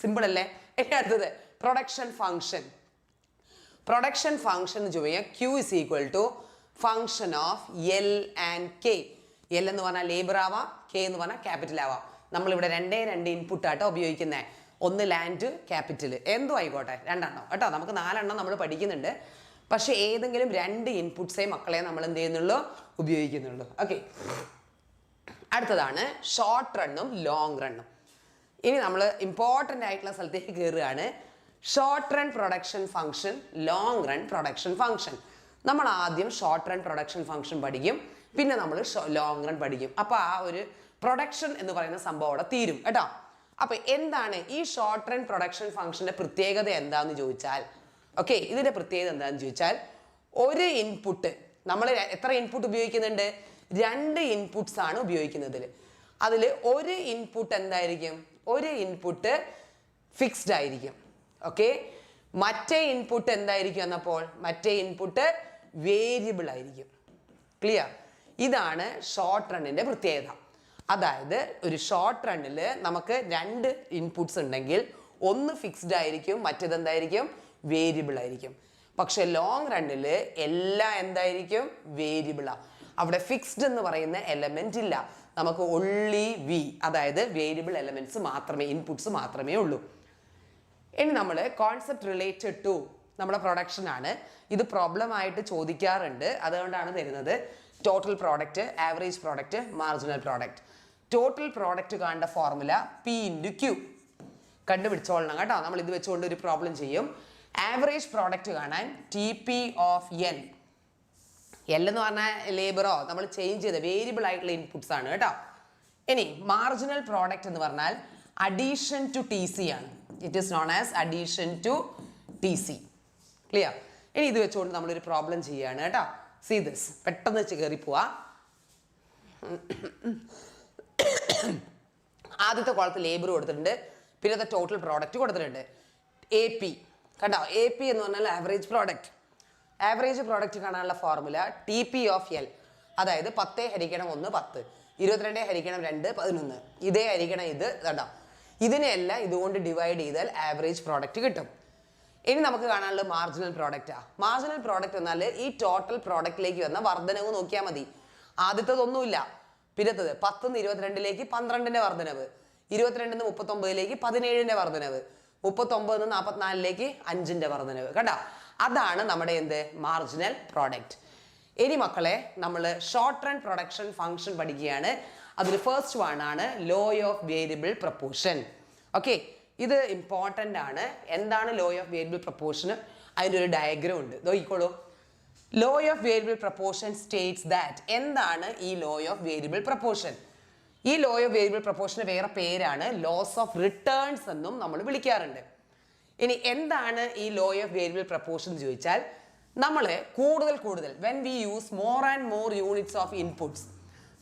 സിമ്പിൾ അല്ലേ? ഇനി അടുത്തത് പ്രൊഡക്ഷൻ ഫംഗ്ഷൻ. പ്രൊഡക്ഷൻ ഫംഗ്ഷൻ എന്ന് ചോദിച്ചാൽ Q is equal to function of L and K. L എന്ന് പറഞ്ഞാൽ ലേബർ ആവാം, കെ എന്ന് പറഞ്ഞാൽ ക്യാപിറ്റൽ ആവാം. നമ്മളിവിടെ രണ്ട് ഇൻപുട്ടാട്ടോ ഉപയോഗിക്കുന്നത്. ഒന്ന് ലാൻഡ്, ക്യാപിറ്റൽ, എന്തോ ആയിക്കോട്ടെ, രണ്ടെണ്ണം കേട്ടോ. നമുക്ക് 4 എണ്ണം നമ്മൾ പഠിക്കുന്നുണ്ട്. പക്ഷെ ഏതെങ്കിലും 2 ഇൻപുട്സേ മക്കളെ നമ്മൾ എന്ത് ചെയ്യുന്നുള്ളൂ, ഉപയോഗിക്കുന്നുള്ളൂ. ഓക്കെ, അടുത്തതാണ് ഷോർട്ട് റണ്ണും ലോങ് റണ്ണും. ഇനി നമ്മൾ ഇമ്പോർട്ടൻ്റ് ആയിട്ടുള്ള സ്ഥലത്തേക്ക് കയറുകയാണ്. Short run production function, long run production function. നമ്മൾ ആദ്യം ഷോർട്ട് റൺ പ്രൊഡക്ഷൻ ഫംഗ്ഷൻ പഠിക്കും, പിന്നെ നമ്മൾ ലോങ് റൺ പഠിക്കും. അപ്പോൾ ആ ഒരു പ്രൊഡക്ഷൻ എന്ന് പറയുന്ന സംഭവം അവിടെ തീരും കേട്ടോ. അപ്പൊ എന്താണ് ഈ ഷോർട്ട് റൺ പ്രൊഡക്ഷൻ ഫംഗ്ഷന്റെ പ്രത്യേകത എന്താന്ന് ചോദിച്ചാൽ, ഓക്കെ, ഇതിന്റെ പ്രത്യേകത എന്താന്ന് ചോദിച്ചാൽ, ഒരു ഇൻപുട്ട്, നമ്മൾ എത്ര ഇൻപുട്ട് ഉപയോഗിക്കുന്നുണ്ട്, 2 ഇൻപുട്സ് ആണ് ഉപയോഗിക്കുന്നത്. അതിൽ ഒരു ഇൻപുട്ട് എന്തായിരിക്കും, ഒരു ഇൻപുട്ട് ഫിക്സ്ഡ് ആയിരിക്കും. ഓക്കെ, മറ്റേ ഇൻപുട്ട് എന്തായിരിക്കും എന്നപ്പോൾ, മറ്റേ ഇൻപുട്ട് വേരിയബിൾ ആയിരിക്കും. ക്ലിയർ? ഇതാണ് ഷോർട്ട് റണ്ണിന്റെ പ്രത്യേകത. അതായത് ഒരു ഷോർട്ട് റണ്ണിൽ നമുക്ക് 2 ഇൻപുട്സ് ഉണ്ടെങ്കിൽ ഒന്ന് ഫിക്സ്ഡ് ആയിരിക്കും, മറ്റേത് എന്തായിരിക്കും, വേരിയബിൾ ആയിരിക്കും. പക്ഷെ ലോങ് റണ്ണിൽ എല്ലാം എന്തായിരിക്കും, വേരിയബിളാ. അവിടെ ഫിക്സ്ഡ് എന്ന് പറയുന്ന എലമെന്റ് ഇല്ല, നമുക്ക് ഒൺലി വി, അതായത് വേരിയബിൾ എലമെന്റ്സ് മാത്രമേ, ഇൻപുട്സ് മാത്രമേ ഉള്ളൂ. ഇനി നമ്മൾ കോൺസെപ്റ്റ് റിലേറ്റഡ് ടു നമ്മുടെ പ്രൊഡക്ഷൻ ആണ്. ഇത് പ്രോബ്ലം ആയിട്ട് ചോദിക്കാറുണ്ട്, അതുകൊണ്ടാണ് തരുന്നത്. Total product, average product, marginal product. Total product കാണേണ്ട ഫോർമുല P ഇൻറ്റു Q കണ്ടുപിടിച്ചോളണം കേട്ടോ. നമ്മൾ ഇത് വെച്ചുകൊണ്ട് ഒരു പ്രോബ്ലം ചെയ്യും. ആവറേജ് പ്രോഡക്റ്റ് കാണാൻ TP ഓഫ് N. L എന്ന് പറഞ്ഞാൽ ലേബറോ നമ്മൾ ചേഞ്ച് ചെയ്ത വേരിയബിൾ ആയിട്ടുള്ള ഇൻപുട്സ് ആണ് കേട്ടോ. ഇനി മാർജിനൽ പ്രോഡക്റ്റ് എന്ന് പറഞ്ഞാൽ അഡീഷൻ ടു TC ആണ്. It is known as addition to TC. Clear? ഇനി ഇത് വെച്ചുകൊണ്ട് നമ്മളൊരു പ്രോബ്ലം ചെയ്യുകയാണ് കേട്ടോ. സീ ദിസ്, പെട്ടെന്ന് കയറി പോവാ. ആദ്യത്തെ കോളത്ത് ലേബർ കൊടുത്തിട്ടുണ്ട്, പിന്നത്തെ ടോട്ടൽ പ്രോഡക്റ്റ് കൊടുത്തിട്ടുണ്ട്. AP കണ്ടോ? AP എന്ന് പറഞ്ഞാൽ ആവറേജ് പ്രോഡക്റ്റ്. ആവറേജ് പ്രോഡക്റ്റ് കാണാനുള്ള ഫോർമുല TP ഓഫ് L, അതായത് 10 ഹരിക്കണം 1 10, 22 ഹരിക്കണം 2 11, ഇതേ ഹരിക്കണം ഇത് കണ്ടോ. ഇതിനെല്ലാം ഇതുകൊണ്ട് ഡിവൈഡ് ചെയ്താൽ ആവറേജ് പ്രോഡക്റ്റ് കിട്ടും. ഇനി നമുക്ക് കാണാനുള്ളത് മാർജിനൽ പ്രോഡക്റ്റാ. മാർജിനൽ പ്രോഡക്റ്റ് എന്നാൽ ഈ ടോട്ടൽ പ്രോഡക്റ്റിലേക്ക് വന്ന വർധനവ് നോക്കിയാൽ മതി. ആദ്യത്തതൊന്നുമില്ല, പിന്നത്തത് 10 22 12 വർധനവ്, 22 39 17 വർധനവ്, 39 44 5 വർധനവ്. കണ്ടോ? അതാണ് നമ്മുടെ എന്ത് മാർജിനൽ പ്രോഡക്റ്റ്. ഇനി മക്കളെ നമ്മൾ ഷോർട്ട് റൺ പ്രൊഡക്ഷൻ ഫംഗ്ഷൻ പഠിക്കുകയാണ്. അതിൽ ഫസ്റ്റ് വൺ ആണ് law of variable proportion. Okay, ഇത് ഇമ്പോർട്ടൻ്റ് ആണ്. എന്താണ് ലോ ഓഫ് വേരിയബിൾ പ്രപ്പോർഷൻ? അതിൻ്റെ ഒരു ഡയഗ്രം ഉണ്ട്, നോക്കിക്കോളൂ. Law of variable proportion States that. എന്താണ് ഈ ലോ ഓഫ് വേരിയബിൾ പ്രപ്പോർഷൻ? ഈ ലോ ഓഫ് വേരിയബിൾ പ്രപ്പോർഷന് വേറെ പേരാണ് ലോസ് ഓഫ് റിട്ടേൺസ് എന്നും നമ്മൾ വിളിക്കാറുണ്ട്. ഇനി എന്താണ് ഈ ലോ ഓഫ് വേരിയബിൾ പ്രപ്പോർഷൻ എന്ന് ചോദിച്ചാൽ, നമ്മൾ കൂടുതൽ when we use more and more units of inputs,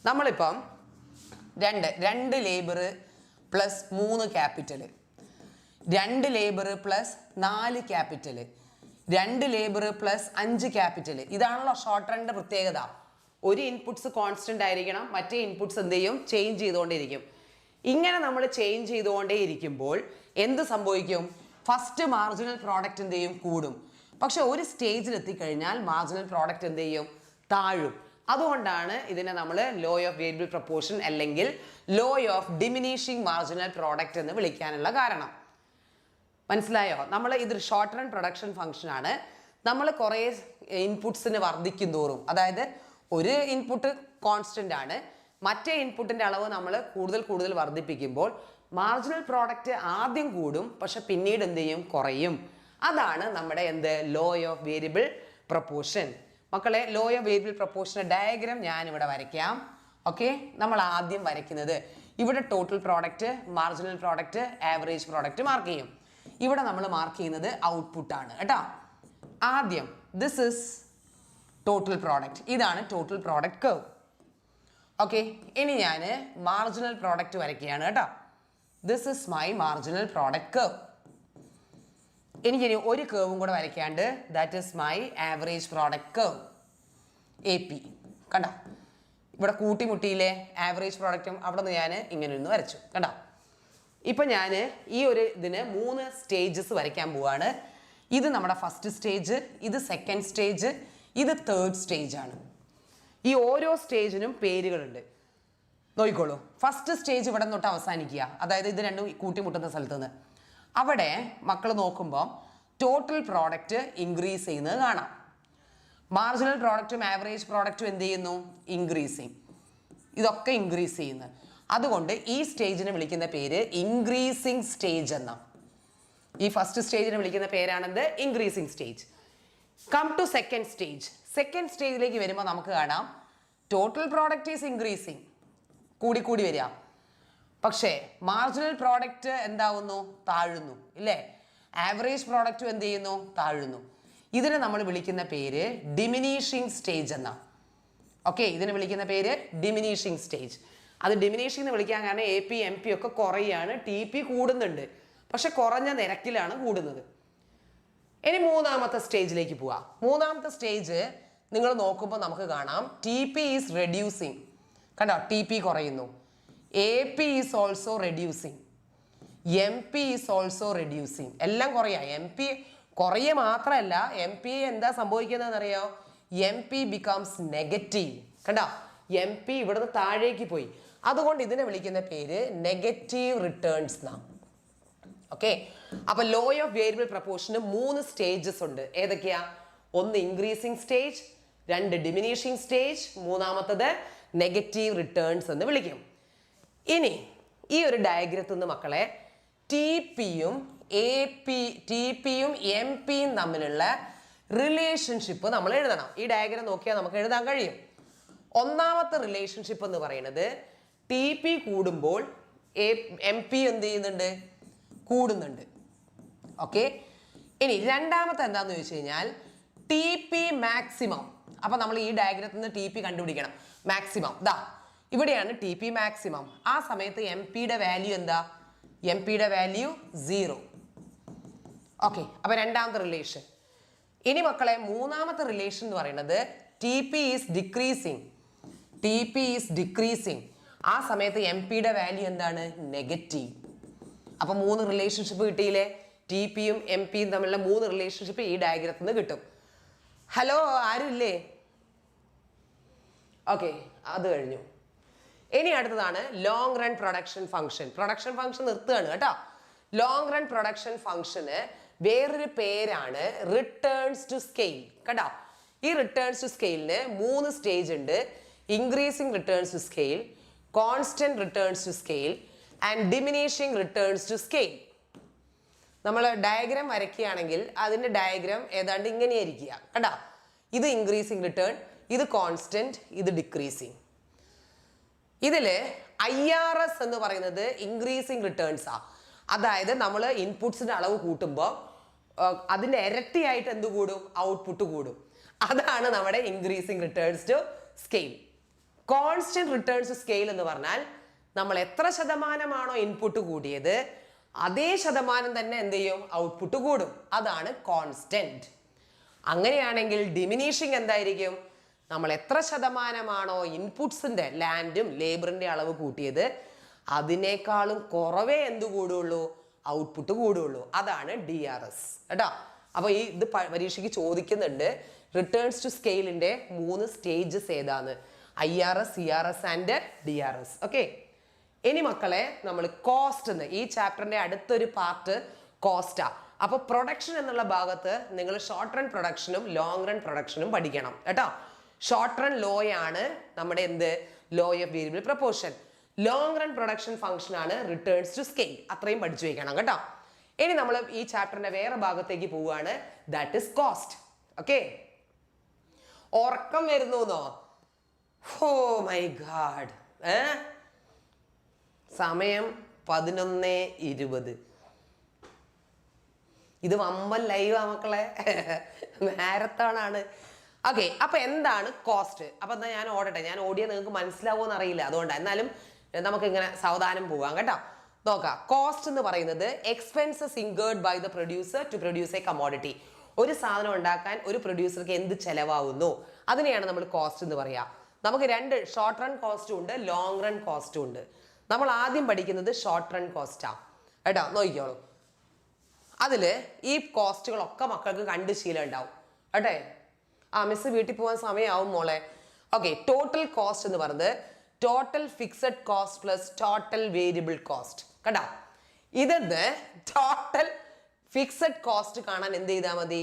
നമ്മളിപ്പം രണ്ട് labour plus 3 capital, 2 labour plus 4 capital, 2 labour plus 5 capital. ഇതാണല്ലോ ഷോർട്ട് റണ്ണിന്റെ പ്രത്യേകത. ഒരു ഇൻപുട്സ് കോൺസ്റ്റന്റ് ആയിരിക്കണം, മറ്റേ ഇൻപുട്സ് എന്ത് ചെയ്യും? ചേഞ്ച് ചെയ്തുകൊണ്ടേയിരിക്കും. ഇങ്ങനെ നമ്മൾ ചേഞ്ച് ചെയ്തുകൊണ്ടേ ഇരിക്കുമ്പോൾ എന്ത് സംഭവിക്കും? ഫസ്റ്റ് മാർജിനൽ പ്രോഡക്റ്റ് എന്ത് ചെയ്യും? കൂടും. പക്ഷെ ഒരു സ്റ്റേജിൽ എത്തിക്കഴിഞ്ഞാൽ മാർജിനൽ പ്രോഡക്റ്റ് എന്ത് ചെയ്യും? താഴും. അതുകൊണ്ടാണ് ഇതിനെ നമ്മൾ ലോ ഓഫ് വേരിയബിൾ പ്രപ്പോർഷൻ അല്ലെങ്കിൽ law of diminishing marginal product എന്ന് വിളിക്കാനുള്ള കാരണം. മനസ്സിലായോ? നമ്മൾ ഇതൊരു ഷോർട്ട് റൺ പ്രൊഡക്ഷൻ ഫംഗ്ഷൻ ആണ്. നമ്മൾ കുറേ ഇൻപുട്സിന് വർദ്ധിക്കും തോറും, അതായത് ഒരു ഇൻപുട്ട് കോൺസ്റ്റന്റ് ആണ്, മറ്റേ ഇൻപുട്ടിന്റെ അളവ് നമ്മൾ കൂടുതൽ വർദ്ധിപ്പിക്കുമ്പോൾ മാർജിനൽ പ്രോഡക്റ്റ് ആദ്യം കൂടും, പക്ഷെ പിന്നീട് എന്ത് ചെയ്യും? കുറയും. അതാണ് നമ്മുടെ എന്ത് ലോ ഓഫ് വേരിയബിൾ പ്രപ്പോർഷൻ. മക്കളെ, law of variable proportion diagram ഞാൻ ഇവിടെ വരയ്ക്കാം. ഓക്കെ, നമ്മൾ ആദ്യം വരയ്ക്കുന്നത് ഇവിടെ total product, marginal product, average product mark ചെയ്യും. ഇവിടെ നമ്മൾ മാർക്ക് ചെയ്യുന്നത് ഔട്ട്പുട്ട് ആണ് കേട്ടോ. ആദ്യം ദിസ് ഇസ് ടോട്ടൽ പ്രോഡക്റ്റ്, ഇതാണ് ടോട്ടൽ പ്രോഡക്റ്റ് കർവ്. ഓക്കെ, ഇനി ഞാൻ മാർജിനൽ പ്രോഡക്റ്റ് വരയ്ക്കുകയാണ് കേട്ടോ. This is my marginal product curve. എനിക്കിനി ഒരു കേവും കൂടെ വരയ്ക്കാണ്ട്, that is my average product curve AP. കണ്ടോ? ഇവിടെ കൂട്ടിമുട്ടിയിലെ ആവറേജ് പ്രോഡക്റ്റും അവിടെ നിന്ന് ഞാൻ ഇങ്ങനെ ഒന്ന് വരച്ചു. കണ്ടോ? ഇപ്പം ഞാൻ ഈ ഒരു ഇതിന് 3 സ്റ്റേജസ് വരയ്ക്കാൻ പോവാണ്. ഇത് നമ്മുടെ ഫസ്റ്റ് സ്റ്റേജ്, ഇത് സെക്കൻഡ് സ്റ്റേജ്, ഇത് തേർഡ് സ്റ്റേജ് ആണ്. ഈ ഓരോ സ്റ്റേജിനും പേരുകളുണ്ട്, നോക്കിക്കോളൂ. ഫസ്റ്റ് സ്റ്റേജ് ഇവിടെ തൊട്ട് അവസാനിക്കുക, അതായത് ഇത് രണ്ടും കൂട്ടിമുട്ടുന്ന സ്ഥലത്ത് നിന്ന്. അവിടെ മക്കൾ നോക്കുമ്പോൾ ടോട്ടൽ പ്രോഡക്റ്റ് ഇൻക്രീസ് ചെയ്യുന്നത് കാണാം. മാർജിനൽ പ്രോഡക്റ്റും ആവറേജ് പ്രോഡക്റ്റും എന്ത് ചെയ്യുന്നു? ഇൻക്രീസിങ്. ഇതൊക്കെ ഇൻക്രീസ് ചെയ്യുന്നത്. അതുകൊണ്ട് ഈ സ്റ്റേജിനെ വിളിക്കുന്ന പേര് ഇൻക്രീസിങ് സ്റ്റേജ് എന്ന. ഈ ഫസ്റ്റ് സ്റ്റേജിനെ വിളിക്കുന്ന പേരാണെന്ത്? Increasing stage. Come to second stage. Second സ്റ്റേജിലേക്ക് വരുമ്പോൾ നമുക്ക് കാണാം ടോട്ടൽ പ്രോഡക്റ്റ് ഈസ് ഇൻക്രീസിങ്, കൂടി വരിക. പക്ഷേ മാർജിനൽ പ്രോഡക്റ്റ് എന്താവുന്നു? താഴുന്നു, ഇല്ലേ? ആവറേജ് പ്രോഡക്റ്റും എന്ത് ചെയ്യുന്നു? താഴുന്നു. ഇതിനെ നമ്മൾ വിളിക്കുന്ന പേര് ഡിമിനിഷിങ് സ്റ്റേജ് എന്ന. ഓക്കെ, ഇതിനെ വിളിക്കുന്ന പേര് ഡിമിനിഷിങ് സ്റ്റേജ്. അത് ഡിമിനിഷിംഗ് എന്ന് വിളിക്കാൻ കാരണം AP MP ഒക്കെ കുറയാണ്, TP കൂടുന്നുണ്ട്, പക്ഷെ കുറഞ്ഞ നിരക്കിലാണ് കൂടുന്നത്. ഇനി മൂന്നാമത്തെ സ്റ്റേജിലേക്ക് പോവാം. മൂന്നാമത്തെ സ്റ്റേജ് നിങ്ങൾ നോക്കുമ്പോൾ നമുക്ക് കാണാം TP ഈസ് റെഡ്യൂസിങ്. കണ്ടോ? TP കുറയുന്നു. AP is also reducing. MP is also reducing. എല്ലാം കുറയാ. MP കുറയ മാത്രമല്ല, MP എന്താ സംഭവിക്കുന്നതെന്ന് അറിയോ? MP becomes negative. കണ്ടോ? MP ഇവിടുന്ന് താഴേക്ക് പോയി. അതുകൊണ്ട് ഇതിനെ വിളിക്കുന്ന പേര് നെഗറ്റീവ് റിട്ടേൺസ് എന്നാണ്. ഓക്കെ, അപ്പൊ ലോ ഓഫ് വേരിയബിൾ പ്രപ്പോർഷന് 3 സ്റ്റേജസ് ഉണ്ട്. ഏതൊക്കെയാ? ഒന്ന് ഇൻക്രീസിങ് സ്റ്റേജ്, 2 ഡിമിനിഷിങ് സ്റ്റേജ്, മൂന്നാമത്തത് നെഗറ്റീവ് റിട്ടേൺസ് എന്ന് വിളിക്കും. ഇനി ഈ ഒരു ഡയഗ്രത്തിൽ നിന്ന് മക്കളെ ടി പിയും എം പിയും തമ്മിലുള്ള റിലേഷൻഷിപ്പ് നമ്മൾ എഴുതണം. ഈ ഡയഗ്രം നോക്കിയാൽ നമുക്ക് എഴുതാൻ കഴിയും. ഒന്നാമത്തെ റിലേഷൻഷിപ്പ് എന്ന് പറയുന്നത് ടി പി കൂടുമ്പോൾ എം പി എന്ത് ചെയ്യുന്നുണ്ട്? കൂടുന്നുണ്ട്. ഓക്കെ. ഇനി രണ്ടാമത്തെ എന്താന്ന് ചോദിച്ചു കഴിഞ്ഞാൽ ടി പി മാക്സിമം. അപ്പൊ നമ്മൾ ഈ ഡയഗ്രത്തിൽ നിന്ന് ടി പി കണ്ടുപിടിക്കണം. മാക്സിമം ദാ ഇവിടെയാണ് ടി പി മാക്സിമം. ആ സമയത്ത് എം പിയുടെ വാല്യൂ എന്താ? എം പിയുടെ വാല്യൂ 0. ഓക്കെ. അപ്പൊ രണ്ടാമത്തെ റിലേഷൻ. ഇനി മക്കളെ മൂന്നാമത്തെ റിലേഷൻ എന്ന് പറയുന്നത് T P is decreasing. T P is decreasing. ആ സമയത്ത് എം പിയുടെ വാല്യൂ എന്താണ്? നെഗറ്റീവ്. അപ്പൊ 3 റിലേഷൻഷിപ്പ് കിട്ടിയില്ലേ? ടി പിയും എം പിയും തമ്മിലുള്ള 3 റിലേഷൻഷിപ്പ് ഈ ഡയഗ്രത്തിൽ നിന്ന് കിട്ടും. ഹലോ, ആരുമില്ലേ? ഓക്കെ, അത് കഴിഞ്ഞു. ഇനി അടുത്തതാണ് long run production function. Production function നിർത്തുകയാണ് കേട്ടോ. ലോങ് റൺ പ്രൊഡക്ഷൻ ഫംഗ്ഷന് വേറൊരു പേരാണ് റിട്ടേൺസ് ടു സ്കെയിൽ. കേട്ടോ, ഈ റിട്ടേൺസ് ടു സ്കെയിലിന് 3 സ്റ്റേജ് ഉണ്ട്. Increasing returns to scale, constant returns to scale and diminishing returns to scale. നമ്മൾ ഡയഗ്രാം വരയ്ക്കുകയാണെങ്കിൽ അതിന്റെ ഡയഗ്രാം ഏതാണ്ട് ഇങ്ങനെയായിരിക്കുക. കേട്ടോ, ഇത് ഇൻക്രീസിങ് റിട്ടേൺ, ഇത് കോൺസ്റ്റന്റ്, ഇത് ഡിക്രീസിങ്. ഇതില് IRS എന്ന് പറയുന്നത് ഇൻക്രീസിങ് റിട്ടേൺസ് ആ. അതായത് നമ്മൾ ഇൻപുട്സിന്റെ അളവ് കൂട്ടുമ്പോൾ അതിന്റെ ഇരട്ടിയായിട്ട് എന്ത് കൂടും? ഔട്ട്പുട്ട് കൂടും. അതാണ് നമ്മുടെ increasing returns to scale. Constant returns to scale എന്ന് പറഞ്ഞാൽ നമ്മൾ എത്ര ശതമാനമാണോ ഇൻപുട്ട് കൂടിയത് അതേ ശതമാനം തന്നെ എന്ത് ചെയ്യും? ഔട്ട്പുട്ട് കൂടും. അതാണ് കോൺസ്റ്റന്റ്. അങ്ങനെയാണെങ്കിൽ ഡിമിനിഷിങ് എന്തായിരിക്കും? നമ്മൾ എത്ര ശതമാനമാണോ ഇൻപുട്സിന്റെ ലാൻഡും ലേബറിന്റെ അളവ് കൂട്ടിയത് അതിനേക്കാളും കുറവേ എന്ത് കൂടുള്ളൂ? ഔട്ട്പുട്ട് കൂടുള്ളൂ. അതാണ് DRS. കേട്ടോ, അപ്പൊ ഇത് പരീക്ഷയ്ക്ക് ചോദിക്കുന്നുണ്ട്. റിട്ടേൺസ് ടു സ്കെയിലിന്റെ 3 സ്റ്റേജസ് ഏതാണ്? IRS, CRS and DRS. Okay. ഇനി മക്കളെ നമ്മൾ കോസ്റ്റ് എന്ന്, ഈ ചാപ്റ്ററിന്റെ അടുത്തൊരു പാർട്ട് കോസ്റ്റാ. അപ്പൊ പ്രൊഡക്ഷൻ എന്നുള്ള ഭാഗത്ത് നിങ്ങൾ ഷോർട്ട് റൺ പ്രൊഡക്ഷനും ലോങ് റൺ പ്രൊഡക്ഷനും പഠിക്കണം കേട്ടോ. ഷോർട്ട് റൺ ലോ ആണ് നമ്മുടെ എന്ത്? Law of variable proportion. Long run production function ആണ് റിട്ടേൺസ് ടു സ്കെയിൽ. അത്രയും പഠിച്ചു വെക്കണം കേട്ടോ. ഇനി നമ്മൾ ഈ ചാപ്റ്ററിന്റെ വേറെ ഭാഗത്തേക്ക് പോവുകയാണ്. That is cost. ഓക്കെ. ഉറക്കം വരുന്നോ? Oh my god. സമയം 11:20. ഇത് വമ്പൻ ലൈവാ മക്കളെ, മാരത്തോൺ ആണ്. ഓക്കെ, അപ്പൊ എന്താണ് കോസ്റ്റ്? അപ്പൊ എന്താ ഞാൻ ഓടട്ടെ. ഞാൻ ഓടിയാൽ നിങ്ങൾക്ക് മനസ്സിലാവുമെന്ന് അറിയില്ല, അതുകൊണ്ടാണ്. എന്നാലും നമുക്ക് ഇങ്ങനെ സാവധാനം പോവാം കേട്ടോ. നോക്കാം. കോസ്റ്റ് എന്ന് പറയുന്നത് expenses incurred by the producer to produce a commodity. ഒരു സാധനം ഉണ്ടാക്കാൻ ഒരു പ്രൊഡ്യൂസർക്ക് എന്ത് ചെലവാകുന്നു അതിനെയാണ് നമ്മൾ കോസ്റ്റ് എന്ന് പറയാ. നമുക്ക് 2 ഷോർട്ട് റൺ കോസ്റ്റും ഉണ്ട്, ലോങ് റൺ കോസ്റ്റും ഉണ്ട്. നമ്മൾ ആദ്യം പഠിക്കുന്നത് ഷോർട്ട് റൺ കോസ്റ്റാ കേട്ടോ. നോക്കിക്കോളൂ. അതില് ഈ കോസ്റ്റുകളൊക്കെ മക്കൾക്ക് കണ്ട് ശീലം ഉണ്ടാവും കേട്ടെ. മിസ് വീട്ടിൽ പോകാൻ സമയമാവും മോളെ. ഓക്കെ. ടോട്ടൽ കോസ്റ്റ് എന്ന് പറയുന്നത് total fixed cost plus total variable cost. കേട്ടോ, ഇതെന്ന് ടോട്ടൽ ഫിക്സഡ് കോസ്റ്റ് കാണാൻ എന്ത് ചെയ്താൽ മതി?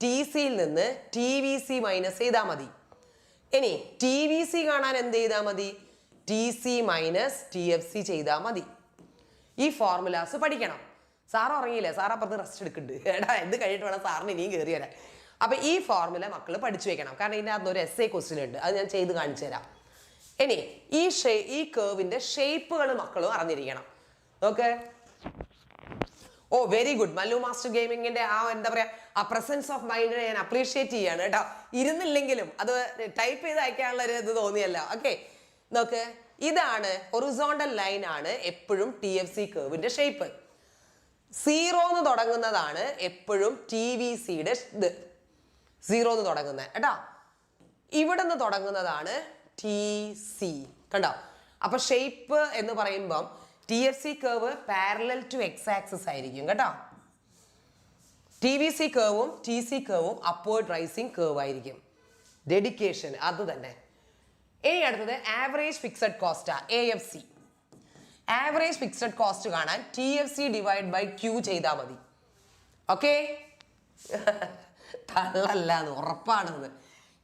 TCയിൽ നിന്ന് TVC മൈനസ് ചെയ്താൽ മതി. ഇനി TVC കാണാൻ എന്ത് ചെയ്താൽ മതി? TC മൈനസ് TFC ചെയ്താൽ മതി. ഈ ഫോർമുലാസ് പഠിക്കണം. സാറ് ഉറങ്ങിയില്ലേ? സാർ അപ്പുറത്ത് റെസ്റ്റ് എടുക്കുന്നുണ്ട്. എടാ, എന്ത് കഴിഞ്ഞിട്ട് വേണം സാറിന് ഇനിയും കയറി വരാൻ. അപ്പൊ ഈ ഫോർമുല മക്കൾ പഠിച്ചു വെക്കണം. കാരണം ഇതിൻ്റെ അകത്ത് ഒരു essay ക്വസ്റ്റ്യൻ ഉണ്ട്, അത് ഞാൻ ചെയ്ത് കാണിച്ചു തരാം. ഇനി ഈ കേർവിന്റെ ഷേപ്പുകൾ മക്കളും അറിഞ്ഞിരിക്കണം. ഓക്കെ. ഓ വെരി ഗുഡ്. മല്ലു മാസ്റ്റർ ഗെയിമിങ്ങിന്റെ എന്താ പറയാ, ആ പ്രസൻസ് ഓഫ് മൈൻഡിനെ ഞാൻ അപ്രീഷിയേറ്റ് ചെയ്യാണ് കേട്ടോ. ഇരുന്നില്ലെങ്കിലും അത് ടൈപ്പ് ചെയ്ത് അയക്കാനുള്ള ഒരു ഇത് തോന്നിയല്ലോ. ഓക്കെ, നോക്ക്. ഇതാണ് ഹൊറിസോണ്ടൽ ലൈൻ ആണ് എപ്പോഴും TFC കേർവിന്റെ ഷേപ്പ്. 0 എന്ന് തുടങ്ങുന്നതാണ് എപ്പോഴും TVCയുടെ ഇത്. 0 എന്ന് തുടങ്ങുന്നത് കേട്ടോ. ഇവിടെ നിന്ന് തുടങ്ങുന്നതാണ് TC. കണ്ടോ? അപ്പൊ ഷേപ്പ് എന്ന് പറയുമ്പം TFC curve parallel to X axis ആയിരിക്കും കേട്ടോ. TVC കേർവും TC കേർവും അപ്വേർഡ് റൈസിങ് കേർവ് ആയിരിക്കും. ഡെഡിക്കേഷൻ അത് തന്നെ. ഇനി അടുത്തത് average fixed cost AFC. Average fixed cost കാണാൻ TFC ഡിവൈഡ് ബൈ Q ചെയ്താൽ മതി. ഓക്കെ തള്ളല്ല എന്ന് ഉറപ്പാണത്.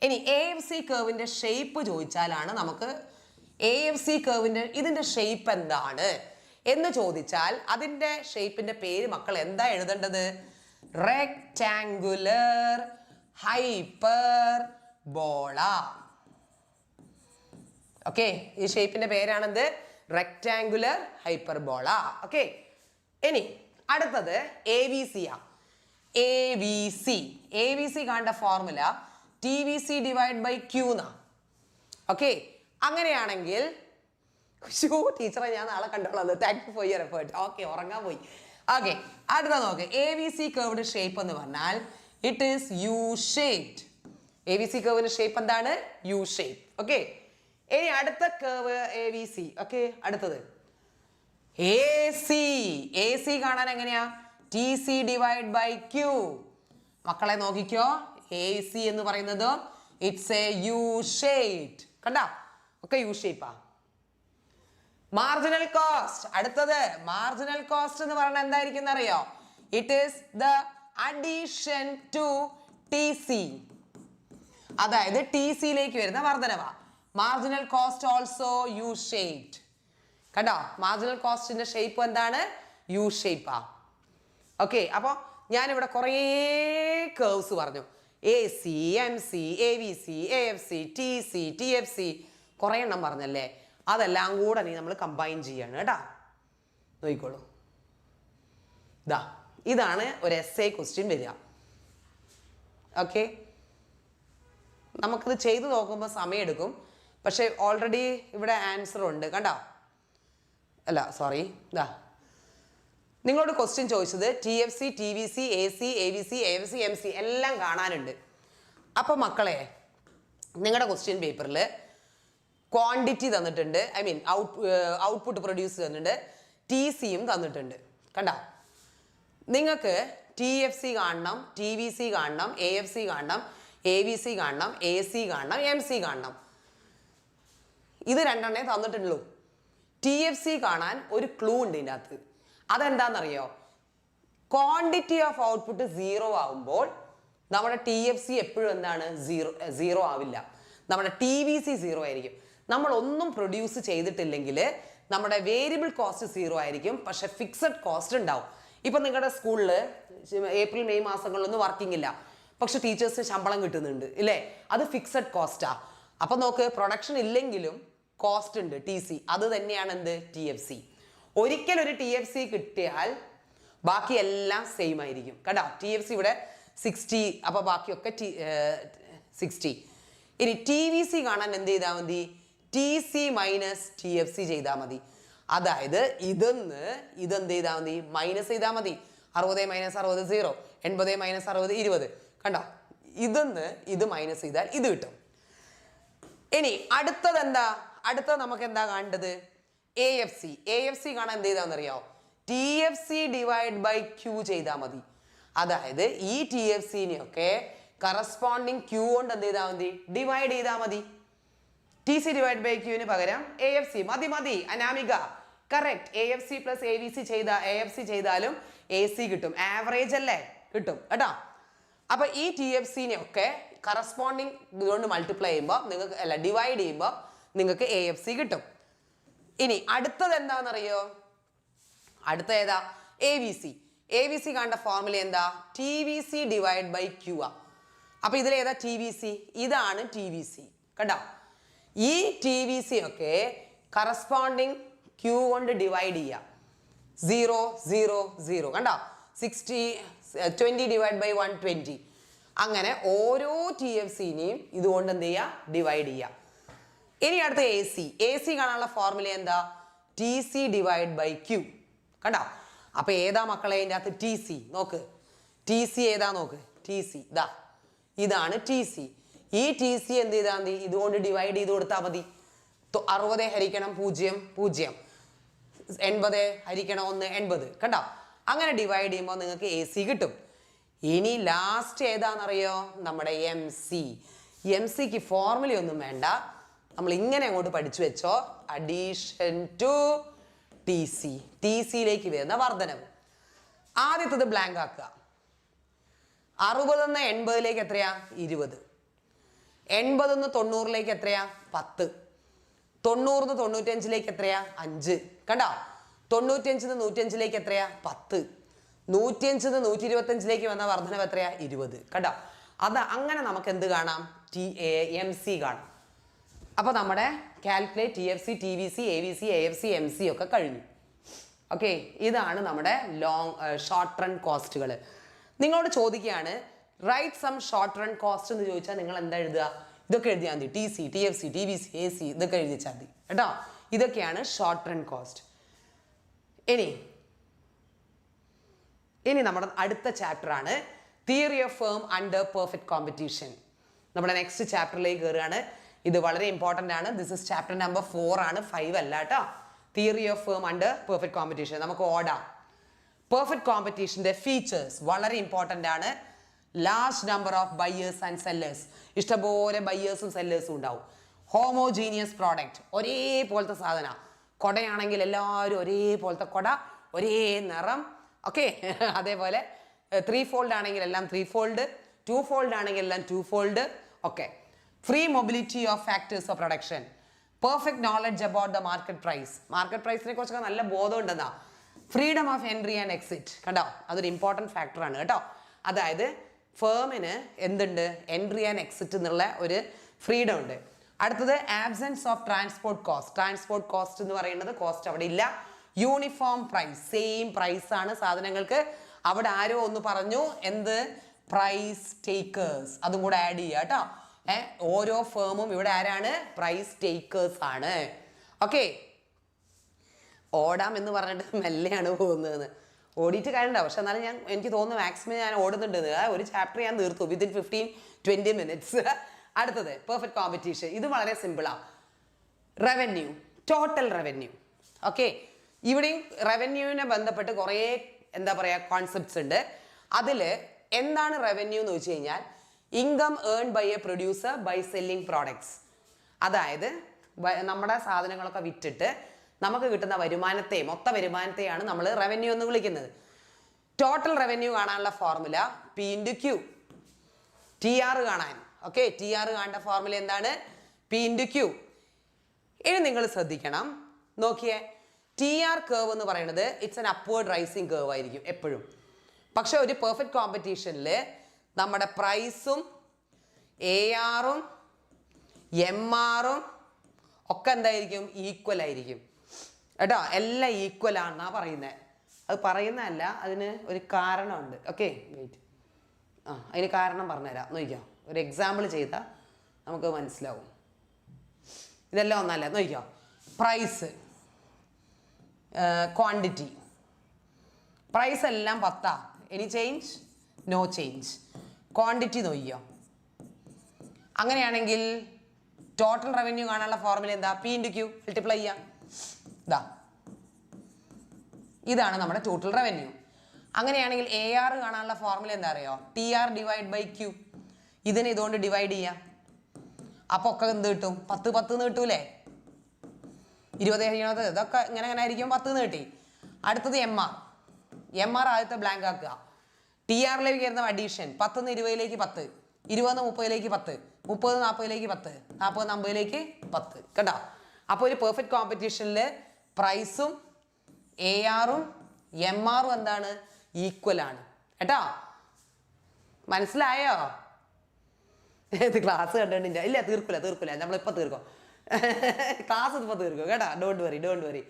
ഇനി AFC കർവിന്റെ ഷേപ്പ് ചോദിച്ചാലാണ് നമുക്ക് AFC കർവിന്റെ ഇതിന്റെ ഷേപ്പ് എന്താണ് എന്ന് ചോദിച്ചാൽ അതിന്റെ ഷേപ്പിന്റെ പേര് മക്കൾ എന്താ എഴുതേണ്ടത്? Rectangular hyperbola. ഓക്കെ, ഈ ഷേപ്പിന്റെ പേരാണെന്ത്? Rectangular hyperbola. ഓക്കെ, ഇനി അടുത്തത് AVC ആ. AVC കാണേണ്ട formula TVC divide by Q എന്നാ. ഓക്കെ, അങ്ങനെയാണെങ്കിൽ ടീച്ചറെ ഞാൻ നാളെ കണ്ടോളാം. Thank you for your effort. Okay, ഉറങ്ങാൻ പോയി. ഓക്കെ, അടുത്ത നോക്ക്. AVC കർവ്ഡ് ഷേപ്പ് എന്ന് പറഞ്ഞാൽ it is U shaped. AVC കർവിന്റെ ഷേപ്പ് എന്താണ്? U shape. ഓക്കെ, ഇനി അടുത്ത കർവ് AVC. ഓക്കെ, അടുത്തത് AC കാണാൻ എങ്ങനെയാ? TC divide by Q. മക്കളെ നോക്കിക്കോ, AC എന്ന് പറയുന്നത് ഇറ്റ്സ് എ യു ഷേപ്ഡ്. കണ്ടാ, ഒക്കെ യു ഷേപ്പാ. Marginal cost. അടുത്തത് മാർജിനൽ കോസ്റ്റ് എന്ന് പറഞ്ഞാൽ എന്തായിരിക്കും അറിയോ? It is the addition to TC. അതായത് TC യിലേക്ക് വരുന്ന വർധനവ. Marginal cost also U shaped. കണ്ടോ, മാർജിനൽ കോസ്റ്റിന്റെ ഷേപ്പ് എന്താണ്? യു ഷേപ്പാ. ഓക്കെ, അപ്പോൾ ഞാനിവിടെ കുറേ കർവ്സ് പറഞ്ഞു. AC, MC, AVC, AFC, TC, TFC, കുറേ എണ്ണം പറഞ്ഞല്ലേ. അതെല്ലാം കൂടെ നമ്മൾ കമ്പൈൻ ചെയ്യാണ് കേട്ടോ. നോക്കിക്കോളൂ, ഇതാണ് ഒരു essay ക്വസ്റ്റ്യൻ വരിക. ഓക്കെ, നമുക്കിത് ചെയ്തു നോക്കുമ്പോൾ സമയമെടുക്കും, പക്ഷെ ഓൾറെഡി ഇവിടെ ആൻസർ ഉണ്ട്. കണ്ടോ? അല്ല സോറി, നിങ്ങളോട് ക്വസ്റ്റ്യൻ ചോദിച്ചത് TFC, TVC, AC, AVC, AFC, MC എല്ലാം കാണാനുണ്ട്. അപ്പോൾ മക്കളെ, നിങ്ങളുടെ ക്വസ്റ്റ്യൻ പേപ്പറിൽ ക്വാണ്ടിറ്റി തന്നിട്ടുണ്ട്, ഐ മീൻ ഔട്ട്പുട്ട് പ്രൊഡ്യൂസ് തന്നിട്ടുണ്ട്, TCയും തന്നിട്ടുണ്ട്. കണ്ടോ? നിങ്ങൾക്ക് TFC കാണണം, TVC കാണണം, AFC കാണണം, AVC കാണണം, AC കാണണം, MC കാണണം. ഇത് രണ്ടെണ്ണേ തന്നിട്ടുള്ളൂ. TFC കാണാൻ ഒരു ക്ലൂ ഉണ്ട് ഇതിൻ്റെ അകത്ത്. അതെന്താണെന്നറിയോ? ക്വാണ്ടിറ്റി ഓഫ് ഔട്ട്പുട്ട് 0 ആവുമ്പോൾ നമ്മുടെ TFC എപ്പോഴും എന്താണ്? സീറോ ആവില്ല. നമ്മുടെ TVC 0 ആയിരിക്കും. നമ്മൾ ഒന്നും പ്രൊഡ്യൂസ് ചെയ്തിട്ടില്ലെങ്കിൽ നമ്മുടെ വേരിയബിൾ കോസ്റ്റ് 0 ആയിരിക്കും, പക്ഷെ ഫിക്സഡ് കോസ്റ്റ് ഉണ്ടാവും. ഇപ്പം നിങ്ങളുടെ സ്കൂളിൽ ഏപ്രിൽ മെയ് മാസങ്ങളിലൊന്നും വർക്കിംഗ് ഇല്ല, പക്ഷെ ടീച്ചേഴ്സിന് ശമ്പളം കിട്ടുന്നുണ്ട് ഇല്ലേ? അത് ഫിക്സഡ് കോസ്റ്റാ. അപ്പം നോക്ക്, പ്രൊഡക്ഷൻ ഇല്ലെങ്കിലും കോസ്റ്റ് ഉണ്ട്, TC. അത് തന്നെയാണ് എന്ത്? TFC. ഒരിക്കൽ ഒരു TFC കിട്ടിയാൽ ബാക്കി എല്ലാം സെയിം ആയിരിക്കും. കണ്ടോ? TFC ഇവിടെ 60, അപ്പോൾ ബാക്കിയൊക്കെ 60. ഇനി TVC കാണാൻ എന്ത് ചെയ്താൽ മതി? TC മൈനസ് TFC ചെയ്താൽ മതി. അതായത് ഇതെന്ത് ചെയ്താൽ മതി? മൈനസ് ചെയ്താൽ മതി. 60 മൈനസ് 60 0, 80 മൈനസ് 60 20. കണ്ടോ? ഇത് മൈനസ് ചെയ്താൽ ഇത് കിട്ടും. ഇനി അടുത്തത് എന്താ? അടുത്തത് നമുക്ക് എന്താ കാണേണ്ടത്? AFC കാണാൻ എന്ത് ചെയ്താന്നറിയോ? TFC ഡിവൈഡ് ബൈ Q ചെയ്താൽ മതി. അതായത് ഈ TFCനെയൊക്കെ കറസ്പോണ്ടിങ് Q കൊണ്ട് എന്ത് ചെയ്താൽ മതി? ഡിവൈഡ് ചെയ്താൽ മതി. TC ഡിവൈഡ് ബൈ Qന് പകരം AFC മതി. Anamika correct. AFC plus AFC ചെയ്താലും AC കിട്ടും. ആവറേജ് അല്ലേ? കിട്ടും കേട്ടോ. അപ്പൊ ഈ TFCനെയൊക്കെ കറസ്പോണ്ടിങ് ഇതുകൊണ്ട് മൾട്ടിപ്ലൈ ചെയ്യുമ്പോൾ നിങ്ങൾക്ക് ഡിവൈഡ് ചെയ്യുമ്പോൾ നിങ്ങൾക്ക് AFC കിട്ടും. ഇനി അടുത്തത് എന്താണെന്നറിയോ? അടുത്ത ഏതാ? AVC കാണേണ്ട ഫോർമുല എന്താ? TVC ഡിവൈഡ് ബൈ Q ആ. അപ്പൊ ഇതിലേതാ TVC? ഇതാണ് TVC. കണ്ടോ? ഈ TVC ഒക്കെ കറസ്പോണ്ടിങ് Q കൊണ്ട് ഡിവൈഡ് ചെയ്യാം. 0 0 0. കണ്ടോ? 20 ഡിവൈഡ് ബൈ 120. അങ്ങനെ ഓരോ TFCനെയും ഇതുകൊണ്ട് എന്ത് ചെയ്യുക? ഡിവൈഡ് ചെയ്യുക. ഇനി അടുത്ത AC കാണാനുള്ള ഫോർമുല എന്താ? TC divide by Q. കണ്ടോ? അപ്പൊ ഏതാ മക്കളെ അതിൻ്റെ അകത്ത്? TC. നോക്ക്, TC ഏതാ നോക്ക്. TC ഇതാണ് TC. ഈ TC എന്ത് ചെയ്താൽ മതി? ഇതുകൊണ്ട് ഡിവൈഡ് ചെയ്ത് കൊടുത്താൽ മതി. 60 ഹരിക്കണം 0 0, 80 ഹരിക്കണം 1 80. കണ്ടോ? അങ്ങനെ ഡിവൈഡ് ചെയ്യുമ്പോൾ നിങ്ങൾക്ക് AC കിട്ടും. ഇനി ലാസ്റ്റ് ഏതാണെന്നറിയോ? നമ്മുടെ MC.ക്ക് ഫോർമുലയൊന്നും വേണ്ട, നമ്മൾ ഇങ്ങനെ അങ്ങോട്ട് പഠിച്ചു വെച്ചോ. Addition to TC. TCയിലേക്ക് വരുന്ന വർധനവ്. ആദ്യത്തത് ബ്ലാങ്ക് ആക്കുക. 60 80 എത്രയാ 20. 80 90 എത്രയാ 10. 90 95 എത്രയാ 5. കണ്ടോ? 95 105 എത്രയാ 10. 105 125 വന്ന വർധനവ് എത്രയാ 20. കണ്ടോ? അത് അങ്ങനെ നമുക്ക് എന്ത് കാണാം? MC കാണാം. അപ്പൊ നമ്മുടെ calculate TFC, TVC, AVC, AFC, MC ഒക്കെ കഴിഞ്ഞു. ഓക്കെ, ഇതാണ് നമ്മുടെ ഷോർട്ട് റൺ കോസ്റ്റുകൾ. നിങ്ങളോട് ചോദിക്കുകയാണ് write some short run cost എന്ന് ചോദിച്ചാൽ നിങ്ങൾ എന്താ എഴുതുക? ഇതൊക്കെ എഴുതിയാൽ മതി. TC, TFC, TVC, AC ഇതൊക്കെ എഴുതി വെച്ചാൽ മതി കേട്ടോ. ഇതൊക്കെയാണ് ഷോർട്ട് റൺ കോസ്റ്റ്. ഇനി നമ്മുടെ അടുത്ത ചാപ്റ്റർ ആണ് theory of firm under perfect competition. നമ്മുടെ നെക്സ്റ്റ് ചാപ്റ്ററിലേക്ക് കയറുകയാണ്. ഇത് വളരെ ഇമ്പോർട്ടൻ്റ് ആണ്. ദിസ് ഇസ് ചാപ്റ്റർ നമ്പർ 4 ആണ്, 5 അല്ല കേട്ടോ. Theory of firm under perfect competition. നമുക്ക് ഓടാം. പെർഫെക്റ്റ് കോമ്പറ്റീഷൻ്റെ ഫീച്ചേഴ്സ് വളരെ ഇമ്പോർട്ടൻ്റ് ആണ്. Large number of buyers and sellers. ഇഷ്ടംപോലെ ബയേഴ്സും സെല്ലേഴ്സും ഉണ്ടാവും. ഹോമോജീനിയസ് പ്രോഡക്റ്റ്, ഒരേപോലത്തെ സാധനം. കൊടയാണെങ്കിൽ എല്ലാവരും ഒരേപോലത്തെ കൊട, ഒരേ നിറം. ഓക്കെ, അതേപോലെ 3 ഫോൾഡ് ആണെങ്കിൽ എല്ലാം 3 ഫോൾഡ്, 2 ഫോൾഡ് ആണെങ്കിൽ എല്ലാം 2 fold. Okay, free mobility of factors of production, perfect knowledge about the market price. Market പ്രൈസിനെ കുറിച്ചൊക്കെ നല്ല ബോധം ഉണ്ടെന്നാ. Freedom of entry and exit. കണ്ടോ? അതൊരു ഇമ്പോർട്ടൻറ്റ് ഫാക്ടറാണ് കേട്ടോ. അതായത് ഫേമിന് എന്തുണ്ട്? എൻട്രി ആൻഡ് എക്സിറ്റ് എന്നുള്ള ഒരു ഫ്രീഡം ഉണ്ട്. അടുത്തത് absence of transport cost. Transport cost എന്ന് പറയുന്നത് കോസ്റ്റ് അവിടെ ഇല്ല. യൂണിഫോം പ്രൈസ്, സെയിം പ്രൈസ് ആണ് സാധനങ്ങൾക്ക്. അവിടെ ആരോ ഒന്ന് പറഞ്ഞു എന്ത്? Price takers. അതും കൂടെ ആഡ് ചെയ്യുക കേട്ടോ. ഓരോ ഫേമും ഇവിടെ ആരാണ്? പ്രൈസ് ടേക്കേഴ്സ് ആണ്. ഓക്കെ, ഓടാം എന്ന് പറഞ്ഞിട്ട് മെല്ലെയാണ് പോകുന്നത്. ഓടിയിട്ട് കാര്യമുണ്ടാവും. പക്ഷെ എന്നാലും എനിക്ക് തോന്നുന്നു മാക്സിമം ഞാൻ ഓടുന്നുണ്ട്. ഒരു ചാപ്റ്റർ ഞാൻ തീർത്തു വിത്തിൻ 15-20 മിനിറ്റ്സ്. അടുത്തത് പെർഫെക്റ്റ് കോമ്പറ്റീഷൻ. ഇത് വളരെ സിമ്പിളാണ്. Revenue, total revenue. ഓക്കെ, ഇവിടെയും റവന്യൂവിനെ ബന്ധപ്പെട്ട് കുറേ എന്താ പറയുക കോൺസെപ്റ്റ്സ് ഉണ്ട്. അതിൽ എന്താണ് റവന്യൂ എന്ന് വെച്ച് കഴിഞ്ഞാൽ income earn by a producer by selling products. അതായത് നമ്മുടെ സാധനങ്ങളൊക്കെ വിറ്റിട്ട് നമുക്ക് കിട്ടുന്ന വരുമാനത്തെ, മൊത്ത വരുമാനത്തെയാണ് നമ്മൾ റവന്യൂ എന്ന് വിളിക്കുന്നത്. ടോട്ടൽ റവന്യൂ കാണാനുള്ള ഫോർമുല P/Q. TR കാണാൻ, ഓക്കെ, TR കാണേണ്ട ഫോർമുല എന്താണ്? P/Q. ഇനി നിങ്ങൾ ശ്രദ്ധിക്കണം, നോക്കിയേ. TR കേർവ് എന്ന് പറയുന്നത് it's an upward rising curve ആയിരിക്കും എപ്പോഴും. പക്ഷെ ഒരു പെർഫെക്റ്റ് കോമ്പറ്റീഷനിൽ നമ്മുടെ പ്രൈസും ARഉം MRഉം ഒക്കെ എന്തായിരിക്കും? ഈക്വൽ ആയിരിക്കും കേട്ടോ. എല്ലാം ഈക്വൽ ആണെന്നാ പറയുന്നത്. അത് പറയുന്നതല്ല, അതിന് ഒരു കാരണമുണ്ട്. Okay, wait. അതിന് കാരണം പറഞ്ഞുതരാം. നോക്കിക്കോ, ഒരു എക്സാമ്പിൾ ചെയ്താൽ നമുക്ക് മനസ്സിലാവും. ഇതെല്ലാം ഒന്നല്ല. നോക്കിക്കോ, പ്രൈസ്, ക്വാണ്ടിറ്റി. പ്രൈസ് എല്ലാം 10. Any change? No change. Quantity നോക്കിയോ. അങ്ങനെയാണെങ്കിൽ ടോട്ടൽ റവന്യൂ കാണാനുള്ള ഫോർമുല എന്താ? P/Q മൾട്ടിപ്ലൈ ചെയ്യാം. ഇതാണ് നമ്മുടെ ടോട്ടൽ റവന്യൂ. അങ്ങനെയാണെങ്കിൽ AR കാണാനുള്ള ഫോർമുല എന്താ അറിയോ? TR divide by Q. ഇതിനെ ഇതുകൊണ്ട് ഡിവൈഡ് ചെയ്യാം. അപ്പൊ ഒക്കെ എന്ത് കിട്ടും? 10 കിട്ടൂലേ? 20 കഴിയണത് ഇതൊക്കെ ഇങ്ങനെ ആയിരിക്കും. 10 കിട്ടി. അടുത്തത് MR ആദ്യത്തെ ബ്ലാങ്ക് ആക്കുക. TRലേക്ക് വരുന്ന അഡീഷൻ 10 20 10, 20 30 10, 30 40 10, 40 50 10. കേട്ടോ? അപ്പോൾ ഒരു പെർഫെക്റ്റ് കോമ്പറ്റീഷനിൽ പ്രൈസും ARഉം MRഉം എന്താണ്? ഈക്വൽ ആണ് കേട്ടോ. മനസ്സിലായോ? ഇത് ക്ലാസ് കണ്ടിട്ടില്ല. ഇല്ല, തീർക്കില്ല. നമ്മളിപ്പോൾ തീർക്കും. ക്ലാസ് ഇപ്പോൾ തീർക്കും കേട്ടോ. Don't worry.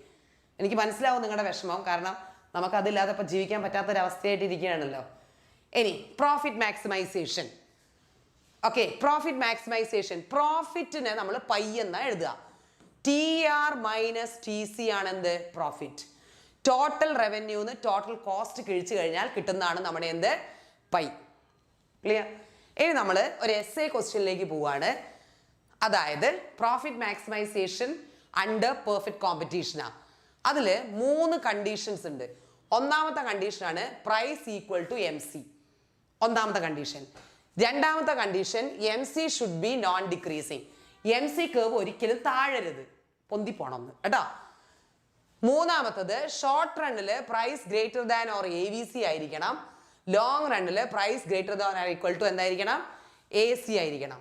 എനിക്ക് മനസ്സിലാവും നിങ്ങളുടെ വിഷമം. കാരണം നമുക്കതില്ലാതെ ഇപ്പം ജീവിക്കാൻ പറ്റാത്തൊരവസ്ഥയായിട്ട് ഇരിക്കുകയാണല്ലോ. ഇനി profit maximisation. Okay, profit maximisation. പ്രോഫിറ്റിനെ നമ്മൾ പൈ എന്നാ എഴുതുക. TR മൈനസ് TC ആണ് എന്ത്? പ്രോഫിറ്റ്. ടോട്ടൽ റവന്യൂന്ന് ടോട്ടൽ കോസ്റ്റ് കിഴിച്ചു കഴിഞ്ഞാൽ കിട്ടുന്നതാണ് നമ്മുടെ എന്ത്? പൈ. ക്ലിയർ? ഇനി നമ്മൾ ഒരു essay ക്വസ്റ്റ്യനിലേക്ക് പോവാണ്. അതായത് പ്രോഫിറ്റ് മാക്സിമൈസേഷൻ അണ്ടർ പെർഫെക്റ്റ് കോമ്പറ്റീഷനാണ്. അതിൽ 3 കണ്ടീഷൻസ് ഉണ്ട്. ഒന്നാമത്തെ കണ്ടീഷനാണ് പ്രൈസ് ഈക്വൽ ടു MC. ഒന്നാമത്തെ കണ്ടീഷൻ. രണ്ടാമത്തെ condition MC should be non decreasing. MC curve ഒരിക്കലും താഴരുത്, പൊന്തിപ്പോണം കേട്ടോ. മൂന്നാമത്തത് short റണ്ണിൽ price greater than or AVC ആയിരിക്കണം. ലോങ് റണ്ണിൽ price greater than or equal to എന്തായിരിക്കണം? AC ആയിരിക്കണം.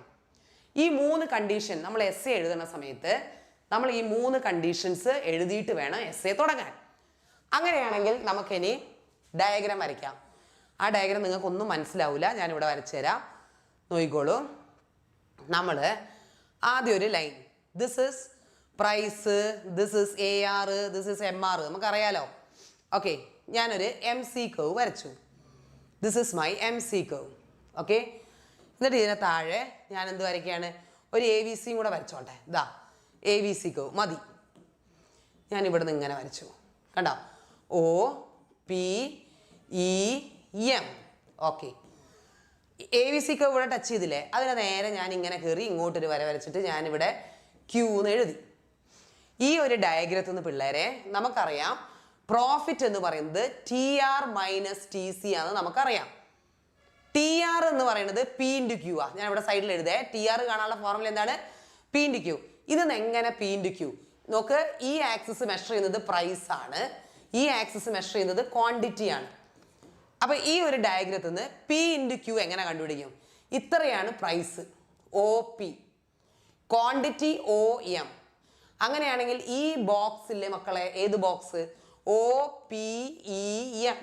ഈ 3 കണ്ടീഷൻ നമ്മൾ എസ് എ എഴുതുന്ന സമയത്ത് നമ്മൾ ഈ 3 കണ്ടീഷൻസ് എഴുതിയിട്ട് വേണം എസ് എ തുടങ്ങാൻ. അങ്ങനെയാണെങ്കിൽ നമുക്കിനി ഡയഗ്രാം വരയ്ക്കാം. ആ ഡയഗ്രാം നിങ്ങൾക്കൊന്നും മനസ്സിലാവില്ല, ഞാനിവിടെ വരച്ചു തരാം, നോക്കിക്കോളൂ. നമ്മൾ ആദ്യം ഒരു line, this is price, this is AR, this is MR, നമുക്കറിയാലോ. ഓക്കെ, ഞാനൊരു MC കർവ് വരച്ചു. This is my MC curve. Okay, എന്നിട്ട് ഇതിനെ താഴെ ഞാൻ എന്ത് വരയ്ക്കുകയാണ്? ഒരു ABC കൂടെ വരച്ചോട്ടെ. ഇതാ ABC കർവ് മതി. ഞാൻ ഇവിടെ നിന്ന് ഇങ്ങനെ വരച്ചു, കണ്ടോ? OPEM. ഓക്കെ, ABC കർവ് ഇവിടെ ടച്ച് ചെയ്തില്ലേ? അതിനെ നേരെ ഞാൻ ഇങ്ങനെ കയറി ഇങ്ങോട്ടൊരു വര വരച്ചിട്ട് ഞാനിവിടെ Q എന്ന് എഴുതി. ഈ ഒരു ഡയഗ്രത്തിൽ നിന്ന് പിള്ളേരെ നമുക്കറിയാം പ്രോഫിറ്റ് എന്ന് പറയുന്നത് TR മൈനസ് TC ആണെന്ന് നമുക്കറിയാം. TR എന്ന് പറയുന്നത് P ഇൻറ്റു Q ആ. ഞാൻ ഇവിടെ സൈഡിൽ എഴുതേ. TR കാണാനുള്ള ഫോർമുല എന്താണ്? P into Q. ഇത് എങ്ങനെ P ഇൻറ്റു Q? നോക്ക്, ഈ ആക്സിസ് മെഷർ ചെയ്യുന്നത് പ്രൈസ് ആണ്, ഈ ആക്സിസ് മെഷർ ചെയ്യുന്നത് ക്വാണ്ടിറ്റി ആണ്. അപ്പൊ ഈ ഒരു ഡയഗ്രത്തിൽ നിന്ന് P ഇൻറ്റു Q എങ്ങനെ കണ്ടുപിടിക്കും? ഇത്രയാണ് പ്രൈസ് OP, ക്വാണ്ടിറ്റി OM. അങ്ങനെയാണെങ്കിൽ ഈ ബോക്സിലെ മക്കളെ, ഏത് ബോക്സ്? OPEM.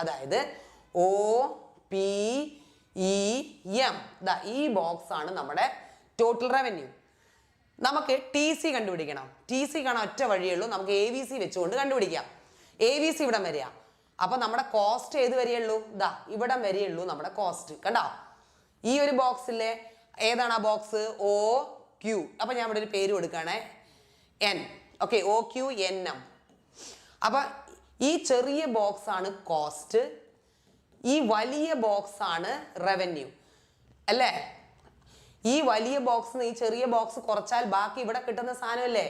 അതായത് OPEM, ഈ ബോക്സ് ആണ് നമ്മുടെ ടോട്ടൽ റവന്യൂ. നമുക്ക് TC കണ്ടുപിടിക്കണം. TC കാണാൻ ഒറ്റ വഴിയുള്ളൂ, നമുക്ക് ABC വെച്ചുകൊണ്ട് കണ്ടുപിടിക്കാം. ABC ഇവിടം വരിക. അപ്പൊ നമ്മുടെ കോസ്റ്റ് ഏത് വരെയുള്ളൂ? ഇവിടം വരെയുള്ളൂ നമ്മുടെ കോസ്റ്റ്. കണ്ടോ? ഈ ഒരു ബോക്സിലെ ഏതാണ് ആ ബോക്സ്? OQ. അപ്പൊ ഞാൻ ഇവിടെ ഒരു പേര് കൊടുക്കുകയാണെ, N. Okay, OQNM. അപ്പൊ ഈ ചെറിയ ബോക്സ് ആണ് കോസ്റ്റ്, ഈ വലിയ ബോക്സ് ആണ് റവന്യൂ, അല്ലേ? ഈ വലിയ ബോക്സ് ഈ ചെറിയ ബോക്സ് കുറച്ചാൽ ബാക്കി ഇവിടെ കിട്ടുന്ന സാധനമല്ലേ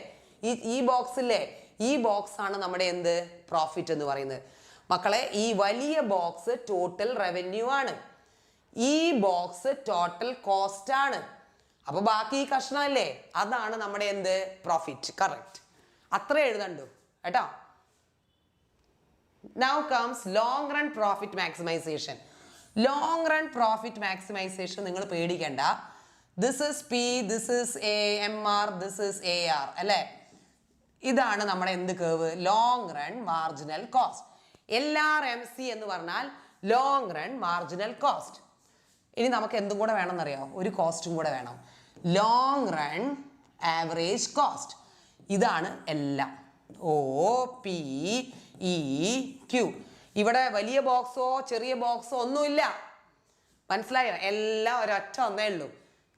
ഈ ബോക്സില്ലേ? ഈ ബോക്സ് ആണ് നമ്മുടെ എന്ത്? പ്രോഫിറ്റ് എന്ന് പറയുന്നത്. മക്കളെ, ഈ വലിയ ബോക്സ് ടോട്ടൽ റവന്യൂ ആണ്, ഈ ബോക്സ് ടോട്ടൽ കോസ്റ്റ് ആണ്. അപ്പൊ ബാക്കി ഈ കഷ്ണമല്ലേ, അതാണ് നമ്മുടെ എന്ത്? പ്രോഫിറ്റ്. കറക്റ്റ്, അത്ര എഴുതണ്ടു കേട്ടോ. Now comes long run profit maximization. Long run profit maximization നിങ്ങൾ പേടിക്കണ്ട. This is P, this is AMR, this is AR, അല്ലേ? ഇതാണ് നമ്മുടെ എന്ത് curve? Long run marginal cost. LRMC എന്ന് പറഞ്ഞാൽ ലോങ് റൺ മാർജിനൽ കോസ്റ്റ്. ഇനി നമുക്ക് എന്തും കൂടെ വേണമെന്നറിയാം? ഒരു കോസ്റ്റും കൂടെ വേണം, ലോങ് റൺ ആവറേജ് കോസ്റ്റ്. ഇതാണ് എല്ലാം. OPEQ. ഇവിടെ വലിയ ബോക്സോ ചെറിയ ബോക്സോ ഒന്നുമില്ല, മനസ്സിലായോ? എല്ലാം ഒരൊറ്റ ഒന്നേ ഉള്ളൂ.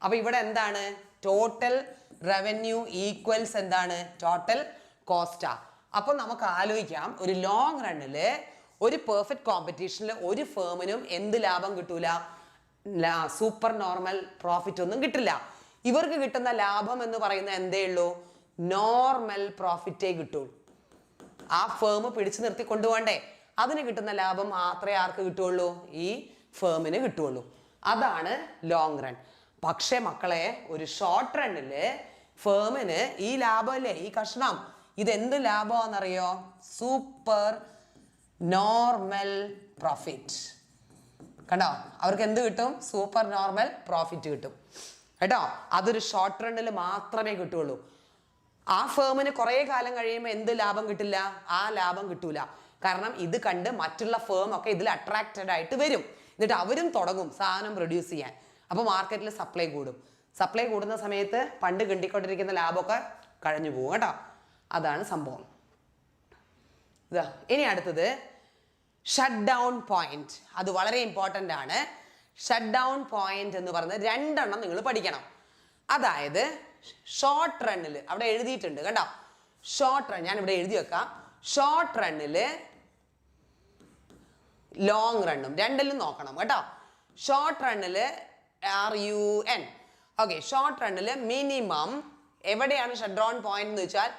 അപ്പൊ ഇവിടെ എന്താണ്? ടോട്ടൽ റവന്യൂ ഈക്വൽസ് എന്താണ്? Total Costa. അപ്പൊ നമുക്ക് ആലോചിക്കാം, ഒരു ലോങ് റണ്ണില് ഒരു പെർഫെക്റ്റ് കോമ്പറ്റീഷനിൽ ഒരു ഫേമിനും എന്ത് ലാഭം കിട്ടൂല? സൂപ്പർ നോർമൽ പ്രോഫിറ്റ് ഒന്നും കിട്ടില്ല. ഇവർക്ക് കിട്ടുന്ന ലാഭം എന്ന് പറയുന്നത് എന്തേ ഉള്ളൂ? നോർമൽ പ്രോഫിറ്റേ കിട്ടുള്ളൂ. ആ ഫേം പിടിച്ചു നിർത്തി കൊണ്ടുപോകണ്ടേ? അതിന് കിട്ടുന്ന ലാഭം മാത്രമേ ആർക്ക് കിട്ടുള്ളൂ? ഈ ഫേമിന് കിട്ടുള്ളൂ. അതാണ് ലോങ് റൺ. പക്ഷേ മക്കളെ, ഒരു ഷോർട്ട് റണ്ണില് ഫേമിന് ഈ ലാഭമല്ലേ, ഈ കഷ്ണം, ഇതെന്ത് ലാഭമാണെന്നറിയോ? Super normal profit. കണ്ടോ? അവർക്ക് എന്ത് കിട്ടും? സൂപ്പർ നോർമൽ പ്രോഫിറ്റ് കിട്ടും കേട്ടോ. അതൊരു ഷോർട്ട് റണ്ണിൽ മാത്രമേ കിട്ടുള്ളൂ. ആ ഫേമിന് കുറെ കാലം കഴിയുമ്പോൾ എന്ത് ലാഭം കിട്ടില്ല? ആ ലാഭം കിട്ടൂല. കാരണം ഇത് കണ്ട് മറ്റുള്ള ഫേം ഒക്കെ ഇതിൽ അട്രാക്റ്റഡ് ആയിട്ട് വരും. എന്നിട്ട് അവരും തുടങ്ങും സാധനം പ്രൊഡ്യൂസ് ചെയ്യാൻ. അപ്പോൾ മാർക്കറ്റിൽ സപ്ലൈ കൂടും. സപ്ലൈ കൂടുന്ന സമയത്ത് പണ്ട് കിട്ടിക്കൊണ്ടിരിക്കുന്ന ലാഭമൊക്കെ കഴിഞ്ഞു പോകും കേട്ടോ. അതാണ് സംഭവം. ഇതാ ഇനി അടുത്തത് ഷട്ട് ഡൗൺ പോയിന്റ്. അത് വളരെ ഇമ്പോർട്ടൻ്റ് ആണ്. ഷട്ട് ഡൗൺ പോയിന്റ് എന്ന് പറയുന്നത് 2 എണ്ണം നിങ്ങൾ പഠിക്കണം. അതായത് ഷോർട്ട് റണ്ണിൽ അവിടെ എഴുതിയിട്ടുണ്ട് കേട്ടോ. ഷോർട്ട് റൺ ഞാൻ ഇവിടെ എഴുതി വെക്കാം. ഷോർട്ട് റണ്ണിൽ ലോങ് റണ്ണും രണ്ടിലും നോക്കണം കേട്ടോ. ഷോർട്ട് റണ്ണിൽ RUN. ഓക്കെ, ഷോർട്ട് റണ്ണിൽ മിനിമം എവിടെയാണ് ഷട്ട് ഡൗൺ പോയിന്റ് എന്ന് വെച്ചാൽ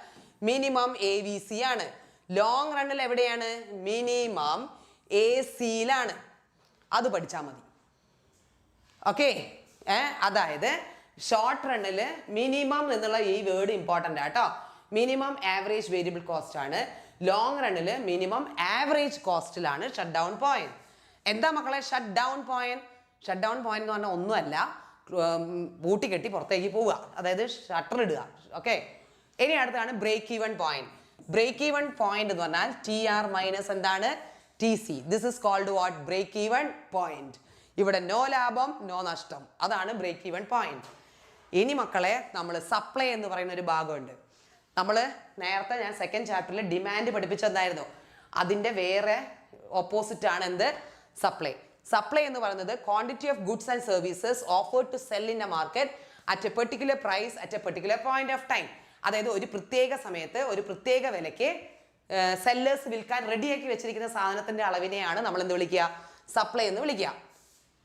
മിനിമം AVC ആണ്. ലോങ് റണ്ണിൽ എവിടെയാണ്? മിനിമം AC-യിലാണ്. അത് പഠിച്ചാൽ മതി. ഓക്കെ, അതായത് ഷോർട്ട് റണ്ണിൽ മിനിമം എന്നുള്ള ഈ വേർഡ് ഇമ്പോർട്ടൻ്റ് ആട്ടോ. മിനിമം ആവറേജ് വേരിയബിൾ കോസ്റ്റ് ആണ്. ലോങ് റണ്ണിൽ മിനിമം ആവറേജ് കോസ്റ്റിലാണ് ഷട്ട് ഡൗൺ പോയിന്റ്. എന്താ മക്കളെ shut down point? Shut down point എന്ന് പറഞ്ഞാൽ ഒന്നുമല്ല, പൂട്ടി കെട്ടി പുറത്തേക്ക് പോവുക, അതായത് ഷട്ടർ ഇടുക. ഓക്കെ, ഇനി അടുത്താണ് break even point. Break even point എന്ന് പറഞ്ഞാൽ TR മൈനസ് എന്താണ് TC. This is called what? Break even point. ഇവിടെ നോ ലാഭം നോ നഷ്ടം, അതാണ് ബ്രേക്ക് ഈവൻ പോയിന്റ്. ഇനി മക്കളെ നമ്മൾ സപ്ലൈ എന്ന് പറയുന്ന ഒരു ഭാഗമുണ്ട്. നമ്മൾ നേരത്തെ ഞാൻ സെക്കൻഡ് ചാപ്റ്ററിൽ ഡിമാൻഡ് പഠിപ്പിച്ചെന്നായിരുന്നു, അതിൻ്റെ വേറെ ഓപ്പോസിറ്റ് ആണ് എന്ത്? സപ്ലൈ. സപ്ലൈ എന്ന് പറയുന്നത് quantity of goods and services offered to sell in a market at a particular price at a particular point of time. അതായത് ഒരു പ്രത്യേക സമയത്ത് ഒരു പ്രത്യേക വിലയ്ക്ക് സെല്ലേഴ്സ് വിൽക്കാൻ റെഡിയാക്കി വെച്ചിരിക്കുന്ന സാധനത്തിന്റെ അളവിനെയാണ് നമ്മൾ എന്ത് വിളിക്കുക? സപ്ലൈ എന്ന് വിളിക്കുക.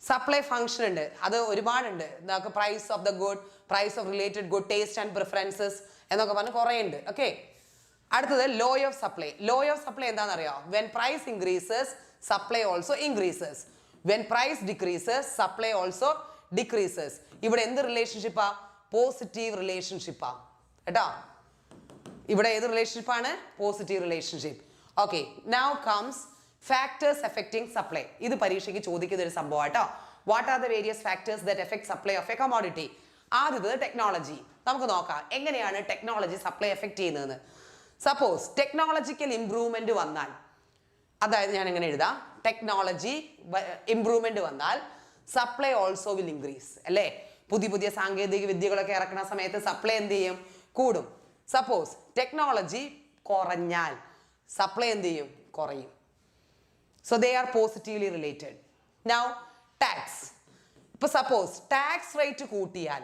സപ്ലൈ ഫംഗ്ഷൻ ഉണ്ട്, അത് ഒരുപാടുണ്ട്. നമുക്ക് price of the good, price of related good, taste and preferences എന്നൊക്കെ പറഞ്ഞ് കുറേ ഉണ്ട്. ഓക്കെ, അടുത്തത് law of supply. Law of supply എന്താണെന്ന് അറിയോ? When price increases supply also increases, when price decreases supply also decreases. ഇവിടെ എന്ത് റിലേഷൻഷിപ്പാ? പോസിറ്റീവ് റിലേഷൻഷിപ്പാ കേട്ടോ. ഇവിടെ ഏത് റിലേഷൻഷിപ്പാണ്? Positive relationship. Okay, now comes factors affecting supply. ഇത് പരീക്ഷയ്ക്ക് ചോദിക്കുന്ന ഒരു സംഭവം കേട്ടോ. What are the various factors that effect supply of a commodity? ആദ്യത്തത് ടെക്നോളജി. നമുക്ക് നോക്കാം എങ്ങനെയാണ് ടെക്നോളജി സപ്ലൈ എഫക്ട് ചെയ്യുന്നതെന്ന്. സപ്പോസ് ടെക്നോളജിക്കൽ ഇംപ്രൂവ്മെന്റ് വന്നാൽ, അതായത് ഞാൻ എങ്ങനെ എഴുതാം? ടെക്നോളജി ഇംപ്രൂവ്മെന്റ് വന്നാൽ സപ്ലൈ ഓൾസോ വിൽ ഇൻക്രീസ് അല്ലേ? പുതിയ പുതിയ സാങ്കേതിക വിദ്യകളൊക്കെ ഇറക്കുന്ന സമയത്ത് സപ്ലൈ എന്ത് ചെയ്യും? കൂടും. സപ്പോസ് ടെക്നോളജി കുറഞ്ഞാൽ സപ്ലൈ എന്ത് ചെയ്യും? കുറയും. So they are positively related. Now tax. ഇപ്പൊ സപ്പോസ് ടാക്സ് റേറ്റ് കൂട്ടിയാൽ,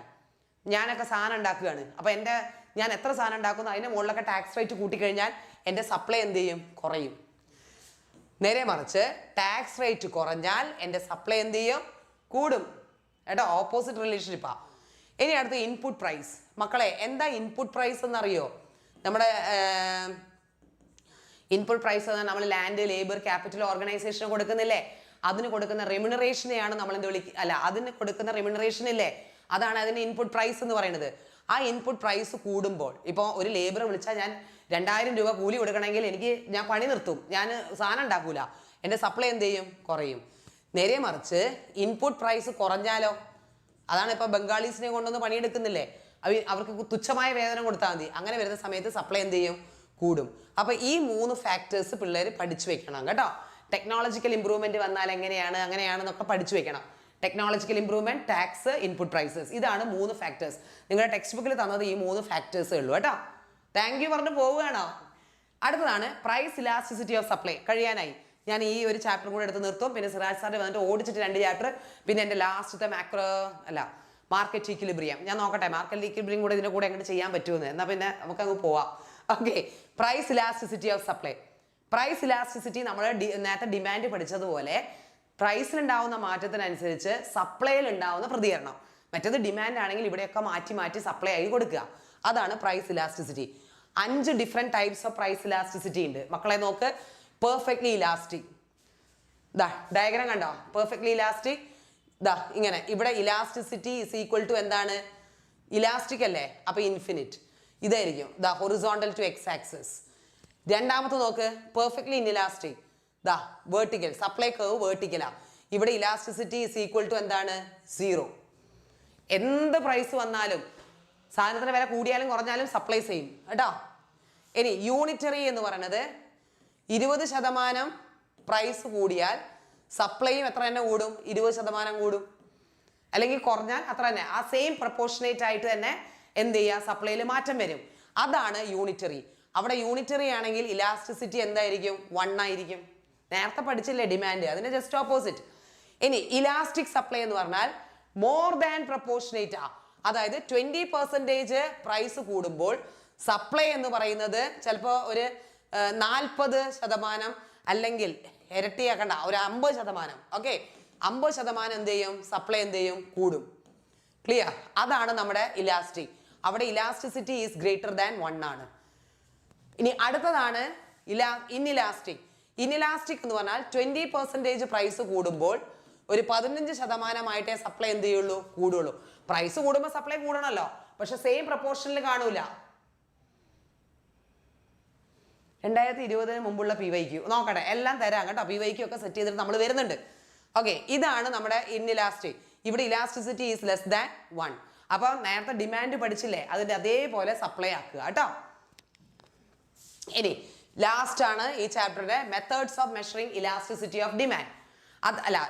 ഞാനൊക്കെ സാധനം ഉണ്ടാക്കുകയാണ്, അപ്പൊ ഞാൻ എത്ര സാധനം ഉണ്ടാക്കുന്നു അതിന്റെ മുകളിലൊക്കെ ടാക്സ് റേറ്റ് കൂട്ടിക്കഴിഞ്ഞാൽ എൻ്റെ സപ്ലൈ എന്ത് ചെയ്യും? കുറയും. നേരെ മറിച്ച് ടാക്സ് റേറ്റ് കുറഞ്ഞാൽ എൻ്റെ സപ്ലൈ എന്ത് ചെയ്യും? കൂടും കേട്ടോ. ഓപ്പോസിറ്റ് റിലേഷൻഷിപ്പാ. ഇനി അടുത്ത ഇൻപുട്ട് പ്രൈസ്. മക്കളെ എന്താ ഇൻപുട്ട് പ്രൈസ് എന്നറിയോ? നമ്മുടെ ഇൻപുട്ട് പ്രൈസ് നമ്മൾ ലാൻഡ്, ലേബർ, ക്യാപിറ്റൽ ഓർഗനൈസേഷന് കൊടുക്കുന്നില്ലേ? അതിന് കൊടുക്കുന്ന റെമ്യൂണറേഷനെയാണ് നമ്മൾ എന്ത് അതിന് കൊടുക്കുന്ന റെമ്യൂണറേഷൻ ഇല്ലേ, അതാണ് അതിന് ഇൻപുട്ട് പ്രൈസ് എന്ന് പറയുന്നത്. ആ ഇൻപുട്ട് പ്രൈസ് കൂടുമ്പോൾ, ഇപ്പോൾ ഒരു ലേബർ വിളിച്ചാൽ ഞാൻ 2000 രൂപ കൂലി കൊടുക്കണമെങ്കിൽ ഞാൻ പണി നിർത്തും, ഞാൻ സാധനം ഉണ്ടാക്കൂല, എൻ്റെ സപ്ലൈ എന്ത് ചെയ്യും? കുറയും. നേരെ മറിച്ച് ഇൻപുട്ട് പ്രൈസ് കുറഞ്ഞാലോ? അതാണ് ഇപ്പോൾ ബംഗാളീസിനെ കൊണ്ടൊന്ന് പണിയെടുക്കുന്നില്ലേ, അവർക്ക് തുച്ഛമായ വേതനം കൊടുത്താൽ മതി. അങ്ങനെ വരുന്ന സമയത്ത് സപ്ലൈ എന്ത് ചെയ്യും? കൂടും. അപ്പൊ ഈ 3 ഫാക്ടേഴ്സ് പിള്ളേർ പഠിച്ചു വെക്കണം കേട്ടോ. ടെക്നോളജിക്കൽ ഇംപ്രൂവ്മെന്റ് വന്നാൽ അങ്ങനെയാണെന്നൊക്കെ പഠിച്ചു വെക്കണം. Technological improvement, tax, input prices, ഇതാണ് 3 ഫാക്ടേഴ്സ്. നിങ്ങളുടെ ടെക്സ്റ്റ് ബുക്കിൽ തന്നത് ഈ 3 ഫാക്ടേഴ്സേ ഉള്ളൂ കേട്ടോ. താങ്ക് യു പറഞ്ഞ് പോവുകയാണോ? അടുത്തതാണ് പ്രൈസ് ഇലാസ്റ്റിസിറ്റി ഓഫ് സപ്ലൈ. കഴിയാനായി. ഞാൻ ഈ ഒരു ചാപ്റ്റർ കൂടെ എടുത്ത് നിർത്തും. പിന്നെ സിറാജ് സാറിന് വന്നിട്ട് ഓടിച്ചിട്ട് 2 ചാപ്റ്റർ, പിന്നെ എൻ്റെ ലാസ്റ്റത്തെ മാർക്കറ്റ് ഇക്വിലിബ്രിയം. ഞാൻ നോക്കട്ടെ മാർക്കറ്റ് ഇക്വിലിബ്രിയം കൂടെ ഇതിൻ്റെ കൂടെ എങ്ങനെ ചെയ്യാൻ പറ്റുമെന്ന്. എന്നാൽ പിന്നെ നമുക്കങ്ങ് പോവാം. Okay, price elasticity of supply. Price elasticity നമ്മൾ നേരത്തെ ഡിമാൻഡ് പഠിച്ചതുപോലെ പ്രൈസിലുണ്ടാവുന്ന മാറ്റത്തിനനുസരിച്ച് സപ്ലൈയിൽ ഉണ്ടാവുന്ന പ്രതികരണം. മറ്റേത് ഡിമാൻഡ് ആണെങ്കിൽ ഇവിടെയൊക്കെ മാറ്റി മാറ്റി സപ്ലൈ ആയി കൊടുക്കുക. അതാണ് price elasticity. 5 different types of price elasticity ഉണ്ട്. മക്കളെ നോക്ക്. Perfectly elastic. ഡയഗ്രാം കണ്ടോ? Perfectly elastic. ഇങ്ങനെ ഇവിടെ ഇലാസ്റ്റിസിറ്റി ഇസ് ഈക്വൽ ടു എന്താണ്? ഇലാസ്റ്റിക് അല്ലേ, അപ്പൊ ഇൻഫിനിറ്റ്. ഇതായിരിക്കും ഹൊറിസോണ്ടൽ ടു എക്സ് ആക്സിസ്. രണ്ടാമത്തെ നോക്ക്, perfectly inelastic. Vertical. Supply curve വേർട്ടിക്കലാ. ഇവിടെ ഇലാസ്റ്റിസിറ്റി ഇസ് ഈക്വൽ ടു എന്താണ്? 0. എന്ത് പ്രൈസ് വന്നാലും, സാധനത്തിന് വില കൂടിയാലും കുറഞ്ഞാലും സപ്ലൈ ചെയ്യും കേട്ടോ. ഇനി യൂണിറ്ററി എന്ന് പറയുന്നത് 20% പ്രൈസ് കൂടിയാൽ സപ്ലൈയും എത്ര തന്നെ കൂടും? 20% കൂടും. അല്ലെങ്കിൽ കുറഞ്ഞാൽ അത്ര തന്നെ, ആ സെയിം പ്രപ്പോർഷനേറ്റ് ആയിട്ട് തന്നെ എന്ത് ചെയ്യുക? സപ്ലൈയിൽ മാറ്റം വരും. അതാണ് യൂണിറ്ററി. അവിടെ യൂണിറ്ററി ആണെങ്കിൽ ഇലാസ്റ്റിസിറ്റി എന്തായിരിക്കും? 1 ആയിരിക്കും. നേരത്തെ പഠിച്ചില്ലേ ഡിമാൻഡ്, അതിന്റെ ജസ്റ്റ് ഓപ്പോസിറ്റ്. ഇനി ഇലാസ്റ്റിക് സപ്ലൈ എന്ന് പറഞ്ഞാൽ മോർ ദാൻ പ്രപ്പോർഷനേറ്റ്. അതായത് 20% പ്രൈസ് കൂടുമ്പോൾ സപ്ലൈ എന്ന് പറയുന്നത് ചിലപ്പോൾ ഒരു 40% അല്ലെങ്കിൽ ഇരട്ടിയാക്കണ്ട, ഒരു 50%. ഓക്കെ, 50% എന്ത് ചെയ്യും? സപ്ലൈ എന്ത് ചെയ്യും? കൂടും. ക്ലിയർ? അതാണ് നമ്മുടെ ഇലാസ്റ്റിക്. അവിടെ ഇലാസ്റ്റിസിറ്റി ഈസ് ഗ്രേറ്റർ ദാൻ 1 ആണ്. ഇനി അടുത്തതാണ് ഇൻഇലാസ്റ്റിക്. ഇൻഇലാസ്റ്റിക് എന്ന് പറഞ്ഞാൽ 20% പ്രൈസ് കൂടുമ്പോൾ ഒരു 15% സപ്ലൈ എന്ത് ചെയ്യുള്ളൂ? കൂടുള്ളൂ. പ്രൈസ് കൂടുമ്പോൾ സപ്ലൈ കൂടണമല്ലോ, പക്ഷെ സെയിം പ്രപ്പോർഷനിൽ കാണൂല. 2020 മുമ്പുള്ള PYQ നോക്കട്ടെ, എല്ലാം തരാം കേട്ടോ. PYQ ഒക്കെ സെറ്റ് ചെയ്തിട്ട് നമ്മൾ വരുന്നുണ്ട്. ഓക്കെ, ഇതാണ് നമ്മുടെ ഇൻഇലാസ്റ്റിക്. ഇവിടെ ഇലാസ്റ്റിസിറ്റി ഈസ് ലെസ് ദാൻ 1. അപ്പൊ നേരത്തെ ഡിമാൻഡ് പഠിച്ചില്ലേ, അതിന്റെ അതേപോലെ സപ്ലൈ ആക്കുക കേട്ടോ. ഇനി ലാസ്റ്റ് ആണ് ഈ ചാപ്റ്ററിന്റെ methods of measuring elasticity of demand.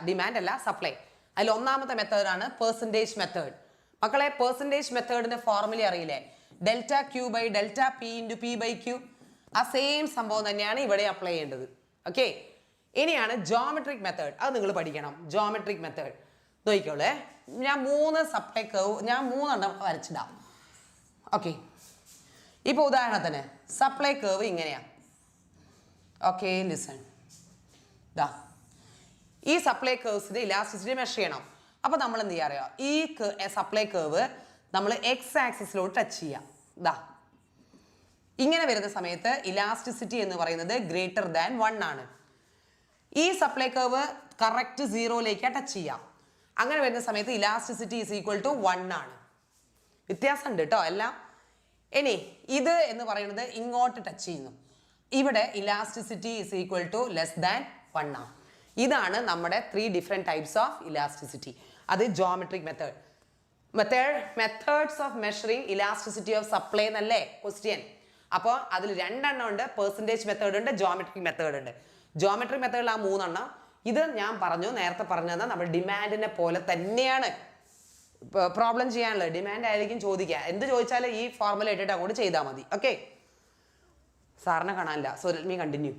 Demand അല്ല, സപ്ലൈ. അതിൽ ഒന്നാമത്തെ മെത്തേഡ് ആണ് പെർസെൻറ്റേജ് മെത്തേഡ്. മക്കളെ, പെർസെൻറ്റേജ് മെത്തേഡിന്റെ ഫോർമുല അറിയില്ലേ? Delta Q by delta P into P by Q. ആ സെയിം സംഭവം തന്നെയാണ് ഇവിടെ അപ്ലൈ ചെയ്യേണ്ടത്. ഓക്കെ, ഇനിയാണ് ജോമെട്രിക് മെത്തേഡ്. അത് നിങ്ങൾ പഠിക്കണം. ജോമെട്രിക് മെത്തേഡ് നോക്കിക്കോളേ. ഞാൻ 3 സപ്ലൈ കർവ് ഞാൻ 3 വരച്ചിടാം. ഓക്കെ, ഇപ്പൊ ഉദാഹരണത്തിന് സപ്ലൈ കർവ് ഇങ്ങനെയാ. Okay, listen. ഈ സപ്ലൈ കർവ്സിന്റെ ഇലാസ്റ്റിസിറ്റി മെഷർ ചെയ്യണം. അപ്പൊ നമ്മൾ എന്ത് ചെയ്യാ, ഈ സപ്ലൈ കർവ് നമ്മൾ എക്സ് ആക്സിസിലോട്ട് ടച്ച് ചെയ്യാം. ഇങ്ങനെ വരുന്ന സമയത്ത് ഇലാസ്റ്റിസിറ്റി എന്ന് പറയുന്നത് ഗ്രേറ്റർ ദാൻ 1 ആണ്. ഈ സപ്ലൈ കർവ് കറക്റ്റ് 0ലേക്ക് ടച്ച് ചെയ്യാം. അങ്ങനെ വരുന്ന സമയത്ത് ഇലാസ്റ്റിസിറ്റി ഈസ് ഈക്വൽ ടു 1 ആണ്. വ്യത്യാസമുണ്ട് കേട്ടോ എല്ലാം. ഇനി ഇത് എന്ന് പറയുന്നത് ഇങ്ങോട്ട് ടച്ച് ചെയ്യുന്നു. ഇവിടെ elasticity is equal to less than 1 ആണ്. ഇതാണ് നമ്മുടെ 3 ഡിഫറെന്റ് ടൈപ്സ് ഓഫ് ഇലാസ്റ്റിസിറ്റി. അത് geometric method. Methods of measuring elasticity of supply എന്നല്ലേ ക്വസ്റ്റ്യൻ. അപ്പോൾ അതിൽ 2 എണ്ണം ഉണ്ട്. പെർസെൻറ്റേജ് മെത്തേഡ് ഉണ്ട്, ജോമെട്രിക് മെത്തേഡ് ഉണ്ട്. ജോമെട്രിക് മെത്തേഡിൽ ആ 3 എണ്ണം. ഇത് ഞാൻ പറഞ്ഞു, നേരത്തെ പറഞ്ഞത് നമ്മൾ ഡിമാൻഡിനെ പോലെ തന്നെയാണ് പ്രോബ്ലം ചെയ്യാനുള്ളത്. ഡിമാൻഡ് ആയിരിക്കും ചോദിക്കുക. എന്ത് ചോദിച്ചാലും ഈ ഫോർമുല ഇട്ടിട്ട് അങ്ങോട്ട് ചെയ്താൽ മതി. ഓക്കെ, സാറിനെ കാണാനില്ല, so let me continue.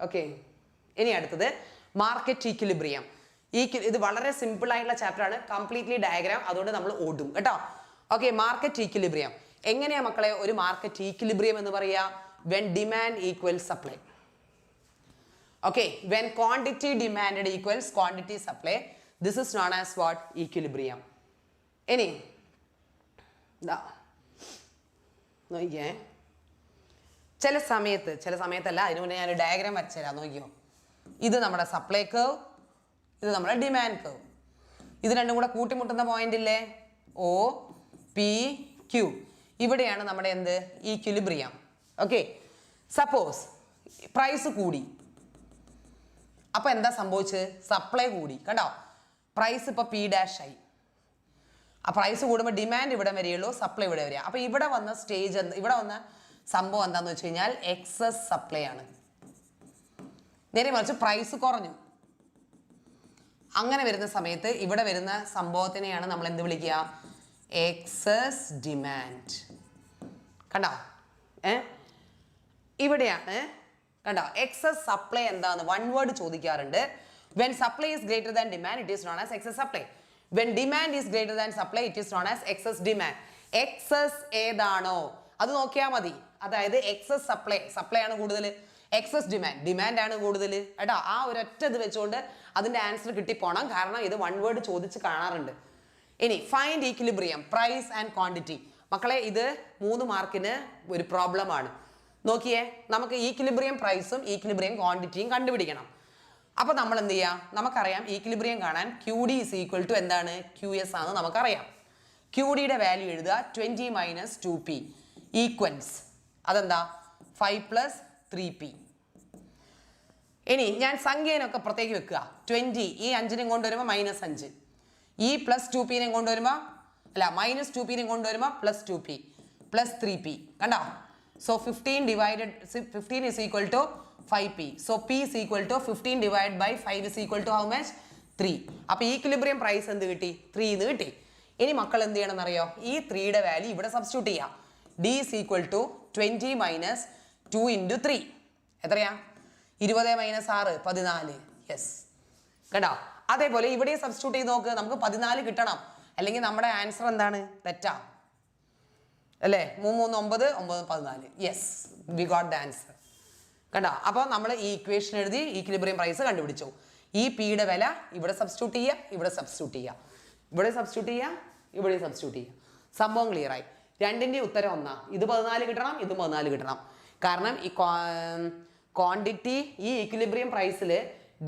Okay, ഇനി അടുത്തത് മാർക്കറ്റ് ഈക്വിലിബ്രിയം. ഇത് വളരെ സിമ്പിൾ ആയിട്ടുള്ള ചാപ്റ്റർ ആണ്. കംപ്ലീറ്റ്ലി ഡയഗ്രാം, അതുകൊണ്ട് നമ്മൾ ഓടും കേട്ടോ. ഓക്കെ, മാർക്കറ്റ് ഈക്വിലിബ്രിയം എങ്ങനെയാ മക്കളെ? ഒരു മാർക്കറ്റ് ഈക്വിലിബ്രിയം എന്ന് പറയാ when demand equals supply. Okay, when quantity demanded equals quantity supply, this is known as what? Equilibrium. ഇനി നോക്കിയേ, ചില സമയത്തല്ല, അതിന് മുന്നേ ഞാൻ ഡയഗ്രാം വരച്ചുതരാം. നോക്കിയോ, ഇത് നമ്മുടെ സപ്ലൈ കർവ്, ഇത് നമ്മുടെ ഡിമാൻഡ് കർവ്. ഇത് രണ്ടും കൂടെ കൂട്ടിമുട്ടുന്ന പോയിന്റ് ഇല്ലേ? O P Q. ഇവിടെയാണ് നമ്മുടെ എന്ത്? ഈക്വിലിബ്രിയം. ഓക്കെ, സപ്പോസ് പ്രൈസ് കൂടി, അപ്പൊ എന്താ സംഭവിച്ചത്? സപ്ലൈ കൂടി. കണ്ടോ, പ്രൈസ് ഇപ്പൊ പി ഡാഷ് ആയി. ആ പ്രൈസ് കൂടുമ്പോൾ ഡിമാൻഡ് ഇവിടെ വരികയുള്ളൂ, സപ്ലൈ ഇവിടെ വരിക. അപ്പൊ ഇവിടെ വന്ന സ്റ്റേജ്, ഇവിടെ വന്ന സംഭവം എന്താന്ന് വെച്ച് കഴിഞ്ഞാൽ എക്സസ് സപ്ലൈ ആണ്. നേരെ മറിച്ച് പ്രൈസ് കുറഞ്ഞു. അങ്ങനെ വരുന്ന സമയത്ത് ഇവിടെ വരുന്ന സംഭവത്തിനെയാണ് നമ്മൾ എന്ത് വിളിക്കുക? Excess demand. കണ്ടോ, ഇവിടെയാണ് കണ്ടോ എക്സസ് സപ്ലൈ എന്താന്ന് 1 വേർഡ് ചോദിക്കാറുണ്ട്. when supply is greater than demand, it is known as excess supply. when demand is greater than supply, it is known as excess demand. excess ഏതാണോ അത് നോക്കിയാൽ മതി. അതായത് എക്സസ് സപ്ലൈ ആണ് കൂടുതൽ, എക്സസ് ഡിമാൻഡ് ആണ് കൂടുതൽ കേട്ടോ. ആ ഒരൊറ്റ ഇത് വെച്ചുകൊണ്ട് അതിന്റെ ആൻസർ കിട്ടിപ്പോണം. കാരണം ഇത് 1 വേർഡ് ചോദിച്ച് കാണാറുണ്ട്. ഇനി find equilibrium, price and quantity. മക്കളെ, ഇത് 3 മാർക്കിന് ഒരു പ്രോബ്ലം ആണ്. നോക്കിയേ, നമുക്ക് ഈക്വിലിബ്രിയം പ്രൈസും ഈക്വിലിബ്രിയം ക്വാണ്ടിറ്റിയും കണ്ടുപിടിക്കണം. അപ്പൊ നമ്മൾ എന്ത് ചെയ്യാം? നമുക്കറിയാം ഈക്വിലിബ്രിയം കാണാൻ QD is equal to എന്താണ്? QS ആണ് നമുക്കറിയാം. QDയുടെ വാല്യൂ എഴുതുക 20 minus 2P ഈക്വൽസ് അതെന്താ? 5 plus 3P. ഇനി ഞാൻ സംഖ്യനൊക്കെ പുറത്തേക്ക് വെക്കുക. 20 ഈ 5നെ കൊണ്ടുവരുമ്പോൾ -5, ഈ പ്ലസ് 2Pനെ കൊണ്ടുവരുമ്പോൾ മൈനസ് 2Pനെ കൊണ്ടുവരുമ്പോൾ പ്ലസ് 2P പ്ലസ് 3P. കണ്ടോ? So 15 is equal to 5P. So P is equal to 15 divided by 5 is equal to how much? 3. അപ്പോൾ ഈക്വിലിബ്രിയം പ്രൈസ് എന്ത് കിട്ടി? 3 എന്ന് കിട്ടി. ഇനി മക്കൾ എന്ത് ചെയ്യണം എന്നറിയോ? ഈ 3യുടെ വാല്യൂ ഇവിടെ സബ്സ്റ്റിറ്റ്യൂട്ട് ചെയ്യാം. D is equal to 20 minus 2 into 3. എത്രയാ? 20 minus 6 14. യെസ്, കേട്ടോ. അതേപോലെ ഇവിടെ സബ്സ്റ്റിറ്റ്യൂട്ട് ചെയ്ത് നോക്ക്, നമുക്ക് 14 കിട്ടണം. അല്ലെങ്കിൽ നമ്മുടെ ആൻസർ എന്താണ്? തെറ്റാ അല്ലേ? 3 3 9 9 14. Yes, we got the answer. കണ്ടോ? അപ്പോൾ നമ്മൾ ഈ ഇക്വേഷൻ എഴുതി ഈക്വിലിബ്രിയം പ്രൈസ് കണ്ടുപിടിച്ചു. ഈ പിയുടെ വില ഇവിടെ സബ്സ്റ്റിറ്റ്യൂട്ട് ചെയ്യുക, ഇവിടെ സബ്സ്റ്റിറ്റ്യൂട്ട് ചെയ്യുക, ഇവിടെ സബ്സ്റ്റിറ്റ്യൂട്ട് ചെയ്യുക, ഇവിടെ സബ്സ്റ്റിറ്റ്യൂട്ട് ചെയ്യുക. സംഭവം ക്ലിയർ ആയി. രണ്ടിൻ്റെ ഉത്തരം ഒന്നാ. ഇത് 14 കിട്ടണം, ഇത് 14 കിട്ടണം. കാരണം ഈ ക്വാണ്ടിറ്റി, ഈ ഈക്വിലിബ്രിയം പ്രൈസിൽ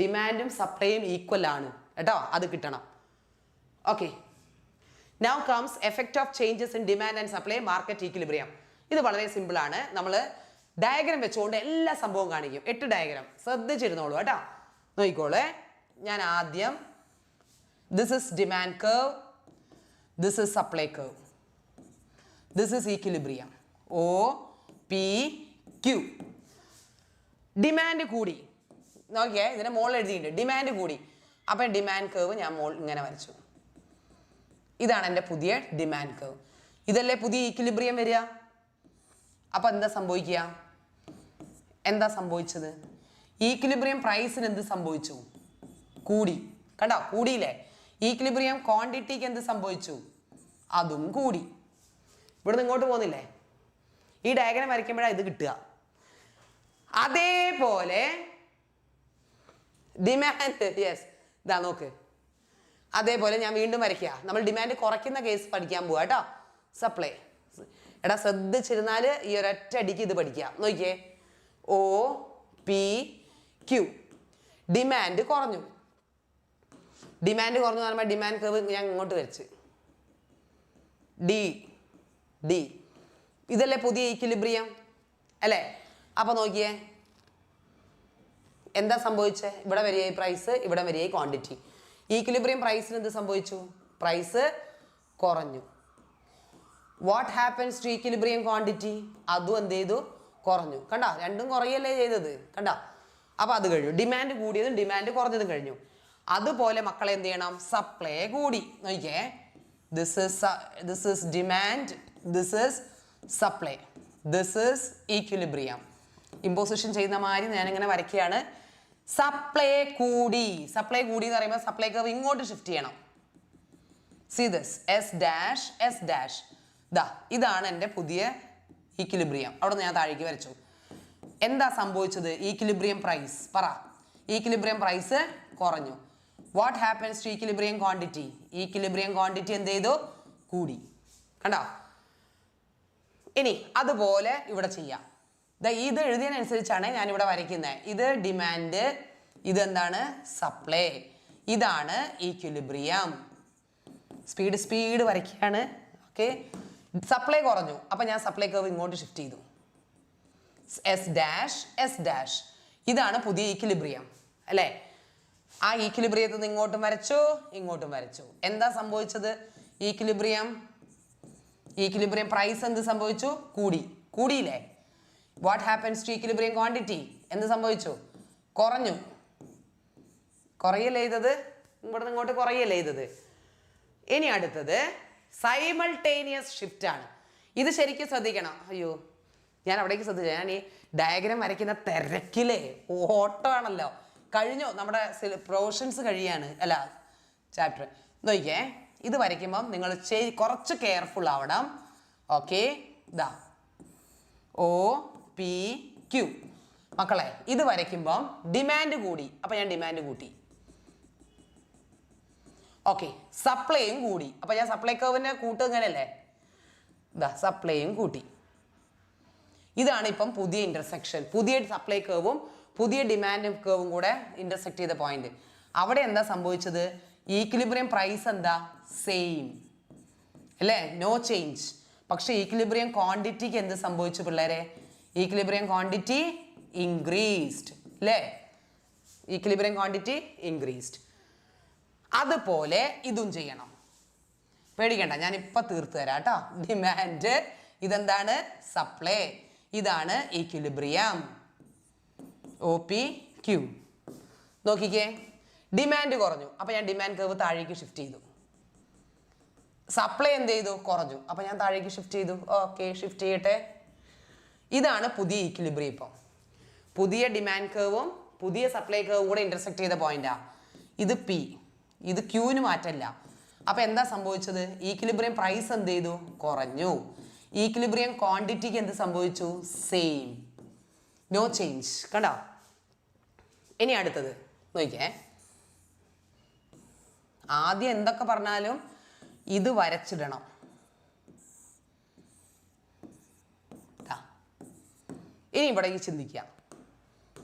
ഡിമാൻഡും സപ്ലൈയും ഈക്വൽ ആണ് കേട്ടോ, അത് കിട്ടണം. Okay, now comes effect of changes in demand and supply market equilibrium. ഇത് വളരെ സിമ്പിൾ ആണ്. നമ്മൾ ഡയഗ്രാം വെച്ചുകൊണ്ട് എല്ലാ സംഭവവും കാണിക്കും. 8 ഡയഗ്രാം ശ്രദ്ധിച്ചിരുന്നോളൂ കേട്ടോ. നോക്കിക്കോളേ, ഞാൻ ആദ്യം this is demand curve, this is supply curve, this is equilibrium O P Q. Demand കൂടി, നോക്കിയേ ഇതിന്റെ മോളിൽ എഴുതിയിട്ടുണ്ട് ഡിമാൻഡ് കൂടി. അപ്പം ഡിമാൻഡ് കർവ് ഞാൻ ഇങ്ങനെ വരച്ചു. ഇതാണ് എൻ്റെ പുതിയ ഡിമാൻഡ് കർവ്. ഇതല്ലേ പുതിയ ഈക്വിലിബ്രിയം വരിക. അപ്പം എന്താ സംഭവിക്കുക? എന്താ സംഭവിച്ചത്? ഈക്വിലിബ്രിയം പ്രൈസിന് എന്ത് സംഭവിച്ചു? കൂടി. കണ്ടോ, കൂടിയില്ലേ? ഈക്വിലിബ്രിയം ക്വാണ്ടിറ്റിക്ക് എന്ത് സംഭവിച്ചു? അതും കൂടി. ഇവിടുന്ന് ഇങ്ങോട്ട് പോകുന്നില്ലേ? ഈ ഡയഗ്രം വരയ്ക്കുമ്പോഴാണ് ഇത് കിട്ടുക. അതേപോലെ ഡിമാൻഡ്, യെസ് ഇതാ നോക്ക്, അതേപോലെ ഞാൻ വീണ്ടും വരയ്ക്കുക. നമ്മൾ ഡിമാൻഡ് കുറയ്ക്കുന്ന കേസ് പഠിക്കാൻ പോവാ കേട്ടോ. സപ്ലൈ. എടാ ശ്രദ്ധിച്ചിരുന്നാൽ ഈ ഒരൊറ്റ അടിക്ക് ഇത് പഠിക്കുക. നോക്കിയേ, O P Q. ഡിമാൻഡ് കുറഞ്ഞു. ഡിമാൻഡ് കുറഞ്ഞു പറയുമ്പോൾ ഡിമാൻഡ് കർവ് ഞാൻ ഇങ്ങോട്ട് വരച്ച് D. ഇതല്ലേ പുതിയ ഈക്വിലിബ്രിയം അല്ലേ? അപ്പൊ നോക്കിയേ എന്താ സംഭവിച്ചേ? ഇവിടെ വരികയായി പ്രൈസ്, ഇവിടെ വരികയായി ക്വാണ്ടിറ്റി. ഈക്വിലിബ്രിയം പ്രൈസിന് എന്ത് സംഭവിച്ചു? പ്രൈസ് കുറഞ്ഞു. What happens to equilibrium quantity? അതും എന്ത് ചെയ്തു? കുറഞ്ഞു. കണ്ട, രണ്ടും കുറയല്ലേ ചെയ്തത്. കണ്ട, അപ്പൊ അത് കഴിഞ്ഞു. ഡിമാൻഡ് കൂടിയതും ഡിമാൻഡ് കുറഞ്ഞതും കഴിഞ്ഞു. അതുപോലെ മക്കളെ എന്ത് ചെയ്യണം? സപ്ലൈ കൂടി. നോക്കിയേ, this is demand, this is supply, this is equilibrium. Imposition ചെയ്യുന്ന മാതിരി ഞാനിങ്ങനെ വരയ്ക്കുകയാണ്. സപ്ലൈ കൂടി. സപ്ലൈ കൂടി എന്ന് പറയുമ്പോൾ സപ്ലൈ കർവ് ഇങ്ങോട്ട് ഷിഫ്റ്റ് ചെയ്യണം. See this S dash S dash. ഇതാണ് എൻ്റെ പുതിയ ഈക്വിലിബ്രിയം. അവിടെ നിന്ന് ഞാൻ താഴേക്ക് വരച്ചു. എന്താ സംഭവിച്ചത്? ഈക്വിലിബ്രിയം പ്രൈസ് പറ. ഈക്വിലിബ്രിയം പ്രൈസ് കുറഞ്ഞു. What happens to equilibrium quantity? Equilibrium quantity എന്ത് ചെയ്തു? കൂടി. കണ്ടോ? ഇനി അതുപോലെ ഇവിടെ ചെയ്യാം. ഇത് എഴുതിയതിനനുസരിച്ചാണ് ഞാൻ ഇവിടെ വരയ്ക്കുന്നത്. ഇത് ഡിമാൻഡ്, ഇതെന്താണ്? സപ്ലൈ, ഇതാണ് ഈക്വിലിബ്രിയം. സ്പീഡ് വരയ്ക്കുകയാണ്. ഓക്കെ, സപ്ലൈ കുറഞ്ഞു. അപ്പം ഞാൻ സപ്ലൈ കർവ് ഇങ്ങോട്ട് ഷിഫ്റ്റ് ചെയ്തു. S dash S dash. ഇതാണ് പുതിയ ഈക്വിലിബ്രിയം അല്ലേ? ആ ഈക്വിലിബ്രിയത്തിൽ നിന്ന് ഇങ്ങോട്ടും വരച്ചു, ഇങ്ങോട്ടും വരച്ചു. എന്താ സംഭവിച്ചത്? ഈക്വിലിബ്രിയം പ്രൈസ് എന്ത് സംഭവിച്ചു? കൂടിയില്ലേ? What happens to equilibrium quantity? എന്ത് സംഭവിച്ചു? കുറഞ്ഞു. കുറയല്ലേ ചെയ്തത്? ഇവിടെ നിന്ന് ഇങ്ങോട്ട് കുറയല്ലേ ചെയ്തത്? ഇനി അടുത്തത് സൈമൾട്ടേനിയസ് ഷിഫ്റ്റ് ആണ്. ഇത് ശരിക്കും ശ്രദ്ധിക്കണം. അയ്യോ, ഞാൻ അവിടേക്ക് ശ്രദ്ധിച്ചു. ഞാൻ ഈ ഡയഗ്രാം വരയ്ക്കുന്ന തിരക്കിലേ ഓട്ടമാണല്ലോ. കഴിഞ്ഞോ, നമ്മുടെ പ്രൊവിഷൻസ് കഴിയാണ്, അല്ല ചാപ്റ്റർ. നോക്കിയേ, ഇത് വരയ്ക്കുമ്പം നിങ്ങൾ കുറച്ച് കെയർഫുൾ ആവണം. Okay, O P Q. മക്കളെ, ഇത് വരയ്ക്കുമ്പം ഡിമാൻഡ് കൂടി. അപ്പം ഞാൻ ഡിമാൻഡ് കൂട്ടി. ഓക്കെ, സപ്ലൈയും കൂടി. അപ്പം ഞാൻ സപ്ലൈ കർവിനെ കൂട്ടുക ഇങ്ങനെയല്ലേ? സപ്ലൈയും കൂട്ടി. ഇതാണ് ഇപ്പം പുതിയ ഇന്റർസെക്ഷൻ. പുതിയ സപ്ലൈ കർവും പുതിയ ഡിമാൻഡ് കർവും കൂടെ ഇന്റർസെക്ട് ചെയ്ത പോയിന്റ്. അവിടെ എന്താ സംഭവിച്ചത്? ഈക്വിലിബ്രിയം പ്രൈസ് എന്താ? സെയിം അല്ലേ? No change. പക്ഷെ ഈക്വിലിബ്രിയം ക്വാണ്ടിറ്റിക്ക് എന്ത് സംഭവിച്ചു പിള്ളേരെ? ഈക്വിലിബ്രിയം ക്വാണ്ടിറ്റി ഇൻക്രീസ്ഡ് അല്ലേ? Equilibrium quantity increased. അതുപോലെ ഇതും ചെയ്യണം. പേടിക്കണ്ട, ഞാൻ ഇപ്പം തീർത്ത് തരാം കേട്ടോ. ഡിമാൻഡ്, ഇതെന്താണ്? സപ്ലൈ, ഇതാണ് ഈക്വിലിബ്രിയം. O P Q. നോക്കിക്കേ, ഡിമാൻഡ് കുറഞ്ഞു. അപ്പം ഞാൻ ഡിമാൻഡ് കർവ് താഴേക്ക് ഷിഫ്റ്റ് ചെയ്തു. സപ്ലൈ എന്ത് ചെയ്തു? കുറഞ്ഞു. അപ്പം ഞാൻ താഴേക്ക് ഷിഫ്റ്റ് ചെയ്തു. ഓക്കെ, ഷിഫ്റ്റ് ചെയ്യട്ടെ. ഇതാണ് പുതിയ ഈക്വിലിബ്രിയം. ഇപ്പം പുതിയ ഡിമാൻഡ് കർവും പുതിയ സപ്ലൈ കർവും കൂടെ ഇന്റർസെക്ട് ചെയ്ത പോയിന്റാ. ഇത് P, ഇത് Qന് മാറ്റല്ല. അപ്പം എന്താ സംഭവിച്ചത്? ഈക്വിലിബ്രിയം പ്രൈസ് എന്ത് ചെയ്തു? കുറഞ്ഞു. ഈക്വിലിബ്രിയം ക്വാണ്ടിറ്റിക്ക് എന്ത് സംഭവിച്ചു? Same, no change. കണ്ടോ? ഇനി അടുത്തത് നോക്കിയേ. ആദ്യം എന്തൊക്കെ പറഞ്ഞാലും ഇത് വരച്ചിടണം. ഇനി ഇവിടെ ചിന്തിക്കാം.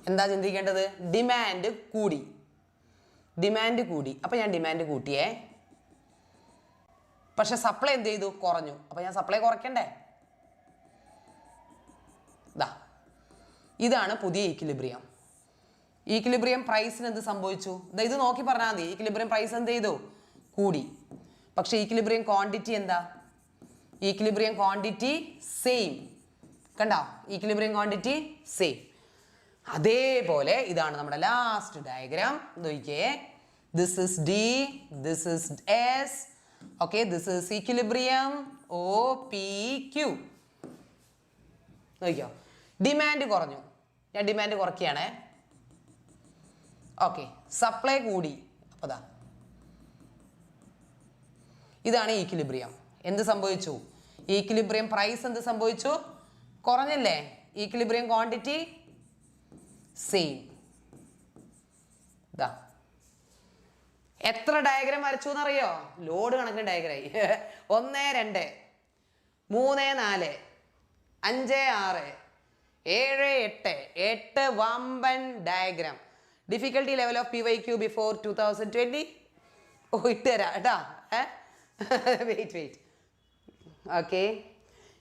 എന്താ ചിന്തിക്കേണ്ടത്? ഡിമാൻഡ് കൂടി. അപ്പം ഞാൻ ഡിമാൻഡ് കൂട്ടിയേ. പക്ഷെ സപ്ലൈ എന്ത് ചെയ്തു? കുറഞ്ഞു. അപ്പം ഞാൻ സപ്ലൈ കുറയ്ക്കണ്ടേ? ഇതാണ് പുതിയ ഈക്വിലിബ്രിയം. ഈക്വിലിബ്രിയം പ്രൈസിന് എന്ത് സംഭവിച്ചു? ഇത് നോക്കി പറഞ്ഞാൽ മതി. ഈക്വിലിബ്രിയം പ്രൈസ് എന്ത് ചെയ്തു? കൂടി. പക്ഷെ ഈക്വിലിബ്രിയം ക്വാണ്ടിറ്റി എന്താ? Equilibrium quantity same. കണ്ടോ? Equilibrium quantity same. അതേപോലെ ഇതാണ് നമ്മുടെ ലാസ്റ്റ് ഡയഗ്രാം. നോക്കിയേ, this is D, this is S, okay, this is equilibrium O P Q. നോക്കിയോ, ഡിമാൻഡ് കുറഞ്ഞു. ഞാൻ ഡിമാൻഡ് കുറയ്ക്കുകയാണേ. ഓക്കെ, സപ്ലൈ കൂടി. അപ്പോൾ ഇതാണ് ഈക്വിലിബ്രിയം. എന്ത് സംഭവിച്ചു? ഈക്വിലിബ്രിയം പ്രൈസ് എന്ത് സംഭവിച്ചു? കുറഞ്ഞല്ലേ? Equilibrium quantity same. ഇതാ എത്ര ഡയഗ്രാം വരച്ചു എന്നറിയോ? ലോഡ് കണക്കിന് ഡയഗ്രായി. 1, 2, 3, 4, 5, 6, 7, 8 വമ്പൻ diagram. Difficulty level of PYQ before 2020. ഓ, ഇട്ടുതരാം കേട്ടാ. വെയിറ്റ്. ഓക്കെ,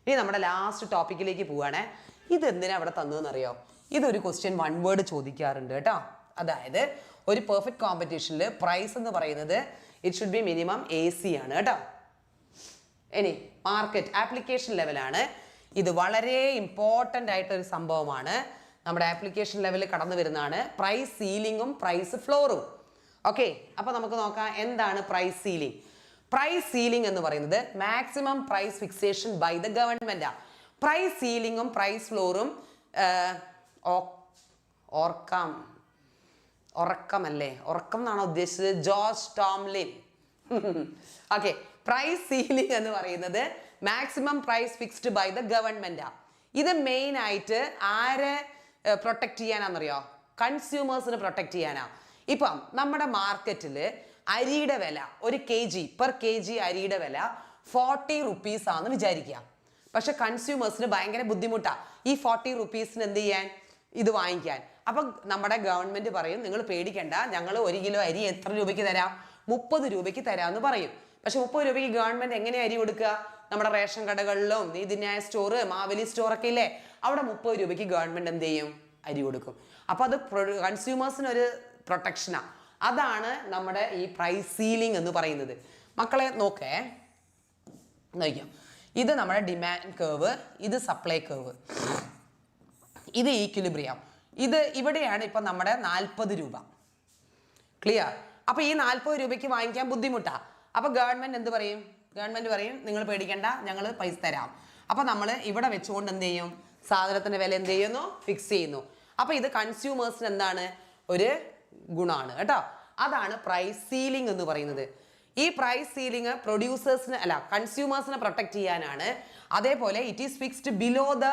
ഇനി നമ്മുടെ ലാസ്റ്റ് ടോപ്പിക്കിലേക്ക് പോവുകയാണേ. ഇതെന്തിനാ അവിടെ തന്നതെന്നറിയോ? ഇതൊരു ക്വസ്റ്റ്യൻ 1 വേർഡ് ചോദിക്കാറുണ്ട് കേട്ടോ. അതായത് ഒരു പെർഫെക്റ്റ് കോമ്പറ്റീഷനിൽ പ്രൈസ് എന്ന് പറയുന്നത് it should be minimum AC ആണ് കേട്ടോ. ഇനി മാർക്കറ്റ് ആപ്ലിക്കേഷൻ ലെവലാണ്. ഇത് വളരെ ഇമ്പോർട്ടൻ്റ് ആയിട്ടൊരു സംഭവമാണ്. നമ്മുടെ ആപ്ലിക്കേഷൻ ലെവലിൽ കടന്നു വരുന്നതാണ് പ്രൈസ് സീലിങ്ങും പ്രൈസ് ഫ്ലോറും. ഓക്കെ, അപ്പോൾ നമുക്ക് നോക്കാം എന്താണ് പ്രൈസ് സീലിംഗ്. പ്രൈസ് സീലിംഗ് എന്ന് പറയുന്നത് maximum price fixation by the government. Price സീലിംഗും പ്രൈസ് ഫ്ലോറും ഉറക്കമല്ലേ, ഉറക്കം എന്നാണോ ഉദ്ദേശിച്ചത്? George Tomlin. Okay, price ceiling എന്ന് പറയുന്നത് maximum price fixed by the government. ഇത് മെയിൻ ആയിട്ട് ആരെ പ്രൊട്ടക്ട് ചെയ്യാനാണെന്നറിയോ? കൺസ്യൂമേഴ്സിന് പ്രൊട്ടക്ട് ചെയ്യാനാ. ഇപ്പം നമ്മുടെ മാർക്കറ്റിൽ അരിയുടെ വില ഒരു പെർ കെ ജി അരിയുടെ വില 40 റുപ്പീസ് ആണെന്ന് വിചാരിക്കുക. പക്ഷെ കൺസ്യൂമേഴ്സിന് ഭയങ്കര ബുദ്ധിമുട്ടാണ് ഈ 40 റുപ്പീസിന് എന്ത് ചെയ്യാൻ, ഇത് വാങ്ങിക്കാൻ. അപ്പം നമ്മുടെ ഗവൺമെന്റ് പറയും, നിങ്ങൾ പേടിക്കണ്ട, ഞങ്ങൾ 1 കിലോ അരി എത്ര രൂപയ്ക്ക് തരാം? 30 രൂപയ്ക്ക് തരാമെന്ന് പറയും. പക്ഷെ 30 രൂപയ്ക്ക് ഗവൺമെന്റ് എങ്ങനെ അരി കൊടുക്കുക? നമ്മുടെ റേഷൻ കടകളിലും നീതിന്യായ സ്റ്റോറ്, മാവേലി സ്റ്റോറൊക്കെ ഇല്ലേ, അവിടെ 30 രൂപയ്ക്ക് ഗവൺമെന്റ് എന്ത് ചെയ്യും? അരി കൊടുക്കും. അപ്പൊ അത് കൺസ്യൂമേഴ്സിന് ഒരു പ്രൊട്ടക്ഷനാണ്. അതാണ് നമ്മുടെ ഈ പ്രൈസ് സീലിംഗ് എന്ന് പറയുന്നത്. മക്കളെ നോക്കാം. ഇത് നമ്മുടെ ഡിമാൻഡ് കർവ്, ഇത് സപ്ലൈ കർവ്, ഇത് ഈക്വിലിബ്രിയം. ഇത് ഇവിടെയാണ് ഇപ്പൊ നമ്മുടെ 40 രൂപ. ക്ലിയർ? അപ്പൊ ഈ 40 രൂപയ്ക്ക് വാങ്ങിക്കാൻ ബുദ്ധിമുട്ടാ. അപ്പൊ ഗവൺമെന്റ് എന്ത് പറയും? ഗവൺമെന്റ് പറയും, നിങ്ങൾ പേടിക്കണ്ട, ഞങ്ങൾ പൈസ തരാം. അപ്പൊ നമ്മൾ ഇവിടെ വെച്ചുകൊണ്ട് എന്ത് ചെയ്യും? സാധനത്തിന്റെ വില എന്ത് ചെയ്യുന്നു? ഫിക്സ് ചെയ്യുന്നു. അപ്പൊ ഇത് കൺസ്യൂമേഴ്സിന് എന്താണ്? ഒരു ഗുണമാണ് കേട്ടോ. അതാണ് പ്രൈസ് സീലിംഗ് എന്ന് പറയുന്നത്. ഈ പ്രൈസ് സീലിംഗ് പ്രൊഡ്യൂസേഴ്സിന് അല്ല, കൺസ്യൂമേഴ്സിനെ പ്രൊട്ടക്ട് ചെയ്യാനാണ്. അതേപോലെ it is fixed below the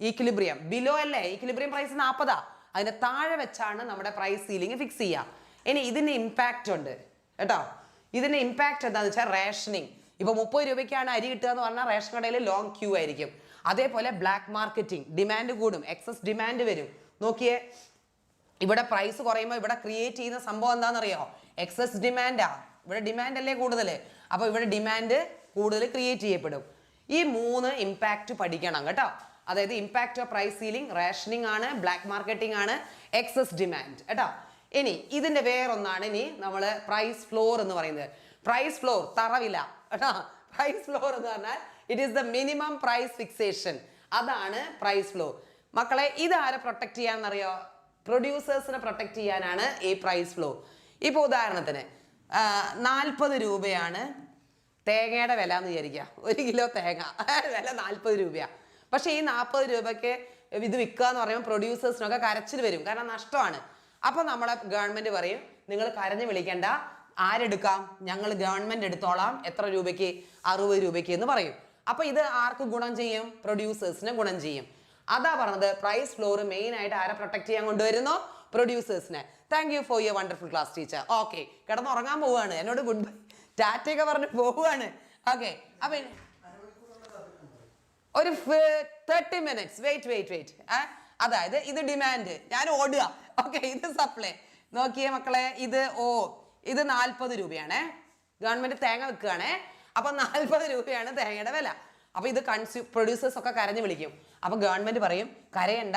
equilibrium. Below അല്ലേ, ഈക്വിലിബ്രിയം പ്രൈസ് 40, അതിന്റെ താഴെ വെച്ചാണ് നമ്മുടെ പ്രൈസ് സീലിംഗ് ഫിക്സ് ചെയ്യുക. ഇനി ഇതിന് ഇമ്പാക്റ്റ് ഉണ്ട് കേട്ടോ. ഇതിന്റെ ഇമ്പാക്റ്റ് എന്താണെന്ന് വെച്ചാൽ റേഷനിങ്. ഇപ്പൊ 30 രൂപയ്ക്കാണ് അരി കിട്ടുക എന്ന് പറഞ്ഞാൽ റേഷൻ കടയിൽ ലോങ് ക്യൂ ആയിരിക്കും. അതേപോലെ ബ്ലാക്ക് മാർക്കറ്റിംഗ്, ഡിമാൻഡ് കൂടും, എക്സസ് ഡിമാൻഡ് വരും. നോക്കിയേ, ഇവിടെ പ്രൈസ് കുറയുമ്പോൾ ഇവിടെ ക്രിയേറ്റ് ചെയ്യുന്ന സംഭവം എന്താണെന്നറിയോ? എക്സസ് ഡിമാൻഡാ. ഇവിടെ ഡിമാൻഡ് അല്ലേ കൂടുതൽ, അപ്പൊ ഇവിടെ ഡിമാൻഡ് കൂടുതൽ ക്രിയേറ്റ് ചെയ്യപ്പെടും. ഈ 3 ഇമ്പാക്റ്റ് പഠിക്കണം കേട്ടോ. അതായത് impact of price ceiling, rationing ആണ്, ബ്ലാക്ക് മാർക്കറ്റിംഗ് ആണ്, എക്സസ് ഡിമാൻഡ് കേട്ടോ. ഇനി ഇതിന്റെ വേറൊന്നാണ് ഇനി നമ്മൾ പ്രൈസ് ഫ്ലോർ എന്ന് പറയുന്നത്. പ്രൈസ് ഫ്ലോർ തറവില കേട്ടോ. പ്രൈസ് ഫ്ലോർ എന്ന് പറഞ്ഞാൽ it is the minimum price fixation. അതാണ് പ്രൈസ് ഫ്ലോർ. മക്കളെ, ഇത് ആരെ പ്രൊട്ടക്ട് ചെയ്യാന്നറിയോ? പ്രൊഡ്യൂസേഴ്സിനെ പ്രൊട്ടക്ട് ചെയ്യാനാണ് ഈ പ്രൈസ് ഫ്ലോ. ഇപ്പോൾ ഉദാഹരണത്തിന് 40 രൂപയാണ് തേങ്ങയുടെ വില എന്ന് വിചാരിക്കുക. 1 കിലോ തേങ്ങ വില 40 രൂപയാണ്. പക്ഷെ ഈ 40 രൂപയ്ക്ക് ഇത് വിൽക്കുക എന്ന് പറയുമ്പോൾ പ്രൊഡ്യൂസേഴ്സിനൊക്കെ കരച്ചിൽ വരും, കാരണം നഷ്ടമാണ്. അപ്പൊ നമ്മളെ ഗവൺമെന്റ് പറയും, നിങ്ങൾ കരഞ്ഞു വിളിക്കേണ്ട, ആരെടുക്കാം? ഞങ്ങൾ ഗവൺമെന്റ് എടുത്തോളാം. എത്ര രൂപയ്ക്ക്? 60 രൂപയ്ക്ക് എന്ന് പറയും. അപ്പൊ ഇത് ആർക്ക് ഗുണം ചെയ്യും? പ്രൊഡ്യൂസേഴ്സിന് ഗുണം ചെയ്യും. അതാ പറഞ്ഞത് പ്രൈസ് ഫ്ലോർ മെയിൻ ആയിട്ട് ആരെ പ്രൊട്ടക്ട് ചെയ്യാൻ കൊണ്ടുവരുന്നു? പ്രൊഡ്യൂസേഴ്സിനെ. Thank you for your wonderful class teacher. Okay, കിടന്നുറങ്ങാൻ പോവുകയാണ്, എന്നോട് ഗുഡ് ബൈ ടാറ്റയൊക്കെ പറഞ്ഞ് പോവുകയാണ്. ഓക്കെ, അപ്പൊ ഒരു 30 മിനിറ്റ്സ് വെയിറ്റ്. അതായത് ഇത് ഡിമാൻഡ്, ഞാൻ ഓടുക. ഓക്കെ, ഇത് സപ്ലൈ. നോക്കിയേ മക്കളെ, ഇത് ഇത് 40 രൂപയാണേ. ഗവൺമെന്റ് തേങ്ങ വെക്കുകയാണേ. അപ്പൊ 40 രൂപയാണ് തേങ്ങയുടെ വില. അപ്പൊ ഇത് പ്രൊഡ്യൂസേഴ്സ് ഒക്കെ കരഞ്ഞു വിളിക്കും. അപ്പൊ ഗവൺമെന്റ് പറയും, കരയണ്ട,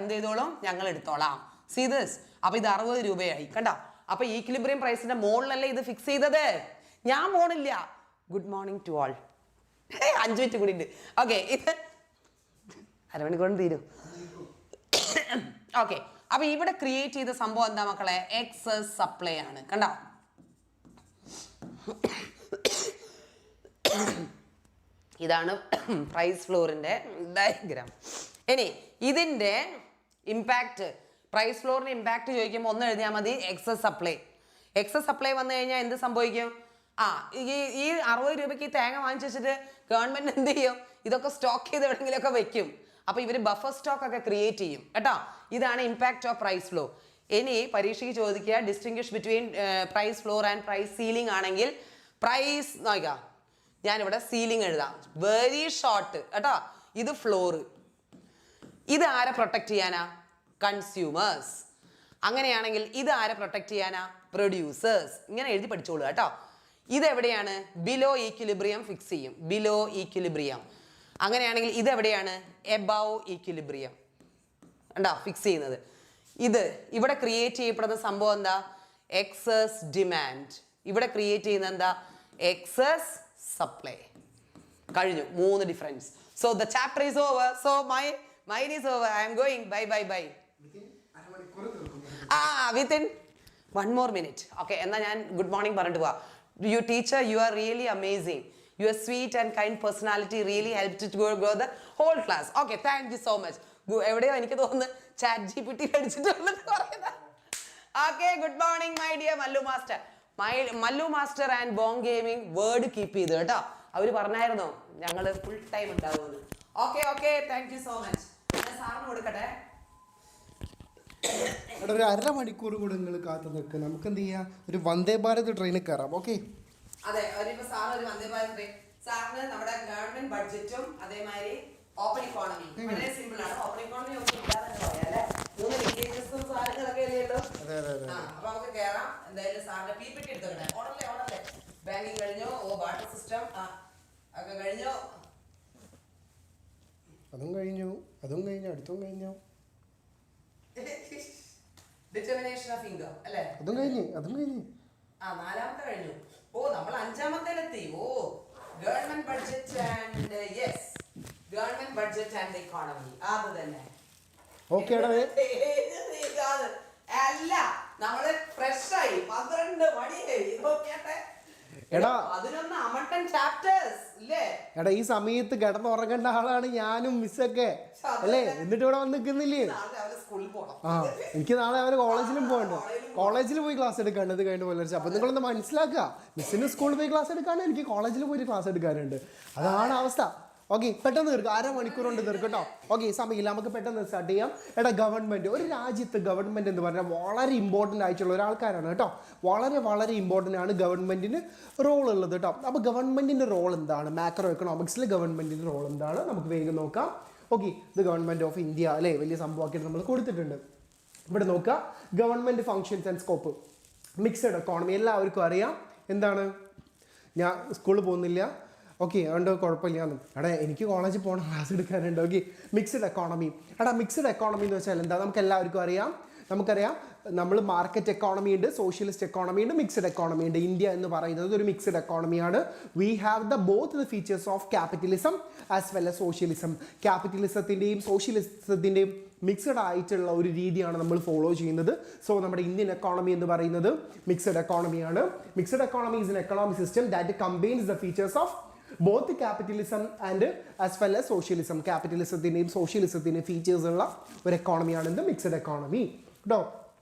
എന്ത് ചെയ്തോളും, ഞങ്ങൾ എടുത്തോളാം. See this? അപ്പൊ ഇത് 60 രൂപയായി കണ്ടോ. അപ്പൊ ഈക്വിലിബ്രിയം പ്രൈസിന്റെ മുകളിലല്ലേ ഇത് ഫിക്സ് ചെയ്തത്. ഞാൻ പോണില്ല. Good morning to all. 5 minute കൂടി ഉണ്ട്. ഓക്കെ, ഇത് അരമണിക്കൂറിന് തീരും. ഓക്കെ, അപ്പൊ ഇവിടെ ക്രിയേറ്റ് ചെയ്ത സംഭവം എന്താ മക്കളെ? എക്സസ് സപ്ലൈ ആണ്. കണ്ടോ, ഇതാണ് പ്രൈസ് ഫ്ലോറിന്റെ ഡയഗ്രാം. ഇനി ഇതിന്റെ ഇമ്പാക്ട്, പ്രൈസ് ഫ്ലോറിന്റെ ഇമ്പാക്ട് ചോദിക്കുമ്പോൾ ഒന്ന് എഴുതിയാൽ മതി, എക്സസ് സപ്ലൈ. എക്സസ് സപ്ലൈ വന്നു കഴിഞ്ഞാൽ എന്ത് സംഭവിക്കും? ഈ 60 രൂപയ്ക്ക് തേങ്ങ വാങ്ങിച്ചു വെച്ചിട്ട് ഗവൺമെന്റ് എന്ത് ചെയ്യും? ഇതൊക്കെ സ്റ്റോക്ക് ചെയ്ത് എവിടെയെങ്കിലുമൊക്കെ വെക്കും. അപ്പൊ ഇവര് ബഫർ സ്റ്റോക്ക് ഒക്കെ ക്രിയേറ്റ് ചെയ്യും കേട്ടോ. ഇതാണ് ഇമ്പാക്ട് ഓഫ് പ്രൈസ് ഫ്ലോ. ഇനി പരീക്ഷയ്ക്ക് ചോദിക്കുക, distinguish between price floor and price ceiling ആണെങ്കിൽ, പ്രൈസ് നോക്കാം, ഞാനിവിടെ സീലിംഗ് എഴുതാം, വെരി ഷോർട്ട് കേട്ടോ. ഇത് ഫ്ലോറ്. ഇത് ആരെ പ്രൊട്ടക്ട് ചെയ്യാനാ? കൺസ്യൂമേഴ്സ്. അങ്ങനെയാണെങ്കിൽ ഇത് ആരെ പ്രൊട്ടക്ട് ചെയ്യാനാ? പ്രൊഡ്യൂസേഴ്സ്. ഇങ്ങനെ എഴുതി പഠിച്ചോളൂ കേട്ടോ. ഇതെവിടെയാണ്? ബിലോ ഈക്വിലിബ്രിയം ഫിക്സ് ചെയ്യും, ബിലോ ഈക്വിലിബ്രിയം. അങ്ങനെയാണെങ്കിൽ ഇതെവിടെയാണ്? എബവ് ഈക്വിലിബ്രിയം കണ്ടോ ഫിക്സ് ചെയ്യുന്നത്. ഇത് ഇവിടെ ക്രിയേറ്റ് ചെയ്യപ്പെടുന്ന സംഭവം എന്താ? Excess demand. ഇവിടെ ക്രിയേറ്റ് ചെയ്യുന്ന എന്താ? Excess supply. കഴിഞ്ഞു, 3 difference. So the chapter is over. So mine is over. I am going. Bye. Within 1 more minute. Okay, എന്നാ ഞാൻ ഗുഡ് മോർണിംഗ് പറഞ്ഞിട്ട് പോവാ. You teacher, you are really amazing. Your sweet and kind personality really helped to grow the whole class. Okay, thank you so much. എവിടെയോ എനിക്ക് തോന്നുന്നു ChatGPT അടിച്ചിട്ടുള്ളത് പറയുന്നത്. Okay, good morning my dear Mallu master. Mallu master and Bong Gaming word keep ചെയ്തു കേട്ടോ. അവര് പറഞ്ഞായിരുന്നോ ഞങ്ങള് ഫുൾ ടൈം ഉണ്ടാവുമെന്ന്. Okay, thank you so much. ഞാൻ സാറിന് കൊടുക്കട്ടെ. ഒരു 1/2 മണിക്കൂർ കൂടെ നിങ്ങൾ കാത്തു നിൽക്കുക. നമുക്ക് എന്ത് ചെയ്യാം, ഒരു വന്ദേ ഭാരത് ട്രെയിനിൽ കയറാം. ഓക്കെ, അതെ, സാർ ഒരു വന്ദേ ഭാരത് ട്രെയിൻ. സാറിന് നമ്മുടെ ഗവൺമെന്റ് ബഡ്ജറ്റും അതേമാതിരി ഓപ്പൺ ഇക്കോണമി വളരെ സിമ്പിൾ ആണ്. ഓപ്പൺ ഇക്കോണമി ഒന്നും ഇല്ലാതെ പറയാല്ലേ, 3 ലിങ്കേജസും സാധനങ്ങളൊക്കെ അല്ലല്ലോ. അപ്പൊ നമുക്ക് കയറാം. എന്തായാലും സാറിന്റെ PPT എടുത്തോട്ടെ. ഓടല്ലേ. ബാങ്കിങ് കഴിഞ്ഞോ? ബാർട്ടർ സിസ്റ്റം ഒക്കെ കഴിഞ്ഞോ? അതും കഴിഞ്ഞു, അടുത്തും കഴിഞ്ഞു. ഡിറ്റർമിനേഷൻ ഓഫ് ഇൻകം അല്ലേ? അതും കഴിഞ്ഞു. 4ാമത്തെ കഴിഞ്ഞു. നമ്മൾ 5ാമത്തേലെത്തി. Government budget and government budget and economy. അത് തന്നെ. അല്ല, നമ്മള് ഫ്രഷ് ആയി 12 മണിയായി. എടാ, 11 അമട്ടൻ ചാപ്റ്റേഴ്സ് ഇല്ലേ? എടാ, ഈ സമയത്ത് കിടന്നുറങ്ങേണ്ട ആളാണ് ഞാനും മിസ്സൊക്കെ അല്ലേ? എന്നിട്ട് ഇവിടെ വന്ന് നിൽക്കുന്നില്ലേ? എനിക്ക് നാളെ അവര് കോളേജിലും പോകണ്ടോ? കോളേജിൽ പോയി ക്ലാസ് എടുക്കാണ്ട് കഴിഞ്ഞ പോലെ. അപ്പൊ നിങ്ങളൊന്ന് മനസ്സിലാക്കുക, മിസ്സിന് സ്കൂളിൽ പോയി ക്ലാസ് എടുക്കാണ്ട് എനിക്ക് കോളേജിൽ പോയി ക്ലാസ് എടുക്കാനുണ്ട്. അതാണ് അവസ്ഥ. ഓക്കെ, പെട്ടെന്ന് തീർക്കും. 1/2 മണിക്കൂർ കൊണ്ട് തീർക്കും കേട്ടോ. ഓക്കെ, സമയമില്ല, നമുക്ക് പെട്ടെന്ന് സ്റ്റാർട്ട് ചെയ്യാം. എടാ, ഗവൺമെന്റ്, ഒരു രാജ്യത്ത് ഗവൺമെന്റ് എന്ന് പറഞ്ഞാൽ വളരെ ഇമ്പോർട്ടൻ്റ് ആയിട്ടുള്ള ഒരാൾക്കാരാണ് കേട്ടോ. വളരെ ഇമ്പോർട്ടൻ്റ് ആണ് ഗവൺമെന്റിന് റോൾ ഉള്ളത് കേട്ടോ. അപ്പോൾ ഗവൺമെന്റിന്റെ റോൾ എന്താണ്? മാക്രോ എക്കണോമിക്സിൽ ഗവൺമെന്റിന്റെ റോൾ എന്താണ്? നമുക്ക് വേഗം നോക്കാം. ഓക്കെ, ഇത് ഗവൺമെന്റ് ഓഫ് ഇന്ത്യ അല്ലേ, വലിയ സംഭവമാക്കിയിട്ട് നമ്മൾ കൊടുത്തിട്ടുണ്ട്. ഇവിടെ നോക്കുക, government functions and scope. Mixed economy എല്ലാവർക്കും അറിയാം. എന്താണ്? ഞാൻ സ്കൂളിൽ പോകുന്നില്ല, ഓക്കെ, അതുകൊണ്ട് കുഴപ്പമില്ലാന്ന്. എടാ, എനിക്ക് കോളേജിൽ പോകണം, ക്ലാസ് എടുക്കാനുണ്ട്. Okay, mixed economy. എടാ, മിക്സഡ് എക്കോണമി എന്ന് വെച്ചാൽ എന്താ? നമുക്ക് എല്ലാവർക്കും അറിയാം. നമ്മൾ മാർക്കറ്റ് എക്കോണമി ഉണ്ട്, സോഷ്യലിസ്റ്റ് എക്കോണമി ഉണ്ട്, മിക്സഡ് എക്കോണമി ഉണ്ട്. ഇന്ത്യ എന്ന് പറയുന്നത് ഒരു മിക്സഡ് എക്കോണമിയാണ്. We have both the features of capitalism as well as socialism. ക്യാപിറ്റലിസത്തിൻ്റെയും സോഷ്യലിസത്തിൻ്റെയും മിക്സഡ് ആയിട്ടുള്ള ഒരു രീതിയാണ് നമ്മൾ ഫോളോ ചെയ്യുന്നത്. സോ നമ്മുടെ ഇന്ത്യൻ എക്കോണമി എന്ന് പറയുന്നത് മിക്സഡ് എക്കോണമിയാണ്. Mixed economy is an economic system that combines the features of both capitalism and as well as socialism. ക്യാപിറ്റലിസത്തിൻ്റെയും സോഷ്യലിസത്തിൻ്റെയും ഫീച്ചേഴ്സ് ഉള്ള ഒരു എക്കോണമിയാണ് ഇത് മിക്സഡ് എക്കോണമി കേട്ടോ.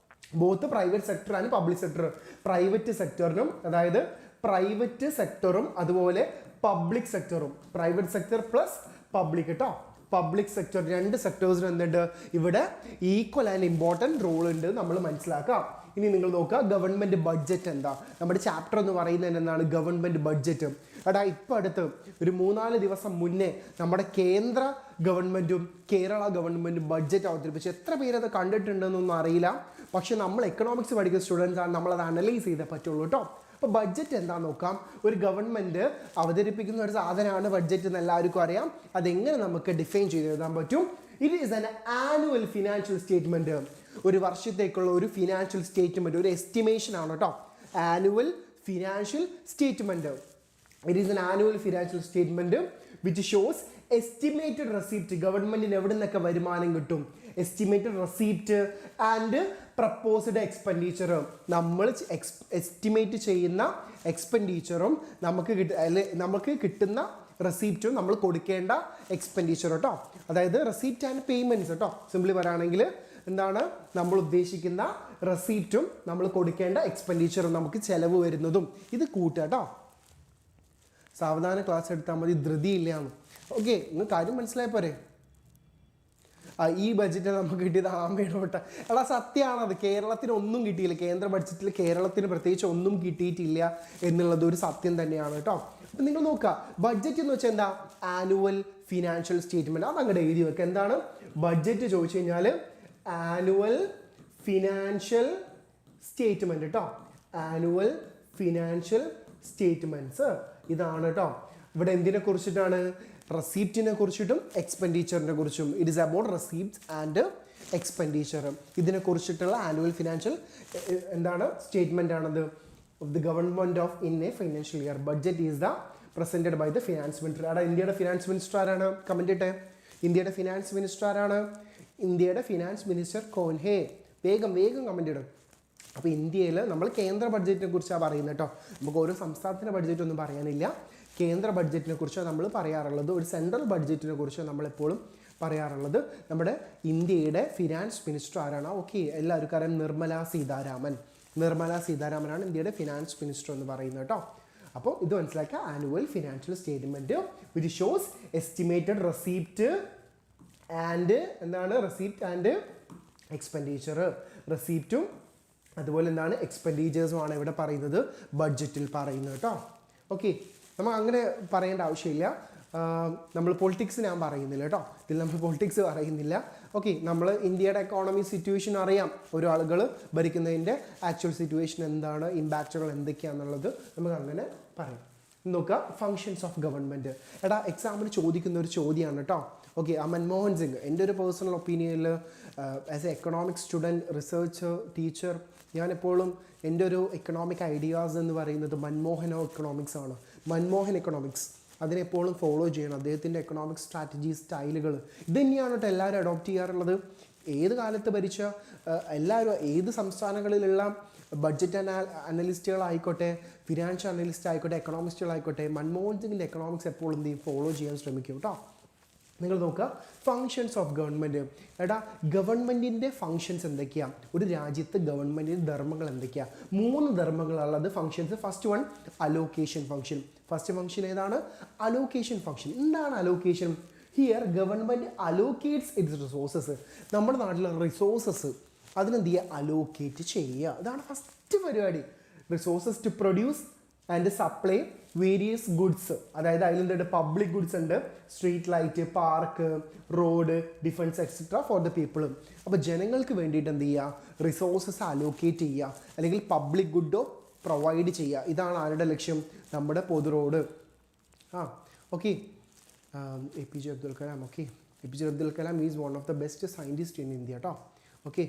Both private sector and public sector. Private സെക്ടറിനും, അതായത് പ്രൈവറ്റ് സെക്ടറും അതുപോലെ പബ്ലിക് സെക്ടറും, പ്രൈവറ്റ് സെക്ടർ പ്ലസ് പബ്ലിക് കേട്ടോ. പബ്ലിക് സെക്ടർ, 2 സെക്ടേഴ്സിനും എന്തുണ്ട്? ഇവിടെ ഈക്വൽ ആൻഡ് ഇമ്പോർട്ടൻറ്റ് റോൾ ഉണ്ട്, നമ്മൾ മനസ്സിലാക്കാം. ഇനി നിങ്ങൾ നോക്കുക, ഗവൺമെൻറ് ബഡ്ജറ്റ് എന്താ? നമ്മുടെ ചാപ്റ്റർ എന്ന് പറയുന്നത് എന്താണ്? Government budget. എടാ, ഇപ്പോൾ അടുത്ത് ഒരു 3-4 ദിവസം മുന്നേ നമ്മുടെ കേന്ദ്ര ഗവൺമെൻറ്റും കേരള ഗവൺമെൻറ്റും ബഡ്ജറ്റ് അവതരിപ്പിച്ചു. എത്ര പേരത് കണ്ടിട്ടുണ്ടെന്നൊന്നും അറിയില്ല, പക്ഷെ നമ്മൾ എക്കണോമിക്സ് പഠിക്കുന്ന സ്റ്റുഡൻസ് ആണ്, നമ്മളത് അനലൈസ് ചെയ്തേ പറ്റുള്ളൂ കേട്ടോ. അപ്പോൾ ബഡ്ജറ്റ് എന്താണെന്ന് നോക്കാം. ഒരു ഗവൺമെൻറ് അവതരിപ്പിക്കുന്ന ഒരു സാധനമാണ് ബഡ്ജറ്റ് എന്ന് എല്ലാവർക്കും അറിയാം. അതെങ്ങനെ നമുക്ക് ഡിഫൈൻ ചെയ്ത് എഴുതാൻ പറ്റും? It is an annual financial statement. ഒരു വർഷത്തേക്കുള്ള ഒരു ഫിനാൻഷ്യൽ സ്റ്റേറ്റ്മെൻറ്റ്, ഒരു എസ്റ്റിമേഷൻ ആണ് കേട്ടോ annual financial statement. It is N annual financial statement which shows estimated receipt, ഗവൺമെൻറ്റിന് എവിടെ നിന്നൊക്കെ വരുമാനം കിട്ടും, estimated receipt and proposed expenditure. നമ്മൾ എസ്റ്റിമേറ്റ് ചെയ്യുന്ന എക്സ്പെൻഡിച്ചറും നമുക്ക് കിട്ടുന്ന റെസീപ്റ്റും നമ്മൾ കൊടുക്കേണ്ട എക്സ്പെൻഡിച്ചർ കേട്ടോ. അതായത് റെസീപ്റ്റ് ആൻഡ് പേയ്മെൻറ്റ്സ് കേട്ടോ. സിംപ്ലി പറയുകയാണെങ്കിൽ എന്താണ് നമ്മൾ ഉദ്ദേശിക്കുന്ന റെസീപ്റ്റും നമ്മൾ കൊടുക്കേണ്ട എക്സ്പെൻഡിച്ചറും നമുക്ക് ചിലവ് വരുന്നതും ഇത് കൂട്ടുക കേട്ടോ. സാവധാനം ക്ലാസ് എടുത്താൽ മതി, ധൃതിയില്ലാന്ന്. ഓക്കെ, നിങ്ങൾ കാര്യം മനസ്സിലായ പോരെ. ഈ ബഡ്ജറ്റ് നമുക്ക് കിട്ടിയത് ആമയുടെ വട്ട. എടാ സത്യമാണത്, കേരളത്തിന് ഒന്നും കിട്ടിയില്ല. കേന്ദ്ര ബഡ്ജറ്റിൽ കേരളത്തിന് പ്രത്യേകിച്ച് ഒന്നും കിട്ടിയിട്ടില്ല എന്നുള്ളത് ഒരു സത്യം തന്നെയാണ് കേട്ടോ. അപ്പം നിങ്ങൾ നോക്കുക, ബഡ്ജറ്റ് എന്ന് വെച്ചാൽ എന്താ, ആനുവൽ ഫിനാൻഷ്യൽ സ്റ്റേറ്റ്മെൻറ്റ്. അത് അങ്ങോട്ട് എഴുതി വെക്കുക. എന്താണ് ബഡ്ജറ്റ് ചോദിച്ചു കഴിഞ്ഞാൽ ആനുവൽ ഫിനാൻഷ്യൽ സ്റ്റേറ്റ്മെൻറ്റ് കേട്ടോ. ആനുവൽ ഫിനാൻഷ്യൽ സ്റ്റേറ്റ്മെൻറ്റ്സ് ഇതാണ് കേട്ടോ. ഇവിടെ എന്തിനെ കുറിച്ചിട്ടാണ്, റെസീപ്റ്റിനെ കുറിച്ചിട്ടും എക്സ്പെൻഡിച്ചറിനെ കുറിച്ചും. It is about receipts and expenditure. ഇതിനെ കുറിച്ചിട്ടുള്ള ആനുവൽ ഫിനാൻഷ്യൽ എന്താണ് സ്റ്റേറ്റ്മെൻ്റ് ആണത് of the government of in a financial year. Budget is the presented by the finance minister. അവിടെ ഇന്ത്യയുടെ ഫിനാൻസ് മിനിസ്റ്റർ ആരാണ്, കമൻറ്റ് ഇട്ടെ. ഇന്ത്യയുടെ ഫിനാൻസ് മിനിസ്റ്റർ ആരാണ്, ഇന്ത്യയുടെ ഫിനാൻസ് മിനിസ്റ്റർ കോൻഹേ. വേഗം കമൻറ്റ് ഇടും. അപ്പോൾ ഇന്ത്യയിൽ നമ്മൾ കേന്ദ്ര ബഡ്ജറ്റിനെ കുറിച്ചാണ് പറയുന്നത് കേട്ടോ. നമുക്ക് ഓരോ സംസ്ഥാനത്തിൻ്റെ ബഡ്ജറ്റ് ഒന്നും പറയാനില്ല. കേന്ദ്ര ബഡ്ജറ്റിനെ കുറിച്ചാണ് നമ്മൾ പറയാറുള്ളത്. ഒരു സെൻട്രൽ ബഡ്ജറ്റിനെ കുറിച്ച് നമ്മളെപ്പോഴും പറയാറുള്ളത്. നമ്മുടെ ഇന്ത്യയുടെ ഫിനാൻസ് മിനിസ്റ്റർ ആരാണ്, ഓക്കെ എല്ലാവർക്കും അറിയാം, നിർമ്മല സീതാരാമനാണ് ഇന്ത്യയുടെ ഫിനാൻസ് മിനിസ്റ്റർ എന്ന് പറയുന്നത് കേട്ടോ. അപ്പോൾ ഇത് മനസ്സിലാക്കുക, annual financial statement which shows estimated receipt and എന്താണ് റെസീപ്റ്റ് ആൻഡ് എക്സ്പെൻഡിച്ചർ. റെസീപ്റ്റും അതുപോലെ എന്താണ് എക്സ്പെൻഡിച്ചേഴ്സുമാണ് ഇവിടെ പറയുന്നത്, ബഡ്ജറ്റിൽ പറയുന്നത് കേട്ടോ. ഓക്കെ, നമ്മൾ അങ്ങനെ പറയേണ്ട ആവശ്യമില്ല. നമ്മൾ പൊളിറ്റിക്സ് ഞാൻ പറയുന്നില്ല കേട്ടോ, ഇതിൽ നമ്മൾ പൊളിറ്റിക്സ് പറയുന്നില്ല. ഓക്കെ, നമ്മൾ ഇന്ത്യയുടെ എക്കോണമി സിറ്റുവേഷൻ അറിയാം, ഓരോ ആളുകൾ ഭരിക്കുന്നതിൻ്റെ ആക്ച്വൽ സിറ്റുവേഷൻ എന്താണ്, ഇമ്പാക്റ്റുകൾ എന്തൊക്കെയാണെന്നുള്ളത് നമുക്ക് അങ്ങനെ പറയാം. നോക്കുക, ഫങ്ഷൻസ് ഓഫ് ഗവൺമെൻറ്. എടാ എക്സാമിന് ചോദിക്കുന്ന ഒരു ചോദ്യമാണ് കേട്ടോ. ഓക്കെ, മൻമോഹൻ സിംഗ്, എൻ്റെ ഒരു പേഴ്സണൽ ഒപ്പീനിയനിൽ as a economics student, researcher, teacher, ഞാനെപ്പോഴും എൻ്റെ ഒരു എക്കണോമിക് ഐഡിയാസ് എന്ന് പറയുന്നത് മൻമോഹൻ എക്കണോമിക്സ്. അതിനെപ്പോഴും ഫോളോ ചെയ്യണം. അദ്ദേഹത്തിൻ്റെ എക്കണോമിക് സ്ട്രാറ്റജി, സ്റ്റൈലുകൾ ഇത് തന്നെയാണ് കേട്ടോ എല്ലാവരും അഡോപ്റ്റ് ചെയ്യാറുള്ളത്. ഏത് കാലത്ത് ഭരിച്ച എല്ലാവരും, ഏത് സംസ്ഥാനങ്ങളിലുള്ള ബഡ്ജറ്റ് അനലിസ്റ്റുകളായിക്കോട്ടെ, ഫിനാൻഷ്യൽ അനലിസ്റ്റ് ആയിക്കോട്ടെ, എക്കണോമിസ്റ്റുകളായിക്കോട്ടെ, മൻമോഹൻ സിംഗിൻ്റെ എക്കണോമിക്സ് എപ്പോഴും എന്ത് ചെയ്യും, ഫോളോ ചെയ്യാൻ ശ്രമിക്കും കേട്ടോ. നിങ്ങൾ നോക്കുക, ഫങ്ഷൻസ് ഓഫ് ഗവൺമെൻറ്. എടാ ഗവൺമെൻറ്റിൻ്റെ ഫങ്ഷൻസ് എന്തൊക്കെയാണ്, ഒരു രാജ്യത്ത് ഗവൺമെൻറ്റിൻ്റെ ധർമ്മങ്ങൾ എന്തൊക്കെയാണ്? 3 ധർമ്മങ്ങളുള്ളത് functions. First one allocation function. First function ഏതാണ്, അലോക്കേഷൻ ഫങ്ഷൻ. എന്താണ് allocation? Here government allocates its resources. നമ്മുടെ നാട്ടിലെ റിസോഴ്സസ് അതിനെന്ത് ചെയ്യുക, അലോക്കേറ്റ് ചെയ്യുക. ഇതാണ് ഫസ്റ്റ് പരിപാടി. Resources to produce and supply various goods. അതായത് അതിലെന്തുണ്ട്, പബ്ലിക് ഗുഡ്സ് ഉണ്ട്, street light, park, road, defence etcetera for the people. അപ്പോൾ ജനങ്ങൾക്ക് വേണ്ടിയിട്ട് എന്ത് ചെയ്യുക, റിസോഴ്സസ് അലോക്കേറ്റ് ചെയ്യുക, അല്ലെങ്കിൽ പബ്ലിക് ഗുഡോ പ്രൊവൈഡ് ചെയ്യുക. ഇതാണ് ആരുടെ ലക്ഷ്യം, നമ്മുടെ പൊതു road. Okay, APJ Abdul Kalam. Okay, APJ Abdul Kalam is one of the best scientist in India കേട്ടോ. ഓക്കെ,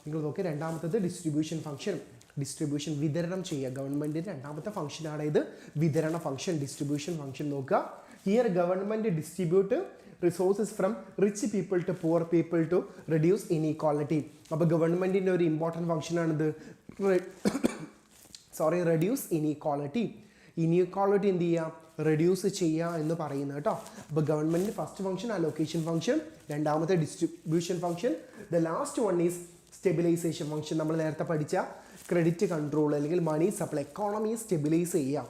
നിങ്ങൾ നോക്കിയാൽ രണ്ടാമത്തത് ഡിസ്ട്രിബ്യൂഷൻ ഫംഗ്ഷൻ. ഡിസ്ട്രിബ്യൂഷൻ, വിതരണം ചെയ്യുക. ഗവൺമെൻറ്റിൻ്റെ രണ്ടാമത്തെ ഫംഗ്ഷനാണ് ഇത്, വിതരണ ഫംഗ്ഷൻ, ഡിസ്ട്രിബ്യൂഷൻ ഫംഗ്ഷൻ. നോക്കുക, here government distribute resources from rich people to poor people to reduce inequality. അപ്പോൾ ഗവൺമെൻറ്റിൻ്റെ ഒരു ഇമ്പോർട്ടൻറ്റ് ഫംഗ്ഷനാണിത്, റെഡ്യൂസ് ഇനീക്വാളിറ്റി. ഇനീക്വാളിറ്റി എന്ത് ചെയ്യുക, റെഡ്യൂസ് ചെയ്യുക എന്ന് പറയുന്നത് കേട്ടോ. അപ്പോൾ ഗവൺമെൻറ്റിൻ്റെ ഫസ്റ്റ് ഫംഗ്ഷൻ അലോക്കേഷൻ ഫംഗ്ഷൻ, രണ്ടാമത്തെ distribution function, the last one is stabilisation function. നമ്മൾ നേരത്തെ പഠിച്ച ക്രെഡിറ്റ് കൺട്രോൾ അല്ലെങ്കിൽ മണി സപ്ലൈ, എക്കോണമിയെ സ്റ്റെബിലൈസ് ചെയ്യുക.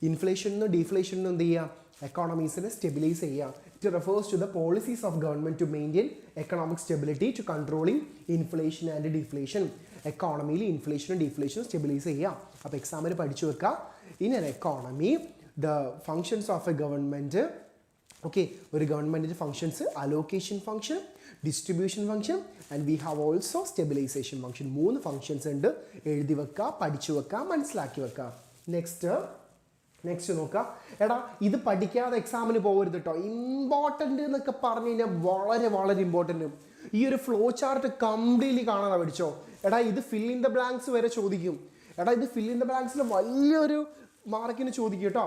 ഇൻഫ്ലേഷനും ഡീഫ്ലേഷനും എന്ത് ചെയ്യുക, എക്കോണമീസിനെ സ്റ്റെബിലൈസ് ചെയ്യുക. It refers to the policies of government to maintain economic stability to controlling inflation and deflation. എക്കോണമിയിൽ ഇൻഫ്ലേഷനും ഡിഫ്ലേഷനും സ്റ്റെബിലൈസ് ചെയ്യുക. അപ്പോൾ എക്സാമിന് പഠിച്ചു വെക്കുക. In an economy the functions of a government. Okay, ഒരു ഗവൺമെൻറ്റിൻ്റെ functions allocation function, distribution function and we have also stabilisation function. 3 functions ഉണ്ട്, എഴുതി വെക്കുക, പഠിച്ചു വെക്കുക, മനസ്സിലാക്കി വെക്കുക. നെക്സ്റ്റ് നെക്സ്റ്റ് നോക്കാം. എടാ ഇത് പഠിക്കാതെ എക്സാമിന് പോകരുത് കേട്ടോ. ഇമ്പോർട്ടൻ്റ് എന്നൊക്കെ പറഞ്ഞു കഴിഞ്ഞാൽ വളരെ വളരെ ഇമ്പോർട്ടൻറ്റ്. ഈ ഒരു ഫ്ലോ ചാർട്ട് കംപ്ലീറ്റ്ലി കാണാതെ പഠിച്ചോ. എടാ ഇത് ഫിൽ ഇൻ ദ ബ്ലാങ്ക്സ് വരെ ചോദിക്കും. എടാ ഇത് ഫിൽ ഇൻ ദ ബ്ലാങ്ക്സിൽ വലിയൊരു മാർക്കിന് ചോദിക്കും കേട്ടോ.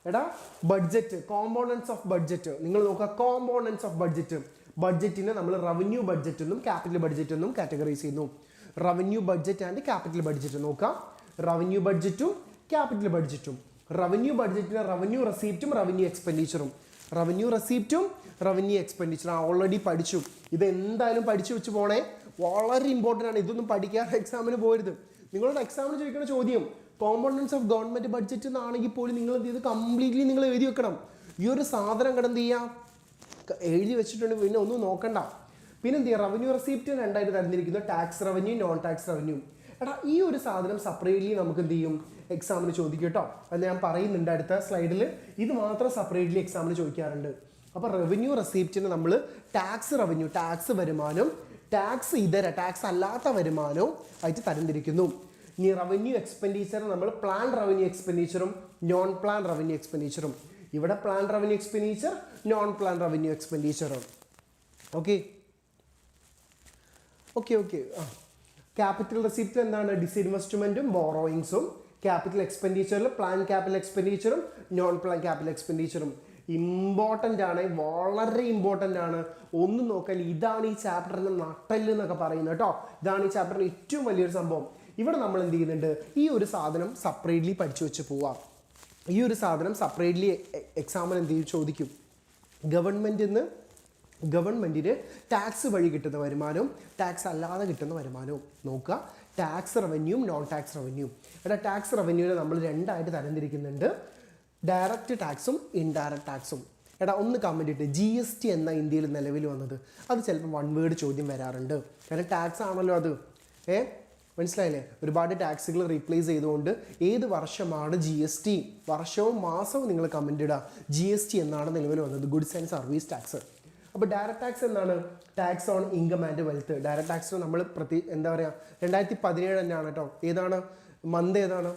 എടാ ബഡ്ജറ്റ്, കോമ്പോണൻസ് ഓഫ് ബഡ്ജറ്റ് നിങ്ങൾ നോക്കുക. കോമ്പോണൻസ് ഓഫ് ബഡ്ജറ്റ്, ബഡ്ജറ്റിനെ നമ്മൾ റവന്യൂ ബഡ്ജറ്റ് എന്നും ക്യാപിറ്റൽ ബഡ്ജറ്റ് എന്നും കാറ്റഗറൈസ് ചെയ്യുന്നു. Revenue budget and capital budget നോക്കാം. റവന്യൂ ബഡ്ജറ്റും ക്യാപിറ്റൽ ബഡ്ജറ്റും. റവന്യൂ ബഡ്ജറ്റിന് റവന്യൂ റെസീപ്റ്റും റവന്യൂ എക്സ്പെൻഡിച്ചറും. റവന്യൂ റെസീപ്റ്റും റവന്യൂ എക്സ്പെൻഡിച്ചറും ഓൾറെഡി പഠിച്ചു. ഇത് എന്തായാലും പഠിച്ചു വെച്ച് പോണേ, വളരെ ഇമ്പോർട്ടൻ്റ് ആണ്. ഇതൊന്നും പഠിക്കാതെ എക്സാമിന് പോരുത്. നിങ്ങളോട് എക്സാമിന് ചോദിക്കുന്ന ചോദ്യം കോമ്പോണൻസ് ഓഫ് ഗവൺമെൻറ് ബഡ്ജറ്റ് എന്നാണെങ്കിൽ പോലും നിങ്ങൾ എന്ത് ചെയ്ത് കംപ്ലീറ്റ്ലി നിങ്ങൾ എഴുതി വെക്കണം. ഈ ഒരു സാധനം കിടന്ന് ചെയ്യാം എഴുതി വെച്ചിട്ടുണ്ട്, പിന്നെ ഒന്നും നോക്കണ്ട. പിന്നെ എന്ത് ചെയ്യുക, റവന്യൂ റെസീപ്റ്റ് രണ്ടായിട്ട് തരഞ്ഞിരിക്കുന്നു, tax revenue, non tax revenue. എടാ ഈ ഒരു സാധനം സെപ്പറേറ്റ്ലി നമുക്ക് എന്ത് ചെയ്യും എക്സാമിന് ചോദിക്കും കേട്ടോ. അത് ഞാൻ പറയുന്നുണ്ട് അടുത്ത സ്ലൈഡിൽ. ഇത് മാത്രം സെപ്പറേറ്റ്ലി എക്സാമിന് ചോദിക്കാറുണ്ട്. അപ്പോൾ റവന്യൂ റെസീപ്റ്റിന് നമ്മൾ ടാക്സ് റവന്യൂ, ടാക്സ് വരുമാനം, ടാക്സ് ഇതര ടാക്സ് അല്ലാത്ത വരുമാനവും ആയിട്ട് തരംതിരിക്കുന്നു. ഇനി റവന്യൂ എക്സ്പെൻഡിച്ചർ നമ്മൾ പ്ലാൻ റവന്യൂ എക്സ്പെൻഡിച്ചറും നോൺ പ്ലാൻ റവന്യൂ എക്സ്പെൻഡിച്ചറും. ഇവിടെ plan revenue expenditure, non plan revenue എക്സ്പെൻഡിച്ചറും. ഓക്കെ ഓക്കെ ഓക്കെ ആ ക്യാപിറ്റൽ റെസിപ്റ്റ് എന്താണ്, ഡിസ്ഇൻവെസ്റ്റ്മെൻറ്റും ബോറോയിങ്സും. ക്യാപിറ്റൽ എക്സ്പെൻഡിച്ചറിൽ പ്ലാൻ ക്യാപിറ്റൽ എക്സ്പെൻഡിച്ചറും നോൺ പ്ലാൻ ക്യാപിറ്റൽ എക്സ്പെൻഡിച്ചറും. ഇമ്പോർട്ടൻ്റ് ആണ്, വളരെ ഇമ്പോർട്ടൻ്റ് ആണ്. ഒന്നും നോക്കാൻ ഇതാണ് ഈ ചാപ്റ്ററിൻ്റെ നട്ടല് എന്നൊക്കെ പറയുന്നത് കേട്ടോ. ഇതാണ് ഈ ചാപ്റ്ററിൻ്റെ ഏറ്റവും വലിയൊരു സംഭവം. ഇവിടെ നമ്മൾ എന്ത് ചെയ്യുന്നുണ്ട്, ഈ ഒരു സാധനം സെപ്പറേറ്റ്ലി പഠിച്ചു വെച്ച് പോവാം. ഈ ഒരു സാധനം സെപ്പറേറ്റ്ലി എക്സാമിന് എന്ത് ചെയ്യും ചോദിക്കും. ഗവൺമെൻറ്റിന് ടാക്സ് വഴി കിട്ടുന്ന വരുമാനവും ടാക്സ് അല്ലാതെ കിട്ടുന്ന വരുമാനവും നോക്കുക. ടാക്സ് റവന്യൂവും നോൺ ടാക്സ് റവന്യൂ. ഇവിടെ ടാക്സ് റവന്യൂവിനെ നമ്മൾ രണ്ടായിട്ട് തരംതിരിക്കുന്നുണ്ട്, ഡയറക്റ്റ് ടാക്സും ഇൻഡയറക്റ്റ് ടാക്സും. എടാ ഒന്ന് കമൻറ്റ് ഇട്ട് GST എന്ന ഇന്ത്യയിൽ നിലവിൽ വന്നത്. അത് ചിലപ്പോൾ വൺ വേർഡ് ചോദ്യം വരാറുണ്ട്, കാരണം ടാക്സ് ആണല്ലോ അത്. മനസ്സിലായില്ലേ? ഒരുപാട് ടാക്സുകൾ റീപ്ലേസ് ചെയ്തുകൊണ്ട് ഏത് വർഷമാണ് GST, വർഷവും മാസവും നിങ്ങൾ കമൻറ്റ് ഇടുക. GST എന്നാണ് നിലവിൽ വന്നത്, ഗുഡ്സ് ആൻഡ് സർവീസ് ടാക്സ്. അപ്പോൾ ഡയറക്റ്റ് ടാക്സ് എന്താണ്, tax on income and wealth. Direct tax നമ്മൾ എന്താ പറയുക 2017 തന്നെയാണ് കേട്ടോ. ഏതാണ് മന്ത് ഏതാണ്,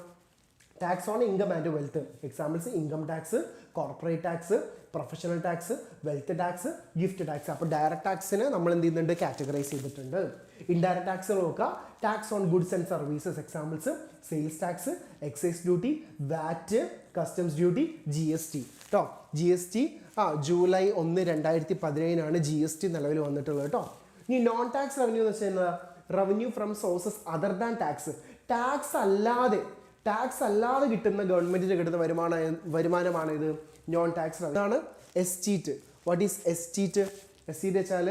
tax on income and wealth. Examples income tax, corporate tax, professional tax, wealth tax, gift tax. അപ്പോൾ ഡയറക്റ്റ് ടാക്സിനെ നമ്മൾ എന്ത് ചെയ്യുന്നുണ്ട്, കാറ്റഗറൈസ് ചെയ്തിട്ടുണ്ട്. ഇൻഡയറക്റ്റ് ടാക്സ് നോക്കുക, tax on goods and services. Examples sales tax, excise duty, VAT, customs duty, GST കേട്ടോ. GST ജൂലൈ 1, 2017 GST നിലവിൽ വന്നിട്ടുള്ളത് കേട്ടോ. ഇനി നോൺ ടാക്സ് റവന്യൂ എന്ന് വെച്ചാൽ revenue from sources other than tax. Tax അല്ലാതെ കിട്ടുന്ന ഗവൺമെൻറ്റിന് കിട്ടുന്ന വരുമാനമാണ് ഇത് നോൺ ടാക്സ് റവന്യൂ. ഇതാണ് എസ്റ്റീറ്റ്. What is എസ്റ്റീറ്റ്? എസ്റ്റീറ്റ് വെച്ചാൽ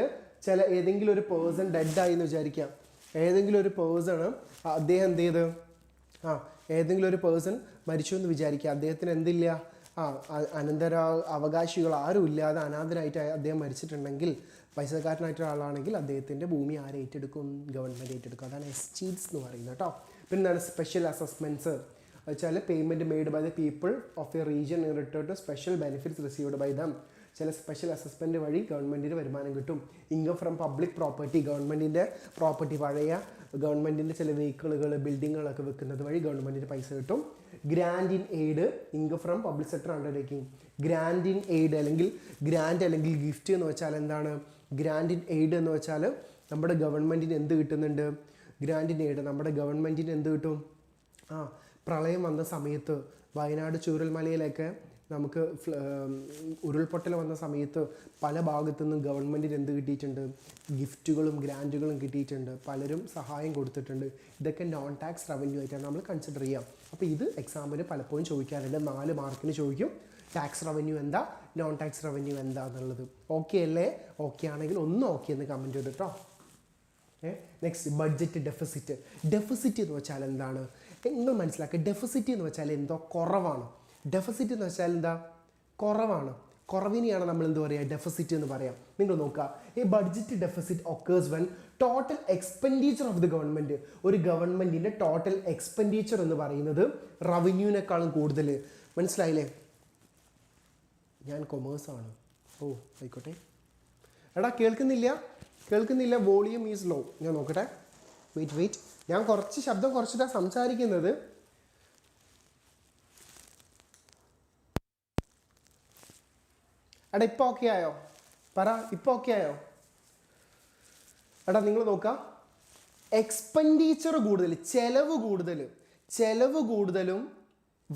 ഏതെങ്കിലും ഒരു പേഴ്സൺ ഡെഡായി എന്ന് വിചാരിക്കാം. ഏതെങ്കിലും ഒരു പേഴ്സൺ അദ്ദേഹം എന്ത് ചെയ്ത് ഏതെങ്കിലും ഒരു പേഴ്സൺ മരിച്ചു എന്ന് വിചാരിക്കുക. അദ്ദേഹത്തിന് എന്തില്ല, അവകാശികൾ ആരും ഇല്ലാതെ അനാഥനായിട്ട് അദ്ദേഹം മരിച്ചിട്ടുണ്ടെങ്കിൽ, പൈസക്കാരനായിട്ടുള്ള ആളാണെങ്കിൽ അദ്ദേഹത്തിൻ്റെ ഭൂമി ആരെ ഏറ്റെടുക്കും, ഗവൺമെൻറ് ഏറ്റെടുക്കും. അതാണ് എസ്റ്റീറ്റ്സ് എന്ന് പറയുന്നത് കേട്ടോ. പിന്നെ എന്താണ് സ്പെഷ്യൽ അസസ്മെൻറ്റ്സ് വെച്ചാൽ payment made by the people of a region in return to special benefits received by them. ചില സ്പെഷ്യൽ അസസ്മെൻറ്റ് വഴി ഗവൺമെൻറ്റിന് വരുമാനം കിട്ടും. ഇൻകം ഫ്രം പബ്ലിക് പ്രോപ്പർട്ടി, ഗവൺമെൻറ്റിൻ്റെ പ്രോപ്പർട്ടി, പഴയ ഗവൺമെൻറ്റിൻ്റെ ചില വെഹിക്കിളുകൾ, ബിൽഡിങ്ങുകളൊക്കെ വെക്കുന്നത് വഴി ഗവൺമെൻറ്റിന് പൈസ കിട്ടും. Grand in aid, income from public sector undertaking. Grand in aid അല്ലെങ്കിൽ ഗിഫ്റ്റ് എന്ന് വെച്ചാൽ എന്താണ്, ഗ്രാൻഡ് ഇൻ എയ്ഡ് എന്ന് വെച്ചാൽ നമ്മുടെ ഗവൺമെൻറ്റിന് എന്ത് കിട്ടുന്നുണ്ട്, ഗ്രാൻഡ് ഇൻ എയ്ഡ് നമ്മുടെ ഗവൺമെൻറ്റിന് എന്ത് കിട്ടും. പ്രളയം വന്ന സമയത്ത് വയനാട് ചൂരൽമലയിലൊക്കെ നമുക്ക് ഉരുൾപൊട്ടൽ വന്ന സമയത്ത് പല ഭാഗത്തു നിന്നും ഗവൺമെൻറ്റിന് എന്ത് കിട്ടിയിട്ടുണ്ട്, ഗിഫ്റ്റുകളും ഗ്രാൻറ്റുകളും കിട്ടിയിട്ടുണ്ട്. പലരും സഹായം കൊടുത്തിട്ടുണ്ട്. ഇതൊക്കെ നോൺ ടാക്സ് റവന്യൂ ആയിട്ടാണ് നമ്മൾ കൺസിഡർ ചെയ്യാം. അപ്പോൾ ഇത് എക്സാമിന് പലപ്പോഴും ചോദിക്കാറുണ്ട്. 4 മാർക്കിന് ചോദിക്കും. ടാക്സ് റവന്യൂ എന്താ, നോൺ ടാക്സ് റവന്യൂ എന്താ എന്നുള്ളത്. ഓക്കെ അല്ലേ? ഓക്കെ ആണെങ്കിൽ ഒന്ന് ഓക്കെ എന്ന് കമൻറ്റ് ചെയ്ത് കേട്ടോ. Next budget deficit. ഡെഫിസിറ്റ് എന്ന് വെച്ചാൽ എന്താണ് നിങ്ങൾ മനസ്സിലാക്കുക. ഡെഫിസിറ്റ് എന്ന് വെച്ചാൽ എന്തോ കുറവാണ്. ഡെഫിസിറ്റ് എന്ന് വെച്ചാൽ എന്താ, കുറവാണ്. കുറവിനെയാണ് നമ്മൾ എന്ത് പറയുക, ഡെഫിസിറ്റ് എന്ന് പറയാം. നിങ്ങൾ നോക്കുക, ഈ budget deficit occurs when total expenditure of the government. ഒരു ഗവൺമെൻറ്റിൻ്റെ ടോട്ടൽ എക്സ്പെൻഡിച്ചർ എന്ന് പറയുന്നത് റവന്യൂവിനേക്കാളും കൂടുതൽ. മനസ്സിലായില്ലേ? ഞാൻ കൊമേഴ്സാണ്. ആയിക്കോട്ടെ. എടാ കേൾക്കുന്നില്ല, വോളിയം ഈസ് ലോ. ഞാൻ നോക്കട്ടെ, വെയിറ്റ്. ഞാൻ ശബ്ദം കുറച്ചിട്ടാണ് സംസാരിക്കുന്നത്. എടാ ഇപ്പോൾ ഓക്കെ ആയോ? പറ, ഇപ്പോൾ ഓക്കെ ആയോ? എടാ നിങ്ങൾ നോക്കാം, എക്സ്പെൻഡിച്ചർ കൂടുതൽ, ചെലവ് കൂടുതലും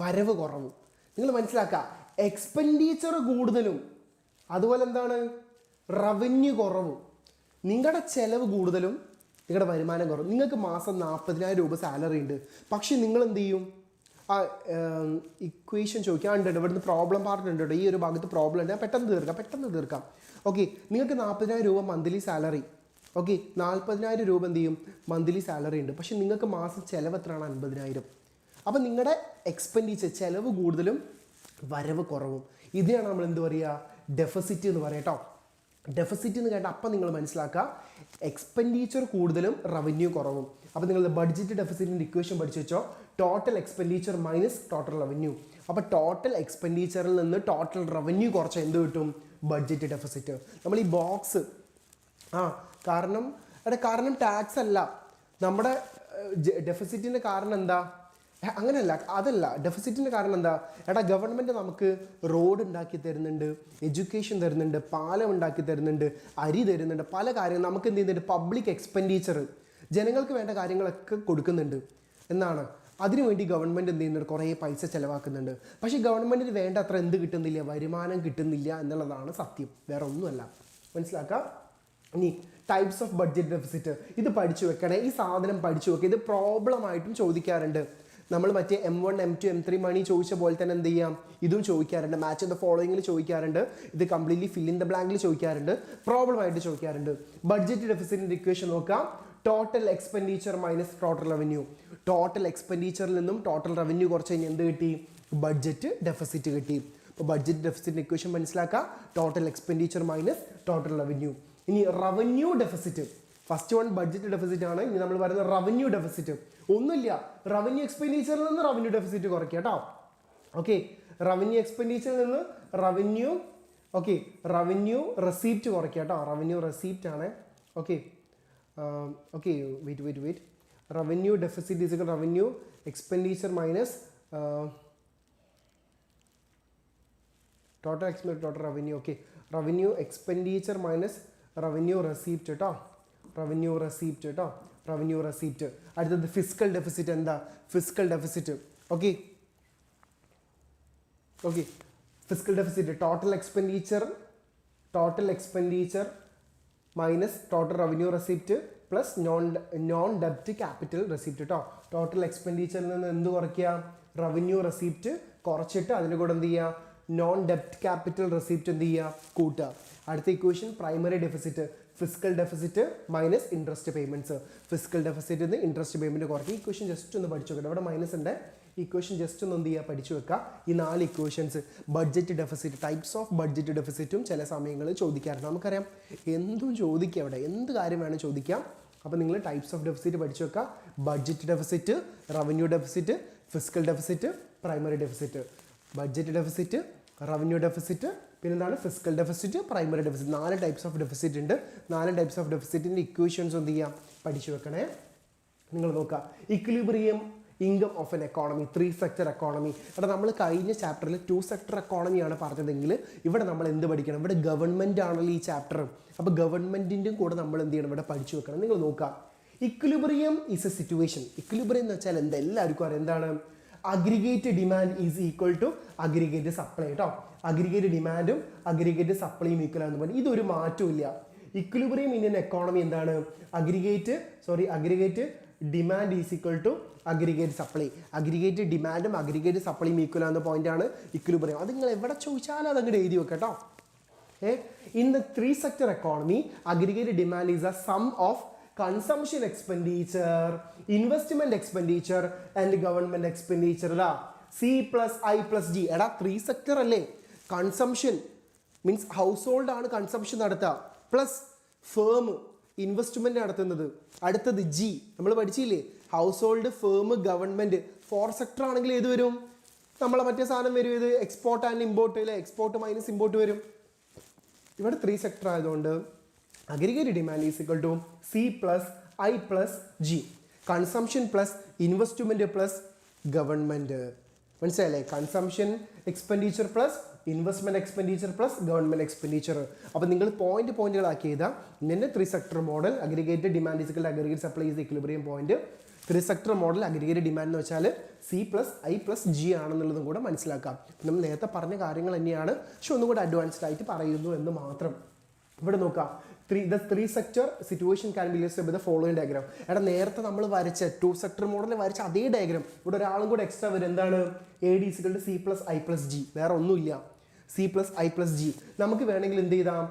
വരവ് കുറവും. നിങ്ങൾ മനസ്സിലാക്കുക, എക്സ്പെൻഡിച്ചർ കൂടുതലും അതുപോലെ എന്താണ് റവന്യൂ കുറവും. നിങ്ങളുടെ ചെലവ് കൂടുതലും നിങ്ങളുടെ വരുമാനം കുറവും. നിങ്ങൾക്ക് മാസം 40,000 രൂപ സാലറി ഉണ്ട്, പക്ഷെ നിങ്ങൾ എന്ത് ചെയ്യും? ആ ഇക്വേഷൻ ചോദിക്കാണ്ട് ഇവിടുന്ന് പ്രോബ്ലം പാർട്ട് ഉണ്ട് കേട്ടോ. ഈ ഒരു ഭാഗത്ത് പ്രോബ്ലം ഉണ്ട്, പെട്ടെന്ന് തീർക്കാം. ഓക്കെ, നിങ്ങൾക്ക് 40,000 രൂപ മന്ത്ലി സാലറി. ഓക്കെ, 40,000 രൂപ എന്ത് ചെയ്യും? മന്ത്ലി സാലറി ഉണ്ട്, പക്ഷെ നിങ്ങൾക്ക് മാസം ചിലവ് എത്രയാണ്? 50,000. അപ്പം നിങ്ങളുടെ എക്സ്പെൻഡിച്ചർ ചെലവ് കൂടുതലും വരവ് കുറവും. ഇതിനാണ് നമ്മൾ എന്ത് പറയുക? ഡെഫിസിറ്റ് എന്ന് പറയാം കേട്ടോ. ഡെഫിസിറ്റ് എന്ന് കേട്ടാൽ അപ്പം നിങ്ങൾ മനസ്സിലാക്കുക, എക്സ്പെൻഡിച്ചർ കൂടുതലും റവന്യൂ കുറവും. അപ്പോൾ നിങ്ങൾ ബഡ്ജറ്റ് ഡെഫിസിറ്റിൻ്റെ ഇക്വേഷൻ പഠിച്ചു വെച്ചോ, total expenditure minus total revenue. അപ്പോൾ ടോട്ടൽ എക്സ്പെൻഡിച്ചറിൽ നിന്ന് ടോട്ടൽ റവന്യൂ കുറച്ച് എന്ത് കിട്ടും? Budget deficit. നമ്മൾ ഈ ബോക്സ് കാരണം ടാക്സ് അല്ല നമ്മുടെ ഡെഫിസിറ്റിൻ്റെ കാരണം എന്താ? അതല്ല ഡെഫിസിറ്റിൻ്റെ കാരണം എന്താ? ഗവൺമെൻറ് നമുക്ക് റോഡ് ഉണ്ടാക്കി തരുന്നുണ്ട്, എഡ്യൂക്കേഷൻ തരുന്നുണ്ട്, പാലം ഉണ്ടാക്കി തരുന്നുണ്ട്, അരി തരുന്നുണ്ട്, പല കാര്യങ്ങൾ നമുക്ക് എന്ത് ചെയ്യുന്നുണ്ട്? പബ്ലിക് എക്സ്പെൻഡിച്ചർ, ജനങ്ങൾക്ക് വേണ്ട കാര്യങ്ങളൊക്കെ കൊടുക്കുന്നുണ്ട് എന്നാണ്. അതിനുവേണ്ടി ഗവൺമെൻറ് എന്ത് ചെയ്യുന്നുണ്ട്? കുറേ പൈസ ചിലവാക്കുന്നുണ്ട്. പക്ഷേ ഗവൺമെൻറ്റിന് വേണ്ട അത്ര എന്ത് കിട്ടുന്നില്ല? വരുമാനം കിട്ടുന്നില്ല എന്നുള്ളതാണ് സത്യം, വേറെ ഒന്നുമല്ല. മനസ്സിലാക്കുക. ഇനി ടൈപ്സ് ഓഫ് ബഡ്ജറ്റ് ഡെഫിസിറ്റ്, ഇത് പഠിച്ചു വെക്കണേ. ഈ സാധനം പഠിച്ചു വെക്കുക, ഇത് പ്രോബ്ലമായിട്ടും ചോദിക്കാറുണ്ട്. നമ്മൾ മറ്റേ M1, M2, M3 മണി ചോദിച്ച പോലെ തന്നെ എന്ത് ചെയ്യാം? ഇതും ചോദിക്കാറുണ്ട്. മാച്ച് ദ ഫോളോയിങ്ങിൽ ചോദിക്കാറുണ്ട്, ഇത് കംപ്ലീറ്റ്ലി ഫിൽ ഇൻ ദ ബ്ലാങ്കിൽ ചോദിക്കാറുണ്ട്, പ്രോബ്ലമായിട്ട് ചോദിക്കാറുണ്ട്. ബഡ്ജറ്റ് ഡെഫിസിറ്റിൻ്റെ ഇക്വേഷൻ നോക്കാം, total expenditure minus total revenue. Total എക്സ്പെൻഡിച്ചറിൽ നിന്നും ടോട്ടൽ റവന്യൂ കുറച്ച് കഴിഞ്ഞ് എന്ത് കിട്ടി? ബഡ്ജറ്റ് ഡെഫിസിറ്റ് കിട്ടി. അപ്പോൾ ബഡ്ജറ്റ് ഡെഫിസിറ്റിൻ്റെ ഇക്വേഷൻ മനസ്സിലാക്കുക, total expenditure minus total revenue. ഇനി revenue deficit, first one budget deficit ആണ്. ഇനി നമ്മൾ പറയുന്ന റവന്യൂ ഡെഫിസിറ്റ് ഒന്നുമില്ല, റവന്യൂ എക്സ്പെൻഡിച്ചറിൽ നിന്ന് റവന്യൂ ഡെഫിസിറ്റ് കുറയ്ക്കുക കേട്ടോ. ഓക്കെ, റവന്യൂ എക്സ്പെൻഡിച്ചറിൽ നിന്ന് റവന്യൂ റെസീപ്റ്റ് കുറയ്ക്കുക കേട്ടോ. റവന്യൂ റെസീപ്റ്റ് ആണ്. Okay, wait. Revenue deficit is revenue expenditure minus total revenue. Okay, revenue expenditure minus revenue receipt കേട്ടോ. Revenue receipt. അടുത്തത് ഫിസ്ക്കൽ ഡെഫിസിറ്റ്. എന്താ fiscal deficit? Okay, fiscal deficit total expenditure minus total revenue receipt plus non ഡെപ്റ്റ് ക്യാപിറ്റൽ റെസീപ്റ്റ് കേട്ടോ. ടോട്ടൽ എക്സ്പെൻഡിച്ചറിൽ നിന്ന് എന്ത് കുറയ്ക്കുക? റവന്യൂ റെസീപ്റ്റ് കുറച്ചിട്ട് അതിൻ്റെ കൂടെ എന്ത് ചെയ്യുക? നോൺ ഡെപ്റ്റ് ക്യാപിറ്റൽ റെസീപ്റ്റ് എന്ത് ചെയ്യുക? കൂട്ടുക. അടുത്ത equation primary deficit, fiscal deficit minus interest payments. Fiscal deficit നിന്ന് ഇൻട്രസ്റ്റ് പേയ്മെൻറ്റ് കുറയ്ക്കുക. ഇക്വേഷൻ ജസ്റ്റ് ഒന്ന് പഠിച്ചു വെക്കുക, ഇവിടെ മൈനസ് ഉണ്ട്. ഇക്വേഷൻ ജസ്റ്റ് ഒന്ന് എന്ത് ചെയ്യുക? പഠിച്ചു വെക്കുക. ഈ 4 equations budget deficit, types of budget ഡെഫിസിറ്റും ചില സമയങ്ങളിൽ ചോദിക്കാറുണ്ട്. നമുക്കറിയാം എന്തും ചോദിക്കാം, അവിടെ എന്ത് കാര്യം വേണം ചോദിക്കാം. അപ്പോൾ നിങ്ങൾ ടൈപ്സ് ഓഫ് ഡെഫിസിറ്റ് പഠിച്ചു വെക്കുക. Budget deficit, revenue deficit, fiscal deficit, primary deficit. Budget deficit, revenue deficit, പിന്നെന്താണ്? Fiscal deficit, primary deficit. 4 types of deficit ഉണ്ട്. 4 ടൈപ്സ് ഓഫ് ഡെഫിസിറ്റിൻ്റെ ഇക്വേഷൻസ് എന്ത് ചെയ്യാം? പഠിച്ചു വെക്കണേ. നിങ്ങൾ നോക്കുക, equilibrium income of N economy, 3 sector economy. നമ്മൾ കഴിഞ്ഞ ചാപ്റ്ററിൽ 2 സെക്ടർ എക്കോണമിയാണ് പറഞ്ഞതെങ്കിൽ ഇവിടെ നമ്മൾ എന്ത് പഠിക്കണം? ഇവിടെ ഗവൺമെൻറ് ആണല്ലോ ഈ ചാപ്റ്റർ. അപ്പോൾ ഗവൺമെൻറ്റിൻ്റെയും കൂടെ നമ്മൾ എന്ത് ചെയ്യണം? ഇവിടെ പഠിച്ചു വെക്കണം. നിങ്ങൾ നോക്കുക, equilibrium is a situation. Equilibrium എന്ന് വെച്ചാൽ എന്താ? എല്ലാവർക്കും അറിയാം എന്താണ്? Aggregate demand is equal to aggregate supply കേട്ടോ. അഗ്രിഗേറ്റ് ഡിമാൻഡും അഗ്രിഗേറ്റ് സപ്ലൈയും ഈക്വൽ ആണെന്ന് പറഞ്ഞാൽ ഇതൊരു മാറ്റവും ഇല്ല. ഇക്വിലിബ്രിയം ഇന്ത്യൻ എക്കോണമി എന്താണ്? Aggregate demand is equal to aggregate supply. Aggregate ഡിമാൻഡും അഗ്രിഗേറ്റ് സപ്ലൈയും ഈക്വൽ ആകുന്ന പോയിന്റാണ് ഇക്വിലിബ്രിയം. അത് നിങ്ങൾ എവിടെ ചോദിച്ചാലും അത് അങ്ങോട്ട് എഴുതി വെക്കാം കേട്ടോ. In the 3 sector economy aggregate demand is a sum of consumption expenditure, investment expenditure and government expenditure. C plus I plus G. 3 sector അല്ലേ? കൺസംഷൻ മീൻസ് ഹൗസ് ഹോൾഡ് ആണ് കൺസംഷൻ നടത്തുക, പ്ലസ് ഫേം ഇൻവെസ്റ്റ്മെന്റ് നടത്തുന്നത്. അടുത്തത് G നമ്മൾ പഠിച്ചില്ലേ? House hold, firm, government. 4 sector ആണെങ്കിൽ ഏത് വരും? നമ്മളെ മറ്റേ സാധനം വരും, ഇത് എക്സ്പോർട്ട് ആൻഡ് ഇമ്പോർട്ട് അല്ലേ? എക്സ്പോർട്ട് മൈനസ് ഇമ്പോർട്ട് വരും. ഇവിടെ 3 സെക്ടർ ആയതുകൊണ്ട് aggregate demand is equal to C plus I plus G. Consumption plus investment plus government. മനസ്സിലായില്ലേ? Consumption expenditure plus investment expenditure plus government expenditure. അപ്പോൾ നിങ്ങൾ പോയിന്റുകളാക്കി എഴുതാം. ഇങ്ങനെ 3 sector model aggregated demand is aggregate supply is equilibrium point. 3 sector model aggregated demand എന്ന് വെച്ചാൽ C+I+G ആണെന്നുള്ളതും കൂടെ മനസ്സിലാക്കാം. നമ്മൾ നേരത്തെ പറഞ്ഞ കാര്യങ്ങൾ തന്നെയാണ്, പക്ഷെ ഒന്നും കൂടെ അഡ്വാൻസ്ഡ് ആയിട്ട് പറയുന്നു എന്ന് മാത്രം. ഇവിടെ നോക്കാം, the 3 sector situation can be illustrated by the following diagram. എടാ നേരത്തെ നമ്മൾ വരച്ച 2 സെക്ടർ മോഡൽ വരച്ച അതേ ഡയഗ്രാം ഇവിടെ ഒരാളും കൂടെ എക്സ്ട്രാ വരും. എന്താണ്? AD = C+I+G. വേറെ ഒന്നുമില്ല, C+I+G. നമുക്ക് വേണമെങ്കിൽ എന്ത് ചെയ്താം?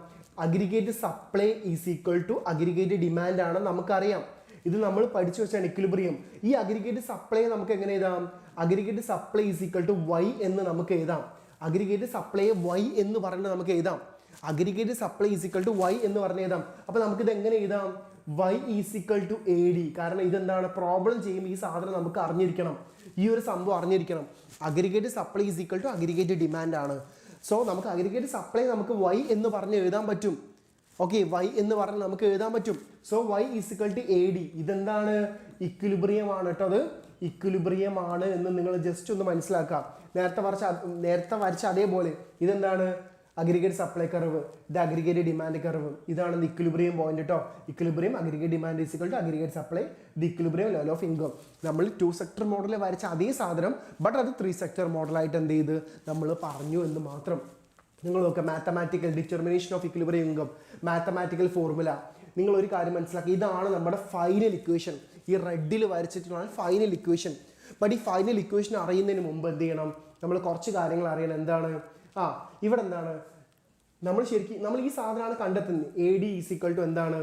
Aggregate supply is equal to aggregate demand ആണ് നമുക്കറിയാം. ഇത് നമ്മൾ പഠിച്ചു വെച്ചാണ് ഇക്വിലിബ്രിയം. ഈ അഗ്രിഗേറ്റ് സപ്ലൈ നമുക്ക് എങ്ങനെ എഴുതാം? Aggregate supply is equal to Y എന്ന് നമുക്ക് എഴുതാം. അഗ്രിഗേറ്റ് സപ്ലൈ Y എന്ന് പറഞ്ഞ് നമുക്ക് എഴുതാം. Aggregate supply is equal to Y എന്ന് പറഞ്ഞ് എഴുതാം. അപ്പോൾ നമുക്കിത് എങ്ങനെ എഴുതാം? Y is equal to AD. കാരണം ഇതെന്താണ്? പ്രോബ്ലം ചെയ്യുമ്പോൾ ഈ സാധനം നമുക്ക് അറിഞ്ഞിരിക്കണം, ഈ ഒരു സംഭവം അറിഞ്ഞിരിക്കണം. Aggregate supply is equal to aggregate demand ആണ്. സോ നമുക്ക് അഗ്രിഗേറ്റ് സപ്ലൈ നമുക്ക് Y എന്ന് പറഞ്ഞ് എഴുതാൻ പറ്റും. ഓക്കെ, Y എന്ന് പറഞ്ഞ് നമുക്ക് എഴുതാൻ പറ്റും. So Y is equal to AD. ഇതെന്താണ്? ഇക്വിലിബ്രിയം ആണ് കേട്ടോ. അത് ഇക്വിലിബ്രിയം ആണ് എന്ന് നിങ്ങൾ ജസ്റ്റ് ഒന്ന് മനസ്സിലാക്കാം. നേരത്തെ വരച്ച അതേപോലെ ഇതെന്താണ്? അഗ്രിഗേറ്റ് സപ്ലൈ കർവ്, ഇത് അഗ്രിഗേറ്റ് ഡിമാൻഡ് കർവ്. ഇതാണ് ഇക്വിലിബ്രിയം പോയിന്റ് കേട്ടോ. Equilibrium aggregate demand is equal to aggregate supply, the equilibrium level of income. നമ്മൾ 2 സെക്ടർ മോഡൽ വരച്ച അതേ സാധനം, ബട്ട് അത് 3 സെക്ടർ മോഡലായിട്ട് എന്ത് ചെയ്ത് നമ്മൾ പറഞ്ഞു എന്ന് മാത്രം. നിങ്ങൾ നോക്കുക, mathematical determination of equilibrium income, mathematical formula. നിങ്ങൾ ഒരു കാര്യം മനസ്സിലാക്കുക, ഇതാണ് നമ്മുടെ ഫൈനൽ ഇക്വേഷൻ. ഈ റെഡിൽ വരച്ചിട്ടുള്ള ഫൈനൽ ഇക്വേഷൻ. ബട്ട് ഈ ഫൈനൽ ഇക്വേഷൻ അറിയുന്നതിന് മുമ്പ് എന്ത് ചെയ്യണം? നമ്മൾ കുറച്ച് കാര്യങ്ങൾ അറിയണം. എന്താണ്? ഇവിടെ എന്താണ്? നമ്മൾ ഈ സാധനമാണ് കണ്ടെത്തുന്നത്. AD ഈസ് ഈക്വൽ ടു എന്താണ്?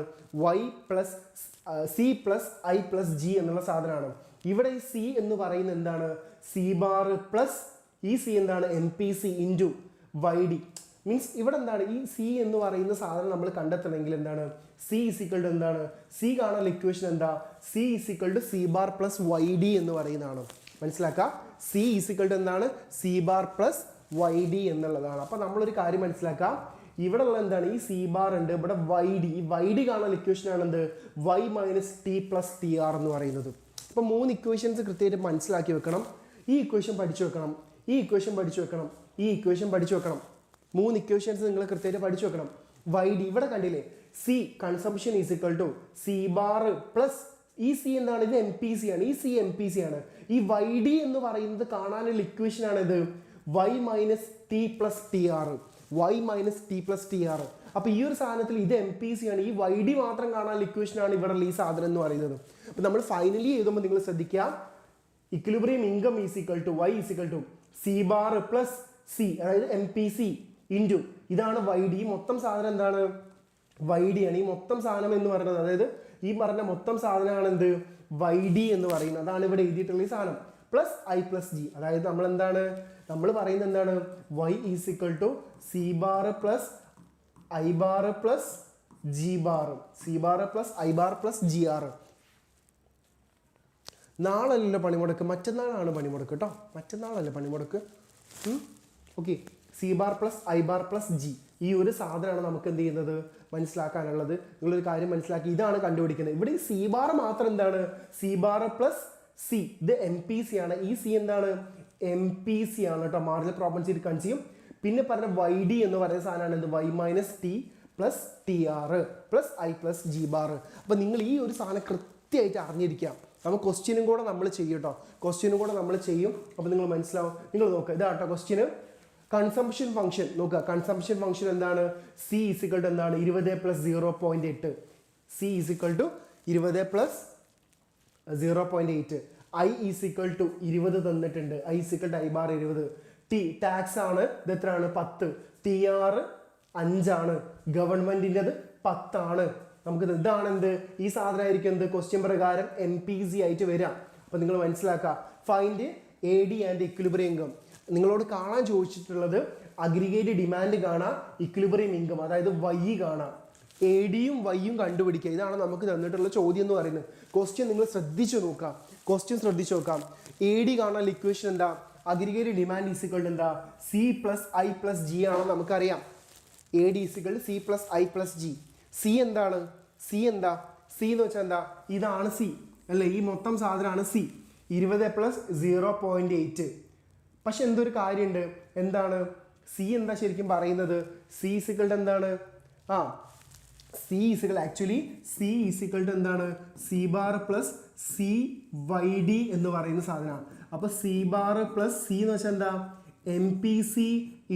C+I+G എന്നുള്ള സാധനമാണ്. ഇവിടെ ഈ C എന്ന് പറയുന്നത് എന്താണ്? C പ്ലസ് ഈ C എന്താണ്? MPC into YD. മീൻസ് ഇവിടെ എന്താണ്? ഈ C എന്ന് പറയുന്ന സാധനം നമ്മൾ കണ്ടെത്തണമെങ്കിൽ എന്താണ്? C ഈസ് ഈക്വൽ ടു എന്താണ്? C കാണാനുള്ള ഇക്വേഷൻ എന്താ? C is equal to C bar plus YD എന്ന് പറയുന്നതാണ്. മനസ്സിലാക്കുക, C ഈസ് ഈക്വൽ ടു എന്താണ്? C ബാർ പ്ലസ് YD എന്നുള്ളതാണ്. അപ്പോൾ നമ്മളൊരു കാര്യം മനസ്സിലാക്കാം, ഇവിടെ ഉള്ള എന്താണ്? ഈ C ബാർ ഉണ്ട്, ഇവിടെ YD. ഈ YD കാണാൻ ഇക്വേഷൻ ആണ് എന്ത്? Y minus T plus TR എന്ന് പറയുന്നത്. അപ്പോൾ 3 ഇക്വേഷൻസ് കൃത്യമായിട്ട് മനസ്സിലാക്കി വെക്കണം. ഈ ഇക്വേഷൻ പഠിച്ചു വെക്കണം, ഈ ഇക്വേഷൻ പഠിച്ചു വെക്കണം, ഈ ഇക്വേഷൻ പഠിച്ചു വെക്കണം. 3 ഇക്വേഷൻസ് നിങ്ങൾ കൃത്യമായിട്ട് പഠിച്ചു വെക്കണം. YD ഇവിടെ കണ്ടില്ലേ? C consumption is equal to C bar plus ഈ C എന്താണ്? ഇത് MPC ആണ്. ഈ C MPC ആണ്. ഈ YD എന്ന് പറയുന്നത് കാണാനുള്ള ഇക്വേഷൻ ആണ് ഇത് Y minus T plus TR. Y minus T plus TR. അപ്പോൾ ഈ ഒരു സാധനത്തിൽ ഇത് MPC ആണ്. ഈ YD മാത്രം കാണാനുള്ള ഇക്വേഷൻ ആണ് ഇവിടെ ഈ സാധനം എന്ന് പറയുന്നത്. അപ്പോൾ നമ്മൾ ഫൈനലി എഴുതുമ്പോൾ നിങ്ങൾ ശ്രദ്ധിക്കുക, equilibrium income is equal to Y is equal to C bar plus C, അതായത് MPC ഇൻറ്റു ഇതാണ് YD. ഈ മൊത്തം സാധനം എന്താണ്? YD ആണ്. ഈ മൊത്തം സാധനം എന്ന് പറയുന്നത്, അതായത് ഈ പറഞ്ഞ മൊത്തം സാധനമാണ് എന്ത്? YD എന്ന് പറയുന്നത്. അതാണ് ഇവിടെ എഴുതിയിട്ടുള്ള ഈ സാധനം. പ്ലസ് I+G, അതായത് നമ്മൾ എന്താണ് പറയുന്നത്? എന്താണ്? Y is equal to C bar plus I bar plus G bar, C bar plus I bar plus GR. നാളല്ലല്ലോ പണിമുടക്ക്, മറ്റന്നാളാണ് പണിമുടക്ക് കേട്ടോ. മറ്റന്നാളല്ലേ പണിമുടക്ക്. Okay, C bar plus I bar plus G. ഈ ഒരു സാധനമാണ് നമുക്ക് എന്ത് ചെയ്യുന്നത്? മനസ്സിലാക്കാനുള്ളത്. നിങ്ങളൊരു കാര്യം മനസ്സിലാക്കി, ഇതാണ് കണ്ടുപിടിക്കുന്നത്. ഇവിടെ ഈ C ബാർ മാത്രം എന്താണ്? C ബാർ പ്ലസ് C, ഇത് MPC ആണ്. ഈ C എന്താണ്? MPC ആണ് കേട്ടോ. Marginal propensity consume. പിന്നെ പറഞ്ഞ YD എന്ന് പറയുന്ന സാധനമാണ് എന്ത്? Y minus T plus TR plus I plus G bar. അപ്പോൾ നിങ്ങൾ ഈ ഒരു സാധനം കൃത്യമായിട്ട് അറിഞ്ഞിരിക്കാം. നമ്മൾ ക്വസ്റ്റ്യനും കൂടെ നമ്മൾ ചെയ്യും കേട്ടോ. ക്വസ്റ്റ്യനും കൂടെ നമ്മൾ ചെയ്യും. അപ്പോൾ നിങ്ങൾ മനസ്സിലാവും. നിങ്ങൾ നോക്കുക, ഇതാട്ടോ ക്വസ്റ്റ്യന്. കൺസംഷൻ ഫംഗ്ഷൻ നോക്കുക. കൺസംഷൻ ഫംഗ്ഷൻ എന്താണ്? C ഈസ് ഈക്വൽ ടു എന്താണ്? 20 plus 0.8. C is equal to 20 plus 0.8. I is equal to 20 തന്നിട്ടുണ്ട്. I is equal to I bar 20. T tax ആണ്, ഇത് എത്രയാണ്? 10. TR 5 ആണ്. ഗവൺമെന്റിൻ്റെത് 10 ആണ്. നമുക്ക് ഇതാണ് എന്ത്? ഈ സാധനമായിരിക്കും എന്ത്? ക്വസ്റ്റ്യൻ പ്രകാരം MPC ആയിട്ട് വരാം. അപ്പോൾ നിങ്ങൾ മനസ്സിലാക്കുക, find AD and equilibrium income. നിങ്ങളോട് കാണാൻ ചോദിച്ചിട്ടുള്ളത് അഗ്രിഗേറ്റ് ഡിമാൻഡ് കാണാം, ഇക്വിലിബ്രിയം ഇൻകം അതായത് Y കാണാം, ADയും Yയും കണ്ടുപിടിക്കുക. ഇതാണ് നമുക്ക് തന്നിട്ടുള്ള ചോദ്യം എന്ന് പറയുന്നത്. ക്വസ്റ്റ്യൻ നിങ്ങൾ ശ്രദ്ധിച്ചു നോക്കാം. ക്വസ്റ്റ്യൻ ശ്രദ്ധിച്ചു നോക്കാം. AD കാണാൻ ഇക്വേഷൻ എന്താ? Aggregate demand is equal to എന്താ? C plus I plus G ആണെന്ന് നമുക്കറിയാം. AD is equal to C plus I plus G. C എന്താണ്? C എന്താ? C എന്ന് വെച്ചാൽ എന്താ? ഇതാണ് C അല്ലേ? ഈ മൊത്തം സാധനമാണ് C. 20 പ്ലസ് 0.8. പക്ഷെ എന്തൊരു കാര്യമുണ്ട്, എന്താണ്? സി എന്താ ശരിക്കും പറയുന്നത്? സി ഈസിക്വൽ ടു എന്താണ്? C is equal actually C is equal to എന്താണ്? C bar plus C Y D എന്ന് പറയുന്ന സാധനമാണ്. അപ്പോൾ സി ബാർ പ്ലസ് സി എന്ന് വെച്ചാൽ എന്താ? M P C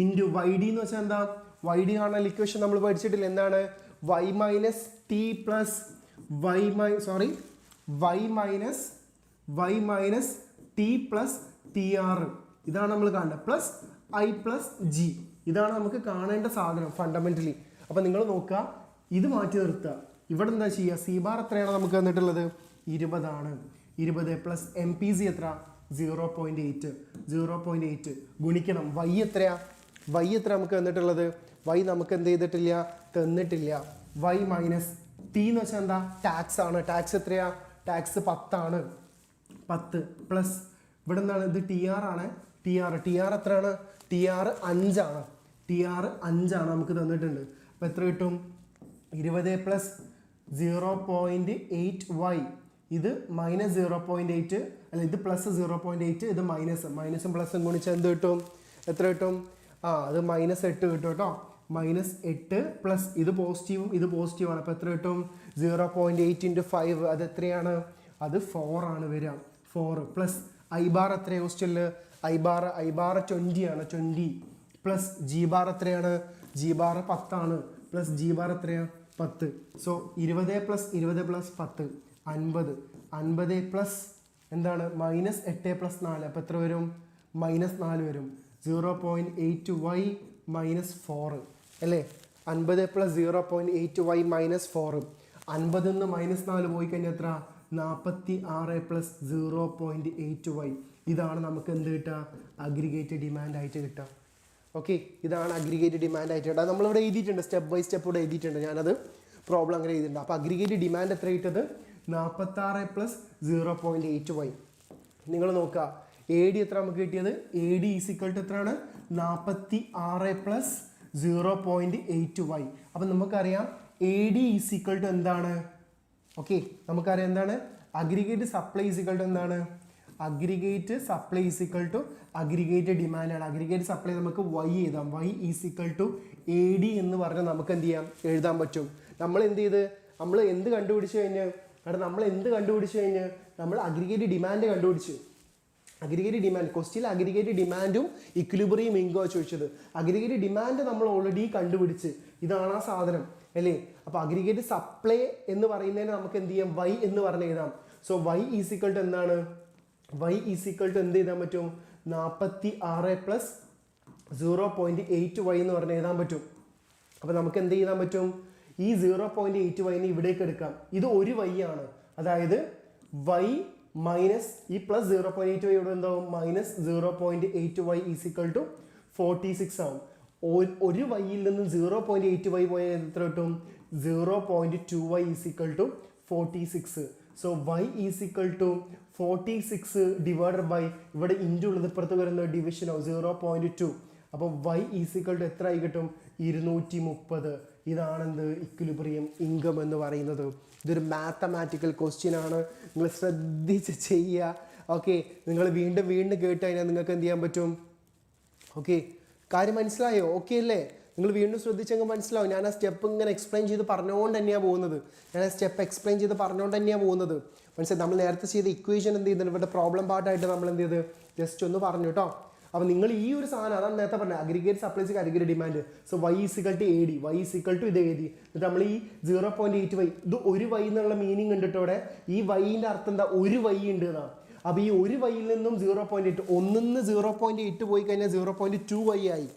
into Y D എന്ന് വെച്ചാൽ എന്താ? വൈ ഡി കാണാൻ ഇക്വേഷൻ നമ്മൾ പഠിച്ചിട്ടില്ല. എന്താണ്? Y minus T plus Y minus T plus T R. ഇതാണ് നമ്മൾ കാണേണ്ടത്. Plus I plus G. ഇതാണ് നമുക്ക് കാണേണ്ട സാധനം ഫണ്ടമെന്റലി. അപ്പം നിങ്ങൾ നോക്കുക, ഇത് മാറ്റി നിർത്തുക. ഇവിടെ എന്താ ചെയ്യുക? സി ബാർ എത്രയാണ് നമുക്ക് തന്നിട്ടുള്ളത്? 20 ആണ്. 20 പ്ലസ് എം പി സി എത്ര? 0.8 ഗുണിക്കണം വൈ എത്രയാ? വൈ എത്ര നമുക്ക് തന്നിട്ടുള്ളത്? വൈ നമുക്ക് എന്ത് ചെയ്തിട്ടില്ല? തന്നിട്ടില്ല. വൈ മൈനസ് ടി എന്ന് വെച്ചാൽ എന്താ? ടാക്സ് ആണ്. ടാക്സ് എത്രയാ? ടാക്സ് 10 ആണ്. 10 പ്ലസ് ഇവിടെ എന്താണ്? ഇത് ടി ആർ ആണ്. ടി ആർ എത്രയാണ്? ടി ആർ 5 ആണ്. ടി ആർ 5 ആണ് നമുക്ക് തന്നിട്ടുണ്ട്. അപ്പോൾ എത്ര കിട്ടും? 20 പ്ലസ് 0.8 വൈ. ഇത് മൈനസ് 0.8 അല്ല, ഇത് പ്ലസ് 0.8, ഇത് മൈനസും പ്ലസും ഗുണിച്ചാൽ എന്ത് കിട്ടും? എത്ര കിട്ടും? അത് -8 കിട്ടും കേട്ടോ. -8 പ്ലസ് ഇത് പോസിറ്റീവും ഇത് പോസിറ്റീവാണ്. അപ്പോൾ എത്ര കിട്ടും? 0.8 ഇൻറ്റു 5 അത് എത്രയാണ്? അത് 4 ആണ് വരിക. 4 പ്ലസ് ഐ ബാർ എത്രയാണ് ഹോസ്റ്റലിൽ? ഐ ബാർ 20 ആണ്. 20 പ്ലസ് ജി ബാർ എത്രയാണ്? ജി ബാർ 10 ആണ്. പ്ലസ് ജി ബാർ എത്രയാണ്? 10. So 20 plus 10 50. 50 പ്ലസ് എന്താണ്? -8 പ്ലസ് 4. അപ്പോൾ എത്ര വരും? -4 വരും. 0.8 വൈ മൈനസ് 4 അല്ലേ? 50 പ്ലസ് 0.8 വൈ മൈനസ് 4. 50 നിന്ന് -4 പോയി കഴിഞ്ഞാൽ എത്ര? 46 പ്ലസ് 0.8 വൈ. ഇതാണ് നമുക്ക് എന്ത് കിട്ടുക? അഗ്രിഗേറ്റ് ഡിമാൻഡ് ആയിട്ട് കിട്ടുക. ഓക്കെ, ഇതാണ് അഗ്രിഗേറ്റ് ഡിമാൻഡ് ആയിട്ട് കിട്ടുക. നമ്മളിവിടെ എഴുതിയിട്ടുണ്ട്, സ്റ്റെപ്പ് ബൈ സ്റ്റെപ്പ് ഇവിടെ എഴുതിയിട്ടുണ്ട്. ഞാനത് പ്രോബ്ലം അങ്ങനെ എഴുതിയിട്ടുണ്ട്. അപ്പോൾ അഗ്രിഗേറ്റ് ഡിമാൻഡ് എത്ര കിട്ടത്? 46 പ്ലസ് 0.8 വൈ. നിങ്ങൾ നോക്കുക, എ ഡി എത്ര നമുക്ക് കിട്ടിയത്? എ ഡി ഈസിക്വൽ ടു എത്രയാണ്? 46 പ്ലസ് 0.8 വൈ. അപ്പം നമുക്കറിയാം എ ഡി ഈസിക്വൽ ടു എന്താണ്? ഓക്കെ, നമുക്കറിയാം എന്താണ്? അഗ്രിഗേറ്റ് സപ്ലൈ ഈസിക്വൽ ടു എന്താണ്? Aggregate supply is equal to aggregate demand ആണ്. അഗ്രിഗേറ്റ് സപ്ലൈ നമുക്ക് വൈ എഴുതാം. Y is equal to A D എന്ന് പറഞ്ഞാൽ നമുക്ക് എന്ത് ചെയ്യാം? എഴുതാൻ പറ്റും. നമ്മൾ എന്ത് ചെയ്ത്? നമ്മൾ എന്ത് കണ്ടുപിടിച്ച് കഴിഞ്ഞ്? നമ്മൾ അഗ്രിഗേറ്റ് ഡിമാൻഡ് കണ്ടുപിടിച്ചു. അഗ്രിഗേറ്റ് ഡിമാൻഡ് ക്വസ്റ്റ്യൻ അഗ്രിഗേറ്റ് ഡിമാൻഡും ഇക്വിലിബ്രിയം ഇൻകോ ചോദിച്ചത്. അഗ്രിഗേറ്റ് ഡിമാൻഡ് നമ്മൾ ഓൾറെഡി കണ്ടുപിടിച്ച്. ഇതാണ് ആ സാധനം അല്ലേ? അപ്പോൾ അഗ്രിഗേറ്റ് സപ്ലൈ എന്ന് പറയുന്നതിന് നമുക്ക് എന്ത് ചെയ്യാം? വൈ എന്ന് പറഞ്ഞ് എഴുതാം. സോ വൈ ഈസിക്വൽ ടു എന്താണ്? വൈ ഈസിക്വൽ ടു എന്ത് ചെയ്താൻ പറ്റും? 46 പ്ലസ് 0.8 വൈ എന്ന് പറഞ്ഞ് എഴുതാൻ പറ്റും. അപ്പോൾ നമുക്ക് എന്ത് ചെയ്യാൻ പറ്റും? ഈ 0.8 വൈനെ ഇവിടേക്ക് എടുക്കാം. ഇത് ഒരു വൈ ആണ്. അതായത് വൈ മൈനസ് ഈ പ്ലസ് 0.8 വൈ ഇവിടെ എന്താവും? -0.8 വൈ ഈസിക്വൽ ടു 46 ആവും. ഒരു വൈയിൽ നിന്ന് 0.8 വൈ പോയാൽ എത്ര കിട്ടും? 0.2 Y is equal to 46. So Y is equal to 46 divided by ഇവിടെ ഇൻറ്റു ഉള്ളത് ഇപ്പുറത്ത് വരുന്ന ഡിവിഷൻ ഓഫ് 0.2. അപ്പോൾ വൈ ഈസിക്വൽ ടു എത്ര ആയി കിട്ടും? 230. ഇതാണെന്ത്? ഇക്വിലിബ്രിയം ഇൻകം എന്ന് പറയുന്നത്. ഇതൊരു മാത്തമാറ്റിക്കൽ ക്വസ്റ്റ്യൻ ആണ്. നിങ്ങൾ ശ്രദ്ധിച്ച് ചെയ്യുക. ഓക്കെ, നിങ്ങൾ വീണ്ടും കേട്ട് കഴിഞ്ഞാൽ നിങ്ങൾക്ക് എന്ത് ചെയ്യാൻ പറ്റും? ഓക്കെ, കാര്യം മനസ്സിലായോ? ഓക്കെ അല്ലേ? നിങ്ങൾ വീണ്ടും ശ്രദ്ധിച്ചെങ്കിൽ മനസ്സിലാവും. ഞാൻ ആ സ്റ്റെപ്പ് ഇങ്ങനെ എക്സ്പ്ലെയിൻ ചെയ്ത് പറഞ്ഞുകൊണ്ട് തന്നെയാണ് പോകുന്നത്. മനസ്സിലായി? നമ്മൾ നേരത്തെ ചെയ്ത ഇക്വേഷൻ എന്ത് ചെയ്യുന്നുണ്ട്? ഇവിടെ പ്രോബ്ലം പാർട്ടായിട്ട് നമ്മൾ എന്ത് ചെയ്ത് ജസ്റ്റ് ഒന്ന് പറഞ്ഞു കേട്ടോ. അപ്പോൾ നിങ്ങൾ ഈ ഒരു സാധനം അതാണ് നേരത്തെ പറഞ്ഞത്, aggregate supplies aggregate demand. So Y is equal to A D. Y is equal to ഇത് എഴുതി. എന്നിട്ട് നമ്മൾ ഈ 0.8 വൈ, ഇത് ഒരു വൈ എന്നുള്ള മീനിങ് ഉണ്ട് കേട്ടോ. ഇവിടെ ഈ വൈൻ്റെ അർത്ഥം എന്താ? ഒരു വൈ ഉണ്ട് എന്നാണ്. അപ്പോൾ ഈ ഒരു വൈയിൽ നിന്നും 0.8 ഒന്നിന്ന് 0.8 പോയി കഴിഞ്ഞാൽ 0.2 വൈ ആയി.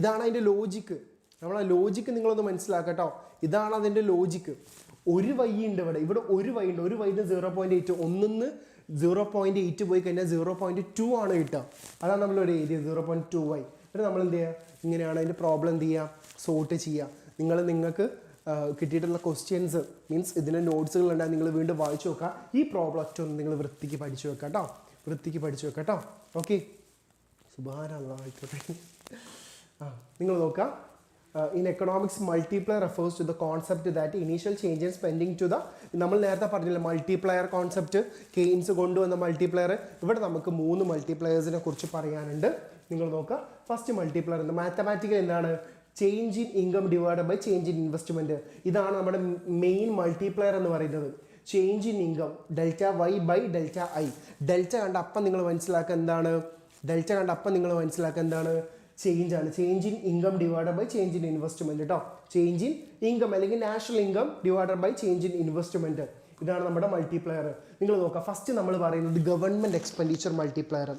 ഇതാണ് അതിൻ്റെ ലോജിക്ക്. നമ്മളെ ലോജിക്ക് നിങ്ങളൊന്ന് മനസ്സിലാക്കട്ടോ. ഇതാണ് അതിൻ്റെ ലോജിക്ക്. ഒരു വൈ ഉണ്ട് ഇവിടെ ഒരു വൈ ഉണ്ട്. ഒരു വൈന്ന് 0.8 ഒന്നിന്ന് 0.8 പോയി കഴിഞ്ഞാൽ 0.2 ആണ് കിട്ടുക. അതാണ് നമ്മളിവിടെ എഴുതിയ 0.2 വൈ. എന്നിട്ട് നമ്മൾ എന്ത് ചെയ്യുക? ഇങ്ങനെയാണ് അതിൻ്റെ പ്രോബ്ലം എന്ത് ചെയ്യുക? സോർട്ട് ചെയ്യുക. നിങ്ങൾക്ക് കിട്ടിയിട്ടുള്ള ക്വസ്റ്റ്യൻസ് മീൻസ് ഇതിൻ്റെ നോട്ട്സുകളുണ്ടെങ്കിൽ നിങ്ങൾ വീണ്ടും വായിച്ചു നോക്കുക. ഈ പ്രോബ്ലം ഒറ്റ ഒന്ന് നിങ്ങൾ വൃത്തിക്ക് പഠിച്ചു വെക്കാം കേട്ടോ. ഓക്കെ, സുബ്ഹാനല്ലാഹ് ആയിക്കോട്ടെ. നിങ്ങൾ നോക്കാം. In economics, multiplier refers to the concept that initial change in spending to the നമ്മൾ നേരത്തെ പറഞ്ഞില്ല മൾട്ടിപ്ലയർ കോൺസെപ്റ്റ്, കെയ്ൻസ് കൊണ്ടുവന്ന മൾട്ടിപ്ലയർ. ഇവിടെ നമുക്ക് 3 മൾട്ടിപ്ലയേഴ്സിനെ കുറിച്ച് പറയാനുണ്ട്. നിങ്ങൾ നോക്കുക. ഫസ്റ്റ് മൾട്ടിപ്ലയർ എന്ന് മാത്തമാറ്റിക്കൽ എന്താണ്? Change in income divided by change in investment. ഇതാണ് നമ്മുടെ മെയിൻ മൾട്ടിപ്ലയർ എന്ന് പറയുന്നത്. Change in income delta Y by delta I. Delta കണ്ട അപ്പം നിങ്ങൾ മനസ്സിലാക്കുക എന്താണ്? ചേഞ്ച് ആണ്. Change in income divided by change in investment കേട്ടോ. ചേഞ്ച് ഇൻ ഇൻകം അല്ലെങ്കിൽ national income divided by change in investment. ഇതാണ് നമ്മുടെ മൾട്ടിപ്ലയർ. നിങ്ങൾ നോക്കാം. ഫസ്റ്റ് നമ്മൾ പറയുന്നത് government expenditure multiplier.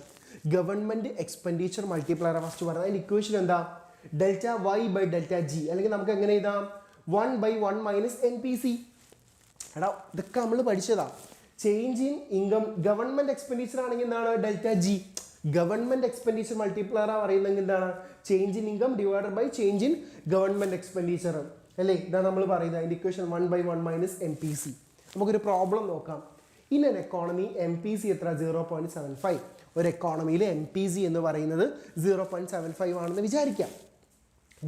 Government expenditure multiplier first പറയുന്നത്. അതിന്റെ ഇക്വേഷൻ എന്താ? Delta Y by delta G, അല്ലെങ്കിൽ നമുക്ക് എങ്ങനെ എഴുതാം? 1/1 മൈനസ് NPC. എടാ ഇതൊക്കെ നമ്മൾ പഠിച്ചതാ. Change in income government expenditure ആണെങ്കിൽ എന്താണ്? Delta G. Government expenditure multiplier പറയുന്നത് എന്താണ്? Change in income divided by change in government expenditure അല്ലേ? ഇതാണ് നമ്മൾ പറയുന്നത്. അതിന്റെ ഇക്വേഷൻ 1/1 മൈനസ് NPC. നമുക്കൊരു പ്രോബ്ലം നോക്കാം. ഇൻ എൻ എക്കോണമി MPC എത്ര? 0.75. ഒരു എക്കോണമിയിൽ MPC എന്ന് പറയുന്നത് 0.75 ആണെന്ന് വിചാരിക്കാം.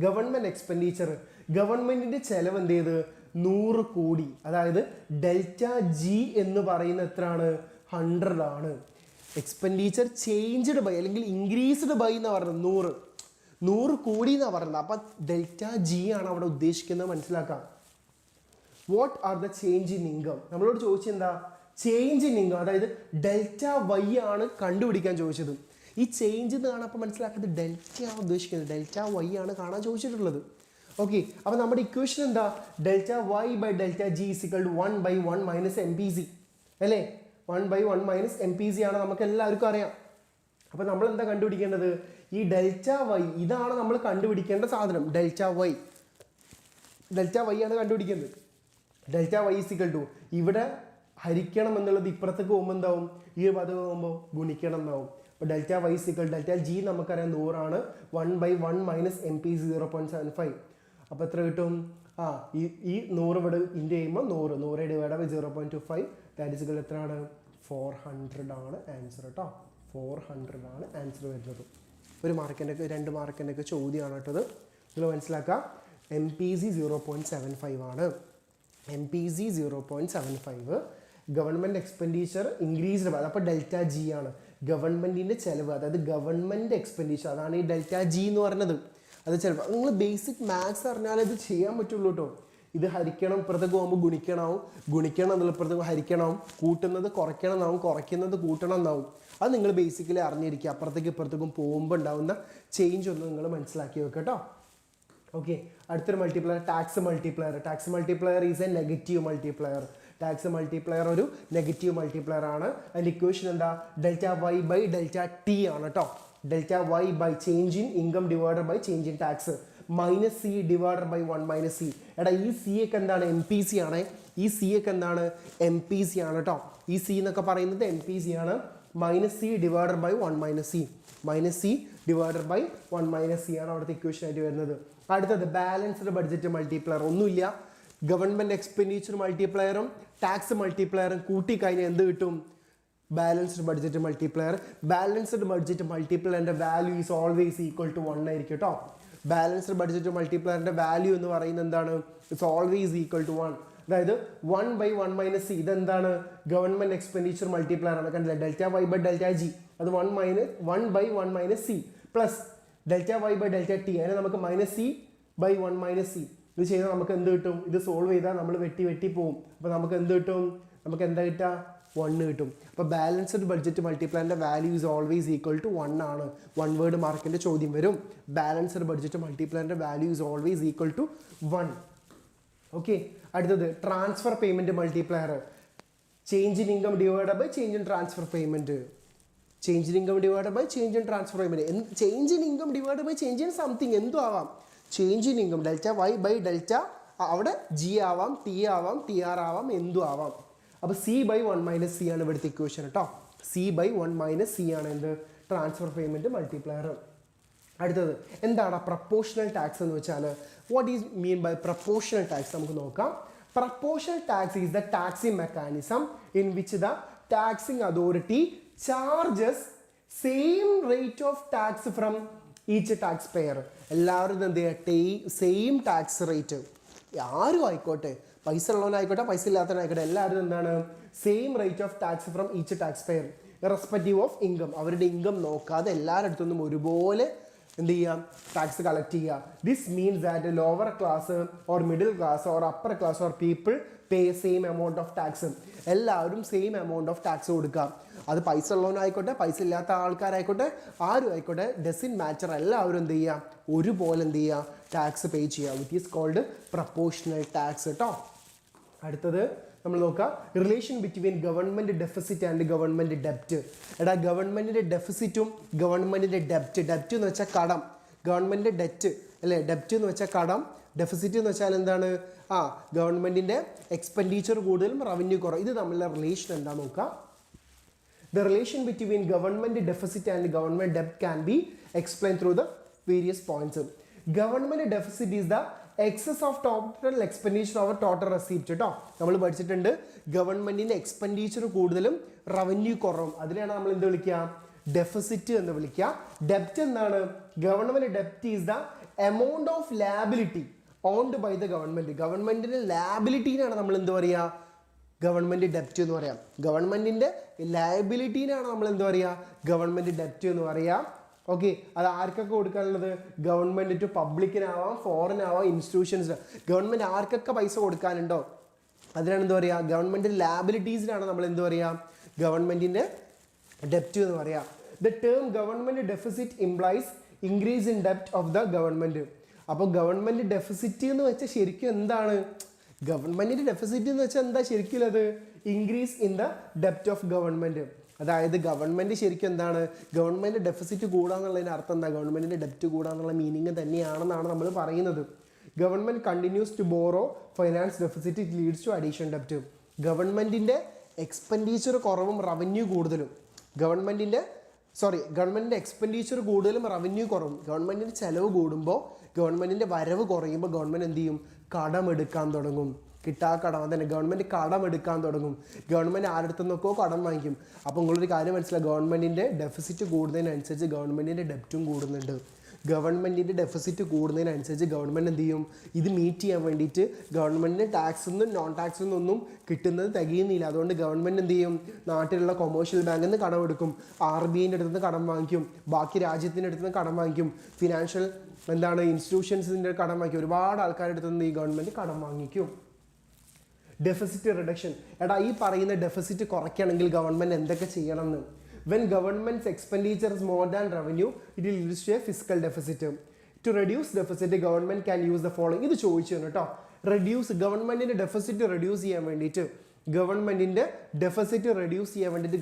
ഗവൺമെന്റ് എക്സ്പെൻഡിച്ചർ, ഗവൺമെന്റിന്റെ ചെലവ് എന്ത് ചെയ്ത്? 100 കോടി. അതായത് ഡെൽറ്റ ജി എന്ന് പറയുന്ന എത്രയാണ്? 100 ആണ്. എക്സ്പെൻഡിച്ചർ ചേഞ്ച്ഡ് ബൈ അല്ലെങ്കിൽ ഇൻക്രീസ്ഡ് ബൈ എന്ന് പറയുന്നത് 100 കോടി എന്നാണ് പറയുന്നത്. അപ്പം ഡെൽറ്റ ജി ആണ് അവിടെ ഉദ്ദേശിക്കുന്നത്, മനസ്സിലാക്കാം. What are the change in income? നമ്മളോട് ചോദിച്ചെന്താ? ചേഞ്ച് ഇൻ ഇൻകം, അതായത് ഡെൽറ്റ വൈ ആണ് കണ്ടുപിടിക്കാൻ ചോദിച്ചത്. ഈ ചേഞ്ച് എന്ന് കാണാൻ അപ്പം മനസ്സിലാക്കുന്നത് ഡെൽറ്റ ആണ് ഉദ്ദേശിക്കുന്നത്, ഡെൽറ്റ വൈ ആണ് കാണാൻ ചോദിച്ചിട്ടുള്ളത്. ഓക്കെ, അപ്പം നമ്മുടെ ഇക്വേഷൻ എന്താ? Delta Y by delta G is equal to 1/1 minus MPC അല്ലേ? 1/1 മൈനസ് MPC ആണ് നമുക്ക് എല്ലാവർക്കും അറിയാം. അപ്പം നമ്മൾ എന്താ കണ്ടുപിടിക്കേണ്ടത്? ഈ ഡെൽറ്റ വൈ ഇതാണ് നമ്മൾ കണ്ടുപിടിക്കേണ്ട സാധനം. ഡെൽറ്റ വൈ ആണ് കണ്ടുപിടിക്കേണ്ടത്. ഡെൽറ്റ വൈ ഇസിക്കൽ ടു ഇവിടെ ഹരിക്കണം എന്നുള്ളത് ഇപ്പുറത്തേക്ക് പോകുമ്പോൾ എന്താവും? ഈ പദം പോകുമ്പോൾ ഗുണിക്കണം എന്നാവും. അപ്പോൾ delta Y is equal delta G നമുക്കറിയാം 100 ആണ്. 1/1 മൈനസ് MPC 0.75. അപ്പോൾ എത്ര കിട്ടും? ഈ 100 ഇവിടെ ഇൻറ്റു ചെയ്യുമ്പോൾ 100 ഡിവൈഡ് ബൈ 0.25 ദാറ്റ് ഇസിക്കൽ എത്രയാണ്? 400 ആണ് ആൻസർ കേട്ടോ. 400 ആണ് ആൻസർ വരുന്നത്. 1 മാർക്കിൻ്റെ 2 മാർക്കിൻ്റെ ഒക്കെ ചോദ്യമാണ് കേട്ടത്. നിങ്ങൾ മനസ്സിലാക്കാം. MPC 0.75 ആണ്. MPC 0.75. Government expenditure increased by, അപ്പോൾ ഡെൽറ്റ ജി ആണ് ഗവൺമെൻറ്റിൻ്റെ ചിലവ്, അതായത് ഗവൺമെൻറ് എക്സ്പെൻഡിച്ചർ. അതാണ് ഈ ഡെൽറ്റ ജി എന്ന് പറയുന്നത്. അത് ചിലപ്പോൾ നിങ്ങൾ ബേസിക് മാത്സ് അറിഞ്ഞാൽ ഇത് ചെയ്യാൻ പറ്റുള്ളൂ കേട്ടോ. ഇത് ഹരിക്കണം, ഇപ്പുറത്തേക്ക് പോകുമ്പോൾ ഗുണിക്കണം എന്നുള്ള ഇപ്പുറത്തേക്ക് ഹരിക്കണം, കൂട്ടുന്നത് കുറയ്ക്കണം എന്നാവും, കുറയ്ക്കുന്നത് കൂട്ടണം എന്നാവും. അത് നിങ്ങൾ ബേസിക്കലി അറിഞ്ഞിരിക്കുക. അപ്പുറത്തേക്ക് ഇപ്പുറത്തേക്കും പോകുമ്പോൾ ഉണ്ടാകുന്ന ചേഞ്ച് ഒന്ന് നിങ്ങൾ മനസ്സിലാക്കി വെക്കുക കേട്ടോ. ഓക്കെ, അടുത്തൊരു multiplier tax multiplier. Tax multiplier is a negative multiplier. Tax multiplier ഒരു നെഗറ്റീവ് മൾട്ടിപ്ലയർ ആണ്. അതിൻ്റെ ഇക്വേഷൻ എന്താ? Delta Y by delta T ആണ് കേട്ടോ. Delta Y by change in income divided by change in tax minus C divided by 1 minus C. എടാ ഈ സി ഒക്കെ എന്താണ്? MPC ആണ്. ഈ സി ഒക്കെ എന്താണ്? MPC ആണ് കേട്ടോ. ഈ സി എന്നൊക്കെ പറയുന്നത് MPC ആണ്. Minus C divided by 1 minus C. Minus C divided by 1 minus C ആണ് അവിടുത്തെ ഇക്വേഷൻ ആയിട്ട് വരുന്നത്. അടുത്തത് ബാലൻസ്ഡ് ബഡ്ജറ്റ് മൾട്ടിപ്ലയർ. ഒന്നുമില്ല, ഗവൺമെൻറ് എക്സ്പെൻഡിച്ചർ മൾട്ടിപ്ലയറും ടാക്സ് മൾട്ടിപ്ലയറും കൂട്ടിക്കഴിഞ്ഞാൽ എന്ത് കിട്ടും? Balanced budget multiplier. Balanced budget മൾട്ടിപ്ലയറിൻ്റെ value is always equal to 1 ആയിരിക്കും കേട്ടോ. ബാലൻസ്ഡ് ബഡ്ജറ്റ് മൾട്ടിപ്ലയറിൻ്റെ വാല്യൂ എന്ന് പറയുന്നത് എന്താണ്? It's always equal to 1. അതായത് 1/1 മൈനസ് സി ഇതെന്താണ്? ഗവൺമെൻറ് എക്സ്പെൻഡിച്ചർ മൾട്ടിപ്ലയർ ആണ്. കണ്ടില്ല? Delta Y by delta G അത് 1/1 minus C plus delta Y by delta T, അതിനെ നമുക്ക് minus C by 1 minus C. ഇത് ചെയ്താൽ നമുക്ക് എന്ത് കിട്ടും? ഇത് സോൾവ് ചെയ്താൽ നമ്മൾ വെട്ടി പോകും. അപ്പോൾ നമുക്ക് എന്ത് കിട്ടും? നമുക്ക് എന്താ കിട്ടുക? 1 കിട്ടും. അപ്പോൾ ബാലൻസ്ഡ് ബഡ്ജറ്റ് മൾട്ടിപ്ലയറിൻ്റെ value is always equal to 1 ആണ്. 1 വേർഡ് മാർക്കിൻ്റെ ചോദ്യം വരും. ബാലൻസ്ഡ് ബഡ്ജറ്റ് മൾട്ടിപ്ലയറിൻ്റെ value is always equal to 1. Okay, അടുത്തത് transfer payment multiplier. Change in income divided by change in transfer payment. Change in income divided by change in transfer payment. Change in income divided by change in something എന്തും ആവാം. Change in income delta Y by delta അവിടെ ജി ആവാം, ടി ആവാം, TR ആവാം, എന്തും ആവാം. അപ്പോൾ സി ബൈ 1 മൈനസ് സി ആണ് ഇവിടുത്തെ ഇക്വേഷൻ കേട്ടോ. സി ബൈ 1 മൈനസ് സി ആണ് എന്ത്? Transfer payment multiplier. അടുത്തത് എന്താണ് പ്രപ്പോർഷണൽ ടാക്സ് എന്ന് വെച്ചാൽ? What is mean by proportional tax? നമുക്ക് നോക്കാം. Proportional tax is the taxing mechanism in which the taxing authority charges same rate of tax from each tax payer. എല്ലാവരും എന്ത് ചെയ്യുക? Same tax rate. ആരും ആയിക്കോട്ടെ, പൈസ ഉള്ളവനായിക്കോട്ടെ പൈസ ഇല്ലാത്തവനായിക്കോട്ടെ, എല്ലാവരും എന്താണ്? Same rate of tax from each tax payer. Irrespective of income. അവരുടെ ഇൻകം നോക്കാതെ എല്ലാവരുടെ അടുത്തുനിന്നും ഒരുപോലെ എന്ത് ചെയ്യാം, ടാക്സ് കളക്ട് ചെയ്യുക. This means that lower class or middle class or upper class or people pay same amount of tax. എല്ലാവരും സെയിം എമൗണ്ട് ഓഫ് ടാക്സ് കൊടുക്കുക. അത് പൈസ ഉള്ളവനായിക്കോട്ടെ പൈസ ഇല്ലാത്ത ആൾക്കാരായിക്കോട്ടെ ആരും ആയിക്കോട്ടെ, ഡസൻ മാറ്റർ, എല്ലാവരും എന്ത് ചെയ്യുക, ഒരുപോലെ എന്ത് ചെയ്യുക, ടാക്സ് പേ ചെയ്യുക. Which is called proportional tax കേട്ടോ. അടുത്തത് നമ്മൾ നോക്കാം, relation between government deficit and government ഡെപ്റ്റ്. എടാ ഗവൺമെൻറ്റിൻ്റെ ഡെഫിസിറ്റും ഗവൺമെൻറ്റിൻ്റെ ഡെപ്റ്റ്, ഡെപ്റ്റ് എന്ന് വെച്ചാൽ കടം, ഗവൺമെൻറ് ഡെറ്റ് അല്ലേ, ഡെപ്റ്റ് എന്ന് വെച്ചാൽ കടം, ഡെഫിസിറ്റ് എന്ന് വെച്ചാൽ എന്താണ്, ഗവൺമെൻറ്റിൻ്റെ എക്സ്പെൻഡിച്ചർ കൂടുതലും റവന്യൂ കുറവ്. ഇത് തമ്മിലുള്ള റിലേഷൻ എന്താ നോക്കാം. The relation between government deficit and government debt can be explained through the various points. Government deficit is the excess of total expenditure over total receipt കേട്ടോ. നമ്മൾ പഠിച്ചിട്ടുണ്ട് ഗവൺമെൻറ്റിൻ്റെ എക്സ്പെൻഡിച്ചർ കൂടുതലും റവന്യൂ കുറവും, അതിനെയാണ് നമ്മൾ എന്ത് വിളിക്കുക, ഡെഫിസിറ്റ് എന്ന് വിളിക്കുക. ഡെപ്റ്റ് എന്താണ്, ഗവൺമെൻറ് ഡെപ്റ്റ് is the amount of liability owned by the government. ഗവൺമെൻറ്റിൻ്റെ ലാബിലിറ്റീനാണ് നമ്മൾ എന്ത് പറയുക, ഗവൺമെൻറ് ഡെപ്റ്റ് എന്ന് പറയാം. ഗവൺമെൻറ്റിൻ്റെ ലയബിലിറ്റീനാണ് നമ്മൾ എന്ത് പറയുക, ഗവൺമെൻറ് ഡെപ്റ്റ് എന്ന് പറയാം. ഓക്കെ, അത് ആർക്കൊക്കെ കൊടുക്കാനുള്ളത്, ഗവൺമെൻറ് ടു പബ്ലിക്കിനാവാം, ഫോറിൻ ആവാം, ഇൻസ്റ്റിറ്റ്യൂഷൻസ്. ഗവൺമെൻറ് ആർക്കൊക്കെ പൈസ കൊടുക്കാനുണ്ടോ അതിനാണ് എന്ത് പറയുക, ഗവൺമെൻറ്റിൻ്റെ ലാബിലിറ്റീസിനാണ് നമ്മൾ എന്ത് പറയുക, ഗവൺമെൻറ്റിൻ്റെ ഡെപ്റ്റ് എന്ന് പറയാം. The term government deficit implies increase in ഡെപ്റ്റ് ഓഫ് ദ ഗവൺമെൻറ്. അപ്പോൾ ഗവൺമെൻറ് ഡെഫിസിറ്റ് എന്ന് വെച്ചാൽ ശരിക്കും എന്താണ്, ഗവൺമെൻറ്റിൻ്റെ ഡെഫിസിറ്റ് എന്ന് വെച്ചാൽ എന്താ ശരിക്കും, അത് ഇൻക്രീസ് ഇൻ ദ ഡെപ്റ്റ് ഓഫ് ഗവൺമെൻറ്. അതായത് ഗവൺമെൻറ് ശരിക്കും എന്താണ്, ഗവൺമെൻറ് ഡെഫിസിറ്റ് കൂടാന്നുള്ളതിന് അർത്ഥം എന്താ, ഗവൺമെൻറ്റിൻ്റെ ഡെപ്റ്റ് കൂടാന്നുള്ള മീനിങ് തന്നെയാണെന്നാണ് നമ്മൾ പറയുന്നത്. Government continues to borrow finance deficit, it leads to additional ഡെപ്റ്റ്. ഗവൺമെൻറ്റിൻ്റെ എക്സ്പെൻഡിച്ചർ കുറവും റവന്യൂ കൂടുതലും, ഗവൺമെൻറ്റിൻ്റെ എക്സ്പെൻഡിച്ചർ കൂടുതലും റവന്യൂ കുറവും. ഗവൺമെൻറ്റിൻ്റെ ചിലവ് കൂടുമ്പോൾ ഗവൺമെൻറ്റിൻ്റെ വരവ് കുറയുമ്പോൾ ഗവൺമെൻറ് എന്ത് ചെയ്യും, കടമെടുക്കാൻ തുടങ്ങും. കടം അതന്നെ, ഗവൺമെൻറ് കടമെടുക്കാൻ തുടങ്ങും. ഗവൺമെൻറ് ആരുടെ നിന്നൊക്കെ കടം വാങ്ങിക്കും. അപ്പോൾ നിങ്ങളൊരു കാര്യം മനസ്സിലാക്കുക, ഗവൺമെൻറ്റിൻ്റെ ഡെഫിസിറ്റ് കൂടുന്നതിനനുസരിച്ച് ഗവൺമെൻറ്റിൻ്റെ ഡെപ്റ്റും കൂടുന്നുണ്ട്. ഗവൺമെൻറ്റിൻ്റെ ഡെഫിസിറ്റ് കൂടുന്നതിനനുസരിച്ച് ഗവൺമെൻറ് എന്ത് ചെയ്യും, ഇത് മീറ്റ് ചെയ്യാൻ വേണ്ടിയിട്ട് ഗവൺമെൻറ്റിന് ടാക്സിൽ നിന്നും നോൺ ടാക്സിൽ നിന്നൊന്നും കിട്ടുന്നത് തികയുന്നില്ല. അതുകൊണ്ട് ഗവൺമെൻറ് എന്ത് ചെയ്യും, നാട്ടിലുള്ള കൊമേഴ്ഷ്യൽ ബാങ്കിൽ നിന്ന് കടമെടുക്കും, RBIൻ്റെ അടുത്ത് നിന്ന് കടം വാങ്ങിക്കും, ബാക്കി രാജ്യത്തിൻ്റെ അടുത്ത് നിന്ന് കടം വാങ്ങിക്കും, ഫിനാൻഷ്യൽ ഇൻസ്റ്റിറ്റ്യൂഷൻസിൻ്റെ കടം വാങ്ങിക്കും, ഒരുപാട് ആൾക്കാരുടെ അടുത്ത് നിന്ന് ഈ ഗവൺമെൻറ് കടം വാങ്ങിക്കും. ഡെഫിസിറ്റ് റിഡക്ഷൻ, എടാ ഈ പറയുന്ന ഡെഫിസിറ്റ് കുറയ്ക്കണമെങ്കിൽ ഗവൺമെൻറ് എന്തൊക്കെ ചെയ്യണമെന്ന്. When government's expenditure is more than revenue, it will lead to a fiscal deficit. To reduce deficit, government can use the following. ഇത് ചോദിച്ചു കേട്ടോ, ഗവൺമെൻറ്റിൻ്റെ ഡെഫിസിറ്റ് റെഡ്യൂസ് ചെയ്യാൻ വേണ്ടിയിട്ട്,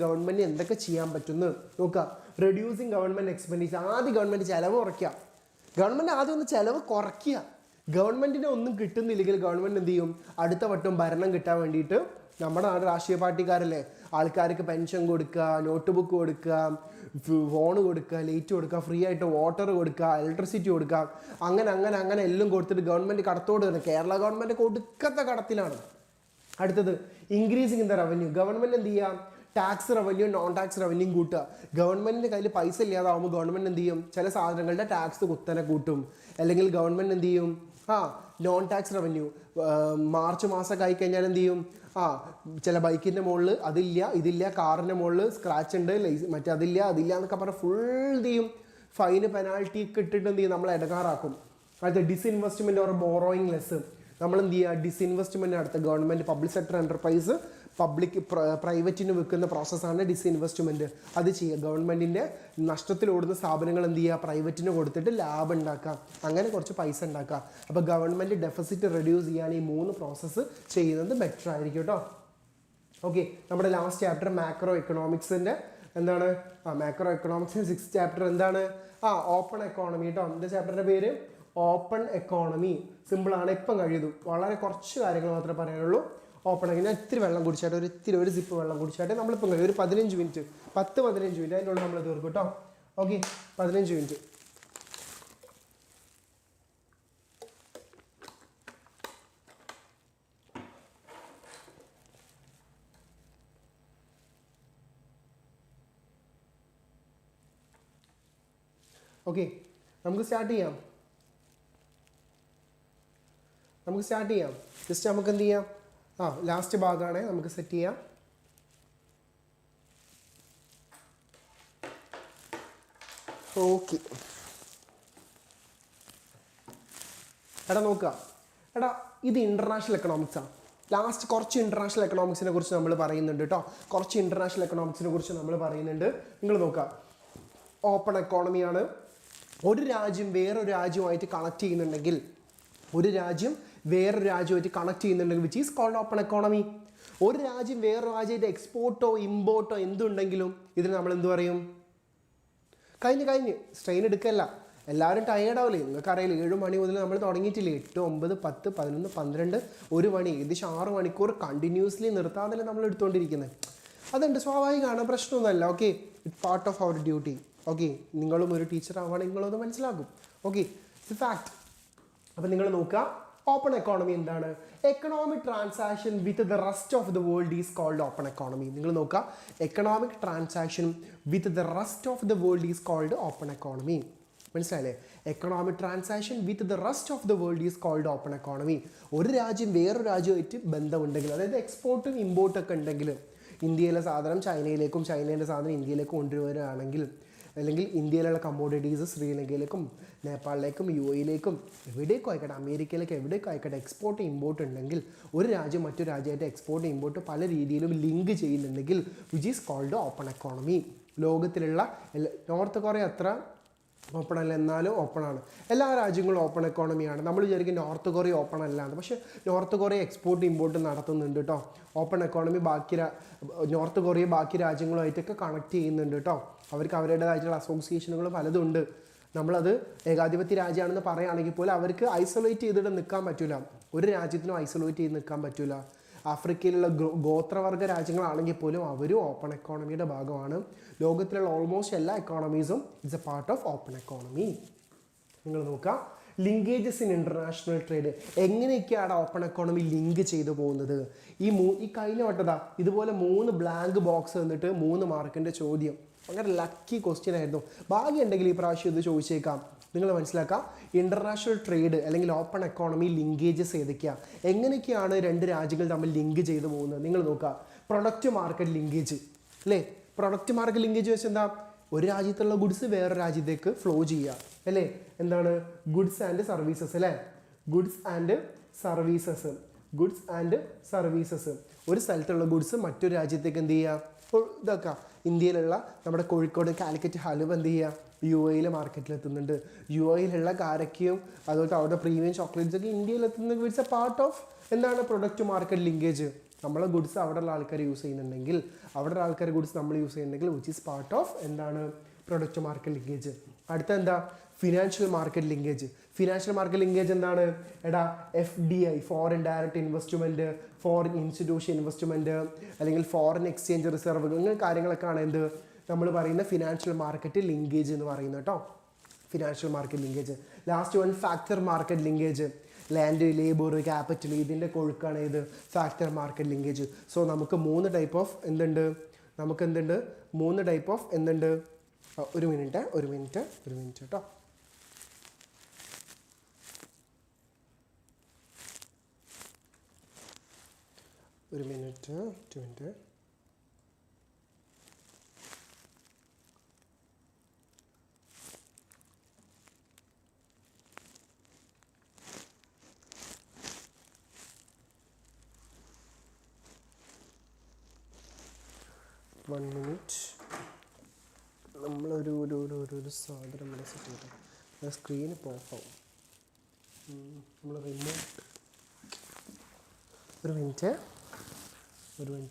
ഗവൺമെൻറ് എന്തൊക്കെ ചെയ്യാൻ പറ്റുമെന്ന് നോക്കുക. റെഡ്യൂസിങ് ഗവൺമെൻറ് എക്സ്പെൻഡിച്ചർ, ആദ്യം ഗവൺമെൻറ് ചിലവ് കുറയ്ക്കുക. ഗവൺമെൻറ് ആദ്യം ഒന്ന് ചിലവ് കുറയ്ക്കുക. ഗവൺമെൻറ്റിന് ഒന്നും കിട്ടുന്നില്ലെങ്കിൽ ഗവൺമെൻറ് എന്ത് ചെയ്യും, അടുത്ത വട്ടം ഭരണം കിട്ടാൻ വേണ്ടിയിട്ട്, നമ്മുടെ നാട് രാഷ്ട്രീയ പാർട്ടിക്കാരല്ലേ, ആൾക്കാർക്ക് പെൻഷൻ കൊടുക്കുക, നോട്ട് ബുക്ക് കൊടുക്കുക, ഫോൺ കൊടുക്കുക, ലൈറ്റ് കൊടുക്കുക, ഫ്രീ ആയിട്ട് വാട്ടർ കൊടുക്കുക, ഇലക്ട്രിസിറ്റി കൊടുക്കുക, അങ്ങനെ എല്ലാം കൊടുത്തിട്ട് ഗവൺമെൻറ് കടത്തോട് തന്നെ. കേരള ഗവൺമെൻറ് കൊടുക്കത്തെ കടത്തിലാണ്. അടുത്തത് increasing in the revenue. Government എന്ത് ചെയ്യാം, tax revenue non tax revenue കൂട്ടുക. ഗവൺമെൻറ്റിൻ്റെ കയ്യിൽ പൈസ ഇല്ലാതാവുമ്പോൾ ഗവൺമെൻറ് എന്ത് ചെയ്യും, ചില സാധനങ്ങളുടെ ടാക്സ് കുത്തനെ കൂട്ടും. അല്ലെങ്കിൽ ഗവൺമെൻറ് എന്ത് ചെയ്യും, നോൺ ടാക്സ് റവന്യൂ മാർച്ച് മാസമൊക്കെ ആയിക്കഴിഞ്ഞാൽ എന്ത് ചെയ്യും, ചില ബൈക്കിൻ്റെ മുകളിൽ ഇതില്ല, കാറിൻ്റെ മുകളിൽ സ്ക്രാച്ച് ഉണ്ട്, മറ്റേ അതില്ല എന്നൊക്കെ പറഞ്ഞാൽ ഫുൾ എന്ത് ചെയ്യും, ഫൈന് പെനാൾട്ടി ഒക്കെ ഇട്ടിട്ട് എന്ത് ചെയ്യും, നമ്മളെ ഇടങ്ങാറാക്കും. അടുത്ത ഡിസ്ഇൻവെസ്റ്റ്മെൻറ്റ് ഓർ ബോറോയിങ് ലെസ്. നമ്മൾ എന്ത് ചെയ്യുക, ഡിസ്ഇൻവെസ്റ്റ്മെൻറ്റ് നടത്തുക. ഗവൺമെൻറ് പബ്ലിക് സെക്ടർ എൻ്റർപ്രൈസ് പ്രൈവറ്റിന് വെക്കുന്ന പ്രോസസ്സാണ് ഡിസ്ഇൻവെസ്റ്റ്മെൻറ്റ്. അത് ചെയ്യുക. ഗവൺമെൻറ്റിൻ്റെ നഷ്ടത്തിലോടുന്ന സ്ഥാപനങ്ങൾ എന്ത് ചെയ്യുക, പ്രൈവറ്റിന് കൊടുത്തിട്ട് ലാഭം ഉണ്ടാക്കാം, അങ്ങനെ കുറച്ച് പൈസ ഉണ്ടാക്കുക. അപ്പോൾ ഗവൺമെൻറ് ഡെഫിസിറ്റ് റെഡ്യൂസ് ചെയ്യാൻ ഈ 3 പ്രോസസ്സ് ചെയ്യുന്നത് ബെറ്റർ ആയിരിക്കും കേട്ടോ. ഓക്കെ, നമ്മുടെ ലാസ്റ്റ് ചാപ്റ്റർ മാക്രോ എക്കണോമിക്സിൻ്റെ എന്താണ്, മാക്രോ എക്കണോമിക്സിൻ്റെ 6th ചാപ്റ്റർ എന്താണ്, ഓപ്പൺ എക്കോണമി കേട്ടോ. എൻ്റെ ചാപ്റ്ററിൻ്റെ പേര് ഓപ്പൺ എക്കോണമി. സിമ്പിളാണ്, ഇപ്പം കഴിയുന്നു. വളരെ കുറച്ച് കാര്യങ്ങൾ മാത്രമേ പറയാനുള്ളൂ. ഓപ്പൺ ആക്കി ഞാൻ ഇത്തിരി വെള്ളം കുടിച്ചാട്ടെ, ഒരു സിപ്പ് വെള്ളം കുടിച്ചാട്ടെ. നമ്മളിപ്പം കഴിയും ഒരു 15 മിനിറ്റ് 10-15 മിനിറ്റ് അതിൻ്റെ ഉള്ളിൽ നമ്മൾ തീർക്കും കേട്ടോ. Okay, 15 minute. ഓക്കെ, നമുക്ക് സ്റ്റാർട്ട് ചെയ്യാം. ജസ്റ്റ് നമുക്ക് എന്ത് ചെയ്യാം, ലാസ്റ്റ് ഭാഗമാണ്, നമുക്ക് സെറ്റ് ചെയ്യാം. ഓക്കെ. എടാ നോക്കുക, എടാ ഇത് ഇൻ്റർനാഷണൽ എക്കണോമിക്സാണ്. ലാസ്റ്റ് കുറച്ച് ഇൻ്റർനാഷണൽ എക്കണോമിക്സിനെ കുറിച്ച് നമ്മൾ പറയുന്നുണ്ട് കേട്ടോ. കുറച്ച് ഇൻ്റർനാഷണൽ എക്കണോമിക്സിനെ കുറിച്ച് നമ്മൾ പറയുന്നുണ്ട്. നിങ്ങൾ നോക്കുക, ഓപ്പൺ എക്കോണമിയാണ്. ഒരു രാജ്യം വേറൊരു രാജ്യവുമായിട്ട് കണക്ട് ചെയ്യുന്നുണ്ടെങ്കിൽ, ഒരു രാജ്യം വേറൊരു രാജ്യമായിട്ട് കണക്ട് ചെയ്യുന്നുണ്ടെങ്കിൽ which is called open economy. ഒരു രാജ്യം വേറൊരു രാജ്യമായിട്ട് എക്സ്പോർട്ടോ ഇമ്പോർട്ടോ എന്തുണ്ടെങ്കിലും ഇതിന് നമ്മൾ എന്ത് പറയും? കഴിഞ്ഞ് സ്ട്രെയിൻ എടുക്കല്ല. എല്ലാവരും ടയേർഡാവില്ലേ? നിങ്ങൾക്കറിയില്ല, 7 മണി മുതൽ നമ്മൾ തുടങ്ങിയിട്ടില്ലേ? 8, 9, 10, 11, 12, 1 മണി, ഏകദേശം 6 മണിക്കൂർ കണ്ടിന്യൂസ്ലി നിർത്താതെ നമ്മൾ എടുത്തുകൊണ്ടിരിക്കുന്നത്. അതുണ്ട്, സ്വാഭാവികമാണ്, പ്രശ്നമൊന്നുമല്ല. Okay, it part of our duty. Okay, നിങ്ങളും ഒരു ടീച്ചർ ആവുകയാണെങ്കിൽ നിങ്ങളത് മനസ്സിലാക്കും. Okay, it's fact. അപ്പം നിങ്ങൾ നോക്കുക, ഓപ്പൺ എക്കോണമി എന്താണ്? Economic transaction with the rest of the world is called open economy. നിങ്ങൾ നോക്കുക, economic transaction with the rest of the world is called open economy. മനസ്സിലായില്ലേ? Economic transaction with the rest of the world is called open economy. ഒരു രാജ്യം വേറൊരു രാജ്യമായിട്ട് ബന്ധമുണ്ടെങ്കിൽ, അതായത് എക്സ്പോർട്ടും ഇമ്പോർട്ടൊക്കെ ഉണ്ടെങ്കിൽ, ഇന്ത്യയിലെ സാധനം ചൈനയിലേക്കും ചൈനയിലെ സാധനം ഇന്ത്യയിലേക്കും കൊണ്ടുവരികയാണെങ്കിൽ, അല്ലെങ്കിൽ ഇന്ത്യയിലുള്ള കമ്മോഡിറ്റീസ് ശ്രീലങ്കയിലേക്കും നേപ്പാളിലേക്കും UAE-യിലേക്കും എവിടേക്കും ആയിക്കോട്ടെ, അമേരിക്കയിലേക്ക് എവിടേക്കും ആയിക്കോട്ടെ, എക്സ്പോർട്ട് ഇമ്പോർട്ട് ഉണ്ടെങ്കിൽ, ഒരു രാജ്യം മറ്റൊരു രാജ്യമായിട്ട് എക്സ്പോർട്ട് ഇമ്പോർട്ട് പല രീതിയിലും ലിങ്ക് ചെയ്യുന്നുണ്ടെങ്കിൽ which is called open economy. ലോകത്തിലുള്ള നോർത്ത് കൊറിയ അത്ര ഓപ്പൺ അല്ല, എന്നാലും ഓപ്പൺ ആണ്. എല്ലാ രാജ്യങ്ങളും ഓപ്പൺ എക്കോണമിയാണ്. നമ്മൾ വിചാരിക്കും നോർത്ത് കൊറിയ ഓപ്പൺ അല്ലാന്ന്, പക്ഷേ നോർത്ത് കൊറിയ എക്സ്പോർട്ട് ഇമ്പോർട്ട് നടത്തുന്നുണ്ട് കേട്ടോ. ഓപ്പൺ എക്കോണമി നോർത്ത് കൊറിയ ബാക്കി രാജ്യങ്ങളുമായിട്ടൊക്കെ കണക്ട് ചെയ്യുന്നുണ്ട് കേട്ടോ. അവർക്ക് അവരുടേതായിട്ടുള്ള അസോസിയേഷനുകൾ പലതുണ്ട്. നമ്മളത് ഏകാധിപത്യ രാജ്യമാണെന്ന് പറയുകയാണെങ്കിൽ പോലും അവർക്ക് ഐസൊലേറ്റ് ചെയ്തിട്ട് നിൽക്കാൻ പറ്റില്ല. ഒരു രാജ്യത്തിനും ഐസൊലേറ്റ് ചെയ്ത് നിൽക്കാൻ പറ്റില്ല. ആഫ്രിക്കയിലുള്ള ഗോത്രവർഗ രാജ്യങ്ങളാണെങ്കിൽ പോലും അവരും ഓപ്പൺ എക്കോണമിയുടെ ഭാഗമാണ്. ലോകത്തിലുള്ള ഓൾമോസ്റ്റ് എല്ലാ എക്കോണമീസും it's a part of open economy. നിങ്ങൾ നോക്കുക, ലിങ്കേജസ് ഇൻ ഇൻ്റർനാഷണൽ ട്രേഡ് എങ്ങനെയൊക്കെയാണ് ഓപ്പൺ എക്കോണമി ലിങ്ക് ചെയ്തു പോകുന്നത്? ഈ കഴിഞ്ഞ വട്ടതാ ഇതുപോലെ 3 ബ്ലാങ്ക് ബോക്സ് തന്നിട്ട് 3 മാർക്കിൻ്റെ ചോദ്യം. അങ്ങനെ ലക്കി ക്വസ്റ്റ്യൻ ആയിരുന്നു. ഭാഗ്യമുണ്ടെങ്കിൽ ഈ പ്രാവശ്യം ഇത് ചോദിച്ചേക്കാം. നിങ്ങൾ മനസ്സിലാക്കുക, ഇൻ്റർനാഷണൽ ട്രേഡ് അല്ലെങ്കിൽ ഓപ്പൺ എക്കോണമി ലിങ്കേജസ് ഏതൊക്കെയാണ്, എങ്ങനെയൊക്കെയാണ് രണ്ട് രാജ്യങ്ങൾ തമ്മിൽ ലിങ്ക് ചെയ്തു പോകുന്നത്? നിങ്ങൾ നോക്കുക, പ്രൊഡക്റ്റ് മാർക്കറ്റ് ലിങ്കേജ് അല്ലേ? പ്രൊഡക്റ്റ് മാർക്കറ്റ് ലിങ്കേജ് വെച്ച് എന്താ? ഒരു രാജ്യത്തുള്ള ഗുഡ്സ് വേറെ രാജ്യത്തേക്ക് ഫ്ലോ ചെയ്യുക അല്ലേ? എന്താണ്? ഗുഡ്സ് ആൻഡ് സർവീസസ് അല്ലേ? Goods and services. ഒരു സ്ഥലത്തുള്ള ഗുഡ്സ് മറ്റൊരു രാജ്യത്തേക്ക് എന്ത് ചെയ്യുക? ഇതൊക്കെ ഇന്ത്യയിലുള്ള നമ്മുടെ കോഴിക്കോട് കാലിക്കറ്റ് ഹലുവ എന്ത് ചെയ്യുക? UAE മാർക്കറ്റിൽ എത്തുന്നുണ്ട്. UAE കാരക്കയും അതുപോലെ അവിടെ പ്രീമിയം ചോക്ലേറ്റ്സ് ഒക്കെ ഇന്ത്യയിൽ എത്തുന്നത് ഇറ്റ്സ് എ പാർട്ട് ഓഫ് എന്താണ്? Product market linkage. നമ്മളെ ഗുഡ്സ് അവിടെയുള്ള ആൾക്കാർ യൂസ് ചെയ്യുന്നുണ്ടെങ്കിൽ, അവിടെ ആൾക്കാർ ഗുഡ്സ് നമ്മൾ യൂസ് ചെയ്യുന്നുണ്ടെങ്കിൽ വിച്ച് ഈസ് പാർട്ട് ഓഫ് എന്താണ്? Product market linkage. അടുത്ത എന്താ? Financial market linkage. Financial market linkage എന്താണ്? എടാ FDI, foreign direct investment, foreign institution investment, അല്ലെങ്കിൽ ഫോറിൻ എക്സ്ചേഞ്ച് റിസർവ്, ഇങ്ങനെ കാര്യങ്ങളൊക്കെയാണ് എന്ത് നമ്മൾ പറയുന്ന ഫിനാൻഷ്യൽ മാർക്കറ്റ് ലിങ്കേജ് എന്ന് പറയുന്നത് കേട്ടോ. Financial market linkage. Last one factor market linkage. Land, labour, capital ഇതിൻ്റെ കൊഴുക്കാണ് ഇത് ഫാക്ടർ മാർക്കറ്റ് ലിങ്കേജ്. സോ നമുക്ക് 3 ടൈപ്പ് ഓഫ് എന്തുണ്ട്? നമുക്ക് എന്തുണ്ട്? 3 ടൈപ്പ് ഓഫ് എന്തുണ്ട്? ഒരു മിനിറ്റ് കേട്ടോ. ഒരു മിനിറ്റ്, 2 മിനിറ്റ്. നമ്മളൊരു സാധനം ഇവിടെ സെറ്റ് ചെയ്തു. സ്ക്രീന് ഓഫാവും. നമ്മൾ റിമോട്ട്. ഒരു മിനിറ്റ്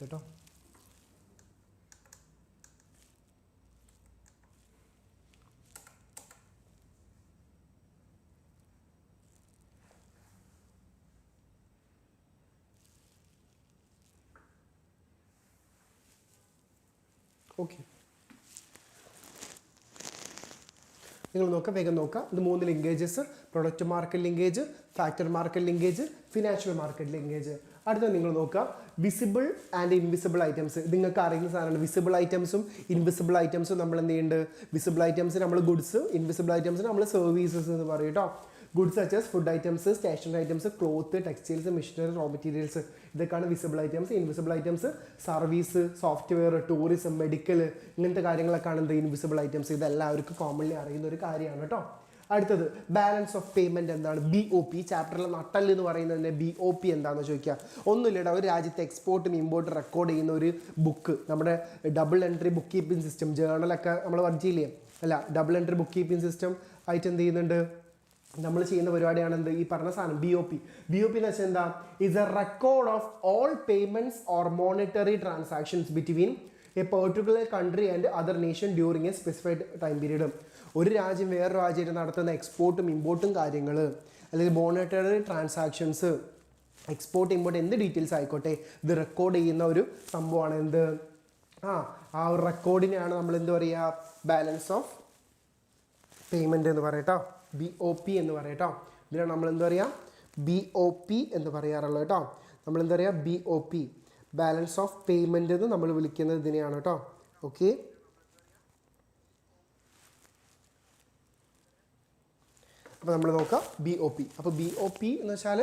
കേട്ടോ. ഓക്കെ, നിങ്ങൾ നോക്കുക, വേഗം നോക്കുക. ഇത് 3 linkages: product market linkage, factor market linkage, financial market linkage. അടുത്ത നിങ്ങൾ നോക്കുക, വിസിബിൾ ആൻഡ് ഇൻവിസിബിൾ ഐറ്റംസ്. നിങ്ങൾക്ക് അറിയുന്ന സാധനമാണ്. വിസിബിൾ ഐറ്റംസും ഇൻവിസിബിൾ ഐറ്റംസും നമ്മൾ എന്ത് ചെയ്യുന്നുണ്ട്? വിസിബിൾ ഐറ്റംസ് നമ്മൾ ഗുഡ്സ്, ഇൻവിസിബിൾ ഐറ്റംസ് നമ്മൾ സർവീസസ് എന്ന് പറയും കേട്ടോ. Goods such as food items, stationery items, cloth, textiles, machinery, raw materials, ഇതൊക്കെയാണ് visible items. Invisible items service, software, tourism, medical, ഇങ്ങനത്തെ കാര്യങ്ങളൊക്കെയാണ് എന്ത് ഇൻവിസിബിൾ ഐറ്റംസ്. ഇതെല്ലാവർക്കും കോമൺലി അറിയുന്ന ഒരു കാര്യമാണ് കേട്ടോ. അടുത്തത് ബാലൻസ് ഓഫ് പേയ്മെൻറ്റ് എന്താണ്? BOP. ചാപ്റ്ററിലെ നട്ടല് എന്ന് പറയുന്നത് BOP എന്താണെന്ന് ചോദിക്കുക. ഒന്നുമില്ലടാ, ഒരു രാജ്യത്തെ എക്സ്പോർട്ടും ഇമ്പോർട്ടും റെക്കോർഡ് ചെയ്യുന്ന ഒരു ബുക്ക്, നമ്മുടെ double entry book keeping system, ജേർണലൊക്കെ നമ്മൾ പഠിച്ചില്ലേ? അല്ല, double entry book keeping system ആയിട്ട് എന്ത് ചെയ്യുന്നുണ്ട്, നമ്മൾ ചെയ്യുന്ന പരിപാടിയാണ് എന്ത് ഈ പറഞ്ഞ സാധനം BOP. BOP എന്ന് വെച്ചാൽ എന്താ? Is A record of all payments or monetary transactions between A particular country and other nation during A specified time period. ഒരു രാജ്യം വേറൊരു രാജ്യമായിട്ട് നടത്തുന്ന എക്സ്പോർട്ടും ഇമ്പോർട്ടും കാര്യങ്ങൾ, അല്ലെങ്കിൽ മോണിറ്ററി ട്രാൻസാക്ഷൻസ്, എക്സ്പോർട്ട് ഇമ്പോർട്ട് എന്ത് ഡീറ്റെയിൽസ് ആയിക്കോട്ടെ, ഇത് റെക്കോർഡ് ചെയ്യുന്ന ഒരു സംഭവമാണ് എന്ത്? ആ ഒരു റെക്കോർഡിനെയാണ് നമ്മൾ എന്ത് പറയുക? ബാലൻസ് ഓഫ് പേയ്മെൻറ്റ് എന്ന് പറയട്ടോ, BOP എന്ന് പറയട്ടോ. ഇതിനാണ് നമ്മൾ എന്താ പറയുക? BOP എന്ന് പറയാറുള്ളത് കേട്ടോ. നമ്മൾ എന്താ പറയുക? BOP, ബാലൻസ് ഓഫ് പേയ്മെൻറ്റ് എന്ന് നമ്മൾ വിളിക്കുന്നത് ഇതിനെയാണ് കേട്ടോ. ഓക്കെ, അപ്പോൾ നമ്മൾ നോക്കാം BOP. അപ്പോൾ BOP എന്ന് വെച്ചാൽ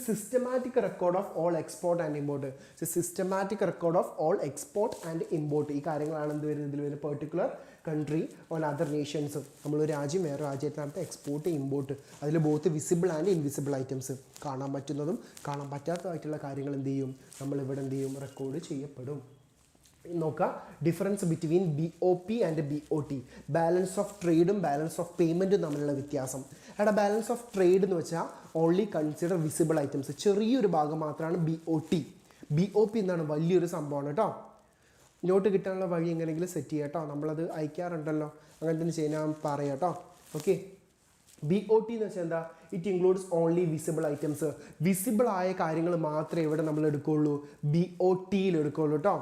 systematic record of all export and import. Systematic record of all export and import. ഈ കാര്യങ്ങളാണ് എന്ത് വരുന്നത്? ഇതിൽ വരുന്നത് particular country on other Nations. നമ്മളൊരു രാജ്യം വേറെ രാജ്യത്ത് നടത്ത എക്സ്പോർട്ട് ഇമ്പോർട്ട്, അതിൽ both visible and invisible items, കാണാൻ പറ്റുന്നതും കാണാൻ പറ്റാത്തതായിട്ടുള്ള കാര്യങ്ങൾ എന്ത് ചെയ്യും? നമ്മളിവിടെ എന്ത് ചെയ്യും? റെക്കോർഡ് ചെയ്യപ്പെടും. നോക്കാം difference between BOP and BOT. Balance of ട്രേഡും ബാലൻസ് ഓഫ് പേയ്മെൻറ്റും തമ്മിലുള്ള വ്യത്യാസം. അവിടെ ബാലൻസ് ഓഫ് ട്രേഡ് എന്ന് വെച്ചാൽ ഓൺലി കൺസിഡർ വിസിബിൾ ഐറ്റംസ്, ചെറിയൊരു ഭാഗം മാത്രമാണ് BOT. BOP എന്താണ്? വലിയൊരു സംഭവമാണ് കേട്ടോ. നോട്ട് കിട്ടാനുള്ള വഴി എങ്ങനെയെങ്കിലും സെറ്റ് ചെയ്യാം കേട്ടോ, നമ്മളത് അയക്കാറുണ്ടല്ലോ, അങ്ങനെ തന്നെ ചെയ്യാൻ പറയാം കേട്ടോ. ഓക്കെ, BOT എന്ന് വെച്ചാൽ എന്താ? It includes only visible items. Visible ആയ കാര്യങ്ങൾ മാത്രമേ ഇവിടെ നമ്മൾ എടുക്കുകയുള്ളൂ, BOTയിൽ എടുക്കുകയുള്ളൂ കേട്ടോ.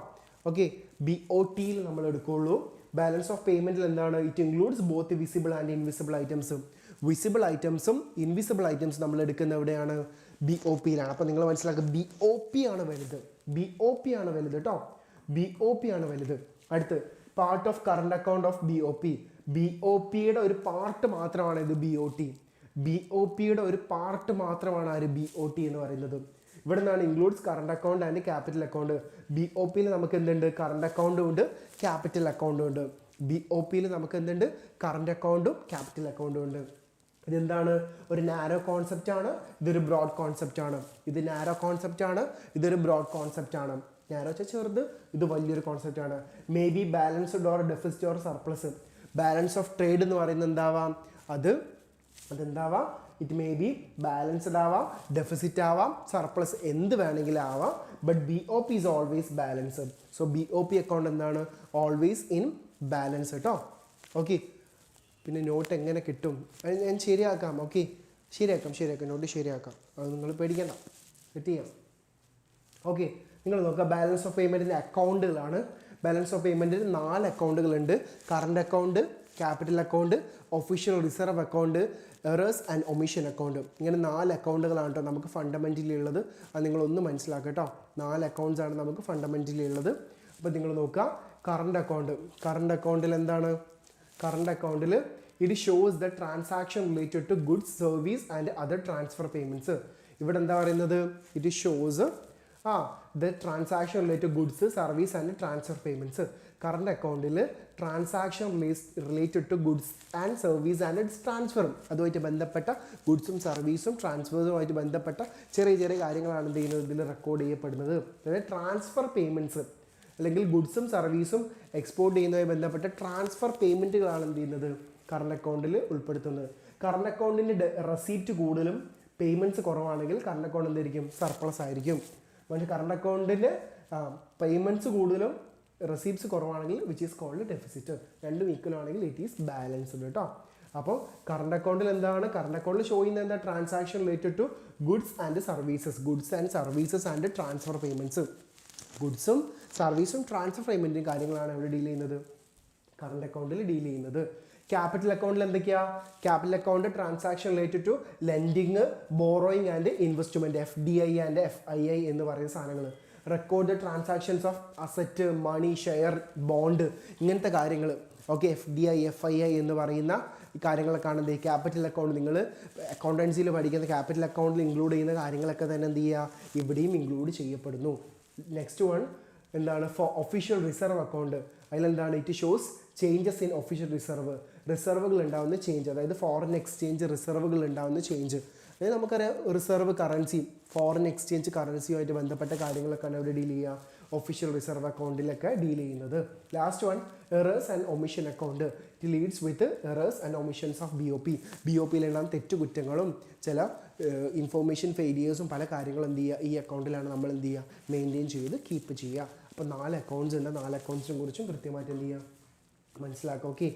ഓക്കെ, BOTയിൽ നമ്മൾ എടുക്കുകയുള്ളൂ. ബാലൻസ് ഓഫ് പേയ്മെൻറ്റിൽ എന്താണ്? It includes both visible and invisible ഐറ്റംസും. വിസിബിൾ ഐറ്റംസും ഇൻവിസിബിൾ ഐറ്റംസും നമ്മൾ എടുക്കുന്ന എവിടെയാണ്? BOPയിലാണ്. അപ്പോൾ നിങ്ങൾ മനസ്സിലാക്കുക, BOP ആണ് വലുത്, BOP ആണ് വലുത് കേട്ടോ, BOP ആണ് വലുത്. അടുത്ത് part of current account of BOP. BOPയുടെ ഒരു പാർട്ട് മാത്രമാണ് ഇത് BOT. BOPയുടെ ഒരു പാർട്ട് മാത്രമാണ് ആര്? BOT എന്ന് പറയുന്നത്. ഇവിടെ നിന്നാണ് includes current account and capital account. BOPയിൽ നമുക്ക് എന്തുണ്ട്? കറണ്ട് അക്കൗണ്ടും ഉണ്ട്, ക്യാപിറ്റൽ അക്കൗണ്ടും ഉണ്ട്. BOPയിൽ നമുക്ക് എന്തുണ്ട്? കറണ്ട് അക്കൗണ്ടും ക്യാപിറ്റൽ അക്കൗണ്ടും ഉണ്ട്. ഇതെന്താണ്? ഒരു നാരോ കോൺസെപ്റ്റ് ആണ്, ഇതൊരു ബ്രോഡ് കോൺസെപ്റ്റ് ആണ്. ഇത് നാരോ കോൺസെപ്റ്റ് ആണ്, ഇതൊരു ബ്രോഡ് കോൺസെപ്റ്റ് ആണ്. നാരോ വെച്ചാൽ ചെറുത്, ഇത് വലിയൊരു കോൺസെപ്റ്റ് ആണ്. May be balanced or deficit or surplus. Balance of trade എന്ന് പറയുന്നത് എന്താവാം? അതെന്താവാം? ഇറ്റ് മേ ബി ബാലൻസ്ഡ് ആവാം, ഡെഫിസിറ്റ് ആവാം, സർപ്ലസ്, എന്ത് വേണമെങ്കിലും ആവാം. But BOP is always balanced. So BOP account എന്താണ്? ഓൾവേസ് ഇൻ ബാലൻസ് കേട്ടോ. ഓക്കെ, പിന്നെ നോട്ട് എങ്ങനെ കിട്ടും? ഞാൻ ശരിയാക്കാം. ഓക്കെ, ശരിയാക്കാം, നോട്ട് ശരിയാക്കാം, അത് നിങ്ങൾ പേടിക്കണ്ട, സെറ്റ് ചെയ്യാം. ഓക്കെ, നിങ്ങൾ നോക്കുക, ബാലൻസ് ഓഫ് പേയ്മെൻറ്റിൻ്റെ അക്കൗണ്ടുകളാണ്. ബാലൻസ് ഓഫ് പേയ്മെൻറ്റിൽ 4 അക്കൗണ്ടുകളുണ്ട്. Current account, capital account, official reserve account, errors and omission account. ഇങ്ങനെ 4 അക്കൗണ്ടുകളാണ് കേട്ടോ നമുക്ക് ഫണ്ടമെൻ്റലി ഉള്ളത്. അത് നിങ്ങളൊന്ന് മനസ്സിലാക്കുക കേട്ടോ. 4 അക്കൗണ്ട്സ് ആണ് നമുക്ക് ഫണ്ടമെൻ്റലി ഉള്ളത്. അപ്പോൾ നിങ്ങൾ നോക്കുക, കറണ്ട് അക്കൗണ്ടിൽ എന്താണ്? കറണ്ട് അക്കൗണ്ടിൽ it shows the transaction related to goods, service and other transfer payments. ഇവിടെ എന്താ പറയുന്നത്? It shows the transaction related goods, service and transfer payments. Current അക്കൗണ്ടിൽ transaction related to goods and service and it's ട്രാൻസ്ഫറും, അതുമായിട്ട് ബന്ധപ്പെട്ട ഗുഡ്സും സർവീസും ട്രാൻസ്ഫേഴ്സുമായിട്ട് ബന്ധപ്പെട്ട ചെറിയ ചെറിയ കാര്യങ്ങളാണ് എന്ത് ചെയ്യുന്നത്? ഇതിൽ റെക്കോർഡ് ചെയ്യപ്പെടുന്നത്. അതായത് ട്രാൻസ്ഫർ പേയ്മെൻറ്റ്സ് അല്ലെങ്കിൽ ഗുഡ്സും സർവീസും എക്സ്പോർട്ട് ചെയ്യുന്നതുമായി ബന്ധപ്പെട്ട ട്രാൻസ്ഫർ പേയ്മെൻറ്റുകളാണ് എന്ത് ചെയ്യുന്നത്? കറണ്ട് അക്കൗണ്ടിൽ ഉൾപ്പെടുത്തുന്നത്. കറണ്ട് അക്കൗണ്ടിൻ്റെ റെസീപ്റ്റ് കൂടുതലും പേയ്മെൻറ്റ്സ് കുറവാണെങ്കിൽ കറണ്ട് അക്കൗണ്ട് എന്തായിരിക്കും? സർപ്ലസ് ആയിരിക്കും. പക്ഷേ കറണ്ട് അക്കൗണ്ടിൻ്റെ പേയ്മെൻറ്റ്സ് കൂടുതലും റെസീപ്റ്റ്സ് കുറവാണെങ്കിൽ വിച്ച് ഈസ് കോൾഡ് ഡെഫിസിറ്റ്. രണ്ടും ഈക്വൽ ആണെങ്കിൽ ഇറ്റ് ഈസ് ബാലൻസ്ഡ് കേട്ടോ. അപ്പോൾ കറണ്ട് അക്കൗണ്ടിൽ എന്താണ്? കറണ്ട് അക്കൗണ്ടിൽ ഷോ ചെയ്യുന്നത് എന്താ? Transaction related to goods and services and transfer payments. ഗുഡ്സും സർവീസും ട്രാൻസ്ഫർ പേയ്മെൻറ്റും കാര്യങ്ങളാണ് ഇവിടെ ഡീൽ ചെയ്യുന്നത്, കറണ്ട് അക്കൗണ്ടിൽ ഡീൽ ചെയ്യുന്നത്. ക്യാപിറ്റൽ അക്കൗണ്ടിൽ എന്തൊക്കെയാ? Capital account transaction related to lending, borrowing and investment, FDI and FII എന്ന് പറയുന്ന സാധനങ്ങൾ. Record transactions of asset, money, share, bond, ഇങ്ങനത്തെ കാര്യങ്ങൾ. ഓക്കെ, FDI, FII എന്ന് പറയുന്ന ഈ കാര്യങ്ങളൊക്കെയാണ് എന്ത് ചെയ്യുക, ക്യാപിറ്റൽ അക്കൗണ്ട് നിങ്ങൾ അക്കൗണ്ടൻസിയിൽ പഠിക്കുന്ന ക്യാപിറ്റൽ അക്കൗണ്ടിൽ ഇൻക്ലൂഡ് ചെയ്യുന്ന കാര്യങ്ങളൊക്കെ തന്നെ എന്ത് ചെയ്യുക, ഇവിടെയും ഇൻക്ലൂഡ് ചെയ്യപ്പെടുന്നു. നെക്സ്റ്റ് വൺ എന്താണ്, ഫോർ ഒഫീഷ്യൽ റിസർവ് അക്കൗണ്ട്. അതിലെന്താണ്, it shows changes in official reserve, റിസർവുകൾ ഉണ്ടാകുന്ന ചേഞ്ച്, അതായത് ഫോറിൻ എക്സ്ചേഞ്ച് റിസർവുകൾ ഉണ്ടാകുന്ന ചേഞ്ച്. അതായത് നമുക്കറിയാം റിസർവ് കറൻസി, ഫോറിൻ എക്സ്ചേഞ്ച് കറൻസിയുമായിട്ട് ബന്ധപ്പെട്ട കാര്യങ്ങളൊക്കെയാണ് അവിടെ ഡീൽ ചെയ്യുക, ഒഫീഷ്യൽ റിസർവ് അക്കൗണ്ടിലൊക്കെ ഡീൽ ചെയ്യുന്നത്. Last one errors and omission account. It leads with errors and omissions of B O പിയിലെല്ലാം തെറ്റുകുറ്റങ്ങളും ചില ഇൻഫോർമേഷൻ ഫെയിലിയേഴ്സും പല കാര്യങ്ങളും എന്ത് ചെയ്യുക, ഈ അക്കൗണ്ടിലാണ് നമ്മൾ എന്ത് ചെയ്യുക, മെയിൻറ്റെയിൻ ചെയ്ത് കീപ്പ് ചെയ്യുക. അപ്പോൾ 4 അക്കൗണ്ട്സ് ഉണ്ട്, 4 അക്കൗണ്ട്സിനെ കുറിച്ചും കൃത്യമായിട്ട് എന്ത് ചെയ്യുക, മനസ്സിലാക്കുക. Okay,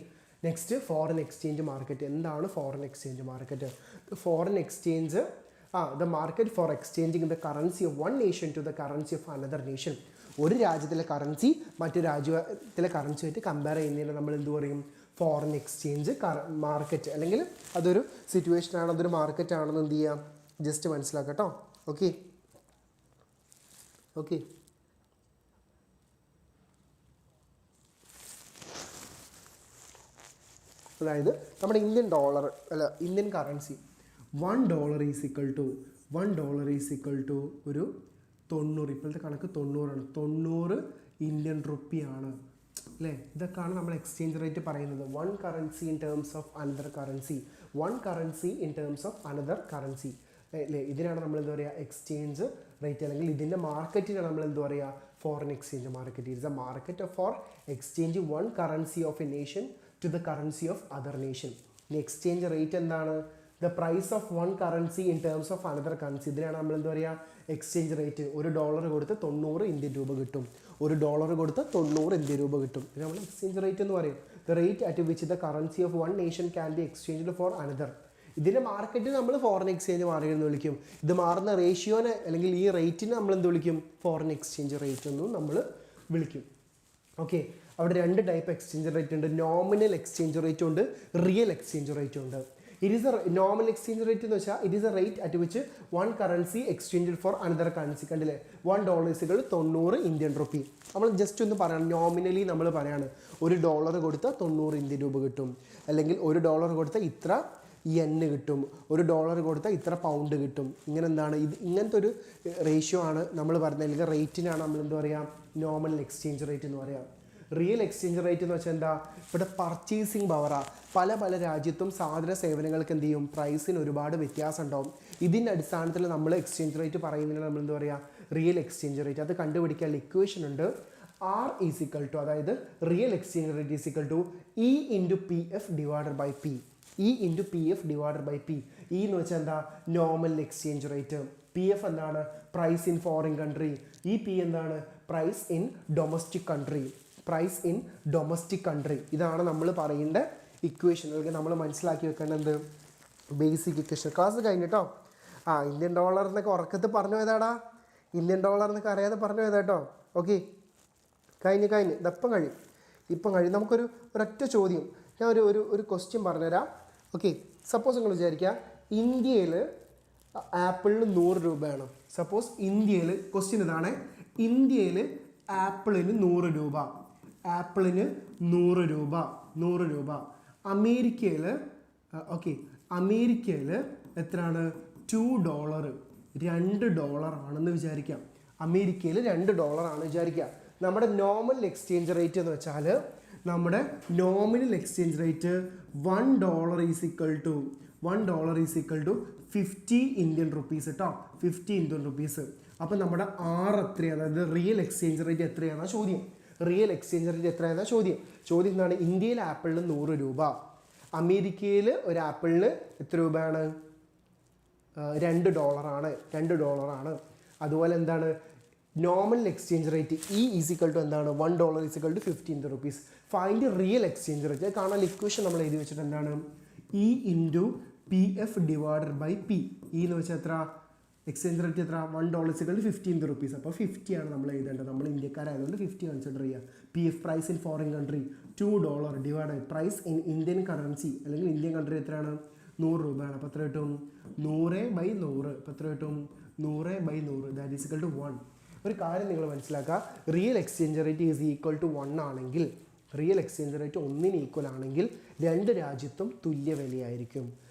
next foreign exchange market. എന്താണ് foreign exchange market? Foreign exchange the market for exchanging the currency of one nation to the currency of another nation. ഒരു രാജ്യത്തിലെ കറൻസി മറ്റു രാജ്യത്തിലെ കറൻസിയായിട്ട് കമ്പയർ ചെയ്യുന്നതിന് നമ്മൾ എന്ത് പറയും, ഫോറിൻ എക്സ്ചേഞ്ച് മാർക്കറ്റ്. അല്ലെങ്കിൽ അതൊരു സിറ്റുവേഷനാണ്, അതൊരു മാർക്കറ്റ് ആണെന്ന് എന്ത് ചെയ്യാം, ജസ്റ്റ് മനസ്സിലാക്കാം കേട്ടോ. ഓക്കെ ഓക്കെ അതായത് നമ്മുടെ ഇന്ത്യൻ ഡോളർ അല്ല Indian currency $1 is equal to ഒരു 90, ഇപ്പോഴത്തെ കണക്ക് 90 ആണ്, 90 ഇന്ത്യൻ റുപ്പിയാണ് അല്ലേ. ഇതൊക്കെയാണ് നമ്മൾ എക്സ്ചേഞ്ച് റേറ്റ് പറയുന്നത്. One currency in terms of another currency, one currency in terms of another currency അല്ലേ. ഇതിനാണ് നമ്മൾ എന്താ പറയുക, എക്സ്ചേഞ്ച് റേറ്റ്. അല്ലെങ്കിൽ ഇതിൻ്റെ മാർക്കറ്റിനാണ് നമ്മൾ എന്താ പറയുക, foreign exchange market. It's a market for exchange one currency of a nation to the currency of other nation. ഇനി എക്സ്ചേഞ്ച് റേറ്റ് എന്താണ്, the price of one currency in terms of another currency. ഇതിനാണ് നമ്മൾ എന്താ പറയുക, എക്സ്ചേഞ്ച് റേറ്റ്. $1 കൊടുത്ത് 90 ഇന്ത്യൻ രൂപ കിട്ടും, $1 കൊടുത്ത് 90 ഇന്ത്യൻ രൂപ കിട്ടും. ഇത് നമ്മൾ എക്സ്ചേഞ്ച് റേറ്റ് എന്ന് പറയും. The rate at which the currency of one nation can be exchanged for another. ഇതിൻ്റെ മാർക്കറ്റ് നമ്മൾ ഫോറിൻ എക്സ്ചേഞ്ച് മാർക്കറ്റ് എന്ന് വിളിക്കും. ഇത് മാറുന്ന റേഷ്യോനെ അല്ലെങ്കിൽ ഈ റേറ്റിനെ നമ്മൾ എന്ത് വിളിക്കും, ഫോറിൻ എക്സ്ചേഞ്ച് റേറ്റ് എന്നും നമ്മൾ വിളിക്കും. ഓക്കെ, അവിടെ 2 ടൈപ്പ് എക്സ്ചേഞ്ച് റേറ്റ് ഉണ്ട്. നോമിനൽ എക്സ്ചേഞ്ച് റേറ്റ് ഉണ്ട്, റിയൽ എക്സ്ചേഞ്ച് റേറ്റ് ഉണ്ട്. It is A nominal exchange rate എന്ന് വെച്ചാൽ it is a rate at which one currency exchange for another currency. കണ്ടില്ലേ, $1 90 ഇന്ത്യൻ റുപ്പി. നമ്മൾ ജസ്റ്റ് ഒന്ന് പറയണം, നോമിനലി നമ്മൾ പറയാണ് $1 കൊടുത്താൽ 90 ഇന്ത്യൻ രൂപ കിട്ടും, അല്ലെങ്കിൽ $1 കൊടുത്താൽ ഇത്ര yen കിട്ടും, $1 കൊടുത്താൽ ഇത്ര പൗണ്ട് കിട്ടും. ഇങ്ങനെ എന്താണ് ഇത്, ഇങ്ങനത്തെ ഒരു റേഷ്യോ ആണ് നമ്മൾ പറയുന്നത്. അല്ലെങ്കിൽ റേറ്റിനാണ് നമ്മൾ എന്താ പറയുക, നോമിനൽ എക്സ്ചേഞ്ച് റേറ്റ് എന്ന് പറയാം. റിയൽ എക്സ്ചേഞ്ച് റേറ്റ് എന്ന് വെച്ചാൽ എന്താ, ഇവിടെ പർച്ചേസിങ് പവറാണ്. പല രാജ്യത്തും സാധന സേവനങ്ങൾക്ക് എന്ത് ചെയ്യും, പ്രൈസിന് ഒരുപാട് വ്യത്യാസം ഉണ്ടാവും. ഇതിൻ്റെ അടിസ്ഥാനത്തിൽ നമ്മൾ എക്സ്ചേഞ്ച് റേറ്റ് പറയുന്നതിന് നമ്മൾ എന്താ പറയുക, റിയൽ എക്സ്ചേഞ്ച് റേറ്റ്. അത് കണ്ടുപിടിക്കാൻ ഇക്വേഷൻ ഉണ്ട്. R ഈസ് ഈക്വൽ ടു, അതായത് real exchange rate is equal to E into PF divided by P. E into PF divided by P. E എന്ന് വെച്ചാൽ എന്താ, നോമിനൽ എക്സ്ചേഞ്ച് റേറ്റ്. PF എന്താണ്, പ്രൈസ് ഇൻ ഫോറിൻ കൺട്രി. ഈ P എന്താണ്, price in domestic country. Price in domestic country. ഇതാണ് നമ്മൾ പറയേണ്ട ഇക്വേഷൻ. അല്ലെങ്കിൽ നമ്മൾ മനസ്സിലാക്കി വെക്കേണ്ടത് ബേസിക് ഇക്വേഷൻ. ക്ലാസ് കഴിഞ്ഞിട്ടോ. ഇന്ത്യൻ ഡോളർ എന്നൊക്കെ ഉറക്കത്ത് പറഞ്ഞു പോയതാടാ, ഇന്ത്യൻ ഡോളർ എന്നൊക്കെ അറിയാതെ പറഞ്ഞു പോയതാട്ടോ. ഓക്കെ, കഴിഞ്ഞ് ഇപ്പം കഴിയും. നമുക്കൊരു ഒരൊറ്റ ചോദ്യം, ഞാൻ ഒരു ക്വസ്റ്റ്യൻ പറഞ്ഞുതരാം. ഓക്കെ, സപ്പോസ് നിങ്ങൾ വിചാരിക്കുക ഇന്ത്യയിൽ ആപ്പിളിന് 100 രൂപയാണ്. സപ്പോസ് ഇന്ത്യയിൽ, ക്വസ്റ്റ്യൻ ഇതാണ്, ഇന്ത്യയിൽ ആപ്പിളിന് 100 രൂപ, ആപ്പിളിന് 100 രൂപ. അമേരിക്കയിൽ അമേരിക്കയിൽ എത്രയാണ്, $2, $2 ആണെന്ന് വിചാരിക്കാം. അമേരിക്കയിൽ $2 ആണ് വിചാരിക്കുക. നമ്മുടെ നോമിനൽ എക്സ്ചേഞ്ച് റേറ്റ് എന്ന് വെച്ചാൽ, നമ്മുടെ nominal exchange rate $1 is equal to 50 Indian rupees കേട്ടോ, 50 ഇന്ത്യൻ റുപ്പീസ്. അപ്പം നമ്മുടെ R എത്രയാണ്, അതായത് റിയൽ എക്സ്ചേഞ്ച് റേറ്റ് എത്രയാണെന്നാണ് ചോദ്യം. റിയൽ എക്സ്ചേഞ്ച് റേറ്റ് എത്രയാണെന്നാണ് ചോദ്യം എന്താണ്, ഇന്ത്യയിൽ ആപ്പിളിന് 100 രൂപ, അമേരിക്കയിൽ ഒരു ആപ്പിളിന് എത്ര രൂപയാണ്, $2 ആണ്. അതുപോലെ എന്താണ് nominal exchange rate E is equal to എന്താണ്, $1 is equal to 50 Indian rupees. Find real exchange rate. കാണാൻ ഇക്വേഷൻ നമ്മൾ എഴുതി വെച്ചിട്ട് എന്താണ്, E into PF divided by P. E എന്ന് വെച്ചാൽ എത്ര, എക്സ്ചേഞ്ച് റേറ്റ് എത്ര, $1 is equal to 50 Indian rupees. അപ്പോൾ 50 ആണ് നമ്മൾ എഴുതേണ്ടത്. നമ്മൾ ഇന്ത്യക്കാരായതുകൊണ്ട് 50 കൺസിഡർ ചെയ്യുക. PF price in foreign country $2 divide price in Indian currency, അല്ലെങ്കിൽ ഇന്ത്യൻ കൺട്രി എത്രയാണ്, 100 രൂപയാണ്. അപ്പോൾ എത്ര കിട്ടും, 100/100. അപ്പോൾ എത്ര കിട്ടും, 100/100. That is equal to 1. ഒരു കാര്യം നിങ്ങൾ മനസ്സിലാക്കുക, real exchange rate is equal to 1 ആണെങ്കിൽ റിയൽ എക്സ്ചേഞ്ച് റേറ്റ് 1 ഈക്വൽ ആണെങ്കിൽ രണ്ട് രാജ്യത്തും തുല്യ വിലയായിരിക്കും.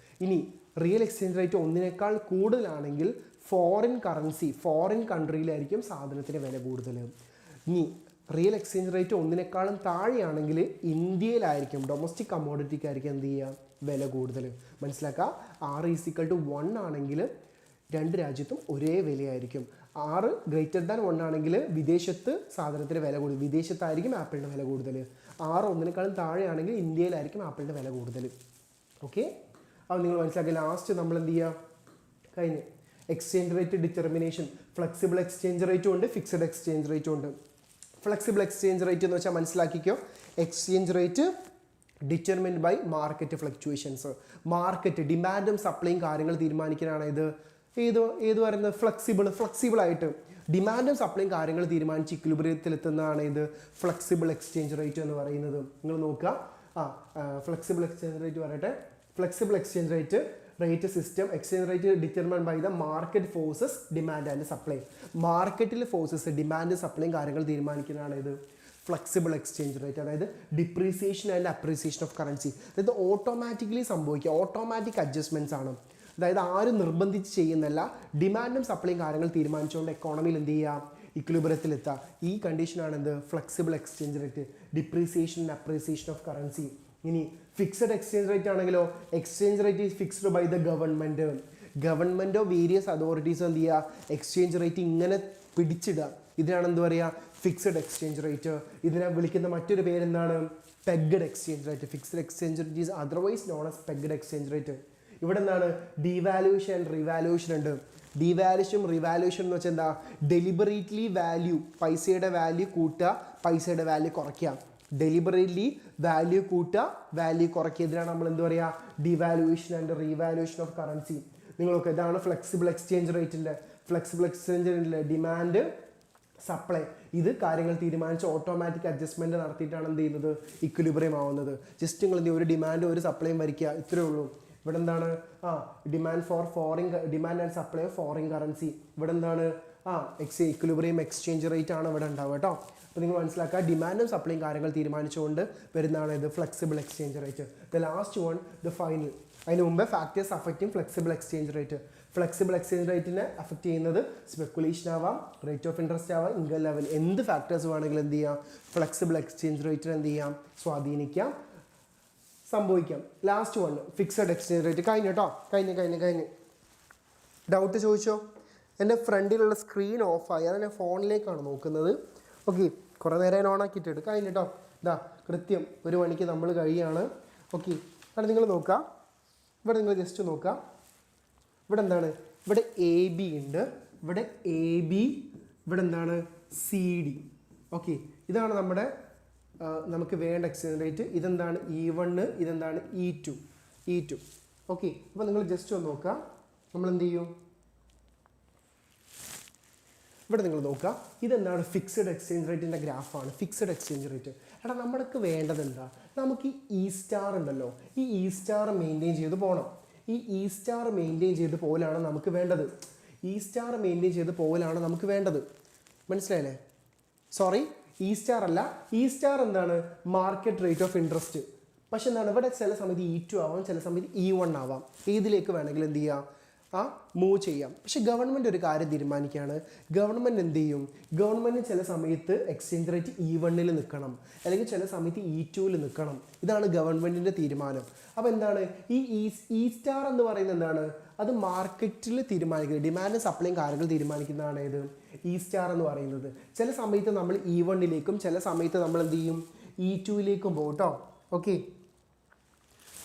ഇനി റിയൽ എക്സ്ചേഞ്ച് റേറ്റ് 1 കൂടുതലാണെങ്കിൽ ഫോറിൻ കറൻസി ഫോറിൻ കൺട്രിയിലായിരിക്കും സാധനത്തിന് വില കൂടുതൽ. ഇനി റിയൽ എക്സ്ചേഞ്ച് റേറ്റ് 1 താഴെയാണെങ്കിൽ ഇന്ത്യയിലായിരിക്കും ഡൊമസ്റ്റിക് കമ്മോഡിറ്റിക്കായിരിക്കും എന്ത് ചെയ്യുക വില കൂടുതൽ. മനസ്സിലാക്കുക, R=1 ആണെങ്കിൽ രണ്ട് രാജ്യത്തും ഒരേ വിലയായിരിക്കും. R greater than 1 ആണെങ്കിൽ വിദേശത്ത് സാധനത്തിന് വില കൂടുതൽ, വിദേശത്തായിരിക്കും ആപ്പിളിൻ്റെ വില കൂടുതൽ. R 1 താഴെയാണെങ്കിൽ ഇന്ത്യയിലായിരിക്കും ആപ്പിളിൻ്റെ വില കൂടുതൽ. ഓക്കെ, അത് നിങ്ങൾ മനസ്സിലാക്കി. ലാസ്റ്റ് നമ്മൾ എന്ത് ചെയ്യുക, കഴിഞ്ഞ് exchange rate determination. Flexible exchange റേറ്റും ഉണ്ട്, ഫിക്സഡ് എക്സ്ചേഞ്ച് റേറ്റും ഉണ്ട്. ഫ്ലെക്സിബിൾ എക്സ്ചേഞ്ച് റേറ്റ് എന്ന് വെച്ചാൽ മനസ്സിലാക്കിക്കോ, exchange rate determined by market fluctuations. Market ഡിമാൻഡും സപ്ലൈയും കാര്യങ്ങൾ തീരുമാനിക്കാനാണ് ഇത് ഏത് പറയുന്നത് ഫ്ലെക്സിബിൾ ആയിട്ട് ഡിമാൻഡും സപ്ലൈയും കാര്യങ്ങൾ തീരുമാനിച്ച് ഇക്വിലിബ്രിയത്തിലെത്തുന്നതാണ് ഇത് ഫ്ലെക്സിബിൾ എക്സ്ചേഞ്ച് റേറ്റ് എന്ന് പറയുന്നത്. നിങ്ങൾ നോക്കുക, ഫ്ലെക്സിബിൾ എക്സ്ചേഞ്ച് റേറ്റ് പറയട്ടെ. Flexible exchange rate system exchange rate determine by the market forces demand and supply. മാർക്കറ്റിൽ ഫോഴ്സസ് ഡിമാൻഡ് സപ്ലൈയും കാര്യങ്ങൾ തീരുമാനിക്കുന്നതാണ് ഇത് ഫ്ലെക്സിബിൾ എക്സ്ചേഞ്ച് റേറ്റ്. അതായത് depreciation and appreciation of currency. അതായത് ഓട്ടോമാറ്റിക്കലി സംഭവിക്കുക, ഓട്ടോമാറ്റിക് അഡ്ജസ്റ്റ്മെൻറ്റ്സ് ആണ്. അതായത് ആരും നിർബന്ധിച്ച് ചെയ്യുന്നല്ല, ഡിമാൻഡും സപ്ലൈയും കാര്യങ്ങൾ തീരുമാനിച്ചുകൊണ്ട് എക്കോണമിയിൽ എന്ത് ചെയ്യുക ഇക്വിലിബ്രിയത്തിലെത്തുക. ഈ കണ്ടീഷനാണ് എന്ത് flexible exchange rate, depreciation and appreciation of currency. ഇനി ഫിക്സഡ് എക്സ്ചേഞ്ച് റേറ്റ് ആണെങ്കിലോ, exchange rate is fixed by the ഗവൺമെൻറ്റോ വേരിയസ് അതോറിറ്റീസോ എന്ത് ചെയ്യുക എക്സ്ചേഞ്ച് റേറ്റ് ഇങ്ങനെ പിടിച്ചിടുക. ഇതിനാണ് എന്ത് പറയുക ഫിക്സഡ് എക്സ്ചേഞ്ച് റേറ്റ്. ഇതിനെ വിളിക്കുന്ന മറ്റൊരു പേരെന്താണ് pegged exchange rate. Fixed exchange rate is otherwise known as pegged exchange rate. ഇവിടെ എന്താണ് ഡീവാലുവേഷൻ ആൻഡ് റിവാലുവേഷൻ ഉണ്ട്. ഡീവാലുവേഷൻ റിവാലുവേഷൻ എന്ന് വെച്ചാൽ എന്താ, ഡെലിബറേറ്റ്ലി വാല്യൂ പൈസയുടെ വാല്യൂ കൂട്ടുക, പൈസയുടെ വാല്യൂ കുറയ്ക്കുക. ഡെലിബറേറ്റ്ലി വാല്യൂ കൂട്ടുക, വാല്യൂ കുറയ്ക്കുക. ഇതിനാണ് നമ്മൾ എന്ത് പറയുക devaluation and revaluation of currency. നിങ്ങൾക്ക് ഇതാണ് ഫ്ലെക്സിബിൾ എക്സ്ചേഞ്ച് റേറ്റിൻ്റെ ഡിമാൻഡ് സപ്ലൈ. ഇത് കാര്യങ്ങൾ തീരുമാനിച്ച് ഓട്ടോമാറ്റിക് അഡ്ജസ്റ്റ്മെൻറ്റ് നടത്തിയിട്ടാണ് എന്ത് ചെയ്യുന്നത് ഇക്വിലിബ്രിയം ആവുന്നത്. ജസ്റ്റ് നിങ്ങൾ എന്ത് ഒരു ഡിമാൻഡ് ഒരു സപ്ലൈയും വരയ്ക്കുക, ഇത്രയേ ഉള്ളൂ. ഇവിടെ എന്താണ് demand and supply of foreign currency. ഇവിടെ എന്താണ് ഇക്വിലിബ്രിയം എക്സ്ചേഞ്ച് റേറ്റ് ആണ് ഇവിടെ ഉണ്ടാവുക കേട്ടോ. അപ്പോൾ നിങ്ങൾ മനസ്സിലാക്കുക, ഡിമാൻഡും സപ്ലൈയും കാര്യങ്ങൾ തീരുമാനിച്ചുകൊണ്ട് വരുന്നതാണ് ഇത് flexible exchange rate. The last one the final. അതിന് മുമ്പ് factors affecting flexible exchange rate. Flexible exchange റേറ്റിനെ അഫക്റ്റ് ചെയ്യുന്നത് സ്പെക്കുലേഷൻ ആവാം, റേറ്റ് ഓഫ് ഇൻട്രസ്റ്റ് ആവാം, ഇൻകം ലെവൽ, എന്ത് ഫാക്ടേഴ്സ് വേണമെങ്കിലും എന്ത് ചെയ്യാം ഫ്ലെക്സിബിൾ എക്സ്ചേഞ്ച് റേറ്റിനെ എന്ത് ചെയ്യാം സ്വാധീനിക്കാം, സംഭവിക്കാം. Last one fixed exchange rate. കഴിഞ്ഞു കേട്ടോ, കഴിഞ്ഞ്. ഡൗട്ട് ചോദിച്ചോ? എൻ്റെ ഫ്രണ്ടിലുള്ള സ്ക്രീൻ ഓഫായി, അത് ഞാൻ ഫോണിലേക്കാണ് നോക്കുന്നത്. ഓക്കെ, കുറേ നേരം ഓൺ ആക്കിയിട്ടുണ്ട്. കഴിഞ്ഞു കേട്ടോ. ഇതാ കൃത്യം 1 മണിക്ക് നമ്മൾ കഴിയാണ്. ഓക്കെ, അവിടെ നിങ്ങൾ നോക്കുക, ഇവിടെ നിങ്ങൾ ജസ്റ്റ് നോക്കുക. ഇവിടെ എന്താണ്, ഇവിടെ AB ഉണ്ട്, ഇവിടെ AB, ഇവിടെ എന്താണ് CD. ഓക്കെ, ഇതാണ് നമ്മുടെ നമുക്ക് വേണ്ട എക്സ്ചേഞ്ച് റേറ്റ്. ഇതെന്താണ് E1, ഇതെന്താണ് E2. ഓക്കെ, അപ്പോൾ നിങ്ങൾ ജസ്റ്റ് ഒന്ന് നോക്കുക. നമ്മൾ എന്ത് ചെയ്യും, ഇവിടെ നിങ്ങൾ നോക്കുക, ഇതെന്താണ് ഫിക്സഡ് എക്സ്ചേഞ്ച് റേറ്റിൻ്റെ ഗ്രാഫാണ്. ഫിക്സഡ് എക്സ്ചേഞ്ച് റേറ്റ് എടാ നമ്മൾക്ക് വേണ്ടത് എന്താ, നമുക്ക് ഈ E* ഉണ്ടല്ലോ, ഈ E* മെയിൻറ്റെയിൻ ചെയ്ത് പോകണം. ഈ E* മെയിൻറ്റെയിൻ ചെയ്ത് പോലാണ് നമുക്ക് വേണ്ടത്. E* മെയിൻറ്റെയിൻ ചെയ്ത് പോലാണ് നമുക്ക് വേണ്ടത്. മനസ്സിലായല്ലേ? സോറി, E* അല്ല, E* എന്താണ് മാർക്കറ്റ് റേറ്റ് ഓഫ് ഇൻട്രസ്റ്റ്. പക്ഷെ എന്താണ് ഇവിടെ ചില സമയത്ത് E2 ആവാം, ചില സമയത്ത് E1 ആവാം. ഏതിലേക്ക് വേണമെങ്കിലും എന്ത് ചെയ്യാം മൂവ് ചെയ്യാം. പക്ഷെ ഗവൺമെൻറ് ഒരു കാര്യം തീരുമാനിക്കുകയാണ്. ഗവൺമെൻറ് എന്ത് ചെയ്യും, ഗവൺമെൻറ് ചില സമയത്ത് എക്സ്ചേഞ്ച് റേറ്റ് E1 നിൽക്കണം, അല്ലെങ്കിൽ ചില സമയത്ത് E2 നിൽക്കണം. ഇതാണ് ഗവൺമെൻറ്റിൻ്റെ തീരുമാനം. അപ്പോൾ എന്താണ് ഈ E* എന്ന് പറയുന്നത് എന്താണ്, അത് മാർക്കറ്റിൽ തീരുമാനിക്കുന്നത്, ഡിമാൻഡ് സപ്ലൈയും കാര്യങ്ങൾ തീരുമാനിക്കുന്നതാണ് ഇത് E* എന്ന് പറയുന്നത്. ചില സമയത്ത് നമ്മൾ E1 ചില സമയത്ത് നമ്മൾ എന്ത് ചെയ്യും E2 പോകും കേട്ടോ. ഓക്കെ,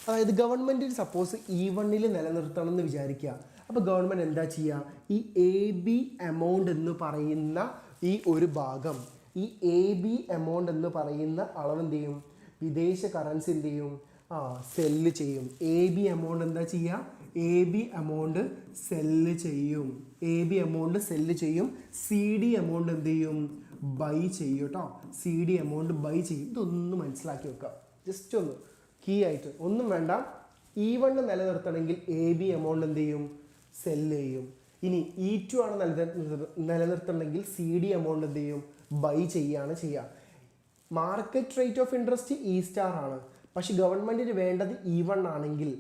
അതായത് ഗവൺമെൻറ്റിന് സപ്പോസ് E1 നിലനിർത്തണം എന്ന് വിചാരിക്കുക. അപ്പോൾ ഗവൺമെൻറ് എന്താ ചെയ്യുക, ഈ AB എമൗണ്ട് എന്ന് പറയുന്ന ഈ ഒരു ഭാഗം, ഈ AB എമൗണ്ട് എന്ന് പറയുന്ന അളവ് എന്ത് ചെയ്യും, വിദേശ കറൻസി എന്ത് ചെയ്യും സെല്ല് ചെയ്യും. AB എമൗണ്ട് എന്താ ചെയ്യുക, AB എമൗണ്ട് സെല്ല് ചെയ്യും. AB എമൗണ്ട് സെല്ല് ചെയ്യും. CD എമൗണ്ട് എന്ത് ചെയ്യും ബൈ ചെയ്യും കേട്ടോ. CD എമൗണ്ട് ബൈ ചെയ്യും. ഇതൊന്നും മനസ്സിലാക്കി വെക്കുക, ജസ്റ്റ് ഒന്ന് കീ ആയിട്ട്. ഒന്നും വേണ്ട, E1 നിലനിർത്തണമെങ്കിൽ AB എമൗണ്ട് എന്ത് ചെയ്യും സെല്ല് ചെയ്യും. ഇനി E2 ആണ് നിലനിർത്തണമെങ്കിൽ CD എമൗണ്ട് എന്ത് ചെയ്യും ബൈ ചെയ്യുകയാണ് ചെയ്യുക. Market rate of interest E star ആണ്, പക്ഷെ ഗവൺമെൻറ്റിന് വേണ്ടത് E1 ആണെങ്കിൽ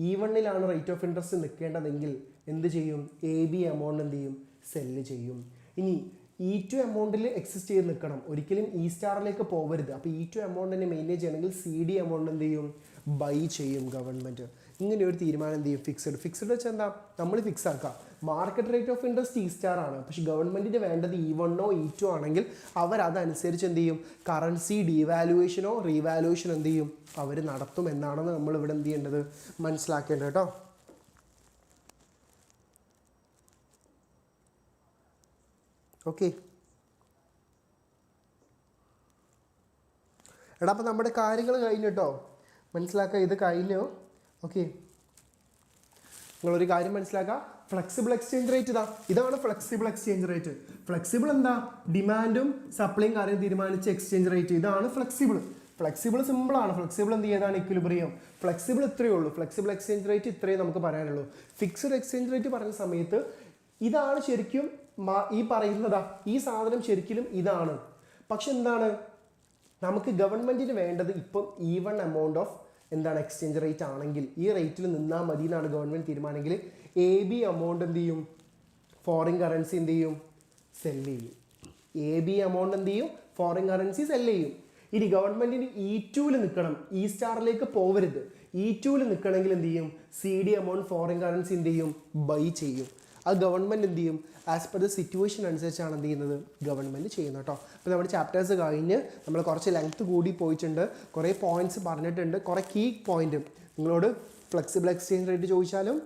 E1ലാണ് റേറ്റ് ഓഫ് ഇൻട്രസ്റ്റ് നിൽക്കേണ്ടതെങ്കിൽ എന്ത് ചെയ്യും? AB എമൗണ്ട് എന്ത് ചെയ്യും? സെല്ല് ചെയ്യും. ഇനി E2 എമൗണ്ടിൽ എക്സിസ്റ്റ് ചെയ്ത് നിൽക്കണം, ഒരിക്കലും ഇ സ്റ്റാറിലേക്ക് പോകരുത്. അപ്പോൾ E2 എമൗണ്ടിനെ മെയിൻറ്റെയിൻ ചെയ്യണമെങ്കിൽ CD എമൗണ്ട് എന്ത് ചെയ്യും? ബൈ ചെയ്യും ഗവൺമെൻറ്. ഇങ്ങനെ ഒരു തീരുമാനം എന്ത് ചെയ്യും? ഫിക്സഡ് വെച്ചാൽ എന്താ? നമ്മൾ ഫിക്സ് ആക്കാം. Market rate of interest E star ആണ്, പക്ഷെ ഗവൺമെൻറ്റിന് വേണ്ടത് E1 E2 ആണെങ്കിൽ അവരതനുസരിച്ച് എന്ത് ചെയ്യും? കറൻസി ഡീവാലുവേഷനോ റീവാലുവേഷനോ എന്ത് ചെയ്യും? അവർ നടത്തും എന്നാണ് നമ്മൾ ഇവിടെ എന്ത് ചെയ്യേണ്ടത്? മനസ്സിലാക്കേണ്ടത് കേട്ടോ. ഓക്കെ എടാ, അപ്പം നമ്മുടെ കാര്യങ്ങൾ കഴിഞ്ഞു കേട്ടോ. മനസ്സിലാക്കുക, ഇത് കഴിഞ്ഞു. ഓക്കെ, നിങ്ങളൊരു കാര്യം മനസ്സിലാക്കുക, ഫ്ലെക്സിബിൾ എക്സ്ചേഞ്ച് റേറ്റ് ഇതാണ് ഫ്ലെക്സിബിൾ എക്സ്ചേഞ്ച് റേറ്റ്. ഫ്ലെക്സിബിൾ എന്താ? ഡിമാൻഡും സപ്ലൈയും കാര്യം തീരുമാനിച്ച എക്സ്ചേഞ്ച് റേറ്റ്, ഇതാണ് ഫ്ലെക്സിബിൾ. ഫ്ലെക്സിബിൾ സിമ്പിളാണ്. ഫ്ലെക്സിബിൾ എന്ത് ചെയ്താണ്? ഇക്വിലിബ്രിയം. ഫ്ലെക്സിബിൾ ഇത്രയേ ഉള്ളൂ. ഫ്ലെക്സിബിൾ എക്സ്ചേഞ്ച് റേറ്റ് ഇത്രയും നമുക്ക് പറയാനുള്ളൂ. ഫിക്സഡ് എക്സ്ചേഞ്ച് റേറ്റ് പറയുന്ന സമയത്ത് ഇതാണ് ശരിക്കും ഈ പറയുന്നതാ, ഈ സാധനം ശരിക്കും ഇതാണ്. പക്ഷെ എന്താണ്, നമുക്ക് ഗവൺമെൻറ്റിന് വേണ്ടത് ഇപ്പം E1 എമൗണ്ട് ഓഫ് എന്താണ് എക്സ്ചേഞ്ച് റേറ്റ് ആണെങ്കിൽ ഈ റേറ്റിൽ നിന്നാൽ മതി എന്നാണ് ഗവൺമെൻറ് തീരുമാനമെങ്കിൽ AB എമൗണ്ട് എന്ത് ചെയ്യും? ഫോറിൻ കറൻസി എന്ത് ചെയ്യും? സെല്ല് ചെയ്യും. AB എമൗണ്ട് എന്ത് ചെയ്യും? ഫോറിൻ കറൻസി സെല്ല് ചെയ്യും. ഇനി ഗവൺമെൻറ്റിന് E2 നിൽക്കണം, ഇ സ്റ്റാറിലേക്ക് പോവരുത്. E2 നിൽക്കണമെങ്കിൽ എന്ത് ചെയ്യും? CD എമൗണ്ട് ഫോറിൻ കറൻസി എന്ത് ചെയ്യും? ബൈ ചെയ്യും. അത് ഗവൺമെൻറ് എന്ത് ചെയ്യും? ആസ് പെർ ദ സിറ്റുവേഷൻ അനുസരിച്ചാണ് എന്ത് ചെയ്യുന്നത്? ഗവൺമെൻറ് ചെയ്യുന്നത് കേട്ടോ. അപ്പോൾ നമ്മുടെ ചാപ്റ്റേഴ്സ് കഴിഞ്ഞ് നമ്മൾ കുറച്ച് ലെങ്ത് കൂടി പോയിട്ടുണ്ട്, കുറേ പോയിന്റ്സ് പറഞ്ഞിട്ടുണ്ട്, കുറേ കീ പോയിന്റ് നിങ്ങളോട് ഫ്ലെക്സിബിൾ എക്സ്ചേഞ്ച് റേറ്റ് ചോദിച്ചാലും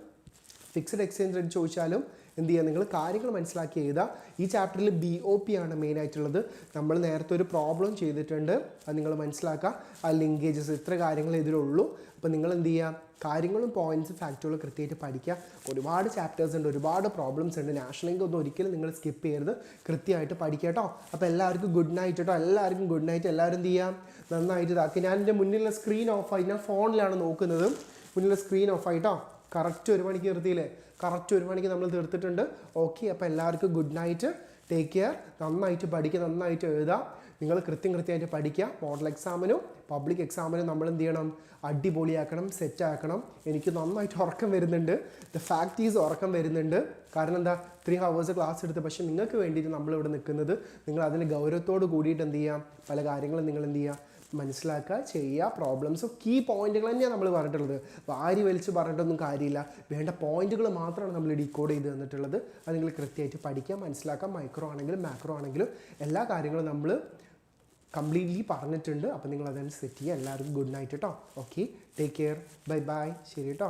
ഫിക്സഡ് എക്സ്ചേഞ്ച് റേറ്റ് ചോദിച്ചാലും എന്ത് ചെയ്യുക? നിങ്ങൾ കാര്യങ്ങൾ മനസ്സിലാക്കി എഴുതുക. ഈ ചാപ്റ്ററിൽ BOP ആണ് മെയിൻ ആയിട്ടുള്ളത്. നമ്മൾ നേരത്തെ ഒരു പ്രോബ്ലം ചെയ്തിട്ടുണ്ട്, അത് നിങ്ങൾ മനസ്സിലാക്കുക. ആ ലിങ്കേജസ് ഇത്ര കാര്യങ്ങൾ ഇതിലുള്ളൂ. അപ്പോൾ നിങ്ങൾ എന്ത് ചെയ്യുക? കാര്യങ്ങളും പോയിന്റ്സും ഫാക്റ്റുകളും കൃത്യമായിട്ട് പഠിക്കുക. ഒരുപാട് ചാപ്റ്റേഴ്സ് ഉണ്ട്, ഒരുപാട് പ്രോബ്ലംസ് ഉണ്ട്. നാഷണൽ ഇൻകം ഒന്നും ഒരിക്കലും നിങ്ങൾ സ്കിപ്പ് ചെയ്യരുത്, കൃത്യമായിട്ട് പഠിക്കുക കേട്ടോ. അപ്പോൾ എല്ലാവർക്കും ഗുഡ് നൈറ്റ് കേട്ടോ. എല്ലാവർക്കും ഗുഡ് നൈറ്റ്. എല്ലാവരും എന്ത് ചെയ്യാം? നന്നായിട്ട് ഇതാക്കി. ഞാൻ എൻ്റെ മുന്നിലുള്ള സ്ക്രീൻ ഓഫായി, ഞാൻ ഫോണിലാണ് നോക്കുന്നത്. മുന്നിലുള്ള സ്ക്രീൻ ഓഫായിട്ടോ. കറക്റ്റ് 1 മണിക്ക് നിർത്തിയില്ലേ? കറക്റ്റ് 1 മണിക്ക് നമ്മൾ തീർത്തിട്ടുണ്ട്. ഓക്കെ, അപ്പോൾ എല്ലാവർക്കും ഗുഡ് നൈറ്റ്. Take care. നന്നായിട്ട് പഠിക്കുക, നന്നായിട്ട് എഴുതുക. നിങ്ങൾ കൃത്യമായിട്ട് പഠിക്കുക. മോഡൽ എക്സാമിനും പബ്ലിക് എക്സാമിനും നമ്മൾ എന്ത് ചെയ്യണം? അടിപൊളിയാക്കണം, സെറ്റാക്കണം. എനിക്ക് നന്നായിട്ട് ഉറക്കം വരുന്നുണ്ട്. ദ ഫാക്ട് ഈസ് ഉറക്കം വരുന്നുണ്ട്. കാരണം എന്താ? 3 hours ക്ലാസ് എടുത്ത്, പക്ഷേ നിങ്ങൾക്ക് വേണ്ടിയിട്ട് നമ്മളിവിടെ നിൽക്കുന്നത്. നിങ്ങൾ അതിന് ഗൗരവത്തോട് കൂടിയിട്ട് എന്ത് ചെയ്യാം? പല കാര്യങ്ങളും നിങ്ങൾ എന്ത് ചെയ്യുക? മനസ്സിലാക്കുക, ചെയ്യുക. പ്രോബ്ലംസ് കീ പോയിന്റുകൾ തന്നെയാണ് നമ്മൾ പറഞ്ഞിട്ടുള്ളത്. വാരി വലിച്ച് പറഞ്ഞിട്ടൊന്നും കാര്യമില്ല. വേണ്ട പോയിന്റുകൾ മാത്രമാണ് നമ്മൾ ഡീകോഡ് ചെയ്ത് തന്നിട്ടുള്ളത്. അത് നിങ്ങൾ കൃത്യമായിട്ട് പഠിക്കുക, മനസ്സിലാക്കാം. മൈക്രോ ആണെങ്കിലും മാക്രോ ആണെങ്കിലും എല്ലാ കാര്യങ്ങളും നമ്മൾ കംപ്ലീറ്റ്ലി പറഞ്ഞിട്ടുണ്ട്. അപ്പോൾ നിങ്ങൾ അതനുസരിച്ച് സെറ്റ് ചെയ്യുക. എല്ലാവർക്കും ഗുഡ് നൈറ്റ് കേട്ടോ. Okay, take care. Bye bye. ശരി കേട്ടോ.